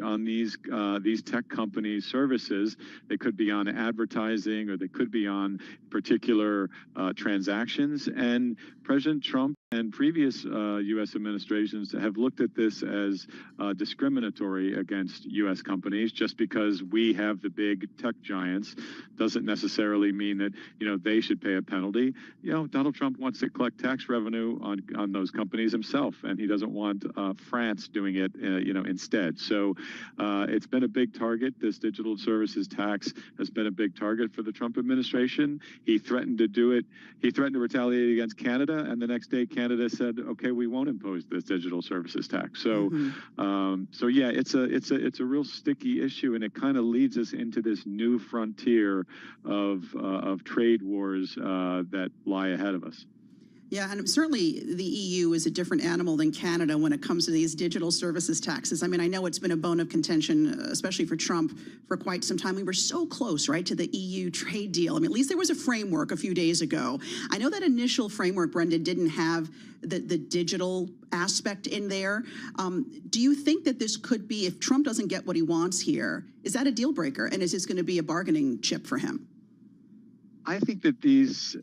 tech companies' services. They could be on advertising, or they could be on particular transactions. And President Trump and previous U.S. administrations have looked at this as discriminatory against U.S. companies. Just because we have the big tech giants doesn't necessarily mean that they should pay a penalty. Donald Trump wants to collect tax revenue on those companies himself, and he doesn't want France doing it instead. So it's been a big target. This digital services tax has been a big target for the Trump administration. He threatened to do it. He threatened to retaliate against Canada, and the next day Canada said, "Okay, we won't impose this digital services tax." So, yeah, it's a real sticky issue, and it kind of leads us into this new frontier of trade wars that lie ahead of us. Yeah, and certainly the EU is a different animal than Canada when it comes to these digital services taxes. I mean, I know it's been a bone of contention, especially for Trump, for quite some time. We were so close, right, to the EU trade deal. I mean, at least there was a framework a few days ago. I know that initial framework, Brenda, didn't have the digital aspect in there. Do you think that this could be, if Trump doesn't get what he wants here, is that a deal breaker? And is this going to be a bargaining chip for him? I think that these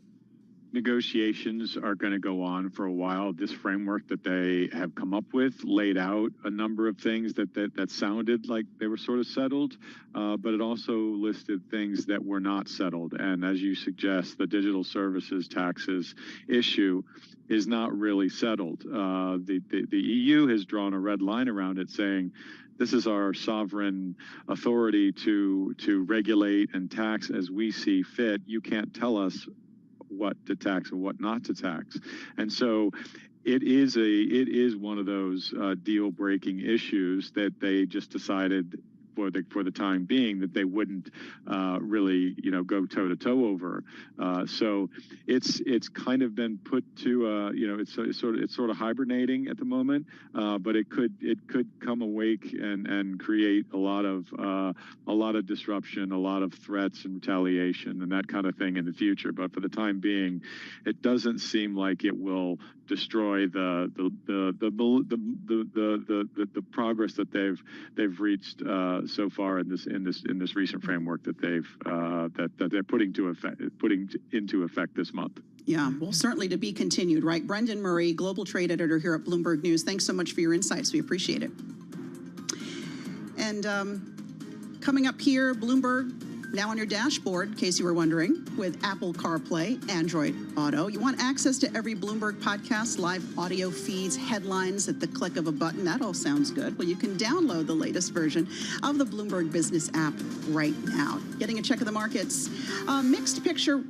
negotiations are going to go on for a while. This framework that they have come up with laid out a number of things that sounded like they were sort of settled, but it also listed things that were not settled. And as you suggest, the digital services taxes issue is not really settled. The EU has drawn a red line around it, saying this is our sovereign authority to regulate and tax as we see fit. You can't tell us what to tax and what not to tax. And so it is one of those deal-breaking issues that they just decided for the time being that they wouldn't really go toe-to-toe over. So it's kind of been put to it's sort of hibernating at the moment, but it could come awake and create a lot of disruption, a lot of threats and retaliation and that kind of thing in the future. But for the time being, it doesn't seem like it will destroy the progress that they've reached so far in this recent framework that they're putting into effect this month. Yeah, well, certainly to be continued, right? Brendan Murray, Global Trade Editor here at Bloomberg News. Thanks so much for your insights. We appreciate it. And coming up here, Bloomberg, now on your dashboard, in case you were wondering, with Apple CarPlay, Android Auto. You want access to every Bloomberg podcast, live audio feeds, headlines at the click of a button. That all sounds good. Well, you can download the latest version of the Bloomberg Business app right now. Getting a check of the markets. Mixed picture.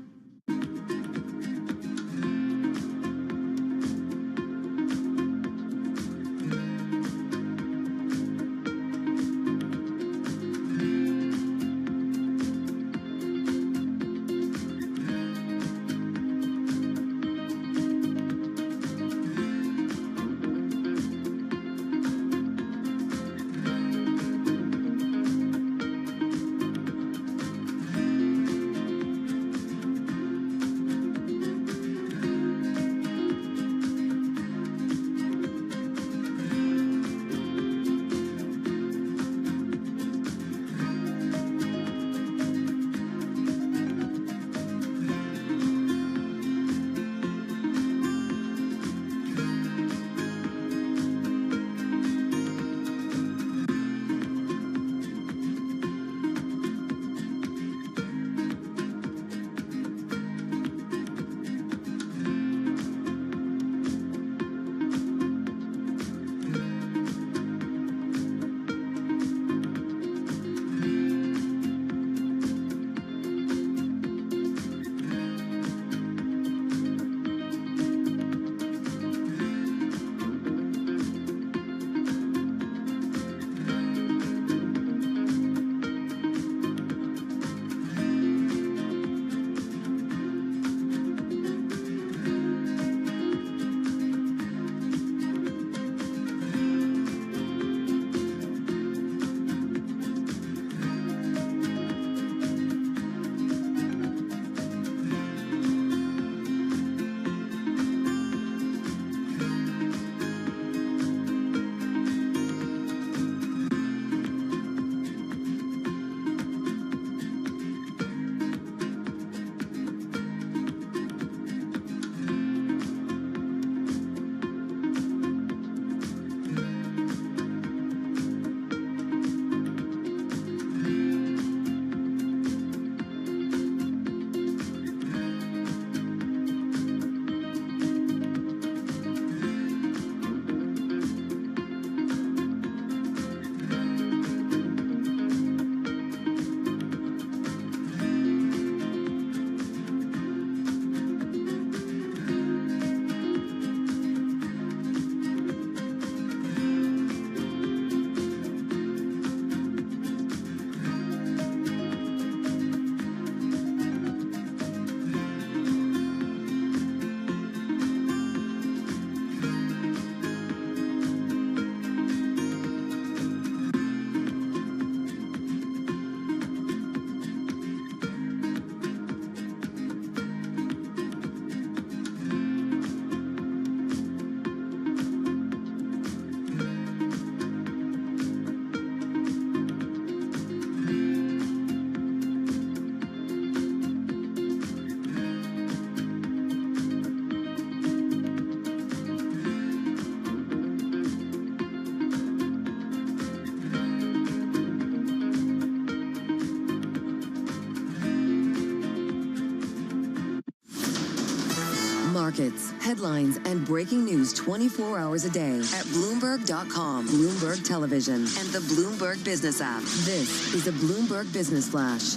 markets, headlines, and breaking news 24 hours a day at Bloomberg.com, Bloomberg Television, and the Bloomberg Business app. This is a Bloomberg Business Flash.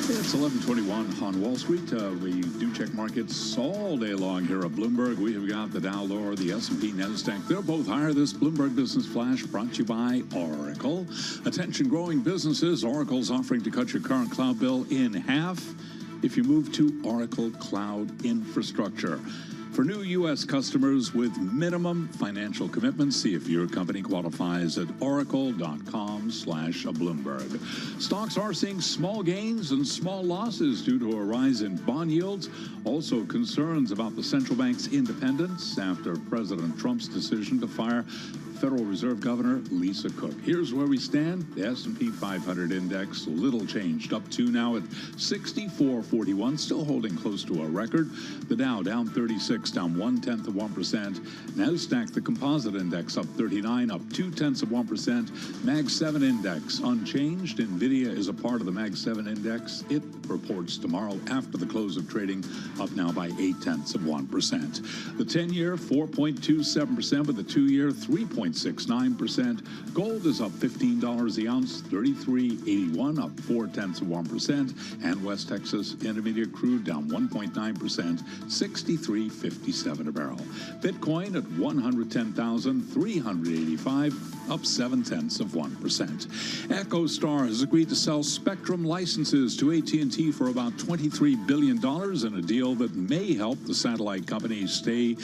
It's 11:21 on Wall Street. We do check markets all day long here at Bloomberg. We have got the Dow lower, the S&P, NASDAQ. They're both higher. This Bloomberg Business Flash brought to you by Oracle. Attention growing businesses. Oracle's offering to cut your current cloud bill in half if you move to Oracle Cloud Infrastructure. For new U.S. customers with minimum financial commitments, see if your company qualifies at oracle.com/Bloomberg. Stocks are seeing small gains and small losses due to a rise in bond yields. Also concerns about the central bank's independence after President Trump's decision to fire Federal Reserve Governor Lisa Cook. Here's where we stand. The S&P 500 index, little changed, up to now at 6441, still holding close to a record. The Dow down 36, down 0.1%. NASDAQ, the composite index, up 39, up 0.2%. Mag 7 index unchanged. NVIDIA is a part of the Mag 7 index. It reports tomorrow after the close of trading, up now by 0.8%. The 10-year 4.27%, with the 2-year 3.69%. Gold is up $15 the ounce, $33.81, up 0.4%. And West Texas Intermediate crude down 1.9%, $63.57 a barrel. Bitcoin at 110,385, up 0.7%. EchoStar has agreed to sell spectrum licenses to AT&T for about $23 billion in a deal that may help the satellite company stay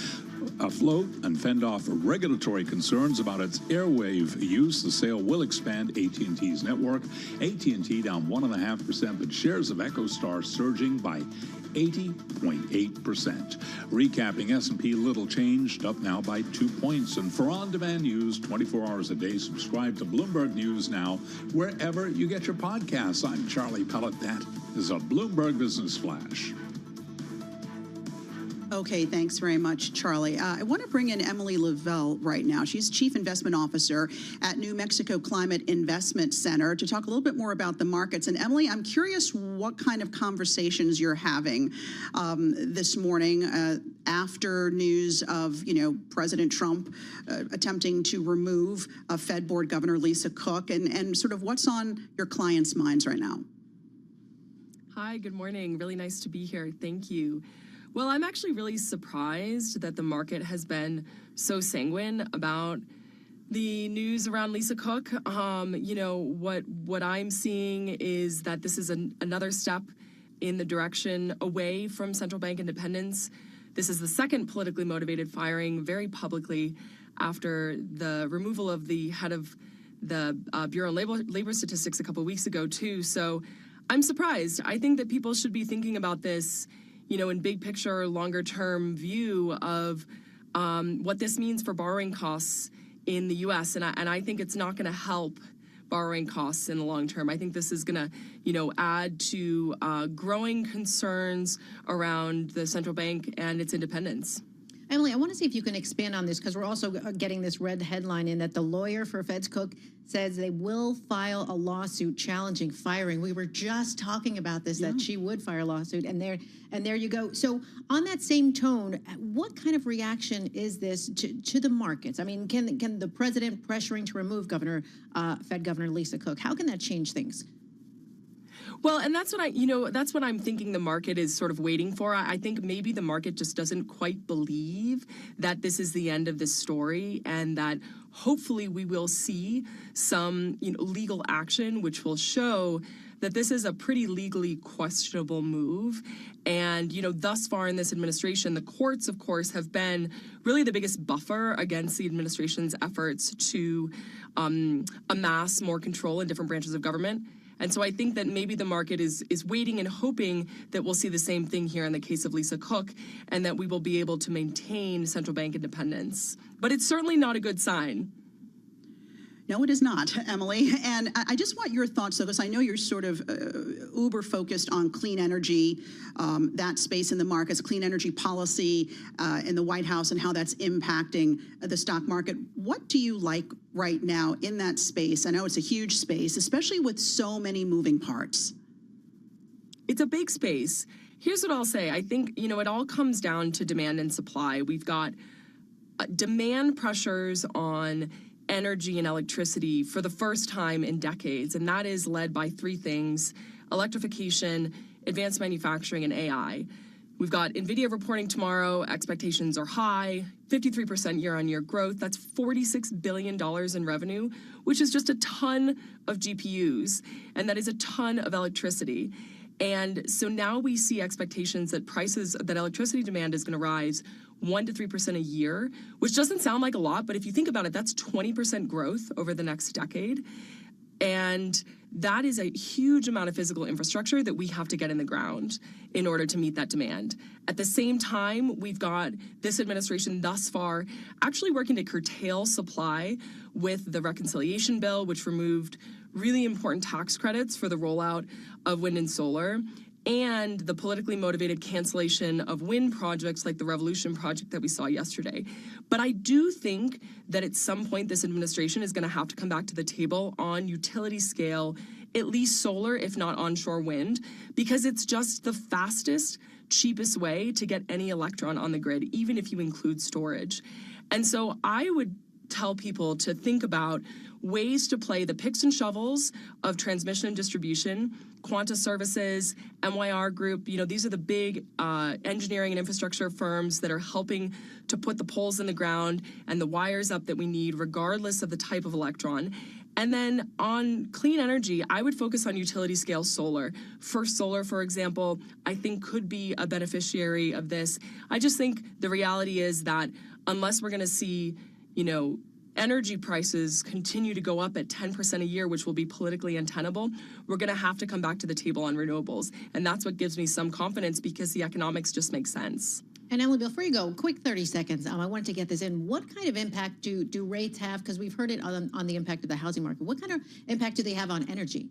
afloat and fend off regulatory concerns about its airwave use. The sale will expand AT&T's network. AT&T down 1.5%, but shares of EchoStar surging by 80.8%. Recapping, S&P little changed, up now by 2 points. And for on-demand news 24 hours a day, subscribe to Bloomberg News now wherever you get your podcasts. I'm Charlie Pellet. That is a Bloomberg Business Flash. Okay, thanks very much, Charlie. I want to bring in Emily Lavelle right now. She's Chief Investment Officer at New Mexico Climate Investment Center to talk a little bit more about the markets. And Emily, I'm curious what kind of conversations you're having this morning after news of, President Trump attempting to remove Fed Board Governor Lisa Cook, and sort of what's on your clients' minds right now. Hi, good morning. Really nice to be here. Thank you. Well, I'm actually really surprised that the market has been so sanguine about the news around Lisa Cook. What I'm seeing is that this is another step in the direction away from central bank independence. This is the second politically motivated firing very publicly after the removal of the head of the Bureau of Labor Statistics a couple weeks ago, too. So I'm surprised. I think that people should be thinking about this in big picture, longer term view of what this means for borrowing costs in the U.S. And I think it's not going to help borrowing costs in the long term. I think this is going to, add to growing concerns around the central bank and its independence. Emily, I want to see if you can expand on this, because we're also getting this red headline in that the lawyer for Fed's Cook says they will file a lawsuit challenging firing. We were just talking about this, that she would file a lawsuit, and there you go. So on that same tone, what kind of reaction is this to the markets? I mean, can the president pressuring to remove Fed Governor Lisa Cook, how can that change things? Well, and that's what I'm thinking the market is sort of waiting for. I think maybe the market just doesn't quite believe that this is the end of this story, and that hopefully we will see some, legal action which will show that this is a pretty legally questionable move. And, thus far in this administration, the courts, of course, have been really the biggest buffer against the administration's efforts to amass more control in different branches of government. And so I think that maybe the market is waiting and hoping that we'll see the same thing here in the case of Lisa Cook, and that we will be able to maintain central bank independence. But it's certainly not a good sign. No, it is not, Emily. And I just want your thoughts, though, because I know you're sort of uber focused on clean energy, that space in the markets, clean energy policy in the White House, and how that's impacting the stock market. What do you like right now in that space? I know it's a huge space, especially with so many moving parts. It's a big space. Here's what I'll say. I think, it all comes down to demand and supply. We've got demand pressures on energy and electricity for the first time in decades, and that is led by three things: electrification, advanced manufacturing, and AI. We've got NVIDIA reporting tomorrow. Expectations are high, 53% year-on-year growth. That's $46 billion in revenue, which is just a ton of GPUs, and that is a ton of electricity. And so now we see expectations that electricity demand is going to rise 1 to 3% a year, which doesn't sound like a lot, but if you think about it, that's 20% growth over the next decade. And that is a huge amount of physical infrastructure that we have to get in the ground in order to meet that demand. At the same time, we've got this administration thus far actually working to curtail supply with the reconciliation bill, which removed really important tax credits for the rollout of wind and solar, and the politically motivated cancellation of wind projects like the Revolution project that we saw yesterday. But I do think that at some point this administration is going to have to come back to the table on utility scale, at least solar, if not onshore wind, because it's just the fastest, cheapest way to get any electron on the grid, even if you include storage. And so I would tell people to think about ways to play the picks and shovels of transmission and distribution. Quanta Services, MYR Group, these are the big engineering and infrastructure firms that are helping to put the poles in the ground and the wires up that we need, regardless of the type of electron. And then on clean energy, I would focus on utility scale solar. First Solar, for example, I think could be a beneficiary of this. I just think the reality is that unless we're going to see, energy prices continue to go up at 10% a year, which will be politically untenable, we're going to have to come back to the table on renewables. And that's what gives me some confidence, because the economics just make sense. And Emily, before you go, quick 30 seconds. I wanted to get this in. What kind of impact do rates have? Because we've heard it on the impact of the housing market. What kind of impact do they have on energy?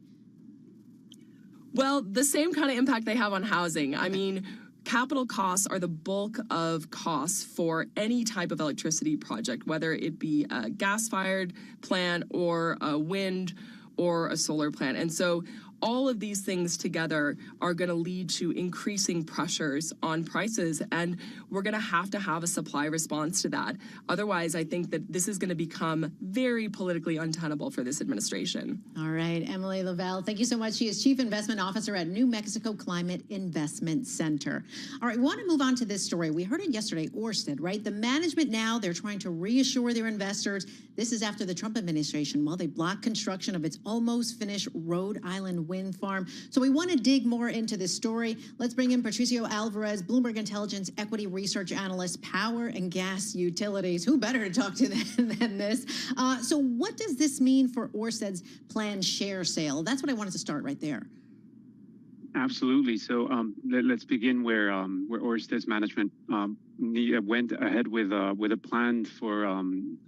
Well, the same kind of impact they have on housing. I mean, capital costs are the bulk of costs for any type of electricity project, whether it be a gas-fired plant or a wind or a solar plant. And so all of these things together are going to lead to increasing pressures on prices, and we're going to have a supply response to that. Otherwise, I think that this is going to become very politically untenable for this administration. All right, Emily Lavelle, thank you so much. She is Chief Investment Officer at New Mexico Climate Investment Center. All right, we want to move on to this story. We heard it yesterday, Ørsted, right? The management now, they're trying to reassure their investors. This is after the Trump administration, they blocked construction of its almost finished Rhode Island wind farm. So we want to dig more into this story. Let's bring in Patricio Alvarez, Bloomberg Intelligence equity research analyst, power and gas utilities. Who better to talk to than this? So what does this mean for Ørsted's planned share sale? That's what I wanted to start right there. Absolutely. So let's begin where Ørsted's management went ahead with a plan for an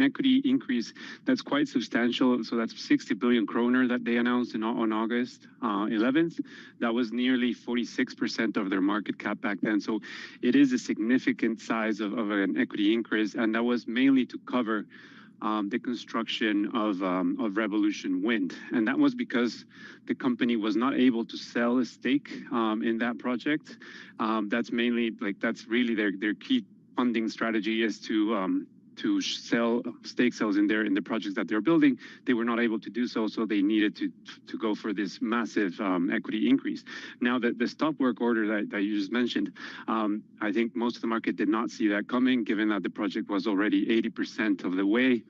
equity increase that's quite substantial. So that's 60 billion kroner that they announced on August 11th. That was nearly 46% of their market cap back then. So it is a significant size of an equity increase, and that was mainly to cover the construction of Revolution Wind. And that was because the company was not able to sell a stake in that project. That's really their key funding strategy, is to sell stake sales in the projects that they're building. They were not able to do so, so they needed to go for this massive equity increase. Now, the stop work order that you just mentioned, I think most of the market did not see that coming, given that the project was already 80% of the way.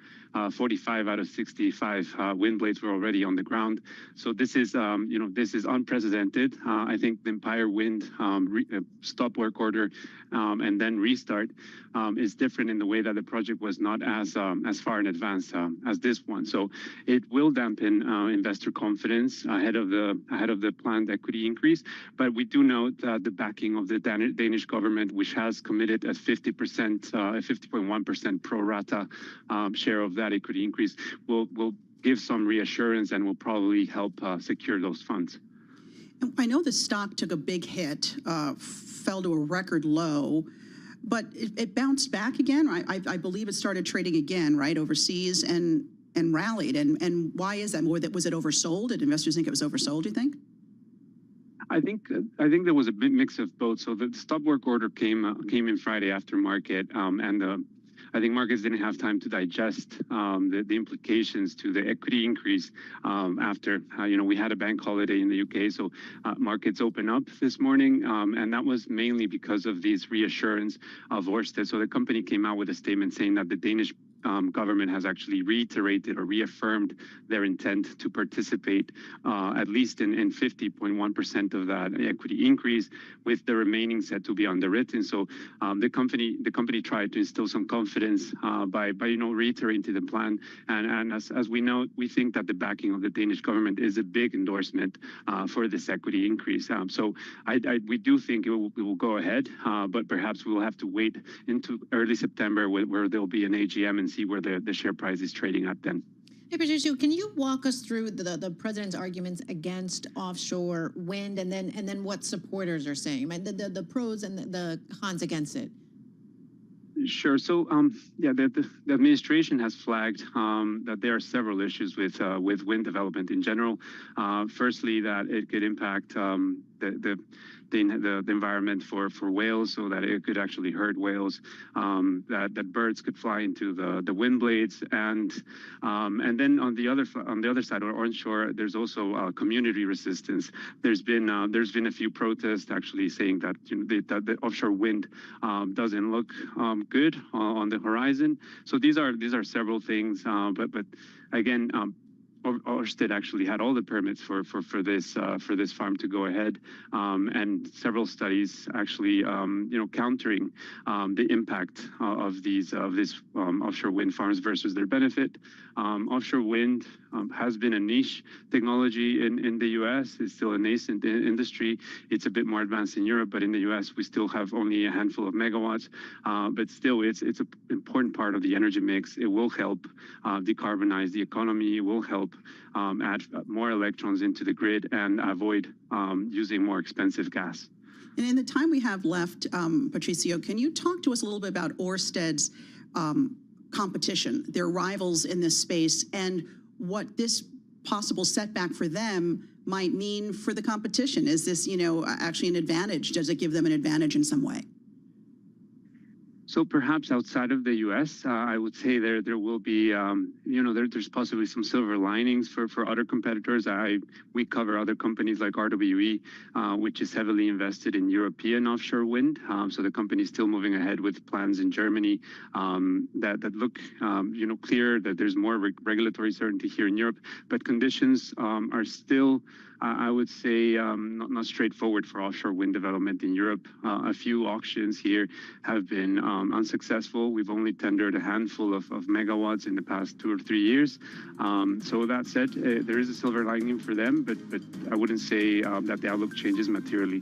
45 out of 65 wind blades were already on the ground. So this is unprecedented. I think the Empire Wind stop work order and then restart is different in the way that the project was not as far in advance as this one. So it will dampen investor confidence ahead of the planned equity increase. But we do note the backing of the Danish government, which has committed a 50.1% pro rata share of that equity increase, will give some reassurance and will probably help secure those funds. I know the stock took a big hit, fell to a record low, but it bounced back again. I believe it started trading again, right, overseas and rallied. And why is that? Was it oversold? Did investors think it was oversold, do you think? I think there was a big mix of both. So the stop work order came in Friday after market, and I think markets didn't have time to digest the implications to the equity increase after we had a bank holiday in the UK. So markets open up this morning, and that was mainly because of these reassurance of Ørsted. So the company came out with a statement saying that the Danish government has actually reiterated or reaffirmed their intent to participate at least in 50.1% of that equity increase, with the remaining set to be underwritten. So the company tried to instill some confidence by reiterating the plan. And as we know, we think that the backing of the Danish government is a big endorsement for this equity increase. So we do think it will go ahead, but perhaps we will have to wait into early September where there'll be an AGM and see where the share price is trading at then. Hey, Patricio, can you walk us through the president's arguments against offshore wind, and then what supporters are saying, right? The pros and the cons against it? Sure. So, the administration has flagged that there are several issues with wind development in general. Firstly, that it could impact the environment for whales, so that it could actually hurt whales, that birds could fly into the wind blades, and then on the other side, or onshore, there's also community resistance. There's been a few protests actually saying that the offshore wind doesn't look good on the horizon. So these are several things, but again, Ørsted actually had all the permits for this farm to go ahead, and several studies actually countering the impact of this offshore wind farms versus their benefit. Offshore wind has been a niche technology in the U.S. It's still a nascent industry. It's a bit more advanced in Europe, but in the U.S. we still have only a handful of megawatts. But still, it's an important part of the energy mix. It will help decarbonize the economy. It will help add more electrons into the grid and avoid using more expensive gas. And in the time we have left, Patricio, can you talk to us a little bit about Ørsted's competition, their rivals in this space, and what this possible setback for them might mean for the competition? Is this, actually an advantage? Does it give them an advantage in some way? So perhaps outside of the U.S., I would say there will be, there's possibly some silver linings for other competitors. We cover other companies like RWE, which is heavily invested in European offshore wind. So the company is still moving ahead with plans in Germany that look, clear, that there's more regulatory certainty here in Europe. But conditions are still, I would say, not straightforward for offshore wind development in Europe. A few auctions here have been unsuccessful. We've only tendered a handful of megawatts in the past 2 or 3 years. So that said, there is a silver lining for them, but I wouldn't say that the outlook changes materially.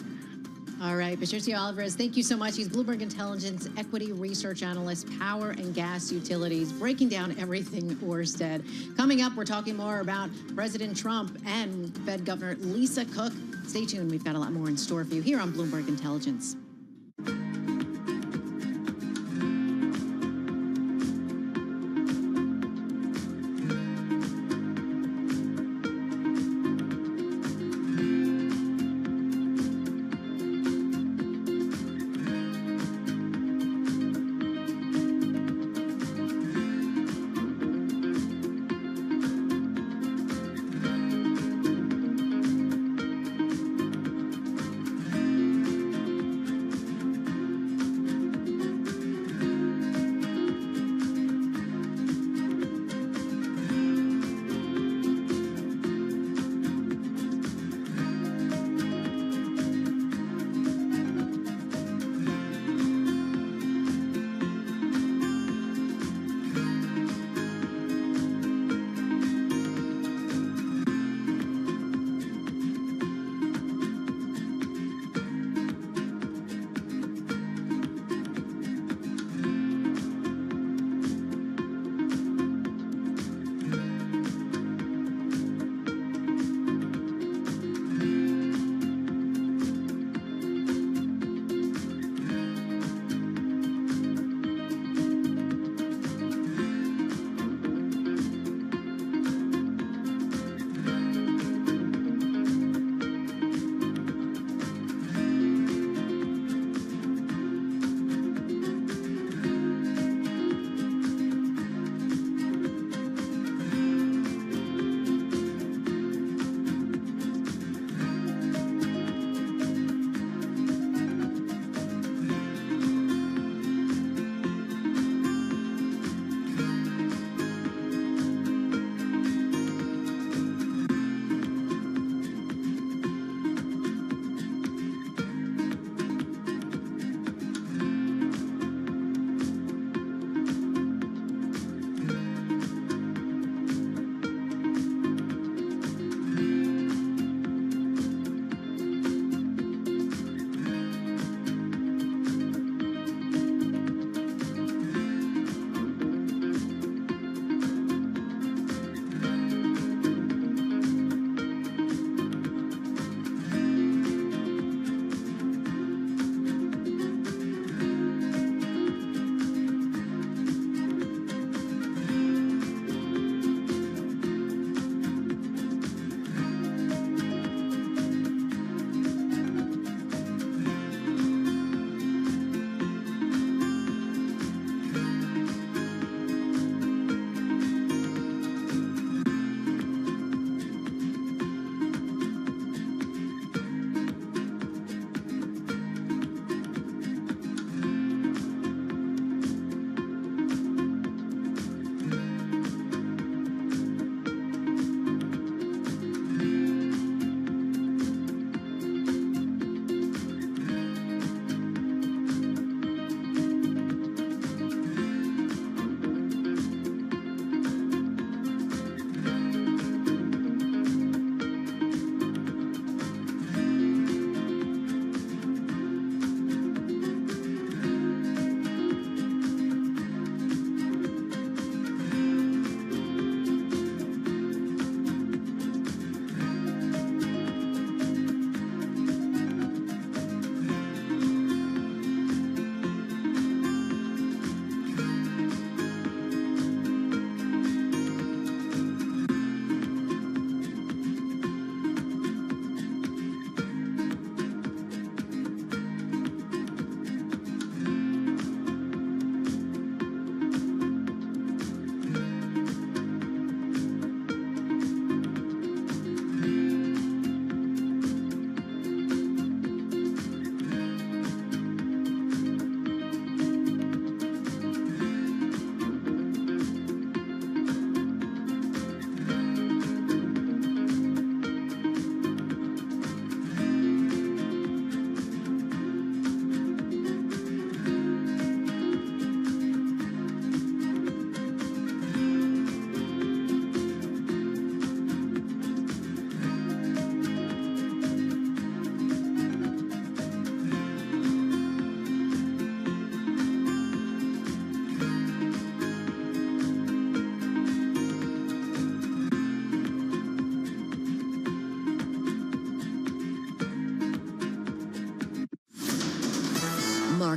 All right, Patricio Alvarez, thank you so much. He's Bloomberg Intelligence Equity Research Analyst, Power and Gas Utilities, breaking down everything Ørsted. Coming up, we're talking more about President Trump and Fed Governor Lisa Cook. Stay tuned. We've got a lot more in store for you here on Bloomberg Intelligence.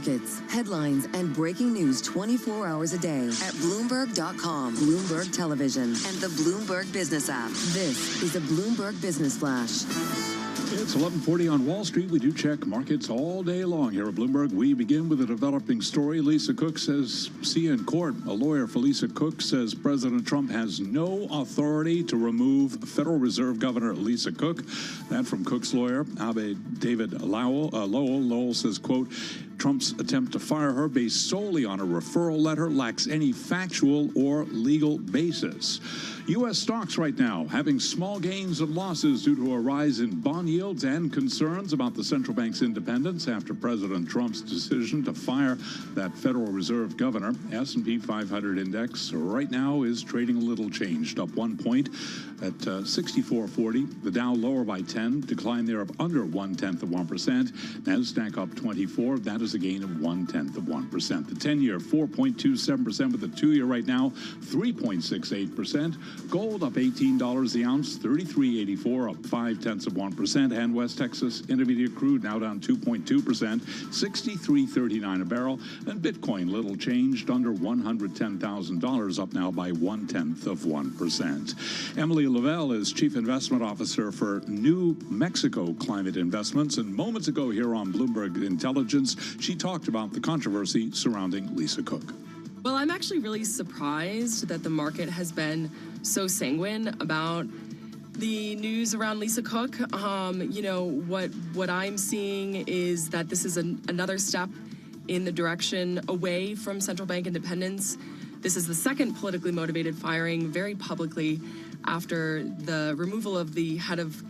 markets, headlines, and breaking news 24 hours a day at Bloomberg.com, Bloomberg Television, and the Bloomberg Business app. This is a Bloomberg Business Flash. It's 11:40 on Wall Street. We do check markets all day long here at Bloomberg. We begin with a developing story. Lisa Cook says, see you in court. A lawyer for Lisa Cook says President Trump has no authority to remove Federal Reserve Governor Lisa Cook. That from Cook's lawyer, David Lowell. Lowell says, quote, Trump's attempt to fire her based solely on a referral letter lacks any factual or legal basis. U.S. stocks right now having small gains and losses due to a rise in bond yields and concerns about the central bank's independence after President Trump's decision to fire that Federal Reserve governor. S&P 500 index right now is trading a little changed, up 1 point at 64.40. The Dow lower by 10, decline there of under 0.1%. NASDAQ up 24. That is a gain of 0.1%. The 10-year 4.27% with the 2-year right now 3.68%. Gold up $18 the ounce, 33.84, up 0.5%. And West Texas Intermediate crude now down 2.2%, 63.39 a barrel. And Bitcoin little changed, under $110,000, up now by 0.1%. Emily Lavelle is Chief Investment Officer for New Mexico Climate Investments. And moments ago here on Bloomberg Intelligence, she talked about the controversy surrounding Lisa Cook. Well, I'm actually really surprised that the market has been so sanguine about the news around Lisa Cook. What I'm seeing is that this is another step in the direction away from central bank independence. This is the second politically motivated firing very publicly after the removal of the head of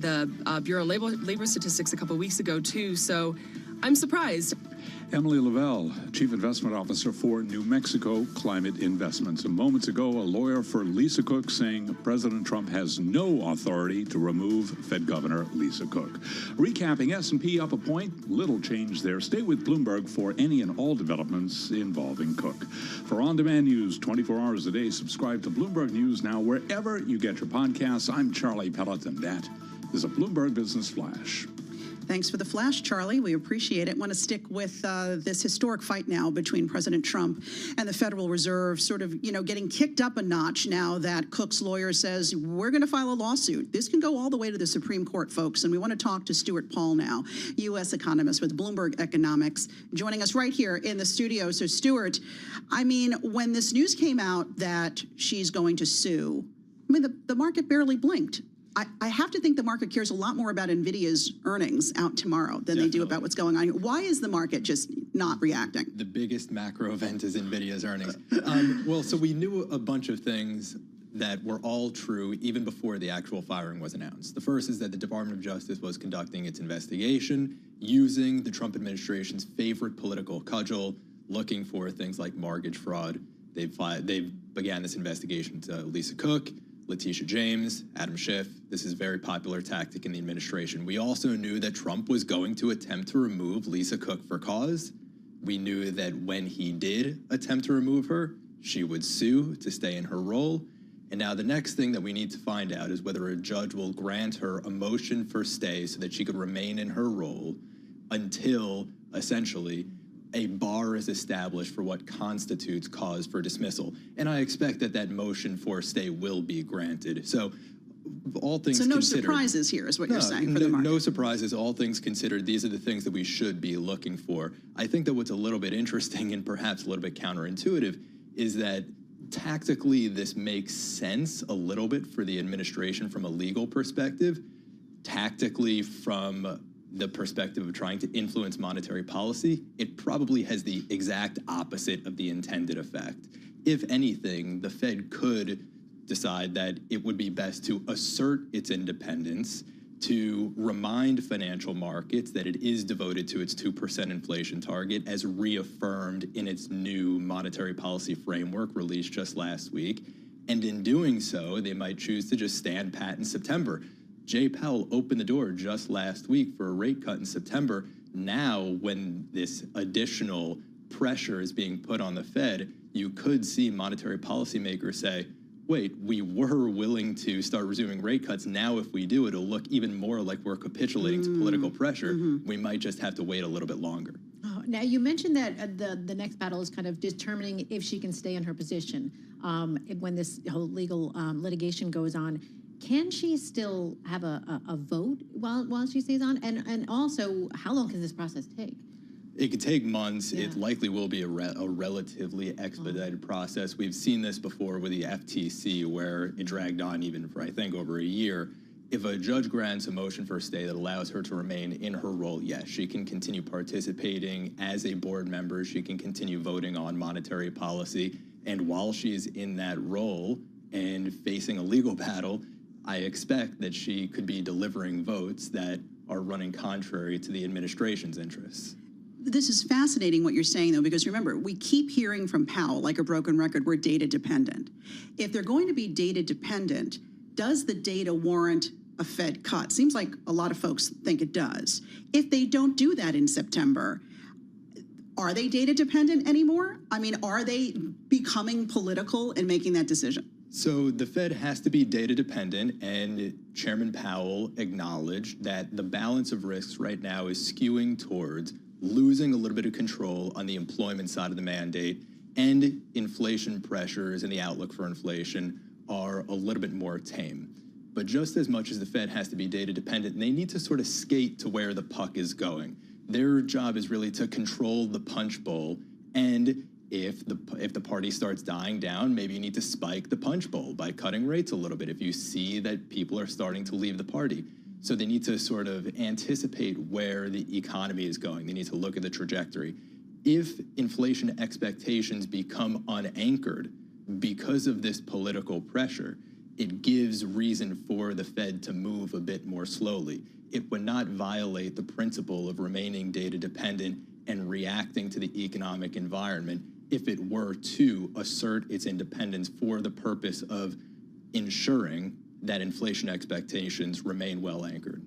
the Bureau of Labor Statistics a couple weeks ago, too. So I'm surprised. Emily Lavelle, Chief Investment Officer for New Mexico Climate Investments. And moments ago, a lawyer for Lisa Cook saying President Trump has no authority to remove Fed Governor Lisa Cook. Recapping, S&P up a point, little change there. Stay with Bloomberg for any and all developments involving Cook. For on-demand news 24 hours a day, subscribe to Bloomberg News now wherever you get your podcasts. I'm Charlie Pellet, and that is a Bloomberg Business Flash. Thanks for the flash, Charlie. We appreciate it. Want to stick with this historic fight now between President Trump and the Federal Reserve, sort of, getting kicked up a notch now that Cook's lawyer says we're going to file a lawsuit. This can go all the way to the Supreme Court, folks. And we want to talk to Stuart Paul now, U.S. economist with Bloomberg Economics, joining us right here in the studio. So, Stuart, when this news came out that she's going to sue, the market barely blinked. I have to think the market cares a lot more about NVIDIA's earnings out tomorrow than they do about what's going on here. Why is the market just not reacting? The biggest macro event is NVIDIA's earnings. So we knew a bunch of things that were all true even before the actual firing was announced. The first is that the Department of Justice was conducting its investigation using the Trump administration's favorite political cudgel, looking for things like mortgage fraud. They began this investigation to Lisa Cook, Letitia James, Adam Schiff. This is a very popular tactic in the administration. We also knew that Trump was going to attempt to remove Lisa Cook for cause. We knew that when he did attempt to remove her, she would sue to stay in her role. And now the next thing that we need to find out is whether a judge will grant her a motion for stay so that she could remain in her role until, essentially, a bar is established for what constitutes cause for dismissal. And I expect that that motion for stay will be granted. So all things considered. So no surprises here is what you're saying for the market. No surprises. All things considered, these are the things that we should be looking for. I think that what's a little bit interesting and perhaps a little bit counterintuitive is that tactically this makes sense a little bit for the administration from a legal perspective. Tactically, from the perspective of trying to influence monetary policy, it probably has the exact opposite of the intended effect. If anything, the Fed could decide that it would be best to assert its independence, to remind financial markets that it is devoted to its 2% inflation target as reaffirmed in its new monetary policy framework released just last week. And in doing so, they might choose to just stand pat in September. Jay Powell opened the door just last week for a rate cut in September. Now, when this additional pressure is being put on the Fed, you could see monetary policymakers say, wait, we were willing to start resuming rate cuts. Now, if we do, it'll look even more like we're capitulating to political pressure. We might just have to wait a little bit longer. Now, you mentioned that the next battle is kind of determining if she can stay in her position when this whole legal litigation goes on. Can she still have a vote while she stays on? And also, how long can this process take? It could take months. Yeah. It likely will be a relatively expedited process. We've seen this before with the FTC, where it dragged on even for, I think, over a year. If a judge grants a motion for a stay that allows her to remain in her role, yes, she can continue participating as a board member. She can continue voting on monetary policy. And while she is in that role and facing a legal battle, I expect that she could be delivering votes that are running contrary to the administration's interests. This is fascinating what you're saying, though, because remember, we keep hearing from Powell, like a broken record, we're data dependent. If they're going to be data dependent, does the data warrant a Fed cut? Seems like a lot of folks think it does. If they don't do that in September, are they data dependent anymore? I mean, are they becoming political in making that decision? So the Fed has to be data dependent, and Chairman Powell acknowledged that the balance of risks right now is skewing towards losing a little bit of control on the employment side of the mandate, and inflation pressures and the outlook for inflation are a little bit more tame. But just as much as the Fed has to be data dependent, they need to sort of skate to where the puck is going. Their job is really to control the punch bowl, and if the party starts dying down, maybe you need to spike the punch bowl by cutting rates a little bit if you see that people are starting to leave the party. So they need to sort of anticipate where the economy is going. They need to look at the trajectory. If inflation expectations become unanchored because of this political pressure, it gives reason for the Fed to move a bit more slowly. It would not violate the principle of remaining data dependent and reacting to the economic environment if it were to assert its independence for the purpose of ensuring that inflation expectations remain well anchored.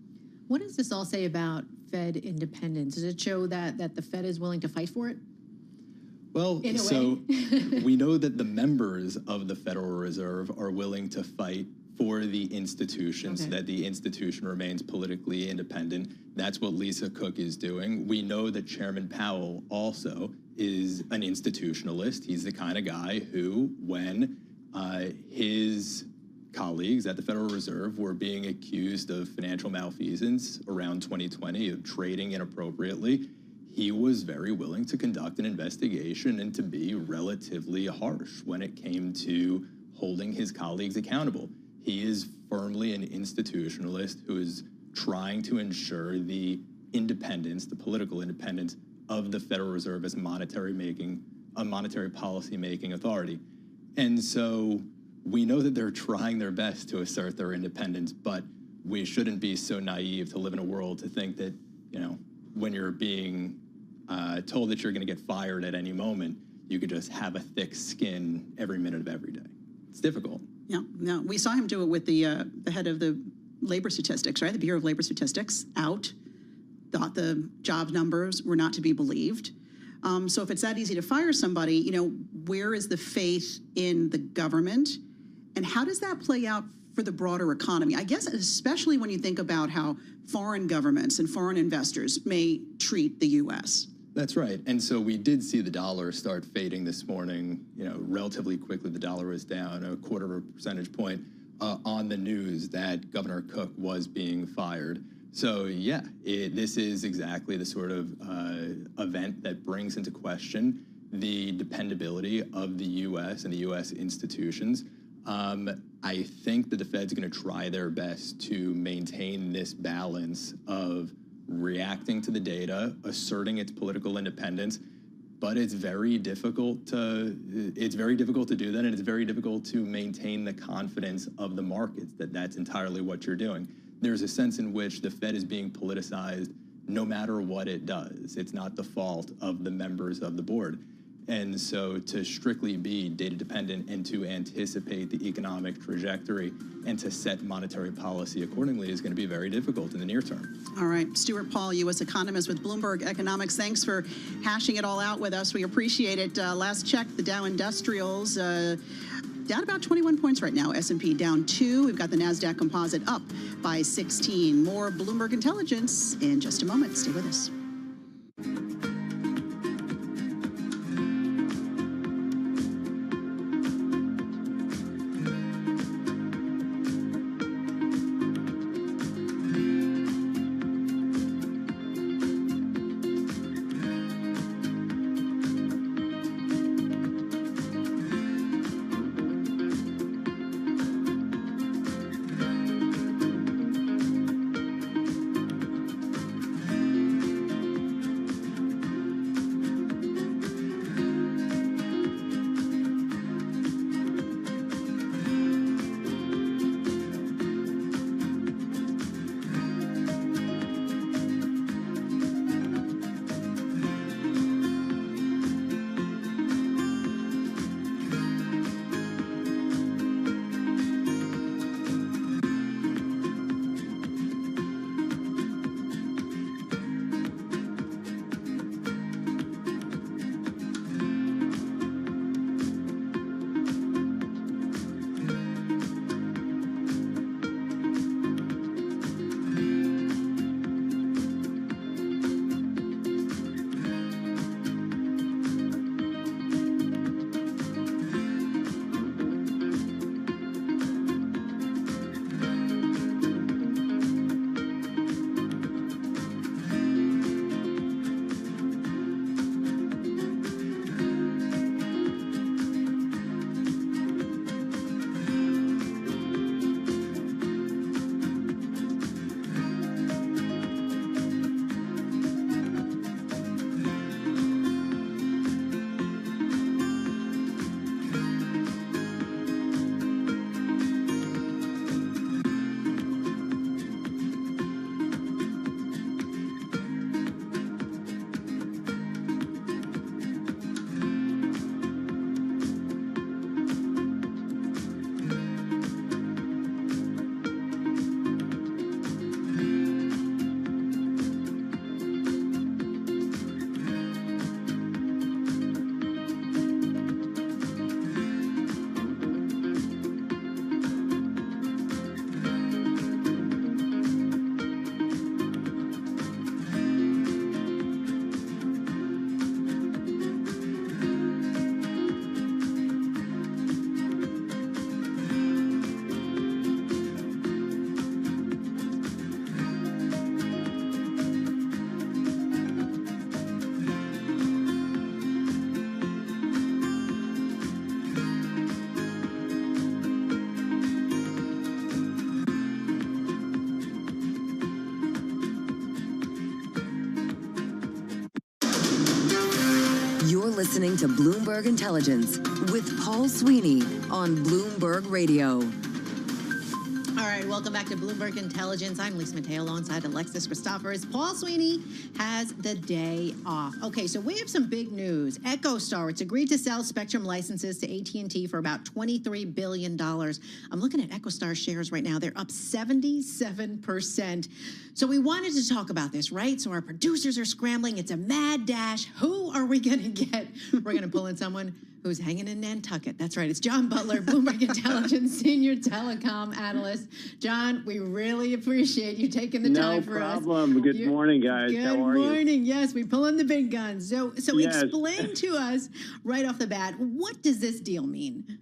What does this all say about Fed independence? Does it show that the Fed is willing to fight for it? Well, so we know that the members of the Federal Reserve are willing to fight for the institution so that the institution remains politically independent. That's what Lisa Cook is doing. We know that Chairman Powell also is an institutionalist. He's the kind of guy who, when his colleagues at the Federal Reserve were being accused of financial malfeasance around 2020, of trading inappropriately, he was very willing to conduct an investigation and to be relatively harsh when it came to holding his colleagues accountable. He is firmly an institutionalist who is trying to ensure the independence, the political independence of the Federal Reserve as a monetary policy making authority. And so we know that they're trying their best to assert their independence, but we shouldn't be so naive to live in a world to think that, you know, when you're being told that you're going to get fired at any moment, you could just have a thick skin every minute of every day. It's difficult. Yeah, no, we saw him do it with the head of the labor statistics, right? The Bureau of Labor Statistics out, thought the job numbers were not to be believed. So if it's that easy to fire somebody, you know, where is the faith in the government? And how does that play out for the broader economy? I guess especially when you think about how foreign governments and foreign investors may treat the U.S. That's right. And so we did see the dollar start fading this morning, you know, relatively quickly. The dollar was down 0.25 percentage point on the news that Governor Cook was being fired. So yeah, this is exactly the sort of event that brings into question the dependability of the U.S. and the U.S. institutions. I think that the Fed's going to try their best to maintain this balance of reacting to the data, asserting its political independence, but it's very difficult to do that, and it's very difficult to maintain the confidence of the markets that that's entirely what you're doing. There's a sense in which the Fed is being politicized no matter what it does. It's not the fault of the members of the board. And so to strictly be data dependent and to anticipate the economic trajectory and to set monetary policy accordingly is going to be very difficult in the near term. All right. Stuart Paul, U.S. economist with Bloomberg Economics. Thanks for hashing it all out with us. We appreciate it. Last check, the Dow Industrials down about 21 points right now. S&P down 2. We've got the NASDAQ Composite up by 16. More Bloomberg Intelligence in just a moment. Stay with us. listening to Bloomberg Intelligence with Paul Sweeney on Bloomberg Radio. All right, welcome back to Bloomberg Intelligence. I'm Lisa Mateo alongside Alexis Christophers. Paul Sweeney has the day off. Okay, so we have some big news. EchoStar, it's agreed to sell spectrum licenses to AT&T for about $23 billion. I'm looking at EchoStar shares right now. They're up 77%. So we wanted to talk about this, right? So our producers are scrambling. It's a mad dash. Who are we going to get? We're going to pull in someone who's hanging in Nantucket. That's right. It's John Butler, Bloomberg Intelligence Senior Telecom Analyst. John, we really appreciate you taking the time for us. No problem. Good morning, guys. How are you? Good morning. Yes, we pull in the big guns. So Yes. explain to us right off the bat, what does this deal mean?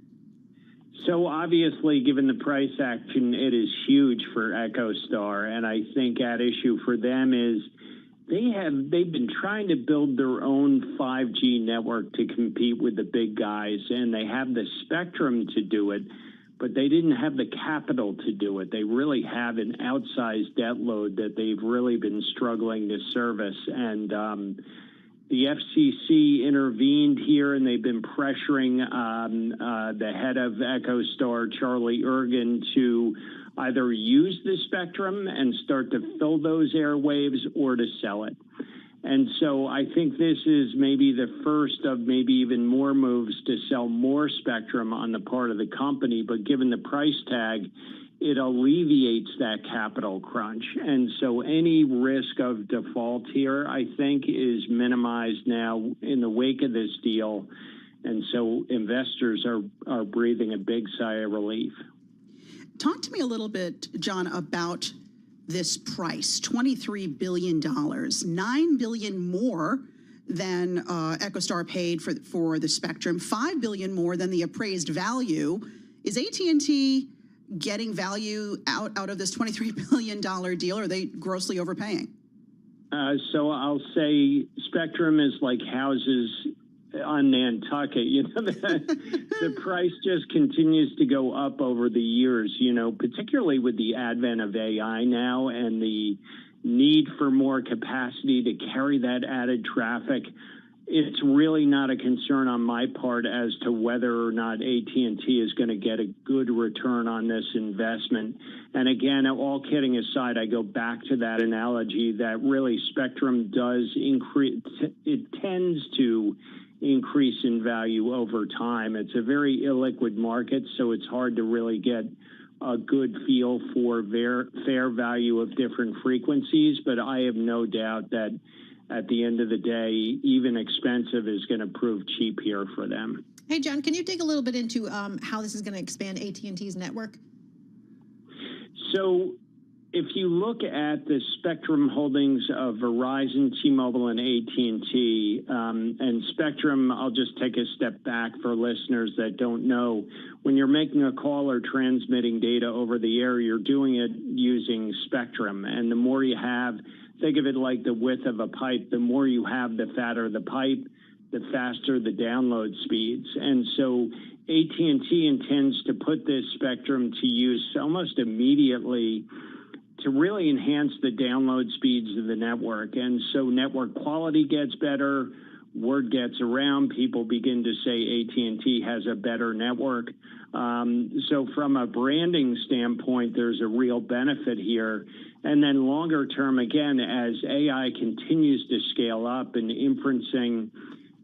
So obviously, given the price action, it is huge for EchoStar, and I think at issue for them is they've been trying to build their own 5G network to compete with the big guys, and they have the spectrum to do it, but they didn't have the capital to do it. They really have an outsized debt load that they've really been struggling to service, and the FCC intervened here, and they've been pressuring the head of EchoStar, Charlie Ergen, to either use the spectrum and start to fill those airwaves or to sell it. And so I think this is maybe the first of maybe even more moves to sell more spectrum on the part of the company. But given the price tag, it alleviates that capital crunch. And so any risk of default here, I think, is minimized now in the wake of this deal. And so investors are breathing a big sigh of relief. Talk to me a little bit, John, about this price, $23 billion, $9 billion more than EchoStar paid for the spectrum, $5 billion more than the appraised value. Is AT&T getting value out of this $23 billion deal, or are they grossly overpaying? So I'll say spectrum is like houses on Nantucket. You know, the price just continues to go up over the years, you know, particularly with the advent of AI now and the need for more capacity to carry that added traffic. It's really not a concern on my part as to whether or not AT&T is going to get a good return on this investment. And again, all kidding aside, I go back to that analogy that really spectrum does increase. It tends to increase in value over time. It's a very illiquid market, so it's hard to really get a good feel for fair value of different frequencies. But I have no doubt that at the end of the day, even expensive is going to prove cheap here for them. Hey, John, can you dig a little bit into how this is going to expand AT&T's network? So if you look at the spectrum holdings of Verizon, T-Mobile, and AT&T, and spectrum, I'll just take a step back for listeners that don't know. When you're making a call or transmitting data over the air, you're doing it using spectrum. And the more you have, think of it like the width of a pipe. The more you have, the fatter the pipe, the faster the download speeds. And so AT&T intends to put this spectrum to use almost immediately to really enhance the download speeds of the network. And so network quality gets better, word gets around, people begin to say AT&T has a better network. So from a branding standpoint, there's a real benefit here. And then longer term, again, as AI continues to scale up and inferencing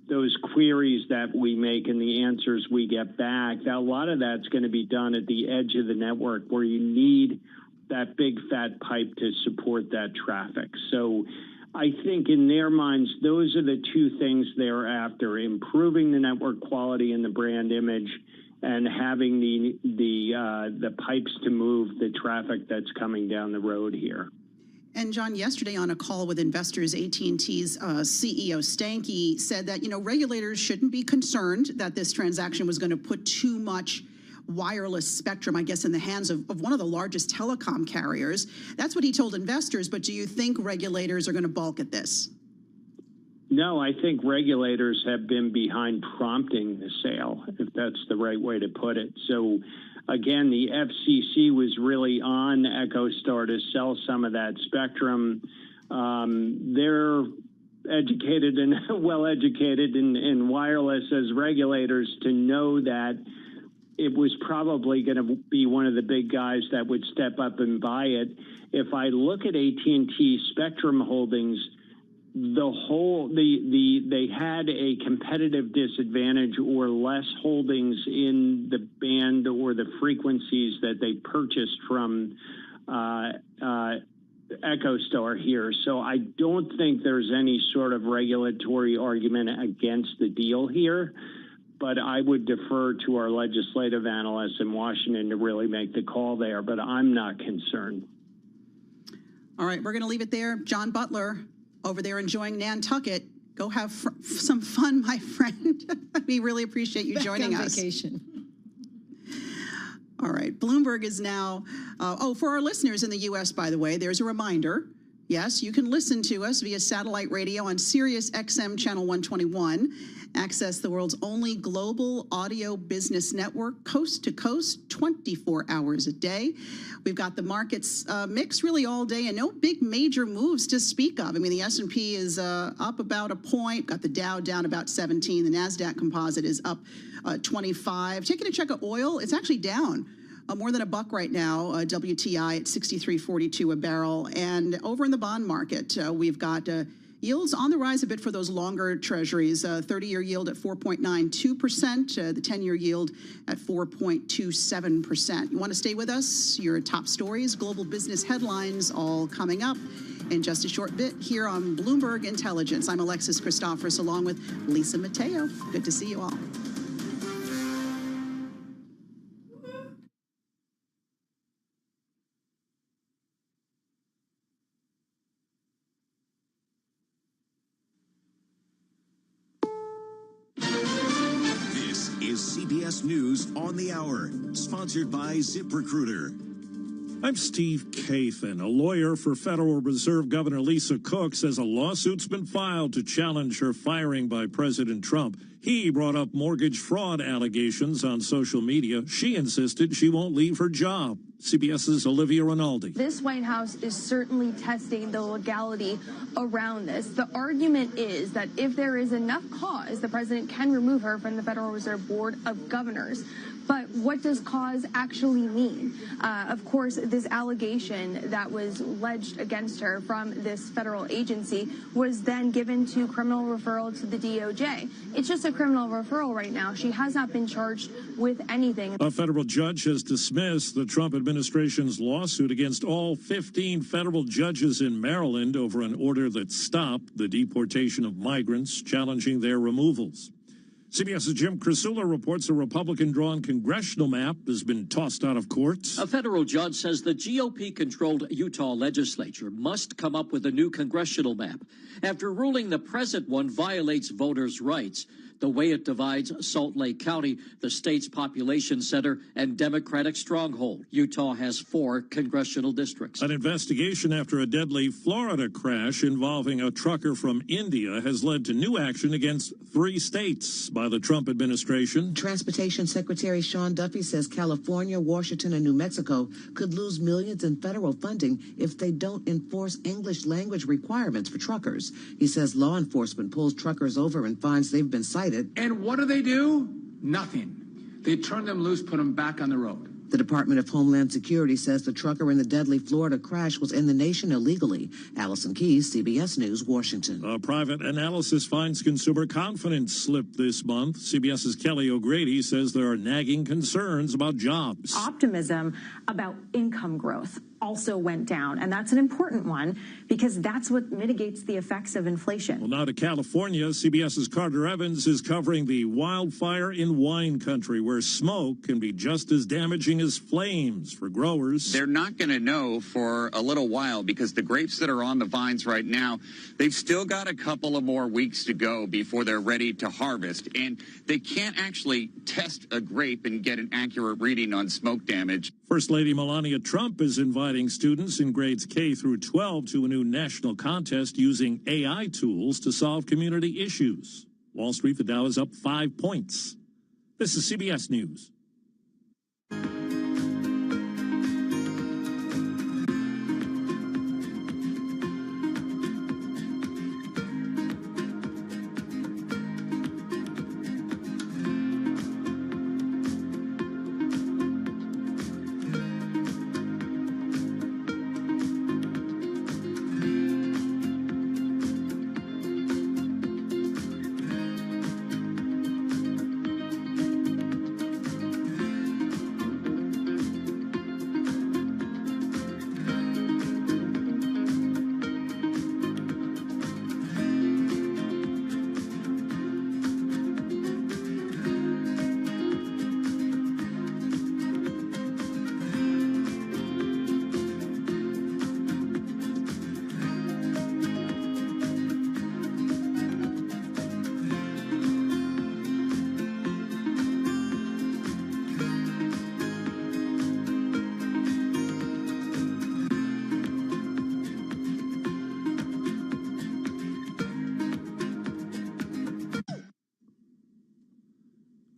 those queries that we make and the answers we get back, a lot of that's going to be done at the edge of the network where you need that big fat pipe to support that traffic. So I think in their minds, those are the two things they're after: improving the network quality and the brand image, and having the pipes to move the traffic that's coming down the road here. And John, yesterday on a call with investors, AT&T's CEO Stankey said that, you know, regulators shouldn't be concerned that this transaction was going to put too much wireless spectrum, I guess, in the hands of one of the largest telecom carriers. That's what he told investors. But do you think regulators are going to balk at this? No, I think regulators have been behind prompting the sale, if that's the right way to put it. So again, the FCC was really on EchoStar to sell some of that spectrum. They're educated and well-educated in wireless as regulators to know that it was probably going to be one of the big guys that would step up and buy it. If I look at AT&T Spectrum Holdings, they had a competitive disadvantage or less holdings in the band or the frequencies that they purchased from EchoStar here. So I don't think there's any sort of regulatory argument against the deal here, but I would defer to our legislative analysts in Washington to really make the call there, but I'm not concerned. All right, we're going to leave it there. John Butler, over there enjoying Nantucket. Go have some fun, my friend. We really appreciate you joining us. Vacation. All right, Bloomberg is now, for our listeners in the U.S., by the way, there's a reminder. Yes, you can listen to us via satellite radio on Sirius XM Channel 121. Access the world's only global audio business network, coast to coast, 24 hours a day. We've got the markets mix really all day and no big major moves to speak of. I mean, the S&P is up about a point, got the Dow down about 17. The NASDAQ composite is up 25. Taking a check of oil, it's actually down. More than $1 right now, WTI at 63.42 a barrel. And over in the bond market, we've got yields on the rise a bit for those longer treasuries. 30-year yield at 4.92%, the 10-year yield at 4.27%. You want to stay with us? Your top stories, global business headlines, all coming up in just a short bit here on Bloomberg Intelligence. I'm Alexis Christophorus along with Lisa Mateo. Good to see you all. CBS News on the Hour, sponsored by ZipRecruiter. I'm Steve Kathan. A lawyer for Federal Reserve Governor Lisa Cook says a lawsuit's been filed to challenge her firing by President Trump. He brought up mortgage fraud allegations on social media. She insisted she won't leave her job. CBS's Olivia Rinaldi. This White House is certainly testing the legality around this. The argument is that if there is enough cause, the president can remove her from the Federal Reserve Board of Governors. But what does cause actually mean? Of course, this allegation that was alleged against her from this federal agency was then given to criminal referral to the DOJ. It's just a criminal referral right now. She has not been charged with anything. A federal judge has dismissed the Trump administration's lawsuit against all 15 federal judges in Maryland over an order that stopped the deportation of migrants, challenging their removals. CBS's Jim Crisula reports a Republican-drawn congressional map has been tossed out of courts. A federal judge says the GOP-controlled Utah legislature must come up with a new congressional map after ruling the present one violates voters' rights. The way it divides Salt Lake County, the state's population center, and Democratic stronghold. Utah has 4 congressional districts. An investigation after a deadly Florida crash involving a trucker from India has led to new action against 3 states by the Trump administration. Transportation Secretary Sean Duffy says California, Washington, and New Mexico could lose millions in federal funding if they don't enforce English language requirements for truckers. He says law enforcement pulls truckers over and finds they've been cited. And what do? Nothing. They turn them loose, put them back on the road. The Department of Homeland Security says the trucker in the deadly Florida crash was in the nation illegally. Allison Keyes, CBS News, Washington. A private analysis finds consumer confidence slipped this month. CBS's Kelly O'Grady says there are nagging concerns about jobs. Optimism about income growth also went down, and that's an important one because that's what mitigates the effects of inflation. Well, now to California, CBS's Carter Evans is covering the wildfire in wine country, where smoke can be just as damaging as flames for growers. They're not going to know for a little while because the grapes that are on the vines right now, they've still got a couple of more weeks to go before they're ready to harvest, and they can't actually test a grape and get an accurate reading on smoke damage. First Lady Melania Trump is inviting students in grades K through 12 to a new national contest using AI tools to solve community issues. Wall Street, the Dow is up 5 points. This is CBS News.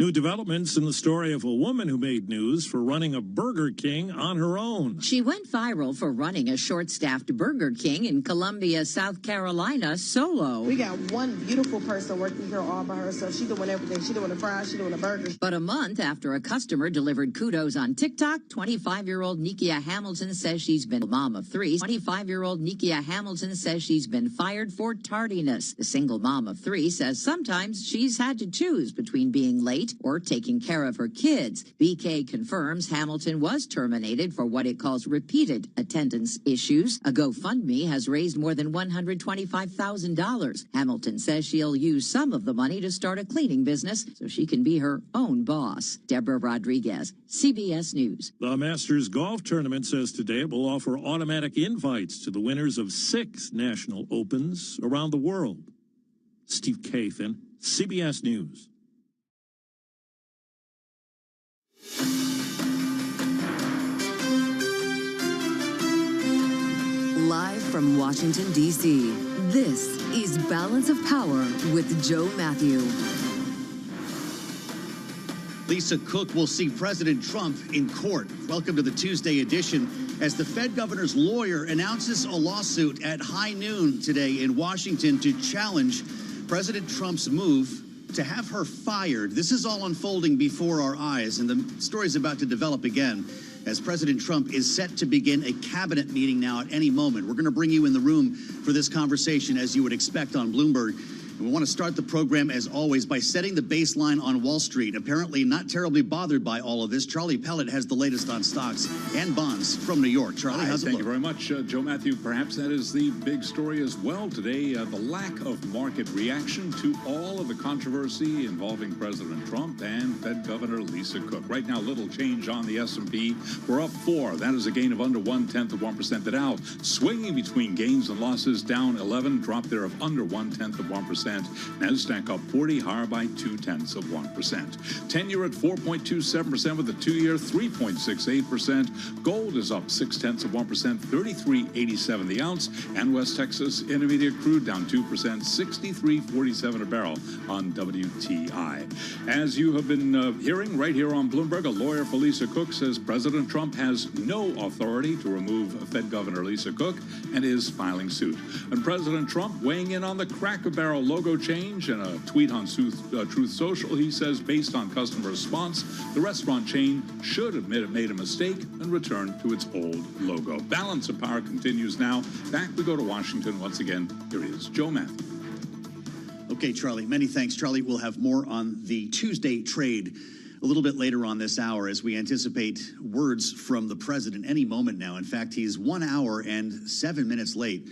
New developments in the story of a woman who made news for running a Burger King on her own. She went viral for running a short-staffed Burger King in Columbia, South Carolina, solo. We got one beautiful person working here all by herself. She doing everything. She doing the fries, she doing the burgers. But a month after a customer delivered kudos on TikTok, 25-year-old Nikia Hamilton says she's been a mom of three. 25-year-old Nikia Hamilton says she's been fired for tardiness. The single mom of three says sometimes she's had to choose between being late or taking care of her kids. BK confirms Hamilton was terminated for what it calls repeated attendance issues. A GoFundMe has raised more than $125,000. Hamilton says she'll use some of the money to start a cleaning business so she can be her own boss. Deborah Rodriguez, CBS News. The Masters Golf Tournament says today it will offer automatic invites to the winners of 6 national opens around the world. Steve Kathan, CBS News. Live from Washington, D.C., this is Balance of Power with Joe Matthew. Lisa Cook will see President Trump in court. Welcome to the Tuesday edition as the Fed governor's lawyer announces a lawsuit at high noon today in Washington to challenge President Trump's move to have her fired. This is all unfolding before our eyes, and the story is about to develop again as President Trump is set to begin a cabinet meeting now at any moment. We're going to bring you in the room for this conversation, as you would expect on Bloomberg. And we want to start the program, as always, by setting the baseline on Wall Street. Apparently not terribly bothered by all of this. Charlie Pellet has the latest on stocks and bonds from New York. Charlie, how's it look? Thank you very much, Joe Matthew. Perhaps that is the big story as well today, the lack of market reaction to all of the controversy involving President Trump and Fed Governor Lisa Cook. Right now, little change on the S&P. We're up 4. That is a gain of under 0.1%. The Dow swinging between gains and losses, down 11, drop there of under 0.1%. NASDAQ up 40, higher by 0.2%. 10-year at 4.27% with the 2-year 3.68%. Gold is up 0.6%, 33.87 the ounce. And West Texas Intermediate crude down 2%, 63.47 a barrel on WTI. As you have been hearing right here on Bloomberg, a lawyer for Lisa Cook says President Trump has no authority to remove Fed Governor Lisa Cook and is filing suit. And President Trump weighing in on the Cracker Barrel logo change. In a tweet on Truth Social, he says based on customer response, the restaurant chain should admit it made a mistake and return to its old logo. Balance of Power continues now. Back we go to Washington once again. Here is Joe Matthew. Okay, Charlie, many thanks. Charlie, we'll have more on the Tuesday trade a little bit later on this hour as we anticipate words from the president any moment now. In fact, he's 1 hour and 7 minutes late.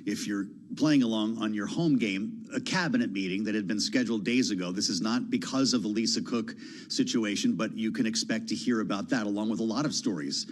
If you're playing along on your home game, a cabinet meeting that had been scheduled days ago. This is not because of the Lisa Cook situation, but you can expect to hear about that along with a lot of stories.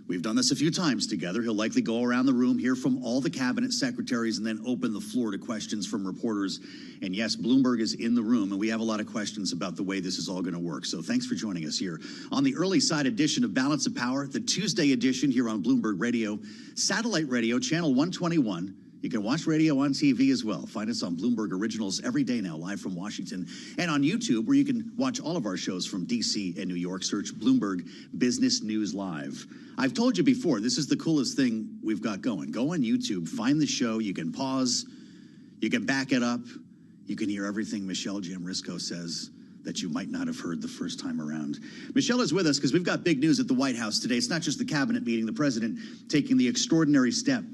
We've done this a few times together. He'll likely go around the room, hear from all the cabinet secretaries, and then open the floor to questions from reporters. And yes, Bloomberg is in the room, and we have a lot of questions about the way this is all going to work. So thanks for joining us here on the early side edition of Balance of Power, the Tuesday edition here on Bloomberg Radio, satellite radio, channel 121. You can watch radio on TV as well. Find us on Bloomberg Originals every day now, live from Washington. And on YouTube, where you can watch all of our shows from D.C. and New York. Search Bloomberg Business News Live. I've told you before, this is the coolest thing we've got going. Go on YouTube, find the show. You can pause. You can back it up. You can hear everything Michelle Jamrisco says that you might not have heard the first time around. Michelle is with us because we've got big news at the White House today. It's not just the cabinet meeting. The president taking the extraordinary step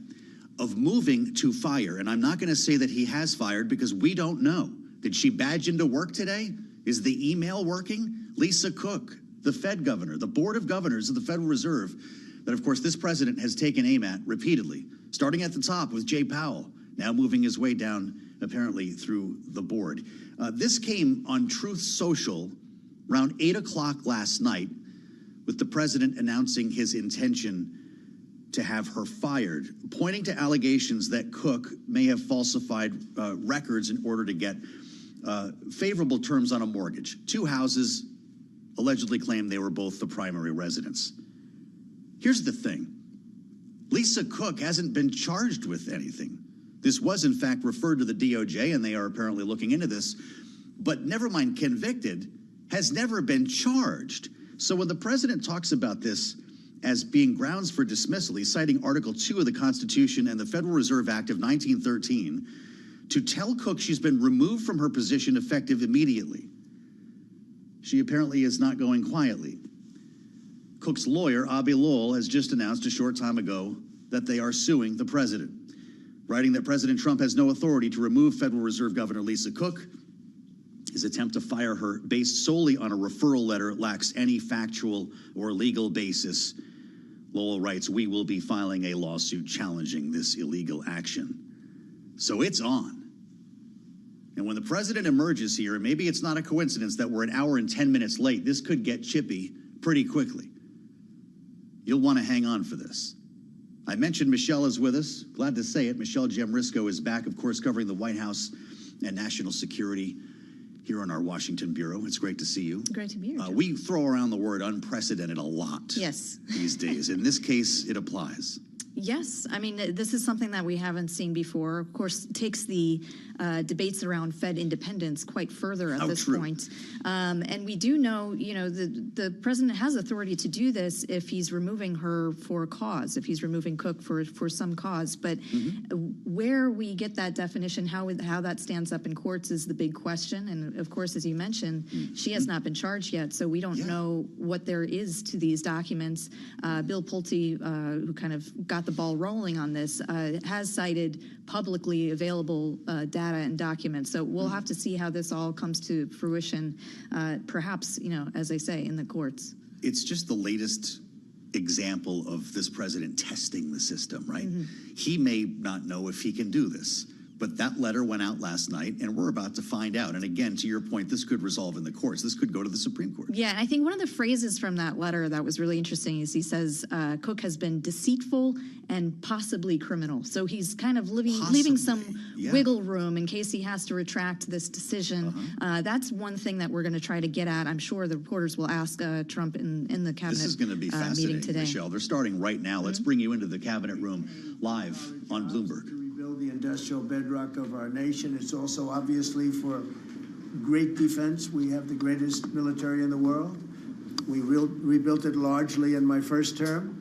of moving to fire. And I'm not going to say that he has fired because we don't know. Did she badge into work today? Is the email working? Lisa Cook, the Fed governor, the Board of Governors of the Federal Reserve, that, of course, this president has taken aim at repeatedly, starting at the top with Jay Powell, now moving his way down, apparently, through the board. This came on Truth Social around 8 o'clock last night, with the president announcing his intention to have her fired, pointing to allegations that Cook may have falsified records in order to get favorable terms on a mortgage. 2 houses allegedly claimed they were both the primary residence. Here's the thing. Lisa Cook hasn't been charged with anything. This was, in fact, referred to the DOJ, and they are apparently looking into this. But never mind convicted, has never been charged. So when the president talks about this as being grounds for dismissal, he's citing Article 2 of the Constitution and the Federal Reserve Act of 1913 to tell Cook she's been removed from her position effective immediately. She apparently is not going quietly. Cook's lawyer, Abe Lowell, has just announced a short time ago that they are suing the president, writing that President Trump has no authority to remove Federal Reserve Governor Lisa Cook. His attempt to fire her based solely on a referral letter lacks any factual or legal basis. Lowell writes, "We will be filing a lawsuit challenging this illegal action." So it's on. And when the president emerges here, and maybe it's not a coincidence that we're an hour and 10 minutes late, this could get chippy pretty quickly. You'll want to hang on for this. I mentioned Michelle is with us. Glad to say it. Michelle Jamrisco is back, of course, covering the White House and national security here on our Washington Bureau. It's great to see you. Great to be here. We throw around the word unprecedented a lot these days. In this case, it applies. Yes, I mean, this is something that we haven't seen before. Of course, takes the debates around Fed independence quite further at this point. And we do know, you know, the president has authority to do this if he's removing her for a cause, if he's removing Cook for some cause. But where we get that definition, how that stands up in courts is the big question. And of course, as you mentioned, she has not been charged yet, so we don't know what there is to these documents. Bill Pulte, who kind of got the ball rolling on this, has cited publicly available data and documents. So we'll have to see how this all comes to fruition, perhaps, you know, as I say, in the courts. It's just the latest example of this president testing the system, right? He may not know if he can do this, but that letter went out last night, and we're about to find out. And again, to your point, this could resolve in the courts. This could go to the Supreme Court. Yeah, and I think one of the phrases from that letter that was really interesting is he says Cook has been deceitful and possibly criminal. So he's kind of leaving some wiggle room in case he has to retract this decision. That's one thing that we're going to try to get at. I'm sure the reporters will ask Trump in the cabinet This is going to be fascinating, meeting today. Michelle. They're starting right now. Let's bring you into the cabinet room live on Bloomberg. The industrial bedrock of our nation. It's also obviously for great defense. We have the greatest military in the world. We rebuilt it largely in my first term.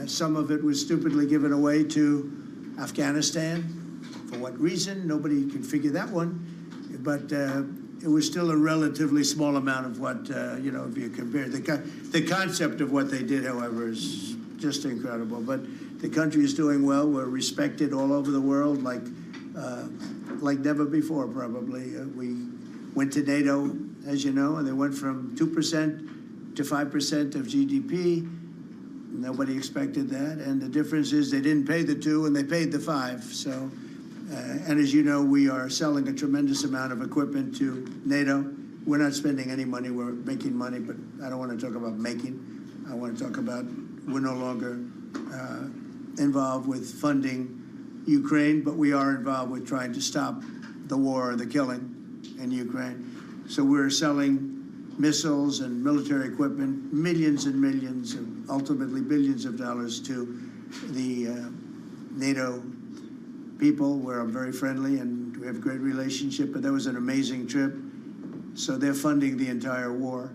Some of it was stupidly given away to Afghanistan. For what reason? Nobody can figure that one. But it was still a relatively small amount of what, you know, if you compare. The concept of what they did, however, is just incredible. But the country is doing well. We're respected all over the world like never before, probably. We went to NATO, as you know, and they went from 2% to 5% of GDP. Nobody expected that. And the difference is they didn't pay the 2 and they paid the 5. So, and as you know, we are selling a tremendous amount of equipment to NATO. We're not spending any money. We're making money, but I don't want to talk about making. I want to talk about we're no longer involved with funding Ukraine, but we are involved with trying to stop the war, the killing in Ukraine. So we're selling missiles and military equipment, millions and millions, and ultimately billions of dollars to the NATO people, where I'm very friendly and we have a great relationship. But that was an amazing trip. So they're funding the entire war.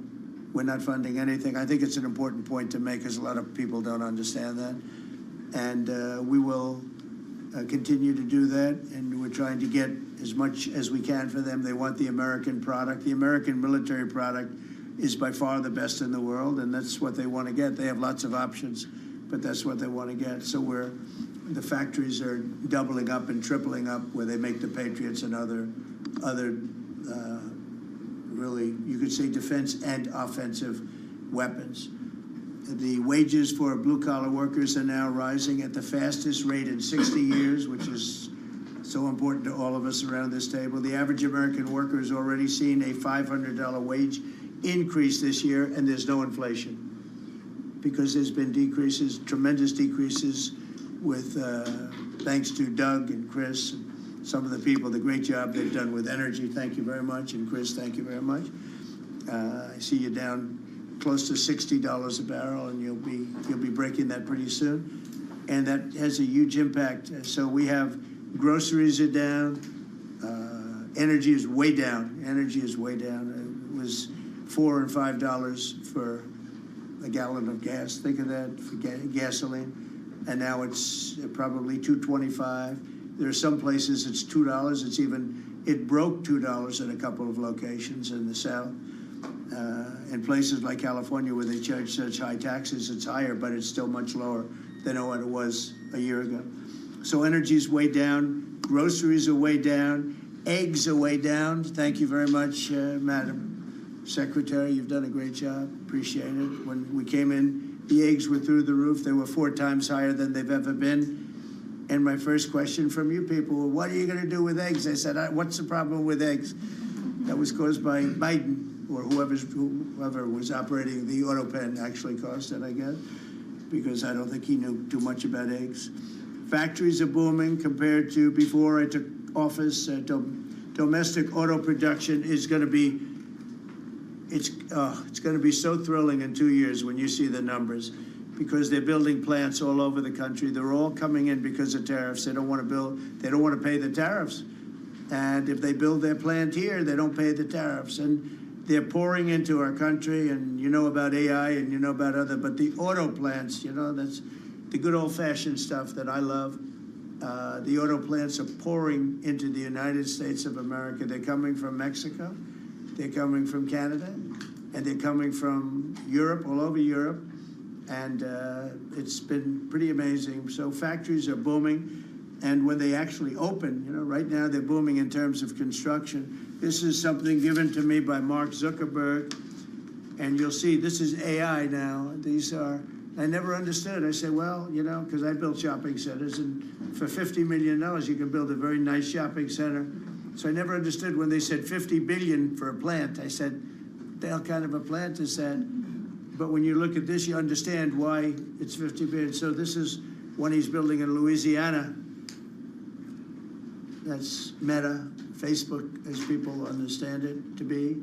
We're not funding anything. I think it's an important point to make, because a lot of people don't understand that. And we will continue to do that, and we're trying to get as much as we can for them. They want the American product. The American military product is by far the best in the world, and that's what they want to get. They have lots of options, but that's what they want to get. So the factories are doubling up and tripling up where they make the Patriots and other really, you could say, defense and offensive weapons. The wages for blue-collar workers are now rising at the fastest rate in 60 years, which is so important to all of us around this table. The average American worker has already seen a $500 wage increase this year, and there's no inflation because there's been decreases, tremendous decreases, with thanks to Doug and Chris and some of the people, the great job they've done with energy. Thank you very much. And Chris, thank you very much. I see you down close to $60 a barrel, and you'll be breaking that pretty soon. And that has a huge impact. So we have groceries are down. Energy is way down. Energy is way down. It was $4 and $5 for a gallon of gas. Think of that for gasoline. And now it's probably $2.25. There are some places it's $2. It broke $2 at a couple of locations in the South. In places like California where they charge such high taxes, it's higher, but it's still much lower than what it was a year ago. So energy's way down, groceries are way down, eggs are way down. Thank you very much, Madam Secretary. You've done a great job. Appreciate it. When we came in, the eggs were through the roof. They were 4 times higher than they've ever been. And my first question from you people, well, what are you going to do with eggs? I said, what's the problem with eggs? That was caused by Biden, or whoever was operating the auto pen actually caused it, I guess, because I don't think he knew too much about eggs. Factories are booming compared to before I took office. Domestic auto production is going to be, it's going to be so thrilling in 2 years when you see the numbers, because they're building plants all over the country. They're all coming in because of tariffs. They don't want to build, they don't want to pay the tariffs. And if they build their plant here, they don't pay the tariffs. And they're pouring into our country, and you know about AI and you know about but the auto plants, you know, that's the good old-fashioned stuff that I love. The auto plants are pouring into the United States of America. They're coming from Mexico, they're coming from Canada, and they're coming from Europe, all over Europe. And it's been pretty amazing. So factories are booming. And when they actually open, you know, right now they're booming in terms of construction. This is something given to me by Mark Zuckerberg. And you'll see, this is AI now. These are, I never understood. I said, well, you know, because I built shopping centers, and for $50 million, you can build a very nice shopping center. So I never understood when they said $50 billion for a plant. I said, what the hell kind of a plant is that? But when you look at this, you understand why it's 50 billion. So this is one he's building in Louisiana. That's Meta, Facebook, as people understand it to be.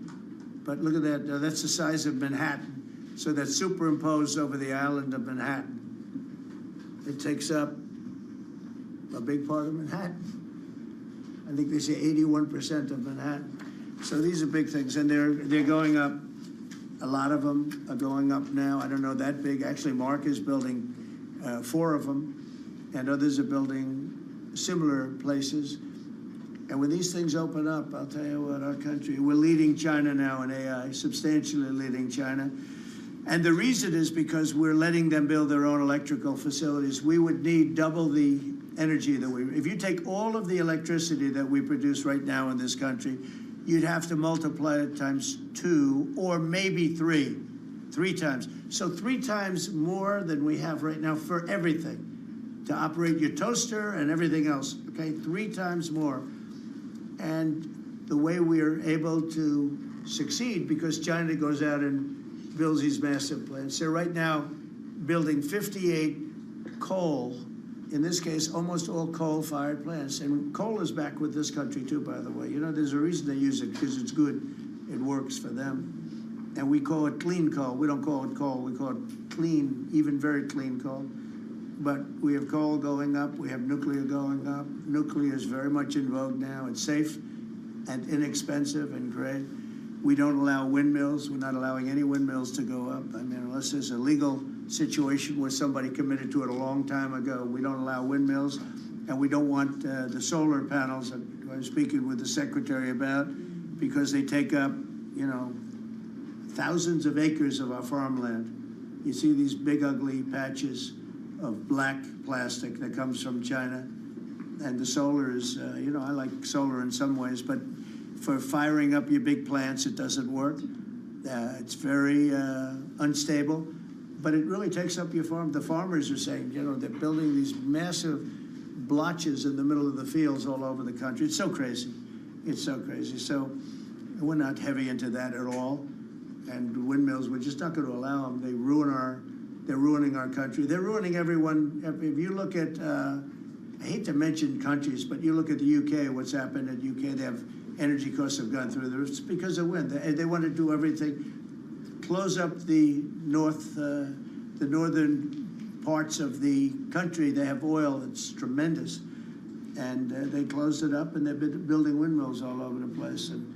But look at that, that's the size of Manhattan. So that's superimposed over the island of Manhattan. It takes up a big part of Manhattan. I think they say 81% of Manhattan. So these are big things, and they're going up. A lot of them are going up now. I don't know that big. Actually, Mark is building 4 of them, and others are building similar places. And when these things open up, I'll tell you what, our country, we're leading China now in AI, substantially leading China. And the reason is because we're letting them build their own electrical facilities. We would need double the energy that if you take all of the electricity that we produce right now in this country, you'd have to multiply it times 2 or maybe 3 times. So 3 times more than we have right now for everything, to operate your toaster and everything else, okay? 3 times more. And the way we are able to succeed, because China goes out and builds these massive plants. They're right now building 58 coal, in this case, almost all coal-fired plants. And coal is back with this country too, by the way. You know, there's a reason they use it, because it's good. It works for them. And we call it clean coal. We don't call it coal. We call it clean, even very clean coal. But we have coal going up. We have nuclear going up. Nuclear is very much in vogue now. It's safe and inexpensive and great. We don't allow windmills. We're not allowing any windmills to go up. I mean, unless there's a legal situation where somebody committed to it a long time ago, we don't allow windmills. And we don't want the solar panels that I was speaking with the secretary about, because they take up, you know, thousands of acres of our farmland. You see these big, ugly patches of black plastic that comes from China. And the solar is, you know, I like solar in some ways, but for firing up your big plants, it doesn't work. It's very unstable, but it really takes up your farm. The farmers are saying, you know, they're building these massive blotches in the middle of the fields all over the country. It's so crazy. It's so crazy. So we're not heavy into that at all. And windmills, we're just not going to allow them. They're ruining our country. They're ruining everyone. If you look at, I hate to mention countries, but you look at the UK, what's happened at UK, they have energy costs have gone through the roof. It's because of wind. They want to do everything, close up the northern parts of the country. They have oil. It's tremendous. And they closed it up, and they've been building windmills all over the place. And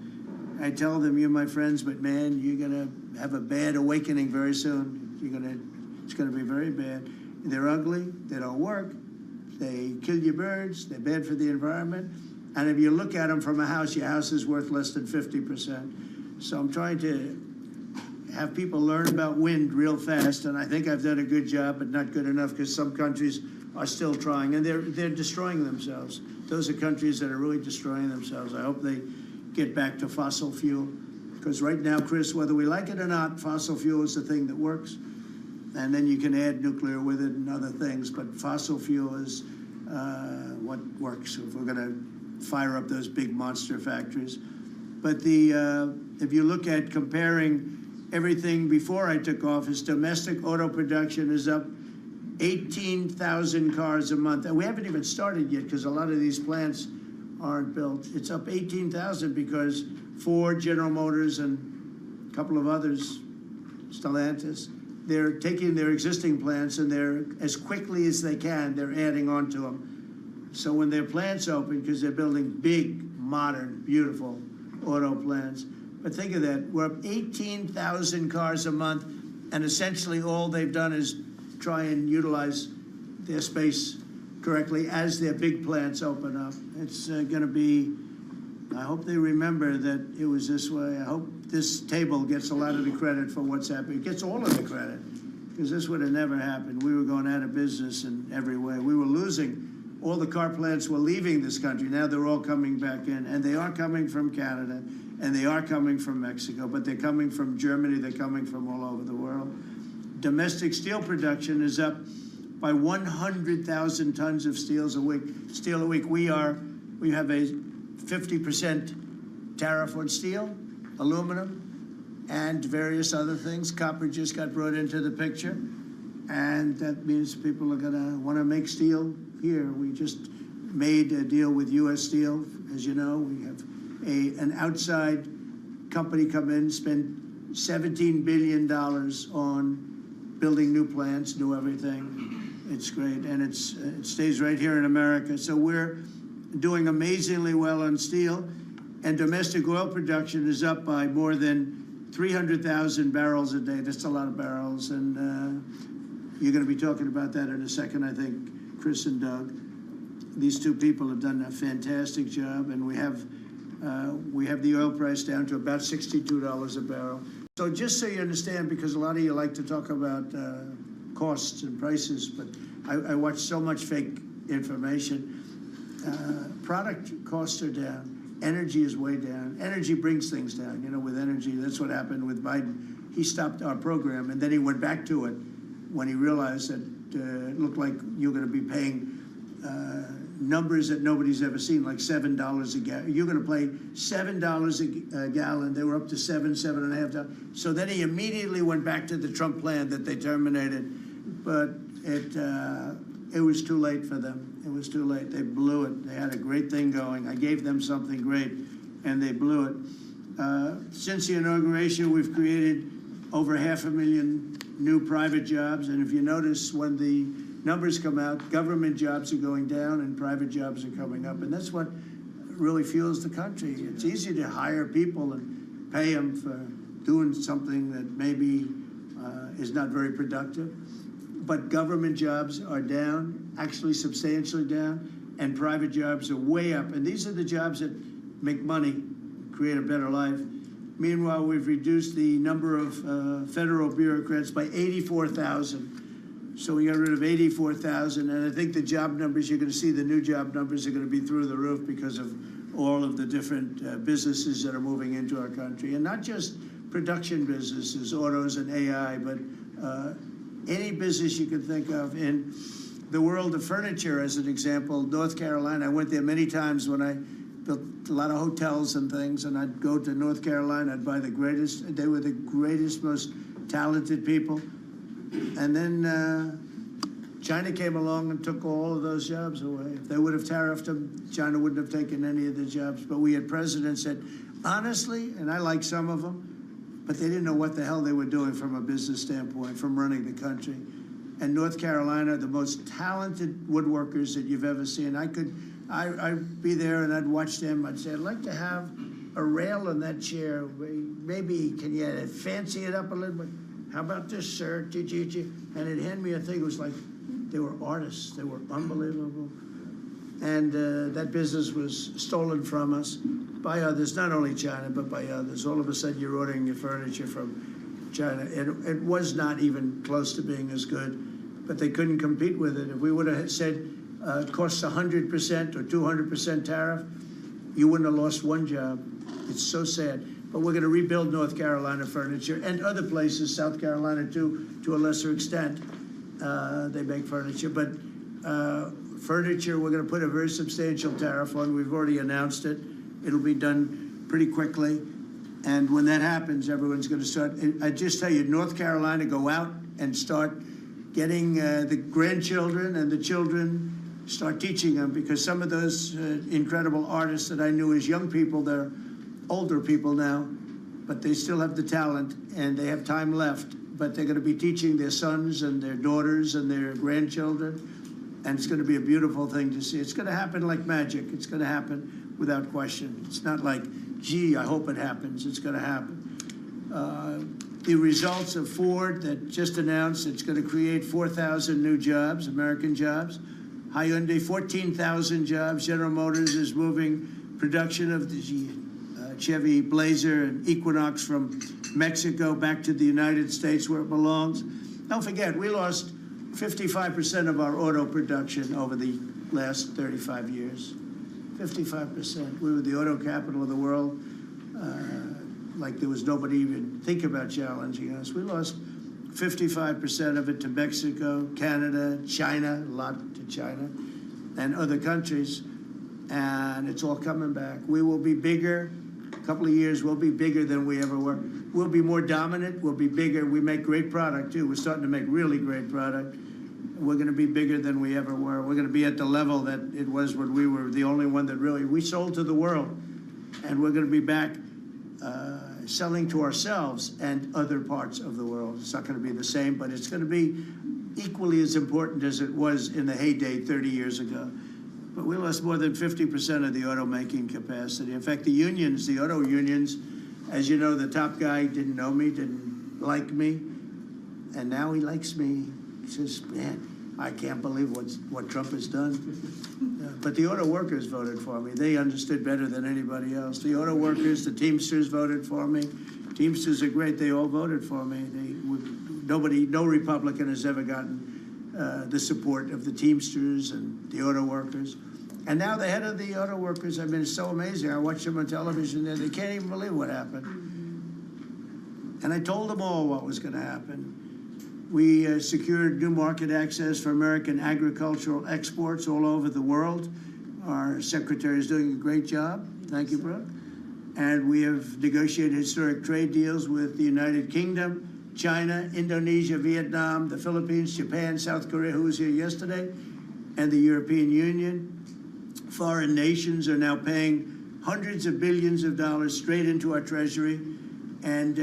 I tell them, you're my friends, but man, you're gonna have a bad awakening very soon. It's gonna be very bad. They're ugly, they don't work, they kill your birds, they're bad for the environment. And if you look at them from a house, your house is worth less than 50%. So I'm trying to have people learn about wind real fast, and I think I've done a good job, but not good enough, because some countries are still trying, and they're destroying themselves. Those are countries that are really destroying themselves. I hope they get back to fossil fuel, because right now, Chris, whether we like it or not, fossil fuel is the thing that works, and then you can add nuclear with it and other things, but fossil fuel is what works if we're going to fire up those big monster factories. But if you look at comparing everything before I took office, domestic auto production is up 18,000 cars a month. And we haven't even started yet, because a lot of these plants aren't built. It's up 18,000 because Ford, General Motors, and a couple of others, Stellantis, they're taking their existing plants, and they're, as quickly as they can, they're adding on to them. So when their plants open, because they're building big, modern, beautiful auto plants, but think of that, we're up 18,000 cars a month, and essentially all they've done is try and utilize their space correctly as their big plants open up. It's going to be, I hope they remember that it was this way. I hope this table gets a lot of the credit for what's happening. It gets all of the credit, because this would have never happened. We were going out of business in every way. We were losing. All the car plants were leaving this country. Now they're all coming back in, and they are coming from Canada, and they are coming from Mexico, but they're coming from Germany, they're coming from all over the world. Domestic steel production is up by 100,000 tons of steel a week. We have a 50% tariff on steel, aluminum, and various other things. Copper just got brought into the picture, and that means people are gonna wanna make steel here. We just made a deal with U.S. Steel. As you know, we have an outside company come in, spend $17 billion on building new plants, new everything. It's great, and it stays right here in America. So we're doing amazingly well on steel, and domestic oil production is up by more than 300,000 barrels a day. That's a lot of barrels, and you're going to be talking about that in a second, I think, Chris and Doug. These two people have done a fantastic job, and we have the oil price down to about $62 a barrel. So just so you understand, because a lot of you like to talk about costs and prices, but I watch so much fake information. Product costs are down. Energy is way down. Energy brings things down. You know, with energy, that's what happened with Biden. He stopped our program, and then he went back to it when he realized that it looked like you're going to be paying numbers that nobody's ever seen, like $7 a gallon. You're going to pay $7 a gallon. They were up to $7.5. So then he immediately went back to the Trump plan that they terminated, but it was too late for them. It was too late. They blew it. They had a great thing going. I gave them something great, and they blew it. Since the inauguration, we've created over 500,000 new private jobs, and if you notice, when the numbers come out, government jobs are going down and private jobs are coming up, and that's what really fuels the country. It's easy to hire people and pay them for doing something that maybe is not very productive, but government jobs are down, actually substantially down, and private jobs are way up, and these are the jobs that make money, create a better life. Meanwhile, we've reduced the number of federal bureaucrats by 84,000. So we got rid of 84,000, and I think the job numbers, you're going to see the new job numbers are going to be through the roof because of all of the different businesses that are moving into our country. And not just production businesses, autos and AI, but any business you can think of. In the world of furniture, as an example, North Carolina, I went there many times when I built a lot of hotels and things, and I'd go to North Carolina, I'd buy the greatest, they were the greatest, most talented people. And then China came along and took all of those jobs away. If they would have tariffed them, China wouldn't have taken any of the jobs. But we had presidents that, honestly, and I like some of them, but they didn't know what the hell they were doing from a business standpoint, from running the country. And North Carolina, the most talented woodworkers that you've ever seen. I'd be there and I'd watch them. I'd say, I'd like to have a rail on that chair. Maybe can you fancy it up a little bit? How about this, sir? And it handed me a thing. It was like they were artists. They were unbelievable. And that business was stolen from us by others, not only China, but by others. All of a sudden, you're ordering your furniture from China. It was not even close to being as good, but they couldn't compete with it. If we would have said it costs 100% or 200% tariff, you wouldn't have lost one job. It's so sad. But we're going to rebuild North Carolina furniture and other places, South Carolina too, to a lesser extent. They make furniture, but furniture, we're going to put a very substantial tariff on. We've already announced it. It'll be done pretty quickly. And when that happens, everyone's going to start. I just tell you, North Carolina, go out and start getting the grandchildren and the children, start teaching them, because some of those incredible artists that I knew as young people, they're older people now, but they still have the talent and they have time left. But they're going to be teaching their sons and their daughters and their grandchildren. And it's going to be a beautiful thing to see. It's going to happen like magic. It's going to happen without question. It's not like, gee, I hope it happens. It's going to happen. The results of Ford that just announced it's going to create 4,000 new jobs, American jobs. Hyundai, 14,000 jobs. General Motors is moving production of the Chevy Blazer and Equinox from Mexico back to the United States where it belongs. Don't forget, we lost 55% of our auto production over the last 35 years. 55%. We were the auto capital of the world. Like there was nobody even think about challenging us. We lost 55% of it to Mexico, Canada, China, a lot to China, and other countries. And it's all coming back. We will be bigger. A couple of years, we'll be bigger than we ever were. We'll be more dominant. We'll be bigger. We make great product, too. We're starting to make really great product. We're going to be bigger than we ever were. We're going to be at the level that it was when we were the only one that really, we sold to the world. And we're going to be back selling to ourselves and other parts of the world. It's not going to be the same, but it's going to be equally as important as it was in the heyday 30 years ago. But we lost more than 50% of the automaking capacity. In fact, the unions, the auto unions, as you know, the top guy didn't know me, didn't like me, and now he likes me. He says, man, I can't believe what Trump has done. But the auto workers voted for me. They understood better than anybody else. The auto workers, the Teamsters voted for me. Teamsters are great. They all voted for me. No Republican has ever gotten the support of the Teamsters and the auto workers. And now the head of the auto workers, I mean, it's so amazing. I watch them on television there. They can't even believe what happened. And I told them all what was going to happen. We secured new market access for American agricultural exports all over the world. Our secretary is doing a great job. Thank you, Brooke. And we have negotiated historic trade deals with the United Kingdom, China, Indonesia, Vietnam, the Philippines, Japan, South Korea, who was here yesterday, and the European Union. Foreign nations are now paying hundreds of billions of dollars straight into our treasury, and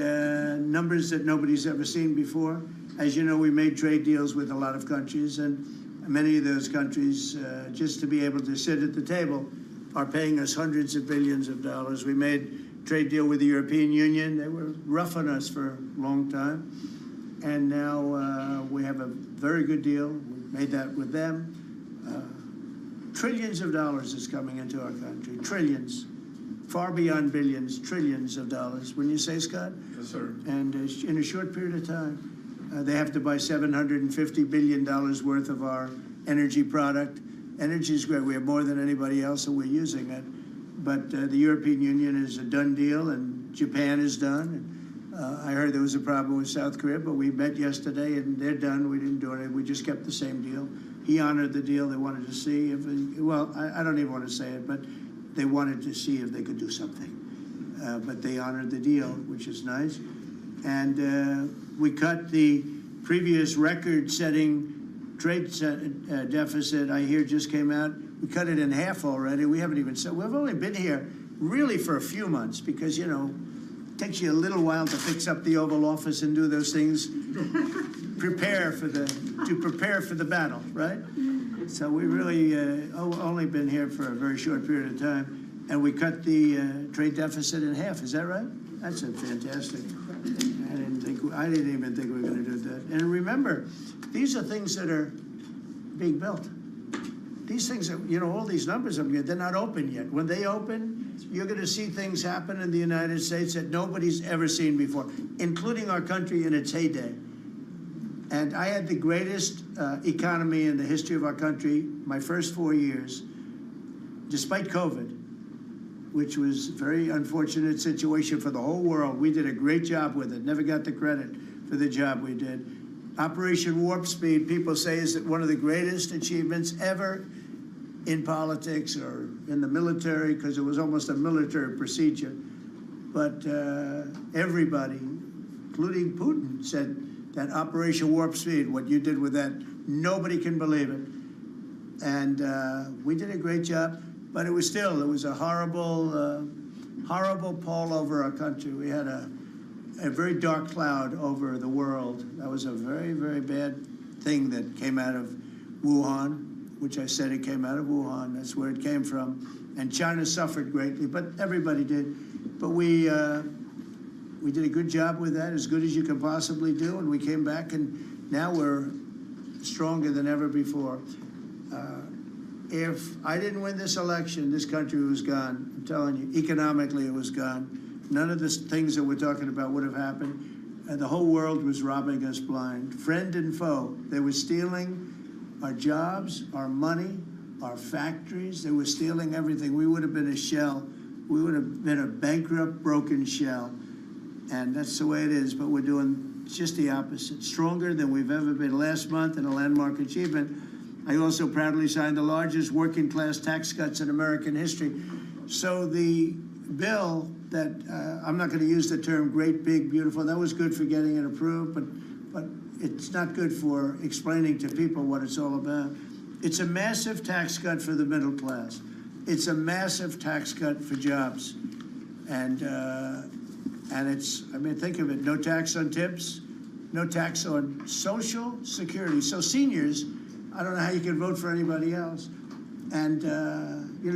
numbers that nobody's ever seen before. As you know, we made trade deals with a lot of countries, and many of those countries, just to be able to sit at the table, are paying us hundreds of billions of dollars. We made a trade deal with the European Union. They were rough on us for a long time, and now we have a very good deal. We made that with them. Trillions of dollars is coming into our country. Trillions. Far beyond billions, trillions of dollars. Wouldn't you say, Scott? Yes, sir. And in a short period of time. They have to buy $750 billion worth of our energy product. Energy is great. We have more than anybody else, and we're using it. But the European Union is a done deal, and Japan is done. I heard there was a problem with South Korea, but we met yesterday, and they're done. We didn't do anything. We just kept the same deal. He honored the deal. They wanted to see if, I don't even want to say it, but they wanted to see if they could do something. But they honored the deal, which is nice. And we cut the previous record-setting trade deficit, I hear just came out. We cut it in half already. We haven't even said, we've only been here really for a few months because, you know, it takes you a little while to fix up the Oval Office and do those things, prepare for the battle, right? So we really only been here for a very short period of time. And we cut the trade deficit in half. Is that right? That's fantastic. I didn't even think we were going to do that. And remember, these are things that are being built. These things that, all these numbers up here, they're not open yet. When they open, you're going to see things happen in the United States that nobody's ever seen before, including our country in its heyday. And I had the greatest economy in the history of our country my first 4 years, despite COVID, which was a very unfortunate situation for the whole world. We did a great job with it, never got the credit for the job we did. Operation Warp Speed, people say, is one of the greatest achievements ever in politics or in the military, because it was almost a military procedure. But everybody, including Putin, said that Operation Warp Speed, what you did with that, nobody can believe it. And we did a great job. But it was a horrible, horrible pall over our country. We had a very dark cloud over the world. That was a very, very bad thing that came out of Wuhan, which I said it came out of Wuhan. That's where it came from. And China suffered greatly, but everybody did. But we did a good job with that, as good as you could possibly do. And we came back, and now we're stronger than ever before. If I didn't win this election, this country was gone. I'm telling you, economically it was gone. None of the things that we're talking about would have happened. And the whole world was robbing us blind. Friend and foe. They were stealing our jobs, our money, our factories. They were stealing everything. We would have been a shell. We would have been a bankrupt, broken shell. And that's the way it is. But we're doing just the opposite. Stronger than we've ever been. Last month, in a landmark achievement, I also proudly signed the largest working class tax cuts in American history. So the bill that, I'm not going to use the term great, big, beautiful, that was good for getting it approved, but it's not good for explaining to people what it's all about. It's a massive tax cut for the middle class. It's a massive tax cut for jobs. And it's, think of it, no tax on tips, no tax on Social Security. So seniors, I don't know how you can vote for anybody else. And,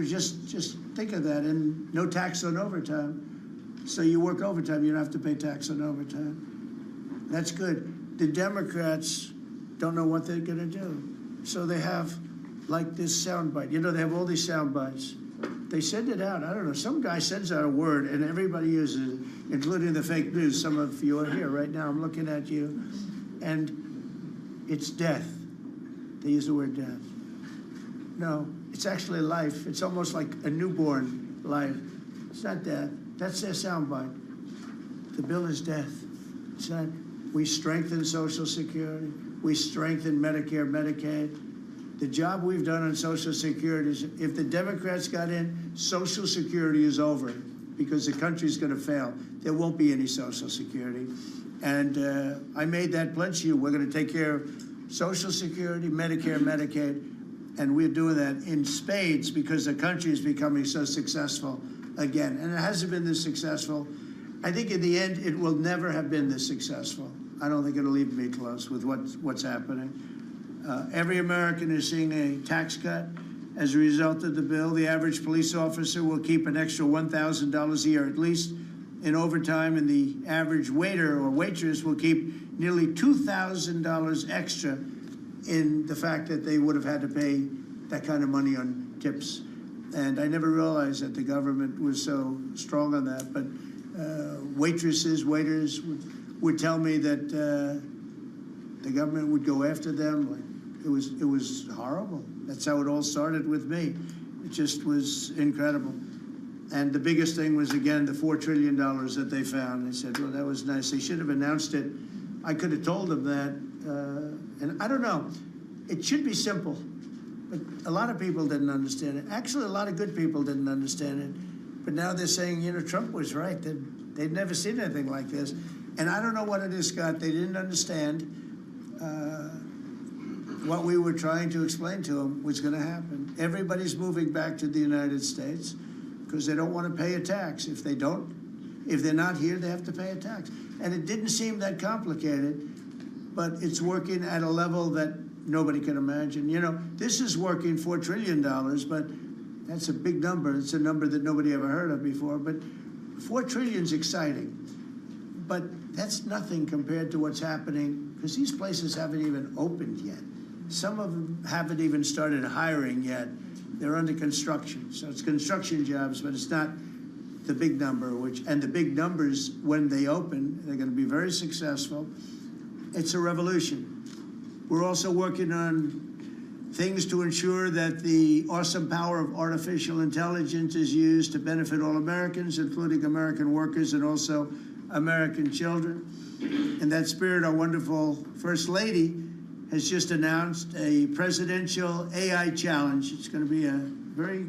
just think of that. And no tax on overtime. So you work overtime, you don't have to pay tax on overtime. That's good. The Democrats don't know what they're going to do. So they have, like, this soundbite. They have all these sound bites. They send it out. I don't know. Some guy sends out a word, and everybody uses it, including the fake news. Some of you are here right now. I'm looking at you. And it's death. They use the word death. No, it's actually life. It's almost like a newborn life. It's not death. That's their soundbite. The bill is death. It's not. We strengthen Social Security. We strengthen Medicare, Medicaid. The job we've done on Social Security is, if the Democrats got in, Social Security is over because the country's going to fail. There won't be any Social Security. And I made that pledge to you. We're going to take care of Social Security, Medicare, Medicaid, and we're doing that in spades because the country is becoming so successful again. And it hasn't been this successful. I think in the end, it will never have been this successful. I don't think it'll even be close with what's happening. Every American is seeing a tax cut as a result of the bill. The average police officer will keep an extra $1,000 a year at least in overtime, and the average waiter or waitress will keep nearly $2,000 extra in the fact that they would have had to pay that kind of money on tips. And I never realized that the government was so strong on that. But waitresses, waiters would tell me that the government would go after them. Like, it was horrible. That's how it all started with me. It just was incredible. And the biggest thing was, again, the $4 trillion that they found. They said, well, that was nice. They should have announced it. I could have told them that. And I don't know. It should be simple. But a lot of people didn't understand it. Actually, a lot of good people didn't understand it. But now they're saying, Trump was right. They'd never seen anything like this. And I don't know what it is, Scott. They didn't understand what we were trying to explain to them was going to happen. Everybody's moving back to the United States because they don't want to pay a tax. If they're not here, they have to pay a tax. And it didn't seem that complicated, but it's working at a level that nobody can imagine. This is working $4 trillion, but That's a big number. It's a number that nobody ever heard of before, but 4 trillion is exciting. But that's nothing compared to what's happening, because these places haven't even opened yet. Some of them haven't even started hiring yet. They're under construction. So it's construction jobs, but it's not the big number, and the big numbers, when they open, they're going to be very successful. It's a revolution. We're also working on things to ensure that the awesome power of artificial intelligence is used to benefit all Americans, including American workers and also American children. In that spirit, our wonderful First Lady has just announced a presidential AI challenge. It's going to be a very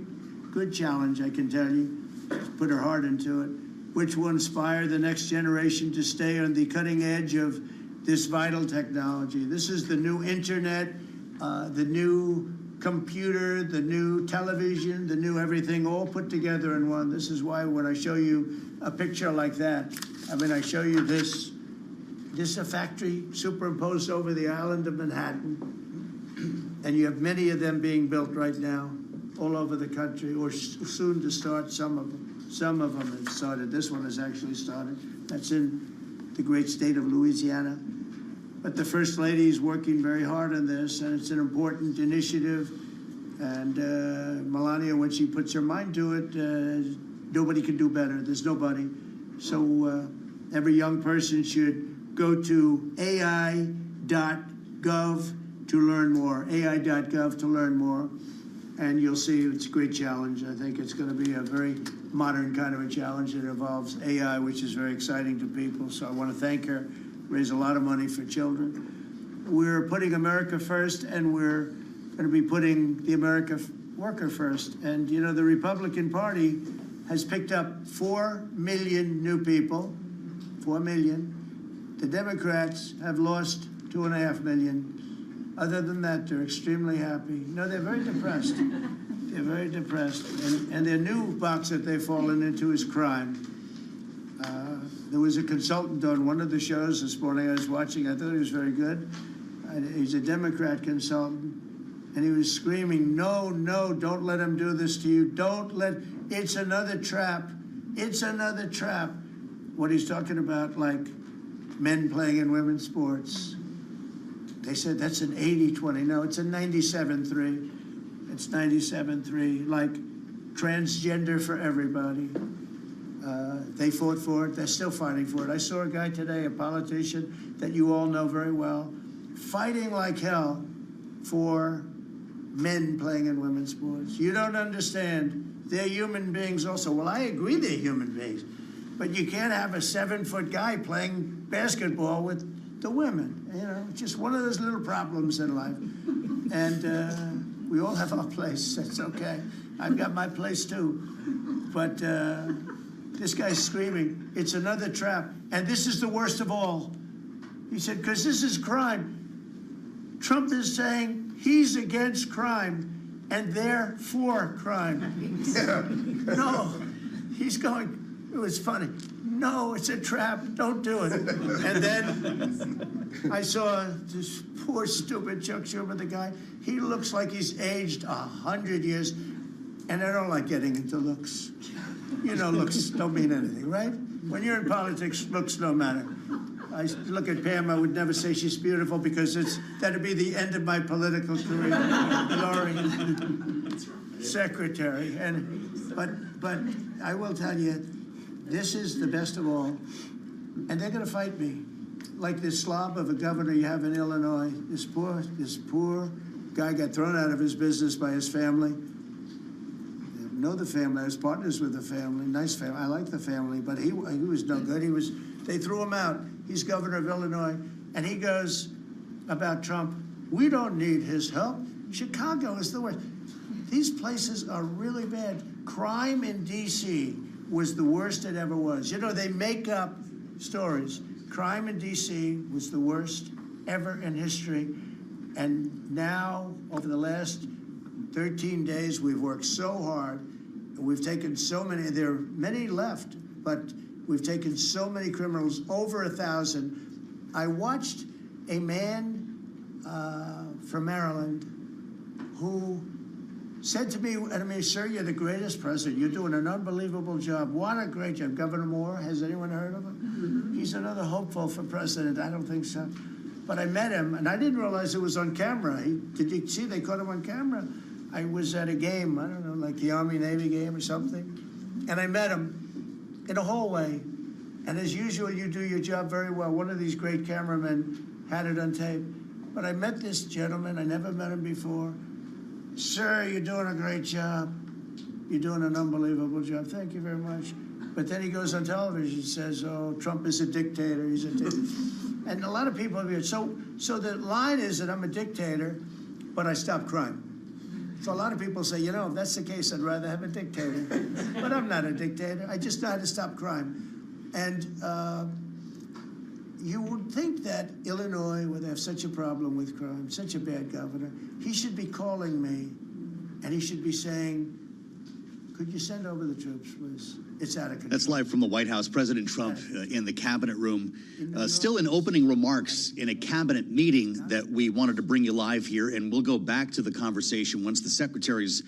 good challenge, I can tell you. She's put her heart into it, which will inspire the next generation to stay on the cutting edge of this vital technology. This is the new internet, the new computer, the new television, the new everything, all put together in one. This is why when I show you a picture like that, I mean, I show you this a factory superimposed over the island of Manhattan, and you have many of them being built right now all over the country, or soon to start. Some of them have started. This one has actually started. That's in the great state of Louisiana. But the First Lady is working very hard on this, and it's an important initiative. And Melania, when she puts her mind to it, nobody can do better. There's nobody. So every young person should go to ai.gov to learn more, ai.gov to learn more. And you'll see it's a great challenge. I think it's going to be a very modern kind of a challenge that involves AI, which is very exciting to people. So I want to thank her. Raise a lot of money for children. We're putting America first, and we're going to be putting the America worker first. And, you know, the Republican Party has picked up 4 million new people, 4 million. The Democrats have lost 2.5 million. Other than that, they're extremely happy. No, they're very depressed. They're very depressed. And their new box that they've fallen into is crime. There was a consultant on one of the shows this morning I was watching. I thought he was very good. He's a Democrat consultant. And he was screaming, no, no, don't let him do this to you. It's another trap. It's another trap. What he's talking about, like men playing in women's sports. They said that's an 80-20. No, it's a 97-3. It's 97-3, like transgender for everybody. They fought for it. They're still fighting for it. I saw a guy today, a politician that you all know very well, fighting like hell for men playing in women's sports. You don't understand. They're human beings also. Well, I agree they're human beings. But you can't have a 7-foot guy playing basketball with the women. You know, it's just one of those little problems in life. And we all have our place. That's okay. I've got my place too. But this guy's screaming, it's another trap. And this is the worst of all. He said, because this is crime. Trump is saying he's against crime and they're for crime. No, he's going, it was funny. No, it's a trap. Don't do it. And then I saw this poor, stupid Chuck Schumer, the guy. He looks like he's aged 100 years. And I don't like getting into looks. You know, looks don't mean anything, right? When you're in politics, looks don't matter. I look at Pam, I would never say she's beautiful because that'd be the end of my political career. Laurie, secretary. But I will tell you, this is the best of all. And they're going to fight me. Like this slob of a governor you have in Illinois. This poor guy got thrown out of his business by his family. I know the family. I was partners with the family. Nice family. I like the family. But he was no good. They threw him out. He's governor of Illinois. And he goes about Trump, we don't need his help. Chicago is the worst. These places are really bad. Crime in D.C. was the worst it ever was. You know, they make up stories. Crime in D.C. was the worst ever in history. And now, over the last 13 days, we've worked so hard. And we've taken so many, there are many left, but we've taken so many criminals, over 1,000. I watched a man from Maryland who said to me, I mean, sir, you're the greatest president. You're doing an unbelievable job. What a great job. Governor Moore, has anyone heard of him? He's another hopeful for president. I don't think so. But I met him, and I didn't realize it was on camera. Did you see they caught him on camera? I was at a game, I don't know, like the Army-Navy game or something, and I met him in a hallway. And as usual, you do your job very well. One of these great cameramen had it on tape. But I met this gentleman. I never met him before. Sir, you're doing a great job. You're doing an unbelievable job. Thank you very much. But then he goes on television and says, oh, Trump is a dictator. He's a dictator. And a lot of people have here. So the line is that I'm a dictator, but I stop crime. So a lot of people say, you know, if that's the case, I'd rather have a dictator. But I'm not a dictator. I just know how to stop crime. And you would think that Illinois, where they have such a problem with crime, such a bad governor, he should be calling me, and he should be saying, could you send over the troops, please? It's out of control. That's live from the White House. President Trump in the cabinet room, still in opening remarks in a cabinet meeting that we wanted to bring you live here, and we'll go back to the conversation once the secretaries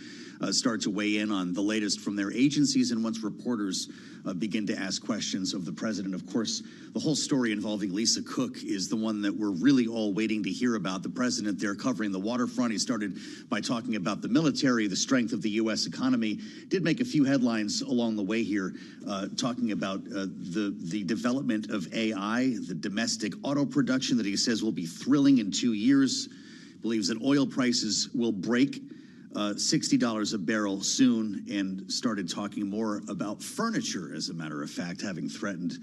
start to weigh in on the latest from their agencies and once reporters begin to ask questions of the president. Of course, the whole story involving Lisa Cook is the one that we're really all waiting to hear about. The president there covering the waterfront. He started by talking about the military, the strength of the U.S. economy. Did make a few headlines along the way here, talking about the development of AI, the domestic auto production that he says will be thrilling in 2 years. Believes that oil prices will break $60 a barrel soon, and started talking more about furniture, as a matter of fact, having threatened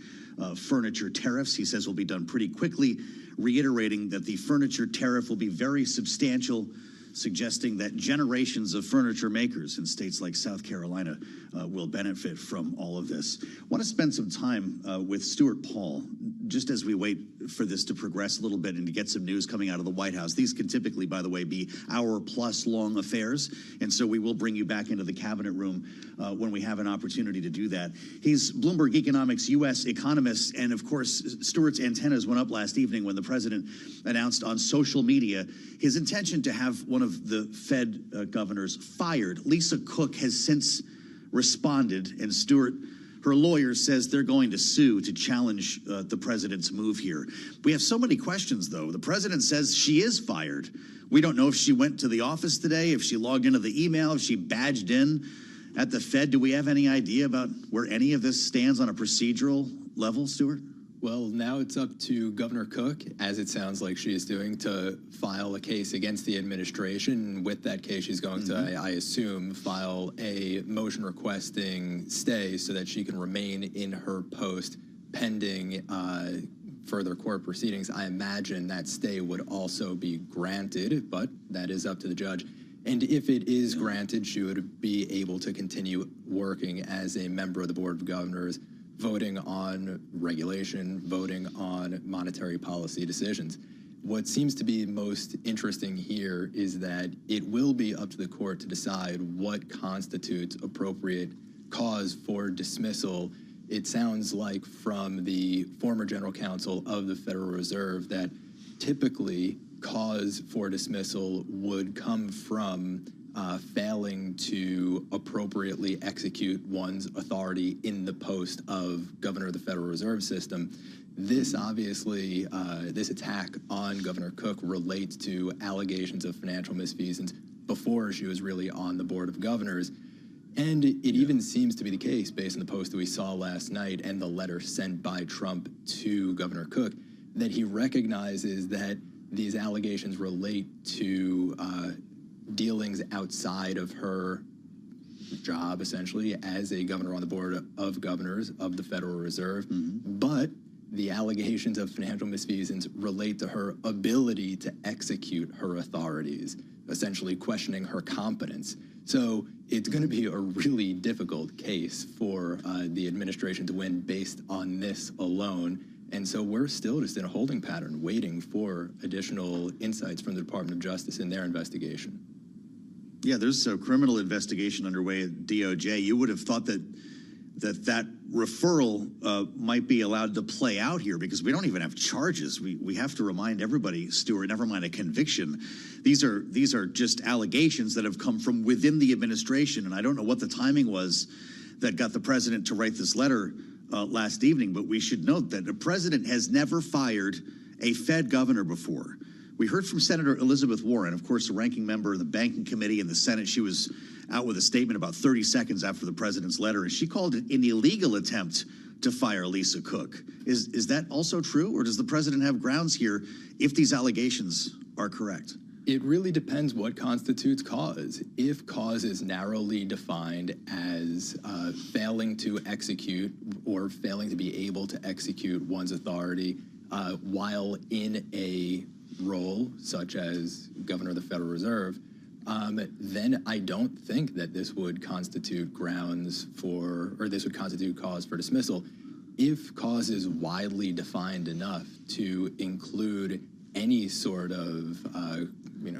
furniture tariffs. He says will be done pretty quickly, reiterating that the furniture tariff will be very substantial, suggesting that generations of furniture makers in states like South Carolina will benefit from all of this. I want to spend some time with Stuart Paul, just as we wait for this to progress a little bit and to get some news coming out of the White House. These can typically, by the way, be hour-plus long affairs, and so we will bring you back into the cabinet room when we have an opportunity to do that. He's Bloomberg Economics U.S. economist, and of course, Stuart's antennas went up last evening when the president announced on social media his intention to have one of the Fed governors fired. Lisa Cook has since responded, and Stuart, her lawyer, says they're going to sue to challenge the president's move here. We have so many questions, though. The president says she is fired. We don't know if she went to the office today, if she logged into the email, if she badged in at the Fed. Do we have any idea about where any of this stands on a procedural level, Stuart? Well, now it's up to Governor Cook, as it sounds like she is doing, to file a case against the administration. With that case, she's going to, I assume, file a motion requesting stay so that she can remain in her post pending further court proceedings. I imagine that stay would also be granted, but that is up to the judge. And if it is granted, she would be able to continue working as a member of the Board of Governors, voting on regulation, voting on monetary policy decisions. What seems to be most interesting here is that it will be up to the court to decide what constitutes appropriate cause for dismissal. It sounds like from the former general counsel of the Federal Reserve that typically cause for dismissal would come from failing to appropriately execute one's authority in the post of governor of the Federal Reserve System. This obviously, this attack on Governor Cook relates to allegations of financial misfeasance before she was really on the Board of Governors. And it even seems to be the case, based on the post that we saw last night and the letter sent by Trump to Governor Cook, that he recognizes that these allegations relate to dealings outside of her job, essentially, as a governor on the Board of Governors of the Federal Reserve. But the allegations of financial misfeasance relate to her ability to execute her authorities, essentially questioning her competence. So it's going to be a really difficult case for the administration to win based on this alone. And so we're still just in a holding pattern, waiting for additional insights from the Department of Justice in their investigation. Yeah, there's a criminal investigation underway at DOJ. You would have thought that referral might be allowed to play out here, because we don't even have charges. We have to remind everybody, Stuart, never mind a conviction. These are just allegations that have come from within the administration, and I don't know what the timing was that got the president to write this letter last evening, but we should note that the president has never fired a Fed governor before. We heard from Senator Elizabeth Warren, of course, a ranking member of the Banking Committee in the Senate. She was out with a statement about 30 seconds after the president's letter, and she called it an illegal attempt to fire Lisa Cook. Is that also true, or does the president have grounds here if these allegations are correct? It really depends what constitutes cause. If cause is narrowly defined as failing to execute or failing to be able to execute one's authority while in a role such as governor of the Federal Reserve, then I don't think that this would constitute grounds for, or this would constitute cause for dismissal. If cause is widely defined enough to include any sort of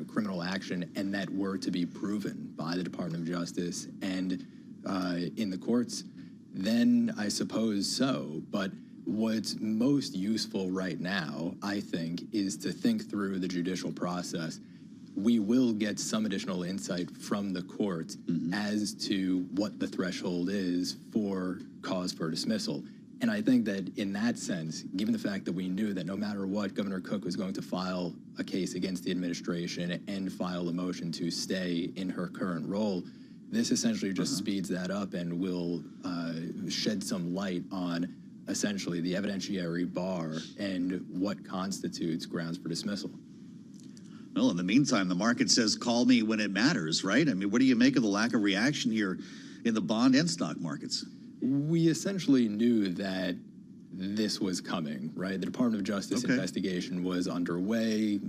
criminal action, and that were to be proven by the Department of Justice and in the courts, then I suppose so. But what's most useful right now, I think, is to think through the judicial process. We will get some additional insight from the court as to what the threshold is for cause for dismissal. And I think that in that sense, given the fact that we knew that no matter what, Governor Cook was going to file a case against the administration and file a motion to stay in her current role, this essentially just speeds that up and will shed some light on essentially the evidentiary bar and what constitutes grounds for dismissal. Well, in the meantime, the market says, call me when it matters, right? I mean, what do you make of the lack of reaction here in the bond and stock markets? We essentially knew that this was coming, right? The Department of Justice investigation was underway.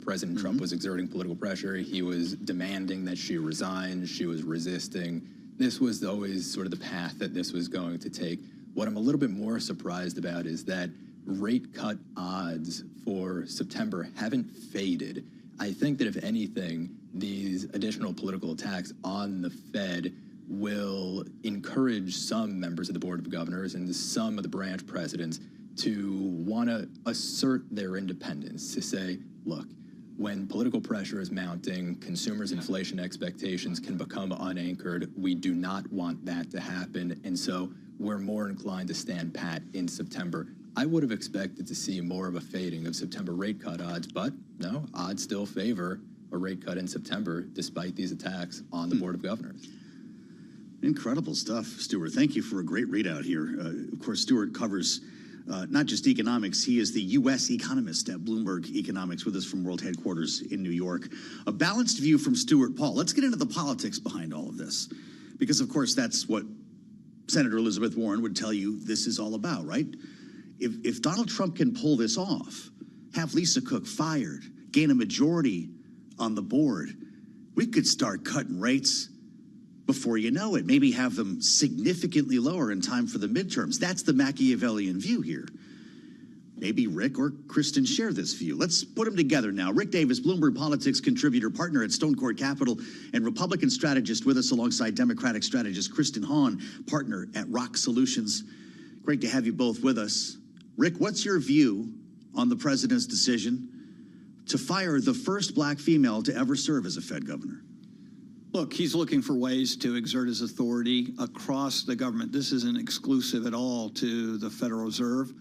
President Trump was exerting political pressure. He was demanding that she resign. She was resisting. This was always sort of the path that this was going to take. What I'm a little bit more surprised about is that rate cut odds for September haven't faded. I think that if anything, these additional political attacks on the Fed will encourage some members of the Board of Governors and some of the branch presidents to want to assert their independence, to say, look, when political pressure is mounting, consumers' inflation expectations can become unanchored. We do not want that to happen, and so we're more inclined to stand pat in September. I would have expected to see more of a fading of September rate cut odds, but no, odds still favor a rate cut in September despite these attacks on the Board of Governors. Incredible stuff, Stuart. Thank you for a great readout here. Of course, Stuart covers not just economics. He is the U.S. economist at Bloomberg Economics, with us from World Headquarters in New York. A balanced view from Stuart Paul. Let's get into the politics behind all of this, because, of course, that's what Senator Elizabeth Warren would tell you this is all about, right? If Donald Trump can pull this off, have Lisa Cook fired, gain a majority on the board, we could start cutting rates before you know it, maybe have them significantly lower in time for the midterms. That's the Machiavellian view here. Maybe Rick or Kristen share this view. Let's put them together now. Rick Davis, Bloomberg Politics contributor, partner at Stone Court Capital, and Republican strategist with us alongside Democratic strategist Kristen Hahn, partner at Rock Solutions. Great to have you both with us. Rick, what's your view on the president's decision to fire the first black female to ever serve as a Fed governor? Look, he's looking for ways to exert his authority across the government. This isn't exclusive at all to the Federal Reserve.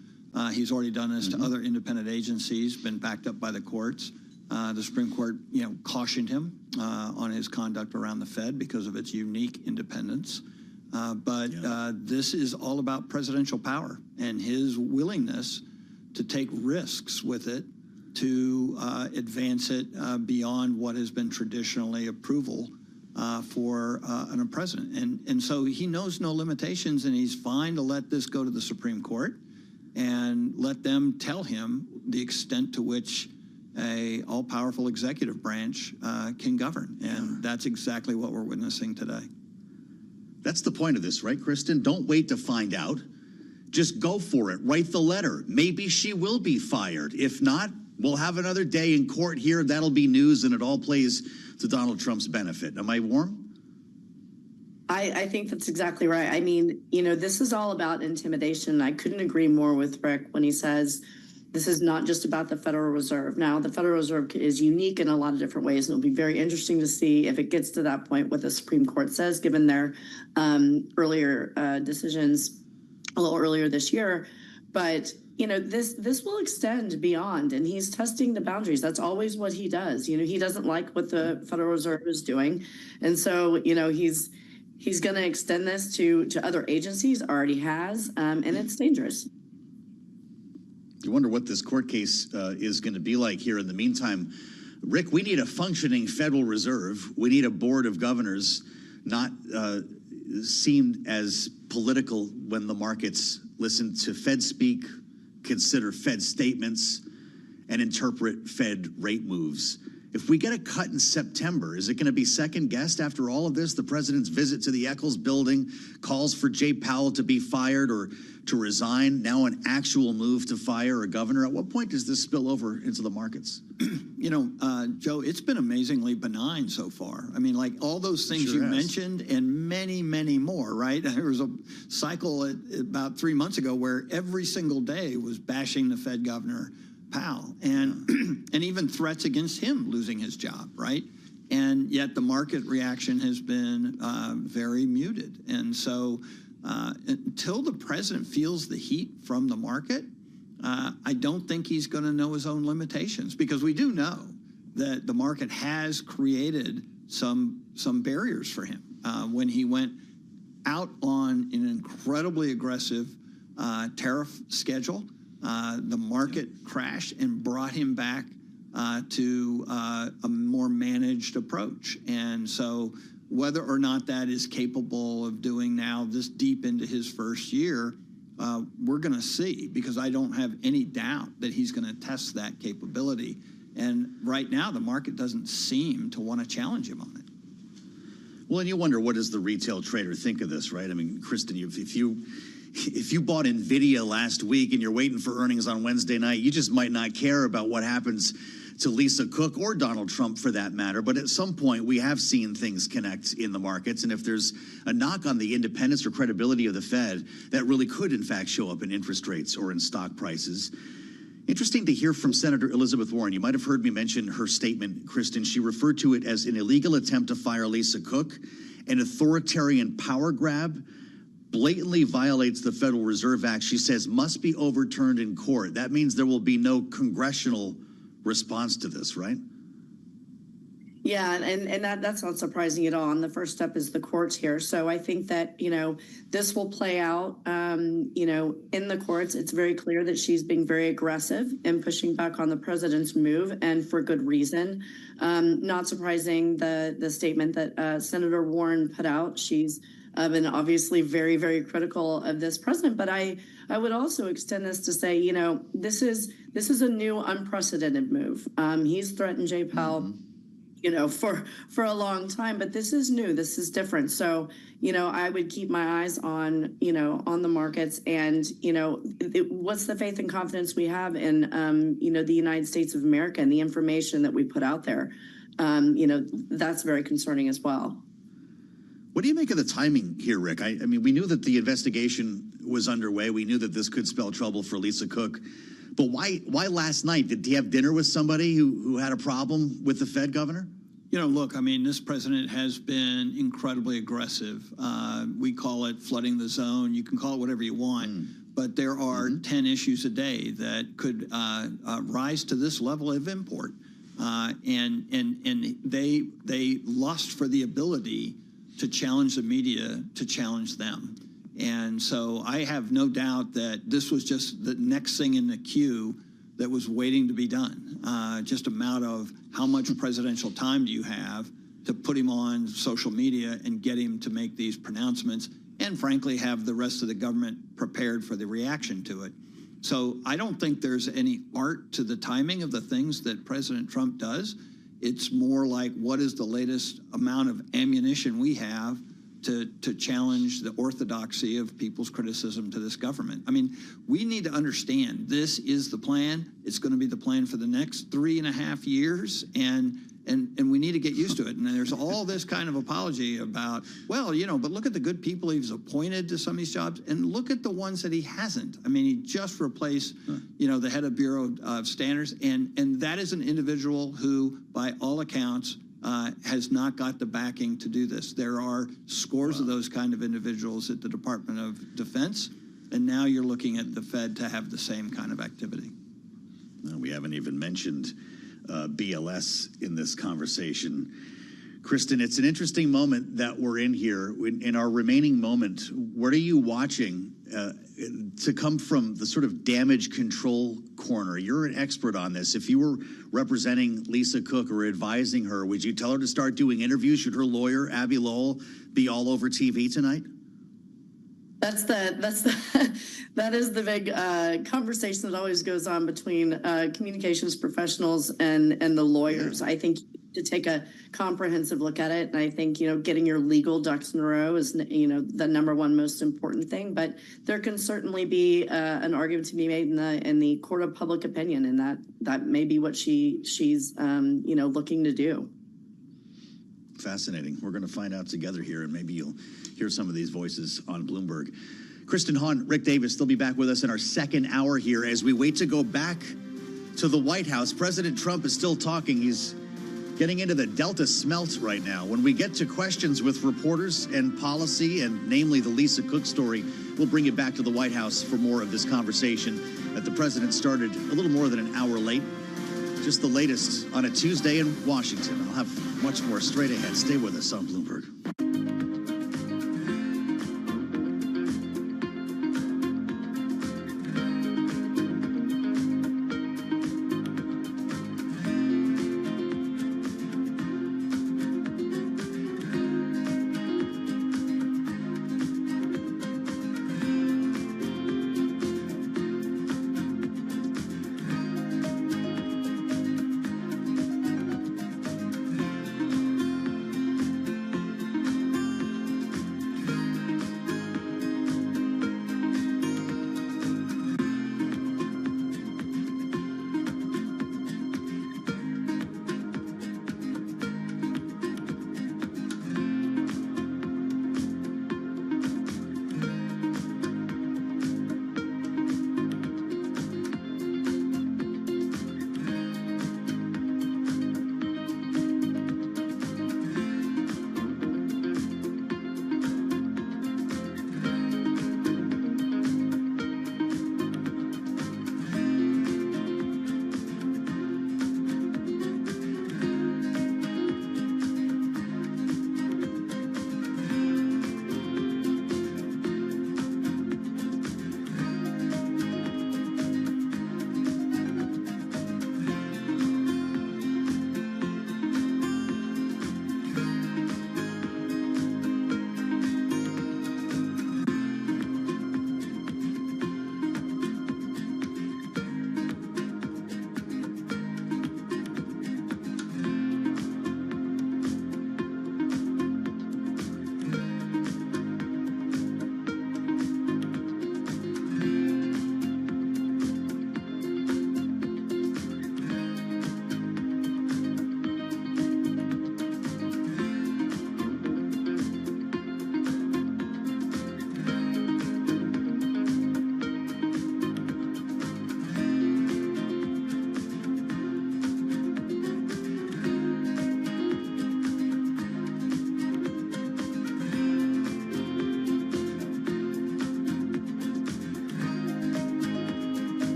He's already done this to other independent agencies, been backed up by the courts. The Supreme Court, cautioned him on his conduct around the Fed because of its unique independence. But this is all about presidential power and his willingness to take risks with it to advance it beyond what has been traditionally approval for a president. And so he knows no limitations, and he's fine to let this go to the Supreme Court and let them tell him the extent to which a all-powerful executive branch can govern. And that's exactly what we're witnessing today. That's the point of this, right, Kristen? Don't wait to find out. Just go for it. Write the letter. Maybe she will be fired. If not, we'll have another day in court here. That'll be news, and it all plays to Donald Trump's benefit. Am I warm? I think that's exactly right. I mean, this is all about intimidation. I couldn't agree more with Rick when he says this is not just about the Federal Reserve. Now, the Federal Reserve is unique in a lot of different ways, and it'll be very interesting to see if it gets to that point what the Supreme Court says, given their earlier decisions a little earlier this year. But this will extend beyond, and he's testing the boundaries. That's always what he does. He doesn't like what the Federal Reserve is doing, and so he's going to extend this to other agencies. Already has, and it's dangerous. You wonder what this court case is going to be like here. In the meantime, Rick, we need a functioning Federal Reserve. We need a board of governors, not seemed as political when the markets listen to Fed speak, consider Fed statements, and interpret Fed rate moves. If we get a cut in September, is it going to be second-guessed after all of this? The president's visit to the Eccles building, calls for Jay Powell to be fired or to resign, now an actual move to fire a governor. At what point does this spill over into the markets? Joe, it's been amazingly benign so far. I mean, like all those things you mentioned and many, many more, right? There was a cycle about 3 months ago where every single day was bashing the Fed governor, Powell, and even threats against him losing his job, right? And yet the market reaction has been very muted. And so until the president feels the heat from the market, I don't think he's going to know his own limitations, because we do know that the market has created some barriers for him. When he went out on an incredibly aggressive tariff schedule, the market crashed and brought him back to a more managed approach. And so whether or not that is capable of doing now this deep into his first year, we're going to see, because I don't have any doubt that he's going to test that capability. And right now, the market doesn't seem to want to challenge him on it. Well, and you wonder, what does the retail trader think of this, right? I mean, Kristen, if you bought NVIDIA last week and you're waiting for earnings on Wednesday night, you just might not care about what happens to Lisa Cook or Donald Trump for that matter. But at some point, we have seen things connect in the markets. And if there's a knock on the independence or credibility of the Fed, that really could, in fact, show up in interest rates or in stock prices. Interesting to hear from Senator Elizabeth Warren. You might have heard me mention her statement, Kristen. She referred to it as an illegal attempt to fire Lisa Cook, an authoritarian power grab, blatantly violates the Federal Reserve Act, she says must be overturned in court. That means there will be no congressional response to this, right? Yeah, and that's not surprising at all. And the first step is the courts here. So I think that, this will play out, in the courts. It's very clear that she's being very aggressive in pushing back on the president's move, and for good reason. Not surprising, the statement that Senator Warren put out. She's been obviously very, very critical of this president. But I would also extend this to say, this is a new unprecedented move. He's threatened Jay Powell, for a long time, but this is new. This is different. So, I would keep my eyes on the markets, and, what's the faith and confidence we have in, the United States of America and the information that we put out there. That's very concerning as well. What do you make of the timing here, Rick? I mean, we knew that the investigation was underway. We knew that this could spell trouble for Lisa Cook. But why last night? Did he have dinner with somebody who had a problem with the Fed governor? Look, I mean, this president has been incredibly aggressive. We call it flooding the zone. You can call it whatever you want. But there are 10 issues a day that could rise to this level of import. And they lust for the ability to challenge the media, to challenge them. And so I have no doubt that this was just the next thing in the queue that was waiting to be done. Just a matter of how much presidential time do you have to put him on social media and get him to make these pronouncements, and frankly have the rest of the government prepared for the reaction to it. So I don't think there's any art to the timing of the things that President Trump does. It's more like, what is the latest amount of ammunition we have to challenge the orthodoxy of people's criticism to this government. I mean, we need to understand this is the plan. It's going to be the plan for the next 3.5 years. And And we need to get used to it. And there's all this kind of apology about, well, but look at the good people he's appointed to some of these jobs, and look at the ones that he hasn't. I mean, he just replaced, the head of Bureau of Standards, and that is an individual who, by all accounts, has not got the backing to do this. There are scores of those kind of individuals at the Department of Defense, and now you're looking at the Fed to have the same kind of activity. We haven't even mentioned BLS in this conversation. Kristen, it's an interesting moment that we're in here. In our remaining moment, what are you watching to come from the sort of damage control corner? You're an expert on this. If you were representing Lisa Cook or advising her, would you tell her to start doing interviews? Should her lawyer, Abby Lowell, be all over TV tonight? That is the big conversation that always goes on between communications professionals and the lawyers. I think you need to take a comprehensive look at it, and I think getting your legal ducks in a row is the number one most important thing. But there can certainly be an argument to be made in the court of public opinion, and that may be what she's looking to do. Fascinating. We're going to find out together here, and maybe you'll hear some of these voices on Bloomberg. Kristen Hahn, Rick Davis, they'll be back with us in our second hour here as we wait to go back to the White House. President Trump is still talking. He's getting into the Delta smelt right now. When we get to questions with reporters and policy, and namely the Lisa Cook story, we'll bring you back to the White House for more of this conversation that the president started a little more than an hour late. Just the latest on a Tuesday in Washington. I'll have much more straight ahead. Stay with us on Bloomberg.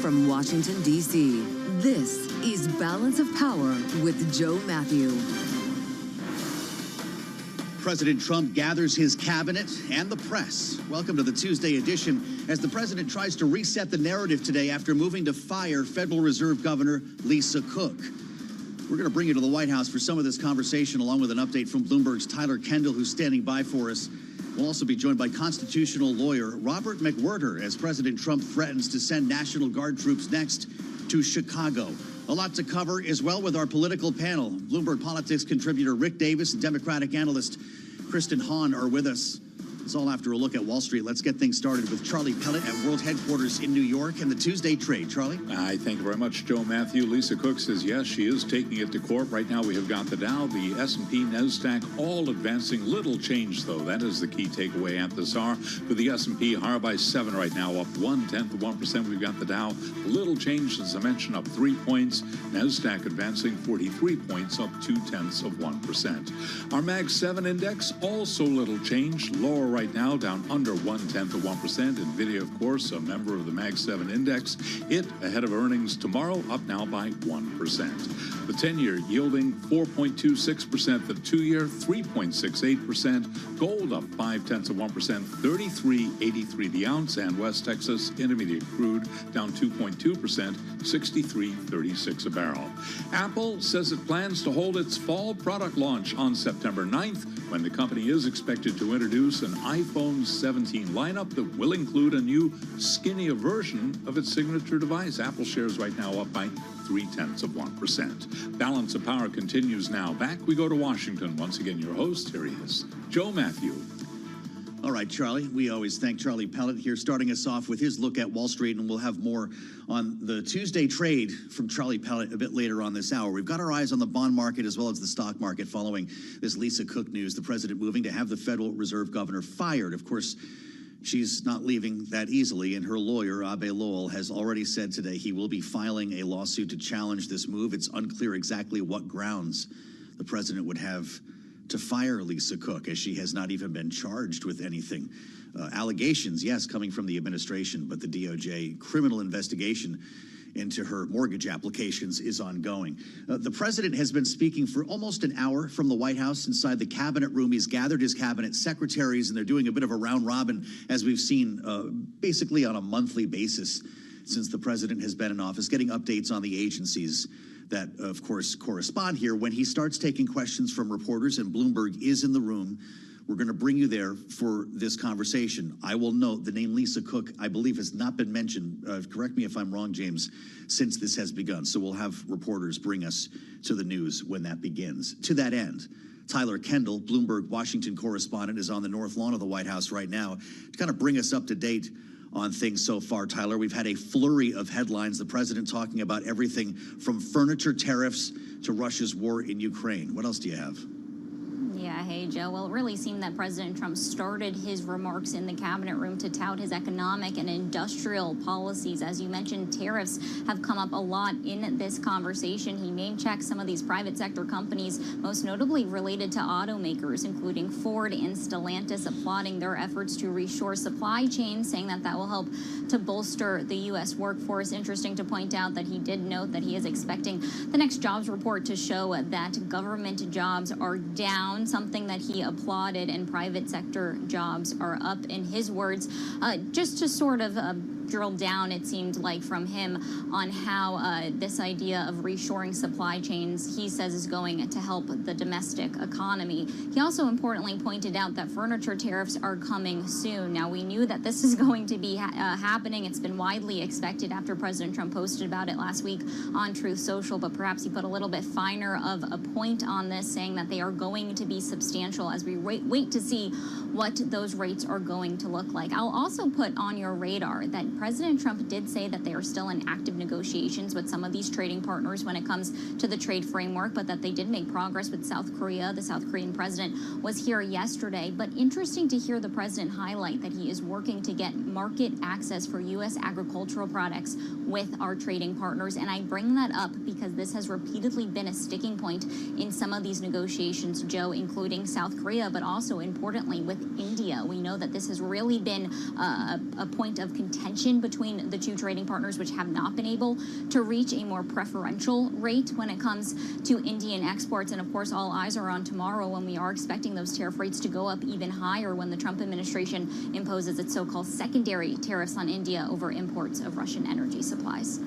from Washington, D.C., this is Balance of Power with Joe Matthew. President Trump gathers his cabinet and the press. Welcome to the Tuesday edition as the president tries to reset the narrative today after moving to fire Federal Reserve Governor Lisa Cook. We're going to bring you to the White House for some of this conversation, along with an update from Bloomberg's Tyler Kendall, who's standing by for us. We'll also be joined by constitutional lawyer Robert McWhirter as President Trump threatens to send National Guard troops next to Chicago. A lot to cover as well with our political panel. Bloomberg Politics contributor Rick Davis and Democratic analyst Kristen Hahn are with us. It's all after a look at Wall Street. Let's get things started with Charlie Pellet at World Headquarters in New York and the Tuesday trade. Charlie? I thank you very much, Joe Matthew. Lisa Cook says yes, she is taking it to court. Right now we have got the Dow, the S&P, NASDAQ, all advancing. Little change, though. That is the key takeaway at this hour. For the S&P, higher by 7 right now, up 0.1%. We've got the Dow. Little change, as I mentioned, up 3 points. NASDAQ advancing 43 points, up 0.2%. Our Mag 7 index, also little change. Lower right now, down under 0.1%. NVIDIA, of course, a member of the Mag 7 index. It ahead of earnings tomorrow, up now by 1%. The 10-year yielding 4.26%. The 2-year 3.68%. Gold up 0.5%. 33.83 the ounce. And West Texas Intermediate crude down 2.2%. 63.36 a barrel. Apple says it plans to hold its fall product launch on September 9th, when the company is expected to introduce an iPhone 17 lineup that will include a new, skinnier version of its signature device. Apple shares right now up by 0.3%. Balance of Power continues now. Back we go to Washington. Once again, your host, here he is, Joe Matthew. All right, Charlie. We always thank Charlie Pellet here, starting us off with his look at Wall Street, and we'll have more on the Tuesday trade from Charlie Pellet a bit later on this hour. We've got our eyes on the bond market as well as the stock market following this Lisa Cook news, the president moving to have the Federal Reserve Governor fired. Of course, she's not leaving that easily, and her lawyer, Abe Lowell, has already said today he will be filing a lawsuit to challenge this move. It's unclear exactly what grounds the president would have to fire Lisa Cook, as she has not even been charged with anything. Allegations, yes, coming from the administration, but the DOJ criminal investigation into her mortgage applications is ongoing. The president has been speaking for almost an hour from the White House inside the cabinet room. He's gathered his cabinet secretaries, and they're doing a bit of a round robin, as we've seen basically on a monthly basis since the president has been in office, getting updates on the agencies that, of course, correspond here. When he starts taking questions from reporters and Bloomberg is in the room, we're going to bring you there for this conversation. I will note the name Lisa Cook, I believe, has not been mentioned, correct me if I'm wrong, James, since this has begun. So we'll have reporters bring us to the news when that begins. To that end, Tyler Kendall, Bloomberg Washington correspondent, is on the north lawn of the White House right now to kind of bring us up to date on things so far. Tyler, we've had a flurry of headlines, the president talking about everything from furniture tariffs to Russia's war in Ukraine. What else do you have? Yeah, hey, Joe. Well, it really seemed that President Trump started his remarks in the cabinet room to tout his economic and industrial policies. As you mentioned, tariffs have come up a lot in this conversation. He name-checked some of these private sector companies, most notably related to automakers, including Ford and Stellantis, applauding their efforts to reshore supply chains, saying that that will help to bolster the U.S. workforce. Interesting to point out that he did note that he is expecting the next jobs report to show that government jobs are down, something that he applauded, and private sector jobs are up, in his words. Just to sort of drill down, it seemed like, from him on how this idea of reshoring supply chains, he says, is going to help the domestic economy. He also importantly pointed out that furniture tariffs are coming soon. Now, we knew that this is going to be happening. It's been widely expected after President Trump posted about it last week on Truth Social, but perhaps he put a little bit finer of a point on this, saying that they are going to be substantial as we wait to see what those rates are going to look like. I'll also put on your radar that President Trump did say that they are still in active negotiations with some of these trading partners when it comes to the trade framework, but that they did make progress with South Korea. The South Korean president was here yesterday, but interesting to hear the president highlight that he is working to get market access for U.S. agricultural products with our trading partners. And I bring that up because this has repeatedly been a sticking point in some of these negotiations, Joe, including South Korea, but also importantly with India. We know that this has really been a point of contention tension between the two trading partners, which have not been able to reach a more preferential rate when it comes to Indian exports. And of course, all eyes are on tomorrow when we are expecting those tariff rates to go up even higher when the Trump administration imposes its so-called secondary tariffs on India over imports of Russian energy supplies.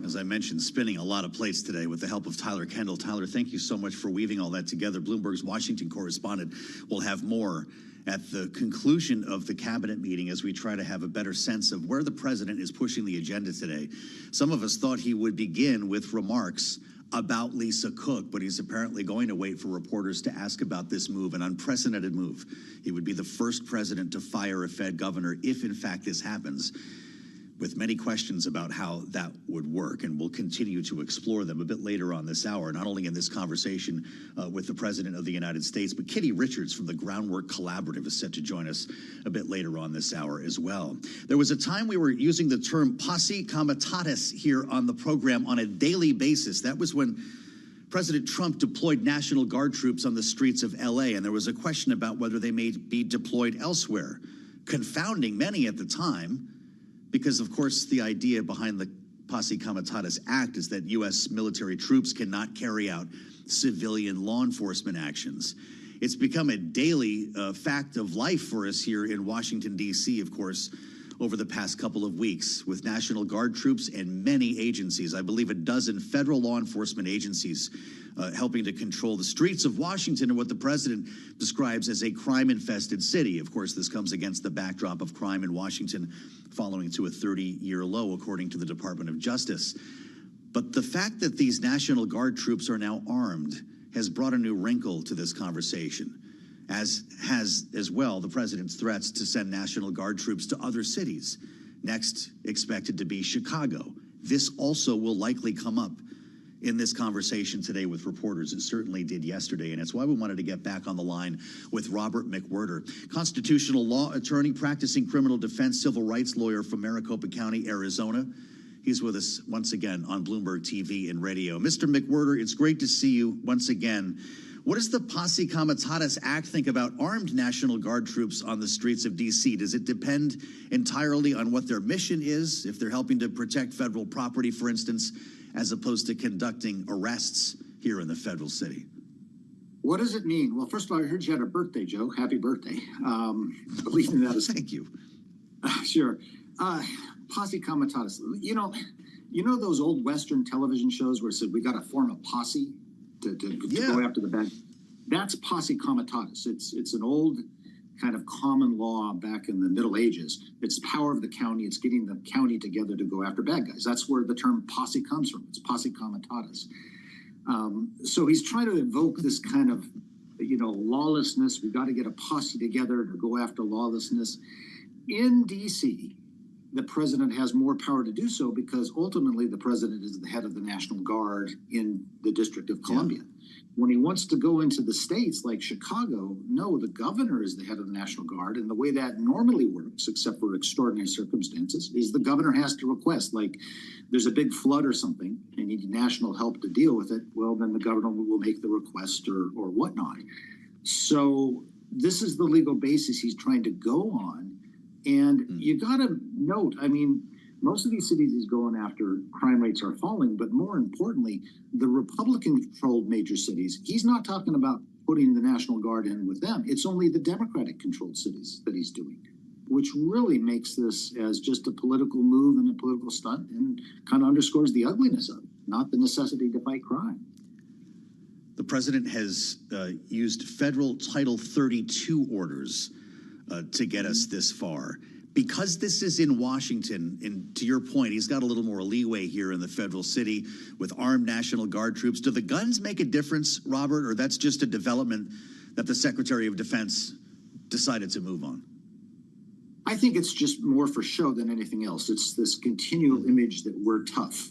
As I mentioned, spinning a lot of plates today with the help of Tyler Kendall. Tyler, thank you so much for weaving all that together. Bloomberg's Washington correspondent will have more at the conclusion of the cabinet meeting as we try to have a better sense of where the president is pushing the agenda today. Some of us thought he would begin with remarks about Lisa Cook, but he's apparently going to wait for reporters to ask about this move, an unprecedented move. He would be the first president to fire a Fed governor if, in fact, this happens, with many questions about how that would work, and we'll continue to explore them a bit later on this hour, not only in this conversation with the President of the United States, but Kitty Richards from the Groundwork Collaborative is set to join us a bit later on this hour as well. There was a time we were using the term posse comitatus here on the program on a daily basis. That was when President Trump deployed National Guard troops on the streets of L.A., and there was a question about whether they may be deployed elsewhere, confounding many at the time, because, of course, the idea behind the Posse Comitatus Act is that U.S. military troops cannot carry out civilian law enforcement actions. It's become a daily fact of life for us here in Washington, D.C., of course, over the past couple of weeks, with National Guard troops and many agencies, I believe a dozen federal law enforcement agencies helping to control the streets of Washington and what the president describes as a crime-infested city. Of course, this comes against the backdrop of crime in Washington falling to a 30-year low, according to the Department of Justice. But the fact that these National Guard troops are now armed has brought a new wrinkle to this conversation, as has as well the president's threats to send National Guard troops to other cities, next expected to be Chicago. This also will likely come up in this conversation today with reporters. It certainly did yesterday, and it's why we wanted to get back on the line with Robert McWhirter, constitutional law attorney, practicing criminal defense, civil rights lawyer from Maricopa County, Arizona. He's with us once again on Bloomberg TV and radio. Mr. McWhirter, it's great to see you once again. What does the Posse Comitatus Act think about armed National Guard troops on the streets of D.C.? Does it depend entirely on what their mission is, if they're helping to protect federal property, for instance, as opposed to conducting arrests here in the federal city? What does it mean? Well, first of all, I heard you had a birthday, Joe. Happy birthday. Believe in that. Thank you. Sure. Posse Comitatus. You know those old Western television shows where it said we got to form a posse to go after the bad? That's Posse Comitatus. It's an old kind of common law back in the Middle Ages. It's the power of the county. It's getting the county together to go after bad guys. That's where the term posse comes from. It's Posse Comitatus. So he's trying to evoke this kind of, lawlessness. We've got to get a posse together to go after lawlessness. In D.C., the president has more power to do so because ultimately the president is the head of the National Guard in the District of Columbia. Yeah. When he wants to go into the states like Chicago, no, the governor is the head of the National Guard. And the way that normally works, except for extraordinary circumstances, is the governor has to request, like there's a big flood or something and you need national help to deal with it. Well, then the governor will make the request or whatnot. So this is the legal basis he's trying to go on. And you got to note, most of these cities he's going after, crime rates are falling, but more importantly, the Republican-controlled major cities, he's not talking about putting the National Guard in with them. It's only the Democratic-controlled cities that he's doing, which really makes this as just a political move and a political stunt and kind of underscores the ugliness of it, not the necessity to fight crime. The president has used federal Title 32 orders to get us this far. Because this is in Washington, and to your point, he's got a little more leeway here in the federal city with armed National Guard troops. Do the guns make a difference, Robert, or that's just a development that the Secretary of Defense decided to move on? I think it's just more for show than anything else. It's this continual image that we're tough.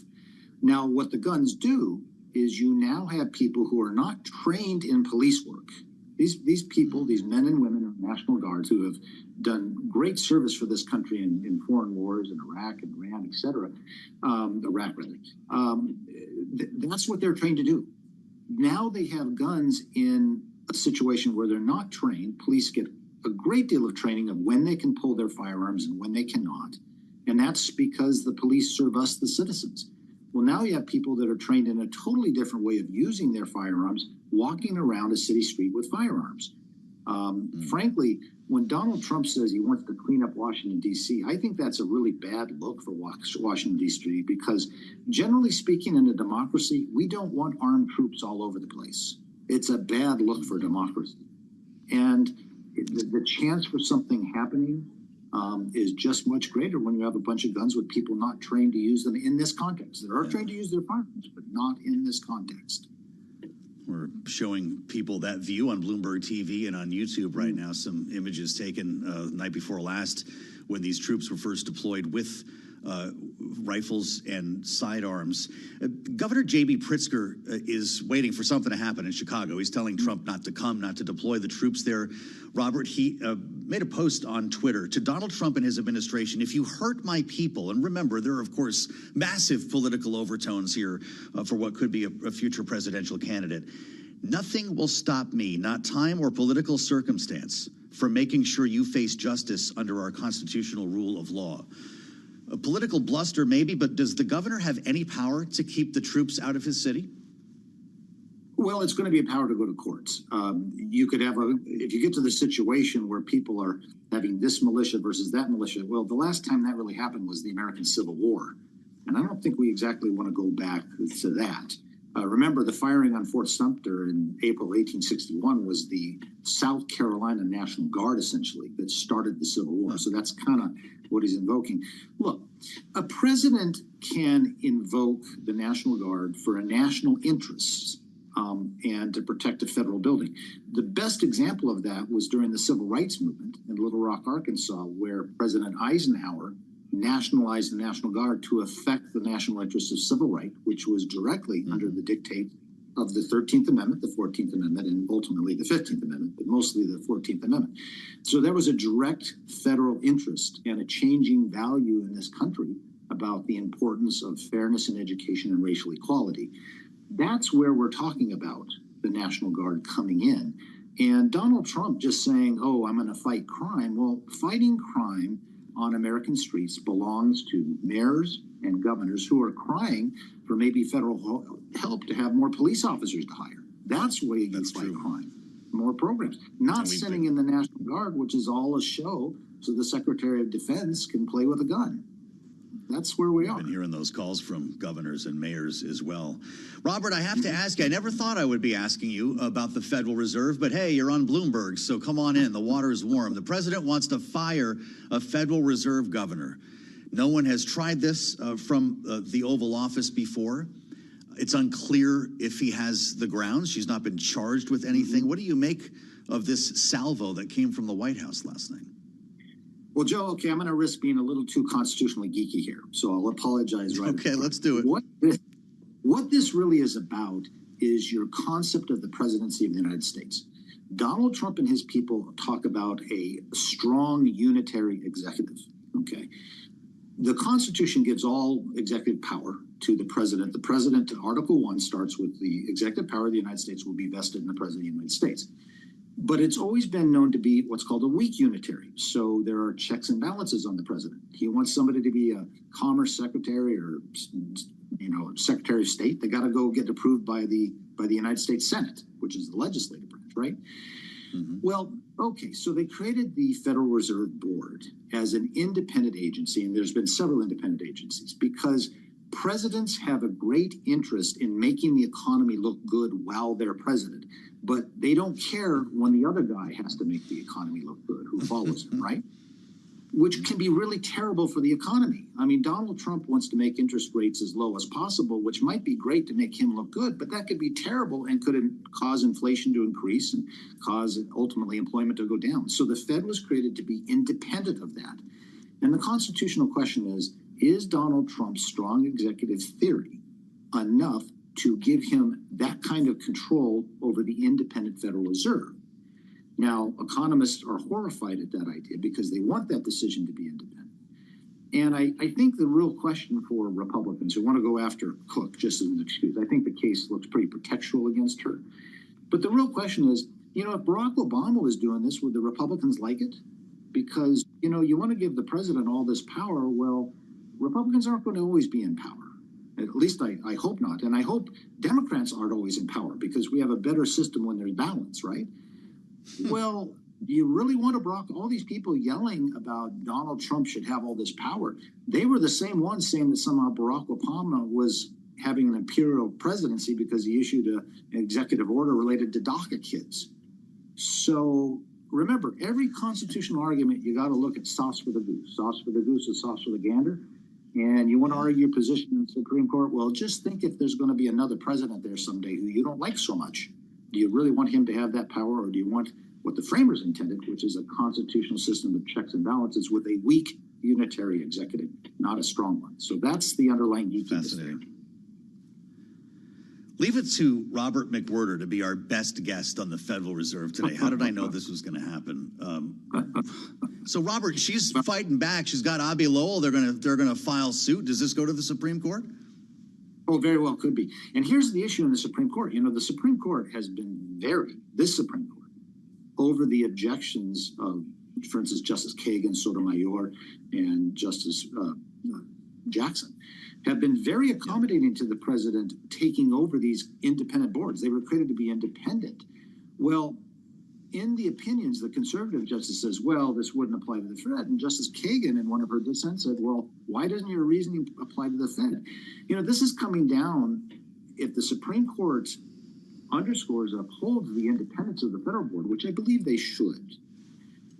Now, what the guns do is you now have people who are not trained in police work. These people, these men and women of National Guards who have done great service for this country in foreign wars in Iraq and Iran, et cetera, Iraq rather, that's what they're trained to do. Now they have guns in a situation where they're not trained. Police get a great deal of training of when they can pull their firearms and when they cannot. And that's because the police serve us, the citizens. Well, now you have people that are trained in a totally different way of using their firearms, walking around a city street with firearms. Frankly, when Donald Trump says he wants to clean up Washington, D.C., I think that's a really bad look for Washington, D.C., because generally speaking, in a democracy, we don't want armed troops all over the place. It's a bad look for democracy. And the chance for something happening is just much greater when you have a bunch of guns with people not trained to use them in this context. They are trained to use their firearms, but not in this context. We're showing people that view on Bloomberg TV and on YouTube right now, some images taken the night before last when these troops were first deployed with rifles and sidearms. Governor J.B. Pritzker is waiting for something to happen in Chicago. He's telling Trump not to come, not to deploy the troops there. Robert, he made a post on Twitter to Donald Trump and his administration. If you hurt my people, and remember, there are, of course, massive political overtones here for what could be a future presidential candidate. Nothing will stop me, not time or political circumstance, from making sure you face justice under our constitutional rule of law. A political bluster, maybe, but does the governor have any power to keep the troops out of his city? Well, it's going to be a power to go to courts. You could have if you get to the situation where people are having this militia versus that militia, well, the last time that really happened was the American Civil War. And I don't think we exactly want to go back to that. Remember, the firing on Fort Sumter in April 1861 was the South Carolina National Guard, essentially, that started the Civil War. So that's kind of what he's invoking. Look, a president can invoke the National Guard for a national interest and to protect a federal building. The best example of that was during the Civil Rights Movement in Little Rock, Arkansas, where President Eisenhower nationalized the National Guard to affect the national interests of civil rights, which was directly under the dictate of the 13th Amendment, the 14th Amendment, and ultimately the 15th Amendment, but mostly the 14th Amendment. So there was a direct federal interest and a changing value in this country about the importance of fairness in education and racial equality. That's where we're talking about the National Guard coming in. And Donald Trump just saying, oh, I'm going to fight crime. Well, fighting crime on American streets belongs to mayors and governors who are crying for maybe federal help to have more police officers to hire. That's where you fight crime. More programs. Not sending in the National Guard, which is all a show, so the Secretary of Defense can play with a gun. That's where we are. I've been hearing those calls from governors and mayors as well. Robert, I have to ask you, I never thought I would be asking you about the Federal Reserve, but hey, you're on Bloomberg, so come on in. The water is warm. The president wants to fire a Federal Reserve governor. No one has tried this from the Oval Office before. It's unclear if he has the grounds. She's not been charged with anything. What do you make of this salvo that came from the White House last night? Well, Joe, okay, I'm going to risk being a little too constitutionally geeky here, so I'll apologize right Okay, let's do it. What this really is about is your concept of the presidency of the United States. Donald Trump and his people talk about a strong unitary executive, okay? The Constitution gives all executive power to the president. The president, Article 1, starts with the executive power of the United States will be vested in the president of the United States. But it's always been known to be what's called a weak unitary. So there are checks and balances on the president. He wants somebody to be a commerce secretary or, secretary of state. They got to go get approved by the United States Senate, which is the legislative branch, right? Well, okay, so they created the Federal Reserve Board as an independent agency, and there's been several independent agencies because presidents have a great interest in making the economy look good while they're president, but they don't care when the other guy has to make the economy look good, who follows him, right? Which can be really terrible for the economy. I mean, Donald Trump wants to make interest rates as low as possible, which might be great to make him look good, but that could be terrible and could cause inflation to increase and cause ultimately employment to go down. So the Fed was created to be independent of that. And the constitutional question is Donald Trump's strong executive theory enough to give him that kind of control over the independent Federal Reserve? Now, economists are horrified at that idea because they want that decision to be independent. And I think the real question for Republicans who want to go after Cook, just as an excuse, I think the case looks pretty pretextual against her. But the real question is, if Barack Obama was doing this, would the Republicans like it? because, you know, you want to give the president all this power. Well, Republicans aren't going to always be in power. At least I hope not. And I hope Democrats aren't always in power, because we have a better system when there's balance, right? Well, do you really want to block all these people yelling about Donald Trump should have all this power? They were the same ones saying that somehow Barack Obama was having an imperial presidency because he issued an executive order related to DACA kids. So remember, every constitutional argument, you got to look at sauce for the goose. Sauce for the goose is sauce for the gander. And you want to argue your position in the Supreme Court? Well, just think if there's going to be another president there someday who you don't like so much. Do you really want him to have that power, or do you want what the framers intended, which is a constitutional system of checks and balances with a weak unitary executive, not a strong one? So that's the underlying geekiness there. Leave it to Robert McWhirter to be our best guest on the Federal Reserve today. How did I know this was going to happen? So, Robert, she's fighting back. She's got Abby Lowell. They're gonna file suit. Does this go to the Supreme Court? Oh, very well could be. And here's the issue in the Supreme Court. You know, the Supreme Court has been this Supreme Court, over the objections of, for instance, Justice Kagan, Sotomayor, and Justice Jackson, have been very accommodating to the president taking over these independent boards. They were created to be independent. Well, in the opinions, the conservative justice says, well, this wouldn't apply to the Fed. And Justice Kagan, in one of her dissents, said, well, why doesn't your reasoning apply to the Fed? You know, this is coming down, if the Supreme Court underscores and upholds the independence of the federal board, which I believe they should,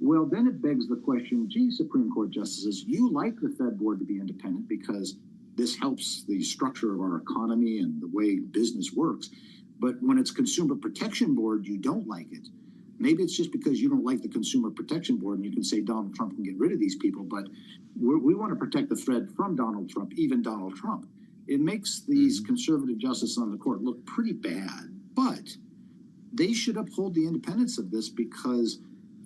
well, then it begs the question, gee, Supreme Court justices, you like the Fed board to be independent because this helps the structure of our economy and the way business works. But when it's Consumer Protection Board, you don't like it. Maybe it's just because you don't like the Consumer Protection Board and you can say Donald Trump can get rid of these people, but we want to protect the Fed from Donald Trump, even Donald Trump. It makes these conservative justices on the court look pretty bad, but they should uphold the independence of this, because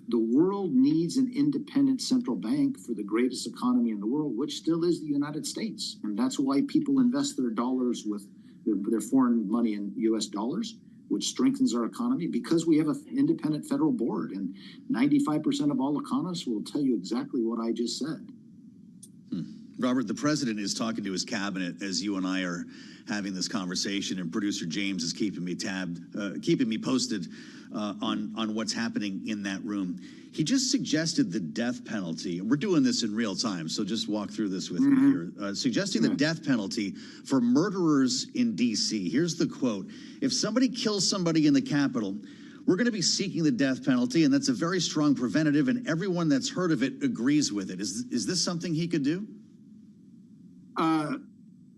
the world needs an independent central bank for the greatest economy in the world, which still is the United States. And that's why people invest their dollars with their foreign money in U.S. dollars, which strengthens our economy, because we have an independent federal board. And 95% of all economists will tell you exactly what I just said. Robert, the president is talking to his cabinet as you and I are having this conversation, and producer James is keeping me posted on what's happening in that room. He just suggested the death penalty. We're doing this in real time, so just walk through this with me here. Suggesting the death penalty for murderers in D.C. Here's the quote: "If somebody kills somebody in the Capitol, we're going to be seeking the death penalty, and that's a very strong preventative, and everyone that's heard of it agrees with it." Is this something he could do?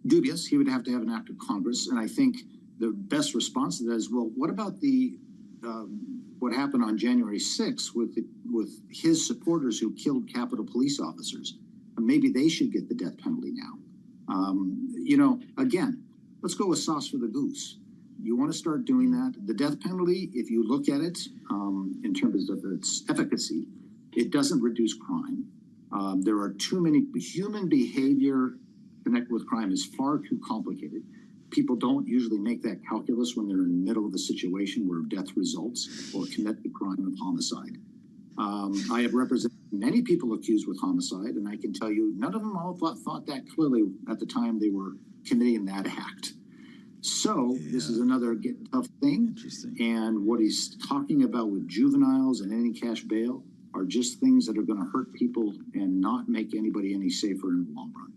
Dubious. He would have to have an act of Congress. And I think the best response to that is, well, what about what happened on January 6th with his supporters who killed Capitol police officers? Maybe they should get the death penalty now. You know, again, let's go with sauce for the goose. You want to start doing that. The death penalty, if you look at it in terms of its efficacy, it doesn't reduce crime. There are too many human behavior connected with crime is far too complicated. People don't usually make that calculus when they're in the middle of a situation where death results or commit the crime of homicide. I have represented many people accused with homicide, and I can tell you none of them all thought that clearly at the time they were committing that act. So this is another tough thing. And what he's talking about with juveniles and any cash bail are just things that are going to hurt people and not make anybody any safer in the long run.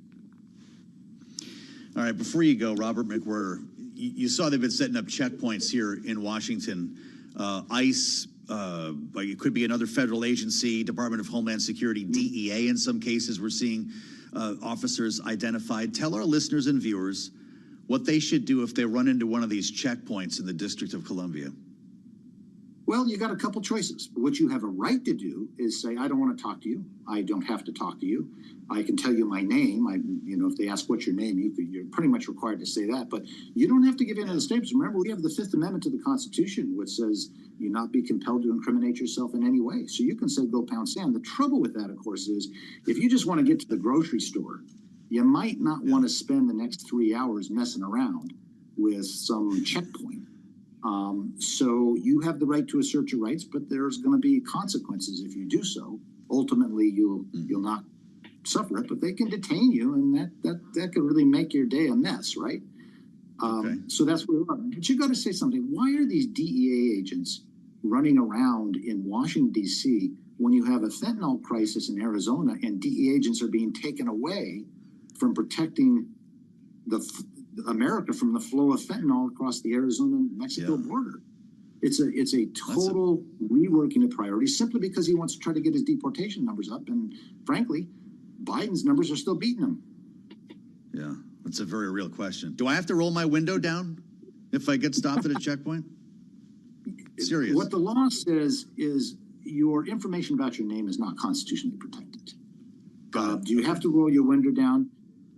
All right, before you go, Robert McWhirter, you saw they've been setting up checkpoints here in Washington. ICE, it could be another federal agency, Department of Homeland Security, DEA in some cases. We're seeing officers identified. Tell our listeners and viewers what they should do if they run into one of these checkpoints in the District of Columbia. Well, you got a couple choices. What you have a right to do is say, I don't want to talk to you. I don't have to talk to you. I can tell you my name. If they ask what's your name, you're pretty much required to say that. But you don't have to give in to the statements. Remember, we have the Fifth Amendment to the Constitution, which says you not be compelled to incriminate yourself in any way. So you can say, go pound sand. The trouble with that, of course, is if you just want to get to the grocery store, you might not want to spend the next 3 hours messing around with some checkpoint. So you have the right to assert your rights, but there's going to be consequences if you do so, ultimately you'll not suffer it, but they can detain you, and that could really make your day a mess, right? So that's where we are. But you got to say something. Why are these DEA agents running around in Washington, D.C., when you have a fentanyl crisis in Arizona and DEA agents are being taken away from protecting America from the flow of fentanyl across the Arizona-Mexico border? It's a total reworking of priorities simply because he wants to try to get his deportation numbers up. And frankly, Biden's numbers are still beating him. Yeah, that's a very real question. Do I have to roll my window down if I get stopped at a checkpoint? Serious. What the law says is your information about your name is not constitutionally protected. Do you have to roll your window down?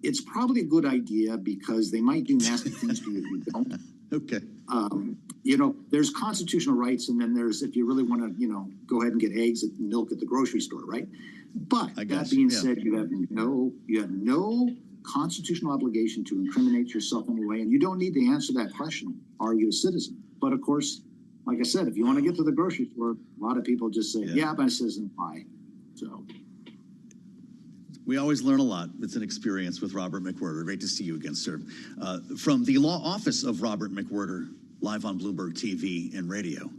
It's probably a good idea because they might do nasty things to you if you don't. Okay. There's constitutional rights, and then there's if you really want to, go ahead and get eggs and milk at the grocery store, right? But that being said, you have no constitutional obligation to incriminate yourself in any way, and you don't need to answer that question. Are you a citizen? But of course, like I said, if you want to get to the grocery store, a lot of people just say, "Yeah, I'm a citizen." Why? So. We always learn a lot. It's an experience with Robert McWhirter. Great to see you again, sir. From the law office of Robert McWhirter, live on Bloomberg TV and radio.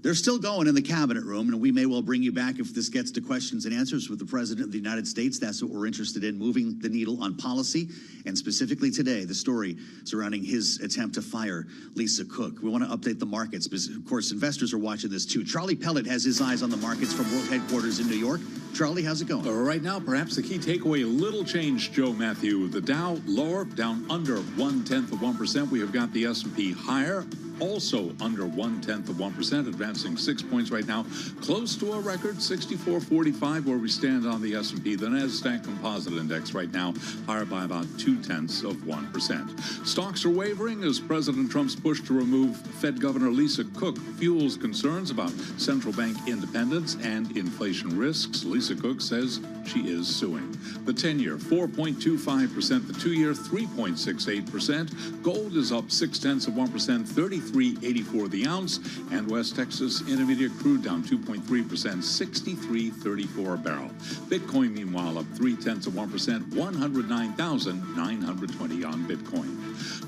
They're still going in the cabinet room, and we may well bring you back if this gets to questions and answers with the President of the United States. That's what we're interested in, moving the needle on policy, and specifically today, the story surrounding his attempt to fire Lisa Cook. We want to update the markets because, of course, investors are watching this too. Charlie Pellet has his eyes on the markets from world headquarters in New York. Charlie, how's it going? Right now, perhaps the key takeaway, a little change, Joe Matthew. The Dow lower, down under 0.1%. We have got the S&P higher, also under 0.1%, advancing 6 points right now, close to a record 64.45 where we stand on the S&P. The Nasdaq Composite Index right now higher by about 0.2%. Stocks are wavering as President Trump's push to remove Fed Governor Lisa Cook fuels concerns about central bank independence and inflation risks. Lisa Cook says she is suing. The 10-year 4.25%, the 2-year 3.68%. Gold is up 0.6%, 33.84 the ounce, and West Texas Intermediate crude down 2.3%, 63.34 a barrel. Bitcoin, meanwhile, up 0.3%, 109,920 on Bitcoin.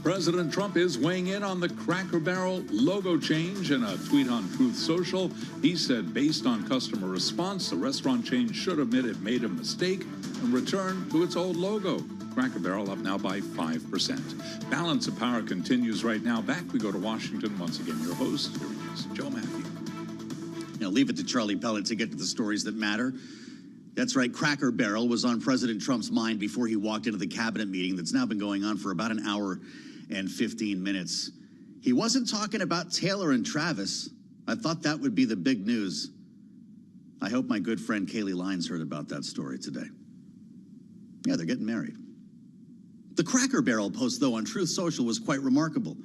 President Trump is weighing in on the Cracker Barrel logo change. In a tweet on Truth Social, he said, based on customer response, the restaurant chain should admit it made a mistake and return to its old logo. Cracker Barrel up now by 5%. Balance of Power continues right now. Back we go to Washington. Once again, your host, here he is, Joe Matthew. Now, leave it to Charlie Pellet to get to the stories that matter. That's right, Cracker Barrel was on President Trump's mind before he walked into the cabinet meeting that's now been going on for about an hour and 15 minutes. He wasn't talking about Taylor and Travis. I thought that would be the big news. I hope my good friend Kaylee Lyons heard about that story today. Yeah, they're getting married. The Cracker Barrel post, though, on Truth Social was quite remarkable.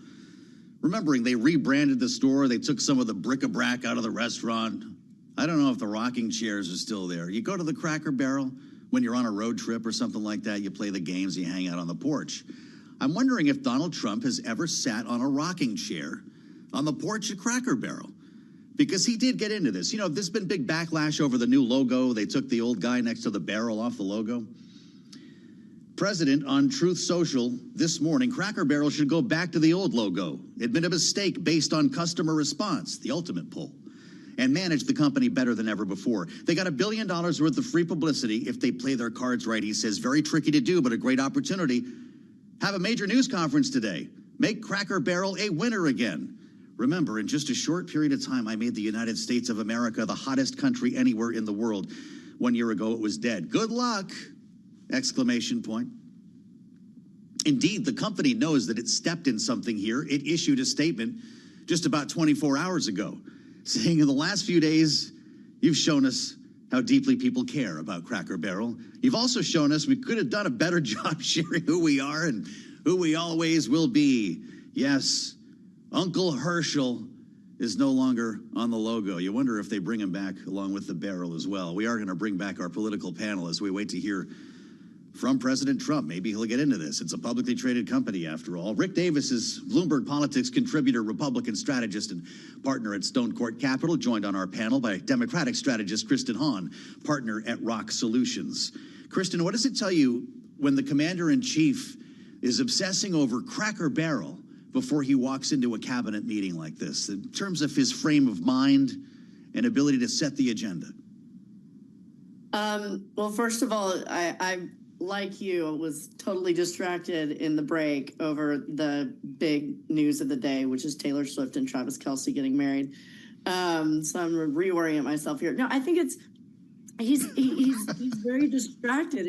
Remembering they rebranded the store, they took some of the bric-a-brac out of the restaurant. I don't know if the rocking chairs are still there. You go to the Cracker Barrel when you're on a road trip or something like that, you play the games, you hang out on the porch. I'm wondering if Donald Trump has ever sat on a rocking chair on the porch at Cracker Barrel. Because he did get into this. You know, there's been big backlash over the new logo. They took the old guy next to the barrel off the logo. President on Truth Social this morning, Cracker Barrel should go back to the old logo. It'd been a mistake based on customer response, the ultimate poll, and manage the company better than ever before. They got $1 billion worth of free publicity if they play their cards right. He says, very tricky to do, but a great opportunity. Have a major news conference today. Make Cracker Barrel a winner again. Remember, in just a short period of time, I made the United States of America the hottest country anywhere in the world. 1 year ago, it was dead. Good luck! Exclamation point. Indeed, the company knows that it stepped in something here. It issued a statement just about 24 hours ago, saying in the last few days, you've shown us how deeply people care about Cracker Barrel. You've also shown us we could have done a better job sharing who we are and who we always will be. Yes, Uncle Herschel is no longer on the logo. You wonder if they bring him back along with the barrel as well. We are going to bring back our political panel as we wait to hear from President Trump. Maybe he'll get into this. It's a publicly traded company, after all. Rick Davis is Bloomberg Politics contributor, Republican strategist, and partner at Stone Court Capital, joined on our panel by Democratic strategist Kristen Hahn, partner at Rock Solutions. Kristen, what does it tell you when the commander-in-chief is obsessing over Cracker Barrel before he walks into a cabinet meeting like this, in terms of his frame of mind and ability to set the agenda? Well, first of all, I like you, was totally distracted in the break over the big news of the day, which is Taylor Swift and Travis Kelce getting married. So I'm reorient myself here. No, I think he's very distracted,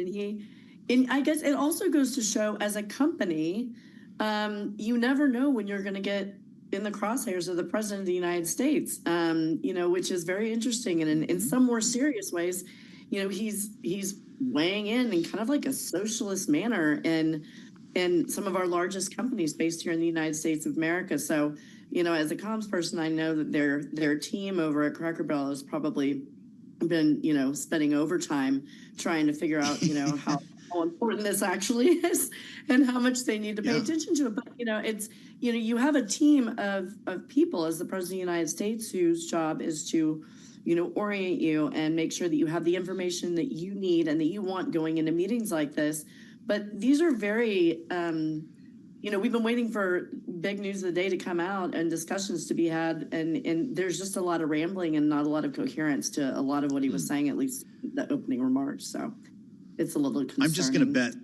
and I guess it also goes to show, as a company, you never know when you're going to get in the crosshairs of the president of the United States, which is very interesting. And in some more serious ways, he's weighing in kind of like a socialist manner in some of our largest companies based here in the United States of America. So, as a comms person, I know that their team over at Cracker Barrel has probably been, spending overtime trying to figure out, how important this actually is and how much they need to pay attention to it. But, it's, you have a team of people as the president of the United States whose job is to, orient you and make sure that you have the information that you need and that you want going into meetings like this. But these are very, we've been waiting for big news of the day to come out and discussions to be had. And there's just a lot of rambling and not a lot of coherence to a lot of what he was saying, at least the opening remarks. So it's a little concerning. I'm just going to bet.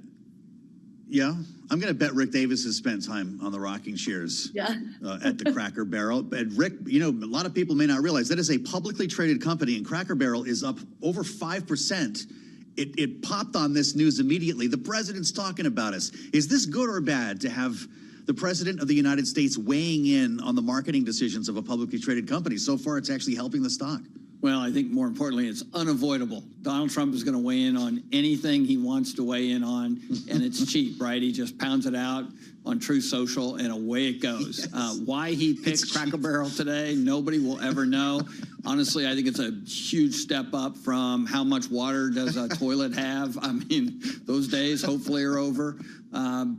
Yeah, I'm going to bet Rick Davis has spent time on the rocking chairs at the Cracker Barrel. And Rick, a lot of people may not realize that is a publicly traded company, and Cracker Barrel is up over 5%. It popped on this news immediately. The president's talking about us. Is this good or bad to have the president of the United States weighing in on the marketing decisions of a publicly traded company? So far, it's actually helping the stock. Well, I think more importantly, it's unavoidable. Donald Trump is going to weigh in on anything he wants to weigh in on, and it's cheap, right? He just pounds it out on Truth Social, and away it goes. Yes. Why he picked Cracker Barrel today, nobody will ever know. Honestly, I think it's a huge step up from how much water does a toilet have. I mean, those days hopefully are over. Look,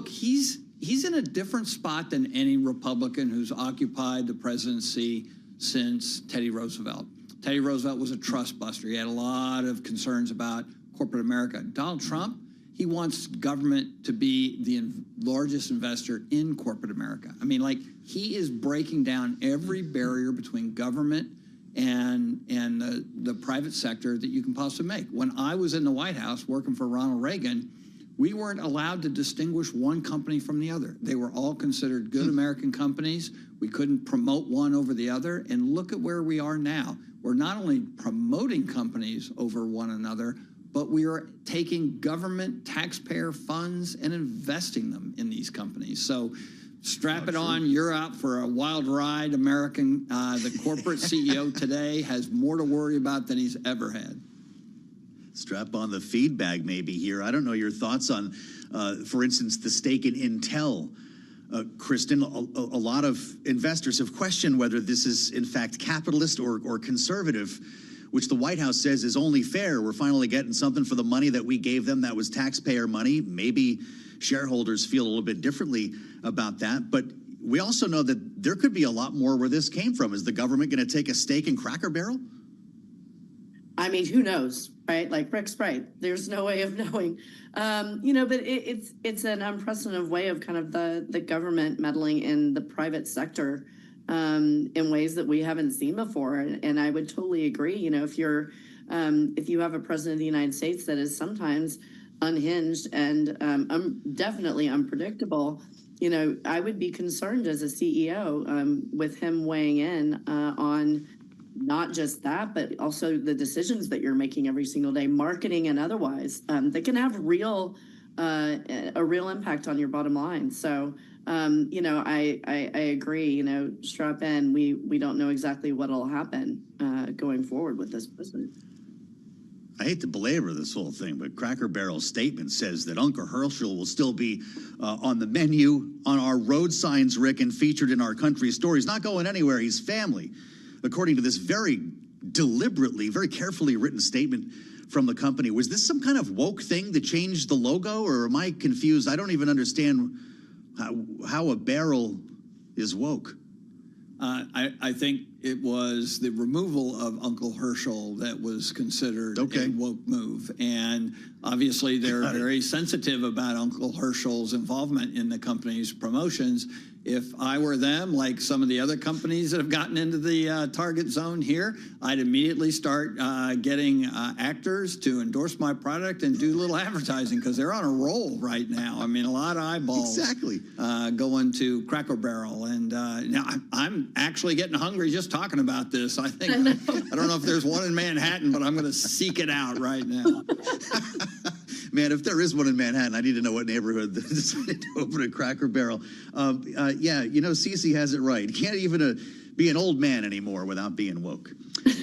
he's in a different spot than any Republican who's occupied the presidency since Teddy Roosevelt. Teddy Roosevelt was a trust buster. He had a lot of concerns about corporate America. Donald Trump, he wants government to be the largest investor in corporate America. I mean, he is breaking down every barrier between government and the private sector that you can possibly make. When I was in the White House working for Ronald Reagan, we weren't allowed to distinguish one company from the other. They were all considered good American companies. We couldn't promote one over the other. And look at where we are now. We're not only promoting companies over one another, but we are taking government taxpayer funds and investing them in these companies. So strap it on. You're out for a wild ride, American. The corporate CEO today has more to worry about than he's ever had. Strap on the feed bag maybe here. I don't know your thoughts on, for instance, the stake in Intel. Kristen, a lot of investors have questioned whether this is, in fact, capitalist or conservative, which the White House says is only fair. We're finally getting something for the money that we gave them that was taxpayer money. Maybe shareholders feel a little bit differently about that. But we also know that there could be a lot more where this came from. Is the government going to take a stake in Cracker Barrel? I mean, who knows, right? Like Rick's right. There's no way of knowing, but it's an unprecedented way of kind of the government meddling in the private sector in ways that we haven't seen before. And I would totally agree. If you have a president of the United States that is sometimes unhinged and definitely unpredictable, I would be concerned as a CEO with him weighing in on not just that, but also the decisions that you're making every single day, marketing and otherwise, that can have a real impact on your bottom line. So, I agree, strap in. We don't know exactly what will happen going forward with this president. I hate to belabor this whole thing, but Cracker Barrel's statement says that Uncle Herschel will still be on the menu, on our road signs, Rick, and featured in our country's story. He's not going anywhere. He's family. According to this very deliberately, very carefully written statement from the company. Was this some kind of woke thing to change the logo, or am I confused? I don't even understand how a barrel is woke. I think it was the removal of Uncle Herschel that was considered a woke move. And obviously they're very sensitive about Uncle Herschel's involvement in the company's promotions. If I were them, like some of the other companies that have gotten into the target zone here, I'd immediately start getting actors to endorse my product and do a little advertising, because they're on a roll right now. I mean, a lot of eyeballs going to Cracker Barrel. And now I'm actually getting hungry just talking about this. I think, I don't know if there's one in Manhattan, but I'm going to seek it out right now. Man, if there is one in Manhattan, I need to know what neighborhood decided to open a Cracker Barrel. Yeah, you know, Cece has it right. You can't even be an old man anymore without being woke.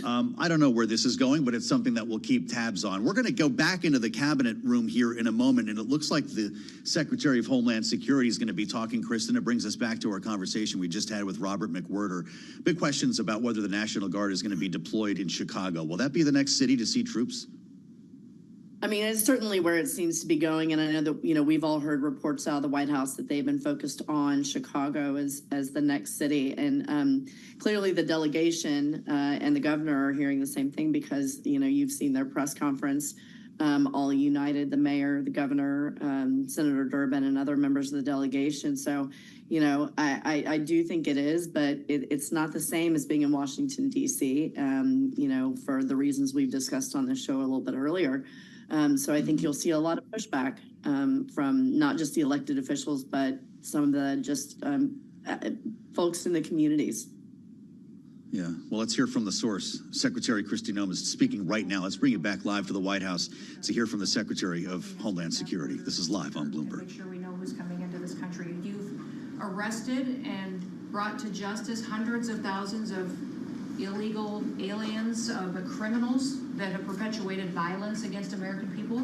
I don't know where this is going, but it's something that we'll keep tabs on. We're going to go back into the cabinet room here in a moment, and it looks like the Secretary of Homeland Security is going to be talking, Kristen. It brings us back to our conversation we just had with Robert McWhirter. Big questions about whether the National Guard is going to be deployed in Chicago. Will that be the next city to see troops? I mean, it's certainly where it seems to be going. And I know that, you know, we've all heard reports out of the White House that they've been focused on Chicago as the next city. And clearly the delegation and the governor are hearing the same thing, because, you know, you've seen their press conference, all united, the mayor, the governor, Senator Durbin, and other members of the delegation. So, you know, I do think it is, but it's not the same as being in Washington, D.C., you know, for the reasons we've discussed on the show a little bit earlier. So I think you'll see a lot of pushback from not just the elected officials, but some of the just folks in the communities. Yeah, well, let's hear from the source. Secretary Kristi Noem is speaking right now. Let's bring it back live to the White House to hear from the Secretary of Homeland Security. This is live on Bloomberg. Make sure we know who's coming into this country. You've arrested and brought to justice hundreds of thousands of illegal aliens, criminals that have perpetuated violence against American people.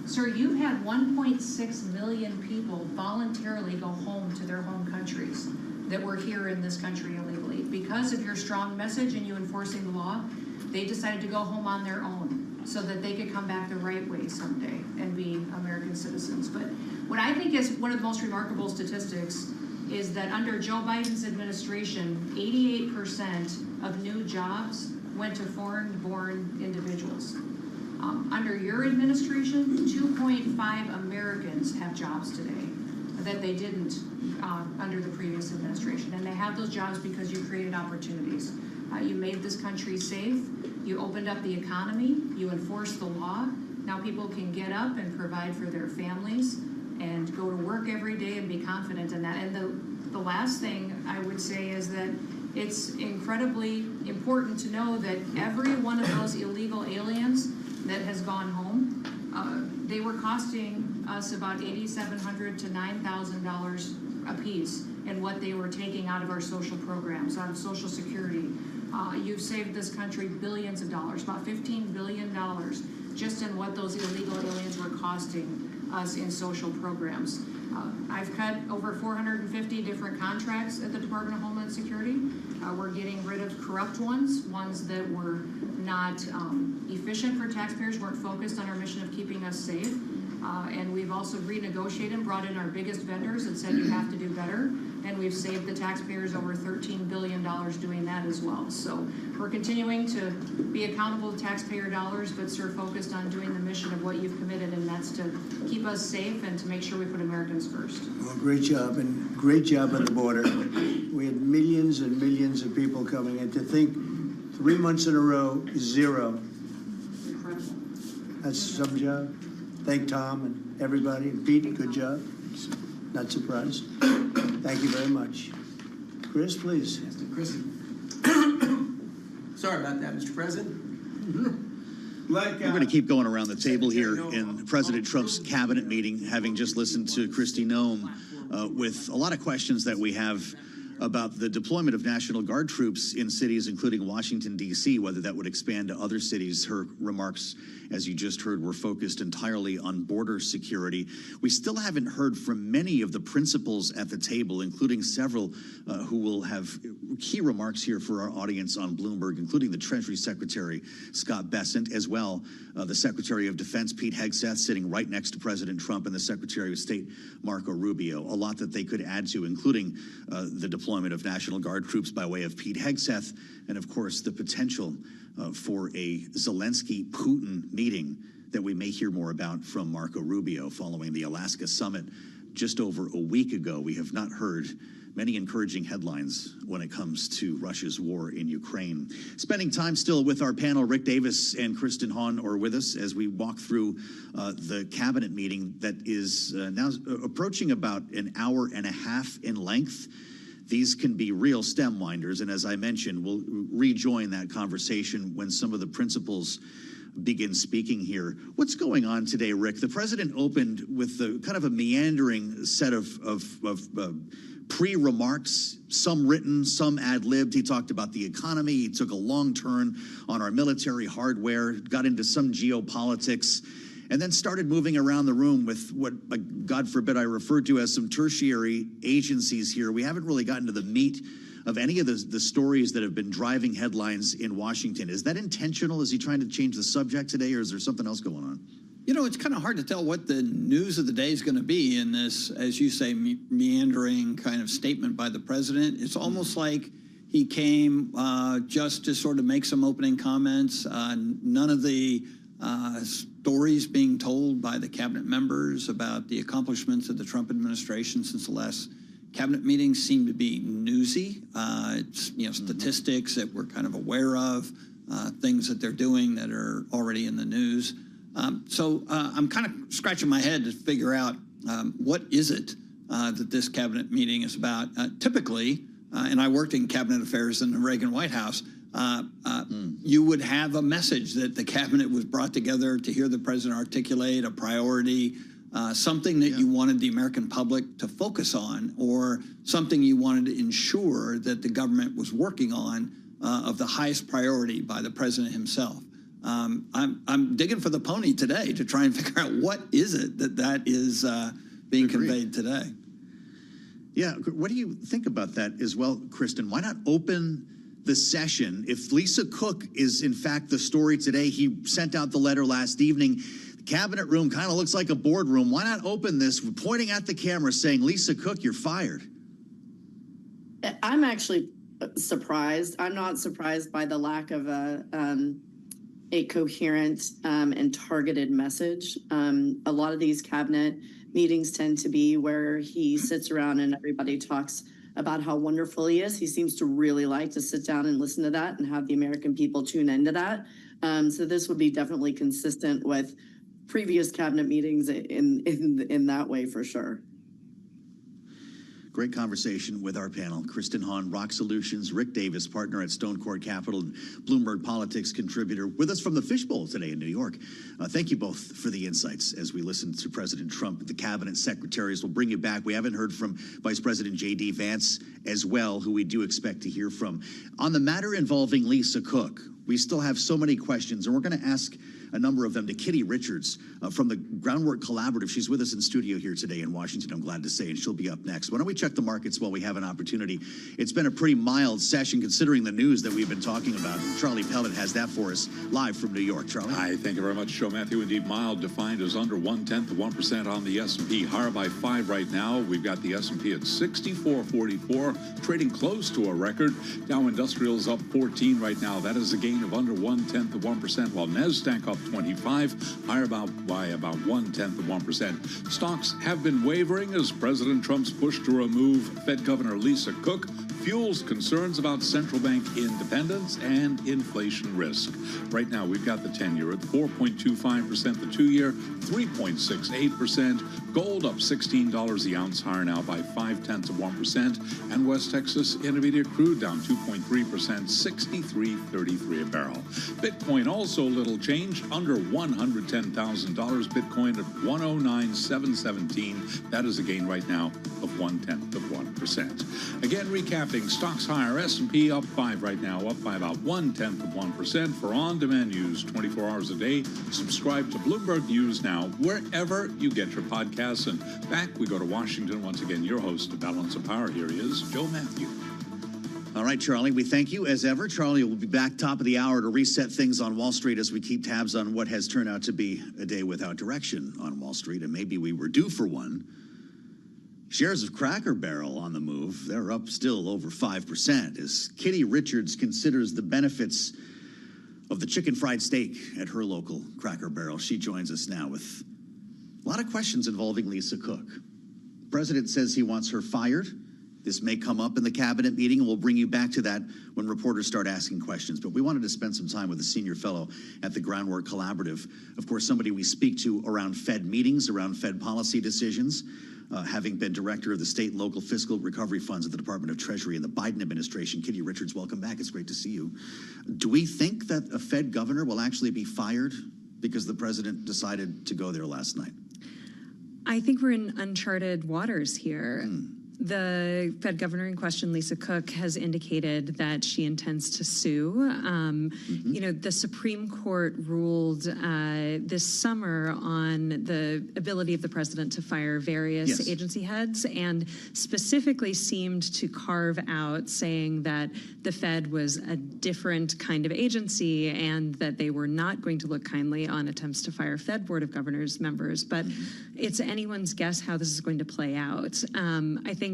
Sir, you've had 1.6 million people voluntarily go home to their home countries that were here in this country illegally. Because of your strong message and you enforcing the law, they decided to go home on their own so that they could come back the right way someday and be American citizens. But what I think is one of the most remarkable statistics is that under Joe Biden's administration, 88% of new jobs went to foreign-born individuals. Under your administration, 2.5 Americans have jobs today that they didn't under the previous administration. And they have those jobs because you created opportunities. You made this country safe. You opened up the economy. You enforced the law. Now people can get up and provide for their families and go to work every day and be confident in that. And the last thing I would say is that it's incredibly important to know that every one of those illegal aliens that has gone home, they were costing us about $8,700 to $9,000 a piece in what they were taking out of our social programs, out of Social Security. You've saved this country billions of dollars, about $15 billion, just in what those illegal aliens were costing us in social programs. I've cut over 450 different contracts at the Department of Homeland Security. We're getting rid of corrupt ones that were not efficient for taxpayers, weren't focused on our mission of keeping us safe. And we've also renegotiated and brought in our biggest vendors and said you have to do better. And we've saved the taxpayers over $13 billion doing that as well. So we're continuing to be accountable to taxpayer dollars, but sort of focused on doing the mission of what you've committed, and that's to keep us safe and to make sure we put Americans first. Well, great job, and great job on the border. We had millions and millions of people coming in. To think 3 months in a row, zero. Incredible. That's some job. Thank Tom and everybody. And Pete, good job. Not surprised. Thank you very much. Chris, please. Mr. Chris. Sorry about that, Mr. President. We're going to keep going around the table here in President Trump's cabinet meeting, having just listened to Kristi Noem with a lot of questions that we have about the deployment of National Guard troops in cities, including Washington, D.C., whether that would expand to other cities. Her remarks, as you just heard, were focused entirely on border security. We still haven't heard from many of the principals at the table, including several who will have key remarks here for our audience on Bloomberg, including the Treasury Secretary, Scott Bessent, as well the Secretary of Defense, Pete Hegseth, sitting right next to President Trump, and the Secretary of State, Marco Rubio. A lot that they could add to, including the deployment of National Guard troops by way of Pete Hegseth, and of course the potential for a Zelensky-Putin meeting that we may hear more about from Marco Rubio following the Alaska summit just over a week ago. We have not heard many encouraging headlines when it comes to Russia's war in Ukraine. Spending time still with our panel, Rick Davis and Kristen Hahn are with us as we walk through the cabinet meeting that is now approaching about an hour and a half in length. These can be real stem winders, and as I mentioned, we'll rejoin that conversation when some of the principals begin speaking here. What's going on today, Rick? The president opened with kind of a meandering set of pre-remarks, some written, some ad-libbed. He talked about the economy. He took a long turn on our military hardware, got into some geopolitics, and then started moving around the room with what, God forbid, I referred to as some tertiary agencies here. We haven't really gotten to the meat of any of the stories that have been driving headlines in Washington. Is that intentional? Is he trying to change the subject today, or is there something else going on? You know, it's kind of hard to tell what the news of the day is going to be in this, as you say, meandering kind of statement by the president. It's almost like he came just to sort of make some opening comments. None of the stories being told by the cabinet members about the accomplishments of the Trump administration since the last cabinet meeting seem to be newsy. It's, you know, statistics that we're kind of aware of, things that they're doing that are already in the news. So I'm kind of scratching my head to figure out what is it that this cabinet meeting is about. Typically, and I worked in cabinet affairs in the Reagan White House, you would have a message that the cabinet was brought together to hear the president articulate a priority, something that you wanted the American public to focus on, or something you wanted to ensure that the government was working on of the highest priority by the president himself. I'm digging for the pony today to try and figure out what is it that is being conveyed today. Yeah, what do you think about that as well, Kristen? Why not open the session? If Lisa Cook is in fact the story today, he sent out the letter last evening. The cabinet room kind of looks like a boardroom. Why not open this pointing at the camera saying, Lisa Cook, you're fired? I'm actually surprised. I'm not surprised by the lack of a coherent and targeted message. A lot of these cabinet meetings tend to be where he sits around and everybody talks about how wonderful he is. He seems to really like to sit down and listen to that and have the American people tune into that. So this would be definitely consistent with previous cabinet meetings in that way, for sure. Great conversation with our panel. Kristen Hahn, Rock Solutions, Rick Davis, partner at Stone Court Capital, and Bloomberg Politics contributor, with us from the Fishbowl today in New York. Thank you both for the insights as we listen to President Trump. The cabinet secretaries will bring you back. We haven't heard from Vice President J.D. Vance as well, who we do expect to hear from. On the matter involving Lisa Cook, we still have so many questions, and we're going to ask a number of them to Kitty Richards from the Groundwork Collaborative. She's with us in studio here today in Washington, I'm glad to say, and she'll be up next. Why don't we check the markets while we have an opportunity? It's been a pretty mild session considering the news that we've been talking about. Charlie Pellet has that for us live from New York. Charlie? Hi, thank you very much, Joe Matthew. Indeed, mild defined as under 1/10 of 1% on the S&P. Higher by 5 right now. We've got the S&P at 64.44, trading close to a record. Dow Industrial's up 14 right now. That is a gain of under 1/10 of 1%, while NASDAQ up 25, higher by about 1/10 of 1%. Stocks have been wavering as President Trump's push to remove Fed Governor Lisa Cook fuels concerns about central bank independence and inflation risk. Right now, we've got the 10-year at 4.25%, the 2-year 3.68%. Gold up $16 the ounce, higher now by 0.5 of 1%. And West Texas Intermediate crude down 2.3%, $63.33 a barrel. Bitcoin also little change, under $110,000. Bitcoin at 109,717. That is a gain right now of 0.1%. Again, recap recapping stocks higher. S&P up 5 right now, up by about 0.1%. For on-demand news 24 hours a day, subscribe to Bloomberg News now, wherever you get your podcasts. And back we go to Washington. Once again, your host of Balance of Power, here he is, Joe Matthew. All right, Charlie, we thank you as ever. Charlie will be back top of the hour to reset things on Wall Street as we keep tabs on what has turned out to be a day without direction on Wall Street, and maybe we were due for one. Shares of Cracker Barrel on the move. They're up still over 5% as Kitty Richards considers the benefits of the chicken fried steak at her local Cracker Barrel. She joins us now with a lot of questions involving Lisa Cook. The president says he wants her fired. This may come up in the cabinet meeting, and we'll bring you back to that when reporters start asking questions. But we wanted to spend some time with a senior fellow at the Groundwork Collaborative. Of course, somebody we speak to around Fed meetings, around Fed policy decisions, having been director of the state and local fiscal recovery funds at the Department of Treasury in the Biden administration. Kitty Richards, welcome back. It's great to see you. Do we think that a Fed governor will actually be fired because the president decided to go there last night? I think we're in uncharted waters here. The Fed governor in question, Lisa Cook, has indicated that she intends to sue. You know, the Supreme Court ruled this summer on the ability of the president to fire various agency heads, and specifically seemed to carve out saying that the Fed was a different kind of agency and that they were not going to look kindly on attempts to fire Fed Board of Governors members. But it's anyone's guess how this is going to play out. I think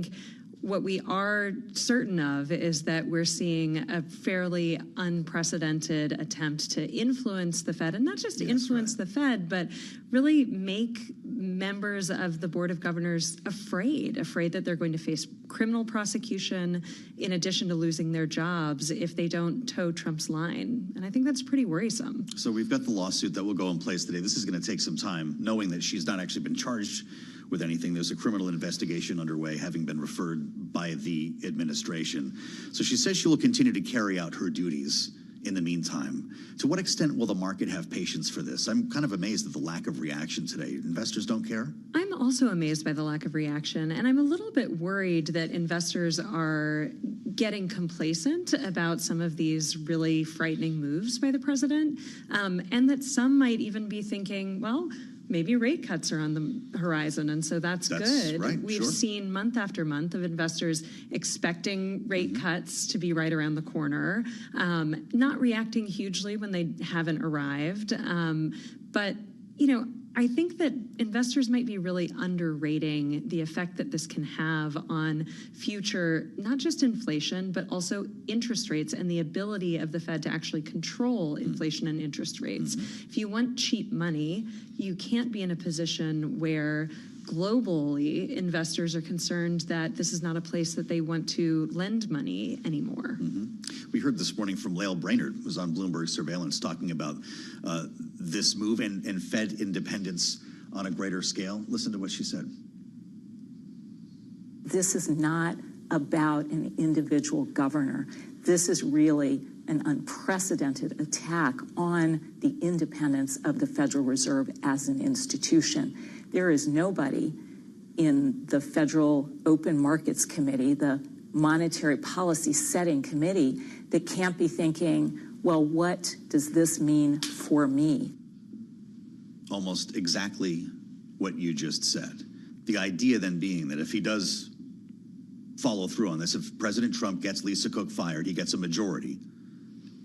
what we are certain of is that we're seeing a fairly unprecedented attempt to influence the Fed, and not just influence the Fed, but really make members of the Board of Governors afraid that they're going to face criminal prosecution in addition to losing their jobs if they don't toe Trump's line. And I think that's pretty worrisome. So we've got the lawsuit that will go in place today. This is going to take some time, knowing that she's not actually been charged with anything. There's a criminal investigation underway, having been referred by the administration. So she says she will continue to carry out her duties in the meantime. To what extent will the market have patience for this? I'm kind of amazed at the lack of reaction today. Investors don't care? I'm also amazed by the lack of reaction, and I'm a little bit worried that investors are getting complacent about some of these really frightening moves by the president, and that some might even be thinking, well, maybe rate cuts are on the horizon, and so that's good. Right, We've seen month after month of investors expecting rate cuts to be right around the corner, not reacting hugely when they haven't arrived. But, you know, I think that investors might be really underrating the effect that this can have on future, not just inflation, but also interest rates and the ability of the Fed to actually control inflation and interest rates. If you want cheap money, you can't be in a position where globally investors are concerned that this is not a place that they want to lend money anymore. We heard this morning from Lael Brainerd, who was on Bloomberg Surveillance, talking about this move and Fed independence on a greater scale. Listen to what she said. This is not about an individual governor. This is really an unprecedented attack on the independence of the Federal Reserve as an institution. There is nobody in the Federal Open Markets Committee, the Monetary Policy Setting Committee, that can't be thinking, well, what does this mean for me? Almost exactly what you just said. The idea then being that if he does follow through on this, if President Trump gets Lisa Cook fired, he gets a majority,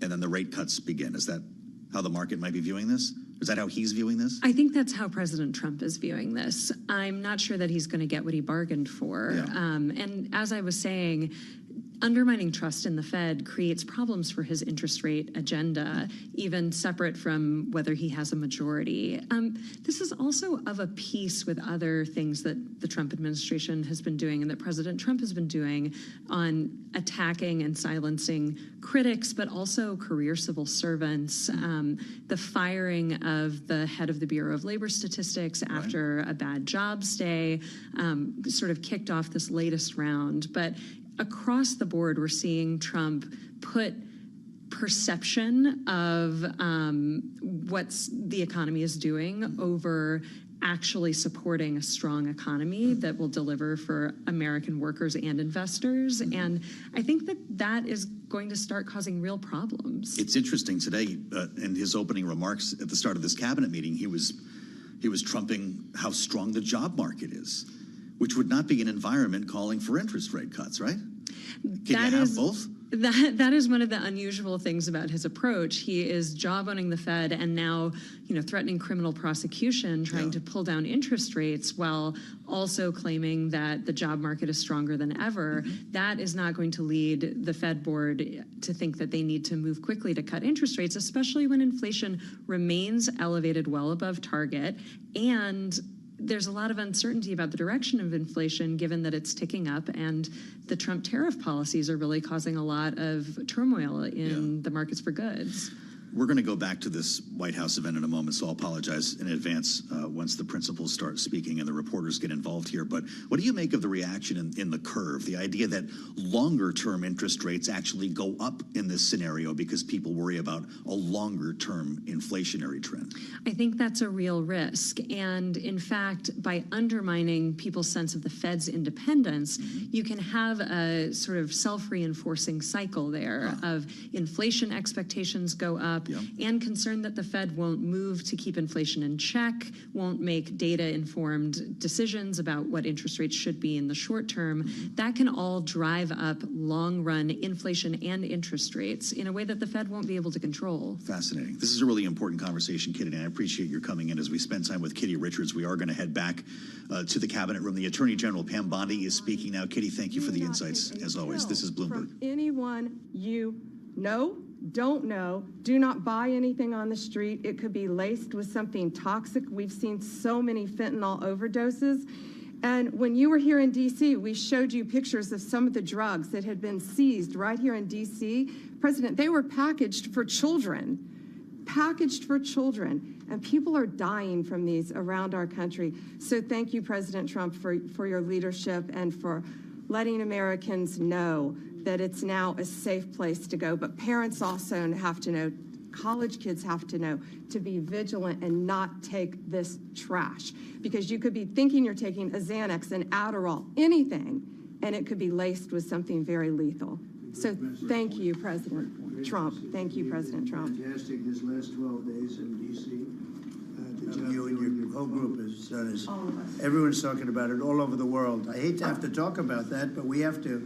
and then the rate cuts begin. Is that how the market might be viewing this? Is that how he's viewing this? I think that's how President Trump is viewing this. I'm not sure that he's going to get what he bargained for. And as I was saying, undermining trust in the Fed creates problems for his interest rate agenda, even separate from whether he has a majority. This is also of a piece with other things that the Trump administration has been doing and that President Trump has been doing on attacking and silencing critics, but also career civil servants. The firing of the head of the Bureau of Labor Statistics after a bad jobs day sort of kicked off this latest round. But across the board, we're seeing Trump put perception of what the economy is doing over actually supporting a strong economy that will deliver for American workers and investors. And I think that is going to start causing real problems. It's interesting today, in his opening remarks at the start of this cabinet meeting, he was trumping how strong the job market is, which would not be an environment calling for interest rate cuts, right? Can you have both? That is one of the unusual things about his approach. He is job-owning the Fed and now, threatening criminal prosecution, trying to pull down interest rates while also claiming that the job market is stronger than ever. That is not going to lead the Fed board to think that they need to move quickly to cut interest rates, especially when inflation remains elevated well above target, and there's a lot of uncertainty about the direction of inflation, given that it's ticking up, and the Trump tariff policies are really causing a lot of turmoil in the markets for goods. We're going to go back to this White House event in a moment, so I'll apologize in advance once the principals start speaking and the reporters get involved here. But what do you make of the reaction in the curve, the idea that longer-term interest rates actually go up in this scenario because people worry about a longer-term inflationary trend? I think that's a real risk. And in fact, by undermining people's sense of the Fed's independence, you can have a sort of self-reinforcing cycle there of inflation expectations go up, and concern that the Fed won't move to keep inflation in check, won't make data-informed decisions about what interest rates should be in the short term. That can all drive up long-run inflation and interest rates in a way that the Fed won't be able to control. Fascinating. This is a really important conversation, Kitty, and I appreciate your coming in as we spend time with Kitty Richards. We are going to head back to the cabinet room. The Attorney General, Pam Bondi, is speaking now. Kitty, thank you for the insights, as always. This is Bloomberg. From anyone you know, don't know, do not buy anything on the street. It could be laced with something toxic. We've seen so many fentanyl overdoses. And when you were here in D.C., we showed you pictures of some of the drugs that had been seized right here in D.C. President, they were packaged for children. And people are dying from these around our country. So thank you, President Trump, for your leadership and for letting Americans know that it's now a safe place to go. But parents also have to know, college kids have to know, to be vigilant and not take this trash. Because you could be thinking you're taking a Xanax, an Adderall, anything, and it could be laced with something very lethal. So thank you, President Trump. Thank you, President Trump. Fantastic this last 12 days in D.C. You and your whole group has done is, everyone's talking about it all over the world. I hate to have to talk about that, but we have to.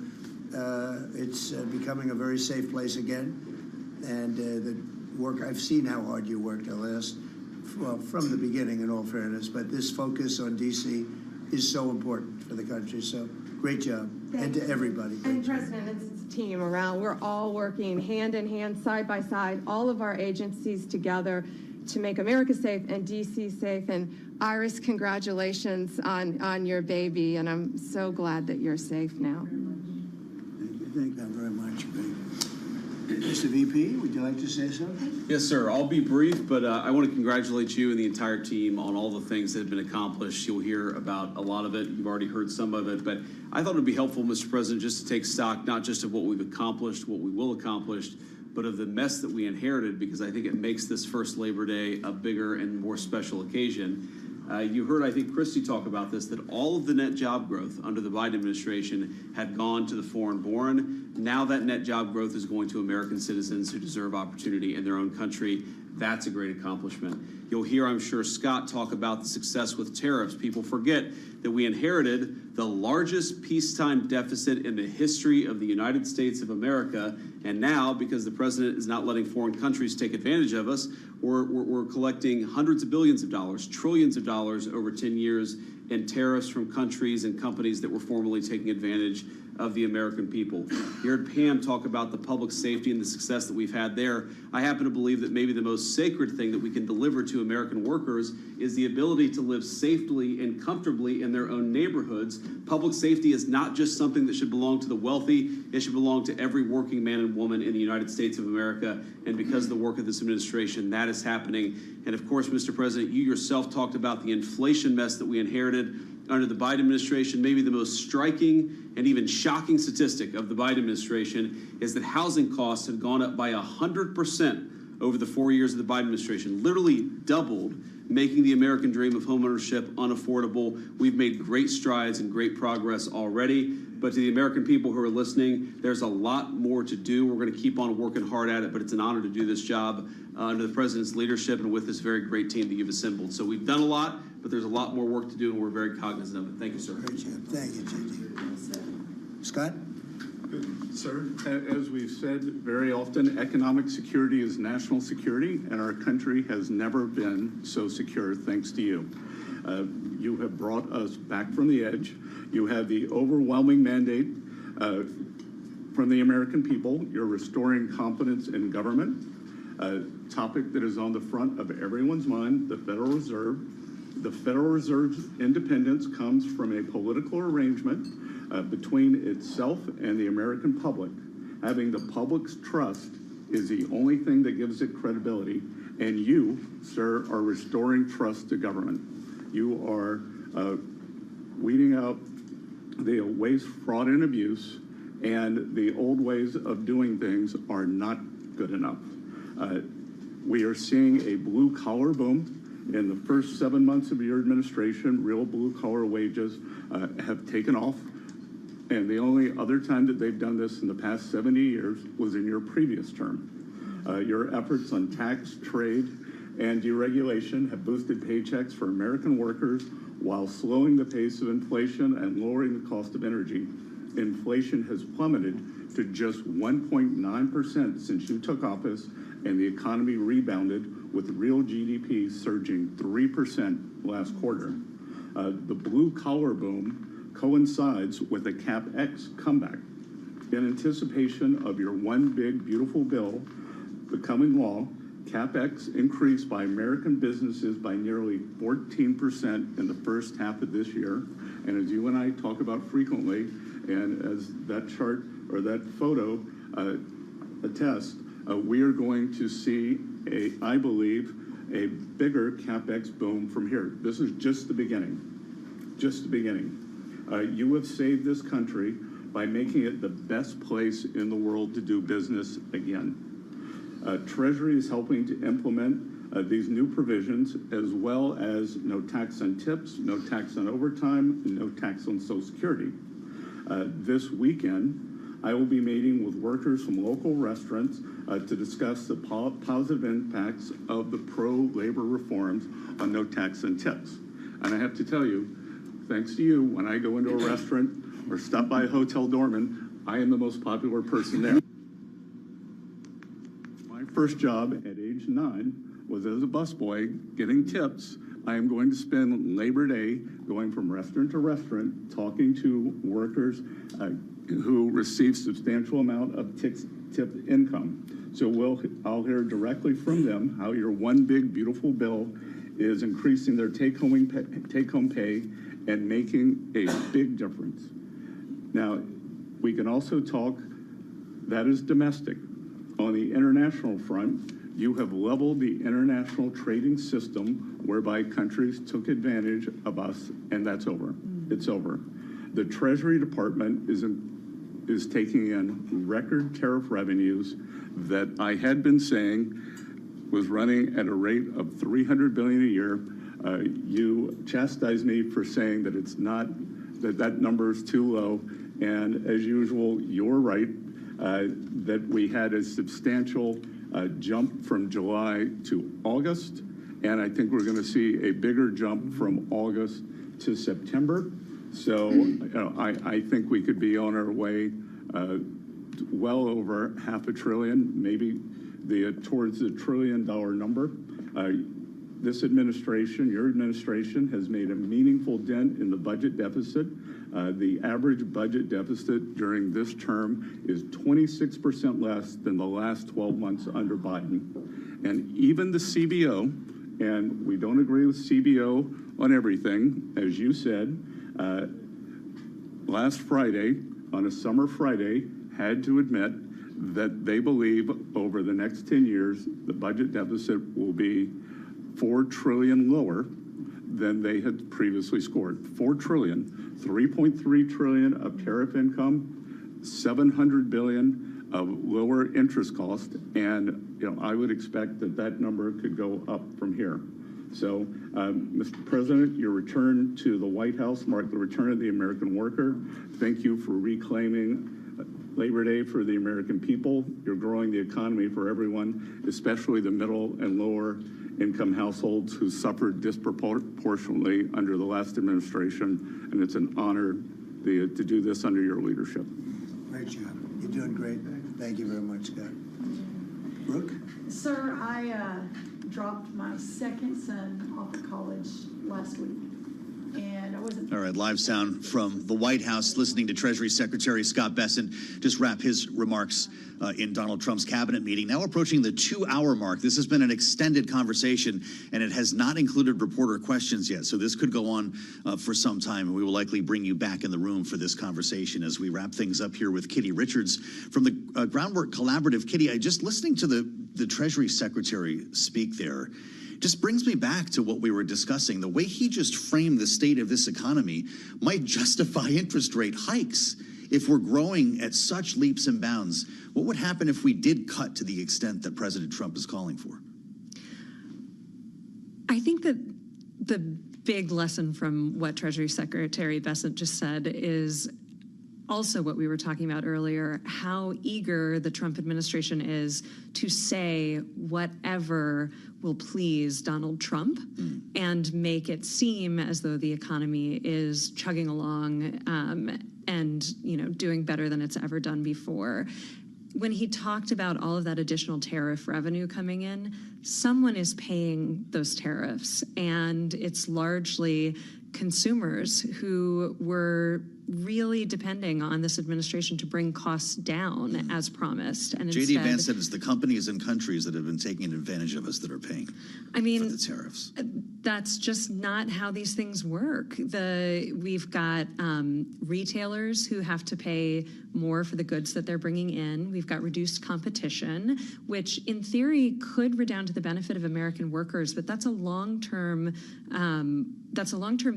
It's becoming a very safe place again, and the work, I've seen how hard you worked from the beginning, in all fairness, but this focus on D.C. is so important for the country, so great job. And to everybody. And President and his team around, we're all working hand in hand, side by side, all of our agencies together to make America safe and D.C. safe. And Iris, congratulations on your baby, and I'm so glad that you're safe now. Thank you very much. Mr. VP, would you like to say something? Yes, sir. I'll be brief, but I want to congratulate you and the entire team on all the things that have been accomplished. You'll hear about a lot of it. You've already heard some of it, but I thought it would be helpful, Mr. President, just to take stock, not just of what we've accomplished, what we will accomplish, but of the mess that we inherited, because I think it makes this first Labor Day a bigger and more special occasion. You heard, I think, Christy talk about this, that all of the net job growth under the Biden administration had gone to the foreign-born. Now that net job growth is going to American citizens who deserve opportunity in their own country. That's a great accomplishment. You'll hear, I'm sure, Scott talk about the success with tariffs. People forget that we inherited the largest peacetime deficit in the history of the United States of America. And now, because the president is not letting foreign countries take advantage of us, we're collecting hundreds of billions of dollars, trillions of dollars over 10 years in tariffs from countries and companies that were formerly taking advantage of the American people. You heard Pam talk about the public safety and the success that we've had there. I happen to believe that maybe the most sacred thing that we can deliver to American workers is the ability to live safely and comfortably in their own neighborhoods. Public safety is not just something that should belong to the wealthy. It should belong to every working man and woman in the United States of America. And because of the work of this administration, that is happening. And of course, Mr. President, you yourself talked about the inflation mess that we inherited under the Biden administration. Maybe the most striking and even shocking statistic of the Biden administration is that housing costs have gone up by 100% over the 4 years of the Biden administration, literally doubled making the American dream of homeownership unaffordable. We've made great strides and great progress already. But to the American people who are listening, there's a lot more to do. We're going to keep on working hard at it, but it's an honor to do this job under the president's leadership and with this very great team that you've assembled. So we've done a lot, but there's a lot more work to do, and we're very cognizant of it. Thank you, sir. Thank you, JD. Scott? Sir, as we've said very often, economic security is national security, and our country has never been so secure thanks to you. You have brought us back from the edge. You have the overwhelming mandate from the American people. You're restoring confidence in government, a topic that is on the front of everyone's mind, the Federal Reserve. The Federal Reserve's independence comes from a political arrangement between itself and the American public. Having the public's trust is the only thing that gives it credibility, and you, sir, are restoring trust to government. You are weeding out the waste, fraud, and abuse, and the old ways of doing things are not good enough. We are seeing a blue-collar boom. In the first 7 months of your administration, real blue-collar wages have taken off. And the only other time that they've done this in the past 70 years was in your previous term. Your efforts on tax, trade, and deregulation have boosted paychecks for American workers while slowing the pace of inflation and lowering the cost of energy. Inflation has plummeted to just 1.9% since you took office, and the economy rebounded with real GDP surging 3% last quarter. The blue-collar boom coincides with a CapEx comeback. In anticipation of your one big beautiful bill becoming law, CapEx increased by American businesses by nearly 14% in the first half of this year. And as you and I talk about frequently, and as that chart or that photo attests, we are going to see, I believe, a bigger CapEx boom from here. This is just the beginning, just the beginning. You have saved this country by making it the best place in the world to do business again. Treasury is helping to implement these new provisions, as well as no tax on tips, no tax on overtime, and no tax on Social Security. This weekend, I will be meeting with workers from local restaurants to discuss the positive impacts of the pro-labor reforms on no tax on tips. And I have to tell you, thanks to you, when I go into a restaurant or stop by a Hotel Dorman, I am the most popular person there. My first job at age 9 was as a busboy getting tips. I am going to spend Labor Day going from restaurant to restaurant talking to workers who receive substantial amount of tip income. So I'll hear directly from them how your one big beautiful bill is increasing their take-home pay and making a big difference. Now, we can also talk, that is domestic. On the international front, you have leveled the international trading system whereby countries took advantage of us, and that's over. It's over. The Treasury Department is taking in record tariff revenues that I had been saying was running at a rate of $300 billion a year. You chastised me for saying that it's not, that number is too low. And as usual, you're right, that we had a substantial jump from July to August. And I think we're going to see a bigger jump from August to September. So I think we could be on our way well over $500 billion, maybe towards the $1 trillion number. This administration, your administration, has made a meaningful dent in the budget deficit. The average budget deficit during this term is 26% less than the last 12 months under Biden. And even the CBO, and we don't agree with CBO on everything, as you said, last Friday, on a summer Friday, had to admit that they believe over the next 10 years, the budget deficit will be $4 trillion lower than they had previously scored. $4 trillion, $3.3 trillion of tariff income, $700 billion of lower interest cost, and I would expect that number could go up from here. So, Mr. President, your return to the White House marked the return of the American worker. Thank you for reclaiming Labor Day for the American people. You're growing the economy for everyone, especially the middle and lower income households who suffered disproportionately under the last administration, and it's an honor to do this under your leadership. Great job. You're doing great. Thank you very much, Scott. Brooke? Sir, I dropped my second son off at college last week. And I wasn't. All right, live sound from the White House, listening to Treasury Secretary Scott Bessent just wrap his remarks in Donald Trump's cabinet meeting. Now approaching the 2-hour mark. This has been an extended conversation, and it has not included reporter questions yet. So this could go on for some time, and we will likely bring you back in the room for this conversation as we wrap things up here with Kitty Richards from the Groundwork Collaborative. Kitty, just listening to the Treasury Secretary speak there, just brings me back to what we were discussing. The way he just framed the state of this economy might justify interest rate hikes. If we're growing at such leaps and bounds, what would happen if we did cut to the extent that President Trump is calling for? I think that the big lesson from what Treasury Secretary Bessent just said is also what we were talking about earlier, how eager the Trump administration is to say whatever will please Donald Trump and make it seem as though the economy is chugging along and, you know, doing better than it's ever done before. When he talked about all of that additional tariff revenue coming in, someone is paying those tariffs, and it's largely consumers who were really depending on this administration to bring costs down as promised. And J.D. Vance said it's the companies and countries that have been taking advantage of us that are paying for the tariffs. That's just not how these things work. We've got retailers who have to pay more for the goods that they're bringing in. We've got reduced competition, which in theory could redound to the benefit of American workers, but that's a long-term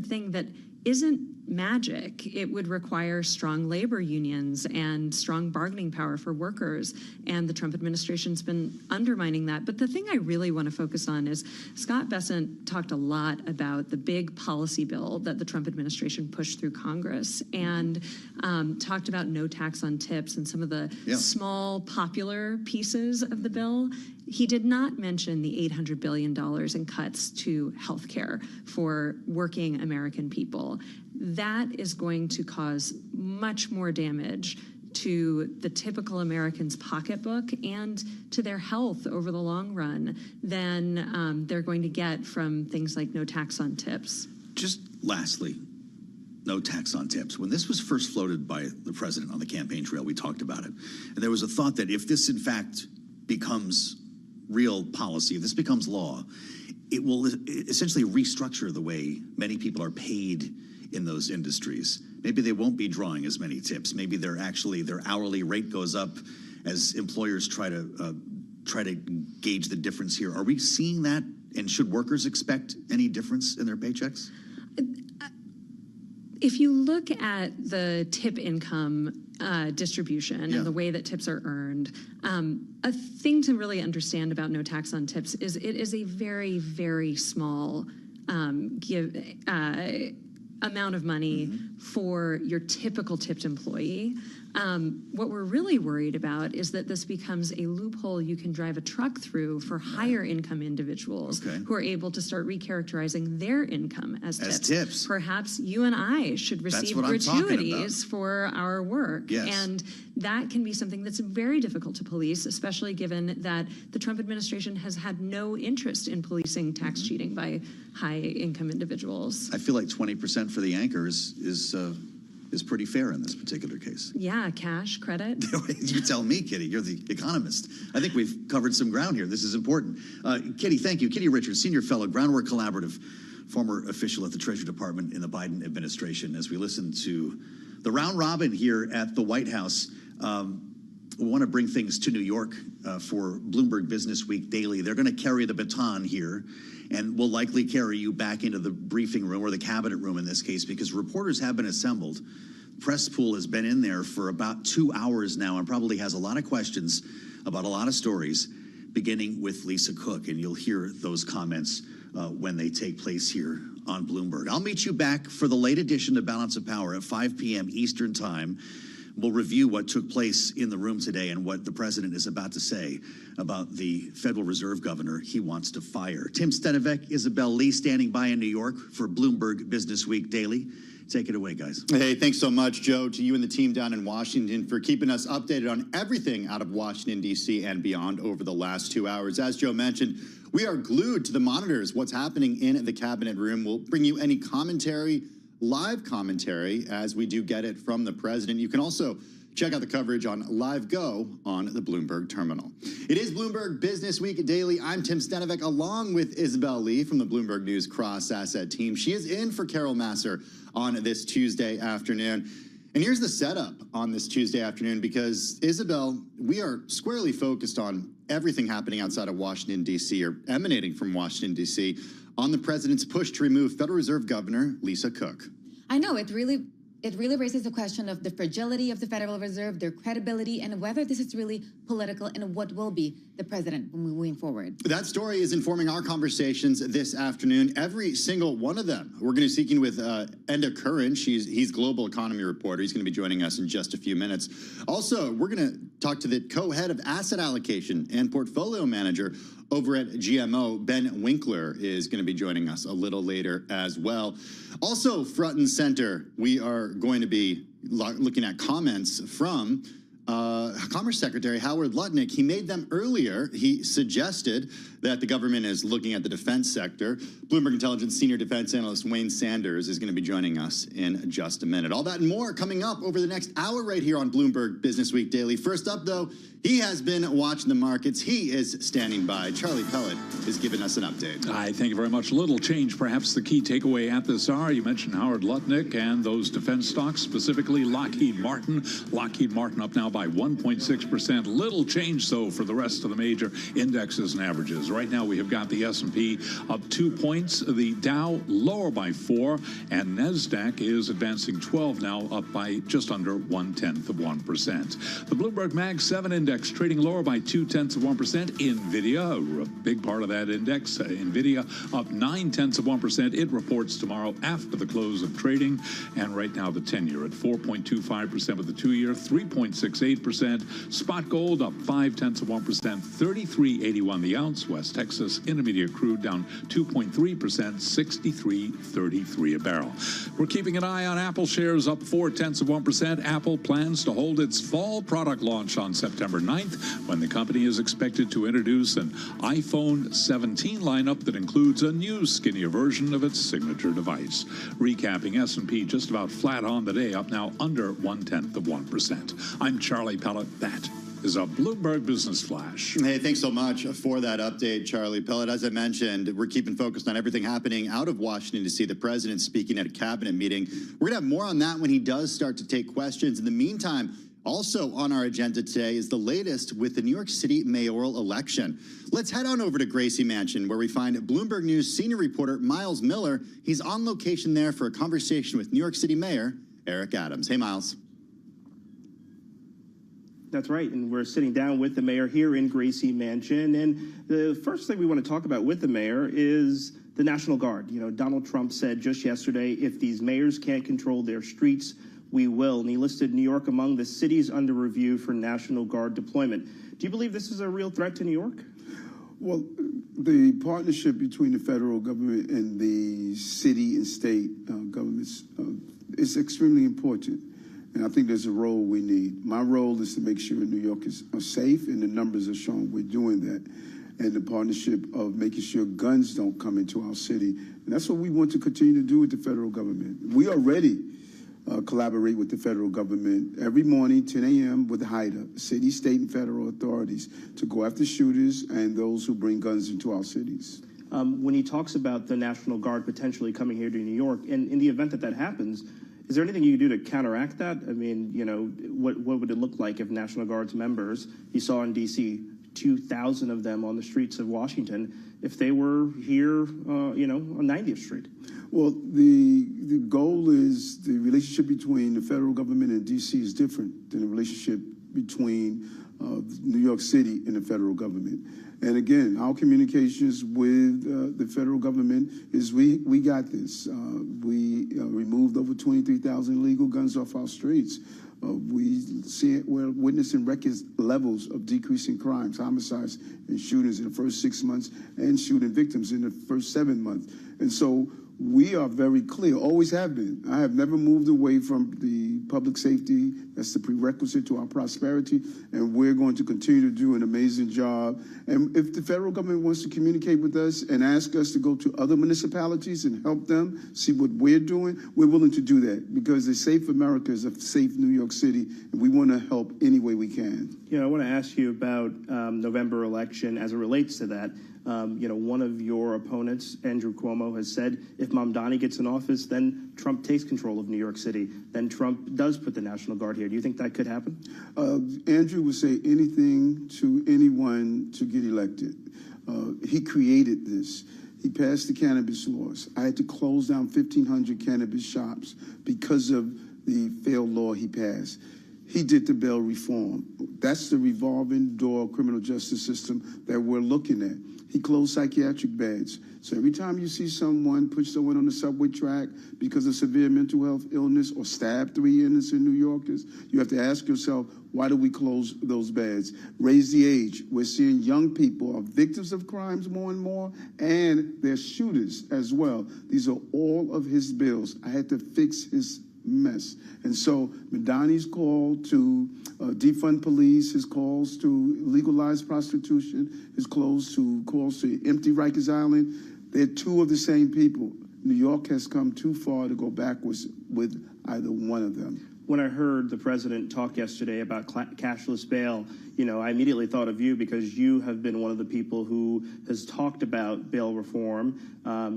thing that isn't magic. It would require strong labor unions and strong bargaining power for workers, and the Trump administration's been undermining that. But the thing I really want to focus on is Scott Bessent talked a lot about the big policy bill that the Trump administration pushed through Congress, and talked about no tax on tips and some of the small popular pieces of the bill. He did not mention the $800 billion in cuts to health care for working American people. That is going to cause much more damage to the typical American's pocketbook and to their health over the long run than they're going to get from things like no tax on tips. Just lastly, no tax on tips. When this was first floated by the president on the campaign trail, we talked about it. And there was a thought that if this, in fact, becomes real policy, if this becomes law, it will essentially restructure the way many people are paid in those industries. Maybe they won't be drawing as many tips. Maybe their hourly rate goes up as employers try to gauge the difference here. Are we seeing that? And should workers expect any difference in their paychecks? If you look at the tip income distribution and the way that tips are earned, a thing to really understand about no tax on tips is it is a very, very small amount of money for your typical tipped employee. What we're really worried about is that this becomes a loophole you can drive a truck through for higher income individuals who are able to start recharacterizing their income as tips. Perhaps you and I should receive gratuities for our work. And that can be something that's very difficult to police, especially given that the Trump administration has had no interest in policing tax cheating by high income individuals. I feel like 20% for the anchor is pretty fair in this particular case. Yeah, cash, credit. You tell me, Kitty. You're the economist. I think we've covered some ground here. This is important. Kitty, thank you. Kitty Richards, Senior Fellow, Groundwork Collaborative, former official at the Treasury Department in the Biden administration. As we listen to the round robin here at the White House, we want to bring things to New York for Bloomberg Business Week Daily. They're going to carry the baton here, and will likely carry you back into the briefing room, or the cabinet room in this case, because reporters have been assembled. Press pool has been in there for about 2 hours now and probably has a lot of questions about a lot of stories, beginning with Lisa Cook, and you'll hear those comments when they take place here on Bloomberg. I'll meet you back for the late edition of Balance of Power at 5 p.m. Eastern Time. We'll review what took place in the room today and what the president is about to say about the Federal Reserve governor he wants to fire. Tim Stenovec, Isabel Lee standing by in New York for Bloomberg Business Week Daily. Take it away, guys. Hey, thanks so much, Joe, to you and the team down in Washington for keeping us updated on everything out of Washington, D.C. and beyond over the last 2 hours. As Joe mentioned, we are glued to the monitors. What's happening in the cabinet room. We'll bring you any commentary, live commentary, as we do get it from the president. You can also check out the coverage on Live Go on the Bloomberg terminal. It is Bloomberg Business Week Daily. I'm Tim Stenovec, along with Isabel Lee from the Bloomberg News Cross Asset team. She is in for Carol Masser on this Tuesday afternoon. And here's the setup on this Tuesday afternoon, because, Isabel, we are squarely focused on everything happening outside of Washington, D.C., or emanating from Washington, D.C., on the president's push to remove Federal Reserve Governor Lisa Cook. I know, it really raises the question of the fragility of the Federal Reserve, their credibility, and whether this is really political and what will be the president moving forward. That story is informing our conversations this afternoon, every single one of them. We're going to be speaking with Enda Curran. He's global economy reporter. He's going to be joining us in just a few minutes. Also, we're going to talk to the co-head of asset allocation and portfolio manager over at GMO. Ben Winkler is going to be joining us a little later as well. Also, front and center, we are going to be looking at comments from Commerce Secretary Howard Lutnick. He made them earlier. He suggested that the government is looking at the defense sector. Bloomberg Intelligence senior defense analyst Wayne Sanders is going to be joining us in just a minute. All that and more coming up over the next hour right here on Bloomberg Business Week Daily. First up, though, he has been watching the markets. He is standing by. Charlie Pellet is giving us an update. Hi, thank you very much. Little change, perhaps the key takeaway at this hour. You mentioned Howard Lutnick and those defense stocks, specifically Lockheed Martin. Lockheed Martin up now by 1.6%. Little change, though, for the rest of the major indexes and averages. Right now, we have got the S&P up 2 points, the Dow lower by 4, and NASDAQ is advancing 12 now, up by just under 0.1%. The Bloomberg Mag 7 index trading lower by 0.2%. NVIDIA, a big part of that index, NVIDIA up 0.9%. It reports tomorrow after the close of trading, and right now the 10-year at 4.25%, with the 2-year 3.68%. Spot gold up 0.5%, 33.81 the ounce. West Texas Intermediate crude down 2.3%, 63.33 a barrel. We're keeping an eye on Apple shares up 0.4%. Apple plans to hold its fall product launch on September 9th, when the company is expected to introduce an iPhone 17 lineup that includes a new skinnier version of its signature device. Recapping, S&P just about flat on the day, up now under 0.1%. I'm Charlie Pellet. That is a Bloomberg Business Flash. Hey, thanks so much for that update, Charlie Pellet. As I mentioned, we're keeping focused on everything happening out of Washington to see the president speaking at a cabinet meeting. We're going to have more on that when he does start to take questions. In the meantime, also on our agenda today is the latest with the New York City mayoral election. Let's head on over to Gracie Mansion, where we find Bloomberg News senior reporter Miles Miller. He's on location there for a conversation with New York City Mayor Eric Adams. Hey, Miles. That's right, and we're sitting down with the mayor here in Gracie Mansion. And the first thing we want to talk about with the mayor is the National Guard. You know, Donald Trump said just yesterday, if these mayors can't control their streets, we will. And he listed New York among the cities under review for National Guard deployment. Do you believe this is a real threat to New York? Well, the partnership between the federal government and the city and state governments is extremely important. And I think there's a role we need. My role is to make sure New York is safe, and the numbers are showing we're doing that. And the partnership of making sure guns don't come into our city. And that's what we want to continue to do with the federal government. We already collaborate with the federal government every morning, 10 a.m. with HIDA, city, state, and federal authorities, to go after shooters and those who bring guns into our cities. When he talks about the National Guard potentially coming here to New York, and in the event that that happens, is there anything you can do to counteract that? I mean, you know, what would it look like if National Guard's members, you saw in D.C., 2,000 of them on the streets of Washington if they were here, on 90th Street. Well, the goal is the relationship between the federal government and D.C. is different than the relationship between New York City and the federal government. And again, our communications with the federal government is we got this. We removed over 23,000 illegal guns off our streets. We're witnessing record levels of decreasing crimes, homicides, and shootings in the first 6 months, and shooting victims in the first 7 months. And so we are very clear, always have been. I have never moved away from the public safety. That's the prerequisite to our prosperity, and we're going to continue to do an amazing job. And if the federal government wants to communicate with us and ask us to go to other municipalities and help them see what we're doing, we're willing to do that, because a safe America is a safe New York City, and we want to help any way we can. I want to ask you about November election as it relates to that. One of your opponents, Andrew Cuomo, has said if Mamdani gets in office, then Trump takes control of New York City. Then Trump does put the National Guard here. Do you think that could happen? Andrew would say anything to anyone to get elected. He created this. He passed the cannabis laws. I had to close down 1,500 cannabis shops because of the failed law he passed. He did the bail reform. That's the revolving door criminal justice system that we're looking at. He closed psychiatric beds. So every time you see someone push someone on the subway track because of severe mental health illness or stab 3 innocent New Yorkers, you have to ask yourself, why do we close those beds? Raise the age. We're seeing young people are victims of crimes more and more, and they're shooters as well. These are all of his bills. I had to fix his mess. And so Madani's call to defund police, his calls to legalize prostitution, his calls to empty Rikers Island, they're two of the same people. New York has come too far to go backwards with either one of them. When I heard the president talk yesterday about cashless bail, I immediately thought of you because you have been one of the people who has talked about bail reform.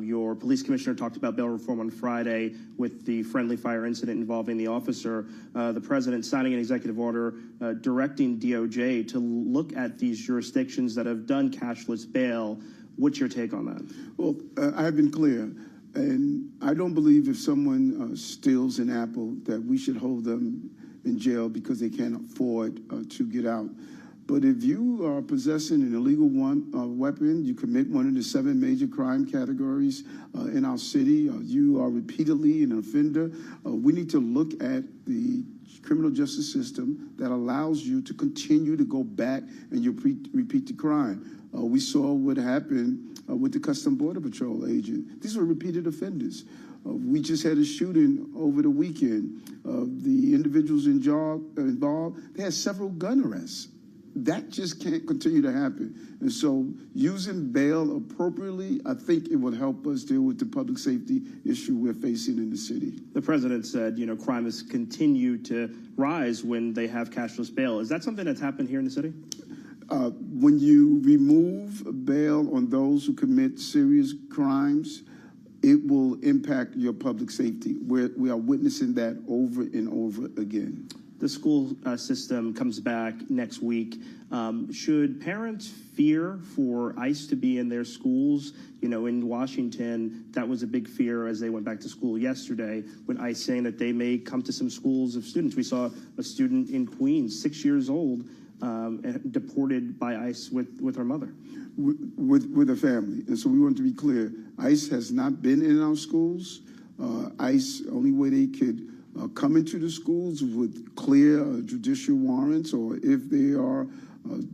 Your police commissioner talked about bail reform on Friday with the friendly fire incident involving the officer. The president signing an executive order directing DOJ to look at these jurisdictions that have done cashless bail. What's your take on that? Well, I have been clear. And I don't believe if someone steals an apple that we should hold them in jail because they can't afford to get out. But if you are possessing an illegal weapon, you commit one of the 7 major crime categories in our city, you are repeatedly an offender, we need to look at the criminal justice system that allows you to continue to go back and you repeat the crime. We saw what happened with the Customs Border Patrol agent. These were repeated offenders. We just had a shooting over the weekend. The individuals involved, they had several gun arrests. That just can't continue to happen. And so using bail appropriately, I think it would help us deal with the public safety issue we're facing in the city. The president said, crime has continued to rise when they have cashless bail. Is that something that's happened here in the city? When you remove bail on those who commit serious crimes, it will impact your public safety. We are witnessing that over and over again. The school system comes back next week. Should parents fear for ICE to be in their schools? In Washington, that was a big fear as they went back to school yesterday, when ICE saying that they may come to some schools of students. We saw a student in Queens, 6 years old, deported by ICE with her mother. With a family. And so we want to be clear, ICE has not been in our schools. ICE, only way they could come into the schools with clear judicial warrants, or if they are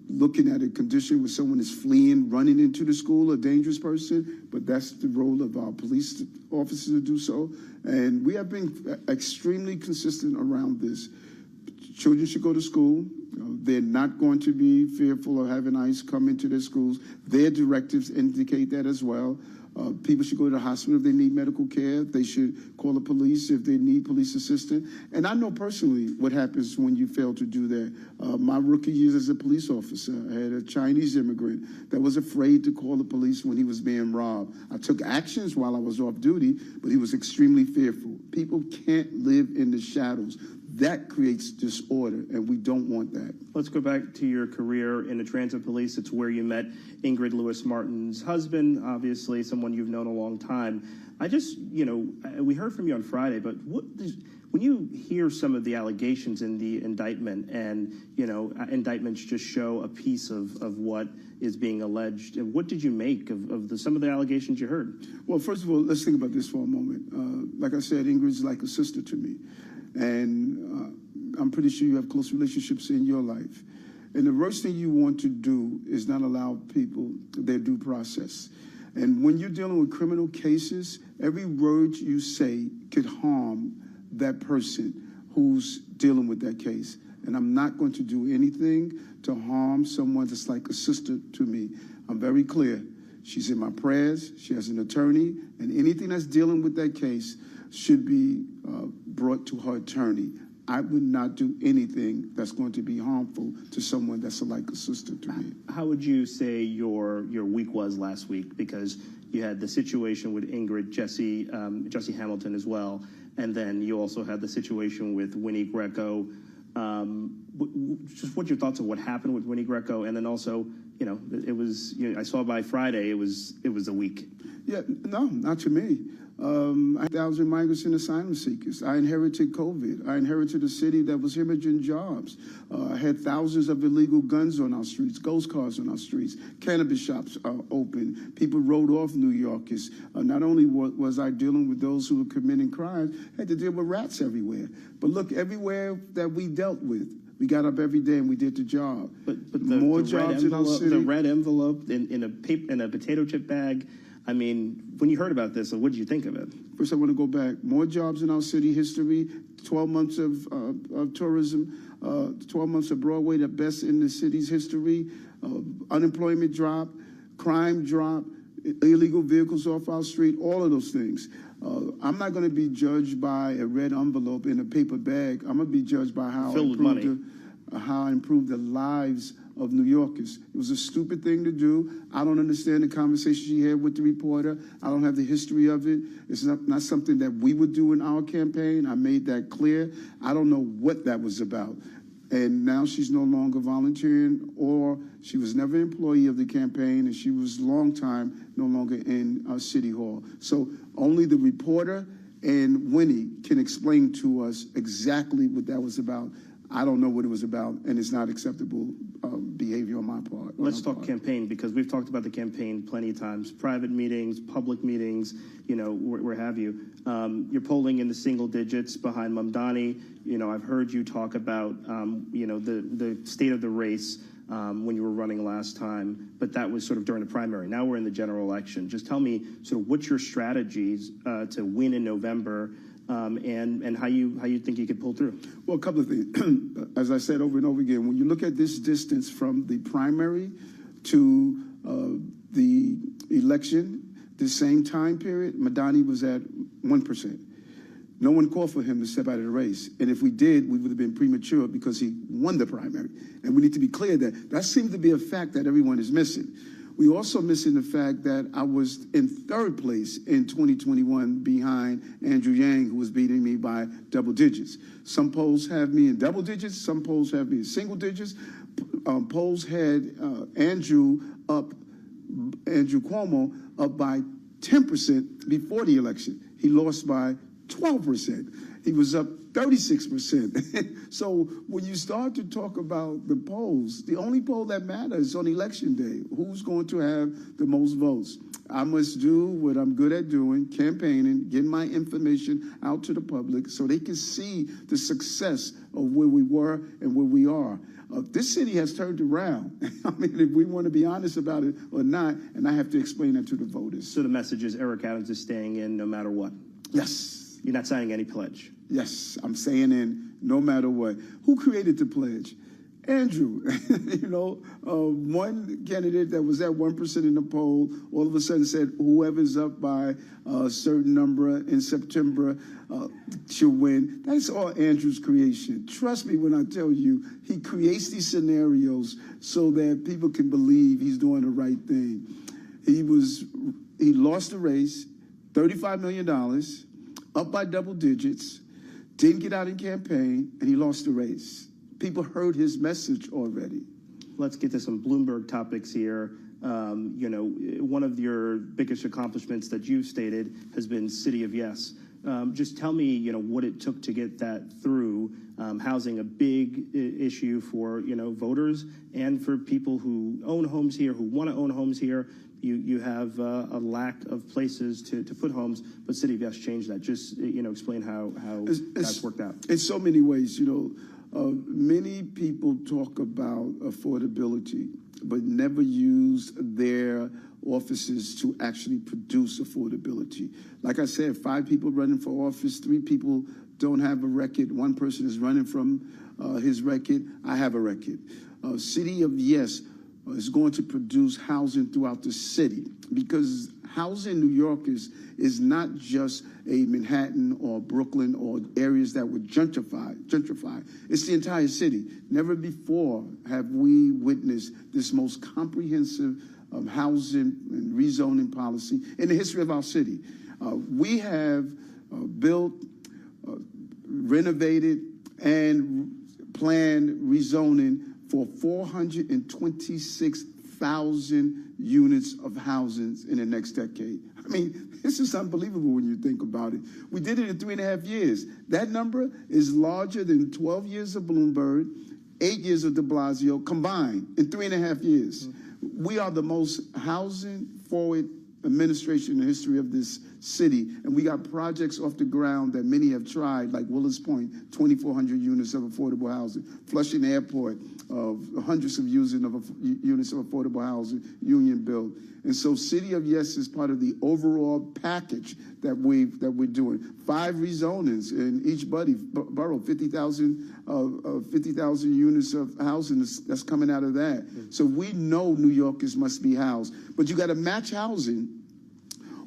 looking at a condition where someone is fleeing, running into the school, a dangerous person, but that's the role of our police officers to do so. And we have been extremely consistent around this. Children should go to school. They're not going to be fearful of having ICE come into their schools. Their directives indicate that as well. People should go to the hospital if they need medical care. They should call the police if they need police assistance. And I know personally what happens when you fail to do that. My rookie years as a police officer, I had a Chinese immigrant that was afraid to call the police when he was being robbed. I took actions while I was off duty, but he was extremely fearful. People can't live in the shadows. That creates disorder, and we don't want that. Let's go back to your career in the transit police. It's where you met Ingrid Lewis Martin's husband, obviously someone you've known a long time. I just, we heard from you on Friday, but when you hear some of the allegations in the indictment, and, indictments just show a piece of what is being alleged, what did you make of some of the allegations you heard? Well, first of all, let's think about this for a moment. Like I said, Ingrid's like a sister to me. And I'm pretty sure you have close relationships in your life. And the worst thing you want to do is not allow people their due process. And when you're dealing with criminal cases, every word you say could harm that person who's dealing with that case. And I'm not going to do anything to harm someone that's like a sister to me. I'm very clear. She's in my prayers. She has an attorney. And anything that's dealing with that case should be brought to her attorney. I would not do anything that's going to be harmful to someone that's like a sister to me. How would you say your week was last week? Because you had the situation with Ingrid, Jesse Hamilton as well, and then you also had the situation with Winnie Greco. Just what's your thoughts on what happened with Winnie Greco, and then also, it was. I saw by Friday it was a week. Yeah, no, not to me. I had 1,000 migrants and asylum seekers. I inherited COVID. I inherited a city that was hemorrhaging jobs. I had thousands of illegal guns on our streets, ghost cars on our streets, cannabis shops open. People rode off New Yorkers. Not only was I dealing with those who were committing crimes, I had to deal with rats everywhere. But look, everywhere that we dealt with, we got up every day and we did the job. But more jobs in our city. The red envelope in a potato chip bag. I mean, when you heard about this, what did you think of it? First, I want to go back. More jobs in our city history, 12 months of tourism, 12 months of Broadway, the best in the city's history, unemployment drop, crime drop, illegal vehicles off our street, all of those things. I'm not going to be judged by a red envelope in a paper bag. I'm going to be judged by how I improved the lives of New Yorkers. It was a stupid thing to do. I don't understand the conversation she had with the reporter. I don't have the history of it. It's not something that we would do in our campaign. I made that clear. I don't know what that was about. And now she's no longer volunteering, or she was never an employee of the campaign, and she was long time no longer in City Hall. So only the reporter and Winnie can explain to us exactly what that was about. I don't know what it was about, and it's not acceptable behavior on my part. Let's talk campaign, because we've talked about the campaign plenty of times. Private meetings, public meetings, where have you. You're polling in the single digits behind Mamdani. I've heard you talk about, the state of the race when you were running last time, but that was sort of during the primary. Now we're in the general election. Just tell me sort of what's your strategies to win in November, and how you think you could pull through? Well, a couple of things. As I said over and over again, when you look at this distance from the primary to the election, the same time period, Mamdani was at 1%. No one called for him to step out of the race. And if we did, we would have been premature because he won the primary. And we need to be clear that seems to be a fact that everyone is missing. We also missing the fact that I was in third place in 2021 behind Andrew Yang, who was beating me by double digits. Some polls have me in double digits. Some polls have me in single digits. Polls had Andrew Cuomo up by 10% before the election. He lost by 12%. He was up 36%. So when you start to talk about the polls, the only poll that matters on election day, who's going to have the most votes? I must do what I'm good at doing, campaigning, getting my information out to the public so they can see the success of where we were and where we are. This city has turned around. I mean, if we want to be honest about it or not, and I have to explain that to the voters. So the message is Eric Adams is staying in no matter what? Yes. You're not signing any pledge? Yes, I'm staying in no matter what. Who created the pledge? Andrew. One candidate that was at 1% in the poll all of a sudden said whoever's up by a certain number in September should win. That's all Andrew's creation. Trust me when I tell you, he creates these scenarios so that people can believe he's doing the right thing. He lost the race, $35 million, up by double digits. didn't get out and campaign, and he lost the race. People heard his message already. Let's get to some Bloomberg topics here. One of your biggest accomplishments that you've stated has been City of Yes. Just tell me, what it took to get that through. Housing, a big issue for, voters and for people who own homes here, who want to own homes here. You have a lack of places to put homes, but City of Yes changed that. Just, explain how that's worked out. In so many ways, many people talk about affordability, but never use their offices to actually produce affordability. Like I said, 5 people running for office, 3 people don't have a record. 1 person is running from his record. I have a record. City of Yes is going to produce housing throughout the city, because housing in New York is not just a Manhattan or Brooklyn or areas that would gentrify. It's the entire city. Never before have we witnessed this most comprehensive housing and rezoning policy in the history of our city. We have built, renovated, and planned rezoning for 426,000 units of housing in the next decade. I mean, this is unbelievable when you think about it. We did it in 3.5 years. That number is larger than 12 years of Bloomberg, 8 years of de Blasio combined in 3.5 years. Mm-hmm. We are the most housing-forward administration in the history of this city, and we got projects off the ground that many have tried, like Willis Point, 2,400 units of affordable housing, Flushing Airport, hundreds of units of affordable housing, Union built. And so City of Yes is part of the overall package that we're doing. 5 rezonings in each borough, 50,000 units of housing that's coming out of that. Mm-hmm. So we know New Yorkers must be housed, but you got to match housing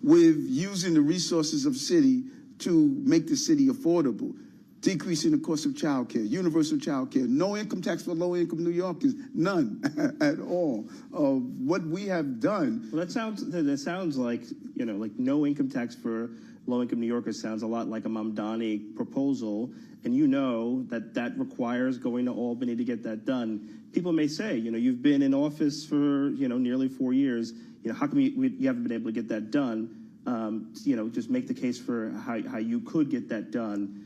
with using the resources of city to make the city affordable, decreasing the cost of child care, universal child care, no income tax for low-income New Yorkers, none at all. What we have done. Well, that sounds like, like no income tax for low-income New Yorkers sounds a lot like a Mamdani proposal, and that requires going to Albany to get that done. People may say, you've been in office for, nearly 4 years. How come you haven't been able to get that done? Just make the case for how you could get that done,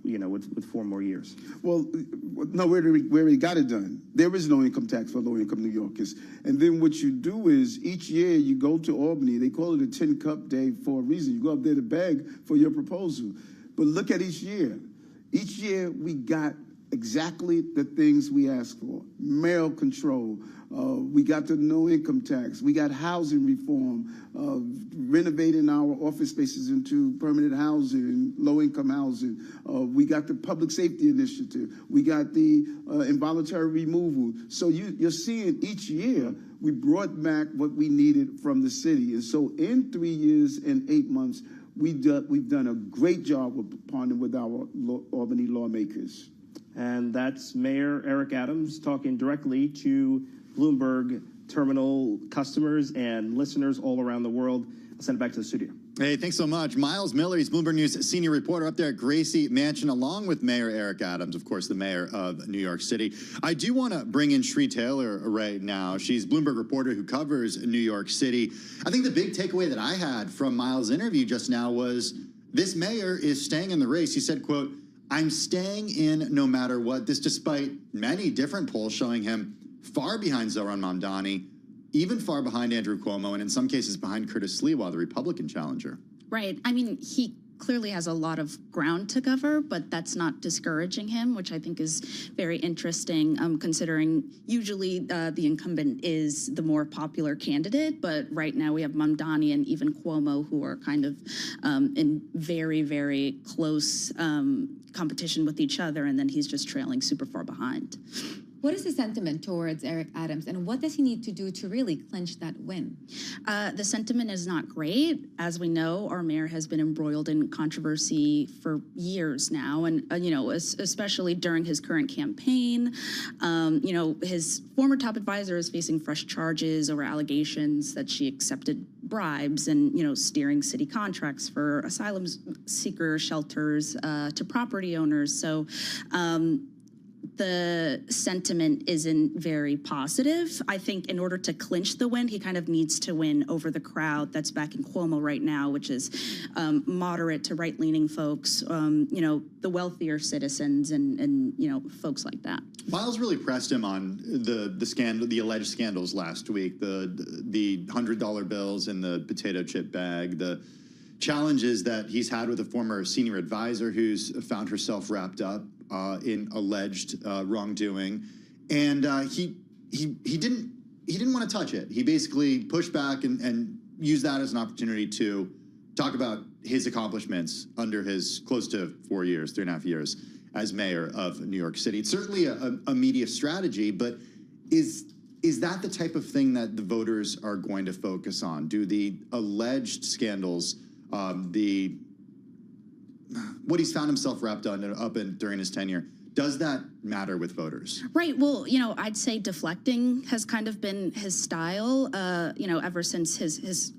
with 4 more years. Well, no, we already got it done. There is no income tax for low-income New Yorkers. And then what you do is each year you go to Albany. They call it a 10-cup day for a reason. You go up there to beg for your proposal. But look at each year. Each year we got exactly the things we asked for. Mayoral control. We got the no income tax. We got housing reform, renovating our office spaces into permanent housing, low income housing. We got the public safety initiative. We got the involuntary removal. So you're seeing each year we brought back what we needed from the city. And so in 3 years and 8 months, we've done a great job of partnering with our Albany lawmakers. And that's Mayor Eric Adams talking directly to Bloomberg terminal customers and listeners all around the world. I'll send it back to the studio. Hey, thanks so much. Miles Miller, he's Bloomberg News senior reporter up there at Gracie Mansion, along with Mayor Eric Adams, of course, the mayor of New York City. I do want to bring in Shree Taylor right now. She's Bloomberg reporter who covers New York City. I think the big takeaway that I had from Miles' interview just now was this mayor is staying in the race. He said, quote, "I'm staying in no matter what." This despite many different polls showing him far behind Zohran Mamdani, even far behind Andrew Cuomo, and in some cases behind Curtis Sliwa, the Republican challenger. Right. I mean, he clearly has a lot of ground to cover, but that's not discouraging him, which I think is very interesting, considering usually the incumbent is the more popular candidate. But right now we have Mamdani and even Cuomo, who are kind of in very, very close competition with each other, and then he's just trailing super far behind. What is the sentiment towards Eric Adams, and what does he need to do to really clinch that win? The sentiment is not great. As we know, our mayor has been embroiled in controversy for years now, and especially during his current campaign. His former top advisor is facing fresh charges over allegations that she accepted bribes and, steering city contracts for asylum seeker shelters to property owners. So the sentiment isn't very positive. I think in order to clinch the win, he kind of needs to win over the crowd that's backing Cuomo right now, which is moderate to right-leaning folks, the wealthier citizens and folks like that. Miles really pressed him on the scandal, the alleged scandals last week, the $100 bills in the potato chip bag, the challenges that he's had with a former senior advisor who's found herself wrapped up in alleged wrongdoing, and he didn't want to touch it. He basically pushed back and used that as an opportunity to talk about his accomplishments under his close to 3.5 years as mayor of New York City. It's certainly a media strategy, but is that the type of thing that the voters are going to focus on? Do the alleged scandals, what he's found himself wrapped up in during his tenure, does that matter with voters? Right. Well, I'd say deflecting has kind of been his style, ever since his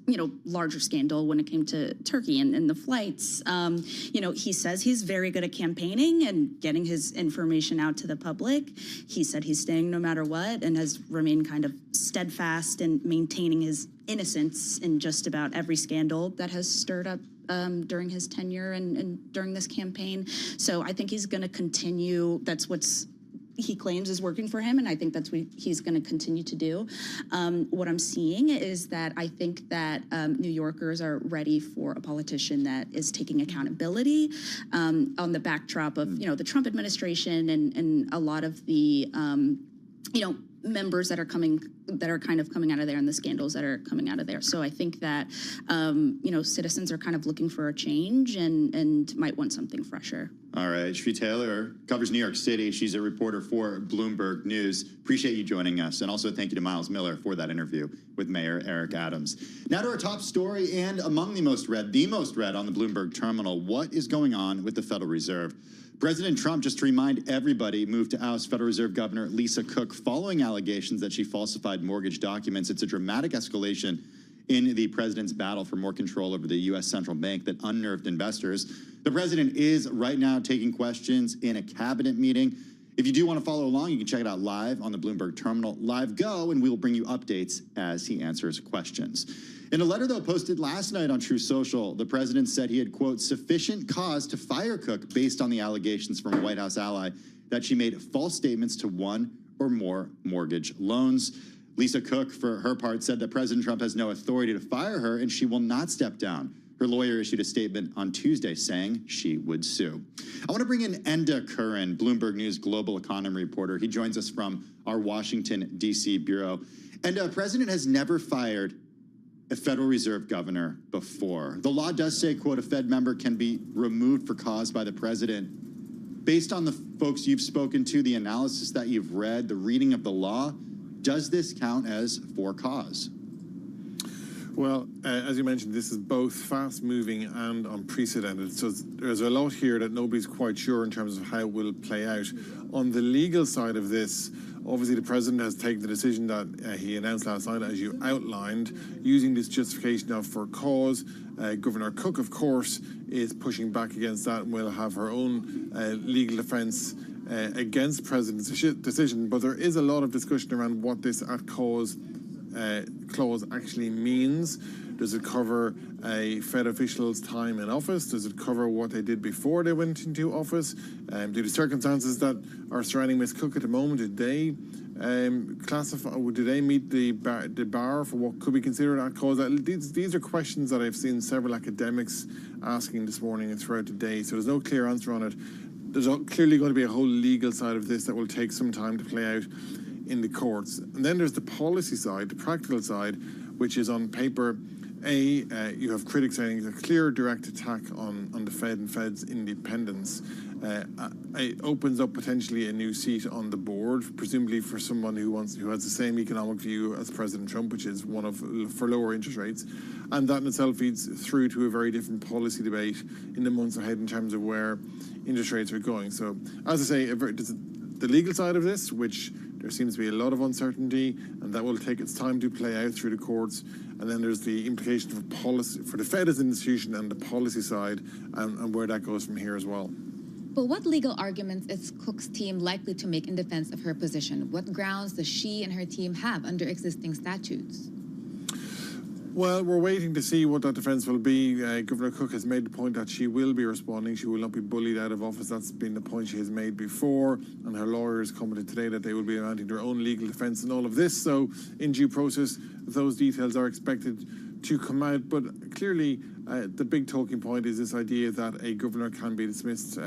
larger scandal when it came to Turkey and the flights. He says he's very good at campaigning and getting his information out to the public. He said he's staying no matter what and has remained kind of steadfast in maintaining his innocence in just about every scandal that has stirred up during his tenure and during this campaign. So I think he's going to continue. That's he claims is working for him, and I think that's what he's going to continue to do. What I'm seeing is that I think that New Yorkers are ready for a politician that is taking accountability on the backdrop of the Trump administration and a lot of the members that are kind of coming out of there and the scandals that are coming out of there. So I think that, citizens are kind of looking for a change and might want something fresher. All right. Shri Taylor covers New York City. She's a reporter for Bloomberg News. Appreciate you joining us. And also thank you to Miles Miller for that interview with Mayor Eric Adams. Now to our top story and among the most read on the Bloomberg terminal. What is going on with the Federal Reserve? President Trump, just to remind everybody, moved to oust Federal Reserve Governor Lisa Cook following allegations that she falsified mortgage documents. It's a dramatic escalation in the president's battle for more control over the U.S. central bank that unnerved investors. The president is right now taking questions in a cabinet meeting. If you do want to follow along, you can check it out live on the Bloomberg terminal, Live Go, and we will bring you updates as he answers questions. In a letter, though, posted last night on True Social, the president said he had, quote, sufficient cause to fire Cook based on the allegations from a White House ally that she made false statements to one or more mortgage loans. Lisa Cook, for her part, said that President Trump has no authority to fire her and she will not step down. Her lawyer issued a statement on Tuesday saying she would sue. I want to bring in Enda Curran, Bloomberg News global economy reporter. He joins us from our Washington, D.C. bureau. And the president has never fired a Federal Reserve governor before. The law does say, quote, a Fed member can be removed for cause by the president. Based on the folks you've spoken to, the analysis that you've read, the reading of the law, does this count as for cause? Well, as you mentioned, this is both fast-moving and unprecedented. So there's a lot here that nobody's quite sure in terms of how it will play out. On the legal side of this, obviously the president has taken the decision that he announced last night, as you outlined, using this justification now for cause. Governor Cook, of course, is pushing back against that and will have her own legal defense against the president's decision. But there is a lot of discussion around what this at cause clause actually means. Does it cover a Fed official's time in office? Does it cover what they did before they went into office? Do the circumstances that are surrounding Ms. Cook at the moment, did they classify, do they meet the bar for what could be considered a cause? These are questions that I've seen several academics asking this morning and throughout the day, so there's no clear answer on it. There's clearly going to be a whole legal side of this that will take some time to play out in the courts. And then there's the policy side, the practical side, which is on paper. You have critics saying a clear direct attack on the Fed and Fed's independence. It opens up potentially a new seat on the board, presumably for someone who has the same economic view as President Trump, which is one of for lower interest rates. And that in itself feeds through to a very different policy debate in the months ahead in terms of where interest rates are going. So, as I say, the legal side of this, which there seems to be a lot of uncertainty, and that will take its time to play out through the courts. And then there's the implication for policy, for the Fed as an institution, and the policy side, and where that goes from here as well. But what legal arguments is Cook's team likely to make in defense of her position? What grounds does she and her team have under existing statutes? Well, we're waiting to see what that defence will be. Governor Cook has made the point that she will be responding. She will not be bullied out of office. That's been the point she has made before. And her lawyers commented today that they will be mounting their own legal defence and all of this. So in due process, those details are expected to come out. But clearly, the big talking point is this idea that a governor can be dismissed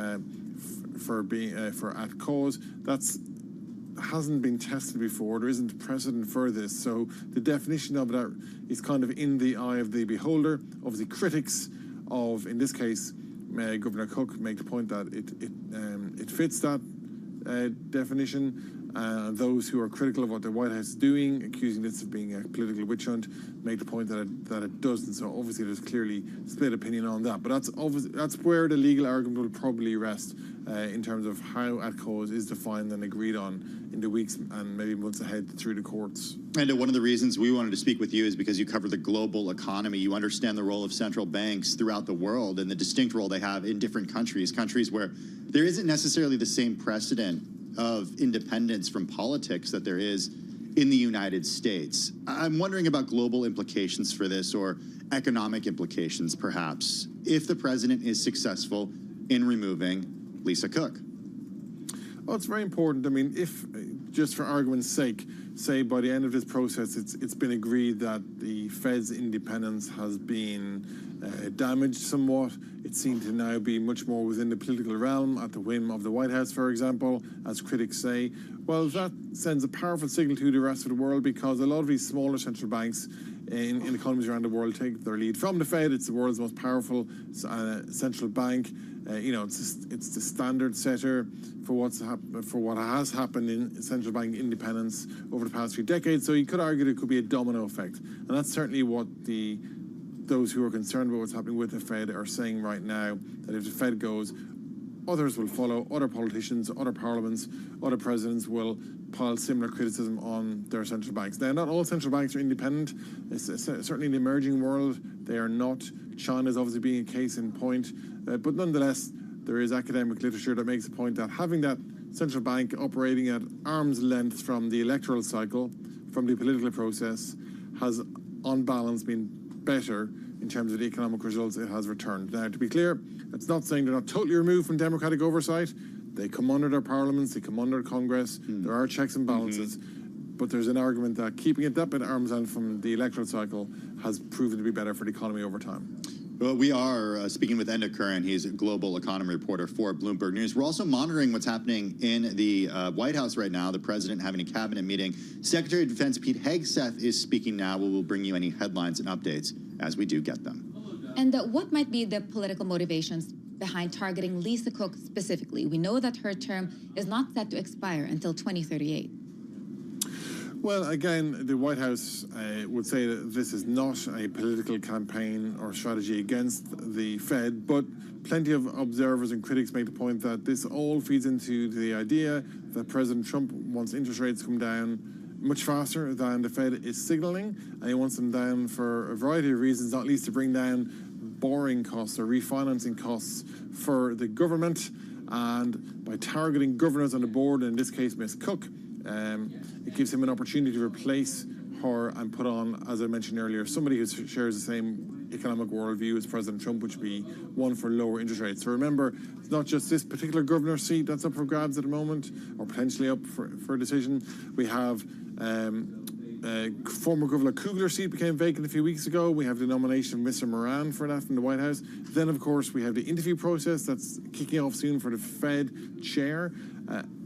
for at cause. That's hasn't been tested before. There isn't precedent for this. So the definition of that is kind of in the eye of the beholder. Obviously, critics of, in this case, Governor Cook make the point that it fits that definition. Those who are critical of what the White House is doing, accusing this of being a political witch hunt, make the point that it doesn't. So obviously there's clearly split opinion on that. But that's where the legal argument will probably rest in terms of how at cause is defined and agreed on in the weeks and maybe months ahead through the courts. And one of the reasons we wanted to speak with you is because you cover the global economy. You understand the role of central banks throughout the world and the distinct role they have in different countries where there isn't necessarily the same precedent of independence from politics that there is in the United States. I'm wondering about global implications for this, or economic implications perhaps, if the president is successful in removing Lisa Cook. Well, it's very important. I mean, if, just for argument's sake, say by the end of this process, it's been agreed that the Fed's independence has been damaged somewhat. It seemed to now be much more within the political realm, at the whim of the White House, for example, as critics say. Well, that sends a powerful signal to the rest of the world, because a lot of these smaller central banks in economies around the world take their lead from the Fed. It's the world's most powerful central bank. It's the standard setter for what has happened in central bank independence over the past few decades. So you could argue that it could be a domino effect, and that's certainly what those who are concerned about what's happening with the Fed are saying right now. That if the Fed goes, others will follow. Other politicians, other parliaments, other presidents will pile similar criticism on their central banks. Now, not all central banks are independent. Certainly in the emerging world, they are not. China is obviously being a case in point. But nonetheless, there is academic literature that makes the point that having that central bank operating at arm's length from the electoral cycle, from the political process, has, on balance, been better in terms of the economic results it has returned. Now, to be clear, that's not saying they're not totally removed from democratic oversight. They come under their parliaments, they come under Congress, there are checks and balances, but there's an argument that keeping it that bit at arm's length from the electoral cycle has proven to be better for the economy over time. Well, we are speaking with Enda Curran. He's a global economy reporter for Bloomberg News. We're also monitoring what's happening in the White House right now, the president having a cabinet meeting. Secretary of Defense Pete Hegseth is speaking now. We will bring you any headlines and updates as we do get them. And what might be the political motivations behind targeting Lisa Cook specifically? We know that her term is not set to expire until 2038. Well, again, the White House would say that this is not a political campaign or strategy against the Fed, but plenty of observers and critics make the point that this all feeds into the idea that President Trump wants interest rates to come down much faster than the Fed is signaling, and he wants them down for a variety of reasons, not least to bring down borrowing costs or refinancing costs for the government. And by targeting governors on the board, in this case Ms. Cook, it gives him an opportunity to replace her and put on, as I mentioned earlier, somebody who shares the same economic worldview as President Trump, which would be one for lower interest rates. So remember, it's not just this particular governor's seat that's up for grabs at the moment, or potentially up for a decision. We have former Governor Kugler's seat became vacant a few weeks ago. We have the nomination of Mr. Moran for that from the White House. Then, of course, we have the interview process that's kicking off soon for the Fed chair.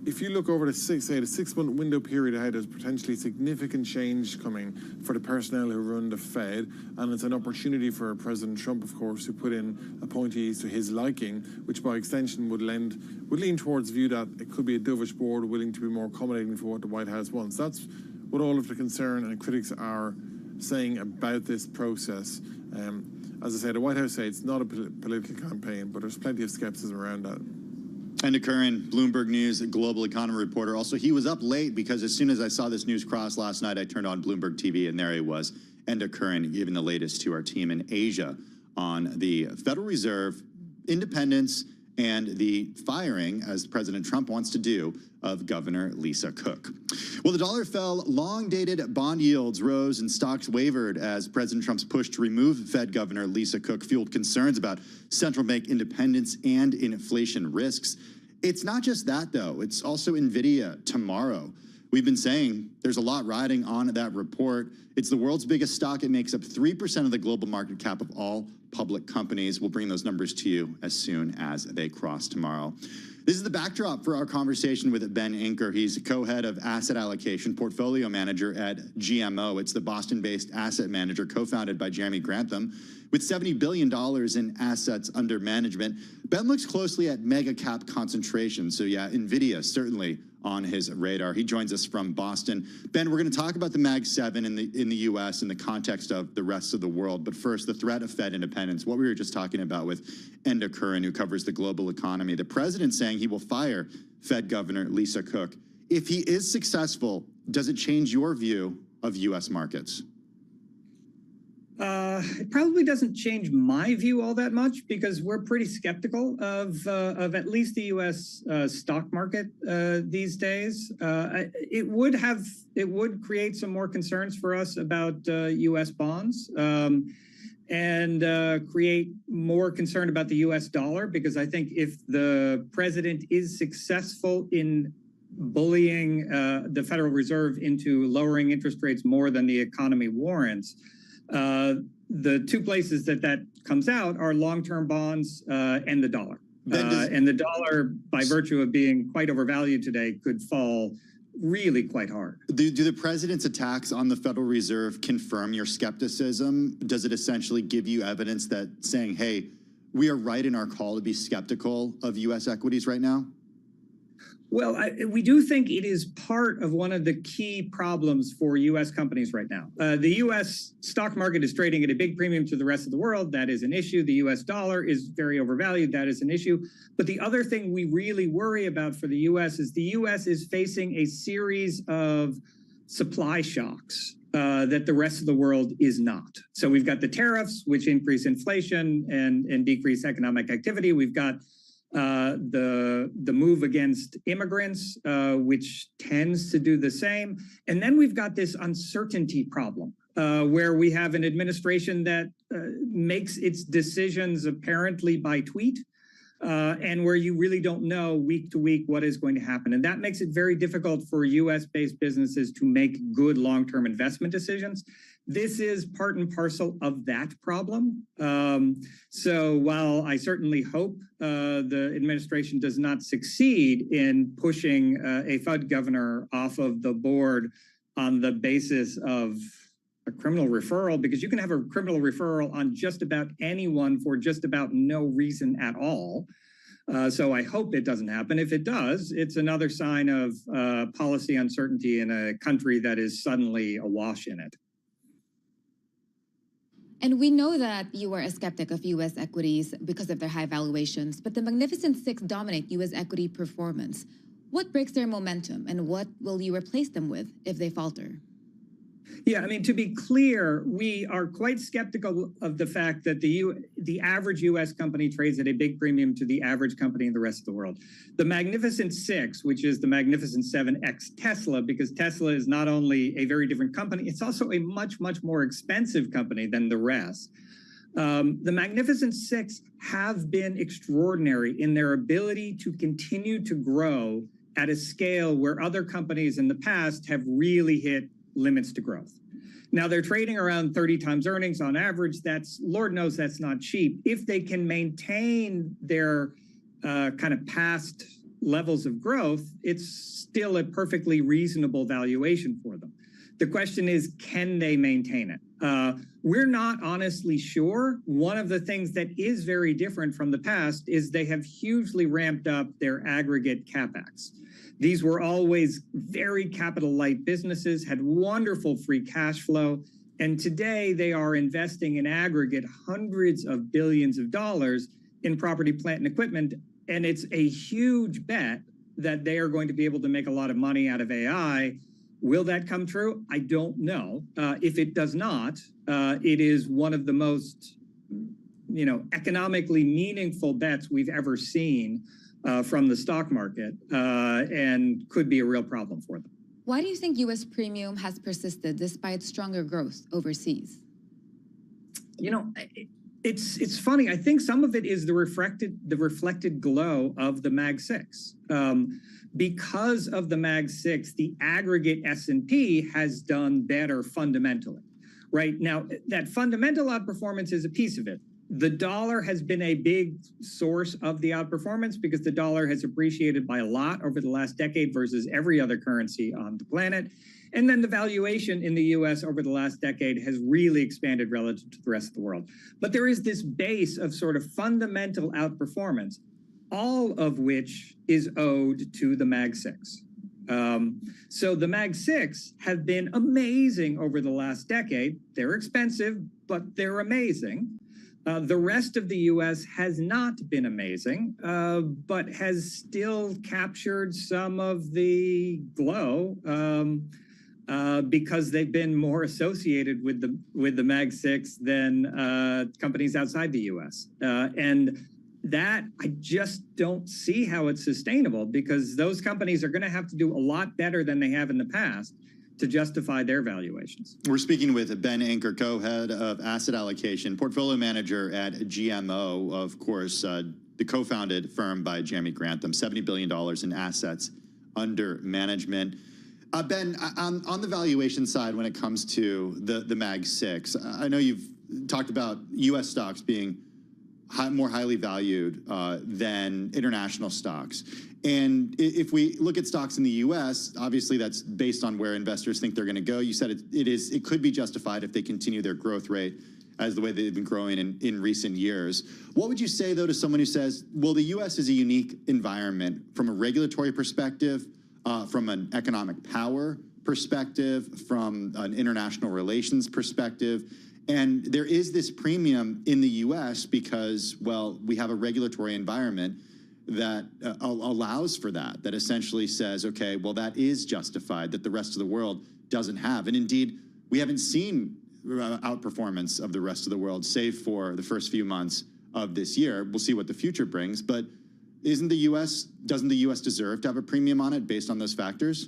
If you look over the 6-month window period ahead, there's potentially significant change coming for the personnel who run the Fed, and it's an opportunity for President Trump, of course, to put in appointees to his liking, which by extension would lean towards the view that it could be a dovish board willing to be more accommodating for what the White House wants. That's what all of the concern and critics are saying about this process. As I said, the White House say it's not a political campaign, but there's plenty of skepticism around that. And Curran, Bloomberg News global economy reporter. Also, he was up late because as soon as I saw this news cross last night, I turned on Bloomberg TV, and there he was, Enda Curran, giving the latest to our team in Asia on the Federal Reserve, independence, and the firing, as President Trump wants to do, of Governor Lisa Cook. Well, the dollar fell, long-dated bond yields rose, and stocks wavered as President Trump's push to remove Fed Governor Lisa Cook fueled concerns about central bank independence and inflation risks. It's not just that, though. It's also NVIDIA tomorrow. We've been saying there's a lot riding on that report. It's the world's biggest stock. It makes up 3% of the global market cap of all public companies. We'll bring those numbers to you as soon as they cross tomorrow. This is the backdrop for our conversation with Ben Inker. He's co-head of asset allocation, portfolio manager at GMO. It's the Boston-based asset manager co-founded by Jeremy Grantham. With $70 billion in assets under management, Ben looks closely at mega cap concentration. So yeah, NVIDIA certainly on his radar. He joins us from Boston. Ben, we're going to talk about the Mag 7 in the U.S. in the context of the rest of the world. But first, the threat of Fed independence, what we were just talking about with Enda Curran, who covers the global economy. The president saying he will fire Fed Governor Lisa Cook. If he is successful, does it change your view of U.S. markets? It probably doesn't change my view all that much because we're pretty skeptical of at least the U.S. Stock market these days. It would create some more concerns for us about U.S. bonds and create more concern about the U.S. dollar, because I think if the president is successful in bullying the Federal Reserve into lowering interest rates more than the economy warrants, the two places that comes out are long-term bonds and the dollar. And the dollar, by virtue of being quite overvalued today, could fall really quite hard. Do the president's attacks on the Federal Reserve confirm your skepticism? Does it essentially give you evidence that saying, hey, we are right in our call to be skeptical of U.S. equities right now? Well, we do think it is part of one of the key problems for U.S. companies right now. The U.S. stock market is trading at a big premium to the rest of the world. That is an issue. The U.S. dollar is very overvalued. That is an issue. But the other thing we really worry about for the U.S. is the U.S. is facing a series of supply shocks that the rest of the world is not. So we've got the tariffs, which increase inflation and decrease economic activity. We've got the move against immigrants, which tends to do the same. And then we've got this uncertainty problem, where we have an administration that makes its decisions apparently by tweet, and where you really don't know week to week what is going to happen. And that makes it very difficult for US-based businesses to make good long-term investment decisions. This is part and parcel of that problem. So while I certainly hope the administration does not succeed in pushing a Fed governor off of the board on the basis of a criminal referral, because you can have a criminal referral on just about anyone for just about no reason at all. So I hope it doesn't happen. If it does, it's another sign of policy uncertainty in a country that is suddenly awash in it. And we know that you are a skeptic of U.S. equities because of their high valuations, but the Magnificent Six dominate U.S. equity performance. What breaks their momentum, and what will you replace them with if they falter? Yeah, I mean, to be clear, we are quite skeptical of the fact that the average U.S. company trades at a big premium to the average company in the rest of the world. The Magnificent Six, which is the Magnificent Seven ex Tesla, because Tesla is not only a very different company, it's also a much, much more expensive company than the rest. The Magnificent Six have been extraordinary in their ability to continue to grow at a scale where other companies in the past have really hit limits to growth. Now they're trading around 30 times earnings on average. That's, Lord knows that's not cheap. If they can maintain their kind of past levels of growth, it's still a perfectly reasonable valuation for them. The question is, can they maintain it? We're not honestly sure. One of the things that is very different from the past is they have hugely ramped up their aggregate CapEx. These were always very capital-light businesses, had wonderful free cash flow, and today they are investing in aggregate hundreds of billions of dollars in property, plant, and equipment and it's a huge bet that they are going to be able to make a lot of money out of AI. Will that come true? I don't know. If it does not, it is one of the most, economically meaningful bets we've ever seen from the stock market, and could be a real problem for them. Why do you think U.S. premium has persisted despite stronger growth overseas? It's funny. I think some of it is the reflected glow of the Mag 6. Because of the Mag 6, the aggregate S&P has done better fundamentally. Right now, that fundamental outperformance is a piece of it. The dollar has been a big source of the outperformance because the dollar has appreciated by a lot over the last decade versus every other currency on the planet. And then the valuation in the US over the last decade has really expanded relative to the rest of the world. But there is this base of sort of fundamental outperformance, all of which is owed to the Mag 6. So the Mag 6 have been amazing over the last decade. They're expensive, but they're amazing. The rest of the U.S. has not been amazing, but has still captured some of the glow because they've been more associated with the Mag 6 than companies outside the U.S. And that I just don't see how it's sustainable, because those companies are going to have to do a lot better than they have in the past to justify their valuations. We're speaking with Ben Anker, co-head of asset allocation, portfolio manager at GMO, of course, the co-founded firm by Jeremy Grantham, $70 billion in assets under management. Ben, on the valuation side, when it comes to the Mag 6, I know you've talked about U.S. stocks being more highly valued than international stocks. And if we look at stocks in the U.S., obviously that's based on where investors think they're going to go. You said it could be justified if they continue their growth rate as the way they've been growing in recent years. What would you say, though, to someone who says, well, the U.S. is a unique environment from a regulatory perspective, from an economic power perspective, from an international relations perspective, and there is this premium in the U.S. because, well, we have a regulatory environment that allows for that essentially says, okay, well, that is justified, that the rest of the world doesn't have. And indeed, we haven't seen outperformance of the rest of the world, save for the first few months of this year. We'll see what the future brings. But doesn't the U.S. deserve to have a premium on it based on those factors?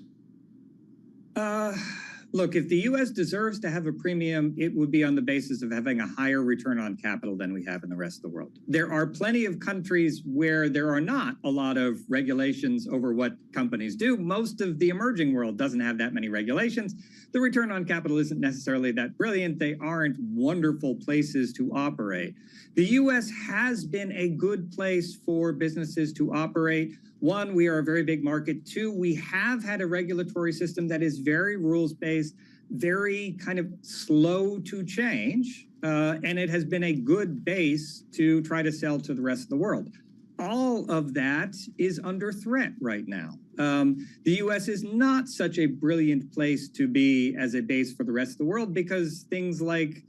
Look, if the U.S. deserves to have a premium, it would be on the basis of having a higher return on capital than we have in the rest of the world. There are plenty of countries where there are not a lot of regulations over what companies do. Most of the emerging world doesn't have that many regulations. The return on capital isn't necessarily that brilliant. They aren't wonderful places to operate. The U.S. has been a good place for businesses to operate. One, we are a very big market. Two, we have had a regulatory system that is very rules-based, very kind of slow to change, and it has been a good base to try to sell to the rest of the world. All of that is under threat right now. The U.S. is not such a brilliant place to be as a base for the rest of the world because things like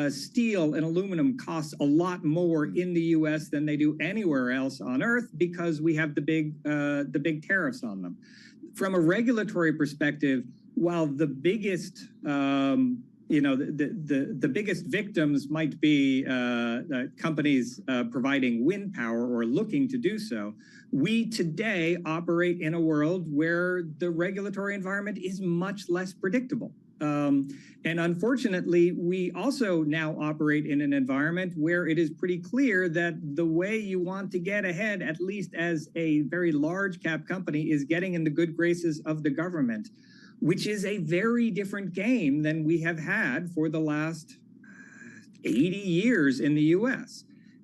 steel and aluminum costs a lot more in the U.S. than they do anywhere else on Earth because we have the big tariffs on them. From a regulatory perspective, while the biggest the biggest victims might be companies providing wind power or looking to do so, we today operate in a world where the regulatory environment is much less predictable. And unfortunately, we also now operate in an environment where it is pretty clear that the way you want to get ahead, at least as a very large cap company, is getting in the good graces of the government, which is a very different game than we have had for the last 80 years in the US.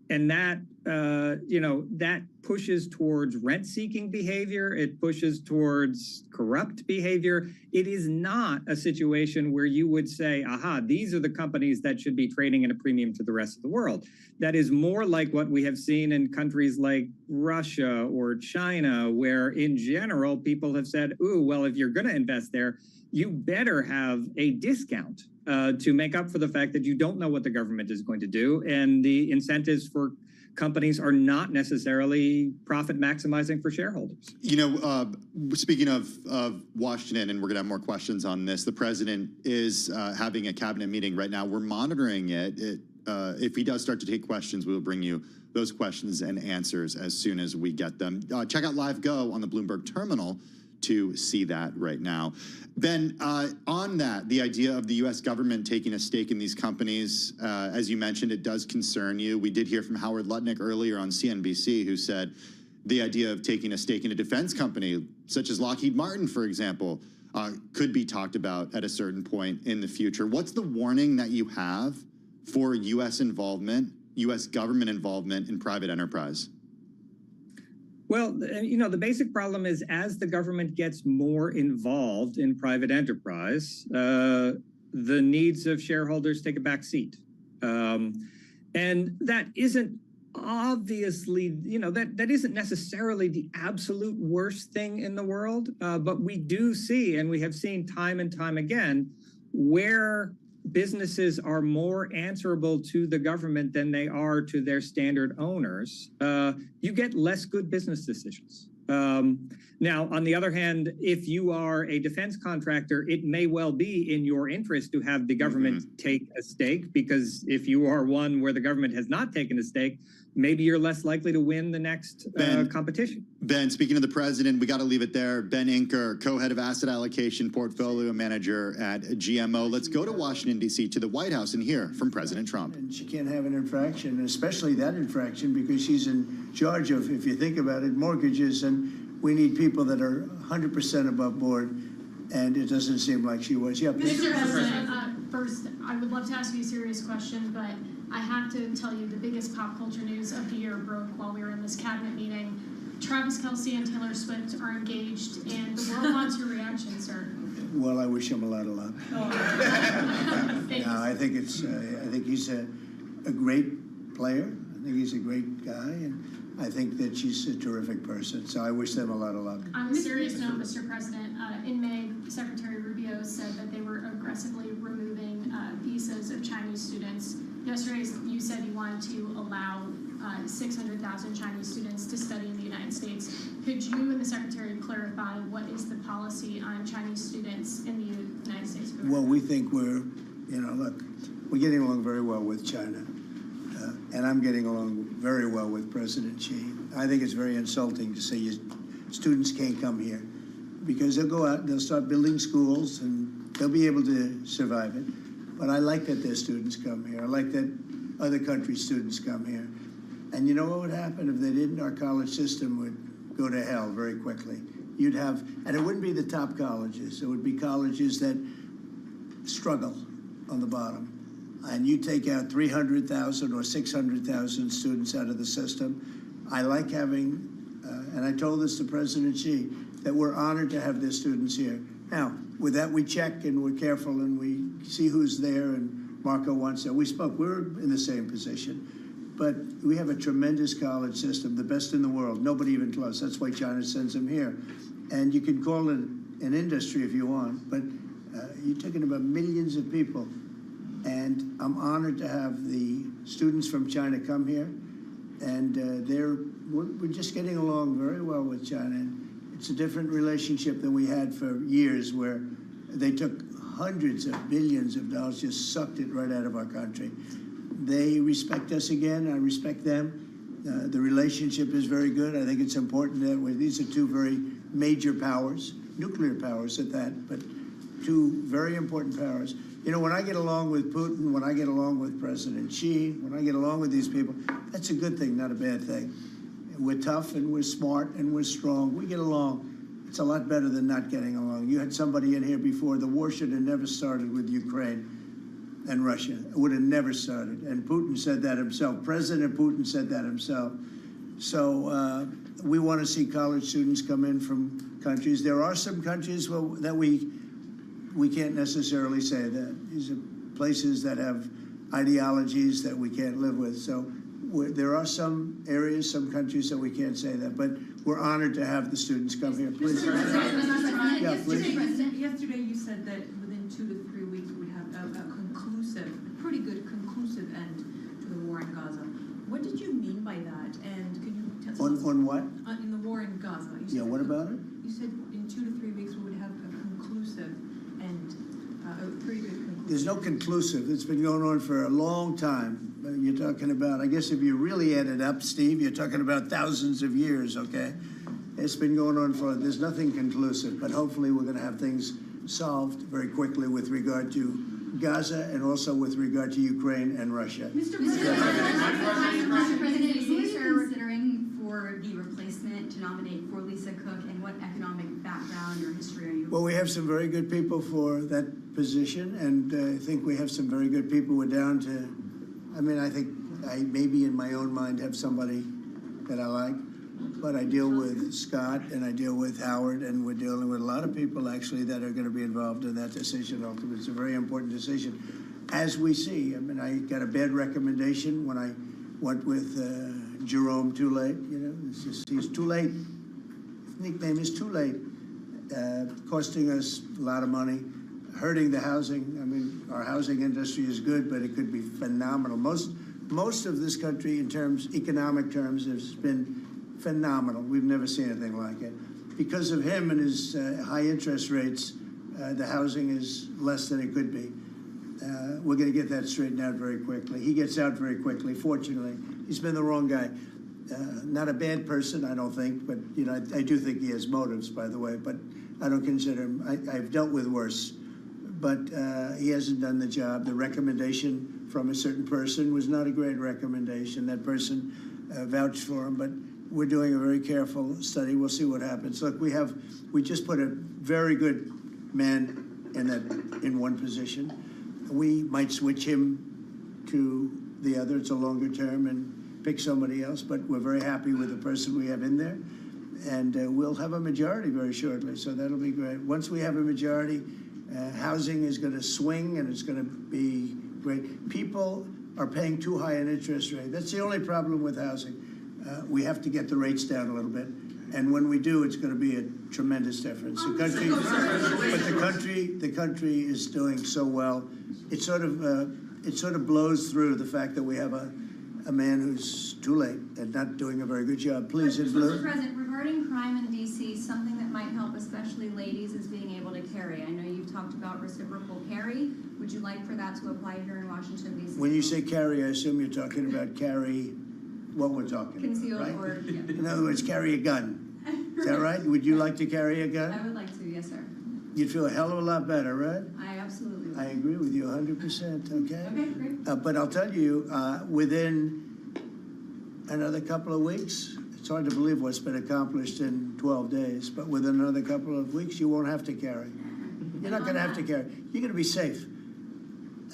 And that, that pushes towards rent-seeking behavior. It pushes towards corrupt behavior. It is not a situation where you would say, aha, these are the companies that should be trading at a premium to the rest of the world. That is more like what we have seen in countries like Russia or China, where in general, people have said, ooh, well, if you're going to invest there, you better have a discount to make up for the fact that you don't know what the government is going to do. And the incentives for companies are not necessarily profit maximizing for shareholders. You know, speaking of Washington, and we're going to have more questions on this, the president is having a cabinet meeting right now. We're monitoring it. If he does start to take questions, we will bring you those questions and answers as soon as we get them. Check out Live Go on the Bloomberg terminal to see that right now. Ben, on that, the idea of the U.S. government taking a stake in these companies, as you mentioned, it does concern you. We did hear from Howard Lutnick earlier on CNBC, who said the idea of taking a stake in a defense company, such as Lockheed Martin, for example, could be talked about at a certain point in the future. What's the warning that you have for U.S. involvement, U.S. government involvement in private enterprise? Well, you know, the basic problem is as the government gets more involved in private enterprise, the needs of shareholders take a back seat. And that isn't obviously, you know, that isn't necessarily the absolute worst thing in the world. But we do see, and we have seen time and time again, where businesses are more answerable to the government than they are to their standard owners, you get less good business decisions. Now, on the other hand, if you are a defense contractor, it may well be in your interest to have the government take a stake, because if you are one where the government has not taken a stake, maybe you're less likely to win the next competition. Ben, speaking of the president, we got to leave it there. Ben Inker, co-head of asset allocation, portfolio manager at GMO. Let's go to Washington, D.C., to the White House and hear from President Trump. And she can't have an infraction, especially that infraction, because she's in charge of, if you think about it, mortgages, and we need people that are 100% above board, and it doesn't seem like she was. Yeah, Mr. President, first, I would love to ask you a serious question, but I have to tell you the biggest pop culture news of the year broke while we were in this cabinet meeting. Travis Kelce and Taylor Swift are engaged, and the world wants your reaction, sir. Well, I wish him a lot of luck. No, I think it's. I think he's a great player. I think he's a great guy, and I think that she's a terrific person. So I wish them a lot of luck. On a serious note, Mr. President, in May, Secretary Rubio said that they were aggressively removing visas of Chinese students. Yesterday, you said you wanted to allow 600,000 Chinese students to study in the United States. Could you and the Secretary clarify what is the policy on Chinese students in the United States? Well, we think we're, you know, look, we're getting along very well with China. And I'm getting along very well with President Xi. I think it's very insulting to say students can't come here, because they'll go out and they'll start building schools and they'll be able to survive it. But I like that their students come here. I like that other countries' students come here. And you know what would happen if they didn't? Our college system would go to hell very quickly. You'd have, and it wouldn't be the top colleges. It would be colleges that struggle on the bottom. And you take out 300,000 or 600,000 students out of the system. I like having, and I told this to President Xi, that we're honored to have their students here. Now, with that, we check and we're careful and we see who's there, and Marco wants that. We spoke, we're in the same position. But we have a tremendous college system, the best in the world, nobody even close. That's why China sends them here. And you can call it an industry if you want, but you're talking about millions of people. And I'm honored to have the students from China come here. And we're just getting along very well with China. And it's a different relationship than we had for years, where they took hundreds of billions of dollars, just sucked it right out of our country. They respect us again. I respect them. The relationship is very good. I think it's important that these are two very major powers, nuclear powers at that, but two very important powers. You know, when I get along with Putin, when I get along with President Xi, when I get along with these people, that's a good thing, not a bad thing. We're tough and we're smart and we're strong. We get along. It's a lot better than not getting along. You had somebody in here before. The war should have never started with Ukraine and Russia. It would have never started. And Putin said that himself. President Putin said that himself. So we want to see college students come in from countries. There are some countries that we can't necessarily say that. These are places that have ideologies that we can't live with. So there are some areas, some countries that we can't say that. But we're honored to have the students come here. Please. Yeah, yesterday you said that within 2 to 3 weeks we have a pretty good conclusive end to the war in Gaza. What did you mean by by that, and could you tell us On what? In the war in Gaza? You said Yeah, what about it? You said in 2 to 3 weeks we would have a conclusive and a pretty good conclusion. There's no conclusive. It's been going on for a long time. You're talking about, I guess if you really add it up, Steve, you're talking about thousands of years, okay? It's been going on for, there's nothing conclusive, but hopefully we're going to have things solved very quickly with regard to Gaza and also with regard to Ukraine and Russia. Mr. President, who are you considering for the replacement to nominate for Lisa Cook, and what economic background or history are you? Well, we have some very good people for that position, and I think we have some very good people. We're down to, I mean, I think I maybe in my own mind have somebody that I like, but I deal with Scott and I deal with Howard, and we're dealing with a lot of people actually that are going to be involved in that decision ultimately. It's a very important decision. As we see, I mean, I got a bad recommendation when I went with Jerome Too Late. You know, it's just, he's too late. His nickname is Too Late, costing us a lot of money, hurting the housing. I mean, our housing industry is good, but it could be phenomenal. Most of this country, in terms, economic terms, has been phenomenal. We've never seen anything like it. Because of him and his high interest rates, the housing is less than it could be. We're going to get that straightened out very quickly. He gets out very quickly, fortunately. He's been the wrong guy. Not a bad person, I don't think, but you know, I do think he has motives, by the way, but I don't consider him, I've dealt with worse. But he hasn't done the job. The recommendation from a certain person was not a great recommendation. That person vouched for him, but we're doing a very careful study. We'll see what happens. Look, we just put a very good man in one position. We might switch him to the other. It's a longer term and pick somebody else, but we're very happy with the person we have in there. And we'll have a majority very shortly, so that'll be great. Once we have a majority, housing is going to swing and it's going to be great. People are paying too high an interest rate. That's the only problem with housing. We have to get the rates down a little bit. And when we do, it's going to be a tremendous difference. The country is doing so well. It sort of blows through the fact that we have a man who's too late and not doing a very good job. Please, in blue. Mr. President, regarding crime in D.C., something that might help especially ladies is being able to carry. I know you've talked about reciprocal carry. Would you like for that to apply here in Washington, D.C.? When you say carry, I assume you're talking about carry what we're talking Concealed about, right? or, yeah. In other words, carry a gun. Is that right? Would you like to carry a gun? I would like to, yes, sir. You'd feel a hell of a lot better, right? I absolutely would. I agree with you 100%, okay? Okay, great. But I'll tell you, within another couple of weeks, it's hard to believe what's been accomplished in 12 days, but within another couple of weeks, you won't have to carry. You're not going to have to carry. You're going to be safe.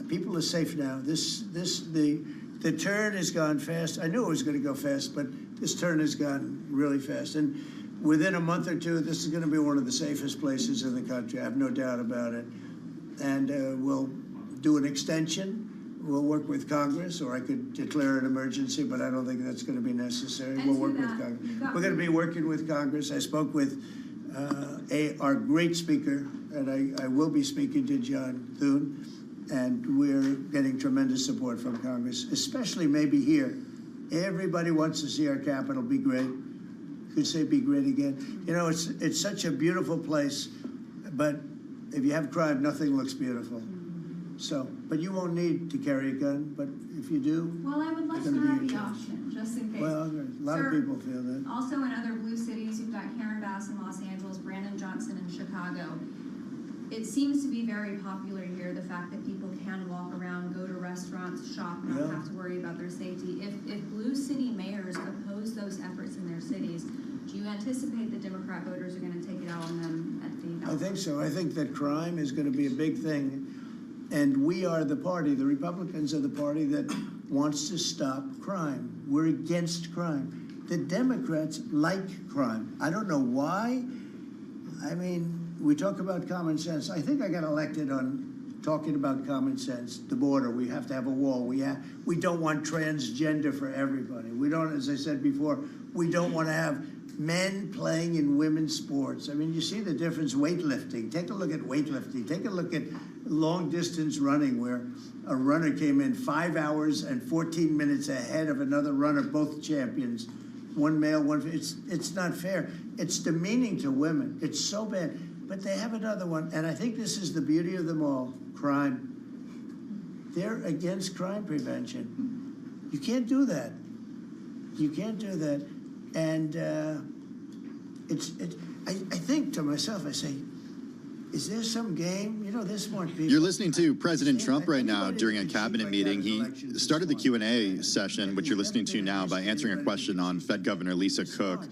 People are safe now. The turn has gone fast. I knew it was going to go fast, but this turn has gone really fast. And within a month or two, this is going to be one of the safest places in the country. I have no doubt about it. And we'll do an extension. We'll work with Congress, or I could declare an emergency, but I don't think that's going to be necessary. We'll work with Congress. We're going to be working with Congress. I spoke with our great speaker, and I will be speaking to John Thune. And we're getting tremendous support from Congress, especially maybe here. Everybody wants to see our capital be great. Could say be great again. You know, it's such a beautiful place, but if you have crime, nothing looks beautiful. So, but you won't need to carry a gun, but if you do, Well, I would like to have the option, just in case. well, a lot of people feel that. Also in other blue cities, you've got Karen Bass in Los Angeles, Brandon Johnson in Chicago. It seems to be very popular here, the fact that people can walk around, go to restaurants, shop, not have to worry about their safety. If blue city mayors oppose those efforts in their cities, do you anticipate that Democrat voters are going to take it out on them at the ballot? I think so. I think that crime is going to be a big thing. And we are the party, the Republicans are the party that wants to stop crime. We're against crime. The Democrats like crime. I don't know why. I mean, we talk about common sense. I think I got elected on talking about common sense. The border, we have to have a wall. We don't want transgender for everybody. We don't, as I said before, we don't want to have men playing in women's sports. I mean, you see the difference. Weightlifting. Take a look at weightlifting. Take a look at long distance running, where a runner came in 5 hours and 14 minutes ahead of another runner, both champions. One male, one. It's not fair. It's demeaning to women. It's so bad. But they have another one, and I think this is the beauty of them all: crime. They're against crime prevention. You can't do that. You can't do that. And I think to myself, I say, is there some game? You know, they're smart people. You're listening to President Trump right now during a cabinet meeting. He started the Q&A session, which you're listening to now, by answering a question on Fed Governor Lisa Cook.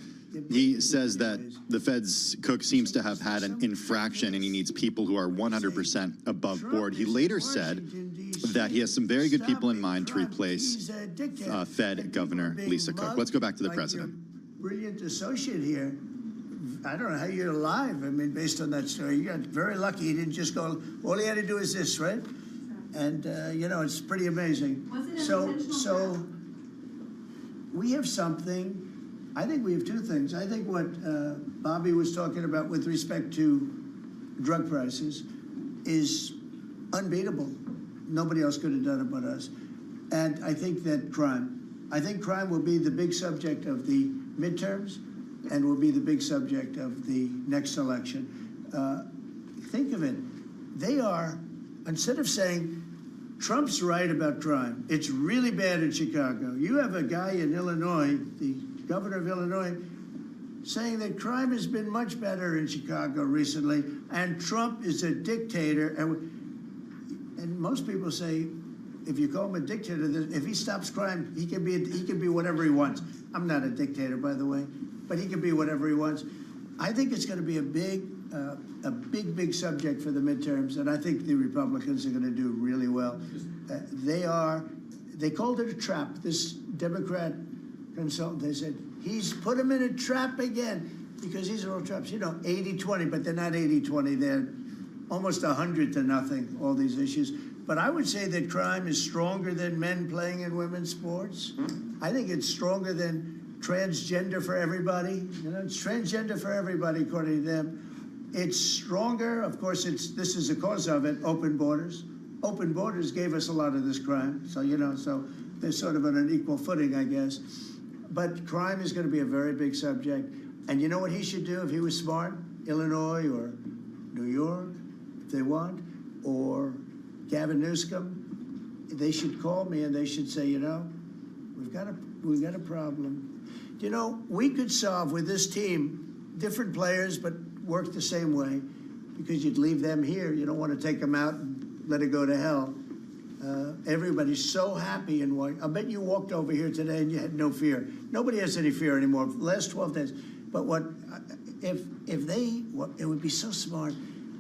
He says that the Fed's Cook seems to have had an infraction and he needs people who are 100% above board. He later said that he has some very good people in mind to replace Fed Governor Lisa Cook. Let's go back to the president. Brilliant associate here. I don't know how you're alive. I mean, based on that story, you got very lucky. He didn't just go, all he had to do is this, right? And, you know, it's pretty amazing. So we have something. I think we have two things. I think what Bobby was talking about with respect to drug prices is unbeatable. Nobody else could have done it but us. And I think that crime will be the big subject of the midterms and will be the big subject of the next election. Think of it. They are, instead of saying, Trump's right about crime, it's really bad in Chicago. You have a guy in Illinois, the governor of Illinois, saying that crime has been much better in Chicago recently, and Trump is a dictator. And most people say, if you call him a dictator, if he stops crime, he can be whatever he wants. I'm not a dictator, by the way, but he can be whatever he wants. I think it's going to be a big subject for the midterms, and I think the Republicans are going to do really well. They called it a trap. This Democrat consultant, they said, he's put him in a trap again, because these are all traps. You know, 80-20, but they're not 80-20. They're almost 100-0, all these issues. But I would say that crime is stronger than men playing in women's sports. I think it's stronger than transgender for everybody. You know, it's transgender for everybody, according to them. It's stronger. Of course, this is a cause of it, open borders. Open borders gave us a lot of this crime. So, you know, so they're sort of on an equal footing, I guess. But crime is going to be a very big subject. And you know what he should do if he was smart? Illinois or New York, if they want, or Gavin Newsom, they should call me and they should say, you know, we've got a problem. You know, we could solve with this team, different players, but work the same way, because you'd leave them here. You don't want to take them out and let it go to hell. Everybody's so happy in Washington. I bet you walked over here today and you had no fear. Nobody has any fear anymore. The last 12 days. But it would be so smart